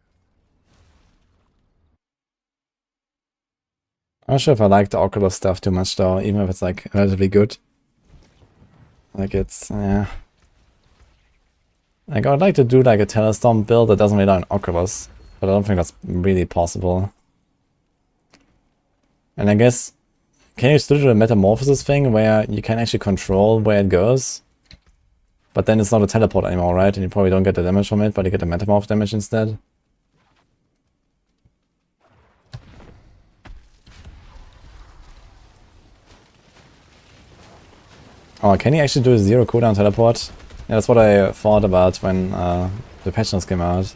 I'm not sure if I like the Oculus stuff too much though, even if it's like relatively good. Like it's, yeah. Like, I would like to do like a Telestorm build that doesn't rely on Oculus, but I don't think that's really possible. And I guess, can you still do the Metamorphosis thing where you can actually control where it goes? But then it's not a teleport anymore, right? And you probably don't get the damage from it, but you get the Metamorph damage instead. Oh, can he actually do a 0 cooldown teleport? Yeah, that's what I thought about when the patch notes came out.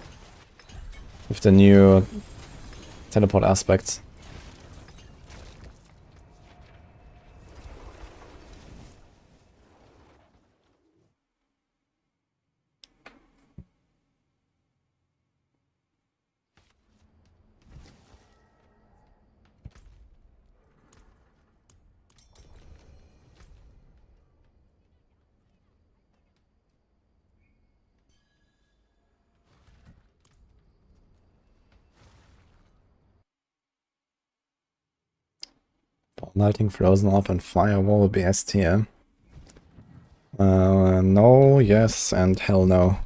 With the new teleport aspect. Lighting frozen off and firewall will be S tier. No, yes, and hell no.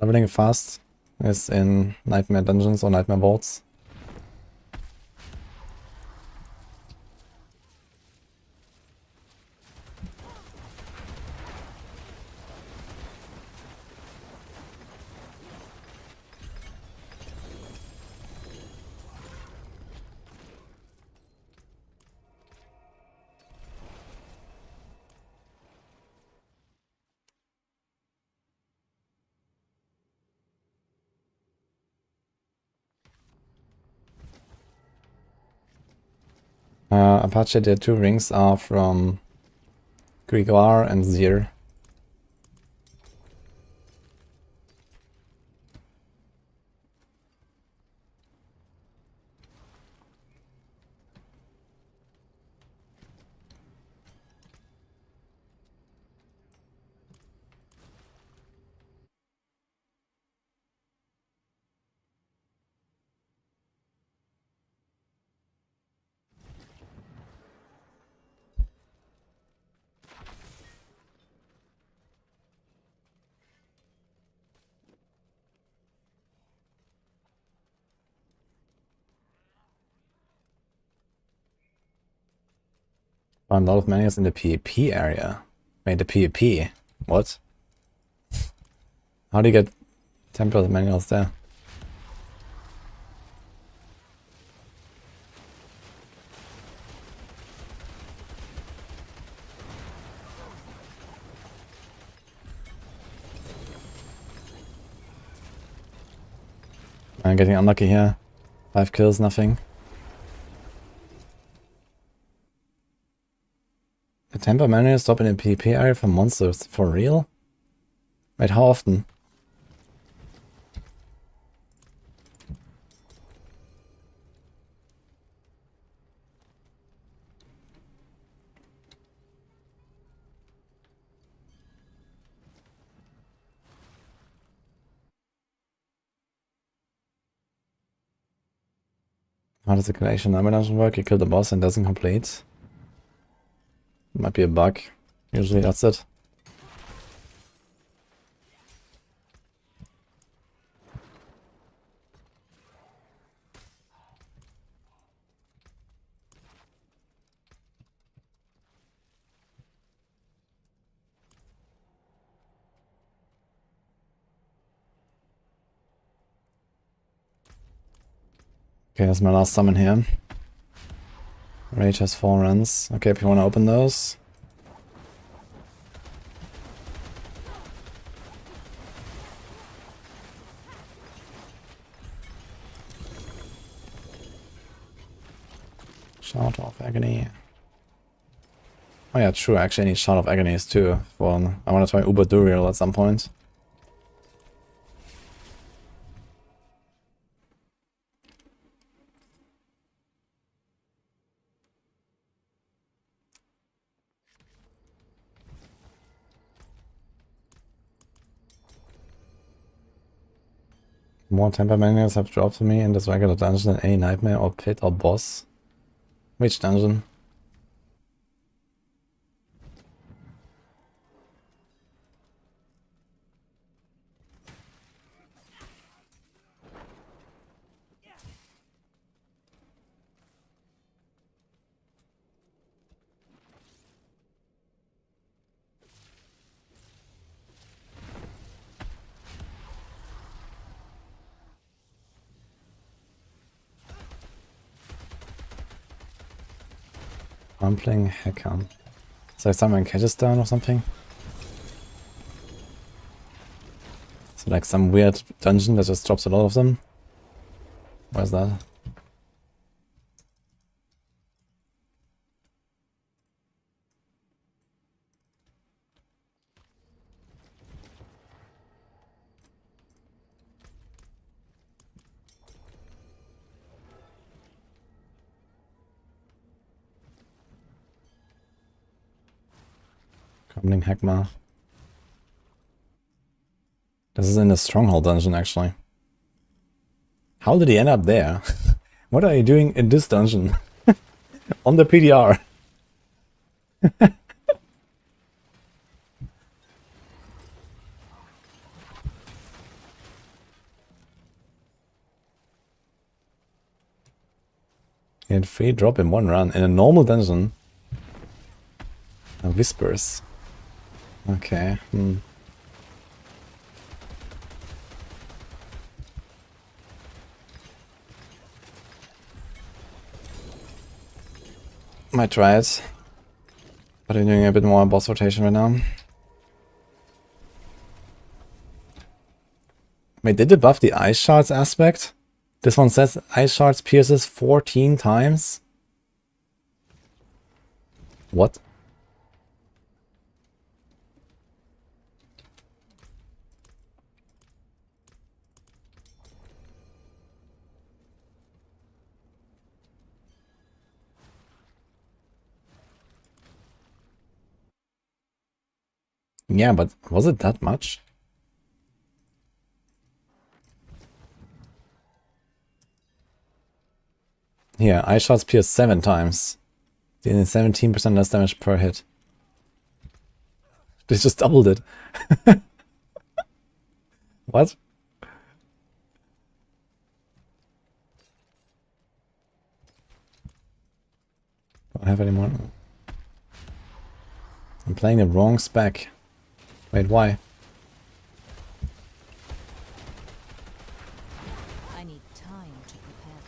Leveling fast is in Nightmare Dungeons or Nightmare Vaults. Apache, the 2 rings are from Grigor and Zir. Found a lot of manuals in the PvP area. Wait, the PvP? What? How do you get template manuals there? I'm getting unlucky here. 5 kills, nothing. The temper manual stop in the PvP area for monsters. For real? Wait, how often? How does the collection number dungeon work? You kill the boss and doesn't complete. Might be a bug. Usually that's it. Okay, that's my last summon here. Rage has 4 runs. Okay, if you want to open those. Shout of Agony. Oh yeah, true, I actually need Shout of Agonies too. I want to try Uber Duriel at some point. More temper manuals have dropped to me in this regular dungeon than any nightmare or pit or boss. Which dungeon? I'm playing Hackam. Is there someone catches down or something? So like some weird dungeon that just drops a lot of them? Where's that? Crumbling Heckma. This is in the Stronghold dungeon, actually. How did he end up there? What are you doing in this dungeon? On the PTR. He had free drop in one run in a normal dungeon. Whispers. Okay. Might try it. But I'm doing a bit more boss rotation right now. Wait, did it buff the ice shards aspect? This one says ice shards pierces 14 times? What? Yeah, but was it that much? Yeah, ice shots pierce 7 times. Dealing 17% less damage per hit. They just doubled it. What? Don't have any more. I'm playing the wrong spec. Wait, why? I need time to prepare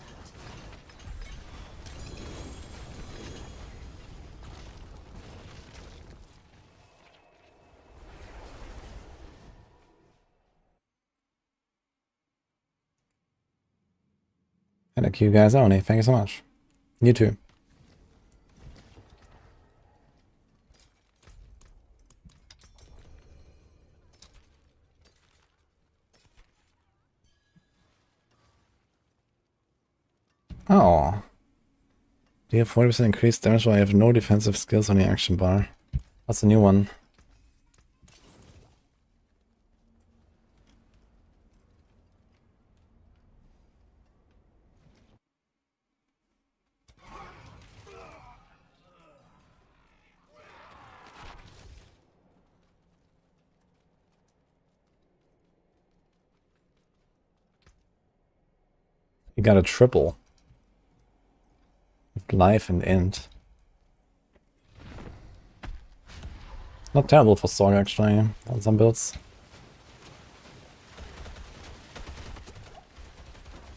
that. Thank you guys only. Thank you so much. You too. Oh. Do you have 40% increased damage while you have no defensive skills on the action bar? That's a new one. You got a triple. With life and int. Not terrible for Sorg actually, on some builds.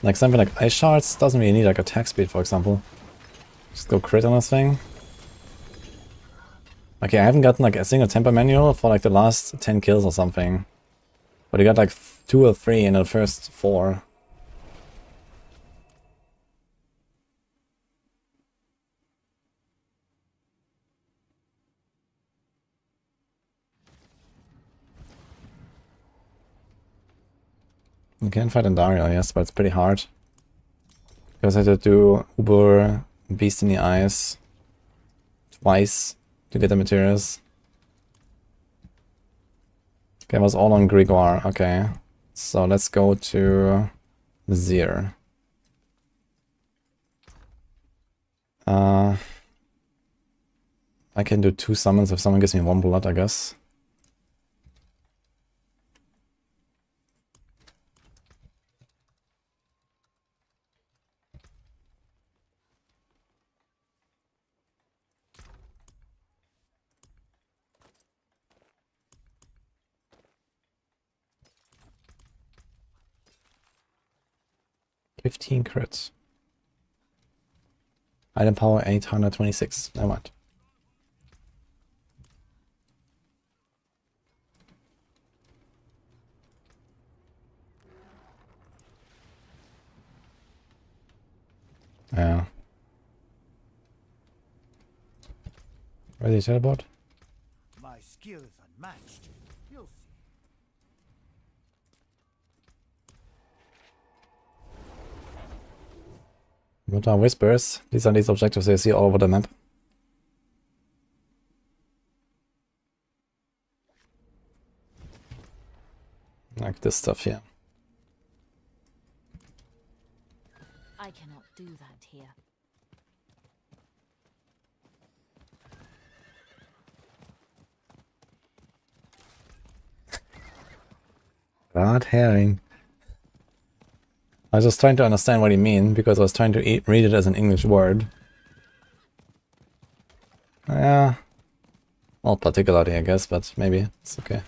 Like something like Ice Shards doesn't really need like attack speed, for example. Just go crit on this thing. Okay, I haven't gotten like a single temper manual for like the last 10 kills or something. But you got like 2 or 3 in the first 4. You can fight Dario, yes, but it's pretty hard. Because I had to do Uber Beast in the Eyes twice to get the materials. Okay, it was all on Grigor. Okay, so let's go to Zir. I can do 2 summons if someone gives me 1 blood, I guess. $15 crits. Item power 826. Never mind. Yeah. Where's the teleport? My skill is unmatched. You'll see. What are whispers? These are these objectives you see all over the map. Like this stuff here. I cannot do that here. Red herring. I was just trying to understand what you mean, because I was trying to read it as an English word. Yeah. Well, particularly, I guess, but maybe it's okay.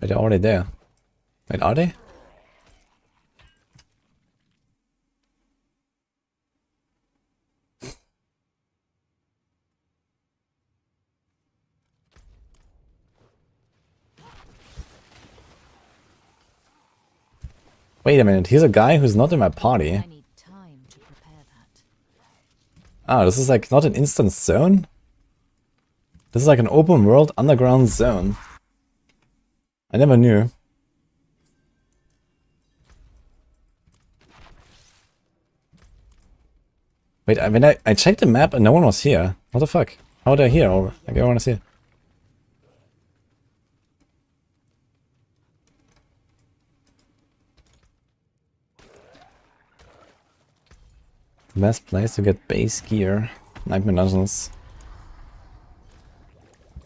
Wait, they're already there. Wait, are they? Wait a minute, here's a guy who's not in my party. I need time to prepare that. Ah, this is like not an instance zone? This is like an open world underground zone. I never knew. Wait, when I checked the map and no one was here. What the fuck? How are they here? Or, like, everyone is here. Best place to get base gear. Nightmare Dungeons.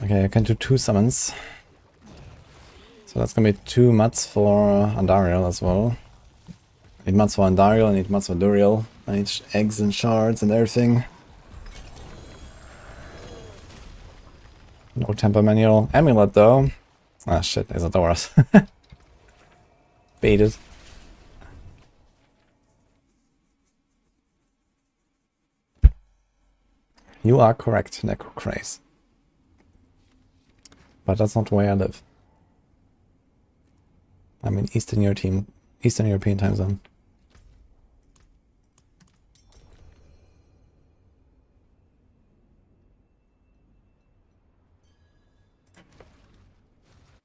Okay, I can do 2 summons. So that's gonna be 2 mats for Andariel as well. I need mats for Andariel, I need mats for Duriel. I need eggs and shards and everything. No temper manual. Amulet though. Ah shit, there's a Doras. Baited. You are correct, Necro Craze. But that's not where I live. I'm in Eastern European time zone.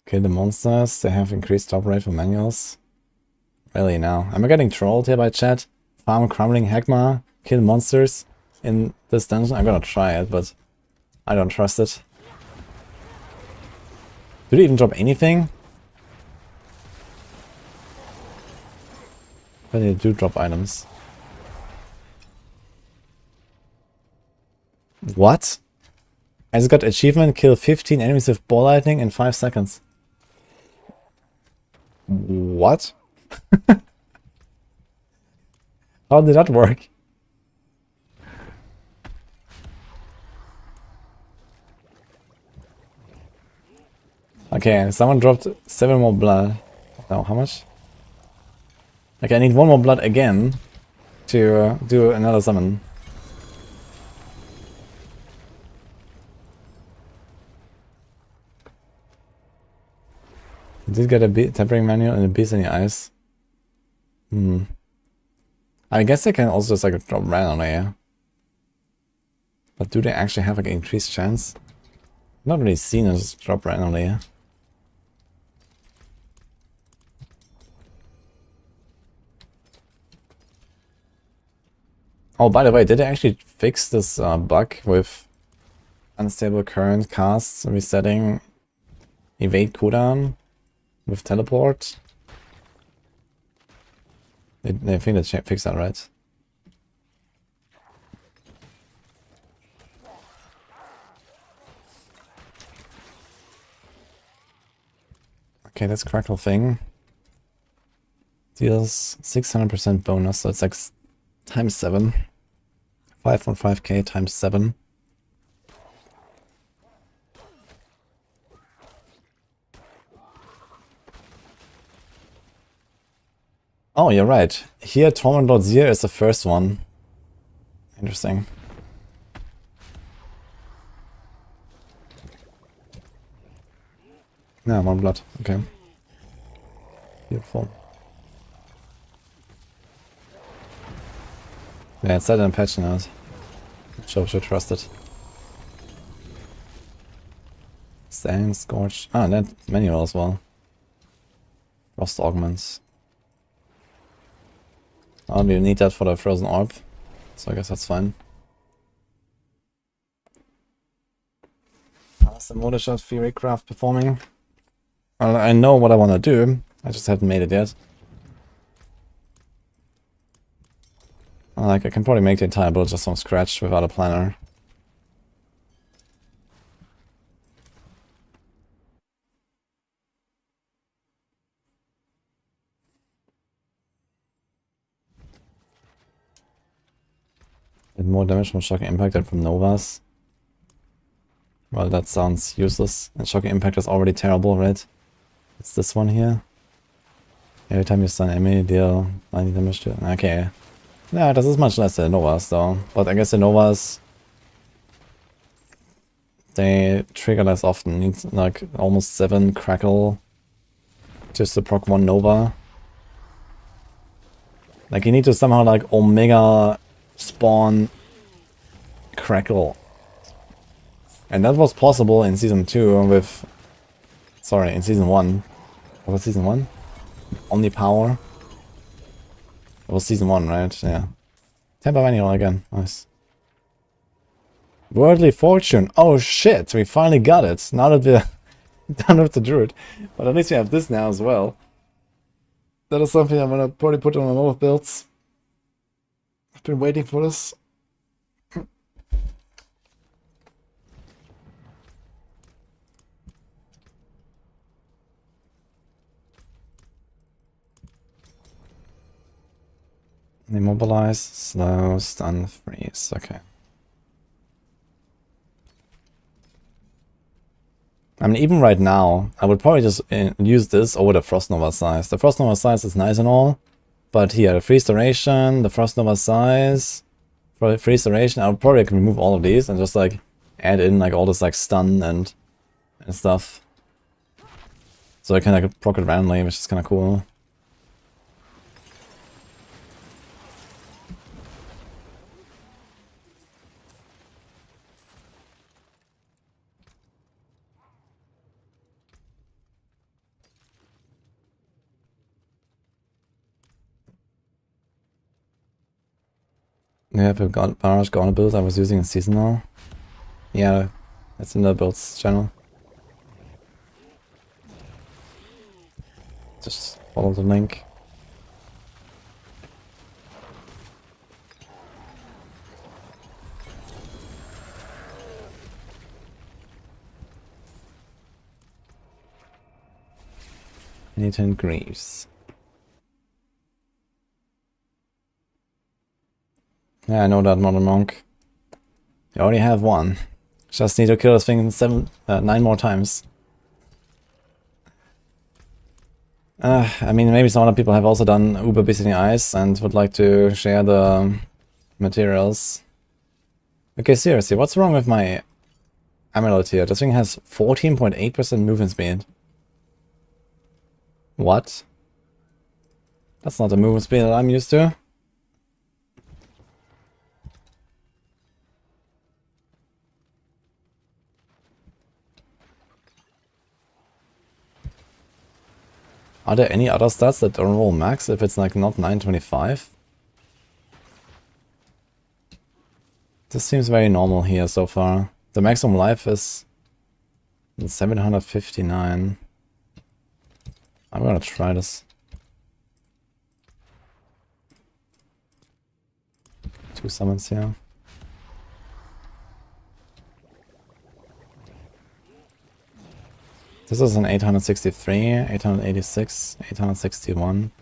Kill the monsters, they have increased top rate for manuals. Really now. Am I getting trolled here by chat? Farm crumbling Hagma, kill monsters in this dungeon? I'm gonna try it, but I don't trust it. Do they even drop anything? But they do drop items. What? I just got achievement, kill 15 enemies with ball lightning in 5 seconds. What? How did that work? Okay, someone dropped 7 more blood. No, how much? Okay, I need 1 more blood again to do another summon. I did get a tempering manual and a beast in the eyes. I guess they can also just like drop randomly, yeah. But do they actually have like an increased chance? Not really seen it just drop randomly, yeah. Oh, by the way, did they actually fix this bug with unstable current casts resetting evade cooldown with teleport? They think they fixed that, right? Okay, this crackle thing deals 600% bonus, so it's like times 7. 5.5k times 7. Oh, you're right. Here, Torment Lord Zir is the first one. Interesting. Yeah, 1 blood. Okay. Beautiful. Yeah, it's set in patch note. Should trust it. Sand, Scorch. Ah, that manual as well. Frost augments. Oh, we need that for the frozen orb. So I guess that's fine. How's the motor shot Fury Craft performing? Well, I know what I want to do. I just haven't made it yet. Like, I can probably make the entire build just from scratch without a planner. Get more damage from Shocking Impact than from Novas. Well, that sounds useless. And Shocking Impact is already terrible, right? It's this one here. Every time you stun enemy, deal 90 damage to it. Okay. Yeah, this is much less than Novas though. But I guess the Novas, they trigger less often. Need like almost 7 crackle just to proc 1 Nova. Like you need to somehow like Omega spawn crackle. And that was possible in season 2 with... Sorry, in season 1. What was season 1? Omni Power. It was season 1, right? Yeah. Temper manual again. Nice. Worldly Fortune. Oh shit, we finally got it. Now that we're done with the Druid. But at least we have this now as well. That is something I'm gonna probably put on my both builds. I've been waiting for this. Immobilize, slow, stun, freeze. Okay. I mean, even right now, I would probably just use this over the Frost Nova size. The Frost Nova size is nice and all, but here, the freeze duration, the Frost Nova size, for the freeze duration, I would probably remove all of these and just like add in like all this like stun and stuff. So I can like proc it randomly, which is kind of cool. Yeah, I've got Barrage Gauntlet build I was using in seasonal. Yeah, it's in the builds channel. Just follow the link. Nathan Greaves. Yeah, I know that, Modern Monk. You already have 1. Just need to kill this thing 9 more times. I mean, maybe some other people have also done Uber Visiting Ice and would like to share the materials. Okay, seriously, what's wrong with my amulet here? This thing has 14.8% movement speed. What? That's not the movement speed that I'm used to. Are there any other stats that don't roll max if it's like not 925? This seems very normal here so far. The maximum life is 759. I'm gonna try this. 2 summons here. This is an 863, 886, 861.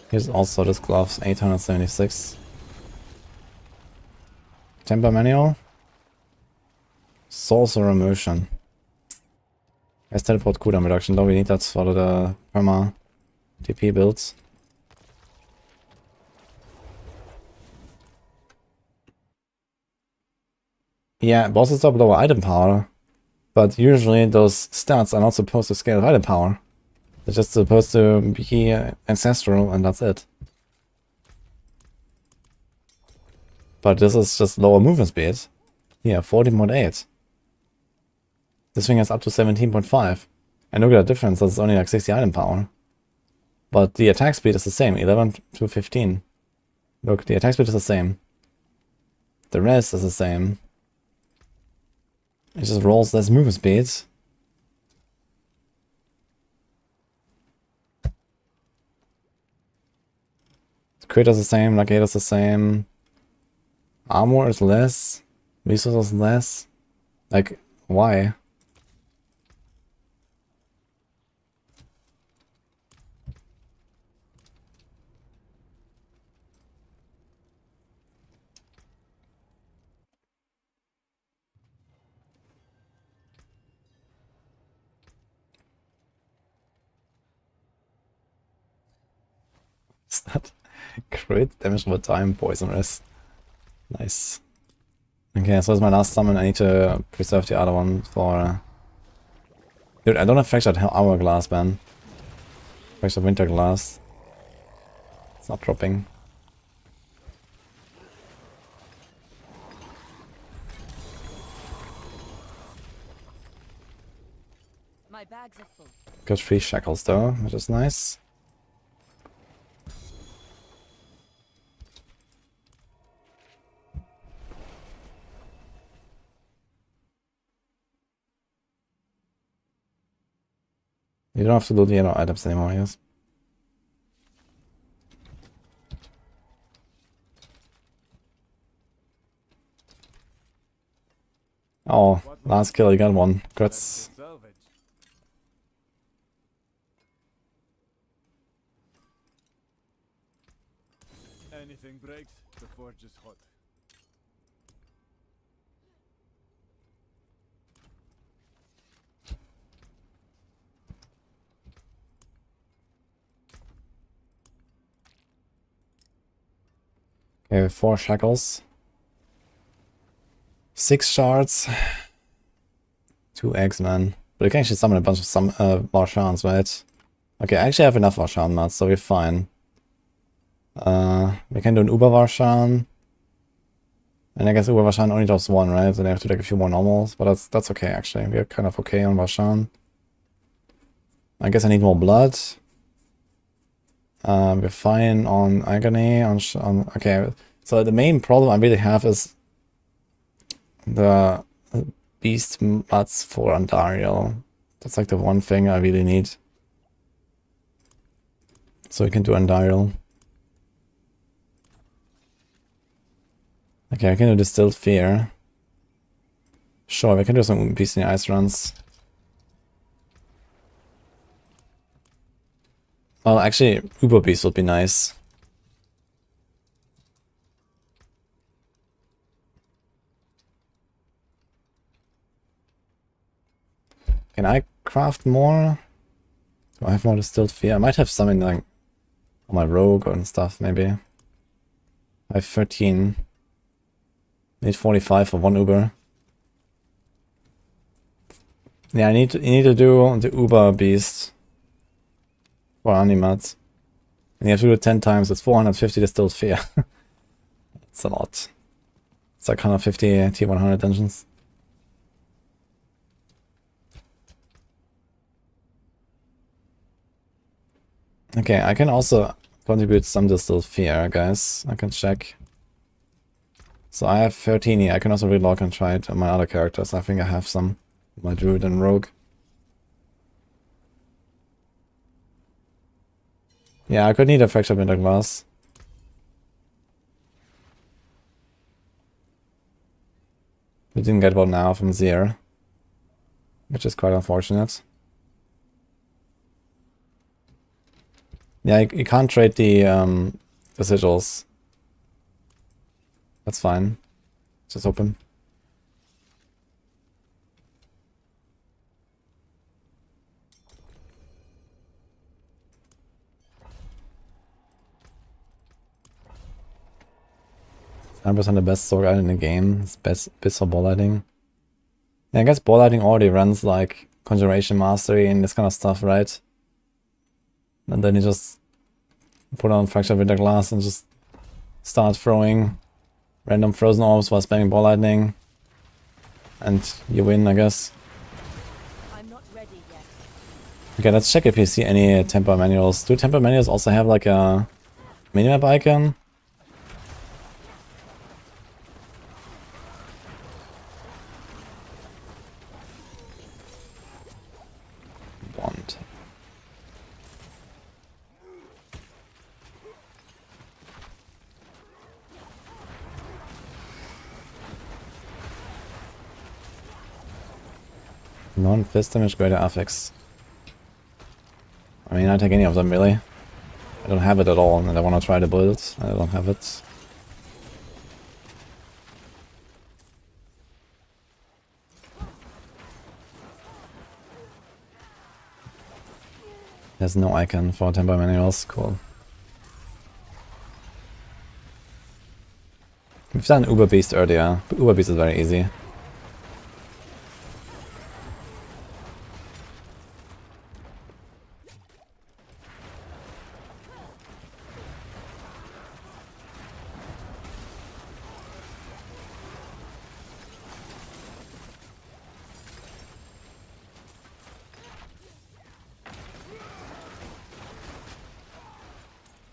Here's also this gloves, 876. Temper manual. Sorcerer motion. As teleport cooldown reduction, though we need that for the perma TP builds. Yeah, bosses have lower item power, but usually those stats are not supposed to scale with item power. They're just supposed to be ancestral and that's it. But this is just lower movement speed. Yeah, 14.8. This thing has up to 17.5. And look at the difference, that's only like 60 item power. But the attack speed is the same, 11 to 15. Look, the attack speed is the same. The rest is the same. It just rolls less movement speed. Crit is the same, Negate is the same. Armor is less. Resources less. Like, why? Is that crit damage over time? Poisonous. Nice. Okay, so that's my last summon. I need to preserve the other one for... Dude, I don't have Fractured Hourglass, man. Fractured Winter Glass. It's not dropping. My bags are full. Got 3 shackles though, which is nice. You don't have to do the yellow items anymore, yes. Oh, last kill, you got one. Guts. Anything breaks, the forge is hot. Okay, 4 shackles. 6 shards. 2 eggs, man. But you can actually summon a bunch of Varshans, right? Okay, I actually have enough Varshan mats, so we're fine. We can do an Uber Varshan. And I guess Uber Varshan only drops 1, right? So they have to take a few more normals. But that's okay, actually. We're kind of okay on Varshan. I guess I need more blood. We're fine on Agony. Okay, so the main problem I really have is the Beast Mats for Andariel. That's like the one thing I really need. So we can do Andariel. Okay, I can do Distilled Fear. Sure, we can do some Beast in the Ice runs. Well, actually, Uber Beast would be nice. Can I craft more? Do I have more Distilled Fear? I might have some in like on my rogue and stuff, maybe. I have 13. Need 45 for 1 Uber. Yeah, you need to do the Uber Beast for Animats. And you have to do it 10 times. It's 450 Distilled Fear. It's a lot. It's like 150 T100 dungeons. Okay, I can also contribute some Distilled Fear, guys. I can check. So I have 13 here. I can also relog and try it on my other characters. I think I have some. My Druid and Rogue. Yeah, I could need a Fractured Winter Glass. We didn't get one now from Zir. which is quite unfortunate. Yeah, you can't trade the sigils. That's fine. Just open. %, the best sword item in the game. It's best for ball lighting. Yeah, I guess ball lighting already runs like Conjuration Mastery and this kind of stuff, right? And then you just put on Fractured Winter Glass and just start throwing random frozen orbs while spamming ball lightning. And you win, I guess. I'm not ready yet. Okay, let's check if you see any tempo manuals. Do tempo manuals also have like a minimap icon? Bond. Non-fist damage, greater affix. I mean, I take any of them really. I don't have it at all, and I want to try to build it. I don't have it. There's no icon for tempo manuals. Cool. We've done Uber Beast earlier. But Uber Beast is very easy.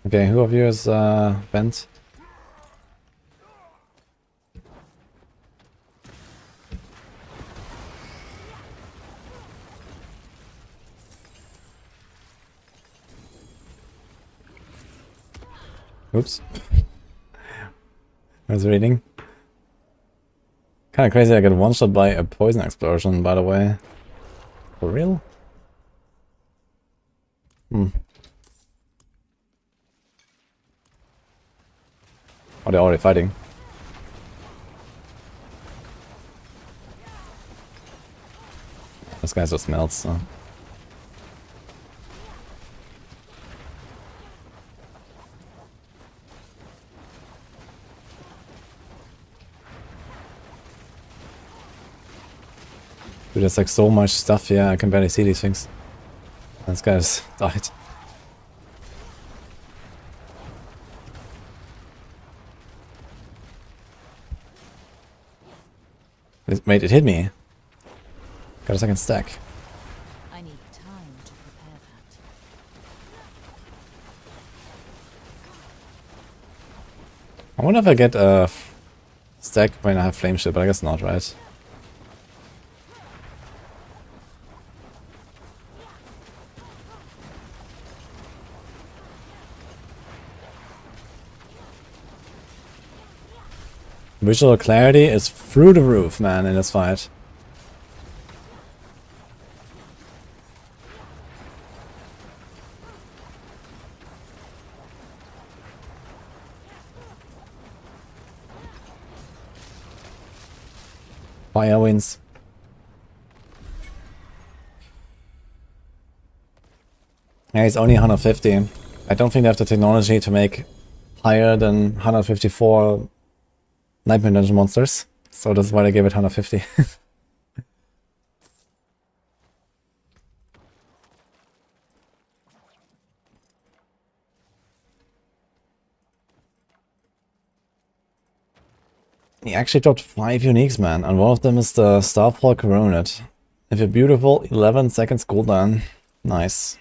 Okay, who of you is bent? Oops. I was reading. Kinda crazy I get one shot by a poison explosion, by the way. For real? Hmm. Oh, they're already fighting. This guy just melts, so. Dude, there's like so much stuff here, I can barely see these things. This guy's died. Wait, it hit me. Got a second stack. I need time to prepare that. I wonder if I get a stack when I have flame shield, but I guess not, right? Visual clarity is through the roof, man, in this fight. Fire wins. Yeah, it's only 150. I don't think they have the technology to make higher than 154 Nightmare Dungeon monsters, so that's why I gave it 150. He actually dropped 5 uniques, man, and one of them is the Starfall Coronet. If you're beautiful, 11 seconds cooldown. Nice.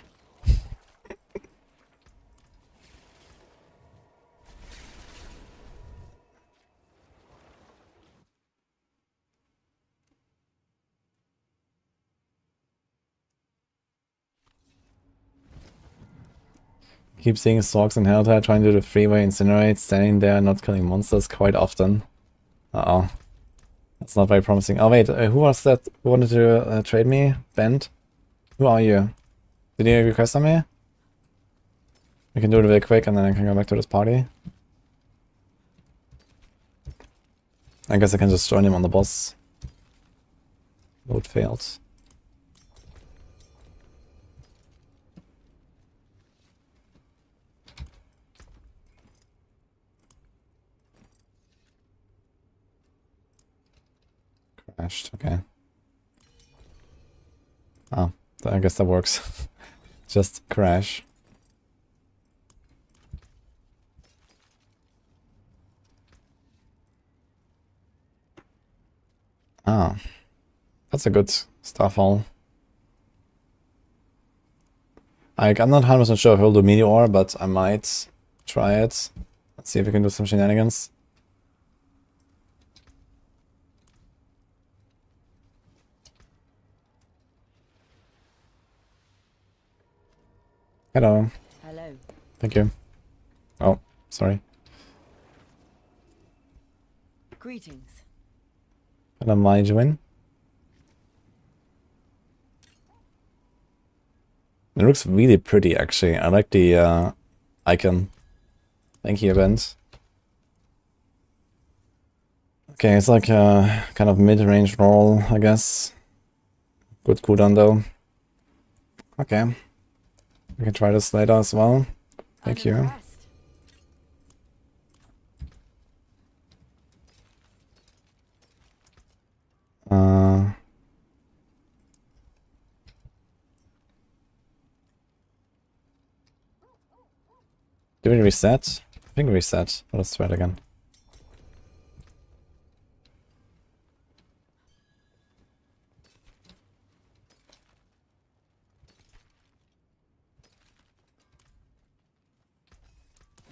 Keep seeing Sorks and Helltide trying to do the freeway incinerate, standing there not killing monsters quite often. Uh-oh. That's not very promising. Oh wait, who was that who wanted to trade me? Bent? Who are you? Did you request on me? We can do it really quick and then I can go back to this party. I guess I can just join him on the boss. Load failed. Crashed, okay. Oh, I guess that works. Just crash. Ah, that's a good starfall. I'm not 100% sure if he'll do Meteor, but I might try it. Let's see if we can do some shenanigans. Hello. Hello. Thank you. Oh, sorry. Greetings. Hello, my join. It looks really pretty, actually. I like the icon. Thank you, event. Okay, it's like a kind of mid-range roll, I guess. Good cooldown, though. Okay. We can try this later as well. Thank you. Impressed. Did we reset? I think we reset. But let's try it again.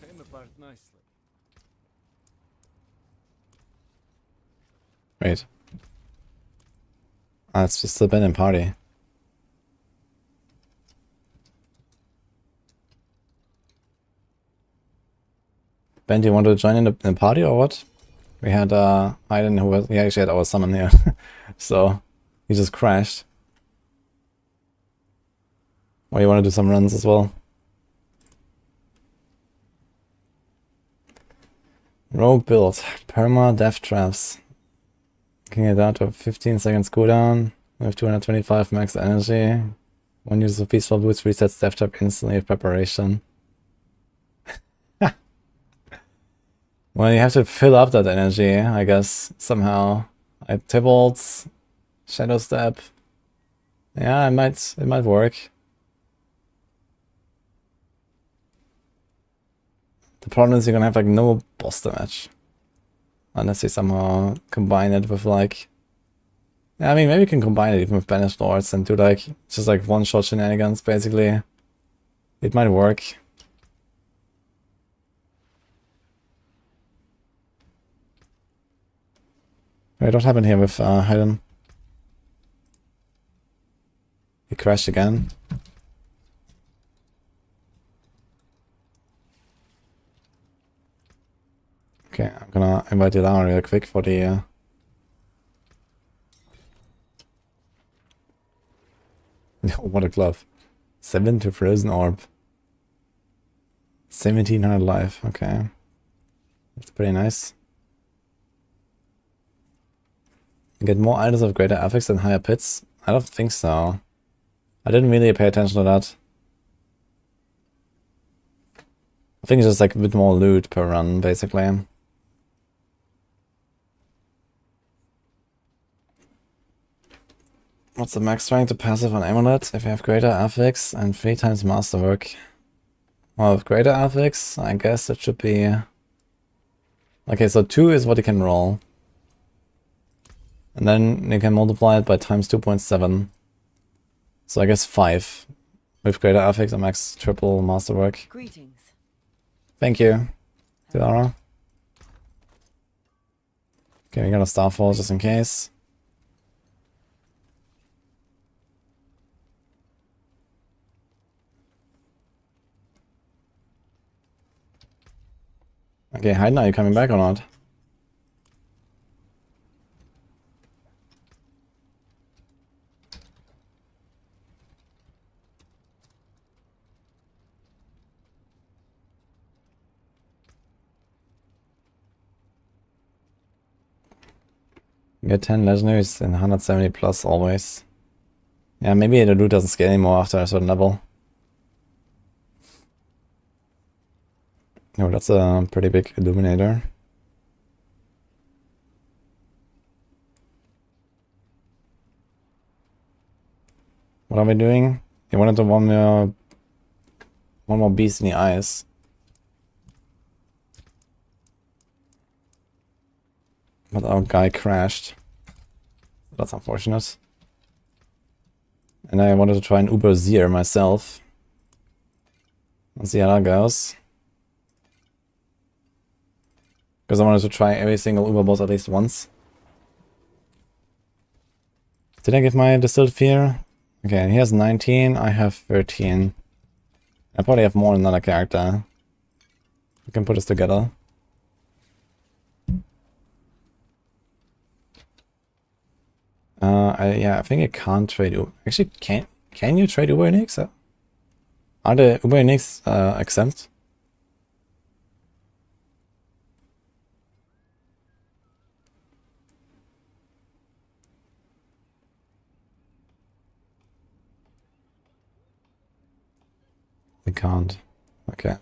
Came about nicely. Wait. Ah, it's just the Ben and party. Ben, do you want to join in the party or what? We had Aiden who was, he actually had our summon here. So he just crashed. Or you want to do some runs as well? Rogue build. Perma death traps. Can get down to 15 seconds cooldown. We have 225 max energy. One use of peaceful boots resets death trap instantly with preparation. Well, you have to fill up that energy, I guess, somehow. Tybalt's Shadow Step. Yeah, it might work. The problem is you're gonna have like no boss damage. Unless you somehow combine it with like... Yeah, I mean, maybe you can combine it even with Banished Lords and do like, just like one-shot shenanigans, basically. It might work. Wait, what happened here with Hayden? He crashed again. Okay, I'm gonna invite you down real quick for the... What a glove. 7 to Frozen Orb. 1700 life, okay. That's pretty nice. Get more items of greater affix and higher pits? I don't think so. I didn't really pay attention to that. I think it's just like a bit more loot per run, basically. What's the max strength to passive on Amulet if you have greater affix and 3 times masterwork? Well, with greater affix, I guess it should be... Okay, so 2 is what you can roll. And then you can multiply it by times 2.7. So I guess 5. With greater affix and max triple masterwork. Greetings. Thank you, Dilara. Okay, we got a Starfall just in case. Okay, Hayden, are you coming back or not? Get 10 legendaries and 170 plus always. Yeah, maybe the loot doesn't scale anymore after a certain level. Oh, that's a pretty big illuminator. What are we doing? He wanted to one more beast in the eyes. But our guy crashed. That's unfortunate. And I wanted to try an Uber Zier myself. Let's see how that goes. Because I wanted to try every single Uber boss at least once. Did I give my Distilled Fear? Okay, he has 19, I have 13. I probably have more than another character. We can put this together. Yeah, I think I can't trade Uber. Actually, can you trade Uber Unix? Are the Uber Unix exempt? We can't. Okay.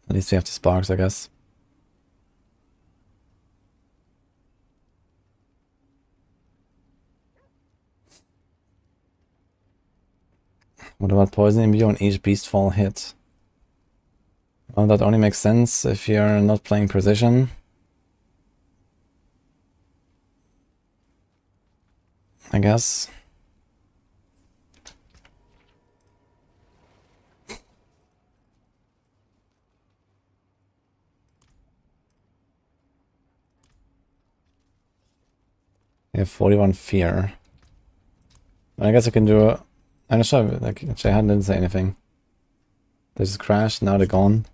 At least we have the sparks, I guess. What about poison imbue on each beast fall hit? Well, that only makes sense if you're not playing precision. I guess. I have 41 fear. I guess I can do it. I'm not sure, like, Jayhan didn't say anything. They just crashed, now they're gone.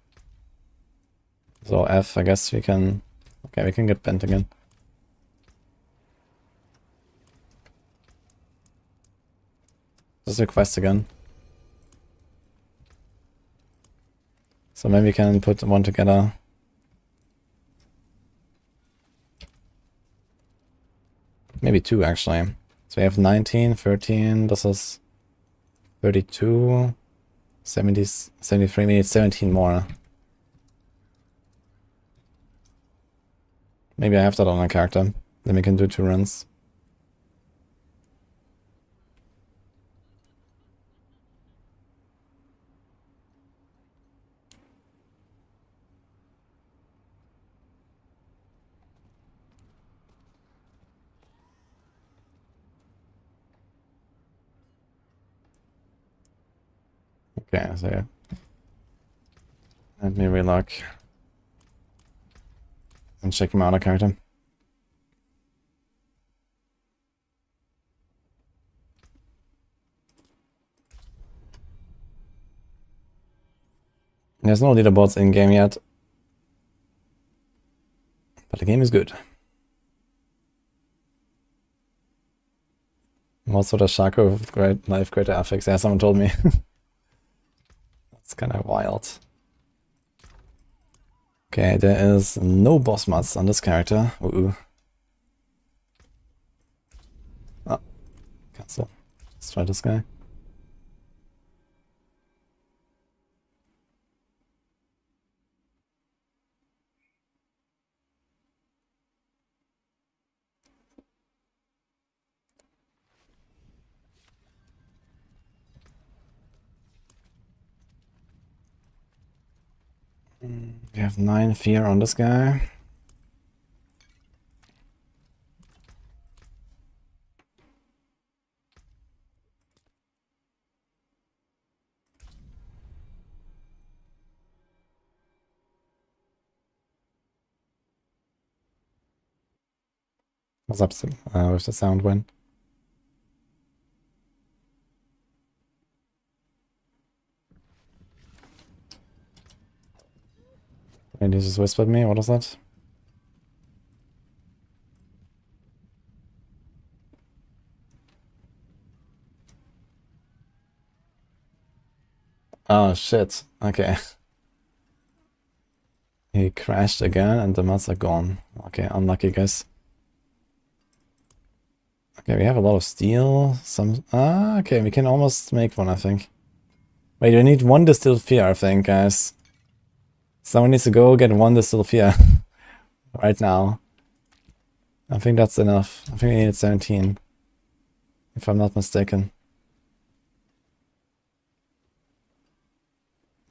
So F, I guess we can... Okay, we can get bent again. Just request again. So maybe we can put one together. Maybe two, actually. So we have 19, 13, this is 32, 70, 73, we need 17 more. Maybe I have that on a character. Then we can do 2 runs. Okay, so yeah. Let me relock. And check my other character. There's no leaderboards in game yet. But the game is good. Also the Shaco with great life greater affix. Yeah, someone told me. That's kind of wild. Okay, there is no boss mods on this character. Ooh. Oh, cancel. Let's try this guy. We have 9 fear on this guy. What's up with the sound win? Maybe he just whispered me, what was that? Oh shit, okay. He crashed again and the mods are gone. Okay, unlucky guys. Okay, we have a lot of steel. Okay, we can almost make one, I think. Wait, we need one distilled fear, I think, guys. Someone needs to go get one distilled fear. Right now. I think that's enough. I think we need 17. If I'm not mistaken.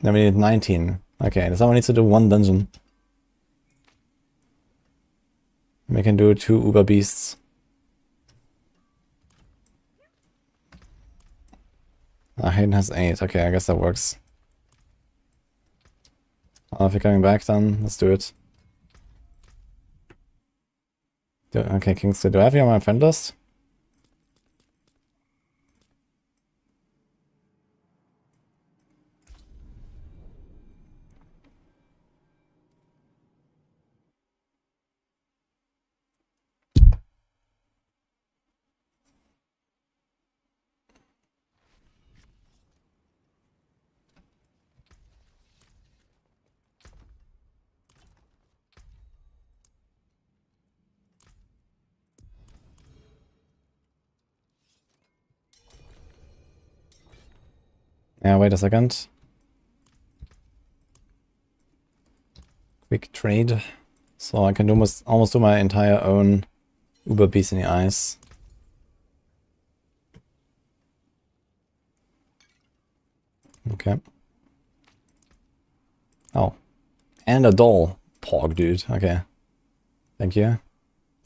Then we need 19. Okay, someone needs to do one dungeon. We can do 2 Uber Beasts. Hayden has 8. Okay, I guess that works. If you're coming back then, let's do it. Okay, Kingsley, do I have you on my friend list? Yeah, wait a second. Quick trade. So I can almost do my entire own Uber Beast in the ice. Okay. Oh. And a doll. Pog, dude. Okay. Thank you.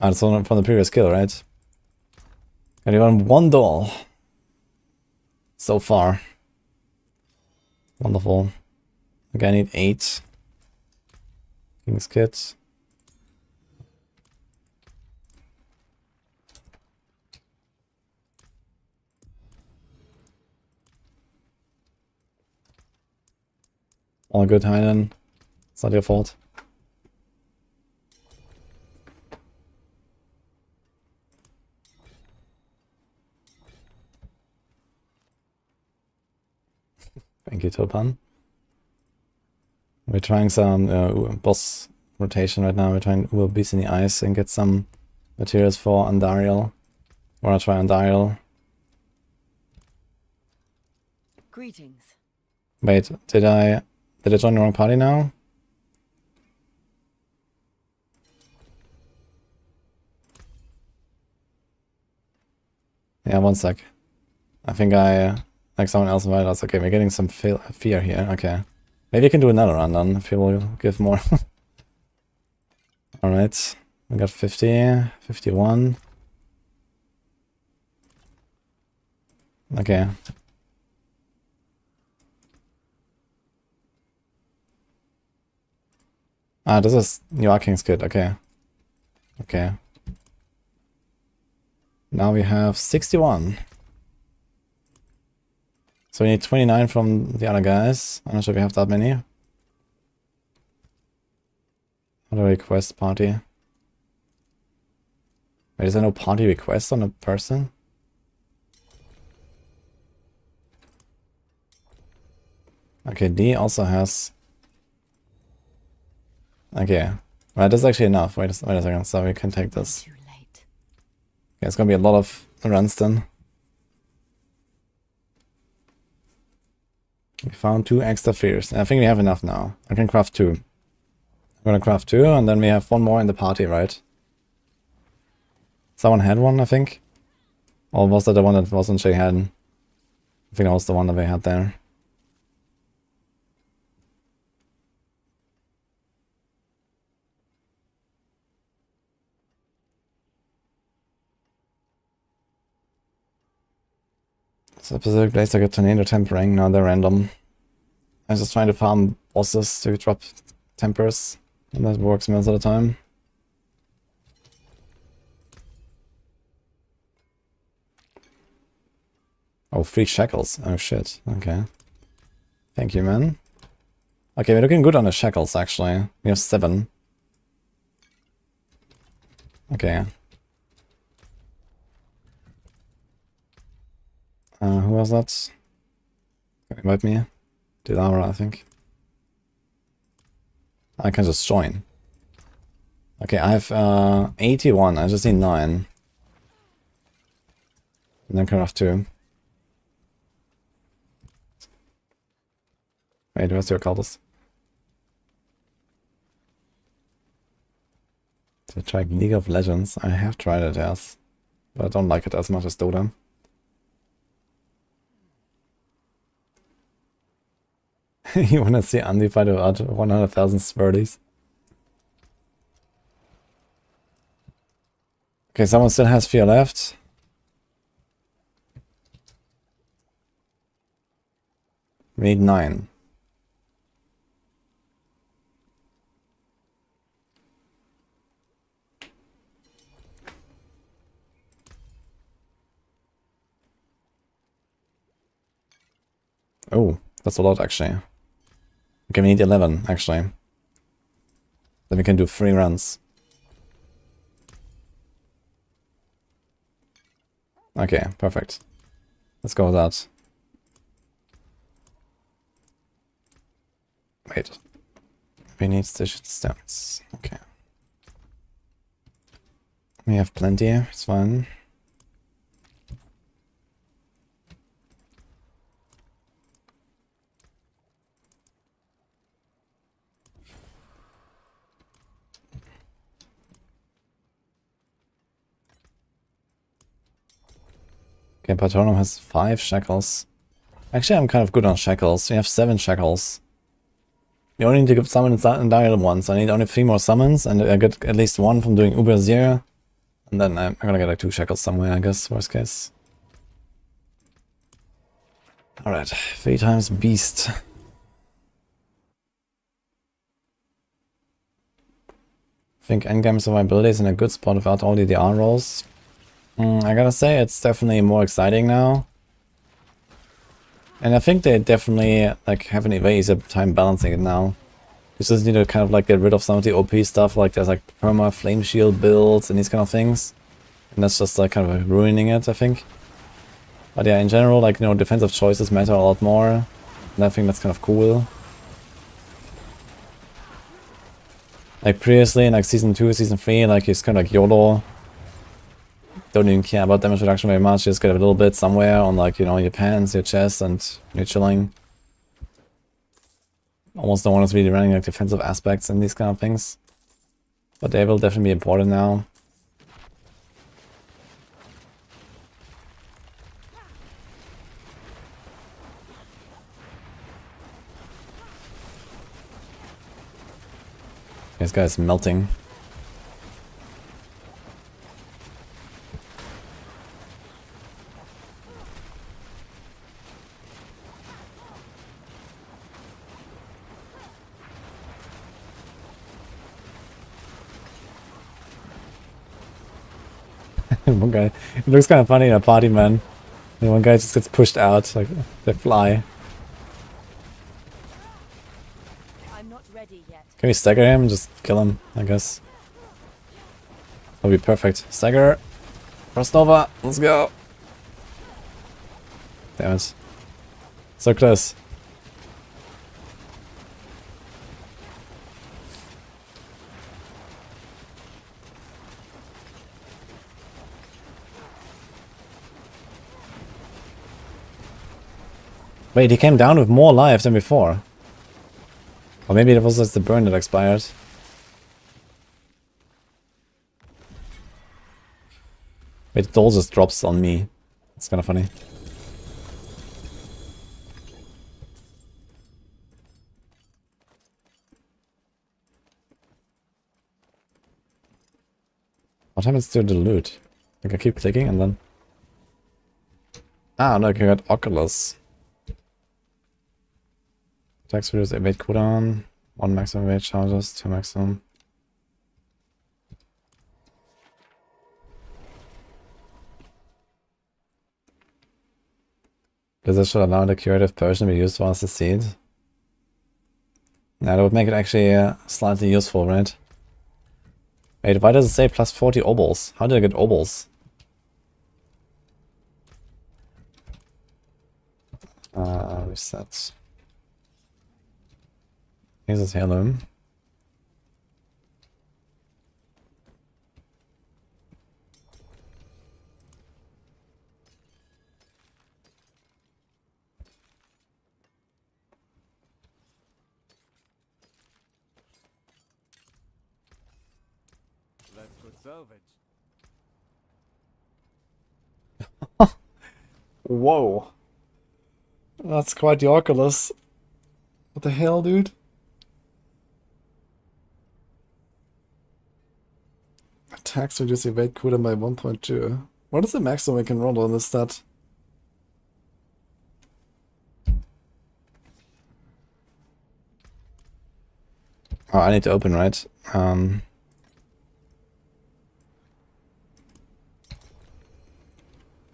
Ah, that's from the previous kill, right? And even one doll. So far. Wonderful. Okay, I need 8. King's Kit. All good, Hayden. It's not your fault. Thank you, Topan. We're trying some boss rotation right now. We're trying Uber Beast in the ice and get some materials for Andariel. Wanna try Andariel? Greetings. Wait, did I join the wrong party now? Yeah, one sec. I think like someone else invited us. Okay, we're getting some fear here. Okay. Maybe I can do another run then, if you will give more. Alright. We got 50, 51. Okay. Ah, this is New Arking's kit. Okay. Okay. Now we have 61. So we need 29 from the other guys. I'm not sure if we have that many. How do I request party? Wait, is there no party request on a person? Okay, D also has... Okay. Right, that's actually enough. Wait a second, so we can take this. Too late. Okay, it's gonna be a lot of runs then. We found 2 extra fears. I think we have enough now. I can craft 2. I'm gonna craft 2 and then we have 1 more in the party, right? Someone had one, I think? Or was that the one that wasn't Shayhan? I think that was the one that we had there. Specific place I get tornado tempering, now they're random. I'm just trying to farm bosses to drop tempers, and that works most of the time. Oh, 3 shackles. Oh shit, okay. Thank you, man. Okay, we're looking good on the shackles, actually. We have 7. Okay. Who was that? Can you invite me? Dilara, I think. I can just join. Okay, I have 81. I just need 9. And then craft 2. Wait, where's your cultist? To try League of Legends. I have tried it, yes. But I don't like it as much as Dota. You wanna see Andy fight without 100,000 swordies? Okay, someone still has 4 left. We need 9. Oh, that's a lot actually. Okay, we need 11 actually. Then we can do 3 runs. Okay, perfect. Let's go with that. Wait. We need station stats. Okay. We have plenty, it's fine. Okay, Patronum has 5 shackles. Actually, I'm kind of good on shackles. We have 7 shackles. We only need to summon dial once. I need only 3 more summons, and I get at least 1 from doing Uberzir. And then I'm gonna get like 2 shackles somewhere, I guess, worst case. Alright, 3 times Beast. I think endgame survivability is in a good spot without all the DR rolls. I gotta say, it's definitely more exciting now. And I think they definitely like have a way easier time balancing it now. You just need to kind of like get rid of some of the OP stuff, like there's like perma flame shield builds and these kind of things. And that's just like kind of ruining it, I think. But yeah, in general, like, you know, defensive choices matter a lot more. And I think that's kind of cool. Like previously in like season 2, season 3, like it's kind of like YOLO. Don't even care about damage reduction very much, you just get a little bit somewhere on like, you know, your pants, your chest, and you're chilling. Almost no one is really running like defensive aspects and these kind of things. But they will definitely be important now. This guy's melting. One guy, it looks kind of funny in a party, man. And one guy just gets pushed out, like they fly. I'm not ready yet. Can we stagger him and just kill him, I guess? That'll be perfect. Stagger! Cross Nova! Let's go! Damn it. So close. Wait, he came down with more life than before. Or maybe it was just the burn that expired. Wait, it all just drops on me. It's kind of funny. What happens to the loot? Like I keep clicking and then... Ah, look, I got Oculus. Attacks reduce evade cooldown. 1 maximum evade charges, 2 maximum. This should allow the curative potion to be used while succeed. Yeah, that would make it actually slightly useful, right? Wait, why does it say plus 40 obols? How did I get obols? Reset. Here's his heirloom. That's good salvage. Whoa. That's quite the Oculus. What the hell, dude? Attacks reduce evade cooldown by 1.2. What is the maximum we can roll on this stat? Oh, I need to open, right?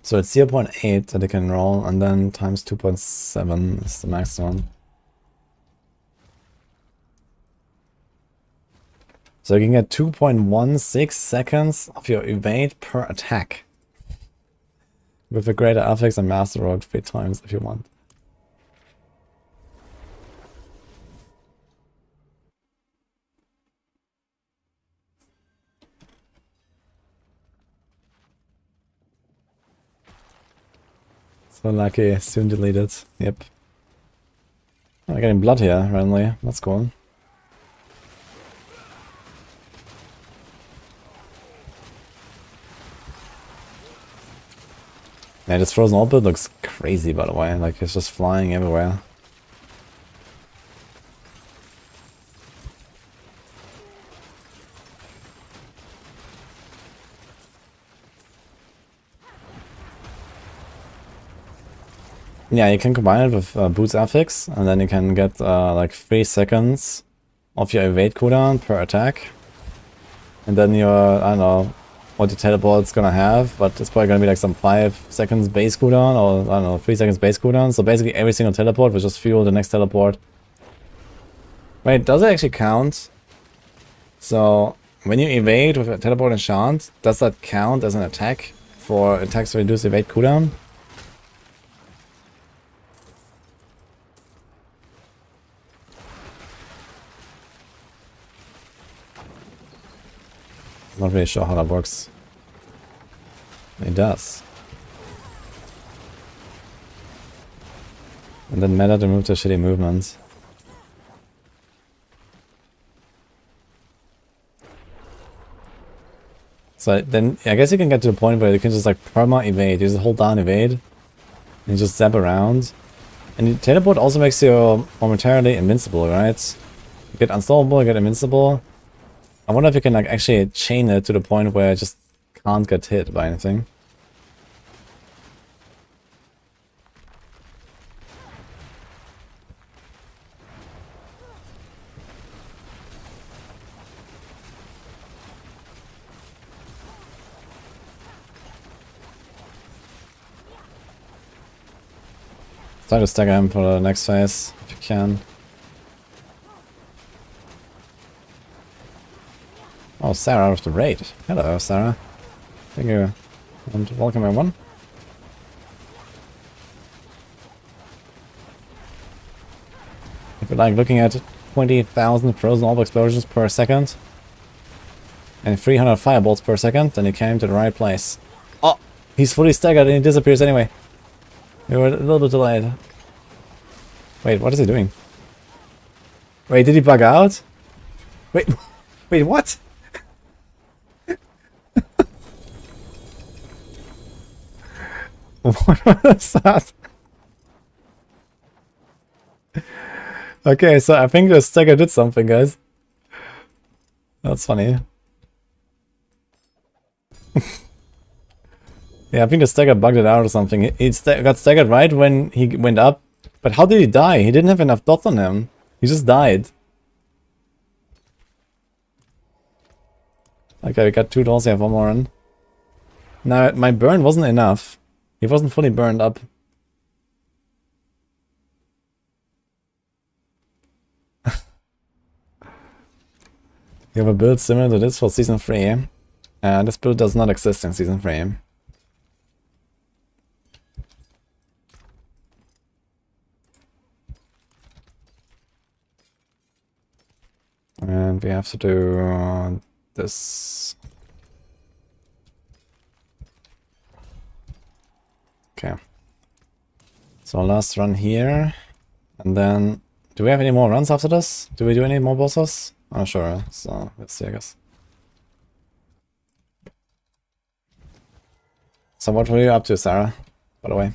So it's 0.8 that they can roll, and then times 2.7 is the maximum. So you can get 2.16 seconds of your evade per attack. With a greater affix and master rogue 3 times if you want. So lucky, soon deleted. Yep. I'm getting blood here randomly. That's cool. Yeah, this frozen orbit looks crazy, by the way. Like, it's just flying everywhere. Yeah, you can combine it with Boots affix, and then you can get like 3 seconds of your evade cooldown per attack. And then your, I don't know what your teleport's gonna have, but it's probably gonna be like some 5 seconds base cooldown, or I don't know, 3 seconds base cooldown. So basically every single teleport will just fuel the next teleport. Wait, does it actually count? So when you evade with a teleport enchant, does that count as an attack for attacks to reduce evade cooldown? Not really sure how that works. It does. And then meta to move to shitty movement. So then I guess you can get to the point where you can just like perma evade. You just hold down evade and you just zap around. And the teleport also makes you momentarily invincible, right? You get unstoppable, you get invincible. I wonder if you can like actually chain it to the point where it just can't get hit by anything. Try to stagger him for the next phase if you can. Oh, Sarah out of the raid. Hello, Sarah. Thank you. And welcome everyone. If you like looking at 20,000 frozen orb explosions per second and 300 firebolts per second, then you came to the right place. Oh! He's fully staggered and he disappears anyway. We were a little bit delayed. Wait, what is he doing? Wait, did he bug out? Wait, wait, what? What was that? Okay, so I think the stagger did something, guys. That's funny. Yeah, I think the stagger bugged it out or something. He got staggered right when he went up. But how did he die? He didn't have enough dots on him. He just died. Okay, we got 2 dots. We have 1 more in. Now, my burn wasn't enough. He wasn't fully burned up. You have a build similar to this for Season 3. This build does not exist in Season 3. And we have to do this. Okay. So last run here. And then, do we have any more runs after this? Do we do any more bosses? I'm not sure, so let's see, I guess. So what were you up to, Sarah, by the way?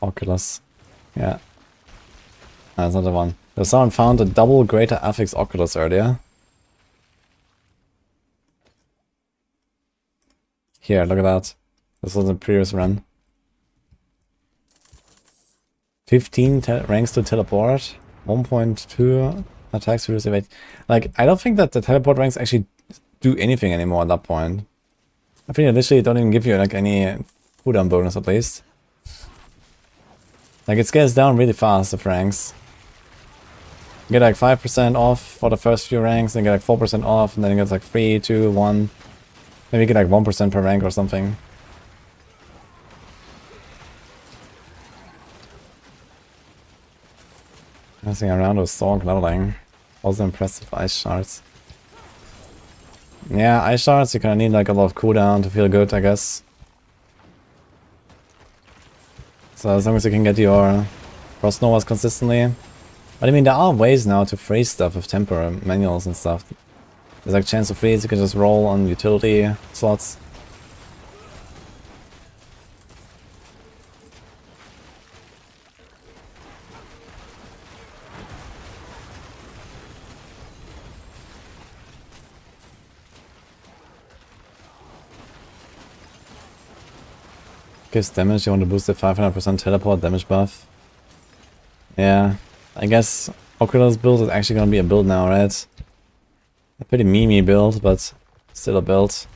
Oculus. Yeah. That's not the one. So someone found a double greater affix Oculus earlier. Here, look at that. This was the previous run. 15 ranks to teleport. 1.2 attacks reduce evade. Like, I don't think that the teleport ranks actually do anything anymore at that point. I think initially it don't even give you like any cooldown bonus at least. Like, it scales down really fast, the ranks. You get like 5% off for the first few ranks, then you get like 4% off, and then it gets like 3, 2, 1. Maybe you get like 1% per rank or something. Messing around with Sorg leveling. Also impressive ice shards. Yeah, ice shards, you kinda need like a lot of cooldown to feel good, I guess. So as long as you can get your Frost Novas consistently. But I mean, there are ways now to freeze stuff with temper manuals and stuff. There's like chance to freeze, you can just roll on utility slots. Gives damage, you want to boost the 500% teleport damage buff. Yeah, I guess Oculus build is actually gonna be a build now, right? A pretty memey build, but still a build.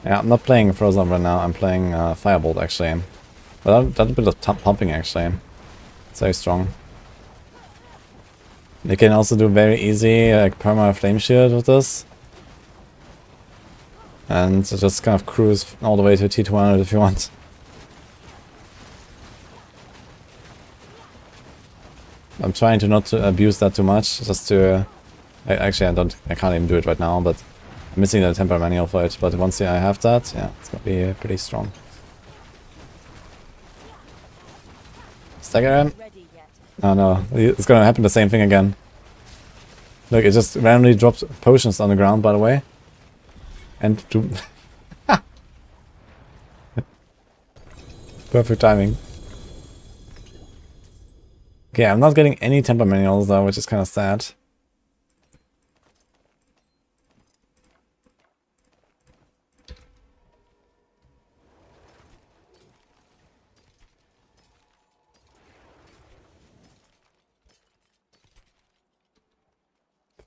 Yeah, I'm not playing Frozen right now, I'm playing Firebolt actually. But that build is pumping actually. It's very strong. You can also do very easy like perma flame shield with this. And just kind of cruise all the way to T200 if you want. I'm trying to not to abuse that too much, just to... I can't even do it right now, but I'm missing the temper manual for it. But once I have that, yeah, it's gonna be pretty strong. Stagger him? Oh no, it's gonna happen the same thing again. Look, it just randomly drops potions on the ground, by the way. And to... Perfect timing. Okay, I'm not getting any temper manuals though, which is kind of sad.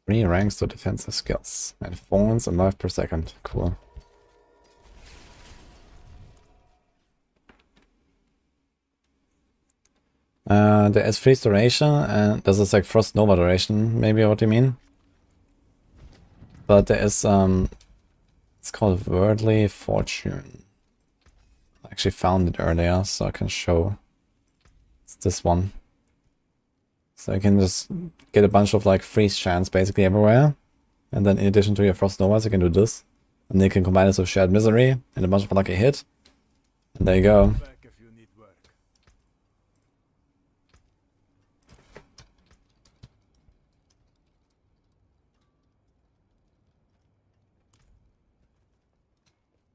Three ranks to defensive skills. And 4 ones and life per second. Cool. There is freeze duration, and this is like Frost Nova duration, maybe what you mean. But there is, it's called Worldly Fortune. I actually found it earlier, so I can show. It's this one. So you can just get a bunch of like freeze chants basically everywhere. And then in addition to your Frost Novas, you can do this. And then you can combine this with Shared Misery and a bunch of lucky hit. And there you go.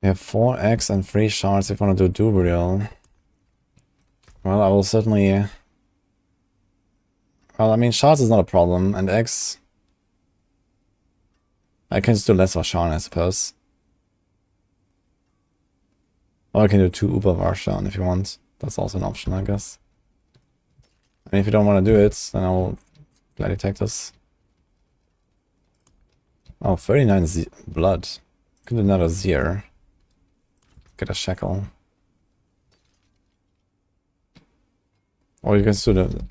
You have 4 X and 3 shards if you want to do Dubriel. Well, I will certainly... Well, I mean, shards is not a problem, and X... I can just do less of a shard, I suppose. Or I can do 2 Uber Varshan if you want. That's also an option, I guess. And if you don't want to do it, then I'll gladly take this. Oh, 39 blood. Could do another Zir. Get a shackle. Or you can do the...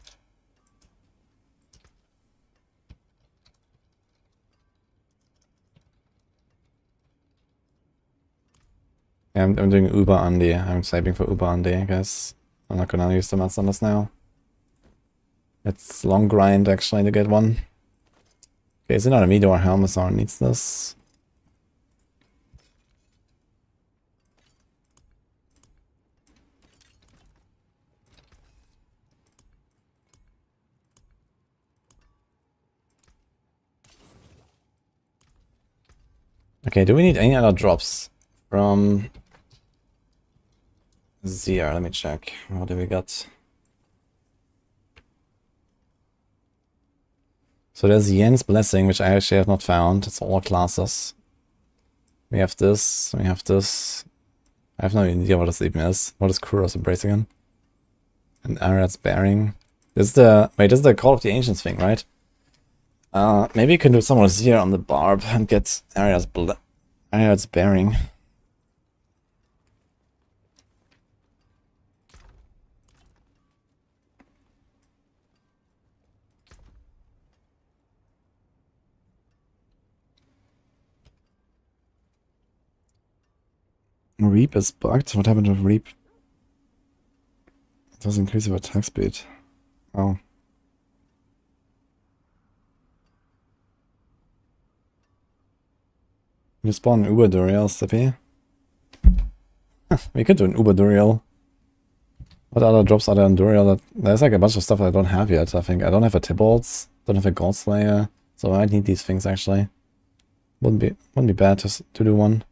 Yeah, I'm doing Uber Andy. I'm saving for Uber Andy, I guess. I'm not gonna use the mats on this now. It's long grind actually to get one. Okay, is it not a Meteor Helmazar needs this? Okay, do we need any other drops from Zia? Let me check. What do we got? So there's Yen's Blessing, which I actually have not found. It's all classes. We have this, we have this. I have no idea what this even is. What is Kuro's Embrace again? And Ariad's Bearing. This is the... Wait, this is the Call of the Ancients thing, right? Maybe you can do some more Zia on the Barb and get Ariad's Bearing. Reap is bugged? What happened to Reap? It does increase your attack speed. Oh. You spawn an Uber Duriel, Steppy? We could do an Uber Duriel. What other drops are there on Duriel? There's like a bunch of stuff I don't have yet, I think. I don't have a Tibalt's, don't have a God Slayer, so I might need these things actually. Wouldn't be bad to do one.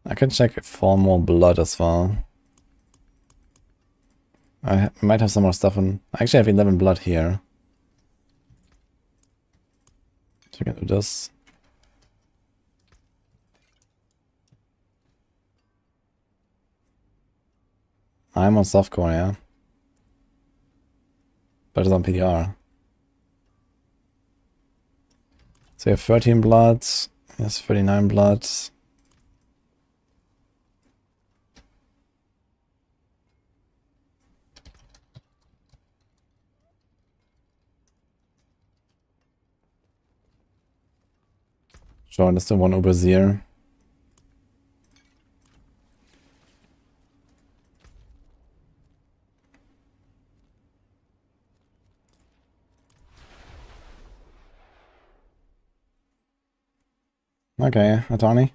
I can check for more blood as well. I might have some more stuff on... I actually have 11 blood here. So I can do this. I'm on softcore, yeah. But it's on PTR. So you have 13 blood. Yes, 39 blood. Sure, there's still one Overseer. Okay, Attorney.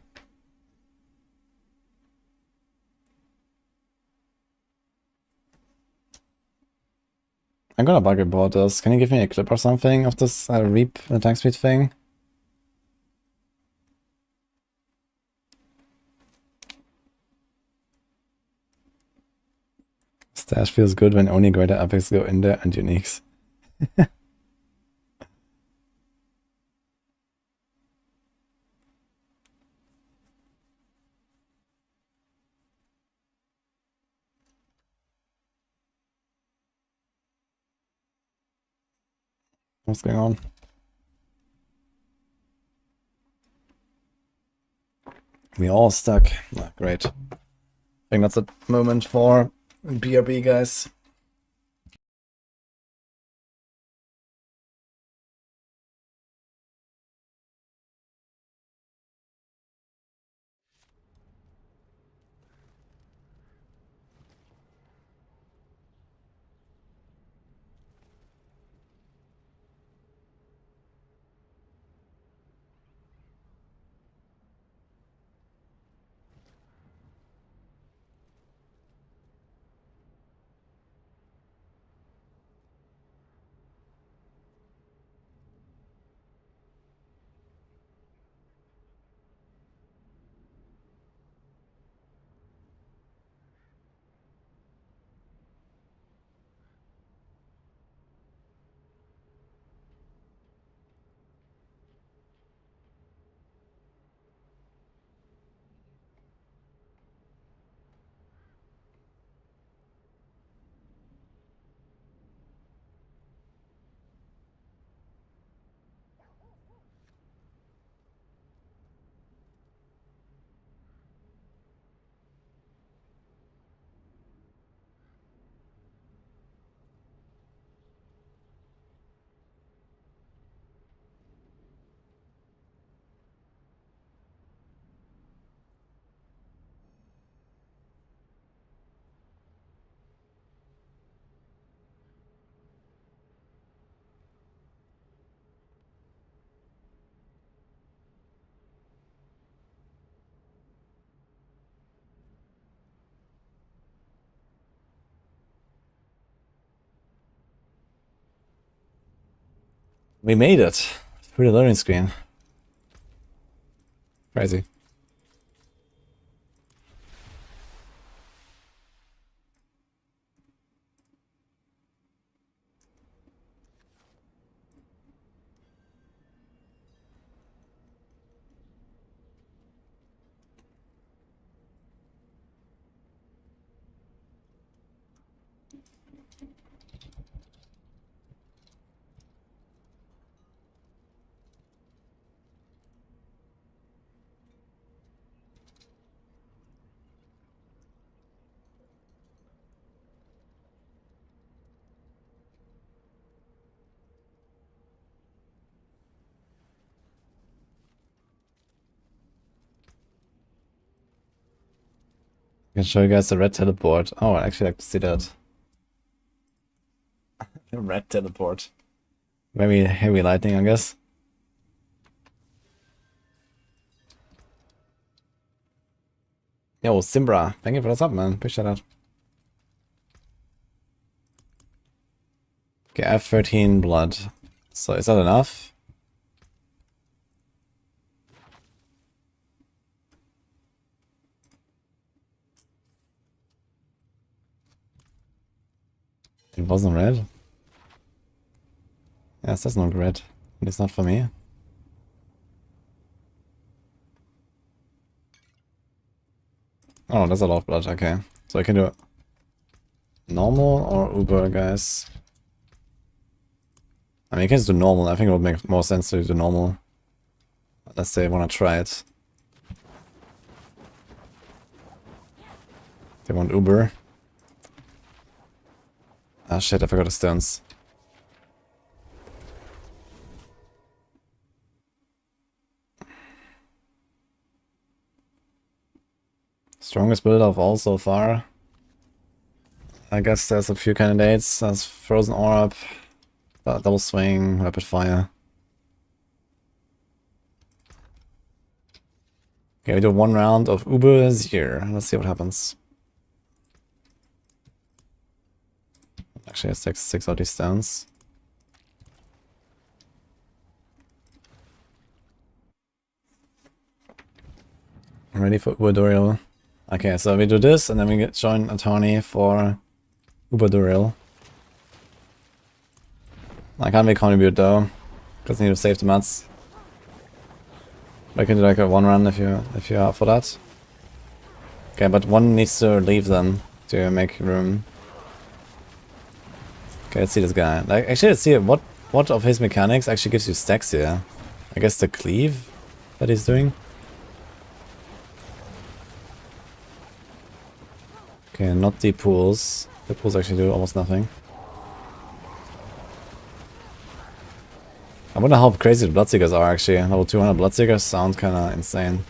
I'm gonna bug about this. Can you give me a clip or something of this Reap attack speed thing? Stash feels good when only greater epics go in there and uniques. What's going on? We all stuck. Ah, great. I think that's a moment for BRB, guys. We made it through the loading screen. Crazy. I can show you guys the red teleport. Oh, I actually like to see that. The red teleport. Very heavy lighting, I guess. Yo, Simbra, thank you for the sub, man. Appreciate that. Okay, I have 13 blood. So is that enough? It wasn't red. Yes, that's not red. It's not for me. Oh, that's a lot of blood. Okay. So I can do normal or Uber, guys. I mean, you can just do normal. I think it would make more sense to do normal. Unless they want to try it. They want Uber. Ah, shit, I forgot the stones. Strongest build of all so far. I guess there's a few candidates. There's Frozen Orb, Double Swing, Rapid Fire. Okay, we do 1 round of Uber here. Let's see what happens. Actually, let's take 6 of these stones. I'm ready for Uber Duriel. Okay, so we do this and then we join Attorney for Uber Duriel. I can't really contribute though, because I need to save the mats. I can do like a 1 run if you are for that. Okay, but one needs to leave then to make room. Okay, let's see this guy. Like, actually, let's see what of his mechanics actually gives you stacks here. I guess the cleave that he's doing. Okay, not the pools. The pools actually do almost nothing. I wonder how crazy the Bloodseekers are actually. Level 200 Bloodseekers sound kinda insane.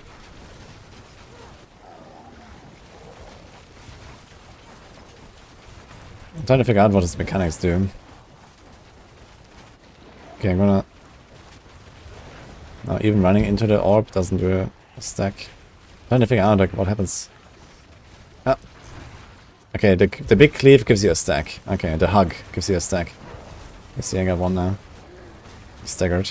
I'm trying to figure out what his mechanics do. Okay, I'm gonna... even running into the orb doesn't do a stack. I'm trying to figure out like what happens. Ah. Okay, the big cleave gives you a stack. Okay, the hug gives you a stack. You see I got 1 now. Staggered.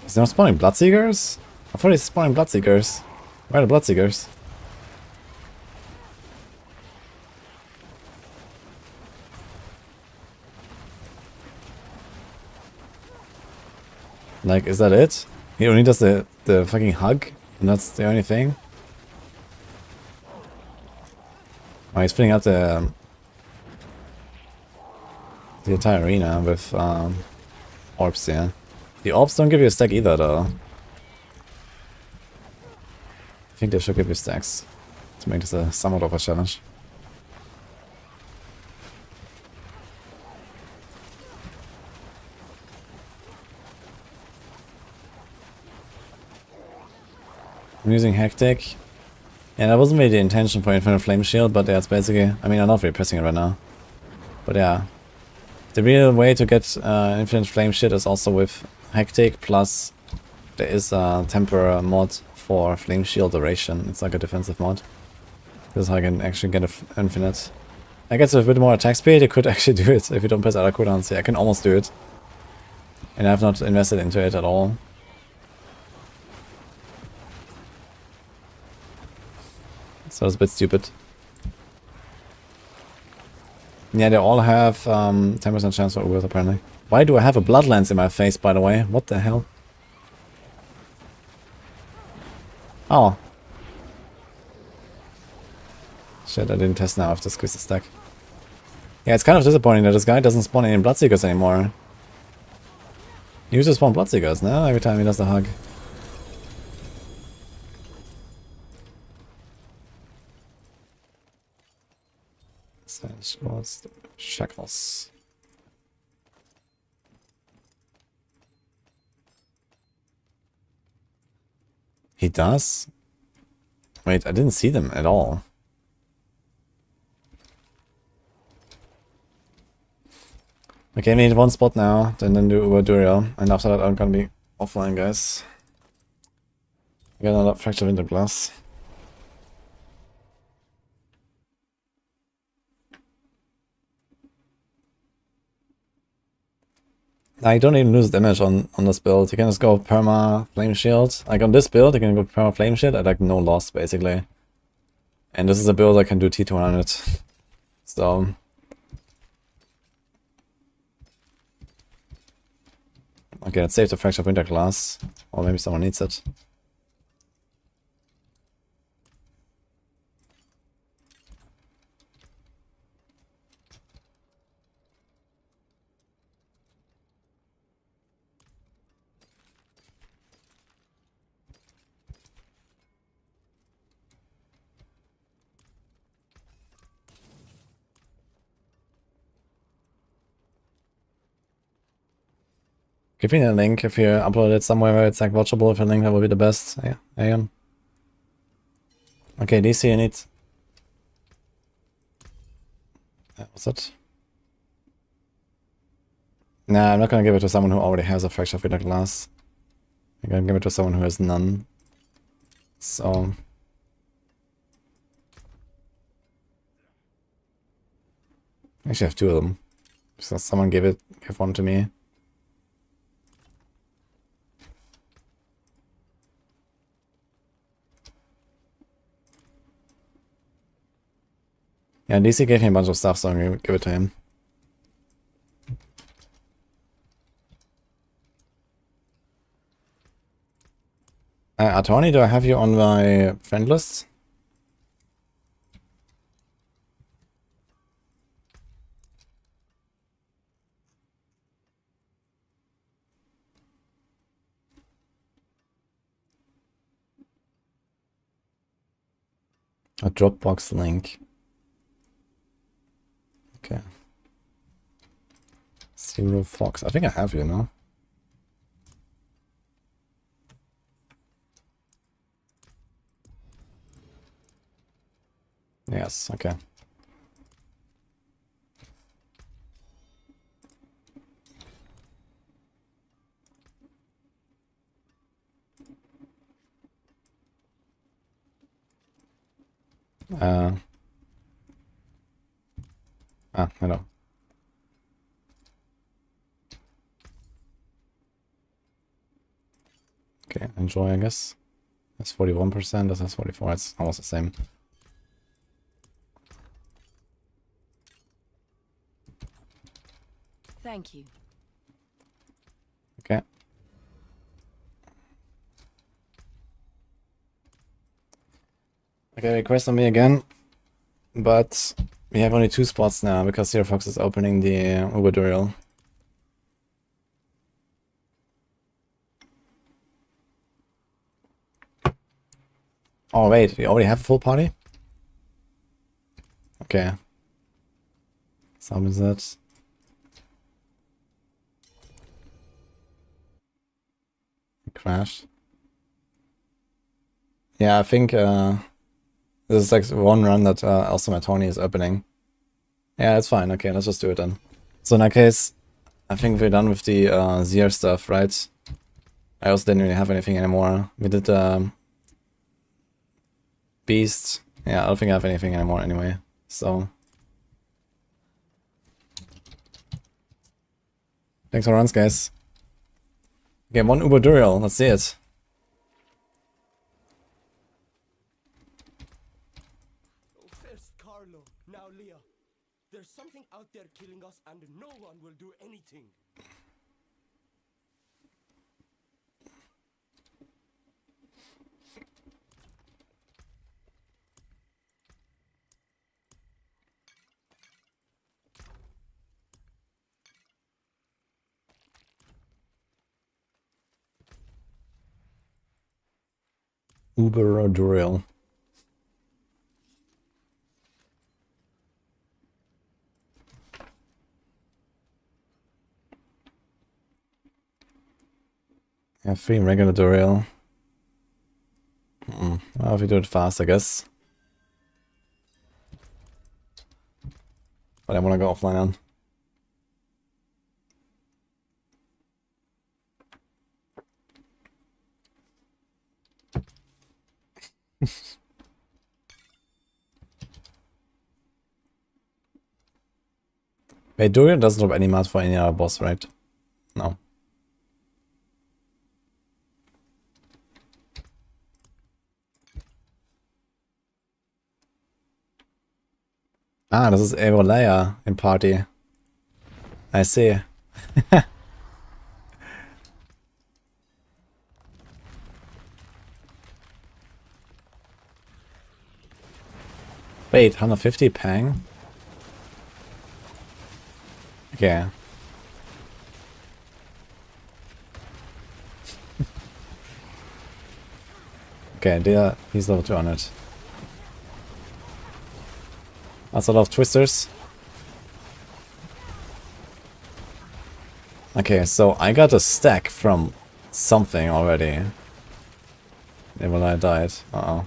Is there not spawning Bloodseekers? I thought he's spawning Bloodseekers. Where are the Bloodseekers? Like, is that it? He only does the fucking hug? And that's the only thing? Oh, he's filling out the entire arena with orbs, yeah. The orbs don't give you a stack either, though. I think they should give you stacks to make this a somewhat of a challenge. I'm using Hectic. Yeah, that wasn't really the intention for Infinite Flame Shield, but yeah, it's basically... I mean, I'm not really pressing it right now. But yeah. The real way to get Infinite Flame Shield is also with Hectic, plus there is a temporary mod for Flame Shield duration. It's like a defensive mod. This is how I can actually get infinite. I guess with a bit more attack speed, you could actually do it if you don't press other cooldowns. Yeah, I can almost do it. And I've not invested into it at all. So it's a bit stupid. Yeah, they all have 10% chance for Ubers apparently. Why do I have a Bloodlance in my face, by the way? What the hell? Oh. Shit, I didn't test now after squeeze the stack. Yeah, it's kind of disappointing that this guy doesn't spawn any Bloodseekers anymore. He used to spawn Bloodseekers now, every time he does the hug. What's the shackles? He does? Wait, I didn't see them at all. Okay, we need one spot now, then do Uber, and after that I'm gonna be offline, guys. I got another Fracture Winter Glass. I don't even lose damage on this build. You can just go perma flame shield. Like on this build, you can go perma flame shield at like no loss basically. And this is a build I can do T200. So okay, let's save the Fracture of Winter Glass. Or maybe someone needs it. Give me a link if you upload it somewhere where it's like watchable. If a link, that would be the best. Yeah, I am. Okay, DC, you need. What's that? Nah, I'm not gonna give it to someone who already has a Fracture of Winter Glass. I'm gonna give it to someone who has none. So. Actually, I have two of them. So someone give one to me. Yeah, DC gave me a bunch of stuff, so I'm gonna give it to him. Attorney, do I have you on my friend list? A Dropbox link. Okay. Zero Fox. I think I have you, no? Yes, okay. Hello. Okay, enjoy, I guess. That's 41%, this has 44, it's almost the same. Thank you. Okay. Okay, request on me again. But we have only 2 spots now because Zero Fox is opening the Uber. Oh wait, we already have a full party? Okay. Some is that. It crashed. Yeah, I think this is like one run that also my Tony is opening. Yeah, that's fine. Okay, let's just do it then. So in that case, I think we're done with the Zier stuff, right? I also didn't really have anything anymore. We did Beast, Yeah, I don't think I have anything anymore anyway, so... Thanks for runs, guys. Okay, one Uber Duriel, let's see it. First Carlo, now Leah. There's something out there killing us and no one will do anything. Uber Duriel. Yeah, 3 regular Duriel. Well, if we do it fast, I guess. But I want to go offline on. Wait, Duriel doesn't drop any mat for any other boss, right? No. Ah, this is Evolaya in party. I see. Wait, 150 pang? Okay. Okay, there he's level 200. That's a lot of twisters. Okay, so I got a stack from something already. Yeah, when I died. Uh-oh.